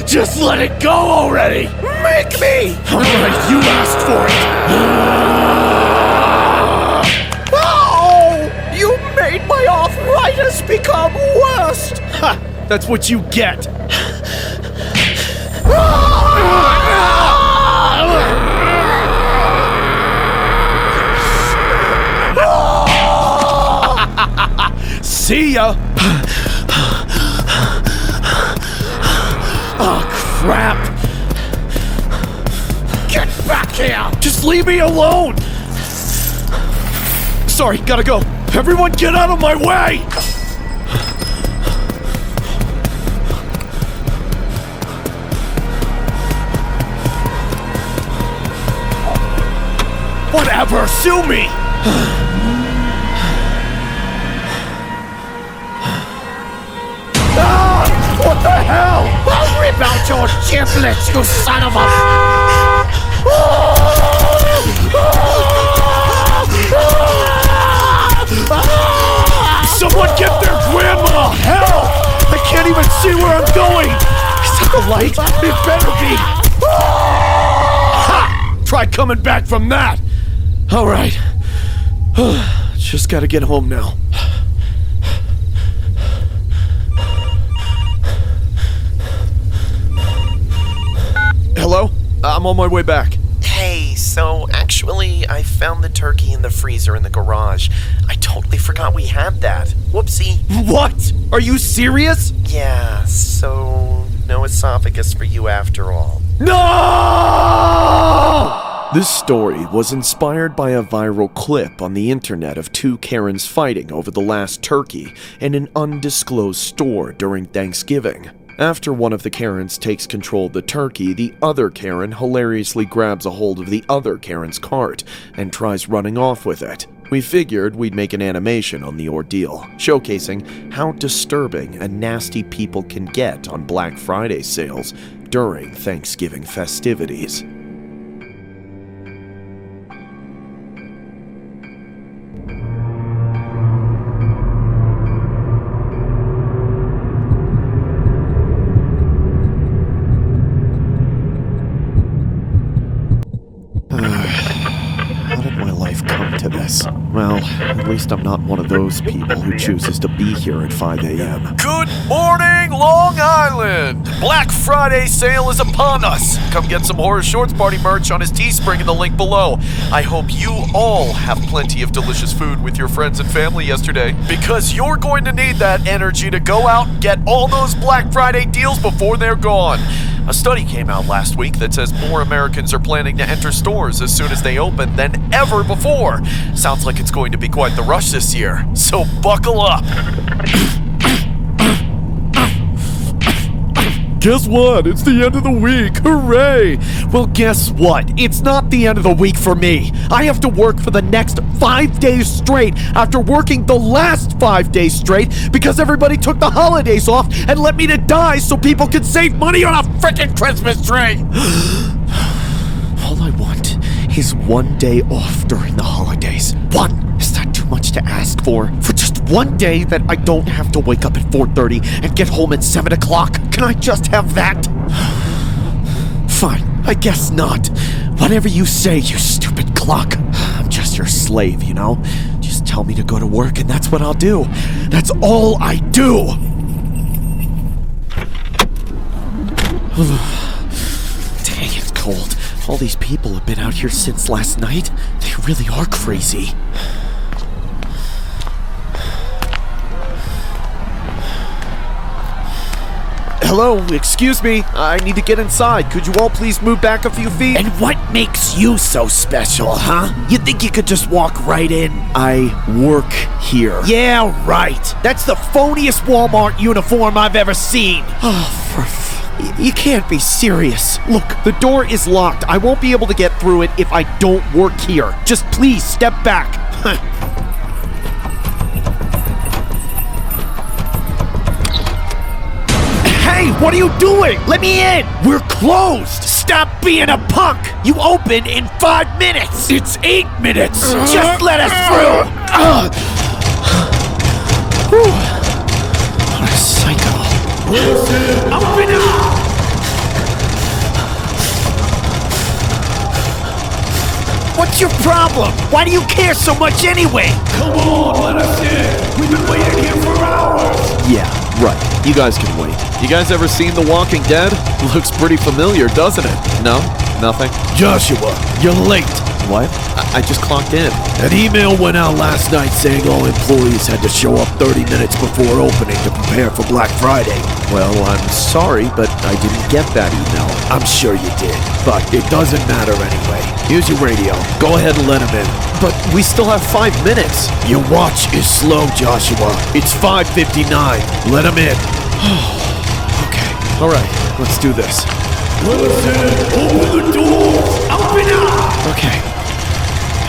Just let it go already. Make me. All right, you asked for it. Oh! You made my arthritis become worse. Ha! That's what you get. See ya. Oh, crap. Get back here. Just leave me alone. Sorry, gotta go. Everyone get out of my way. Whatever, sue me! What the hell? I'll rip out your giblets, you son of a... Someone get their grandma! Hell! I can't even see where I'm going! Is that the light? It better be! Ha! Try coming back from that! Alright. Just gotta get home now. Hello? I'm on my way back. Hey, so actually, I found the turkey in the freezer in the garage. I totally forgot we had that. Whoopsie. What? Are you serious? Yeah, so no esophagus for you after all. No! This story was inspired by a viral clip on the internet of two Karens fighting over the last turkey in an undisclosed store during Thanksgiving. After one of the Karens takes control of the turkey, the other Karen hilariously grabs a hold of the other Karen's cart and tries running off with it. We figured we'd make an animation on the ordeal, showcasing how disturbing and nasty people can get on Black Friday sales during Thanksgiving festivities. Well, at least I'm not one of those people who chooses to be here at 5 a.m. Good morning, Long Island! Black Friday sale is upon us! Come get some Horror Shorts Party merch on his Teespring in the link below. I hope you all have plenty of delicious food with your friends and family yesterday, because you're going to need that energy to go out and get all those Black Friday deals before they're gone. A study came out last week that says more Americans are planning to enter stores as soon as they open than ever before. Sounds like it's going to be quite the rush this year, so buckle up. Guess what? It's the end of the week. Hooray! Well, guess what? It's not the end of the week for me. I have to work for the next 5 days straight after working the last 5 days straight because everybody took the holidays off and let me to die so people could save money on a frickin' Christmas tree. All I want is 1 day off during the holidays. One. Is that too much to ask for? For just 1 day that I don't have to wake up at 4:30 and get home at 7 o'clock? Can I just have that? Fine, I guess not. Whatever you say, you stupid clock. I'm just your slave, you know? Just tell me to go to work and that's what I'll do. That's all I do. told. All these people have been out here since last night. They really are crazy. Hello, excuse me. I need to get inside. Could you all please move back a few feet? And what makes you so special, huh? You think you could just walk right in? I work here. Yeah, right. That's the phoniest Walmart uniform I've ever seen. You can't be serious. Look, the door is locked. I won't be able to get through it if I don't work here. Just please step back. Hey, what are you doing? Let me in. We're closed. Stop being a punk. You open in 5 minutes. It's 8 minutes. Just let us through. What a psycho. Open up. What's your problem? Why do you care so much anyway? Come on, let us in. We've been waiting here for hours. Yeah, right. You guys can wait. You guys ever seen The Walking Dead? Looks pretty familiar, doesn't it? No? Nothing? Joshua, you're late. What? I just clocked in. An email went out last night saying all employees had to show up 30 minutes before opening to prepare for Black Friday. Well, I'm sorry, but I didn't get that email. I'm sure you did, but it doesn't matter anyway. Here's your radio. Go ahead and let him in. But we still have 5 minutes. Your watch is slow, Joshua. It's 5:59. Let him in. Okay. All right, let's do this. Let us in. Open the doors. Open up. Okay.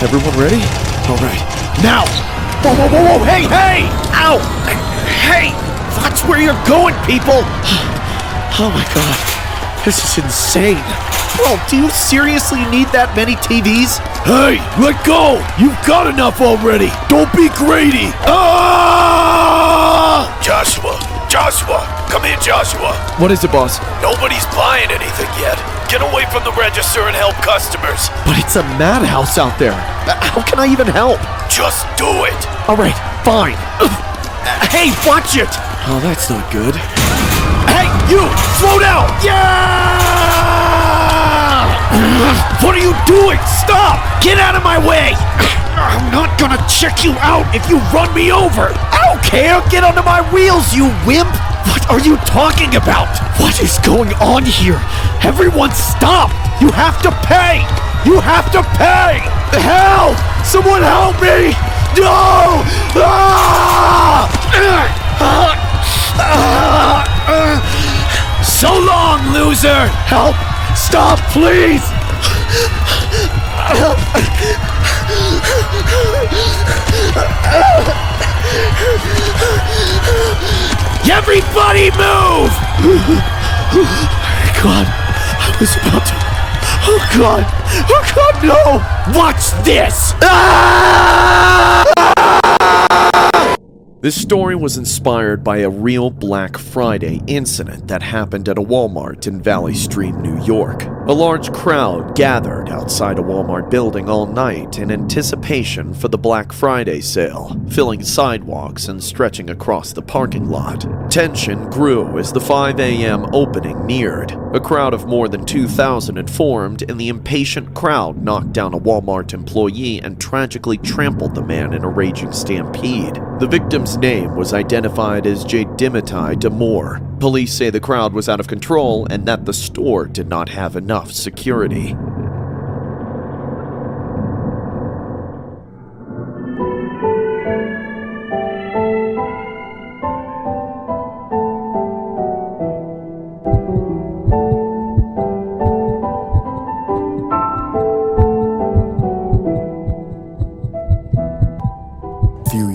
Everyone ready? All right. Now. Whoa, whoa, whoa, whoa. Hey, hey. Ow. Hey. Watch where you're going, people. Oh my God. This is insane. Bro, do you seriously need that many TVs? Hey, let go! You've got enough already! Don't be greedy! Ah! Joshua! Come here, Joshua! What is it, boss? Nobody's buying anything yet. Get away from the register and help customers. But it's a madhouse out there. How can I even help? Just do it! Alright, fine. Hey, watch it! Oh, that's not good. Hey, you! Slow down! Yeah! What are you doing? Stop! Get out of my way! I'm not gonna check you out if you run me over! I don't care! Get under my wheels, you wimp! What are you talking about? What is going on here? Everyone stop! You have to pay! You have to pay! Help! Someone help me! No! So long, loser! Help! Stop, please! Everybody move! God, I was about to... Oh God! Oh God, no! Watch this! This story was inspired by a real Black Friday incident that happened at a Walmart in Valley Stream, New York. A large crowd gathered outside a Walmart building all night in anticipation for the Black Friday sale, filling sidewalks and stretching across the parking lot. Tension grew as the 5 a.m. opening neared. A crowd of more than 2,000 had formed, and the impatient crowd knocked down a Walmart employee and tragically trampled the man in a raging stampede. The victim's name was identified as Jedimitai Damore. Police say the crowd was out of control and that the store did not have enough security.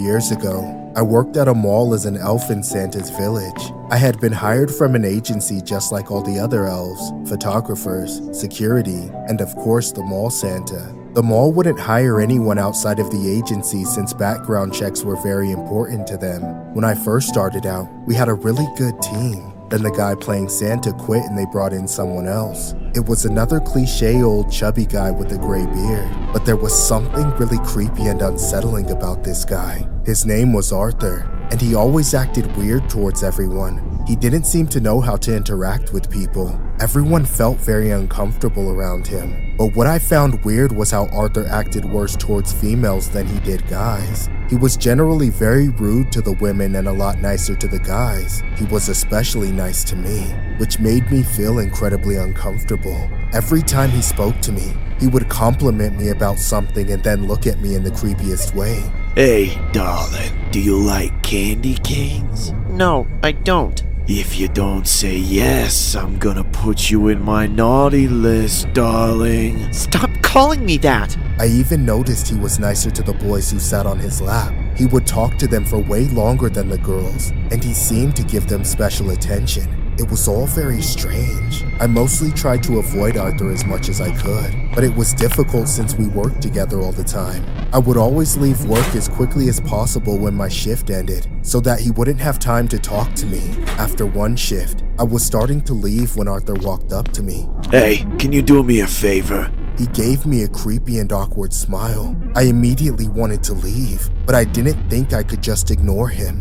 Years ago, I worked at a mall as an elf in Santa's village. I had been hired from an agency just like all the other elves, photographers, security, and of course the mall Santa. The mall wouldn't hire anyone outside of the agency since background checks were very important to them. When I first started out, we had a really good team. Then the guy playing Santa quit and they brought in someone else. It was another cliche old chubby guy with a gray beard, but there was something really creepy and unsettling about this guy. His name was Arthur, and he always acted weird towards everyone. He didn't seem to know how to interact with people. Everyone felt very uncomfortable around him. But what I found weird was how Arthur acted worse towards females than he did guys. He was generally very rude to the women and a lot nicer to the guys. He was especially nice to me, which made me feel incredibly uncomfortable. Every time he spoke to me, he would compliment me about something and then look at me in the creepiest way. Hey, darling, do you like candy canes? No, I don't. If you don't say yes, I'm gonna put you in my naughty list, darling. Stop calling me that! I even noticed he was nicer to the boys who sat on his lap. He would talk to them for way longer than the girls, and he seemed to give them special attention. It was all very strange. I mostly tried to avoid Arthur as much as I could, but it was difficult since we worked together all the time. I would always leave work as quickly as possible when my shift ended, so that he wouldn't have time to talk to me. After one shift, I was starting to leave when Arthur walked up to me. Hey, can you do me a favor? He gave me a creepy and awkward smile. I immediately wanted to leave, but I didn't think I could just ignore him.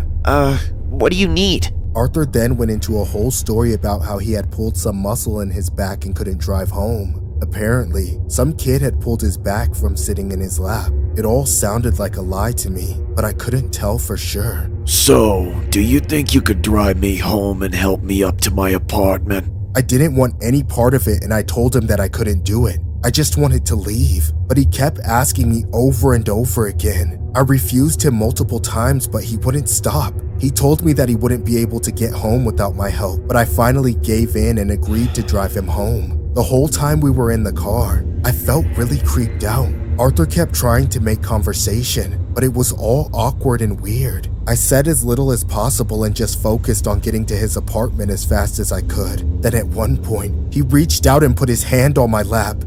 What do you need? Arthur then went into a whole story about how he had pulled some muscle in his back and couldn't drive home. Apparently, some kid had pulled his back from sitting in his lap. It all sounded like a lie to me, but I couldn't tell for sure. So, do you think you could drive me home and help me up to my apartment? I didn't want any part of it and I told him that I couldn't do it. I just wanted to leave, but he kept asking me over and over again. I refused him multiple times, but he wouldn't stop. He told me that he wouldn't be able to get home without my help, but I finally gave in and agreed to drive him home. The whole time we were in the car, I felt really creeped out. Arthur kept trying to make conversation, but it was all awkward and weird. I said as little as possible and just focused on getting to his apartment as fast as I could. Then at one point, he reached out and put his hand on my lap.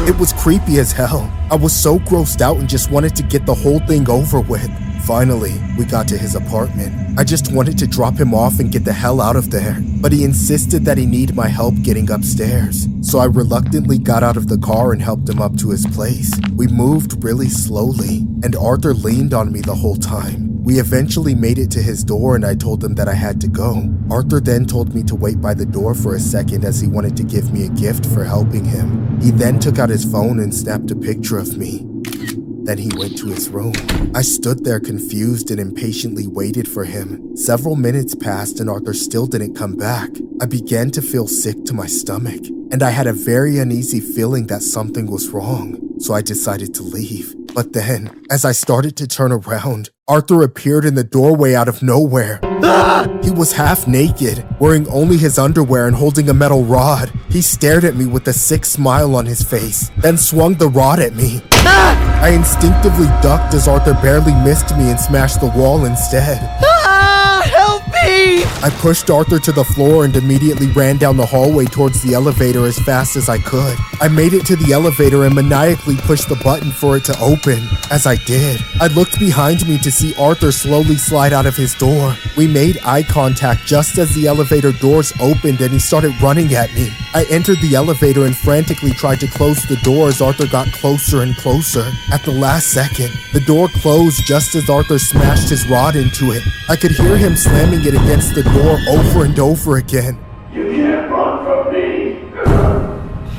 It was creepy as hell. I was so grossed out and just wanted to get the whole thing over with. Finally, we got to his apartment. I just wanted to drop him off and get the hell out of there, but he insisted that he needed my help getting upstairs. So I reluctantly got out of the car and helped him up to his place. We moved really slowly, and Arthur leaned on me the whole time. We eventually made it to his door and I told him that I had to go. Arthur then told me to wait by the door for a second as he wanted to give me a gift for helping him. He then took out his phone and snapped a picture of me. Then he went to his room. I stood there confused and impatiently waited for him. Several minutes passed and Arthur still didn't come back. I began to feel sick to my stomach, and I had a very uneasy feeling that something was wrong, so I decided to leave. But then, as I started to turn around, Arthur appeared in the doorway out of nowhere. He was half naked, wearing only his underwear and holding a metal rod. He stared at me with a sick smile on his face, then swung the rod at me. I instinctively ducked as Arthur barely missed me and smashed the wall instead. Help me! I pushed Arthur to the floor and immediately ran down the hallway towards the elevator as fast as I could. I made it to the elevator and maniacally pushed the button for it to open. As I did, I looked behind me to see Arthur slowly slide out of his door. We made eye contact just as the elevator doors opened and he started running at me. I entered the elevator and frantically tried to close the door as Arthur got closer and closer. At the last second, the door closed just as Arthur smashed his rod into it. I could hear him slamming it against the door over and over again. You can't run from me.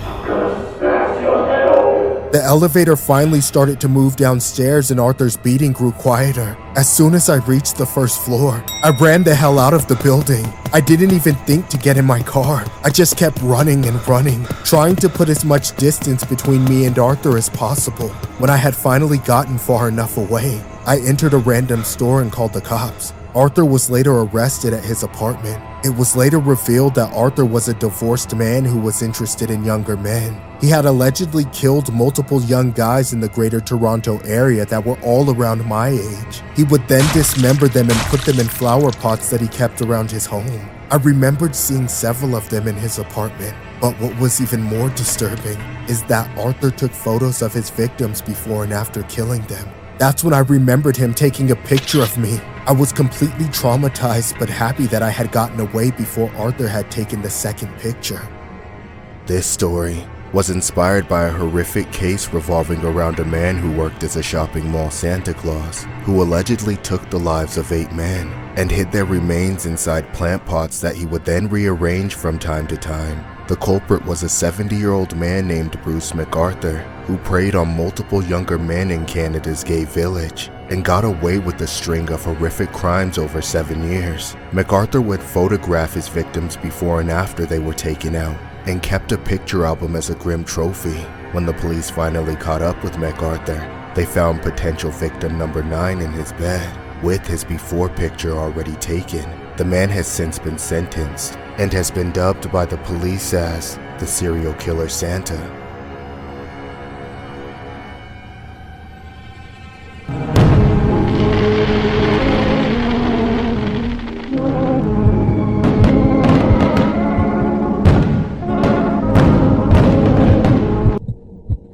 I'm gonna smash your head open. The elevator finally started to move downstairs and Arthur's beating grew quieter. As soon as I reached the first floor, I ran the hell out of the building. I didn't even think to get in my car. I just kept running and running, trying to put as much distance between me and Arthur as possible. When I had finally gotten far enough away, I entered a random store and called the cops. Arthur was later arrested at his apartment. It was later revealed that Arthur was a divorced man who was interested in younger men. He had allegedly killed multiple young guys in the greater Toronto area that were all around my age. He would then dismember them and put them in flower pots that he kept around his home. I remembered seeing several of them in his apartment, but what was even more disturbing is that Arthur took photos of his victims before and after killing them. That's when I remembered him taking a picture of me. I was completely traumatized but happy that I had gotten away before Arthur had taken the second picture. This story was inspired by a horrific case revolving around a man who worked as a shopping mall Santa Claus, who allegedly took the lives of 8 men and hid their remains inside plant pots that he would then rearrange from time to time. The culprit was a 70-year-old man named Bruce MacArthur, who preyed on multiple younger men in Canada's gay village and got away with a string of horrific crimes over 7 years. MacArthur would photograph his victims before and after they were taken out and kept a picture album as a grim trophy. When the police finally caught up with MacArthur, they found potential victim number 9 in his bed, with his before picture already taken. The man has since been sentenced and has been dubbed by the police as the serial killer Santa.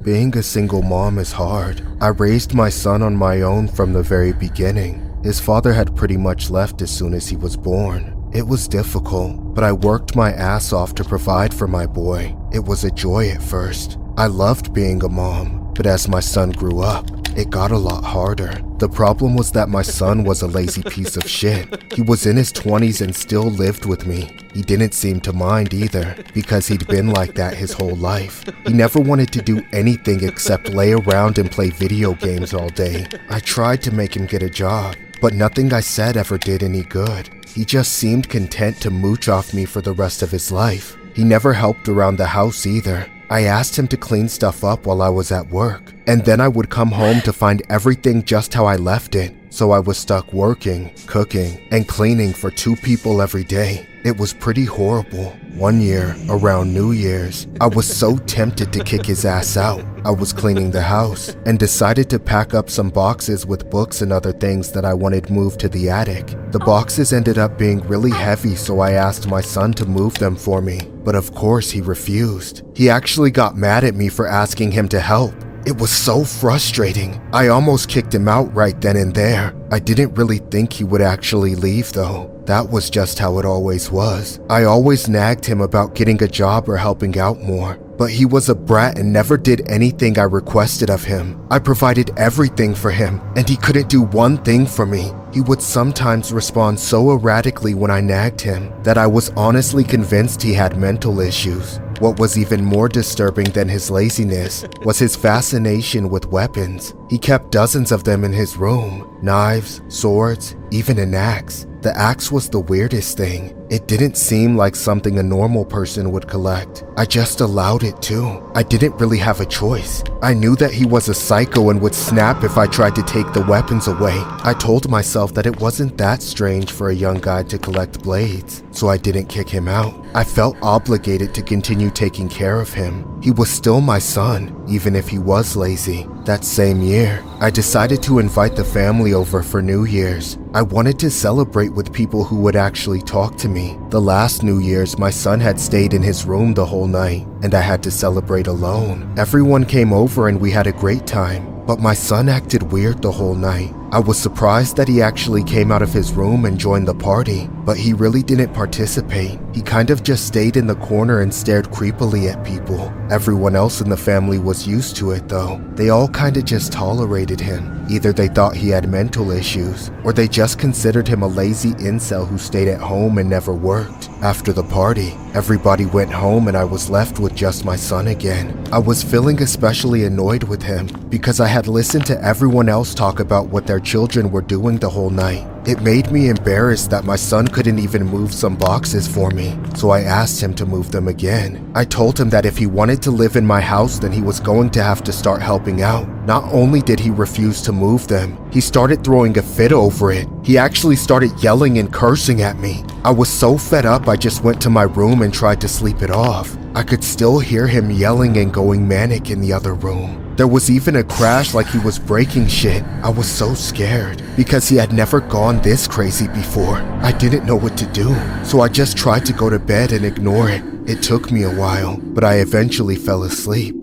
Being a single mom is hard. I raised my son on my own from the very beginning. His father had pretty much left as soon as he was born. It was difficult, but I worked my ass off to provide for my boy. It was a joy at first. I loved being a mom, but as my son grew up, it got a lot harder. The problem was that my son was a lazy piece of shit. He was in his 20s and still lived with me. He didn't seem to mind either, because he'd been like that his whole life. He never wanted to do anything except lay around and play video games all day. I tried to make him get a job, but nothing I said ever did any good. He just seemed content to mooch off me for the rest of his life. He never helped around the house either. I asked him to clean stuff up while I was at work, and then I would come home to find everything just how I left it. So I was stuck working, cooking, and cleaning for 2 people every day. It was pretty horrible. One year, around New Year's, I was so tempted to kick his ass out. I was cleaning the house and decided to pack up some boxes with books and other things that I wanted moved to the attic. The boxes ended up being really heavy, so I asked my son to move them for me. But of course he refused. He actually got mad at me for asking him to help. It was so frustrating. I almost kicked him out right then and there. I didn't really think he would actually leave though. That was just how it always was. I always nagged him about getting a job or helping out more, but he was a brat and never did anything I requested of him. I provided everything for him, and he couldn't do one thing for me. He would sometimes respond so erratically when I nagged him that I was honestly convinced he had mental issues. What was even more disturbing than his laziness was his fascination with weapons. He kept dozens of them in his room. Knives, swords, even an axe. The axe was the weirdest thing. It didn't seem like something a normal person would collect. I just allowed it to. I didn't really have a choice. I knew that he was a psycho and would snap if I tried to take the weapons away. I told myself that it wasn't that strange for a young guy to collect blades, so I didn't kick him out. I felt obligated to continue taking care of him. He was still my son, even if he was lazy. That same year, I decided to invite the family over for New Year's. I wanted to celebrate with people who would actually talk to me. The last New Year's, my son had stayed in his room the whole night, and I had to celebrate alone. Everyone came over and we had a great time, but my son acted weird the whole night. I was surprised that he actually came out of his room and joined the party, but he really didn't participate. He kind of just stayed in the corner and stared creepily at people. Everyone else in the family was used to it though. They all kind of just tolerated him. Either they thought he had mental issues, or they just considered him a lazy incel who stayed at home and never worked. After the party, everybody went home and I was left with just my son again. I was feeling especially annoyed with him because I had listened to everyone else talk about what their children were doing the whole night. It made me embarrassed that my son couldn't even move some boxes for me, so I asked him to move them again. I told him that if he wanted to live in my house, then he was going to have to start helping out. Not only did he refuse to move them, he started throwing a fit over it. He actually started yelling and cursing at me. I was so fed up I just went to my room and tried to sleep it off. I could still hear him yelling and going manic in the other room. There was even a crash like he was breaking shit. I was so scared because he had never gone this crazy before. I didn't know what to do, so I just tried to go to bed and ignore it. It took me a while, but I eventually fell asleep.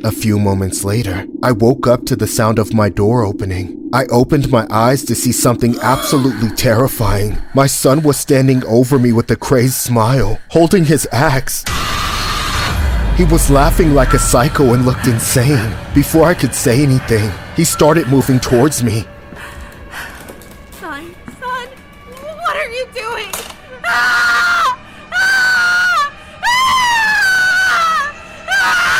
A few moments later, I woke up to the sound of my door opening. I opened my eyes to see something absolutely terrifying. My son was standing over me with a crazed smile, holding his axe. He was laughing like a psycho and looked insane. Before I could say anything, he started moving towards me. Son, what are you doing? Ah! Ah! Ah!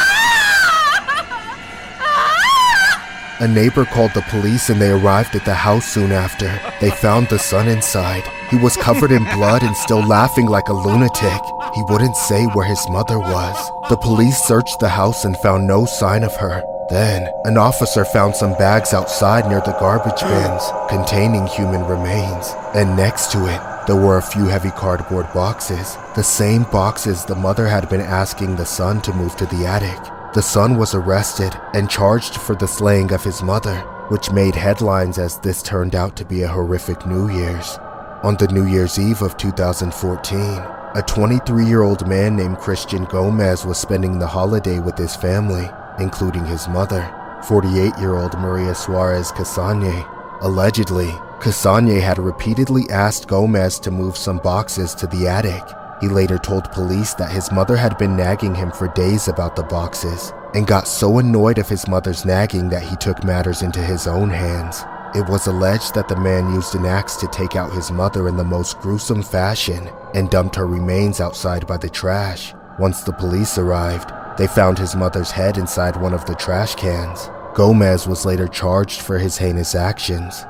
A neighbor called the police and they arrived at the house soon after. They found the son inside. He was covered in blood and still laughing like a lunatic. He wouldn't say where his mother was. The police searched the house and found no sign of her. Then, an officer found some bags outside near the garbage bins containing human remains. And next to it, there were a few heavy cardboard boxes. The same boxes the mother had been asking the son to move to the attic. The son was arrested and charged for the slaying of his mother, which made headlines as this turned out to be a horrific New Year's. On the New Year's Eve of 2014, a 23-year-old man named Christian Gomez was spending the holiday with his family, including his mother, 48-year-old Maria Suarez Casagne. Allegedly, Casagne had repeatedly asked Gomez to move some boxes to the attic. He later told police that his mother had been nagging him for days about the boxes, and got so annoyed of his mother's nagging that he took matters into his own hands. It was alleged that the man used an axe to take out his mother in the most gruesome fashion and dumped her remains outside by the trash. Once the police arrived, they found his mother's head inside one of the trash cans. Gomez was later charged for his heinous actions.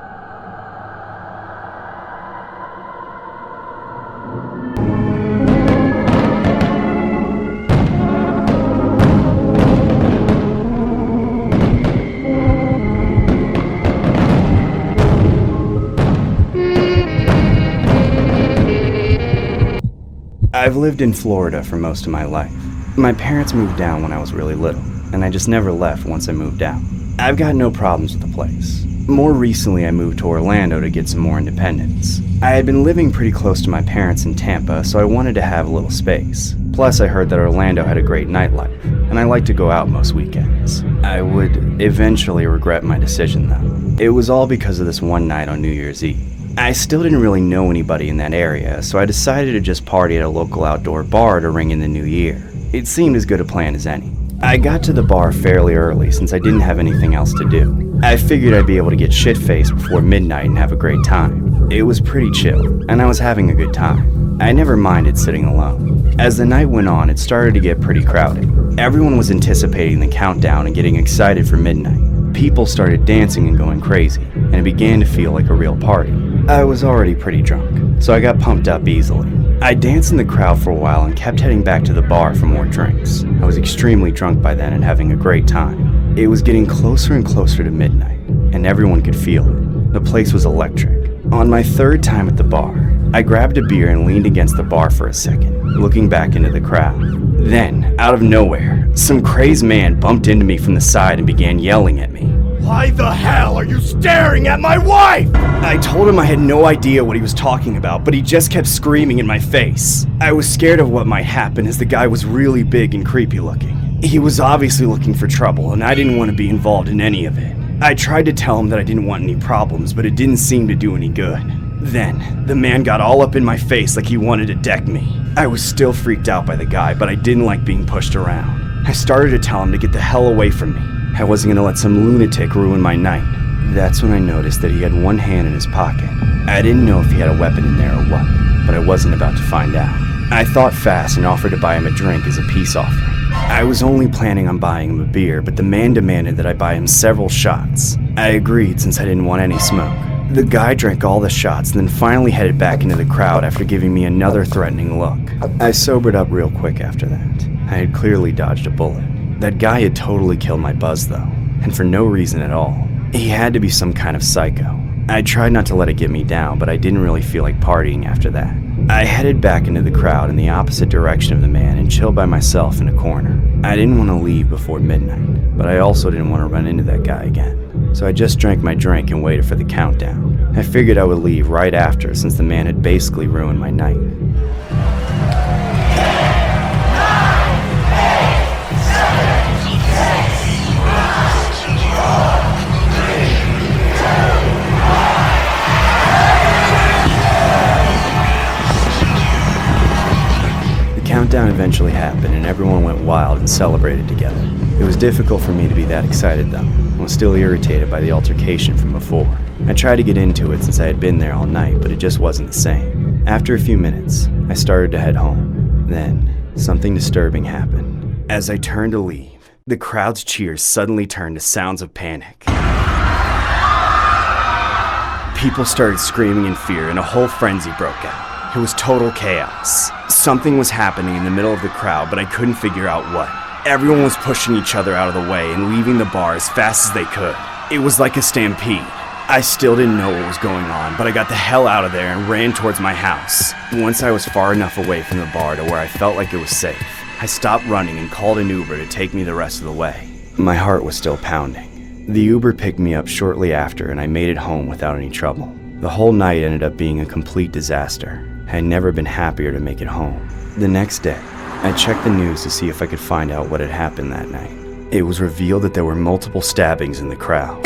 I've lived in Florida for most of my life. My parents moved down when I was really little, and I just never left once I moved out. I've got no problems with the place. More recently, I moved to Orlando to get some more independence. I had been living pretty close to my parents in Tampa, so I wanted to have a little space. Plus, I heard that Orlando had a great nightlife, and I like to go out most weekends. I would eventually regret my decision, though. It was all because of this one night on New Year's Eve. I still didn't really know anybody in that area, so I decided to just party at a local outdoor bar to ring in the new year. It seemed as good a plan as any. I got to the bar fairly early since I didn't have anything else to do. I figured I'd be able to get shit-faced before midnight and have a great time. It was pretty chill, and I was having a good time. I never minded sitting alone. As the night went on, it started to get pretty crowded. Everyone was anticipating the countdown and getting excited for midnight. People started dancing and going crazy, and it began to feel like a real party. I was already pretty drunk, so I got pumped up easily. I danced in the crowd for a while and kept heading back to the bar for more drinks. I was extremely drunk by then and having a great time. It was getting closer and closer to midnight, and everyone could feel it. The place was electric. On my third time at the bar, I grabbed a beer and leaned against the bar for a second, looking back into the crowd. Then, out of nowhere, some crazed man bumped into me from the side and began yelling at me. Why the hell are you staring at my wife? I told him I had no idea what he was talking about, but he just kept screaming in my face. I was scared of what might happen as the guy was really big and creepy looking. He was obviously looking for trouble, and I didn't want to be involved in any of it. I tried to tell him that I didn't want any problems, but it didn't seem to do any good. Then, the man got all up in my face like he wanted to deck me. I was still freaked out by the guy, but I didn't like being pushed around. I started to tell him to get the hell away from me. I wasn't gonna let some lunatic ruin my night. That's when I noticed that he had one hand in his pocket. I didn't know if he had a weapon in there or what, but I wasn't about to find out. I thought fast and offered to buy him a drink as a peace offering. I was only planning on buying him a beer, but the man demanded that I buy him several shots. I agreed since I didn't want any smoke. The guy drank all the shots and then finally headed back into the crowd after giving me another threatening look. I sobered up real quick after that. I had clearly dodged a bullet. That guy had totally killed my buzz though, and for no reason at all. He had to be some kind of psycho. I tried not to let it get me down, but I didn't really feel like partying after that. I headed back into the crowd in the opposite direction of the man and chilled by myself in a corner. I didn't want to leave before midnight, but I also didn't want to run into that guy again. So I just drank my drink and waited for the countdown. I figured I would leave right after since the man had basically ruined my night. countdown eventually happened and everyone went wild and celebrated together. It was difficult for me to be that excited though. I was still irritated by the altercation from before. I tried to get into it since I had been there all night, but it just wasn't the same. After a few minutes, I started to head home. Then, something disturbing happened. As I turned to leave, the crowd's cheers suddenly turned to sounds of panic. People started screaming in fear and a whole frenzy broke out. It was total chaos. Something was happening in the middle of the crowd, but I couldn't figure out what. Everyone was pushing each other out of the way and leaving the bar as fast as they could. It was like a stampede. I still didn't know what was going on, but I got the hell out of there and ran towards my house. Once I was far enough away from the bar to where I felt like it was safe, I stopped running and called an Uber to take me the rest of the way. My heart was still pounding. The Uber picked me up shortly after and I made it home without any trouble. The whole night ended up being a complete disaster. I had never been happier to make it home. The next day, I checked the news to see if I could find out what had happened that night. It was revealed that there were multiple stabbings in the crowd.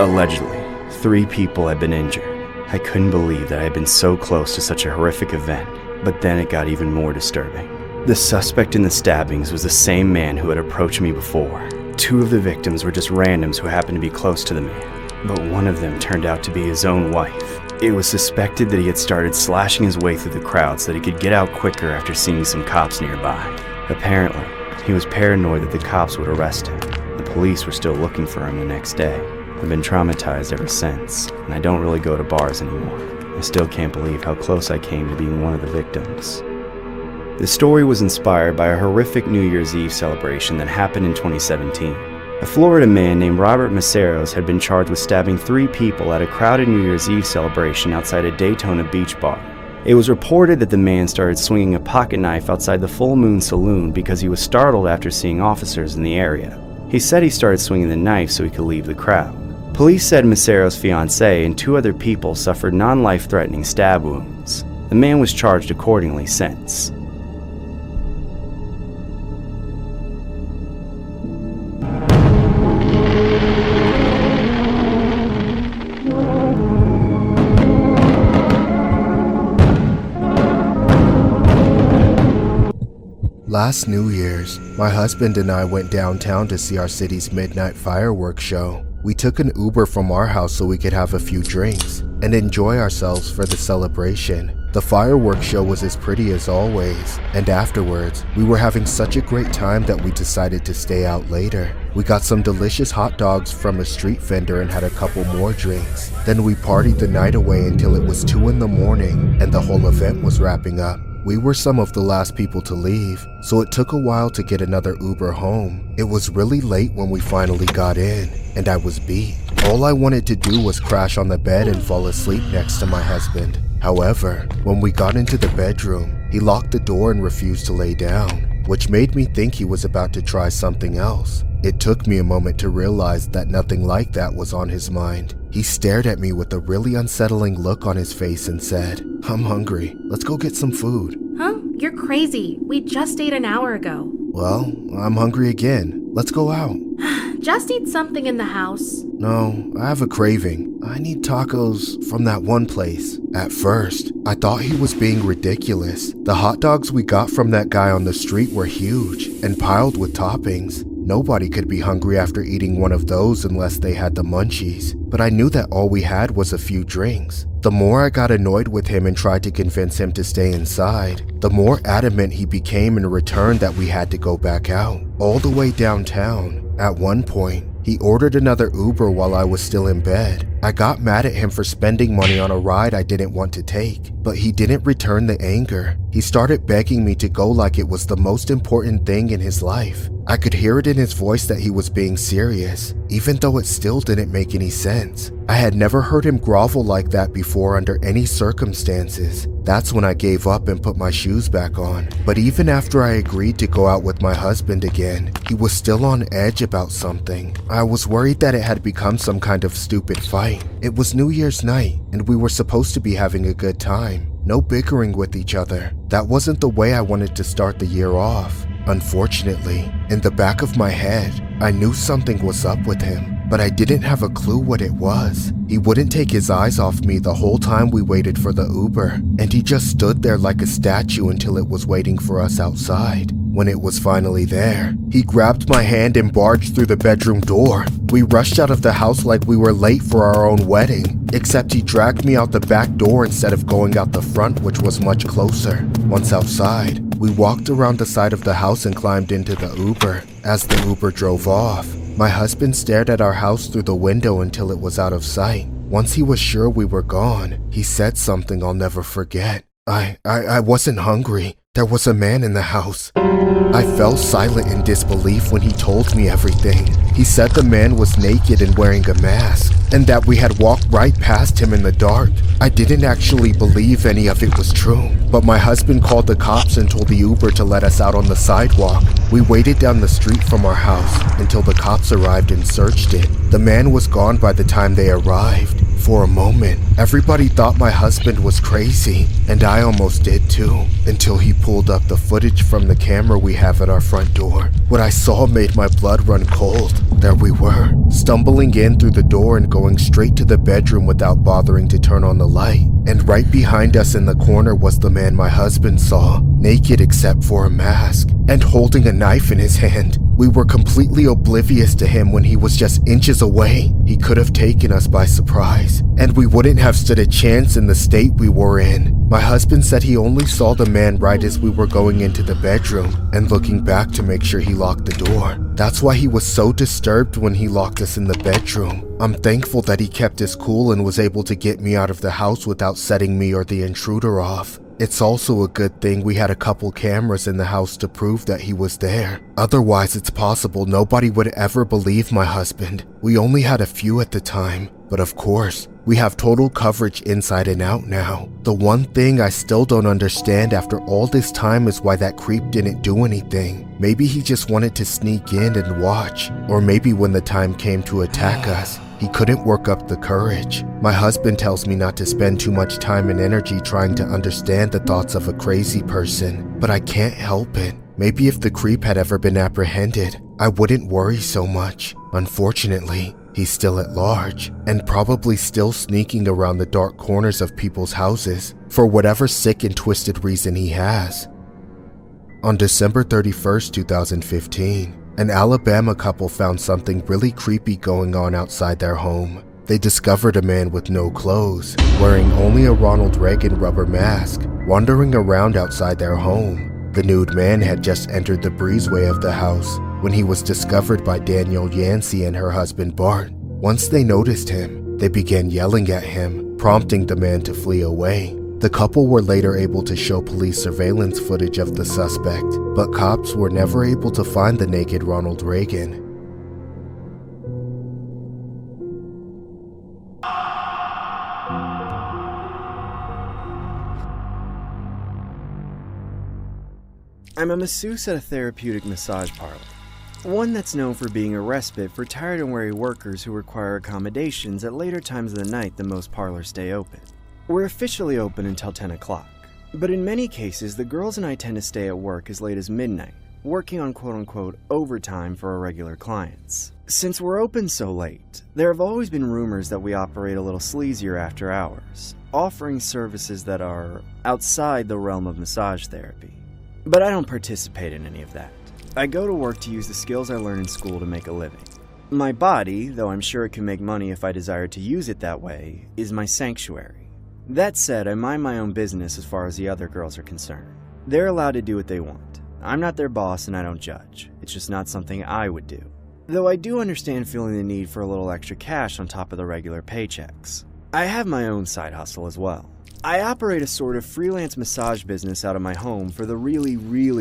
Allegedly, 3 people had been injured. I couldn't believe that I had been so close to such a horrific event, but then it got even more disturbing. The suspect in the stabbings was the same man who had approached me before. 2 of the victims were just randoms who happened to be close to the man, but one of them turned out to be his own wife. It was suspected that he had started slashing his way through the crowd so that he could get out quicker after seeing some cops nearby. Apparently, he was paranoid that the cops would arrest him. The police were still looking for him the next day. I've been traumatized ever since, and I don't really go to bars anymore. I still can't believe how close I came to being one of the victims. The story was inspired by a horrific New Year's Eve celebration that happened in 2017. A Florida man named Robert Messerli had been charged with stabbing 3 people at a crowded New Year's Eve celebration outside a Daytona Beach bar. It was reported that the man started swinging a pocket knife outside the Full Moon Saloon because he was startled after seeing officers in the area. He said he started swinging the knife so he could leave the crowd. Police said Messerli's fiancée and 2 other people suffered non-life-threatening stab wounds. The man was charged accordingly since. Last New Year's, my husband and I went downtown to see our city's midnight fireworks show. We took an Uber from our house so we could have a few drinks and enjoy ourselves for the celebration. The fireworks show was as pretty as always, and afterwards, we were having such a great time that we decided to stay out later. We got some delicious hot dogs from a street vendor and had a couple more drinks. Then we partied the night away until it was 2 in the morning and the whole event was wrapping up. We were some of the last people to leave, so it took a while to get another Uber home. It was really late when we finally got in, and I was beat. All I wanted to do was crash on the bed and fall asleep next to my husband. However, when we got into the bedroom, he locked the door and refused to lay down, which made me think he was about to try something else. It took me a moment to realize that nothing like that was on his mind. He stared at me with a really unsettling look on his face and said, "I'm hungry. Let's go get some food." Huh? You're crazy. We just ate an hour ago. Well, I'm hungry again. Let's go out. Just eat something in the house. No, I have a craving. I need tacos from that one place. At first, I thought he was being ridiculous. The hot dogs we got from that guy on the street were huge and piled with toppings. Nobody could be hungry after eating one of those unless they had the munchies. But I knew that all we had was a few drinks. The more I got annoyed with him and tried to convince him to stay inside, the more adamant he became in return that we had to go back out, all the way downtown. At one point, he ordered another Uber while I was still in bed. I got mad at him for spending money on a ride I didn't want to take, but he didn't return the anger. He started begging me to go like it was the most important thing in his life. I could hear it in his voice that he was being serious, even though it still didn't make any sense. I had never heard him grovel like that before under any circumstances. That's when I gave up and put my shoes back on. But even after I agreed to go out with my husband again, he was still on edge about something. I was worried that it had become some kind of stupid fight. It was New Year's night, and we were supposed to be having a good time. No bickering with each other. That wasn't the way I wanted to start the year off. Unfortunately, in the back of my head, I knew something was up with him. but I didn't have a clue what it was. He wouldn't take his eyes off me the whole time we waited for the Uber, and he just stood there like a statue until it was waiting for us outside. When it was finally there, he grabbed my hand and barged through the bedroom door. We rushed out of the house like we were late for our own wedding, except he dragged me out the back door instead of going out the front, which was much closer. Once outside, we walked around the side of the house and climbed into the Uber. As the Uber drove off, my husband stared at our house through the window until it was out of sight. Once he was sure we were gone, he said something I'll never forget. I wasn't hungry. There was a man in the house. I fell silent in disbelief when he told me everything. He said the man was naked and wearing a mask, and that we had walked right past him in the dark. I didn't actually believe any of it was true, but my husband called the cops and told the Uber to let us out on the sidewalk. We waited down the street from our house until the cops arrived and searched it. The man was gone by the time they arrived. For a moment, everybody thought my husband was crazy, and I almost did too, until he pulled up the footage from the camera we have at our front door. What I saw made my blood run cold. There we were, stumbling in through the door and going straight to the bedroom without bothering to turn on the light. And right behind us in the corner was the man my husband saw, naked except for a mask, and holding a knife in his hand. We were completely oblivious to him when he was just inches away. He could have taken us by surprise, and we wouldn't have stood a chance in the state we were in. My husband said he only saw the man right as we were going into the bedroom and looking back to make sure he locked the door. That's why he was so disturbed when he locked us in the bedroom. I'm thankful that he kept his cool and was able to get me out of the house without setting me or the intruder off. It's also a good thing we had a couple cameras in the house to prove that he was there. Otherwise, it's possible nobody would ever believe my husband. We only had a few at the time, but of course, we have total coverage inside and out now. The one thing I still don't understand after all this time is why that creep didn't do anything. Maybe he just wanted to sneak in and watch, or maybe when the time came to attack us, he couldn't work up the courage. My husband tells me not to spend too much time and energy trying to understand the thoughts of a crazy person, but I can't help it. Maybe if the creep had ever been apprehended, I wouldn't worry so much. Unfortunately, he's still at large, and probably still sneaking around the dark corners of people's houses, for whatever sick and twisted reason he has. On December 31st, 2015, an Alabama couple found something really creepy going on outside their home. They discovered a man with no clothes, wearing only a Ronald Reagan rubber mask, wandering around outside their home. The nude man had just entered the breezeway of the house when he was discovered by Danielle Yancey and her husband Bart. Once they noticed him, they began yelling at him, prompting the man to flee away. The couple were later able to show police surveillance footage of the suspect, but cops were never able to find the naked Ronald Reagan. I'm a masseuse at a therapeutic massage parlor, one that's known for being a respite for tired and weary workers who require accommodations at later times of the night than most parlors stay open. We're officially open until 10 o'clock, but in many cases the girls and I tend to stay at work as late as midnight, working on quote-unquote overtime for our regular clients. Since we're open so late, there have always been rumors that we operate a little sleazier after hours, offering services that are outside the realm of massage therapy. But I don't participate in any of that. I go to work to use the skills I learned in school to make a living. My body, though I'm sure it can make money if I desire to use it that way, is my sanctuary. That said, I mind my own business as far as the other girls are concerned. They're allowed to do what they want. I'm not their boss and I don't judge. It's just not something I would do. Though I do understand feeling the need for a little extra cash on top of the regular paychecks. I have my own side hustle as well. I operate a sort of freelance massage business out of my home for the really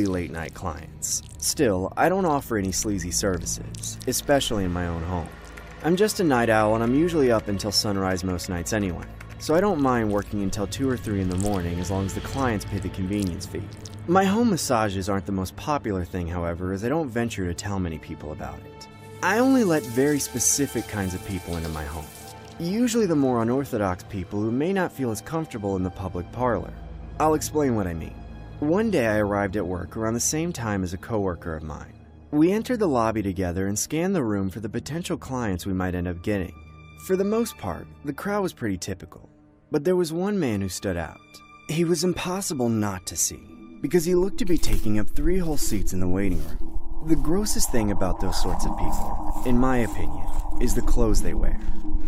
late night clients. Still, I don't offer any sleazy services, especially in my own home. I'm just a night owl and I'm usually up until sunrise most nights anyway, so I don't mind working until 2 or 3 in the morning as long as the clients pay the convenience fee. My home massages aren't the most popular thing, however, as I don't venture to tell many people about it. I only let very specific kinds of people into my home. Usually the more unorthodox people who may not feel as comfortable in the public parlor. I'll explain what I mean. One day I arrived at work around the same time as a coworker of mine. We entered the lobby together and scanned the room for the potential clients we might end up getting. For the most part, the crowd was pretty typical, but there was one man who stood out. He was impossible not to see, because he looked to be taking up 3 whole seats in the waiting room. The grossest thing about those sorts of people, in my opinion, is the clothes they wear.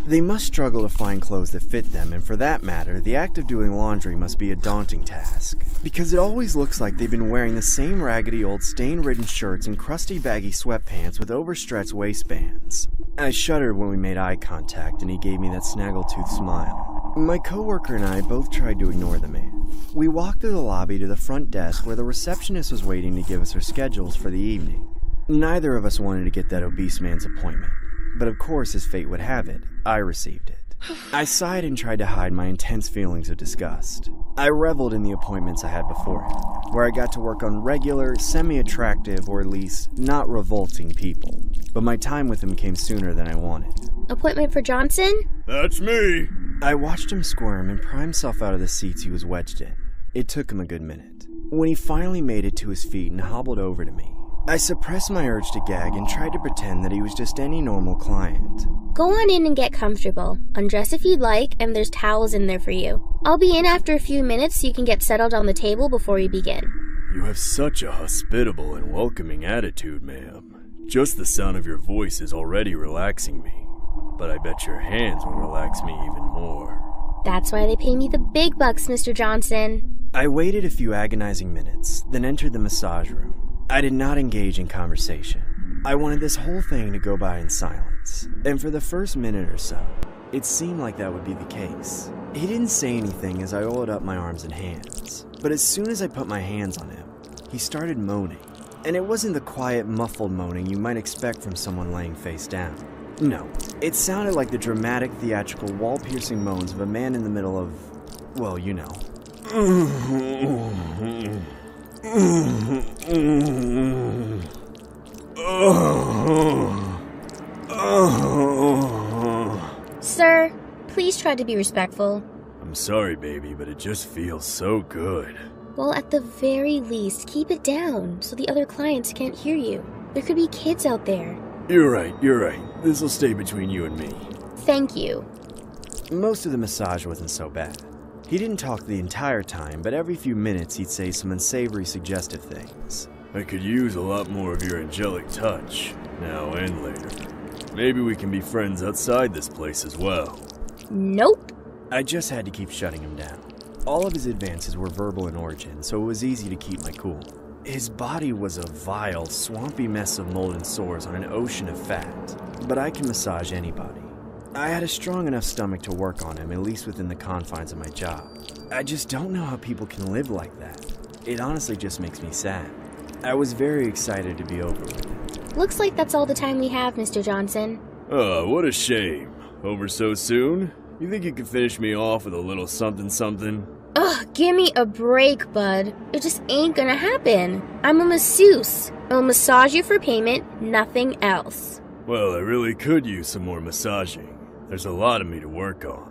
They must struggle to find clothes that fit them, and for that matter, the act of doing laundry must be a daunting task, because it always looks like they've been wearing the same raggedy old stain-ridden shirts and crusty baggy sweatpants with overstretched waistbands. I shuddered when we made eye contact and he gave me that snaggletooth smile. My coworker and I both tried to ignore the man. We walked through the lobby to the front desk where the receptionist was waiting to give us her schedules for the evening. Neither of us wanted to get that obese man's appointment, but of course, as fate would have it, I received it. I sighed and tried to hide my intense feelings of disgust. I reveled in the appointments I had before him, where I got to work on regular, semi-attractive, or at least not revolting people. But my time with him came sooner than I wanted. Appointment for Johnson? That's me! I watched him squirm and pry himself out of the seats he was wedged in. It took him a good minute. When he finally made it to his feet and hobbled over to me, I suppressed my urge to gag and tried to pretend that he was just any normal client. Go on in and get comfortable. Undress if you'd like, and there's towels in there for you. I'll be in after a few minutes so you can get settled on the table before we begin. You have such a hospitable and welcoming attitude, ma'am. Just the sound of your voice is already relaxing me. But I bet your hands will relax me even more. That's why they pay me the big bucks, Mr. Johnson. I waited a few agonizing minutes, then entered the massage room. I did not engage in conversation. I wanted this whole thing to go by in silence, and for the first minute or so, it seemed like that would be the case. He didn't say anything as I oiled up my arms and hands, but as soon as I put my hands on him, he started moaning. And it wasn't the quiet, muffled moaning you might expect from someone laying face down. No, it sounded like the dramatic, theatrical, wall-piercing moans of a man in the middle of, well, you know. Sir, please try to be respectful. I'm sorry, baby, but it just feels so good. Well, at the very least, keep it down so the other clients can't hear you. There could be kids out there. You're right. This'll stay between you and me. Thank you. Most of the massage wasn't so bad. He didn't talk the entire time, but every few minutes he'd say some unsavory, suggestive things. I could use a lot more of your angelic touch, now and later. Maybe we can be friends outside this place as well. Nope. I just had to keep shutting him down. All of his advances were verbal in origin, so it was easy to keep my cool. His body was a vile, swampy mess of mold and sores on an ocean of fat, but I can massage anybody. I had a strong enough stomach to work on him, at least within the confines of my job. I just don't know how people can live like that. It honestly just makes me sad. I was very excited to be over with it. Looks like that's all the time we have, Mr. Johnson. Oh, what a shame. Over so soon? You think you could finish me off with a little something? Ugh, give me a break, bud. It just ain't gonna happen. I'm a masseuse. I'll massage you for payment, nothing else. Well, I really could use some more massaging. There's a lot of me to work on.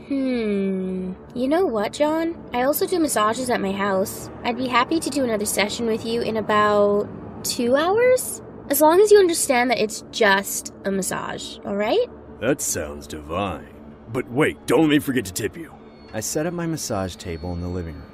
You know what, John? I also do massages at my house. I'd be happy to do another session with you in about 2 hours? As long as you understand that it's just a massage, alright? That sounds divine. But wait, don't let me forget to tip you. I set up my massage table in the living room.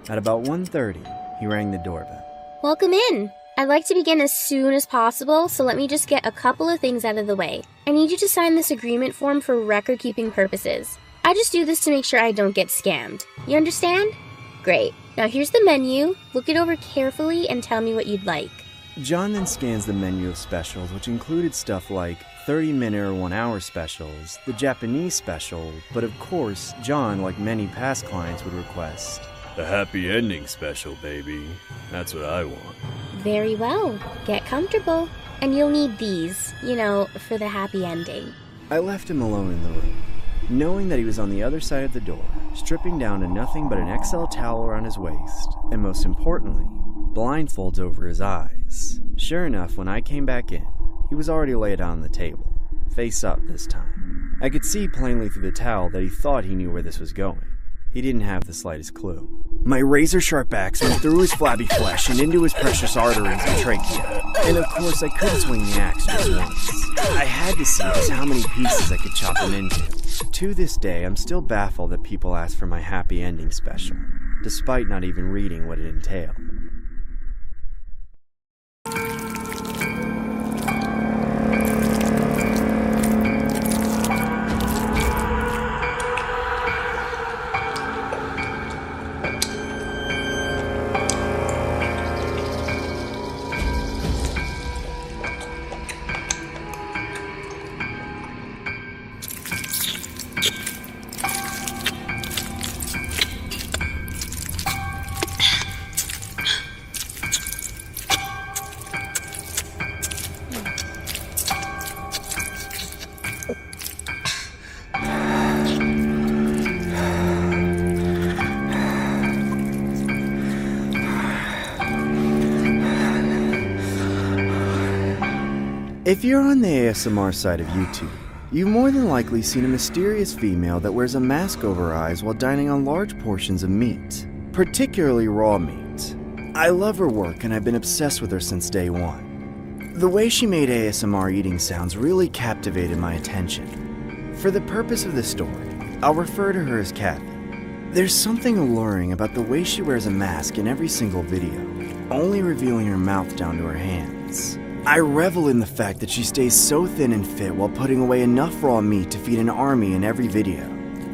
At about 1:30, he rang the doorbell. Welcome in. I'd like to begin as soon as possible, so let me just get a couple of things out of the way. I need you to sign this agreement form for record-keeping purposes. I just do this to make sure I don't get scammed. You understand? Great. Now here's the menu. Look it over carefully and tell me what you'd like. John then scans the menu of specials, which included stuff like 30-minute or 1-hour specials, the Japanese special, but of course, John, like many past clients, would request the happy ending special, baby. That's what I want. Very well. Get comfortable. And you'll need these, for the happy ending. I left him alone in the room, knowing that he was on the other side of the door, stripping down to nothing but an XL towel around his waist, and most importantly, blindfolds over his eyes. Sure enough, when I came back in, he was already laid on the table, face up this time. I could see plainly through the towel that he thought he knew where this was going. He didn't have the slightest clue. My razor-sharp axe went through his flabby flesh and into his precious arteries and trachea. And of course, I couldn't swing the axe just once. I had to see just how many pieces I could chop him into. To this day, I'm still baffled that people ask for my happy ending special, despite not even reading what it entailed. If you're on the ASMR side of YouTube, you've more than likely seen a mysterious female that wears a mask over her eyes while dining on large portions of meat, particularly raw meat. I love her work and I've been obsessed with her since day one. The way she made ASMR eating sounds really captivated my attention. For the purpose of this story, I'll refer to her as Kathy. There's something alluring about the way she wears a mask in every single video, only revealing her mouth down to her hands. I revel in the fact that she stays so thin and fit while putting away enough raw meat to feed an army in every video.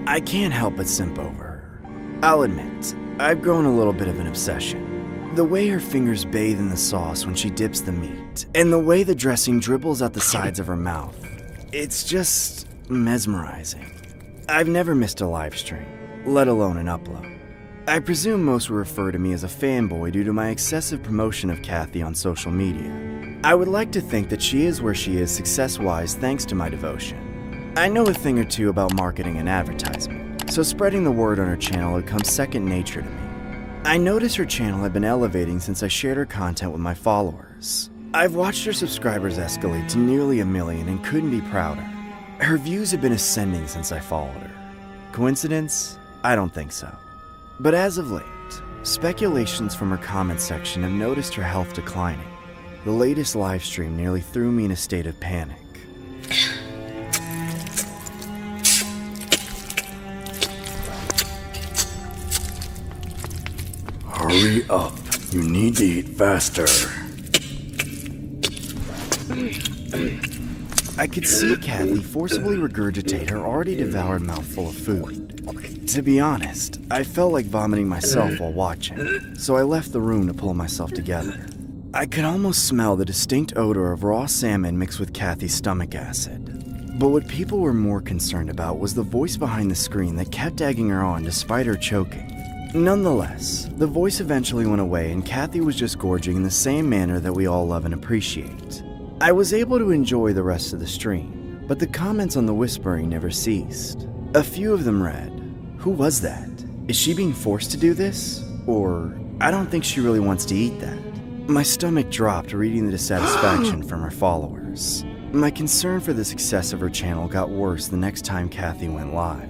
I can't help but simp over her. I'll admit, I've grown a little bit of an obsession. The way her fingers bathe in the sauce when she dips the meat, and the way the dressing dribbles out the sides of her mouth. It's just mesmerizing. I've never missed a live stream, let alone an upload. I presume most will refer to me as a fanboy due to my excessive promotion of Kathy on social media. I would like to think that she is where she is success-wise thanks to my devotion. I know a thing or two about marketing and advertisement, so spreading the word on her channel had come second nature to me. I noticed her channel had been elevating since I shared her content with my followers. I've watched her subscribers escalate to nearly 1 million and couldn't be prouder. Her views have been ascending since I followed her. Coincidence? I don't think so. But as of late, speculations from her comment section have noticed her health declining. The latest live stream nearly threw me in a state of panic. Hurry up. You need to eat faster. I could see Kathy forcibly regurgitate her already devoured mouthful of food. To be honest, I felt like vomiting myself while watching, so I left the room to pull myself together. I could almost smell the distinct odor of raw salmon mixed with Kathy's stomach acid. But what people were more concerned about was the voice behind the screen that kept egging her on despite her choking. Nonetheless, the voice eventually went away and Kathy was just gorging in the same manner that we all love and appreciate. I was able to enjoy the rest of the stream, but the comments on the whispering never ceased. A few of them read, "Who was that? Is she being forced to do this?" Or, "I don't think she really wants to eat that." My stomach dropped reading the dissatisfaction from her followers. My concern for the success of her channel got worse the next time Kathy went live.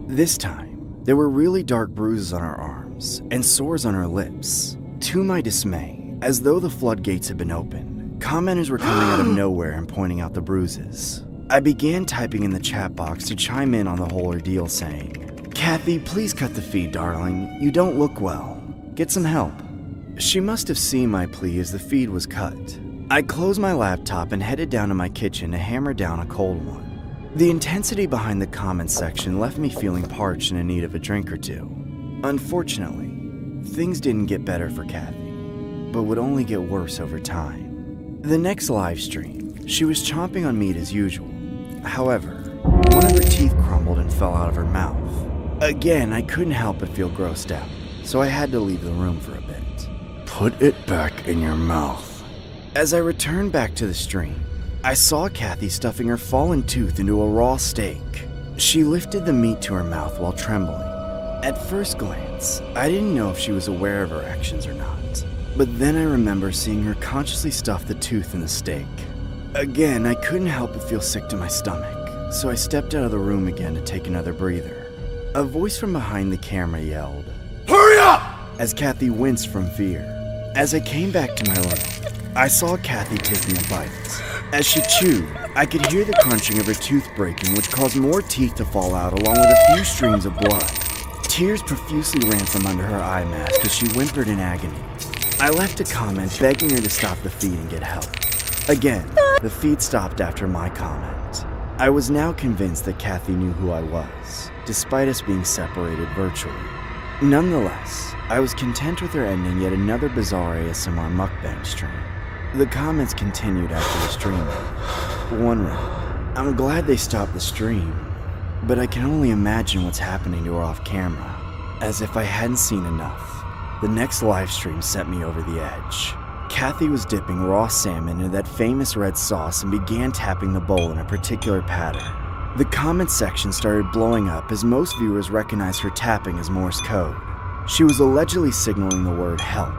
This time, there were really dark bruises on her arms and sores on her lips. To my dismay, as though the floodgates had been opened, commenters were coming out of nowhere and pointing out the bruises. I began typing in the chat box to chime in on the whole ordeal saying, "Kathy, please cut the feed, darling. You don't look well. Get some help." She must have seen my plea as the feed was cut. I closed my laptop and headed down to my kitchen to hammer down a cold one. The intensity behind the comments section left me feeling parched and in need of a drink or two. Unfortunately, things didn't get better for Kathy, but would only get worse over time. The next live stream, she was chomping on meat as usual. However, one of her teeth crumbled and fell out of her mouth. Again, I couldn't help but feel grossed out, so I had to leave the room for a bit. Put it back in your mouth. As I returned back to the stream, I saw Kathy stuffing her fallen tooth into a raw steak. She lifted the meat to her mouth while trembling. At first glance, I didn't know if she was aware of her actions or not, but then I remember seeing her consciously stuff the tooth in the steak. Again, I couldn't help but feel sick to my stomach, so I stepped out of the room again to take another breather. A voice from behind the camera yelled, "Hurry up!" as Kathy winced from fear. As I came back to my room, I saw Kathy taking a bite. As she chewed, I could hear the crunching of her tooth breaking, which caused more teeth to fall out along with a few streams of blood. Tears profusely ran from under her eye mask as she whimpered in agony. I left a comment begging her to stop the feed and get help. Again, the feed stopped after my comment. I was now convinced that Kathy knew who I was, despite us being separated virtually. Nonetheless, I was content with her ending yet another bizarre ASMR mukbang stream. The comments continued after the stream. One wrote, "I'm glad they stopped the stream, but I can only imagine what's happening to her off camera, as if I hadn't seen enough." The next live stream sent me over the edge. Kathy was dipping raw salmon into that famous red sauce and began tapping the bowl in a particular pattern. The comment section started blowing up as most viewers recognized her tapping as Morse code. She was allegedly signaling the word help,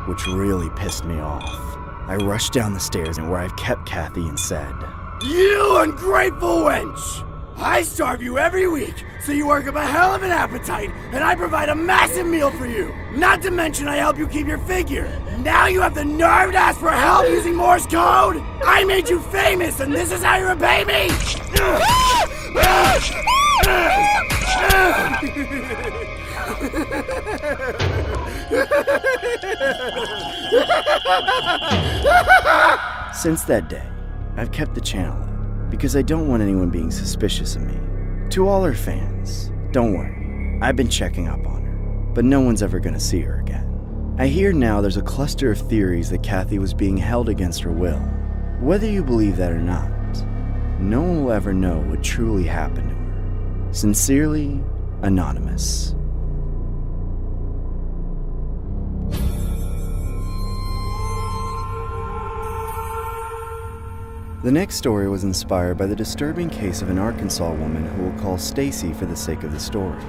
which really pissed me off. I rushed down the stairs and where I've kept Kathy and said, "You ungrateful wench! I starve you every week, so you work up a hell of an appetite, and I provide a massive meal for you. Not to mention I help you keep your figure. Now you have the nerve to ask for help using Morse code? I made you famous, and this is how you repay me!" Since that day, I've kept the channel up because I don't want anyone being suspicious of me. To all her fans, don't worry, I've been checking up on her, but no one's ever gonna see her again. I hear now there's a cluster of theories that Kathy was being held against her will. Whether you believe that or not, no one will ever know what truly happened to her. Sincerely, Anonymous. The next story was inspired by the disturbing case of an Arkansas woman who we'll call Stacy for the sake of the story.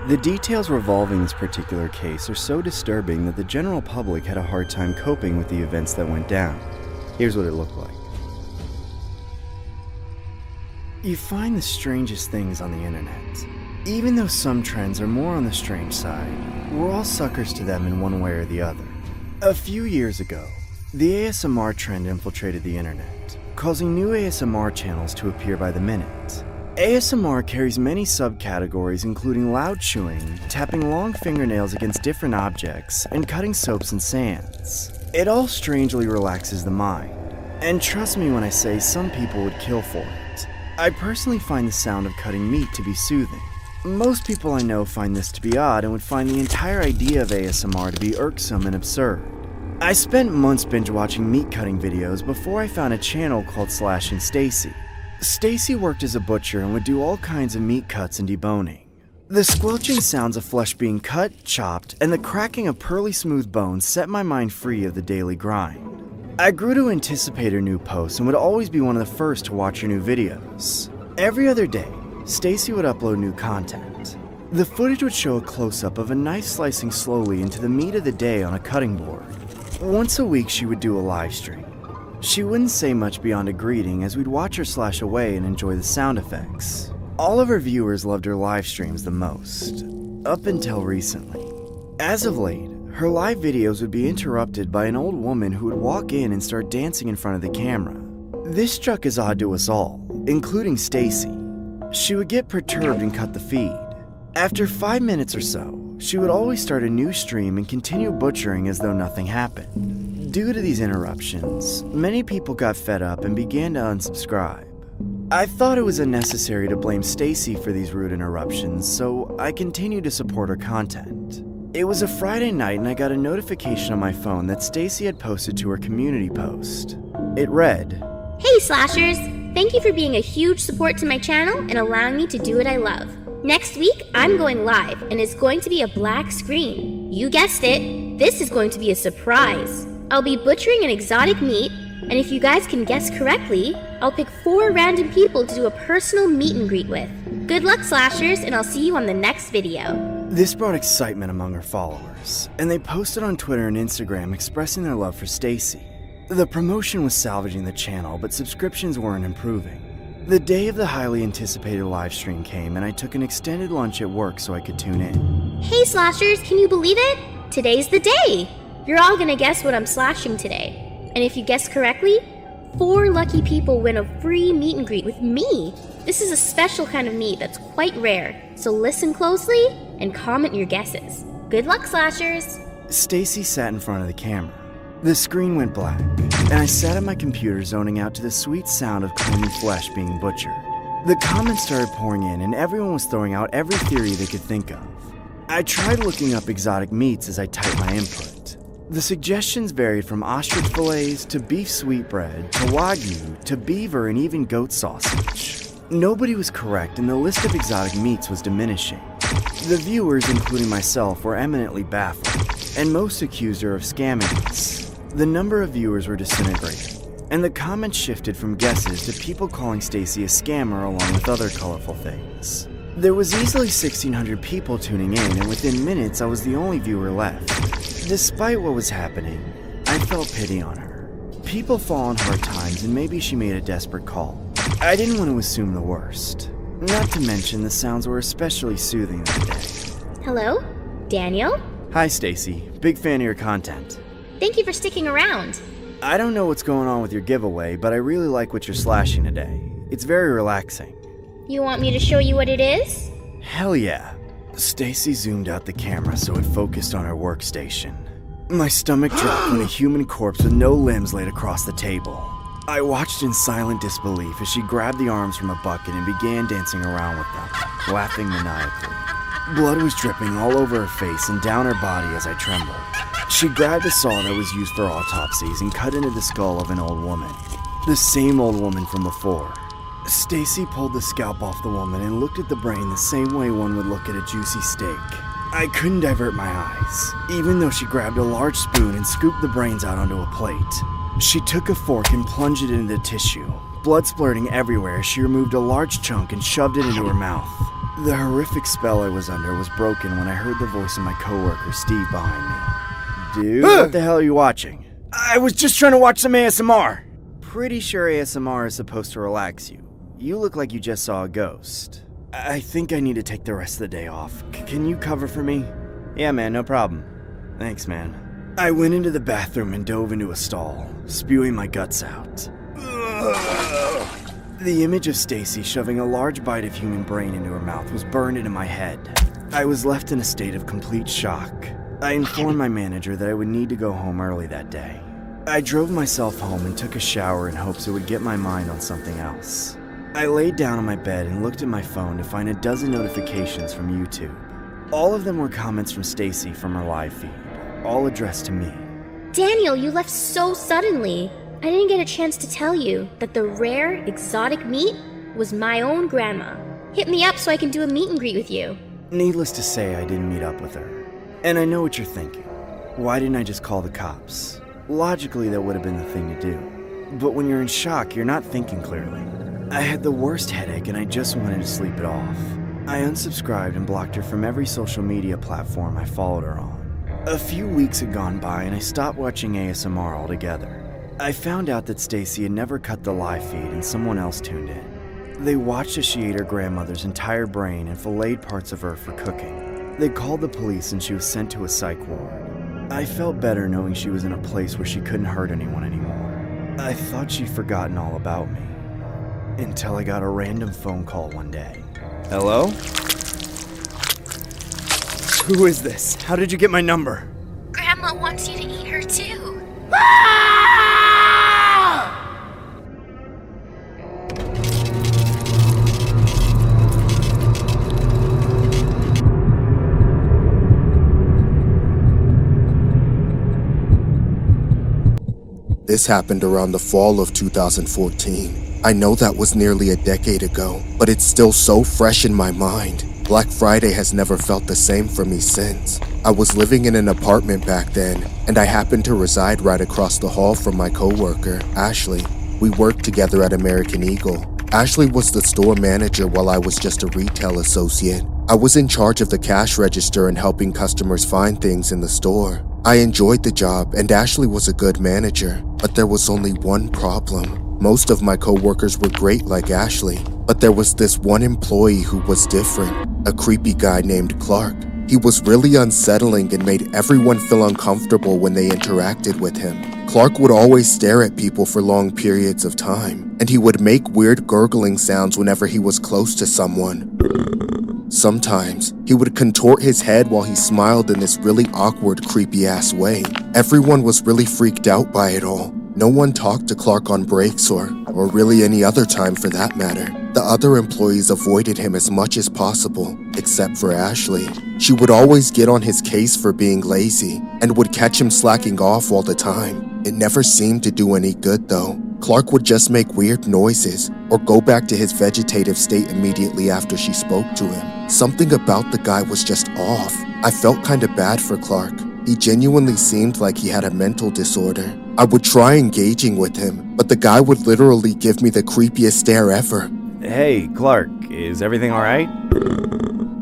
The details revolving this particular case are so disturbing that the general public had a hard time coping with the events that went down. Here's what it looked like. You find the strangest things on the internet. Even though some trends are more on the strange side, we're all suckers to them in one way or the other. A few years ago, the ASMR trend infiltrated the internet, causing new ASMR channels to appear by the minute. ASMR carries many subcategories including loud chewing, tapping long fingernails against different objects, and cutting soaps and sands. It all strangely relaxes the mind, and trust me when I say some people would kill for it. I personally find the sound of cutting meat to be soothing. Most people I know find this to be odd and would find the entire idea of ASMR to be irksome and absurd. I spent months binge watching meat cutting videos before I found a channel called Slashing Stacy. Stacy worked as a butcher and would do all kinds of meat cuts and deboning. The squelching sounds of flesh being cut, chopped, and the cracking of pearly smooth bones set my mind free of the daily grind. I grew to anticipate her new posts and would always be one of the first to watch her new videos. Every other day, Stacy would upload new content. The footage would show a close-up of a knife slicing slowly into the meat of the day on a cutting board. Once a week she would do a live stream. She wouldn't say much beyond a greeting as we'd watch her slash away and enjoy the sound effects. All of her viewers loved her live streams the most, up until recently. As of late, her live videos would be interrupted by an old woman who would walk in and start dancing in front of the camera. This struck as odd to us all, including Stacy. She would get perturbed and cut the feed. After 5 minutes or so, she would always start a new stream and continue butchering as though nothing happened. Due to these interruptions, many people got fed up and began to unsubscribe. I thought it was unnecessary to blame Stacy for these rude interruptions, so I continued to support her content. It was a Friday night and I got a notification on my phone that Stacy had posted to her community post. It read, "Hey Slashers! Thank you for being a huge support to my channel and allowing me to do what I love. Next week, I'm going live and it's going to be a black screen. You guessed it, this is going to be a surprise. I'll be butchering an exotic meat, and if you guys can guess correctly, I'll pick 4 random people to do a personal meet and greet with. Good luck, Slashers, and I'll see you on the next video." This brought excitement among her followers, and they posted on Twitter and Instagram expressing their love for Stacy. The promotion was salvaging the channel, but subscriptions weren't improving. The day of the highly anticipated live stream came, and I took an extended lunch at work so I could tune in. Hey slashers, can you believe it? Today's the day! You're all gonna guess what I'm slashing today. And if you guess correctly, 4 lucky people win a free meet and greet with me. This is a special kind of meet that's quite rare, so listen closely and comment your guesses. Good luck, slashers! Stacy sat in front of the camera. The screen went black, and I sat at my computer zoning out to the sweet sound of clean flesh being butchered. The comments started pouring in, and everyone was throwing out every theory they could think of. I tried looking up exotic meats as I typed my input. The suggestions varied from ostrich fillets to beef sweetbread to wagyu to beaver and even goat sausage. Nobody was correct, and the list of exotic meats was diminishing. The viewers, including myself, were eminently baffled, and most accused her of scamming us. The number of viewers were disintegrating, and the comments shifted from guesses to people calling Stacy a scammer along with other colorful things. There was easily 1,600 people tuning in, and within minutes I was the only viewer left. Despite what was happening, I felt pity on her. People fall on hard times, and maybe she made a desperate call. I didn't want to assume the worst. Not to mention the sounds were especially soothing that day. Hello? Daniel? Hi Stacy, big fan of your content. Thank you for sticking around. I don't know what's going on with your giveaway, but I really like what you're slashing today. It's very relaxing. You want me to show you what it is? Hell yeah. Stacy zoomed out the camera so it focused on her workstation. My stomach dropped when a human corpse with no limbs laid across the table. I watched in silent disbelief as she grabbed the arms from a bucket and began dancing around with them, laughing maniacally. Blood was dripping all over her face and down her body as I trembled. She grabbed a saw that was used for autopsies and cut into the skull of an old woman. The same old woman from before. Stacy pulled the scalp off the woman and looked at the brain the same way one would look at a juicy steak. I couldn't divert my eyes, even though she grabbed a large spoon and scooped the brains out onto a plate. She took a fork and plunged it into the tissue, blood splurting everywhere as she removed a large chunk and shoved it into her mouth. The horrific spell I was under was broken when I heard the voice of my coworker Steve behind me. Dude, what the hell are you watching? I was just trying to watch some ASMR. Pretty sure ASMR is supposed to relax you. You look like you just saw a ghost. I think I need to take the rest of the day off. Can you cover for me? Yeah, man, no problem. Thanks, man. I went into the bathroom and dove into a stall, spewing my guts out. The image of Stacy shoving a large bite of human brain into her mouth was burned into my head. I was left in a state of complete shock. I informed my manager that I would need to go home early that day. I drove myself home and took a shower in hopes it would get my mind on something else. I laid down on my bed and looked at my phone to find a dozen notifications from YouTube. All of them were comments from Stacy from her live feed, all addressed to me. Daniel, you left so suddenly. I didn't get a chance to tell you that the rare, exotic meat was my own grandma. Hit me up so I can do a meet and greet with you. Needless to say, I didn't meet up with her. And I know what you're thinking. Why didn't I just call the cops? Logically, that would have been the thing to do. But when you're in shock, you're not thinking clearly. I had the worst headache and I just wanted to sleep it off. I unsubscribed and blocked her from every social media platform I followed her on. A few weeks had gone by and I stopped watching ASMR altogether. I found out that Stacy had never cut the live feed and someone else tuned in. They watched as she ate her grandmother's entire brain and filleted parts of her for cooking. They called the police and she was sent to a psych ward. I felt better knowing she was in a place where she couldn't hurt anyone anymore. I thought she'd forgotten all about me. Until I got a random phone call one day. Hello? Who is this? How did you get my number? Grandma wants you to eat her too. This happened around the fall of 2014. I know that was nearly a decade ago, but it's still so fresh in my mind. Black Friday has never felt the same for me since. I was living in an apartment back then, and I happened to reside right across the hall from my coworker, Ashley. We worked together at American Eagle. Ashley was the store manager while I was just a retail associate. I was in charge of the cash register and helping customers find things in the store. I enjoyed the job, and Ashley was a good manager, but there was only one problem. Most of my coworkers were great like Ashley, but there was this one employee who was different, a creepy guy named Clark. He was really unsettling and made everyone feel uncomfortable when they interacted with him. Clark would always stare at people for long periods of time, and he would make weird gurgling sounds whenever he was close to someone. Sometimes, he would contort his head while he smiled in this really awkward, creepy-ass way. Everyone was really freaked out by it all. No one talked to Clark on breaks or really any other time for that matter. The other employees avoided him as much as possible, except for Ashley. She would always get on his case for being lazy and would catch him slacking off all the time. It never seemed to do any good though. Clark would just make weird noises or go back to his vegetative state immediately after she spoke to him. Something about the guy was just off. I felt kinda bad for Clark. He genuinely seemed like he had a mental disorder. I would try engaging with him, but the guy would literally give me the creepiest stare ever. Hey, Clark, is everything alright?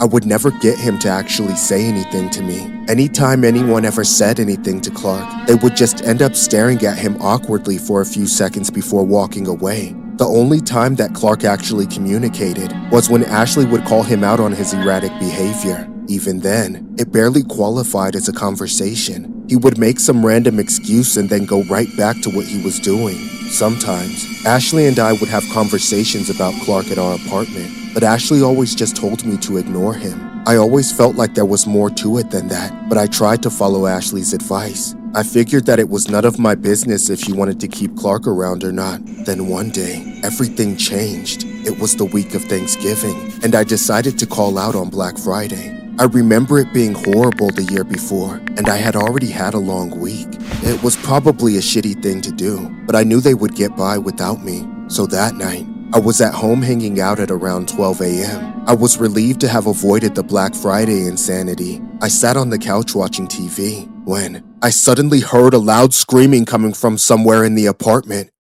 I would never get him to actually say anything to me. Anytime anyone ever said anything to Clark, they would just end up staring at him awkwardly for a few seconds before walking away. The only time that Clark actually communicated was when Ashley would call him out on his erratic behavior. Even then, it barely qualified as a conversation. He would make some random excuse and then go right back to what he was doing. Sometimes, Ashley and I would have conversations about Clark at our apartment, but Ashley always just told me to ignore him. I always felt like there was more to it than that, but I tried to follow Ashley's advice. I figured that it was none of my business if she wanted to keep Clark around or not. Then one day, everything changed. It was the week of Thanksgiving, and I decided to call out on Black Friday. I remember it being horrible the year before, and I had already had a long week. It was probably a shitty thing to do, but I knew they would get by without me. So that night, I was at home hanging out at around 12 a.m. I was relieved to have avoided the Black Friday insanity. I sat on the couch watching TV when I suddenly heard a loud screaming coming from somewhere in the apartment.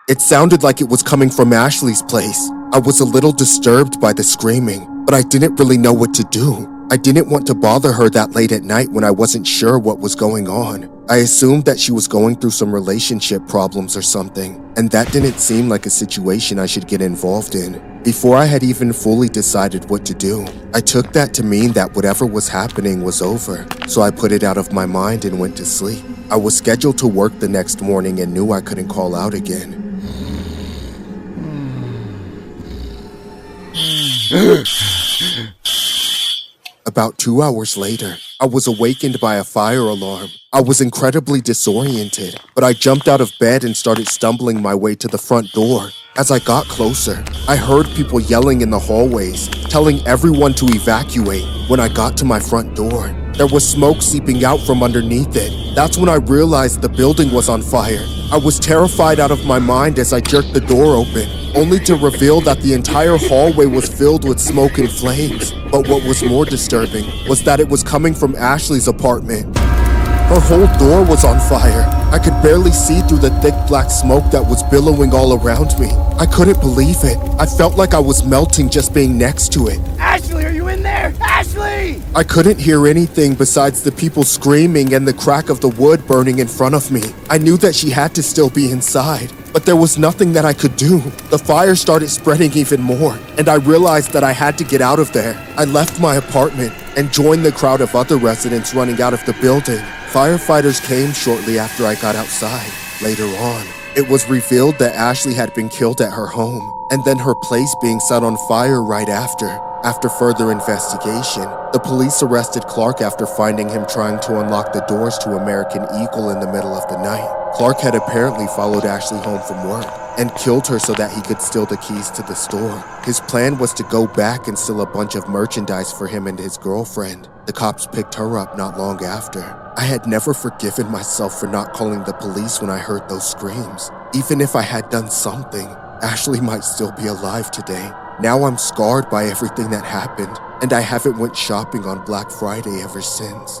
It sounded like it was coming from Ashley's place. I was a little disturbed by the screaming, but I didn't really know what to do. I didn't want to bother her that late at night when I wasn't sure what was going on. I assumed that she was going through some relationship problems or something, and that didn't seem like a situation I should get involved in. Before I had even fully decided what to do, I took that to mean that whatever was happening was over, so I put it out of my mind and went to sleep. I was scheduled to work the next morning and knew I couldn't call out again. About 2 hours later, I was awakened by a fire alarm. I was incredibly disoriented, but I jumped out of bed and started stumbling my way to the front door. As I got closer, I heard people yelling in the hallways, telling everyone to evacuate. When I got to my front door, there was smoke seeping out from underneath it. That's when I realized the building was on fire. I was terrified out of my mind as I jerked the door open, only to reveal that the entire hallway was filled with smoke and flames. But what was more disturbing was that it was coming from Ashley's apartment. Her whole door was on fire. I could barely see through the thick black smoke that was billowing all around me. I couldn't believe it. I felt like I was melting just being next to it. Ashley, are you in there? Ashley! I couldn't hear anything besides the people screaming and the crack of the wood burning in front of me. I knew that she had to still be inside, but there was nothing that I could do. The fire started spreading even more, and I realized that I had to get out of there. I left my apartment and joined the crowd of other residents running out of the building. Firefighters came shortly after I got outside. Later on, it was revealed that Ashley had been killed at her home, and then her place being set on fire right after. After further investigation, the police arrested Clark after finding him trying to unlock the doors to American Eagle in the middle of the night. Clark had apparently followed Ashley home from work and killed her so that he could steal the keys to the store. His plan was to go back and steal a bunch of merchandise for him and his girlfriend. The cops picked her up not long after. I had never forgiven myself for not calling the police when I heard those screams. Even if I had done something, Ashley might still be alive today. Now I'm scarred by everything that happened, and I haven't went shopping on Black Friday ever since.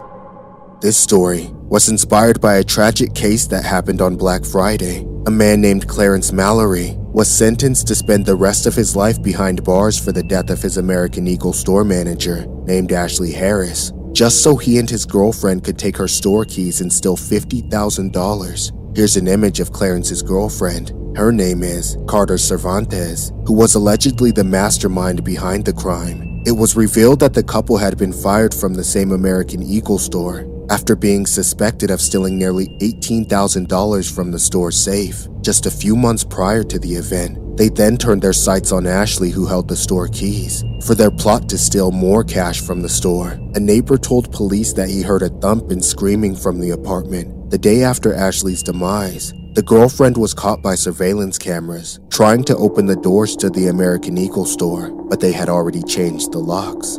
This story was inspired by a tragic case that happened on Black Friday. A man named Clarence Mallory was sentenced to spend the rest of his life behind bars for the death of his American Eagle store manager, named Ashley Harris, just so he and his girlfriend could take her store keys and steal $50,000. Here's an image of Clarence's girlfriend. Her name is Carter Cervantes, who was allegedly the mastermind behind the crime. It was revealed that the couple had been fired from the same American Eagle store after being suspected of stealing nearly $18,000 from the store's safe just a few months prior to the event. They then turned their sights on Ashley, who held the store keys, for their plot to steal more cash from the store. A neighbor told police that he heard a thump and screaming from the apartment the day after Ashley's demise. The girlfriend was caught by surveillance cameras trying to open the doors to the American Eagle store, but they had already changed the locks.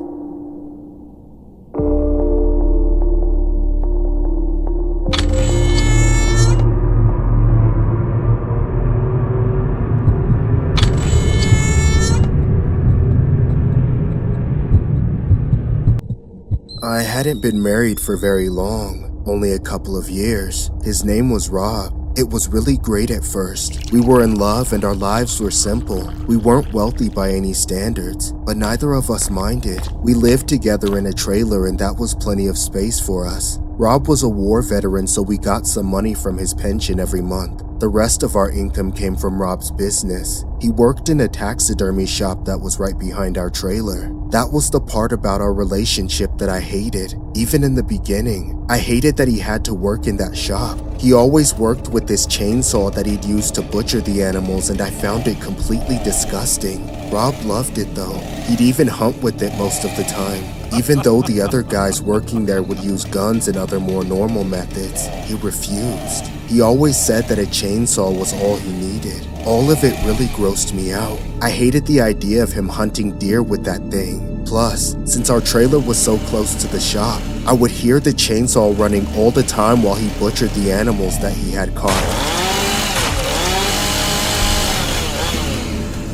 I hadn't been married for very long, only a couple of years. His name was Rob. It was really great at first. We were in love and our lives were simple. We weren't wealthy by any standards, but neither of us minded. We lived together in a trailer and that was plenty of space for us. Rob was a war veteran, so we got some money from his pension every month. The rest of our income came from Rob's business. He worked in a taxidermy shop that was right behind our trailer. That was the part about our relationship that I hated. Even in the beginning, I hated that he had to work in that shop. He always worked with this chainsaw that he'd use to butcher the animals, and I found it completely disgusting. Rob loved it though. He'd even hunt with it most of the time. Even though the other guys working there would use guns and other more normal methods, he refused. He always said that a chainsaw was all he needed. All of it really grossed me out. I hated the idea of him hunting deer with that thing. Plus, since our trailer was so close to the shop, I would hear the chainsaw running all the time while he butchered the animals that he had caught.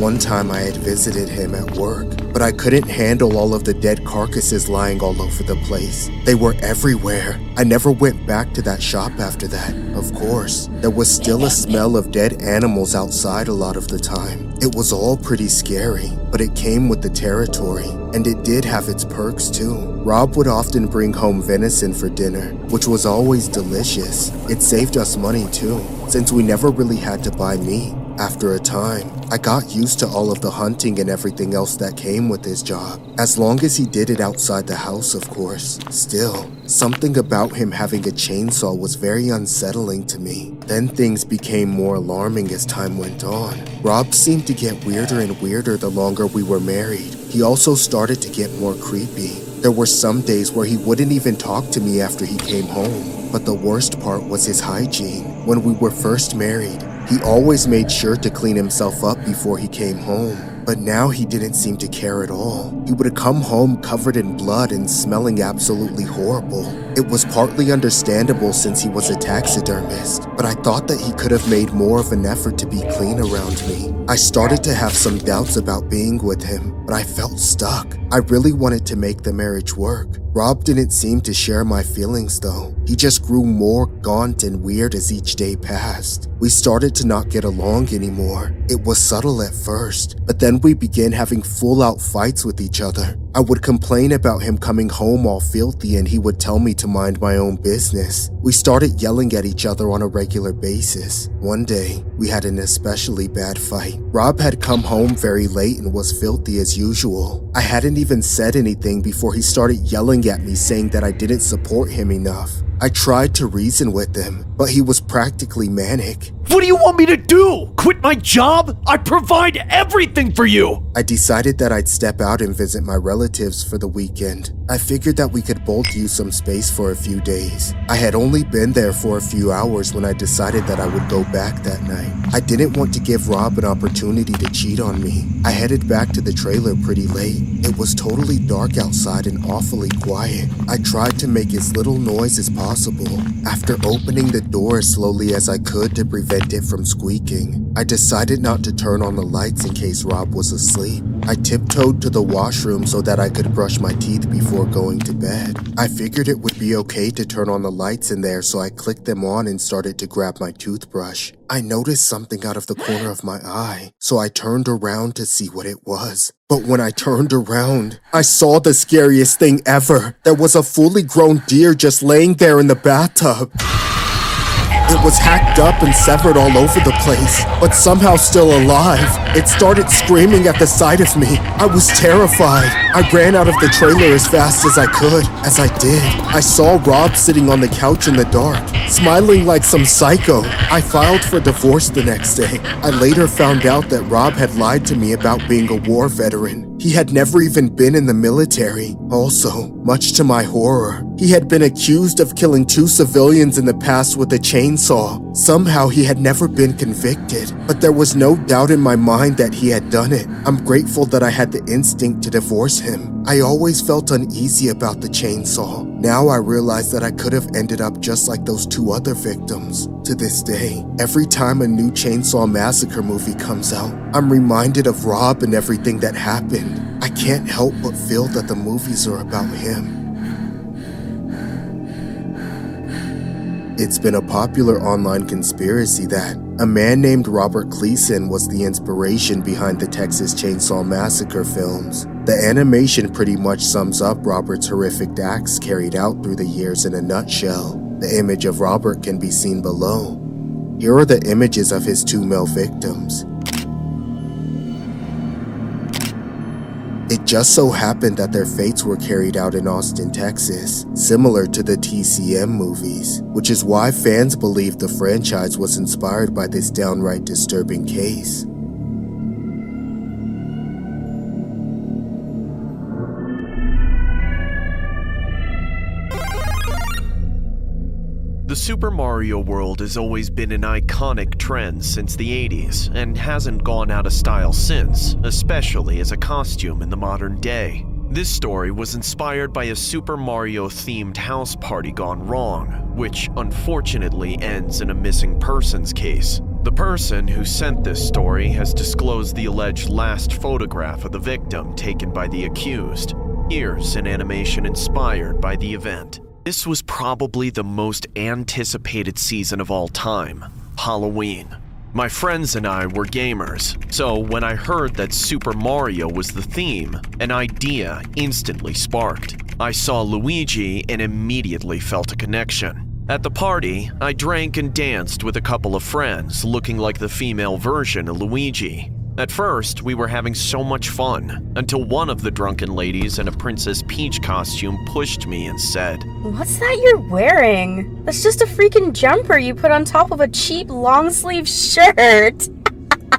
One time I had visited him at work, but I couldn't handle all of the dead carcasses lying all over the place. They were everywhere. I never went back to that shop after that. Of course, there was still a smell of dead animals outside a lot of the time. It was all pretty scary, but it came with the territory, and it did have its perks too. Rob would often bring home venison for dinner, which was always delicious. It saved us money too, since we never really had to buy meat. After a time, I got used to all of the hunting and everything else that came with his job, as long as he did it outside the house, of course. Still, something about him having a chainsaw was very unsettling to me. Then things became more alarming as time went on. Rob seemed to get weirder and weirder the longer we were married. He also started to get more creepy. There were some days where he wouldn't even talk to me after he came home. But the worst part was his hygiene. When we were first married, he always made sure to clean himself up before he came home. But now he didn't seem to care at all. He would come home covered in blood and smelling absolutely horrible. It was partly understandable since he was a taxidermist, but I thought that he could have made more of an effort to be clean around me. I started to have some doubts about being with him, but I felt stuck. I really wanted to make the marriage work. Rob didn't seem to share my feelings though. He just grew more gaunt and weird as each day passed. We started to not get along anymore. It was subtle at first, but then we began having full-out fights with each other. I would complain about him coming home all filthy and he would tell me to mind my own business. We started yelling at each other on a regular basis. One day, we had an especially bad fight. Rob had come home very late and was filthy as usual. I hadn't even said anything before he started yelling at me, saying that I didn't support him enough. I tried to reason with him, but he was practically manic. What do you want me to do? Quit my job? I provide everything for you! I decided that I'd step out and visit my relatives for the weekend. I figured that we could both use some space for a few days. I had only been there for a few hours when I decided that I would go back that night. I didn't want to give Rob an opportunity to cheat on me. I headed back to the trailer pretty late. It was totally dark outside and awfully quiet. I tried to make as little noise as possible. After opening the door as slowly as I could to prevent it from squeaking, I decided not to turn on the lights in case Rob was asleep. I tiptoed to the washroom so that I could brush my teeth before going to bed. I figured it would be okay to turn on the lights in there, so I clicked them on and started to grab my toothbrush. I noticed something out of the corner of my eye, so I turned around to see what it was. But when I turned around, I saw the scariest thing ever. There was a fully grown deer just laying there in the bathtub. It was hacked up and severed all over the place, but somehow still alive. It started screaming at the sight of me. I was terrified. I ran out of the trailer as fast as I could. As I did, I saw Rob sitting on the couch in the dark, smiling like some psycho. I filed for divorce the next day. I later found out that Rob had lied to me about being a war veteran. He had never even been in the military. Also, much to my horror, he had been accused of killing 2 civilians in the past with a chainsaw. Somehow he had never been convicted, but there was no doubt in my mind that he had done it. I'm grateful that I had the instinct to divorce him. I always felt uneasy about the chainsaw. Now I realize that I could have ended up just like those 2 other victims. To this day, every time a new Chainsaw Massacre movie comes out, I'm reminded of Rob and everything that happened. I can't help but feel that the movies are about him. It's been a popular online conspiracy that a man named Robert Gleason was the inspiration behind the Texas Chainsaw Massacre films. The animation pretty much sums up Robert's horrific acts carried out through the years in a nutshell. The image of Robert can be seen below. Here are the images of his 2 male victims. It just so happened that their fates were carried out in Austin, Texas, similar to the TCM movies, which is why fans believe the franchise was inspired by this downright disturbing case. The Super Mario world has always been an iconic trend since the 80s and hasn't gone out of style since, especially as a costume in the modern day. This story was inspired by a Super Mario-themed house party gone wrong, which unfortunately ends in a missing persons case. The person who sent this story has disclosed the alleged last photograph of the victim taken by the accused. Here's an animation inspired by the event. This was probably the most anticipated season of all time, Halloween. My friends and I were gamers, so when I heard that Super Mario was the theme, an idea instantly sparked. I saw Luigi and immediately felt a connection. At the party, I drank and danced with a couple of friends looking like the female version of Luigi. At first, we were having so much fun, until one of the drunken ladies in a Princess Peach costume pushed me and said, "What's that you're wearing? That's just a freaking jumper you put on top of a cheap long-sleeve shirt."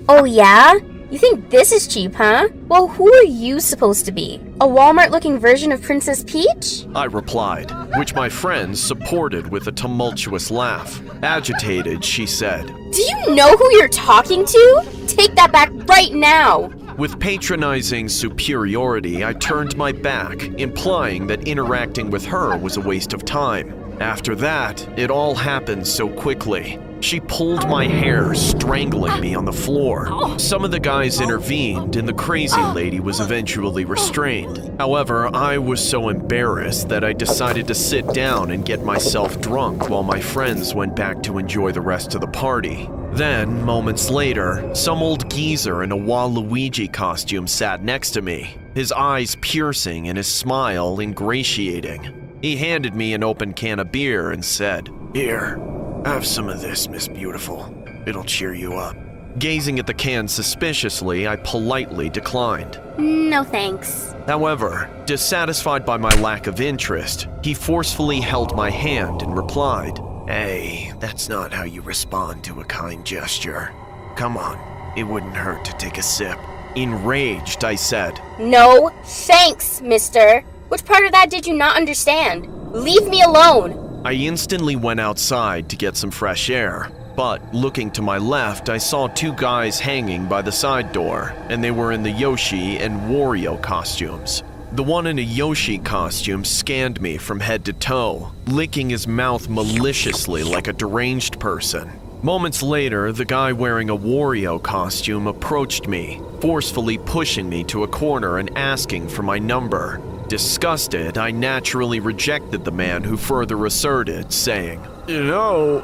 Oh yeah? You think this is cheap, huh? Well, who are you supposed to be? A Walmart-looking version of Princess Peach? I replied, which my friends supported with a tumultuous laugh. Agitated, she said, "Do you know who you're talking to? Take that back right now!" With patronizing superiority, I turned my back, implying that interacting with her was a waste of time. After that, it all happened so quickly. She pulled my hair, strangling me on the floor. Some of the guys intervened, and the crazy lady was eventually restrained. However, I was so embarrassed that I decided to sit down and get myself drunk while my friends went back to enjoy the rest of the party. Then, moments later, some old geezer in a Waluigi costume sat next to me, his eyes piercing and his smile ingratiating. He handed me an open can of beer and said, "Here, have some of this, Miss Beautiful. It'll cheer you up." Gazing at the can suspiciously, I politely declined. No thanks. However, dissatisfied by my lack of interest, he forcefully held my hand and replied, "Hey, that's not how you respond to a kind gesture. Come on, it wouldn't hurt to take a sip." Enraged, I said, "No thanks, mister. Which part of that did you not understand? Leave me alone." I instantly went outside to get some fresh air, but looking to my left, I saw 2 guys hanging by the side door, and they were in the Yoshi and Wario costumes. The one in a Yoshi costume scanned me from head to toe, licking his mouth maliciously like a deranged person. Moments later, the guy wearing a Wario costume approached me, forcefully pushing me to a corner and asking for my number. Disgusted, I naturally rejected the man who further asserted, saying, "You know,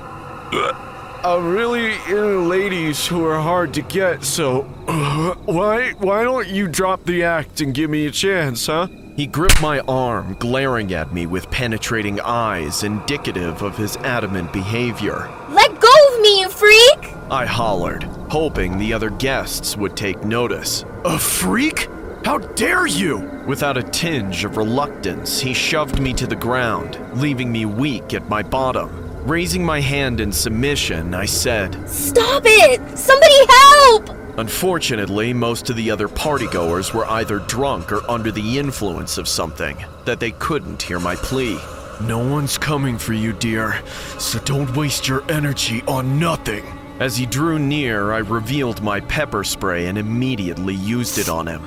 I'm really into ladies who are hard to get, so why don't you drop the act and give me a chance, huh?" He gripped my arm, glaring at me with penetrating eyes indicative of his adamant behavior. Let go I hollered, hoping the other guests would take notice. A freak? How dare you! Without a tinge of reluctance, he shoved me to the ground, leaving me weak at my bottom. Raising my hand in submission, I said, "Stop it! Somebody help!" Unfortunately, most of the other partygoers were either drunk or under the influence of something, that they couldn't hear my plea. No one's coming for you, dear, so don't waste your energy on nothing. As he drew near, I revealed my pepper spray and immediately used it on him.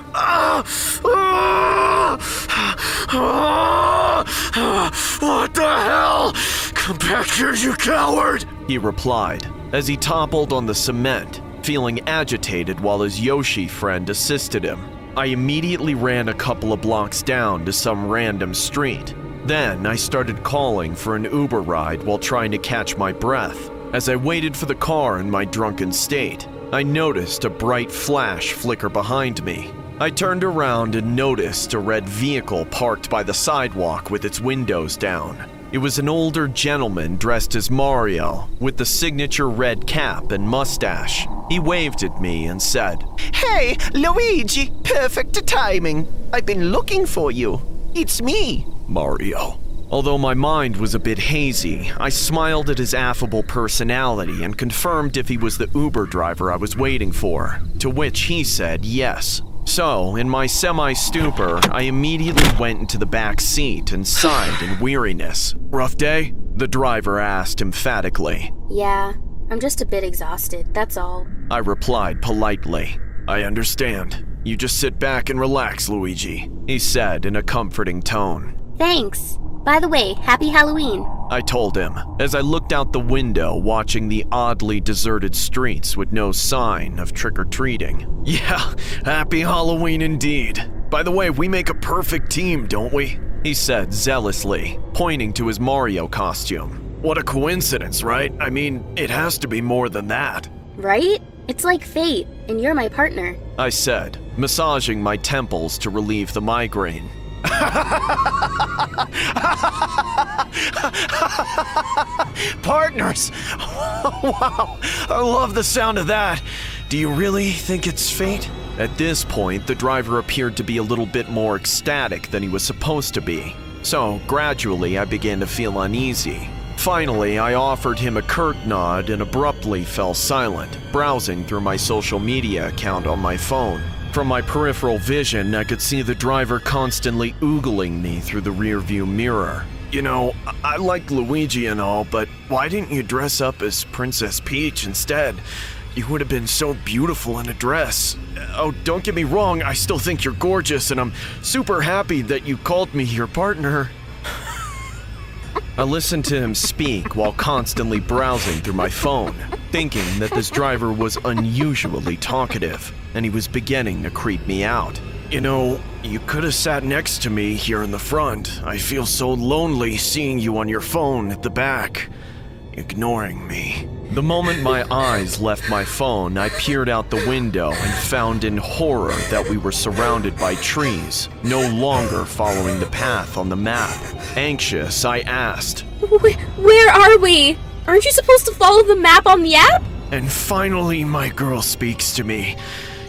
What the hell? Come back here, you coward! He replied, as he toppled on the cement, feeling agitated while his Yoshi friend assisted him. I immediately ran a couple of blocks down to some random street. Then I started calling for an Uber ride while trying to catch my breath. As I waited for the car in my drunken state, I noticed a bright flash flicker behind me. I turned around and noticed a red vehicle parked by the sidewalk with its windows down. It was an older gentleman dressed as Mario, with the signature red cap and mustache. He waved at me and said, "Hey, Luigi, perfect timing. I've been looking for you. It's me, Mario." Although my mind was a bit hazy, I smiled at his affable personality and confirmed if he was the Uber driver I was waiting for, to which he said yes. So, in my semi-stupor, I immediately went into the back seat and sighed in weariness. "Rough day?" the driver asked emphatically. "Yeah, I'm just a bit exhausted, that's all," I replied politely. "I understand. You just sit back and relax, Luigi," he said in a comforting tone. "Thanks. By the way, happy Halloween," I told him, as I looked out the window watching the oddly deserted streets with no sign of trick-or-treating. "Yeah, happy Halloween indeed. By the way, we make a perfect team, don't we?" he said zealously, pointing to his Mario costume. "What a coincidence, right? I mean, it has to be more than that." "Right? It's like fate, and you're my partner," I said, massaging my temples to relieve the migraine. Partners! Wow, I love the sound of that. Do you really think it's fate? At this point, the driver appeared to be a little bit more ecstatic than he was supposed to be. So, gradually, I began to feel uneasy. Finally, I offered him a curt nod and abruptly fell silent, browsing through my social media account on my phone. From my peripheral vision, I could see the driver constantly oogling me through the rearview mirror. "You know, I like Luigi and all, but why didn't you dress up as Princess Peach instead? You would have been so beautiful in a dress. Oh, don't get me wrong, I still think you're gorgeous, and I'm super happy that you called me your partner." I listened to him speak while constantly browsing through my phone, thinking that this driver was unusually talkative, and he was beginning to creep me out. "You know, you could have sat next to me here in the front. I feel so lonely seeing you on your phone at the back, ignoring me." The moment my eyes left my phone, I peered out the window and found in horror that we were surrounded by trees, no longer following the path on the map. Anxious, I asked, Where are we? Aren't you supposed to follow the map on the app? And finally, my girl speaks to me.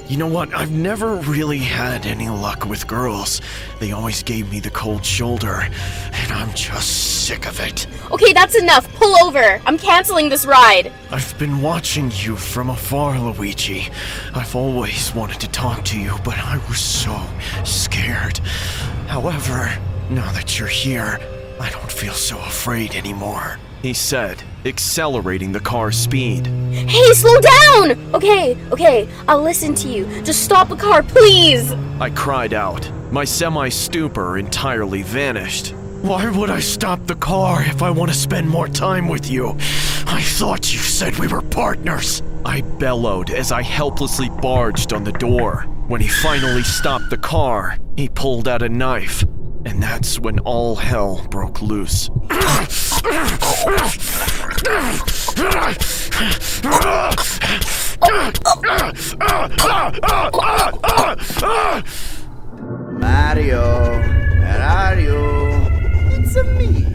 You know what? I've never really had any luck with girls. They always gave me the cold shoulder, and I'm just sick of it. Okay, that's enough. Pull over. I'm canceling this ride. I've been watching you from afar, Luigi. I've always wanted to talk to you, but I was so scared. However, now that you're here, I don't feel so afraid anymore," he said, accelerating the car's speed. Hey, slow down! Okay, I'll listen to you. Just stop the car, please! I cried out. My semi-stupor entirely vanished. "Why would I stop the car if I want to spend more time with you? I thought you said we were partners." I bellowed as I helplessly barged on the door. When he finally stopped the car, he pulled out a knife, and that's when all hell broke loose. Mario, where are you? It's me.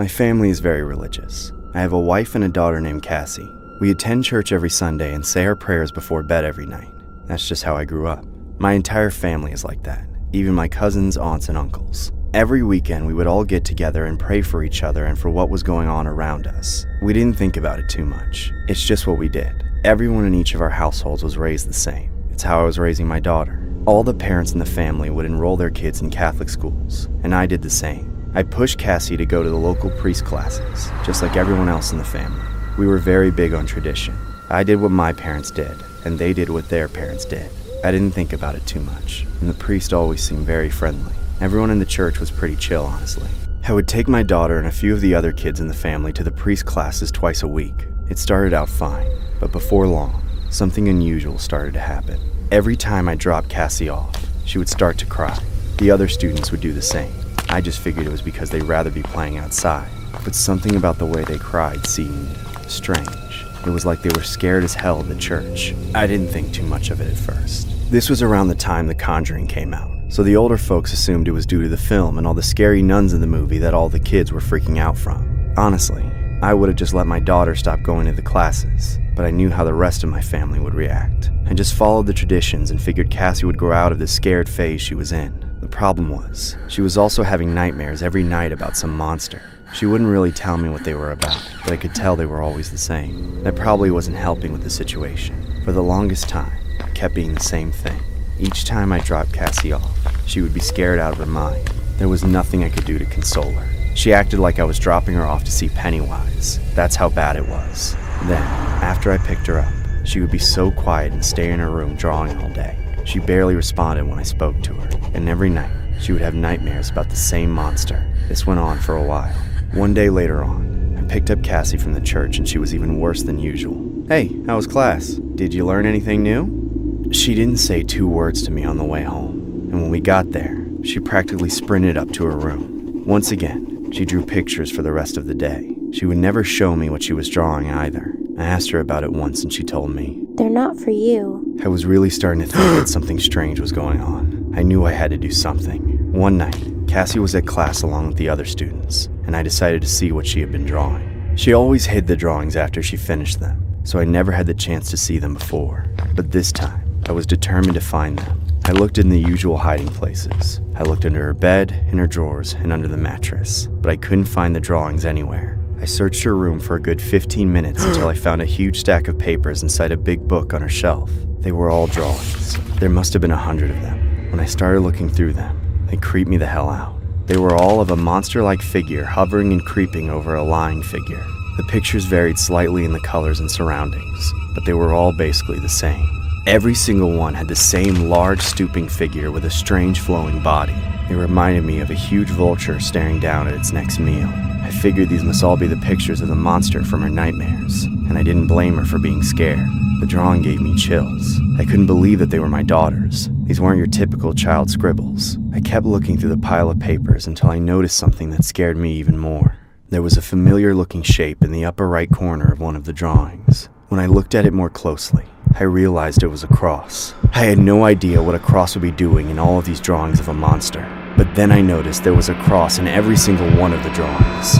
My family is very religious. I have a wife and a daughter named Cassie. We attend church every Sunday and say our prayers before bed every night. That's just how I grew up. My entire family is like that, even my cousins, aunts, and uncles. Every weekend, we would all get together and pray for each other and for what was going on around us. We didn't think about it too much. It's just what we did. Everyone in each of our households was raised the same. It's how I was raising my daughter. All the parents in the family would enroll their kids in Catholic schools, and I did the same. I pushed Cassie to go to the local priest classes, just like everyone else in the family. We were very big on tradition. I did what my parents did, and they did what their parents did. I didn't think about it too much, and the priest always seemed very friendly. Everyone in the church was pretty chill, honestly. I would take my daughter and a few of the other kids in the family to the priest classes twice a week. It started out fine, but before long, something unusual started to happen. Every time I dropped Cassie off, she would start to cry. The other students would do the same. I just figured it was because they'd rather be playing outside, but something about the way they cried seemed strange. It was like they were scared as hell of the church. I didn't think too much of it at first. This was around the time The Conjuring came out, so the older folks assumed it was due to the film and all the scary nuns in the movie that all the kids were freaking out from. Honestly, I would have just let my daughter stop going to the classes, but I knew how the rest of my family would react. I just followed the traditions and figured Cassie would grow out of the scared phase she was in. The problem was, she was also having nightmares every night about some monster. She wouldn't really tell me what they were about, but I could tell they were always the same. That probably wasn't helping with the situation. For the longest time, it kept being the same thing. Each time I dropped Cassie off, she would be scared out of her mind. There was nothing I could do to console her. She acted like I was dropping her off to see Pennywise. That's how bad it was. Then, after I picked her up, she would be so quiet and stay in her room drawing all day. She barely responded when I spoke to her, and every night, she would have nightmares about the same monster. This went on for a while. One day later on, I picked up Cassie from the church and she was even worse than usual. "Hey, how was class? Did you learn anything new?" She didn't say 2 words to me on the way home, and when we got there, she practically sprinted up to her room. Once again, she drew pictures for the rest of the day. She would never show me what she was drawing either. I asked her about it once and she told me, "They're not for you." I was really starting to think that something strange was going on. I knew I had to do something. One night, Cassie was at class along with the other students, and I decided to see what she had been drawing. She always hid the drawings after she finished them, so I never had the chance to see them before. But this time, I was determined to find them. I looked in the usual hiding places. I looked under her bed, in her drawers, and under the mattress, but I couldn't find the drawings anywhere. I searched her room for a good 15 minutes until I found a huge stack of papers inside a big book on her shelf. They were all drawings. There must have been 100 of them. When I started looking through them, they creeped me the hell out. They were all of a monster-like figure hovering and creeping over a lying figure. The pictures varied slightly in the colors and surroundings, but they were all basically the same. Every single one had the same large stooping figure with a strange flowing body. It reminded me of a huge vulture staring down at its next meal. I figured these must all be the pictures of the monster from her nightmares, and I didn't blame her for being scared. The drawing gave me chills. I couldn't believe that they were my daughters. These weren't your typical child scribbles. I kept looking through the pile of papers until I noticed something that scared me even more. There was a familiar-looking shape in the upper right corner of one of the drawings. When I looked at it more closely, I realized it was a cross. I had no idea what a cross would be doing in all of these drawings of a monster, but then I noticed there was a cross in every single one of the drawings.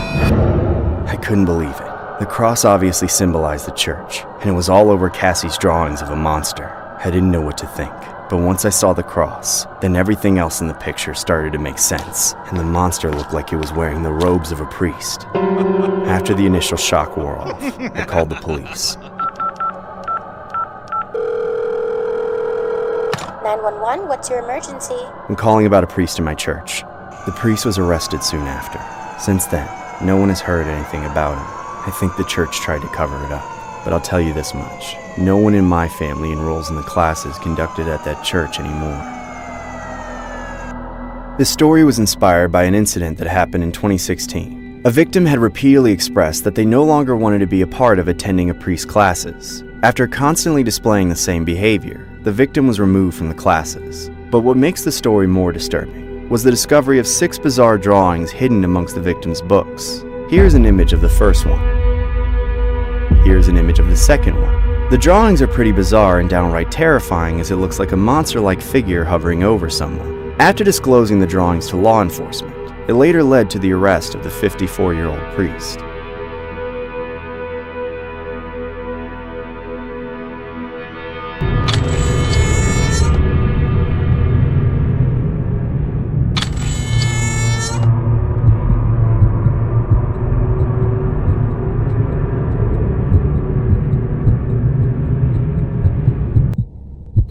I couldn't believe it. The cross obviously symbolized the church, and it was all over Cassie's drawings of a monster. I didn't know what to think, but once I saw the cross, then everything else in the picture started to make sense, and the monster looked like it was wearing the robes of a priest. After the initial shock wore off, I called the police. 911, what's your emergency? I'm calling about a priest in my church. The priest was arrested soon after. Since then, no one has heard anything about him. I think the church tried to cover it up. But I'll tell you this much. No one in my family enrolls in the classes conducted at that church anymore. This story was inspired by an incident that happened in 2016. A victim had repeatedly expressed that they no longer wanted to be a part of attending a priest's classes. After constantly displaying the same behavior, the victim was removed from the classes. But what makes the story more disturbing was the discovery of 6 bizarre drawings hidden amongst the victim's books. Here's an image of the first one. Here's an image of the second one. The drawings are pretty bizarre and downright terrifying as it looks like a monster-like figure hovering over someone. After disclosing the drawings to law enforcement, It later led to the arrest of the 54-year-old priest.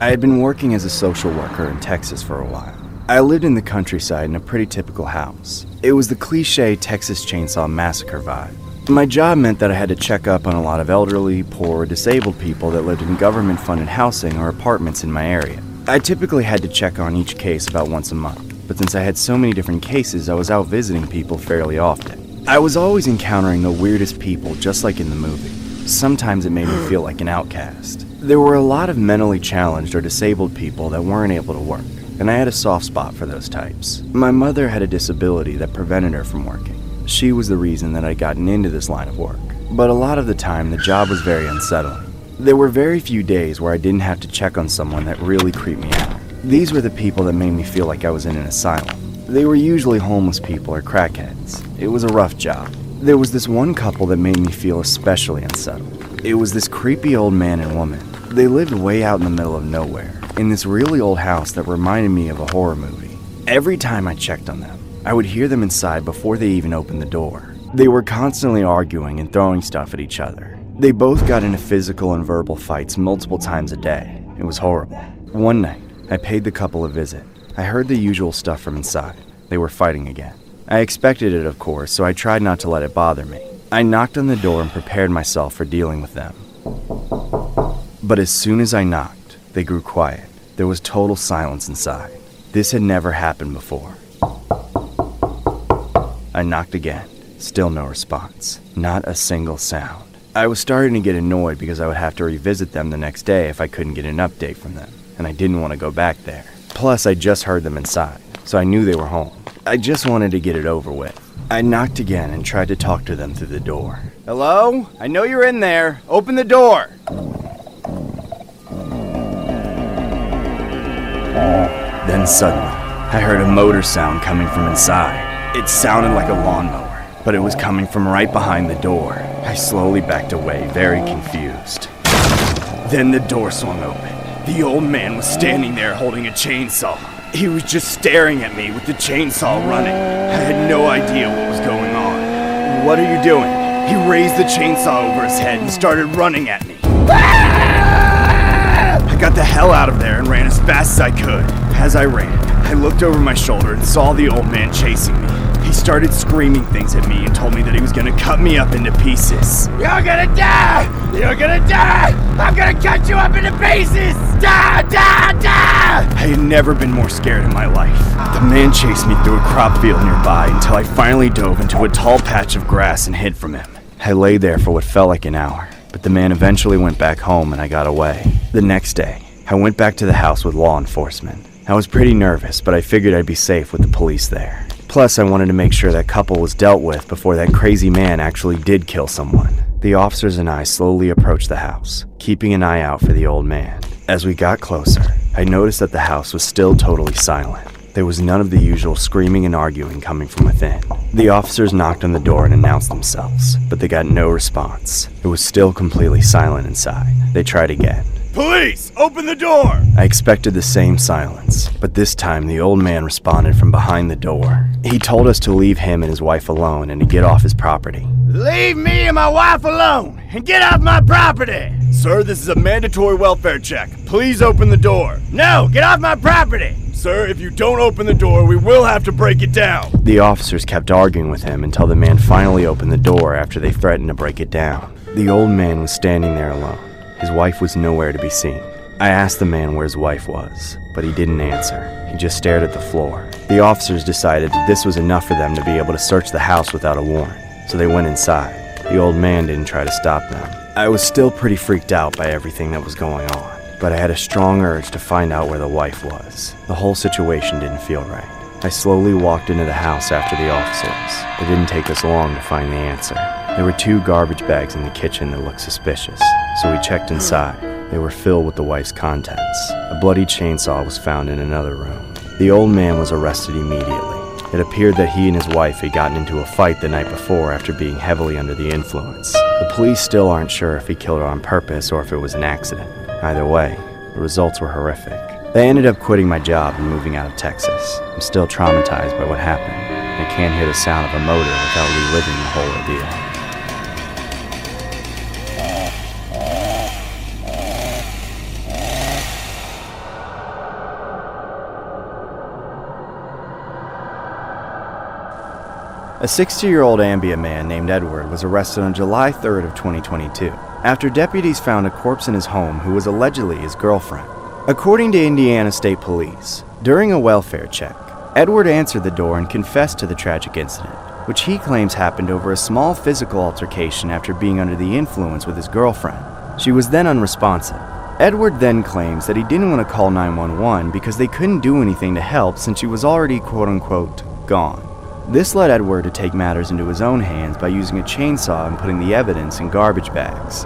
I had been working as a social worker in Texas for a while. I lived in the countryside in a pretty typical house. It was the cliche Texas Chainsaw Massacre vibe. My job meant that I had to check up on a lot of elderly, poor, or disabled people that lived in government-funded housing or apartments in my area. I typically had to check on each case about once a month, but since I had so many different cases, I was out visiting people fairly often. I was always encountering the weirdest people, just like in the movie. Sometimes it made me feel like an outcast. There were a lot of mentally challenged or disabled people that weren't able to work, and I had a soft spot for those types. My mother had a disability that prevented her from working. She was the reason that I'd gotten into this line of work. But a lot of the time, the job was very unsettling. There were very few days where I didn't have to check on someone that really creeped me out. These were the people that made me feel like I was in an asylum. They were usually homeless people or crackheads. It was a rough job. There was this one couple that made me feel especially unsettled. It was this creepy old man and woman. They lived way out in the middle of nowhere, in this really old house that reminded me of a horror movie. Every time I checked on them, I would hear them inside before they even opened the door. They were constantly arguing and throwing stuff at each other. They both got into physical and verbal fights multiple times a day. It was horrible. One night, I paid the couple a visit. I heard the usual stuff from inside. They were fighting again. I expected it, of course, so I tried not to let it bother me. I knocked on the door and prepared myself for dealing with them. But as soon as I knocked, they grew quiet. There was total silence inside. This had never happened before. I knocked again. Still no response. Not a single sound. I was starting to get annoyed because I would have to revisit them the next day if I couldn't get an update from them, and I didn't want to go back there. Plus, I just heard them inside, so I knew they were home. I just wanted to get it over with. I knocked again and tried to talk to them through the door. Hello? I know you're in there. Open the door. Then suddenly, I heard a motor sound coming from inside. It sounded like a lawnmower, but it was coming from right behind the door. I slowly backed away, very confused. Then the door swung open. The old man was standing there holding a chainsaw. He was just staring at me with the chainsaw running. I had no idea what was going on. What are you doing? He raised the chainsaw over his head and started running at me. I got the hell out of there and ran as fast as I could. As I ran, I looked over my shoulder and saw the old man chasing me. He started screaming things at me and told me that he was gonna cut me up into pieces. You're gonna die! You're gonna die! I'm gonna cut you up into pieces! Die! Die! Die! I had never been more scared in my life. The man chased me through a crop field nearby until I finally dove into a tall patch of grass and hid from him. I lay there for what felt like an hour, but the man eventually went back home and I got away. The next day, I went back to the house with law enforcement. I was pretty nervous, but I figured I'd be safe with the police there. Plus, I wanted to make sure that couple was dealt with before that crazy man actually did kill someone. The officers and I slowly approached the house, keeping an eye out for the old man. As we got closer, I noticed that the house was still totally silent. There was none of the usual screaming and arguing coming from within. The officers knocked on the door and announced themselves, but they got no response. It was still completely silent inside. They tried again. Police! Open the door! I expected the same silence, but this time the old man responded from behind the door. He told us to leave him and his wife alone and to get off his property. Leave me and my wife alone and get off my property! Sir, this is a mandatory welfare check. Please open the door. No, get off my property! Sir, if you don't open the door, we will have to break it down. The officers kept arguing with him until the man finally opened the door after they threatened to break it down. The old man was standing there alone. His wife was nowhere to be seen. I asked the man where his wife was, but he didn't answer. He just stared at the floor. The officers decided that this was enough for them to be able to search the house without a warrant, so they went inside. The old man didn't try to stop them. I was still pretty freaked out by everything that was going on, but I had a strong urge to find out where the wife was. The whole situation didn't feel right. I slowly walked into the house after the officers. It didn't take us long to find the answer. There were 2 garbage bags in the kitchen that looked suspicious, so we checked inside. They were filled with the wife's contents. A bloody chainsaw was found in another room. The old man was arrested immediately. It appeared that he and his wife had gotten into a fight the night before after being heavily under the influence. The police still aren't sure if he killed her on purpose or if it was an accident. Either way, the results were horrific. I ended up quitting my job and moving out of Texas. I'm still traumatized by what happened. I can't hear the sound of a motor without reliving the whole ordeal. A 60-year-old ambient man named Edward was arrested on July 3rd of 2022 after deputies found a corpse in his home who was allegedly his girlfriend. According to Indiana State Police, during a welfare check, Edward answered the door and confessed to the tragic incident, which he claims happened over a small physical altercation after being under the influence with his girlfriend. She was then unresponsive. Edward then claims that he didn't want to call 911 because they couldn't do anything to help since she was already quote-unquote gone. This led Edward to take matters into his own hands by using a chainsaw and putting the evidence in garbage bags.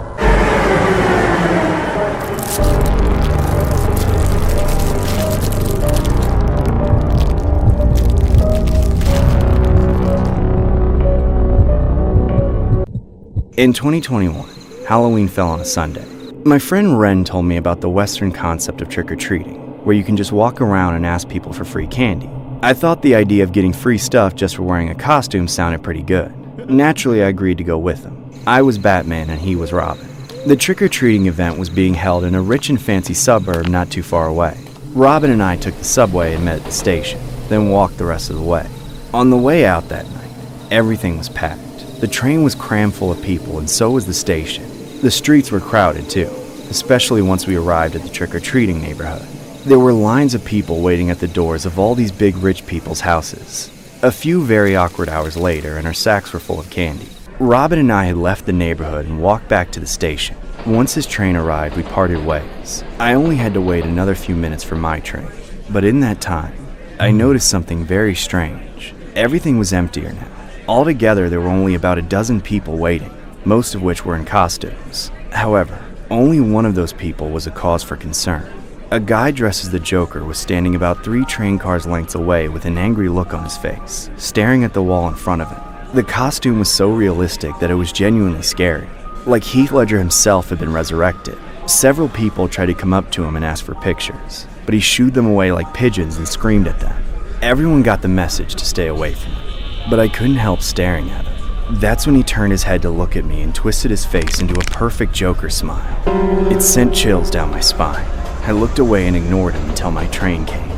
In 2021, Halloween fell on a Sunday. My friend Ren told me about the Western concept of trick-or-treating, where you can just walk around and ask people for free candy. I thought the idea of getting free stuff just for wearing a costume sounded pretty good. Naturally, I agreed to go with him. I was Batman and he was Robin. The trick-or-treating event was being held in a rich and fancy suburb not too far away. Robin and I took the subway and met at the station, then walked the rest of the way. On the way out that night, everything was packed. The train was crammed full of people and so was the station. The streets were crowded too, especially once we arrived at the trick-or-treating neighborhood. There were lines of people waiting at the doors of all these big rich people's houses. A few very awkward hours later, and our sacks were full of candy. Robin and I had left the neighborhood and walked back to the station. Once his train arrived, we parted ways. I only had to wait another few minutes for my train. But in that time, I noticed something very strange. Everything was emptier now. Altogether, there were only about a dozen people waiting, most of which were in costumes. However, only one of those people was a cause for concern. A guy dressed as the Joker was standing about 3 train cars lengths away with an angry look on his face, staring at the wall in front of him. The costume was so realistic that it was genuinely scary, like Heath Ledger himself had been resurrected. Several people tried to come up to him and ask for pictures, but he shooed them away like pigeons and screamed at them. Everyone got the message to stay away from him, but I couldn't help staring at him. That's when he turned his head to look at me and twisted his face into a perfect Joker smile. It sent chills down my spine. I looked away and ignored him until my train came.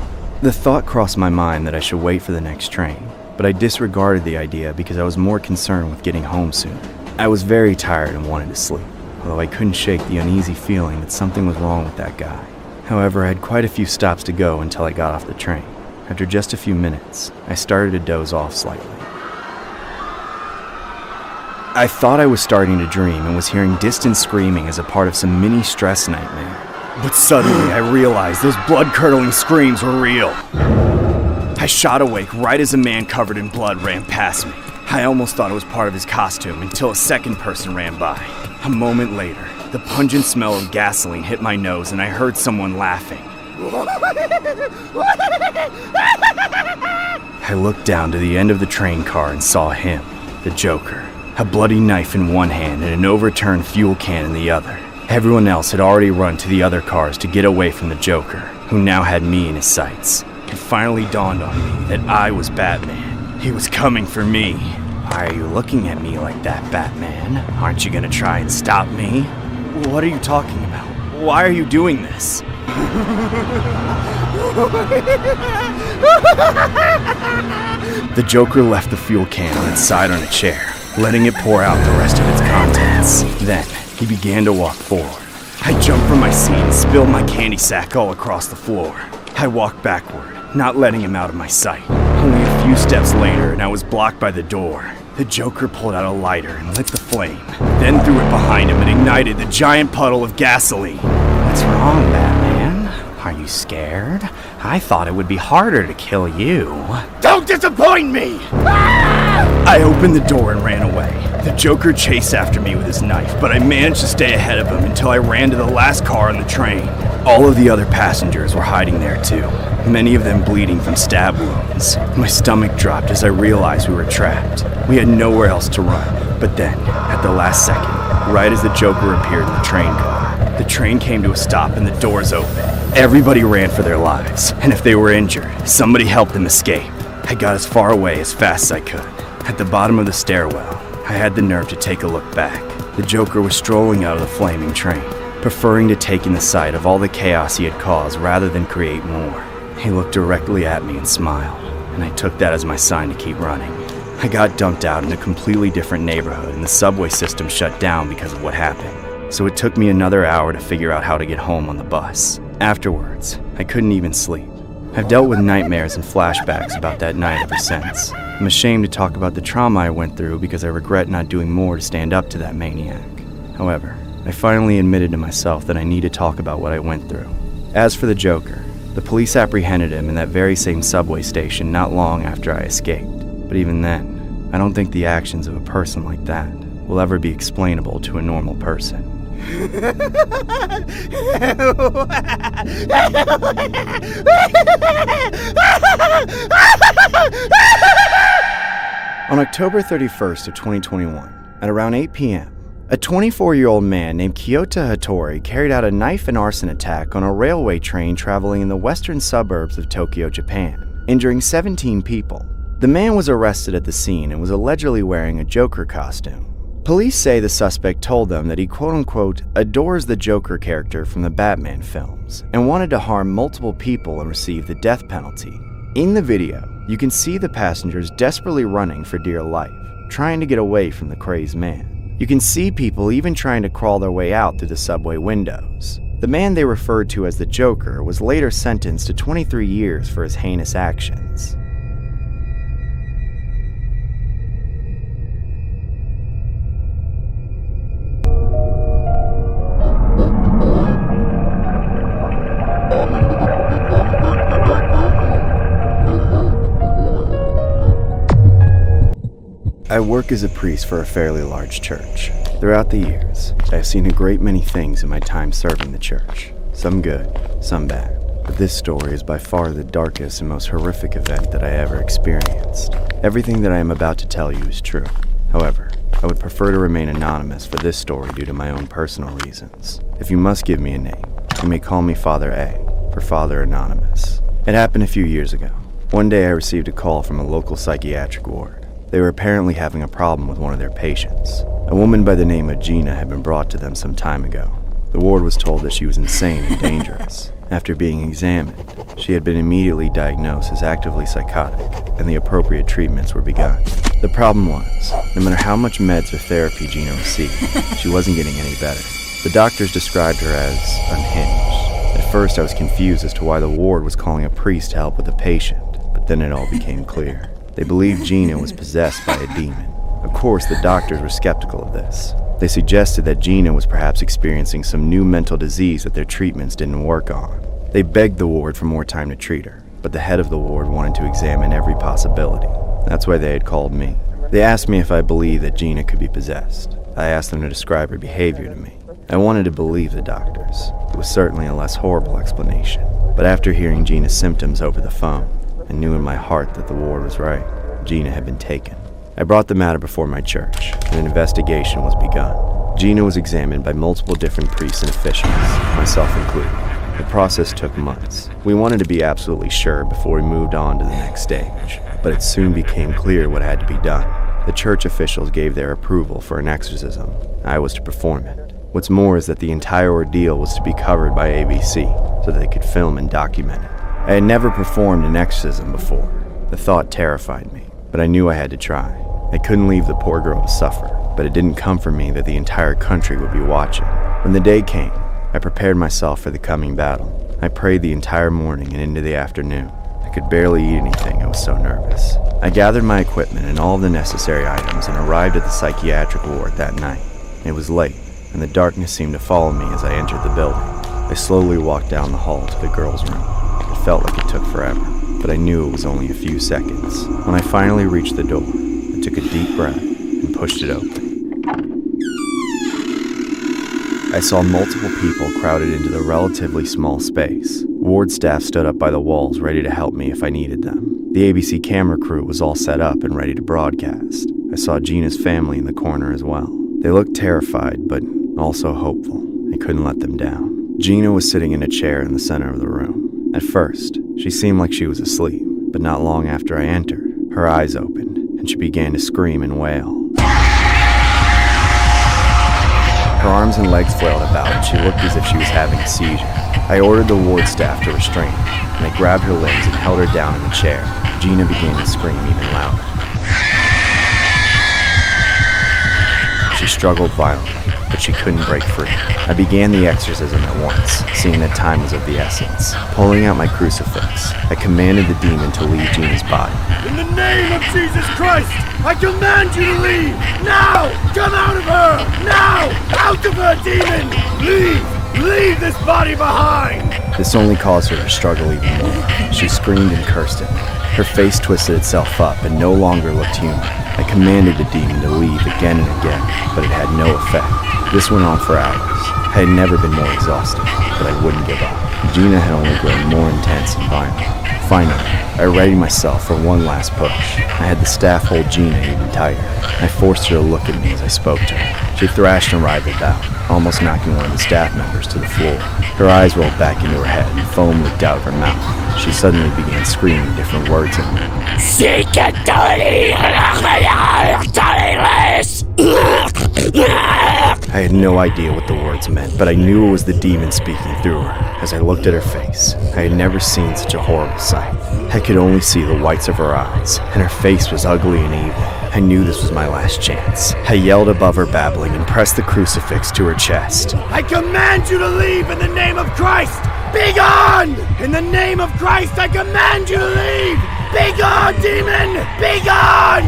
The thought crossed my mind that I should wait for the next train, but I disregarded the idea because I was more concerned with getting home soon. I was very tired and wanted to sleep, although I couldn't shake the uneasy feeling that something was wrong with that guy. However, I had quite a few stops to go until I got off the train. After just a few minutes, I started to doze off slightly. I thought I was starting to dream and was hearing distant screaming as a part of some mini stress nightmare. But suddenly I realized those blood-curdling screams were real. I shot awake right as a man covered in blood ran past me. I almost thought it was part of his costume until a second person ran by. A moment later, the pungent smell of gasoline hit my nose and I heard someone laughing. I looked down to the end of the train car and saw him, the Joker, a bloody knife in one hand and an overturned fuel can in the other. Everyone else had already run to the other cars to get away from the Joker, who now had me in his sights. It finally dawned on me that I was Batman. He was coming for me. Why are you looking at me like that, Batman? Aren't you gonna try and stop me? What are you talking about? Why are you doing this? The Joker left the fuel can on its side on a chair, letting it pour out the rest of its contents. Then, he began to walk forward. I jumped from my seat and spilled my candy sack all across the floor. I walked backward, not letting him out of my sight. Only a few steps later, and I was blocked by the door. The Joker pulled out a lighter and lit the flame, then threw it behind him and ignited the giant puddle of gasoline. What's wrong, Batman? Are you scared? I thought it would be harder to kill you. Don't disappoint me! I opened the door and ran away. The Joker chased after me with his knife, but I managed to stay ahead of him until I ran to the last car on the train. All of the other passengers were hiding there too, many of them bleeding from stab wounds. My stomach dropped as I realized we were trapped. We had nowhere else to run. But then, at the last second, right as the Joker appeared in the train car, the train came to a stop and the doors opened. Everybody ran for their lives, and if they were injured, somebody helped them escape. I got as far away as fast as I could. At the bottom of the stairwell, I had the nerve to take a look back. The Joker was strolling out of the flaming train, preferring to take in the sight of all the chaos he had caused rather than create more. He looked directly at me and smiled, and I took that as my sign to keep running. I got dumped out in a completely different neighborhood, and the subway system shut down because of what happened. So it took me another hour to figure out how to get home on the bus. Afterwards, I couldn't even sleep. I've dealt with nightmares and flashbacks about that night ever since. I'm ashamed to talk about the trauma I went through because I regret not doing more to stand up to that maniac. However, I finally admitted to myself that I need to talk about what I went through. As for the Joker, the police apprehended him in that very same subway station not long after I escaped. But even then, I don't think the actions of a person like that will ever be explainable to a normal person. On October 31st of 2021, at around 8 p.m., a 24-year-old man named Kyota Hattori carried out a knife and arson attack on a railway train traveling in the western suburbs of Tokyo, Japan, injuring 17 people. The man was arrested at the scene and was allegedly wearing a Joker costume. Police say the suspect told them that he quote-unquote adores the Joker character from the Batman films and wanted to harm multiple people and receive the death penalty. In the video, you can see the passengers desperately running for dear life, trying to get away from the crazed man. You can see people even trying to crawl their way out through the subway windows. The man they referred to as the Joker was later sentenced to 23 years for his heinous actions. I work as a priest for a fairly large church. Throughout the years, I have seen a great many things in my time serving the church. Some good, some bad. But this story is by far the darkest and most horrific event that I ever experienced. Everything that I am about to tell you is true. However, I would prefer to remain anonymous for this story due to my own personal reasons. If you must give me a name, you may call me Father A, for Father Anonymous. It happened a few years ago. One day I received a call from a local psychiatric ward. They were apparently having a problem with one of their patients. A woman by the name of Gina had been brought to them some time ago. The ward was told that she was insane and dangerous. After being examined, she had been immediately diagnosed as actively psychotic, and the appropriate treatments were begun. The problem was, no matter how much meds or therapy Gina received, she wasn't getting any better. The doctors described her as unhinged. At first I was confused as to why the ward was calling a priest to help with the patient, but then it all became clear. They believed Gina was possessed by a demon. Of course, the doctors were skeptical of this. They suggested that Gina was perhaps experiencing some new mental disease that their treatments didn't work on. They begged the ward for more time to treat her, but the head of the ward wanted to examine every possibility. That's why they had called me. They asked me if I believed that Gina could be possessed. I asked them to describe her behavior to me. I wanted to believe the doctors. It was certainly a less horrible explanation. But after hearing Gina's symptoms over the phone, I knew in my heart that the ward was right. Gina had been taken. I brought the matter before my church, and an investigation was begun. Gina was examined by multiple different priests and officials, myself included. The process took months. We wanted to be absolutely sure before we moved on to the next stage, but it soon became clear what had to be done. The church officials gave their approval for an exorcism. I was to perform it. What's more is that the entire ordeal was to be covered by ABC, so that they could film and document it. I had never performed an exorcism before. The thought terrified me, but I knew I had to try. I couldn't leave the poor girl to suffer, but it didn't come from me that the entire country would be watching. When the day came, I prepared myself for the coming battle. I prayed the entire morning and into the afternoon. I could barely eat anything, I was so nervous. I gathered my equipment and all of the necessary items and arrived at the psychiatric ward that night. It was late, and the darkness seemed to follow me as I entered the building. I slowly walked down the hall to the girls' room. It felt like it took forever, but I knew it was only a few seconds. When I finally reached the door, I took a deep breath and pushed it open. I saw multiple people crowded into the relatively small space. Ward staff stood up by the walls ready to help me if I needed them. The ABC camera crew was all set up and ready to broadcast. I saw Gina's family in the corner as well. They looked terrified, but also hopeful. I couldn't let them down. Gina was sitting in a chair in the center of the room. At first, she seemed like she was asleep, but not long after I entered, her eyes opened, and she began to scream and wail. Her arms and legs flailed about, and she looked as if she was having a seizure. I ordered the ward staff to restrain her, and I grabbed her limbs and held her down in the chair. Gina began to scream even louder. She struggled violently, but she couldn't break free. I began the exorcism at once, seeing that time was of the essence. Pulling out my crucifix, I commanded the demon to leave Gina's body. In the name of Jesus Christ, I command you to leave! Now! Come out of her! Now! Out of her, demon! Leave! Leave this body behind! This only caused her to struggle even more. She screamed and cursed at me. Her face twisted itself up and no longer looked human. I commanded the demon to leave again and again, but it had no effect. This went on for hours. I had never been more exhausted, but I wouldn't give up. Gina had only grown more intense and violent. Finally, I readied myself for one last push. I had the staff hold Gina even tighter. I forced her to look at me as I spoke to her. She thrashed and writhed about, almost knocking one of the staff members to the floor. Her eyes rolled back into her head and foam leaked out of her mouth. She suddenly began screaming different words at me. I had no idea what the words meant, but I knew it was the demon speaking through her. As I looked at her face, I had never seen such a horrible sight. I could only see the whites of her eyes, and her face was ugly and evil. I knew this was my last chance. I yelled above her babbling and pressed the crucifix to her chest. I command you to leave in the name of Christ! Be gone! In the name of Christ, I command you to leave! Be gone, demon! Be gone!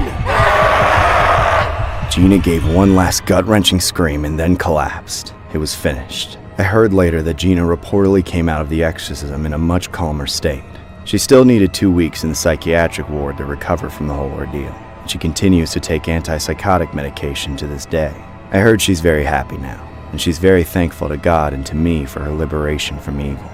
Gina gave one last gut-wrenching scream and then collapsed. It was finished. I heard later that Gina reportedly came out of the exorcism in a much calmer state. She still needed 2 weeks in the psychiatric ward to recover from the whole ordeal. She continues to take antipsychotic medication to this day. I heard she's very happy now, and she's very thankful to God and to me for her liberation from evil.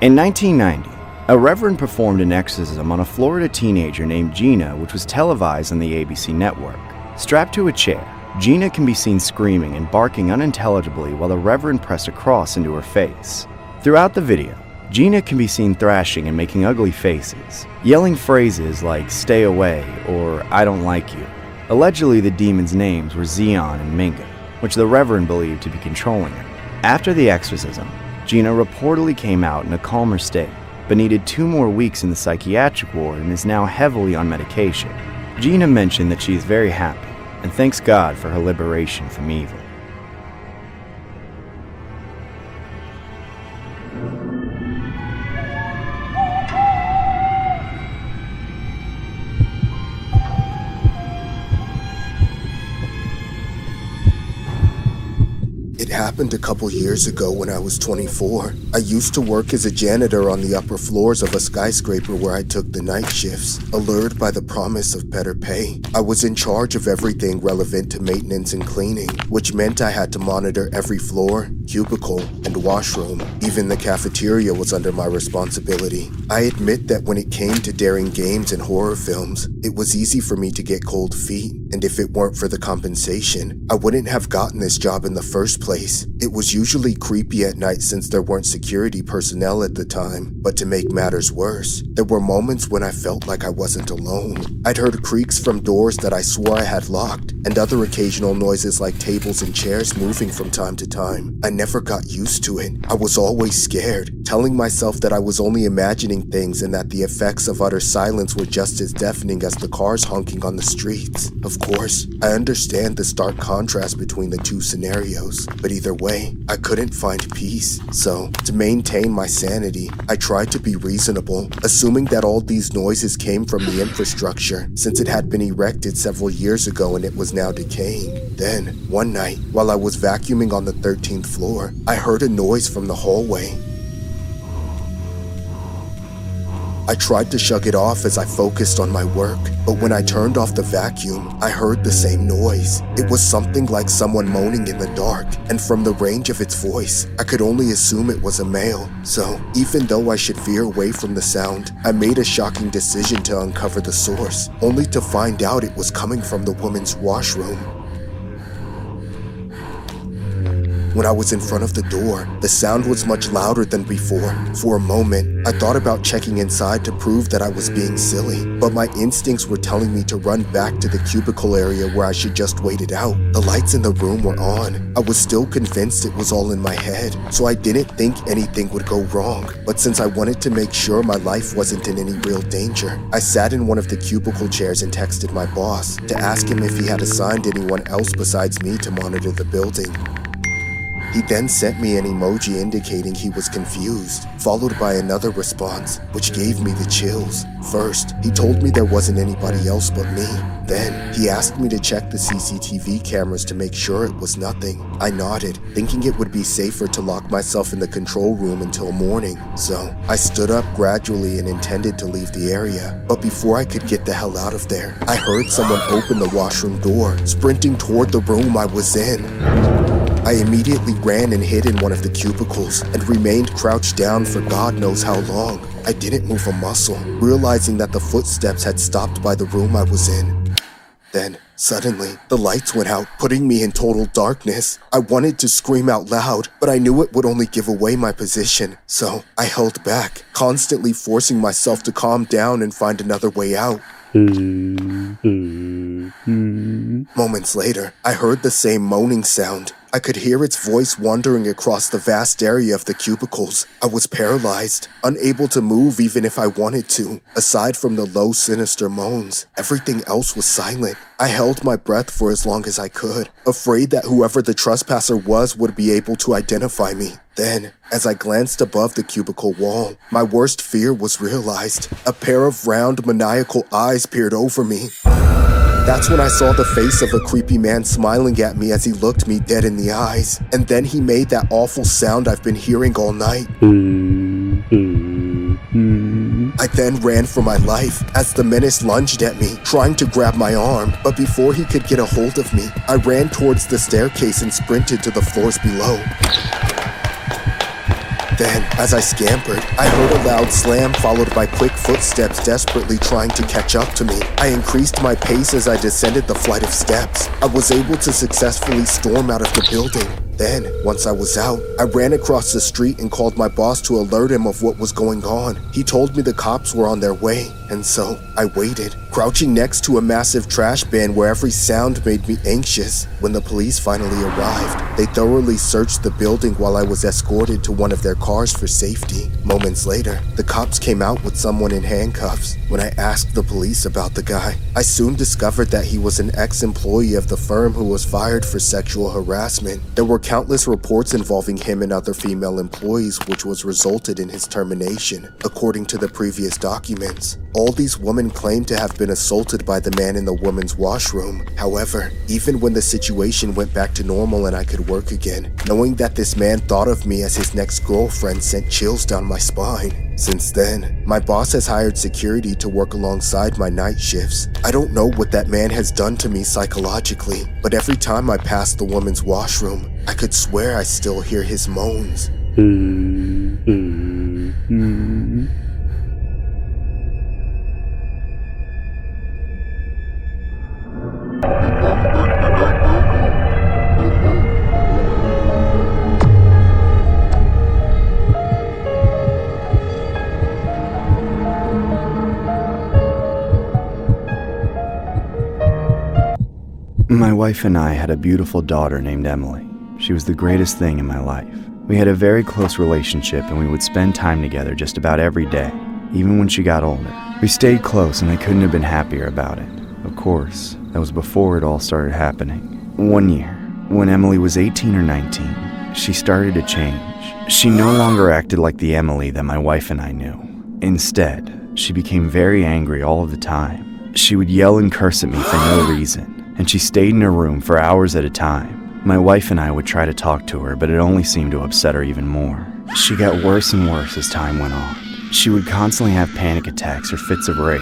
In 1990, a reverend performed an exorcism on a Florida teenager named Gina, which was televised on the ABC network. Strapped to a chair, Gina can be seen screaming and barking unintelligibly while the reverend pressed a cross into her face. Throughout the video, Gina can be seen thrashing and making ugly faces, yelling phrases like "stay away" or "I don't like you." Allegedly, the demons' names were Zeon and Minga, which the reverend believed to be controlling her. After the exorcism, Gina reportedly came out in a calmer state, but needed 2 more weeks in the psychiatric ward and is now heavily on medication. Gina mentioned that she is very happy and thanks God for her liberation from evil. It happened a couple years ago when I was 24. I used to work as a janitor on the upper floors of a skyscraper where I took the night shifts, allured by the promise of better pay. I was in charge of everything relevant to maintenance and cleaning, which meant I had to monitor every floor, cubicle, and washroom. Even the cafeteria was under my responsibility. I admit that when it came to daring games and horror films, it was easy for me to get cold feet, and if it weren't for the compensation, I wouldn't have gotten this job in the first place. It was usually creepy at night since there weren't security personnel at the time, but to make matters worse, there were moments when I felt like I wasn't alone. I'd heard creaks from doors that I swore I had locked, and other occasional noises like tables and chairs moving from time to time. I never got used to it. I was always scared, telling myself that I was only imagining things and that the effects of utter silence were just as deafening as the cars honking on the streets. Of course, I understand the stark contrast between the two scenarios, but either way, I couldn't find peace. So, to maintain my sanity, I tried to be reasonable, assuming that all these noises came from the infrastructure, since it had been erected several years ago and it was now decaying. Then, one night, while I was vacuuming on the 13th floor, I heard a noise from the hallway. I tried to shrug it off as I focused on my work, but when I turned off the vacuum, I heard the same noise. It was something like someone moaning in the dark, and from the range of its voice, I could only assume it was a male. So, even though I should veer away from the sound, I made a shocking decision to uncover the source, only to find out it was coming from the woman's washroom. When I was in front of the door, the sound was much louder than before. For a moment, I thought about checking inside to prove that I was being silly, but my instincts were telling me to run back to the cubicle area where I should just wait it out. The lights in the room were on. I was still convinced it was all in my head, so I didn't think anything would go wrong. But since I wanted to make sure my life wasn't in any real danger, I sat in one of the cubicle chairs and texted my boss to ask him if he had assigned anyone else besides me to monitor the building. He then sent me an emoji indicating he was confused, followed by another response, which gave me the chills. First, he told me there wasn't anybody else but me. Then, he asked me to check the CCTV cameras to make sure it was nothing. I nodded, thinking it would be safer to lock myself in the control room until morning. So, I stood up gradually and intended to leave the area. But before I could get the hell out of there, I heard someone open the washroom door, sprinting toward the room I was in. I immediately ran and hid in one of the cubicles and remained crouched down for God knows how long. I didn't move a muscle, realizing that the footsteps had stopped by the room I was in. Then, suddenly, the lights went out, putting me in total darkness. I wanted to scream out loud, but I knew it would only give away my position. So, I held back, constantly forcing myself to calm down and find another way out. Moments later, I heard the same moaning sound. I could hear its voice wandering across the vast area of the cubicles. I was paralyzed, unable to move even if I wanted to. Aside from the low, sinister moans, everything else was silent. I held my breath for as long as I could, afraid that whoever the trespasser was would be able to identify me. Then, as I glanced above the cubicle wall, my worst fear was realized. A pair of round, maniacal eyes peered over me. That's when I saw the face of a creepy man smiling at me as he looked me dead in the eyes. And then he made that awful sound I've been hearing all night. I then ran for my life as the menace lunged at me, trying to grab my arm. But before he could get a hold of me, I ran towards the staircase and sprinted to the floors below. Then, as I scampered, I heard a loud slam followed by quick footsteps desperately trying to catch up to me. I increased my pace as I descended the flight of steps. I was able to successfully storm out of the building. Then, once I was out, I ran across the street and called my boss to alert him of what was going on. He told me the cops were on their way, and so I waited, crouching next to a massive trash bin where every sound made me anxious. When the police finally arrived, they thoroughly searched the building while I was escorted to one of their cars for safety. Moments later, the cops came out with someone in handcuffs. When I asked the police about the guy, I soon discovered that he was an ex-employee of the firm who was fired for sexual harassment. There were countless reports involving him and other female employees, which was resulted in his termination, according to the previous documents. All these women claimed to have been assaulted by the man in the woman's washroom. However, even when the situation went back to normal and I could work again, knowing that this man thought of me as his next girlfriend sent chills down my spine. Since then, my boss has hired security to work alongside my night shifts. I don't know what that man has done to me psychologically, but every time I pass the woman's washroom, I could swear I still hear his moans. My wife and I had a beautiful daughter named Emily. She was the greatest thing in my life. We had a very close relationship and we would spend time together just about every day, even when she got older. We stayed close and I couldn't have been happier about it. Of course, that was before it all started happening. One year, when Emily was 18 or 19, she started to change. She no longer acted like the Emily that my wife and I knew. Instead, she became very angry all of the time. She would yell and curse at me for no reason, and she stayed in her room for hours at a time. My wife and I would try to talk to her, but it only seemed to upset her even more. She got worse and worse as time went on. She would constantly have panic attacks or fits of rage.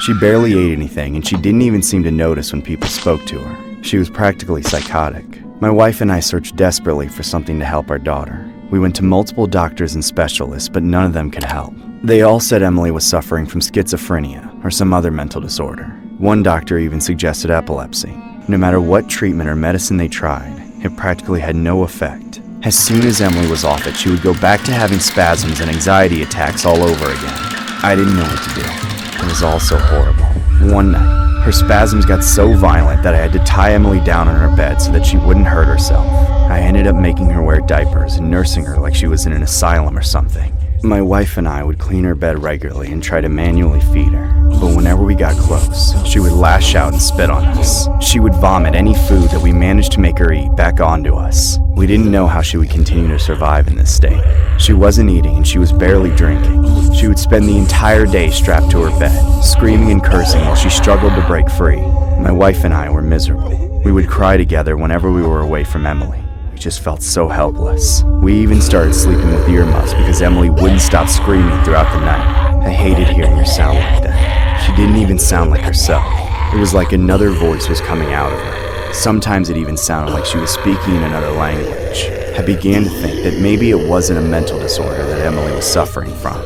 She barely ate anything, and she didn't even seem to notice when people spoke to her. She was practically psychotic. My wife and I searched desperately for something to help our daughter. We went to multiple doctors and specialists, but none of them could help. They all said Emily was suffering from schizophrenia or some other mental disorder. One doctor even suggested epilepsy. No matter what treatment or medicine they tried, it practically had no effect. As soon as Emily was off it, she would go back to having spasms and anxiety attacks all over again. I didn't know what to do. It was all so horrible. One night, her spasms got so violent that I had to tie Emily down on her bed so that she wouldn't hurt herself. I ended up making her wear diapers and nursing her like she was in an asylum or something. My wife and I would clean her bed regularly and try to manually feed her. But whenever we got close, she would lash out and spit on us. She would vomit any food that we managed to make her eat back onto us. We didn't know how she would continue to survive in this state. She wasn't eating and she was barely drinking. She would spend the entire day strapped to her bed, screaming and cursing while she struggled to break free. My wife and I were miserable. We would cry together whenever we were away from Emily. We just felt so helpless. We even started sleeping with earmuffs because Emily wouldn't stop screaming throughout the night. I hated hearing her sound like that. She didn't even sound like herself. It was like another voice was coming out of her. Sometimes it even sounded like she was speaking in another language. I began to think that maybe it wasn't a mental disorder that Emily was suffering from.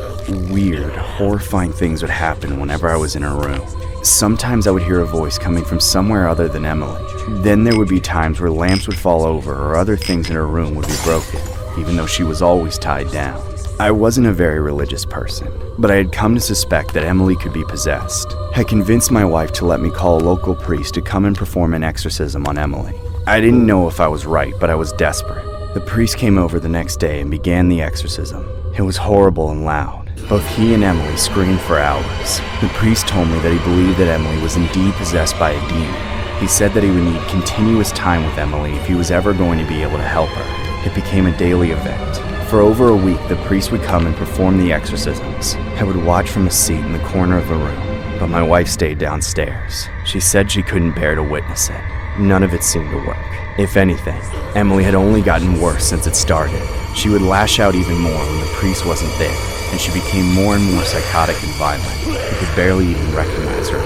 Weird, horrifying things would happen whenever I was in her room. Sometimes I would hear a voice coming from somewhere other than Emily. Then there would be times where lamps would fall over or other things in her room would be broken, even though she was always tied down. I wasn't a very religious person, but I had come to suspect that Emily could be possessed. I convinced my wife to let me call a local priest to come and perform an exorcism on Emily. I didn't know if I was right, but I was desperate. The priest came over the next day and began the exorcism. It was horrible and loud. Both he and Emily screamed for hours. The priest told me that he believed that Emily was indeed possessed by a demon. He said that he would need continuous time with Emily if he was ever going to be able to help her. It became a daily event. For over a week, the priest would come and perform the exorcisms. I would watch from a seat in the corner of the room, but my wife stayed downstairs. She said she couldn't bear to witness it. None of it seemed to work. If anything, Emily had only gotten worse since it started. She would lash out even more when the priest wasn't there, and she became more and more psychotic and violent. You could barely even recognize her.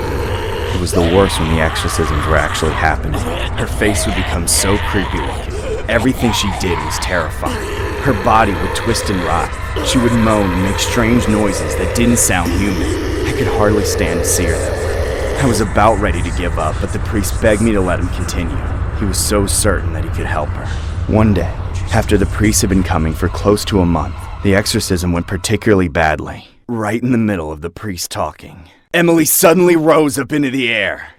It was the worst when the exorcisms were actually happening. Her face would become so creepy looking. Everything she did was terrifying. Her body would twist and writhe. She would moan and make strange noises that didn't sound human. I could hardly stand to see her though. I was about ready to give up, but the priest begged me to let him continue. He was so certain that he could help her. One day, after the priest had been coming for close to a month, the exorcism went particularly badly. Right in the middle of the priest talking, Emily suddenly rose up into the air.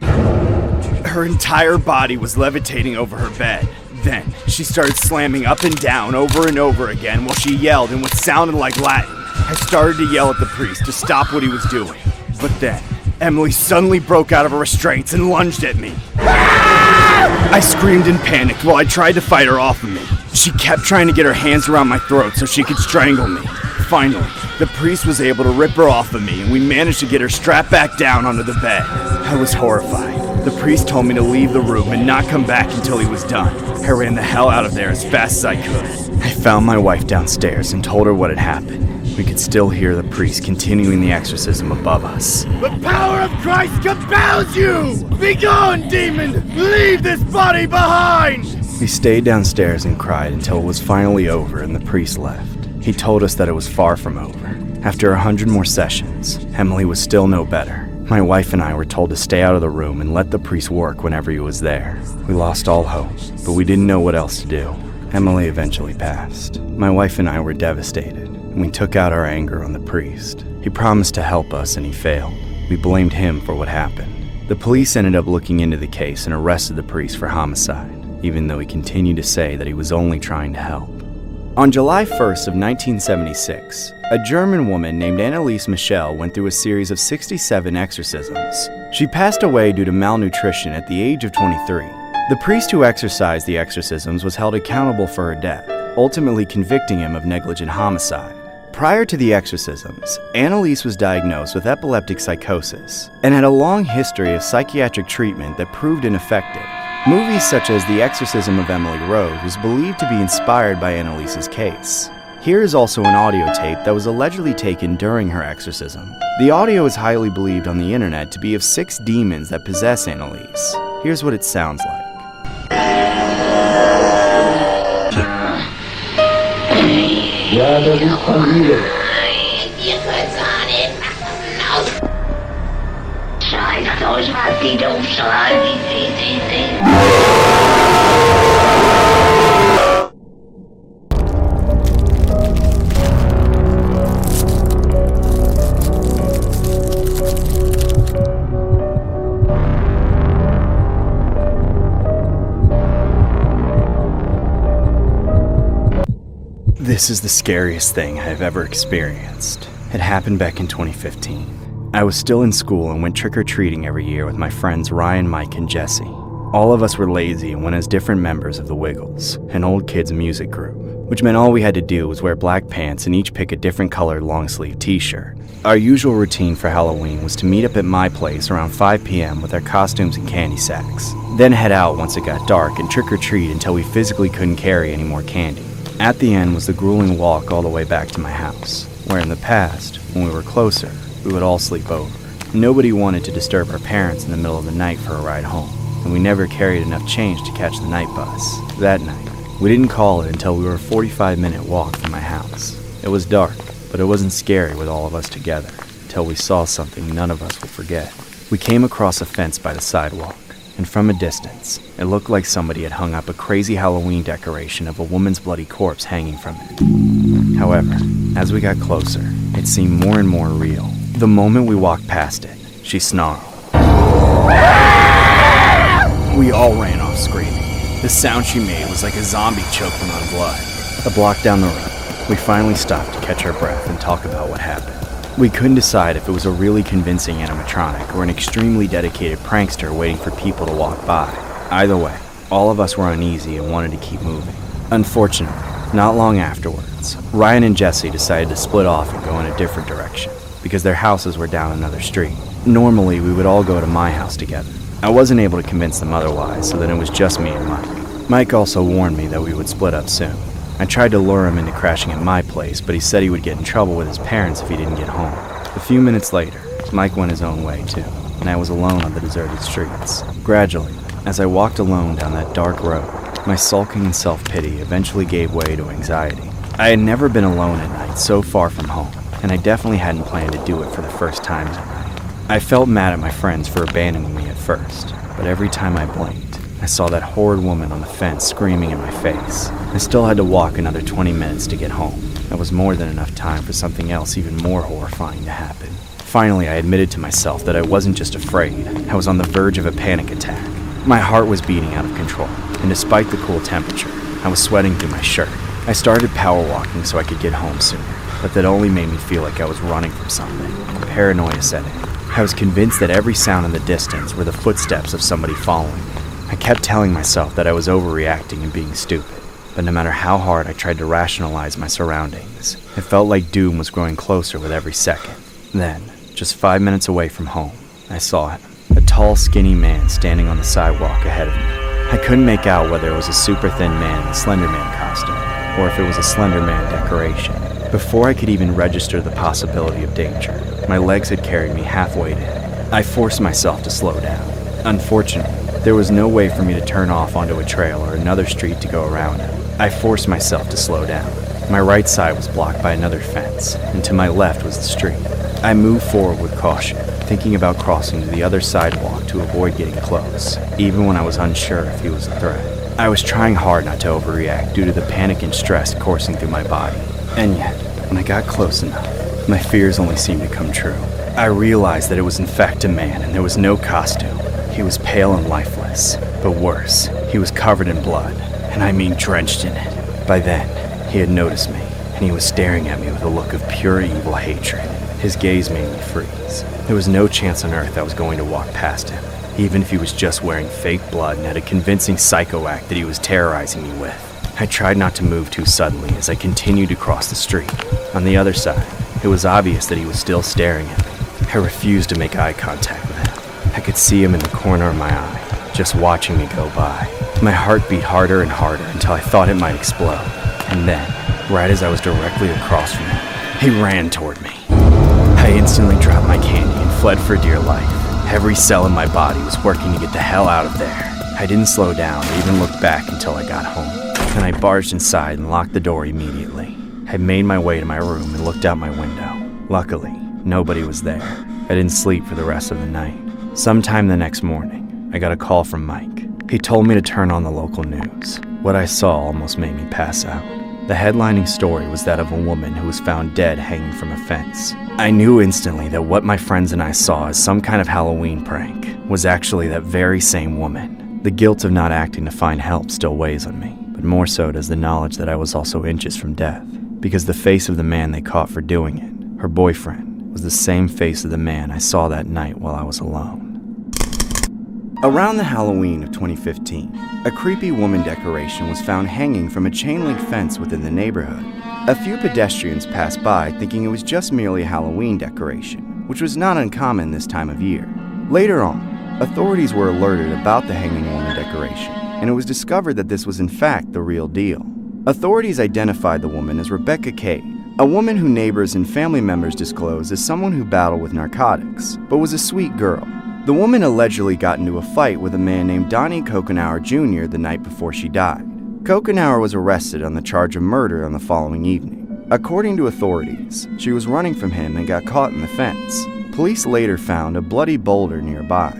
Her entire body was levitating over her bed. Then, she started slamming up and down over and over again while she yelled in what sounded like Latin. I started to yell at the priest to stop what he was doing. But then, Emily suddenly broke out of her restraints and lunged at me. I screamed and panicked while I tried to fight her off of me. She kept trying to get her hands around my throat so she could strangle me. Finally, the priest was able to rip her off of me and we managed to get her strapped back down onto the bed. I was horrified. The priest told me to leave the room and not come back until he was done. I ran the hell out of there as fast as I could. I found my wife downstairs and told her what had happened. We could still hear the priest continuing the exorcism above us. The power of Christ compels you! Begone, demon! Leave this body behind! We stayed downstairs and cried until it was finally over and the priest left. He told us that it was far from over. After 100 more sessions, Emily was still no better. My wife and I were told to stay out of the room and let the priest work whenever he was there. We lost all hope, but we didn't know what else to do. Emily eventually passed. My wife and I were devastated, and we took out our anger on the priest. He promised to help us, and he failed. We blamed him for what happened. The police ended up looking into the case and arrested the priest for homicide, even though he continued to say that he was only trying to help. On July 1st of 1976, a German woman named Anneliese Michel went through a series of 67 exorcisms. She passed away due to malnutrition at the age of 23. The priest who exercised the exorcisms was held accountable for her death, ultimately convicting him of negligent homicide. Prior to the exorcisms, Anneliese was diagnosed with epileptic psychosis and had a long history of psychiatric treatment that proved ineffective. Movies such as The Exorcism of Emily Rose was believed to be inspired by Anneliese's case. Here is also an audio tape that was allegedly taken during her exorcism. The audio is highly believed on the internet to be of 6 demons that possess Annalise. Here's what it sounds like. This is the scariest thing I have ever experienced. It happened back in 2015. I was still in school and went trick-or-treating every year with my friends Ryan, Mike, and Jesse. All of us were lazy and went as different members of the Wiggles, an old kids music group, which meant all we had to do was wear black pants and each pick a different colored long-sleeve t-shirt. Our usual routine for Halloween was to meet up at my place around 5 p.m. with our costumes and candy sacks, then head out once it got dark and trick-or-treat until we physically couldn't carry any more candy. At the end was the grueling walk all the way back to my house, where in the past, when we were closer, we would all sleep over. Nobody wanted to disturb our parents in the middle of the night for a ride home, and we never carried enough change to catch the night bus. That night, we didn't call it until we were a 45-minute walk from my house. It was dark, but it wasn't scary with all of us together, until we saw something none of us will forget. We came across a fence by the sidewalk, and from a distance, it looked like somebody had hung up a crazy Halloween decoration of a woman's bloody corpse hanging from it. However, as we got closer, it seemed more and more real. The moment we walked past it, she snarled. We all ran off screaming. The sound she made was like a zombie choking on blood. A block down the road, we finally stopped to catch our breath and talk about what happened. We couldn't decide if it was a really convincing animatronic or an extremely dedicated prankster waiting for people to walk by. Either way, all of us were uneasy and wanted to keep moving. Unfortunately, not long afterwards, Ryan and Jesse decided to split off and go in a different direction because their houses were down another street. Normally, we would all go to my house together. I wasn't able to convince them otherwise, so then it was just me and Mike. Mike also warned me that we would split up soon. I tried to lure him into crashing at my place, but he said he would get in trouble with his parents if he didn't get home. A few minutes later, Mike went his own way too, and I was alone on the deserted streets. Gradually, as I walked alone down that dark road, my sulking and self-pity eventually gave way to anxiety. I had never been alone at night so far from home, and I definitely hadn't planned to do it for the first time that night. I felt mad at my friends for abandoning me at first, but every time I blinked, I saw that horrid woman on the fence screaming in my face. I still had to walk another 20 minutes to get home. That was more than enough time for something else even more horrifying to happen. Finally, I admitted to myself that I wasn't just afraid, I was on the verge of a panic attack. My heart was beating out of control, and despite the cool temperature, I was sweating through my shirt. I started power walking so I could get home sooner, but that only made me feel like I was running from something. Paranoia set in. I was convinced that every sound in the distance were the footsteps of somebody following me. I kept telling myself that I was overreacting and being stupid, but no matter how hard I tried to rationalize my surroundings, it felt like doom was growing closer with every second. Then, just 5 minutes away from home, I saw him, a tall, skinny man standing on the sidewalk ahead of me. I couldn't make out whether it was a super thin man in a Slender Man costume, or if it was a Slender Man decoration. Before I could even register the possibility of danger, my legs had carried me halfway to him. I forced myself to slow down. Unfortunately, there was no way for me to turn off onto a trail or another street to go around him. I forced myself to slow down. My right side was blocked by another fence, and to my left was the street. I moved forward with caution, thinking about crossing to the other sidewalk to avoid getting close, even when I was unsure if he was a threat. I was trying hard not to overreact due to the panic and stress coursing through my body. And yet, when I got close enough, my fears only seemed to come true. I realized that it was in fact a man, and there was no costume. He was pale and lifeless, but worse, he was covered in blood, and I mean drenched in it. By then, he had noticed me, and he was staring at me with a look of pure evil hatred. His gaze made me freeze. There was no chance on earth I was going to walk past him, even if he was just wearing fake blood and had a convincing psycho act that he was terrorizing me with. I tried not to move too suddenly as I continued to cross the street. On the other side, it was obvious that he was still staring at me. I refused to make eye contact with him. I could see him in the corner of my eye, just watching me go by. My heart beat harder and harder until I thought it might explode. And then, right as I was directly across from him. He ran toward me. I instantly dropped my candy and fled for dear life. Every cell in my body was working to get the hell out of there. I didn't slow down or even look back until I got home. Then I barged inside and locked the door immediately. I made my way to my room and looked out my window. Luckily, nobody was there. I didn't sleep for the rest of the night. Sometime the next morning, I got a call from Mike. He told me to turn on the local news. What I saw almost made me pass out. The headlining story was that of a woman who was found dead hanging from a fence. I knew instantly that what my friends and I saw as some kind of Halloween prank was actually that very same woman. The guilt of not acting to find help still weighs on me, but more so does the knowledge that I was also inches from death, because the face of the man they caught for doing it, her boyfriend, was the same face of the man I saw that night while I was alone. Around the Halloween of 2015, a creepy woman decoration was found hanging from a chain-link fence within the neighborhood. A few pedestrians passed by thinking it was just merely a Halloween decoration, which was not uncommon this time of year. Later on, authorities were alerted about the hanging woman decoration, and it was discovered that this was in fact the real deal. Authorities identified the woman as Rebecca Cade, a woman who neighbors and family members disclosed as someone who battled with narcotics, but was a sweet girl. The woman allegedly got into a fight with a man named Donnie Kokenauer Jr. the night before she died. Kokenauer was arrested on the charge of murder on the following evening. According to authorities, she was running from him and got caught in the fence. Police later found a bloody boulder nearby.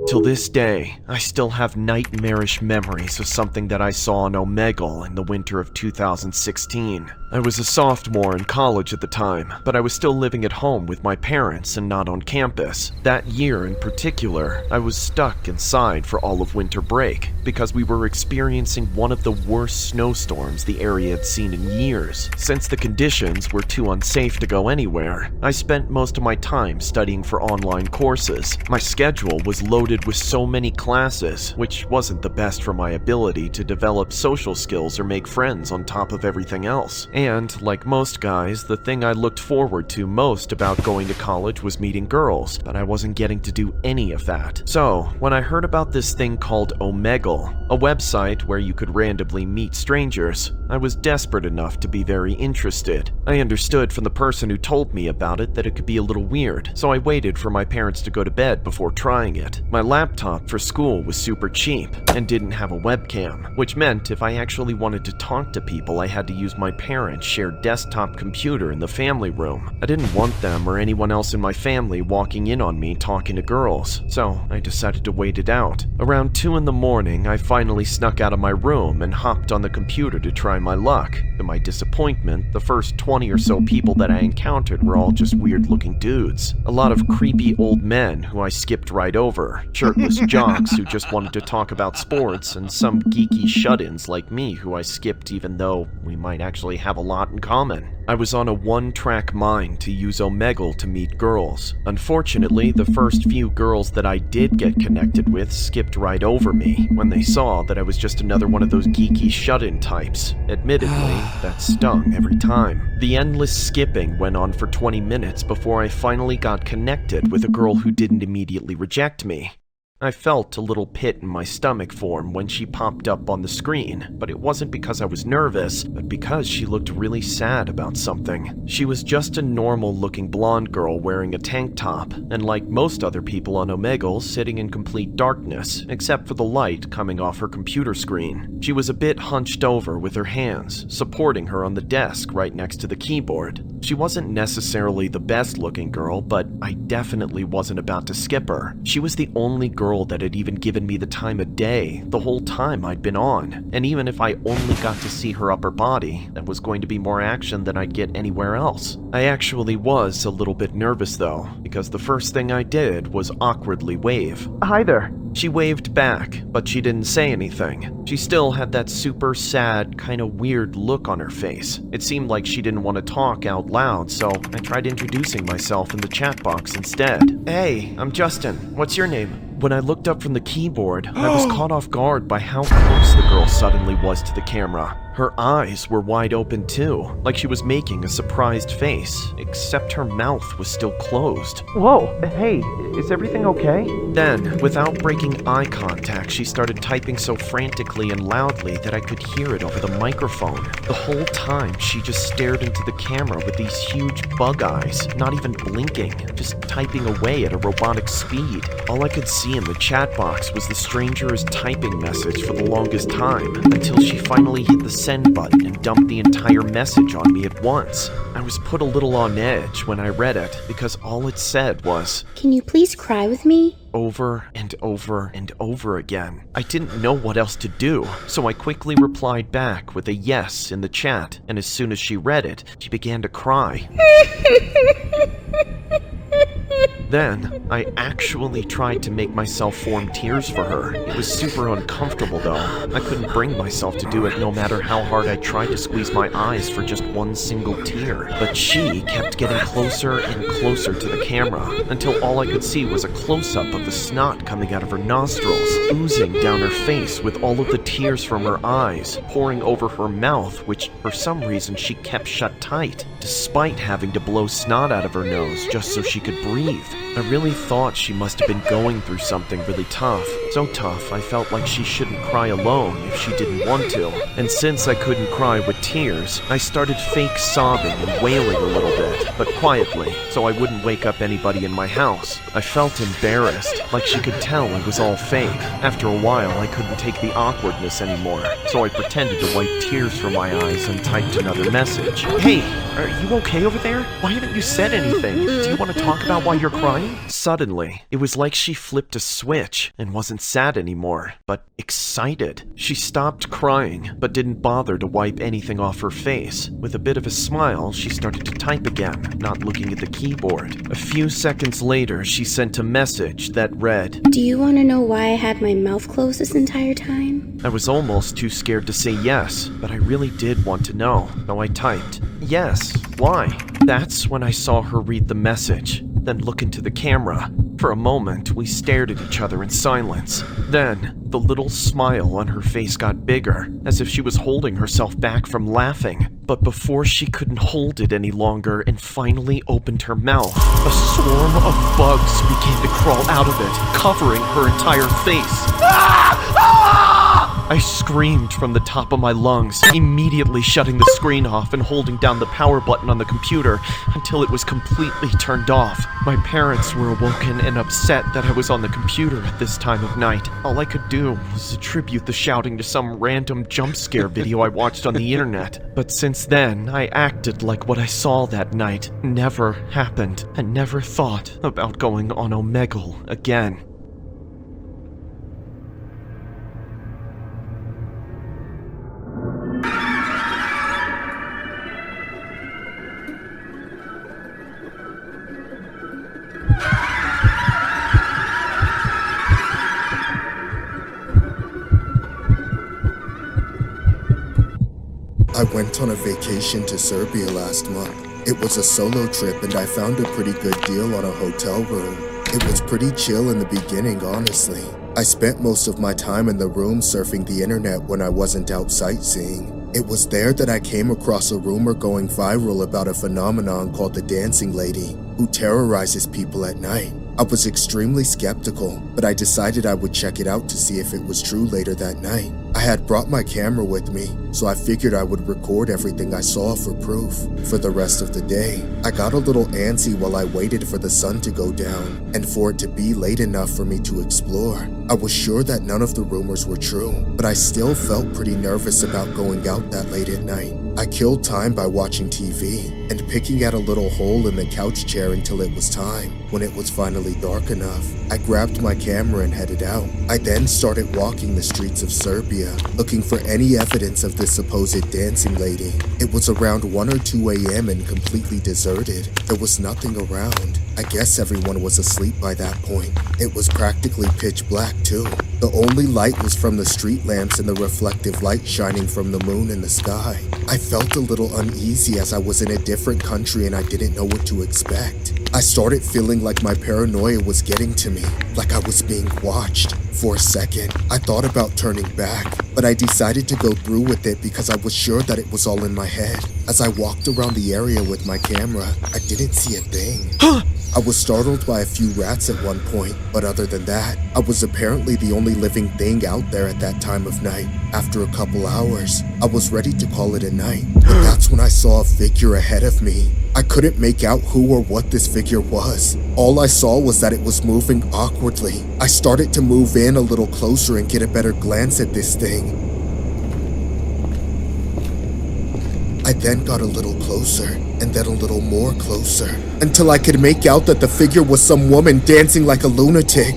Till this day, I still have nightmarish memories of something that I saw in Omegle in the winter of 2016. I was a sophomore in college at the time, but I was still living at home with my parents and not on campus. That year in particular, I was stuck inside for all of winter break because we were experiencing one of the worst snowstorms the area had seen in years. Since the conditions were too unsafe to go anywhere, I spent most of my time studying for online courses. My schedule was loaded with so many classes, which wasn't the best for my ability to develop social skills or make friends on top of everything else. And, like most guys, the thing I looked forward to most about going to college was meeting girls, but I wasn't getting to do any of that. So, when I heard about this thing called Omegle, a website where you could randomly meet strangers, I was desperate enough to be very interested. I understood from the person who told me about it that it could be a little weird, so I waited for my parents to go to bed before trying it. My laptop for school was super cheap and didn't have a webcam, which meant if I actually wanted to talk to people, I had to use my parents' shared desktop computer in the family room. I didn't want them or anyone else in my family walking in on me talking to girls, so I decided to wait it out. Around 2 in the morning, I finally snuck out of my room and hopped on the computer to try my luck. To my disappointment, the first 20 or so people that I encountered were all just weird-looking dudes. A lot of creepy old men who I skipped right over, shirtless jocks who just wanted to talk about sports, and some geeky shut-ins like me who I skipped even though we might actually have a lot in common. I was on a one-track mind to use Omegle to meet girls. Unfortunately, the first few girls that I did get connected with skipped right over me when they saw that I was just another one of those geeky shut-in types. Admittedly, that stung every time. The endless skipping went on for 20 minutes before I finally got connected with a girl who didn't immediately reject me. I felt a little pit in my stomach form when she popped up on the screen, but it wasn't because I was nervous, but because she looked really sad about something. She was just a normal-looking blonde girl wearing a tank top, and like most other people on Omegle, sitting in complete darkness, except for the light coming off her computer screen. She was a bit hunched over with her hands, supporting her on the desk right next to the keyboard. She wasn't necessarily the best-looking girl, but I definitely wasn't about to skip her. She was the only girl that had even given me the time of day the whole time I'd been on, and even if I only got to see her upper body, that was going to be more action than I'd get anywhere else. I actually was a little bit nervous though, because the first thing I did was awkwardly wave. "Hi there." She waved back, but she didn't say anything. She still had that super sad, kind of weird look on her face. It seemed like she didn't want to talk out loud, so I tried introducing myself in the chat box instead. "Hey, I'm Justin. What's your name?" When I looked up from the keyboard, I was caught off guard by how close the girl suddenly was to the camera. Her eyes were wide open too, like she was making a surprised face, except her mouth was still closed. Whoa, hey, is everything okay? Then, without breaking eye contact, she started typing so frantically and loudly that I could hear it over the microphone. The whole time, she just stared into the camera with these huge bug eyes, not even blinking, just typing away at a robotic speed. All I could see in the chat box was the stranger's typing message for the longest time, until she finally hit the send button and dumped the entire message on me at once. I was put a little on edge when I read it, because all it said was, "Can you please cry with me?" Over and over and over again. I didn't know what else to do, so I quickly replied back with a yes in the chat, and as soon as she read it, she began to cry. Then, I actually tried to make myself form tears for her. It was super uncomfortable though. I couldn't bring myself to do it no matter how hard I tried to squeeze my eyes for just one single tear. But she kept getting closer and closer to the camera, until all I could see was a close-up of the snot coming out of her nostrils, oozing down her face with all of the tears from her eyes, pouring over her mouth, which for some reason she kept shut tight, despite having to blow snot out of her nose just so she could breathe. I really thought she must have been going through something really tough. So tough, I felt like she shouldn't cry alone if she didn't want to. And since I couldn't cry with tears, I started fake sobbing and wailing a little bit, but quietly, so I wouldn't wake up anybody in my house. I felt embarrassed, like she could tell it was all fake. After a while, I couldn't take the awkwardness anymore, so I pretended to wipe tears from my eyes and typed another message. Hey, are you okay over there? Why haven't you said anything? Do you want to talk about why you're crying? Suddenly, it was like she flipped a switch and wasn't sad anymore, but excited. She stopped crying, but didn't bother to wipe anything off her face. With a bit of a smile, she started to type again, not looking at the keyboard. A few seconds later, she sent a message that read, "Do you want to know why I had my mouth closed this entire time?" I was almost too scared to say yes, but I really did want to know, so I typed, "Yes, why?" That's when I saw her read the message, then look into the camera. For a moment, we stared at each other in silence. Then, the little smile on her face got bigger, as if she was holding herself back from laughing. But before she couldn't hold it any longer and finally opened her mouth, a swarm of bugs began to crawl out of it, covering her entire face. I screamed from the top of my lungs, immediately shutting the screen off and holding down the power button on the computer until it was completely turned off. My parents were awoken and upset that I was on the computer at this time of night. All I could do was attribute the shouting to some random jump scare video I watched on the internet. But since then, I acted like what I saw that night never happened and never thought about going on Omegle again. I went on a vacation to Serbia last month. It was a solo trip and I found a pretty good deal on a hotel room. It was pretty chill in the beginning, honestly. I spent most of my time in the room surfing the internet when I wasn't out sightseeing. It was there that I came across a rumor going viral about a phenomenon called the dancing lady, who terrorizes people at night. I was extremely skeptical, but I decided I would check it out to see if it was true later that night. I had brought my camera with me, so I figured I would record everything I saw for proof. For the rest of the day, I got a little antsy while I waited for the sun to go down, and for it to be late enough for me to explore. I was sure that none of the rumors were true, but I still felt pretty nervous about going out that late at night. I killed time by watching TV and picking at a little hole in the couch chair until it was time. When it was finally dark enough, I grabbed my camera and headed out. I then started walking the streets of Serbia, looking for any evidence of this supposed dancing lady. It was around 1 or 2 a.m. and completely deserted. There was nothing around. I guess everyone was asleep by that point. It was practically pitch black too. The only light was from the street lamps and the reflective light shining from the moon in the sky. I felt a little uneasy as I was in a different country and I didn't know what to expect. I started feeling like my paranoia was getting to me, like I was being watched. For a second, I thought about turning back, but I decided to go through with it because I was sure that it was all in my head. As I walked around the area with my camera, I didn't see a thing. I was startled by a few rats at one point, but other than that, I was apparently the only living thing out there at that time of night. After a couple hours, I was ready to call it a night, but that's when I saw a figure ahead of me. I couldn't make out who or what this figure was. All I saw was that it was moving awkwardly. I started to move in a little closer and get a better glance at this thing. I then got a little closer, and then a little more closer, until I could make out that the figure was some woman dancing like a lunatic.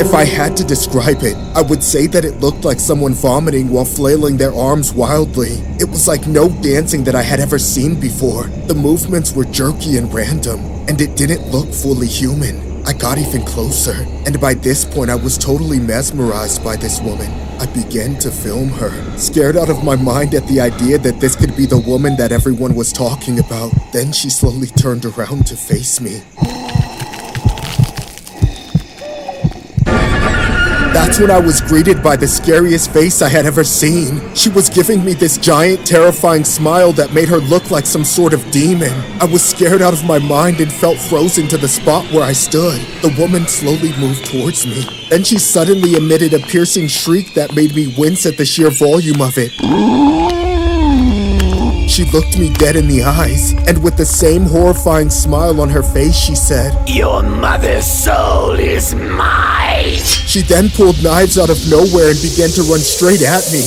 If I had to describe it, I would say that it looked like someone vomiting while flailing their arms wildly. It was like no dancing that I had ever seen before. The movements were jerky and random, and it didn't look fully human. I got even closer, and by this point I was totally mesmerized by this woman. I began to film her, scared out of my mind at the idea that this could be the woman that everyone was talking about. Then she slowly turned around to face me. That's when I was greeted by the scariest face I had ever seen. She was giving me this giant, terrifying smile that made her look like some sort of demon. I was scared out of my mind and felt frozen to the spot where I stood. The woman slowly moved towards me. Then she suddenly emitted a piercing shriek that made me wince at the sheer volume of it. She looked me dead in the eyes, and with the same horrifying smile on her face, she said, "Your mother's soul is mine." She then pulled knives out of nowhere and began to run straight at me.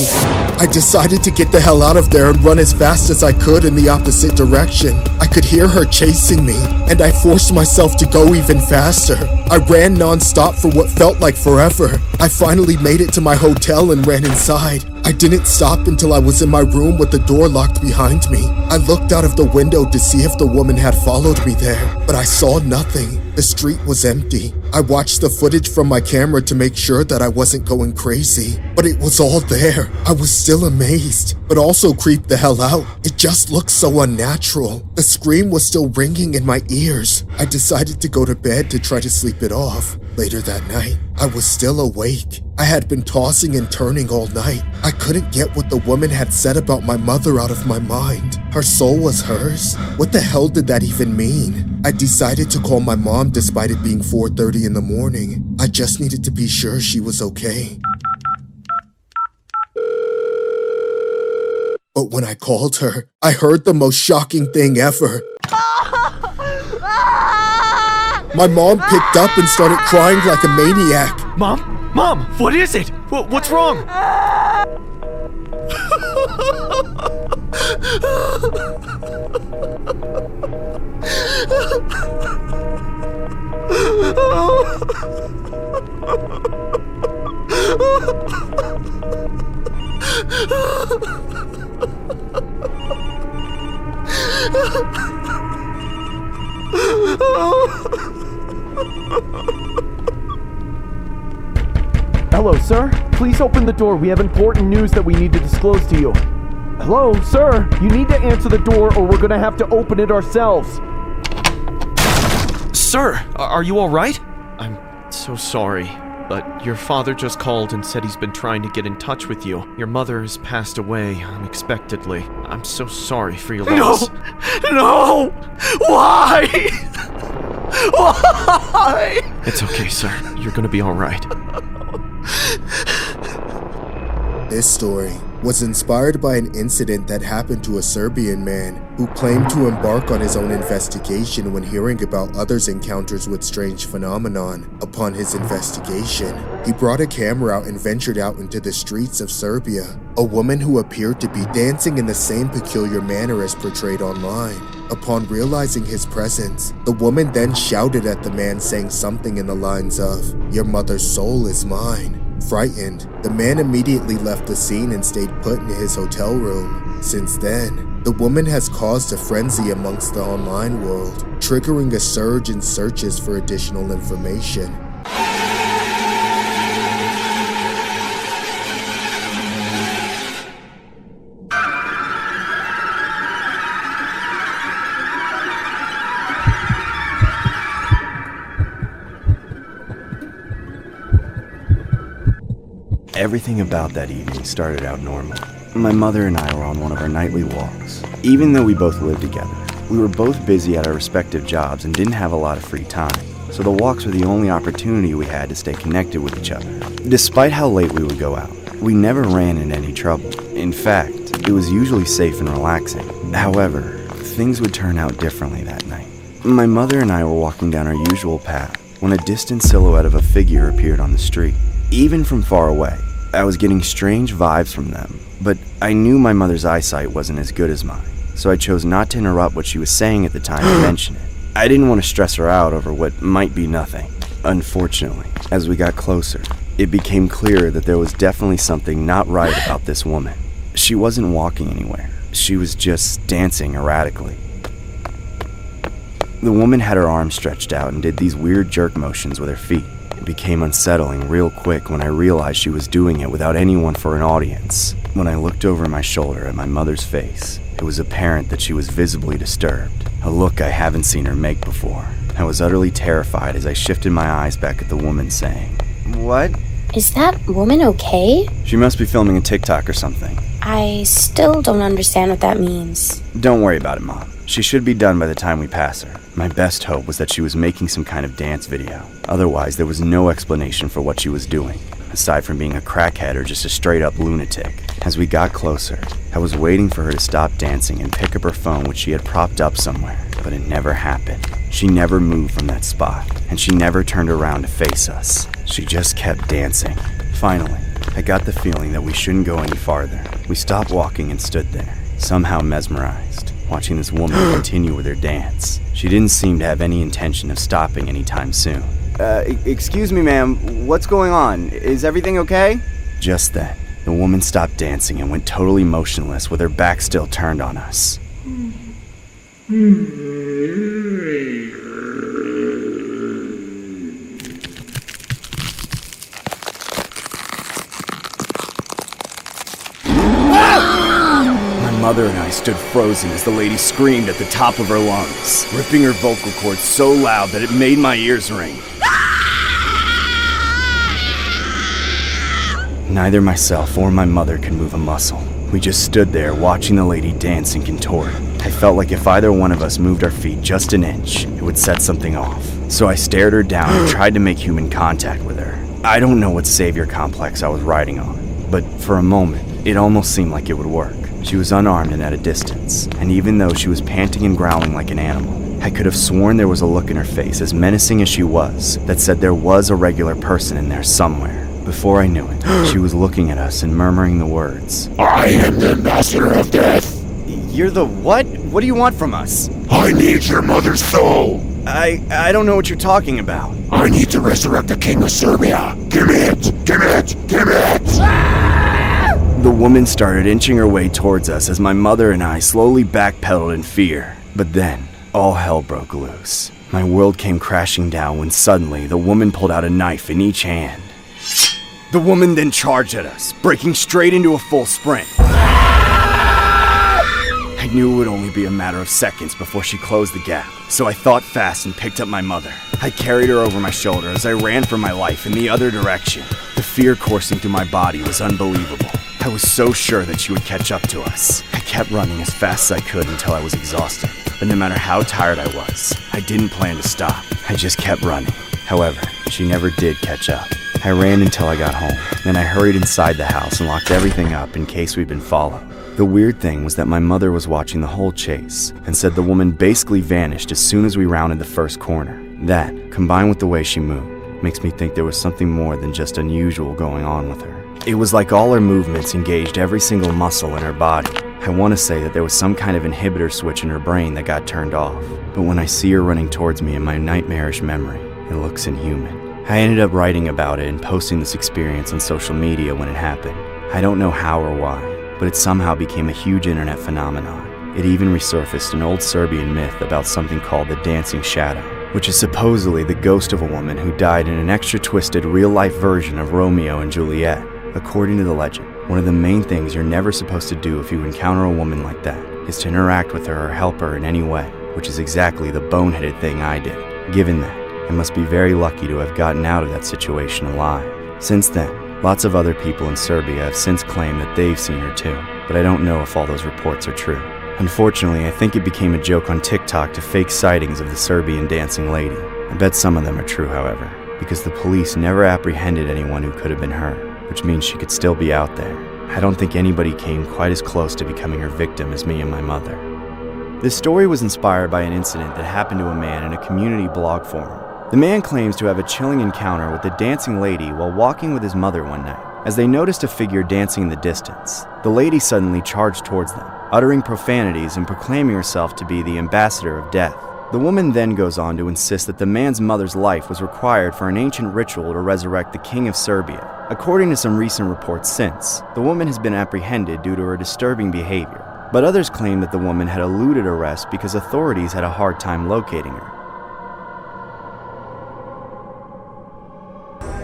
I decided to get the hell out of there and run as fast as I could in the opposite direction. I could hear her chasing me, and I forced myself to go even faster. I ran non-stop for what felt like forever. I finally made it to my hotel and ran inside. I didn't stop until I was in my room with the door locked behind me. I looked out of the window to see if the woman had followed me there, but I saw nothing. The street was empty. I watched the footage from my camera to make sure that I wasn't going crazy, but it was all there. I was still amazed, but also creeped the hell out. It just looked so unnatural. The scream was still ringing in my ears. I decided to go to bed to try to sleep it off. Later that night, I was still awake. I had been tossing and turning all night. I couldn't get what the woman had said about my mother out of my mind. Her soul was hers? What the hell did that even mean? I decided to call my mom despite it being 4:30 in the morning. I just needed to be sure she was okay. But when I called her, I heard the most shocking thing ever. My mom picked up and started crying like a maniac. Mom, what is it? What's wrong? Hello, sir. Please open the door. We have important news that we need to disclose to you. Hello, sir. You need to answer the door or we're gonna have to open it ourselves. Sir, are you all right? I'm so sorry, but your father just called and said he's been trying to get in touch with you. Your mother has passed away unexpectedly. I'm so sorry for your loss. No! Why? Why? It's okay, sir. You're gonna be all right. This story was inspired by an incident that happened to a Serbian man who claimed to embark on his own investigation when hearing about others' encounters with strange phenomenon. Upon his investigation, he brought a camera out and ventured out into the streets of Serbia. A woman who appeared to be dancing in the same peculiar manner as portrayed online. Upon realizing his presence, the woman then shouted at the man saying something in the lines of, "Your mother's soul is mine." Frightened, the man immediately left the scene and stayed put in his hotel room. Since then, the woman has caused a frenzy amongst the online world, triggering a surge in searches for additional information. Everything about that evening started out normal. My mother and I were on one of our nightly walks. Even though we both lived together, we were both busy at our respective jobs and didn't have a lot of free time, so the walks were the only opportunity we had to stay connected with each other. Despite how late we would go out, we never ran into any trouble. In fact, it was usually safe and relaxing. However, things would turn out differently that night. My mother and I were walking down our usual path when a distant silhouette of a figure appeared on the street. Even from far away, I was getting strange vibes from them, but I knew my mother's eyesight wasn't as good as mine, so I chose not to interrupt what she was saying at the time to mention it. I didn't want to stress her out over what might be nothing. Unfortunately, as we got closer, it became clear that there was definitely something not right about this woman. She wasn't walking anywhere. She was just dancing erratically. The woman had her arms stretched out and did these weird jerk motions with her feet. It became unsettling real quick when I realized she was doing it without anyone for an audience. When I looked over my shoulder at my mother's face, it was apparent that she was visibly disturbed, a look I haven't seen her make before. I was utterly terrified as I shifted my eyes back at the woman, saying, "What? Is that woman okay? She must be filming a TikTok or something." I still don't understand what that means. "Don't worry about it, Mom. She should be done by the time we pass her." My best hope was that she was making some kind of dance video. Otherwise, there was no explanation for what she was doing, aside from being a crackhead or just a straight-up lunatic. As we got closer, I was waiting for her to stop dancing and pick up her phone, which she had propped up somewhere, but it never happened. She never moved from that spot, and she never turned around to face us. She just kept dancing. Finally, I got the feeling that we shouldn't go any farther. We stopped walking and stood there, somehow mesmerized, watching this woman continue with her dance. She didn't seem to have any intention of stopping anytime soon. Excuse me, ma'am, what's going on? Is everything okay?" Just then, the woman stopped dancing and went totally motionless with her back still turned on us. My mother and I stood frozen as the lady screamed at the top of her lungs, ripping her vocal cords so loud that it made my ears ring. Neither myself or my mother could move a muscle. We just stood there watching the lady dance and contort. I felt like if either one of us moved our feet just an inch, it would set something off. So I stared her down and tried to make human contact with her. I don't know what savior complex I was riding on, but for a moment, it almost seemed like it would work. She was unarmed and at a distance, and even though she was panting and growling like an animal, I could have sworn there was a look in her face, as menacing as she was, that said there was a regular person in there somewhere. Before I knew it, she was looking at us and murmuring the words, "I am the master of death." "You're the what? What do you want from us?" "I need your mother's soul." I don't know what you're talking about." "I need to resurrect the king of Serbia. Give me it! Give me it! Give me it!" The woman started inching her way towards us as my mother and I slowly backpedaled in fear. But then, all hell broke loose. My world came crashing down when suddenly the woman pulled out a knife in each hand. The woman then charged at us, breaking straight into a full sprint. I knew it would only be a matter of seconds before she closed the gap, so I thought fast and picked up my mother. I carried her over my shoulder as I ran for my life in the other direction. The fear coursing through my body was unbelievable. I was so sure that she would catch up to us. I kept running as fast as I could until I was exhausted, but no matter how tired I was, I didn't plan to stop. I just kept running. However, she never did catch up. I ran until I got home, then I hurried inside the house and locked everything up in case we'd been followed. The weird thing was that my mother was watching the whole chase and said the woman basically vanished as soon as we rounded the first corner. That, combined with the way she moved, makes me think there was something more than just unusual going on with her. It was like all her movements engaged every single muscle in her body. I want to say that there was some kind of inhibitor switch in her brain that got turned off, but when I see her running towards me in my nightmarish memory, it looks inhuman. I ended up writing about it and posting this experience on social media when it happened. I don't know how or why, but it somehow became a huge internet phenomenon. It even resurfaced an old Serbian myth about something called the Dancing Shadow, which is supposedly the ghost of a woman who died in an extra twisted real-life version of Romeo and Juliet. According to the legend, one of the main things you're never supposed to do if you encounter a woman like that is to interact with her or help her in any way, which is exactly the boneheaded thing I did. Given that, I must be very lucky to have gotten out of that situation alive. Since then, Lots of other people in Serbia have since claimed that they've seen her too, but I don't know if all those reports are true. Unfortunately, I think it became a joke on TikTok to fake sightings of the Serbian dancing lady. I bet some of them are true, however, because the police never apprehended anyone who could have been her, which means she could still be out there. I don't think anybody came quite as close to becoming her victim as me and my mother. This story was inspired by an incident that happened to a man in a community blog forum. The man claims to have a chilling encounter with a dancing lady while walking with his mother one night. As they noticed a figure dancing in the distance, the lady suddenly charged towards them, uttering profanities and proclaiming herself to be the ambassador of death. The woman then goes on to insist that the man's mother's life was required for an ancient ritual to resurrect the king of Serbia. According to some recent reports since, the woman has been apprehended due to her disturbing behavior, but others claim that the woman had eluded arrest because authorities had a hard time locating her.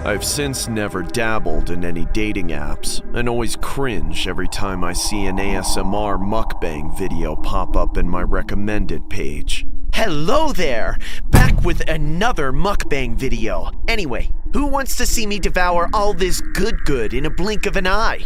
I've since never dabbled in any dating apps, and always cringe every time I see an ASMR mukbang video pop up in my recommended page. Hello there! Back with another mukbang video. Anyway, who wants to see me devour all this good in a blink of an eye?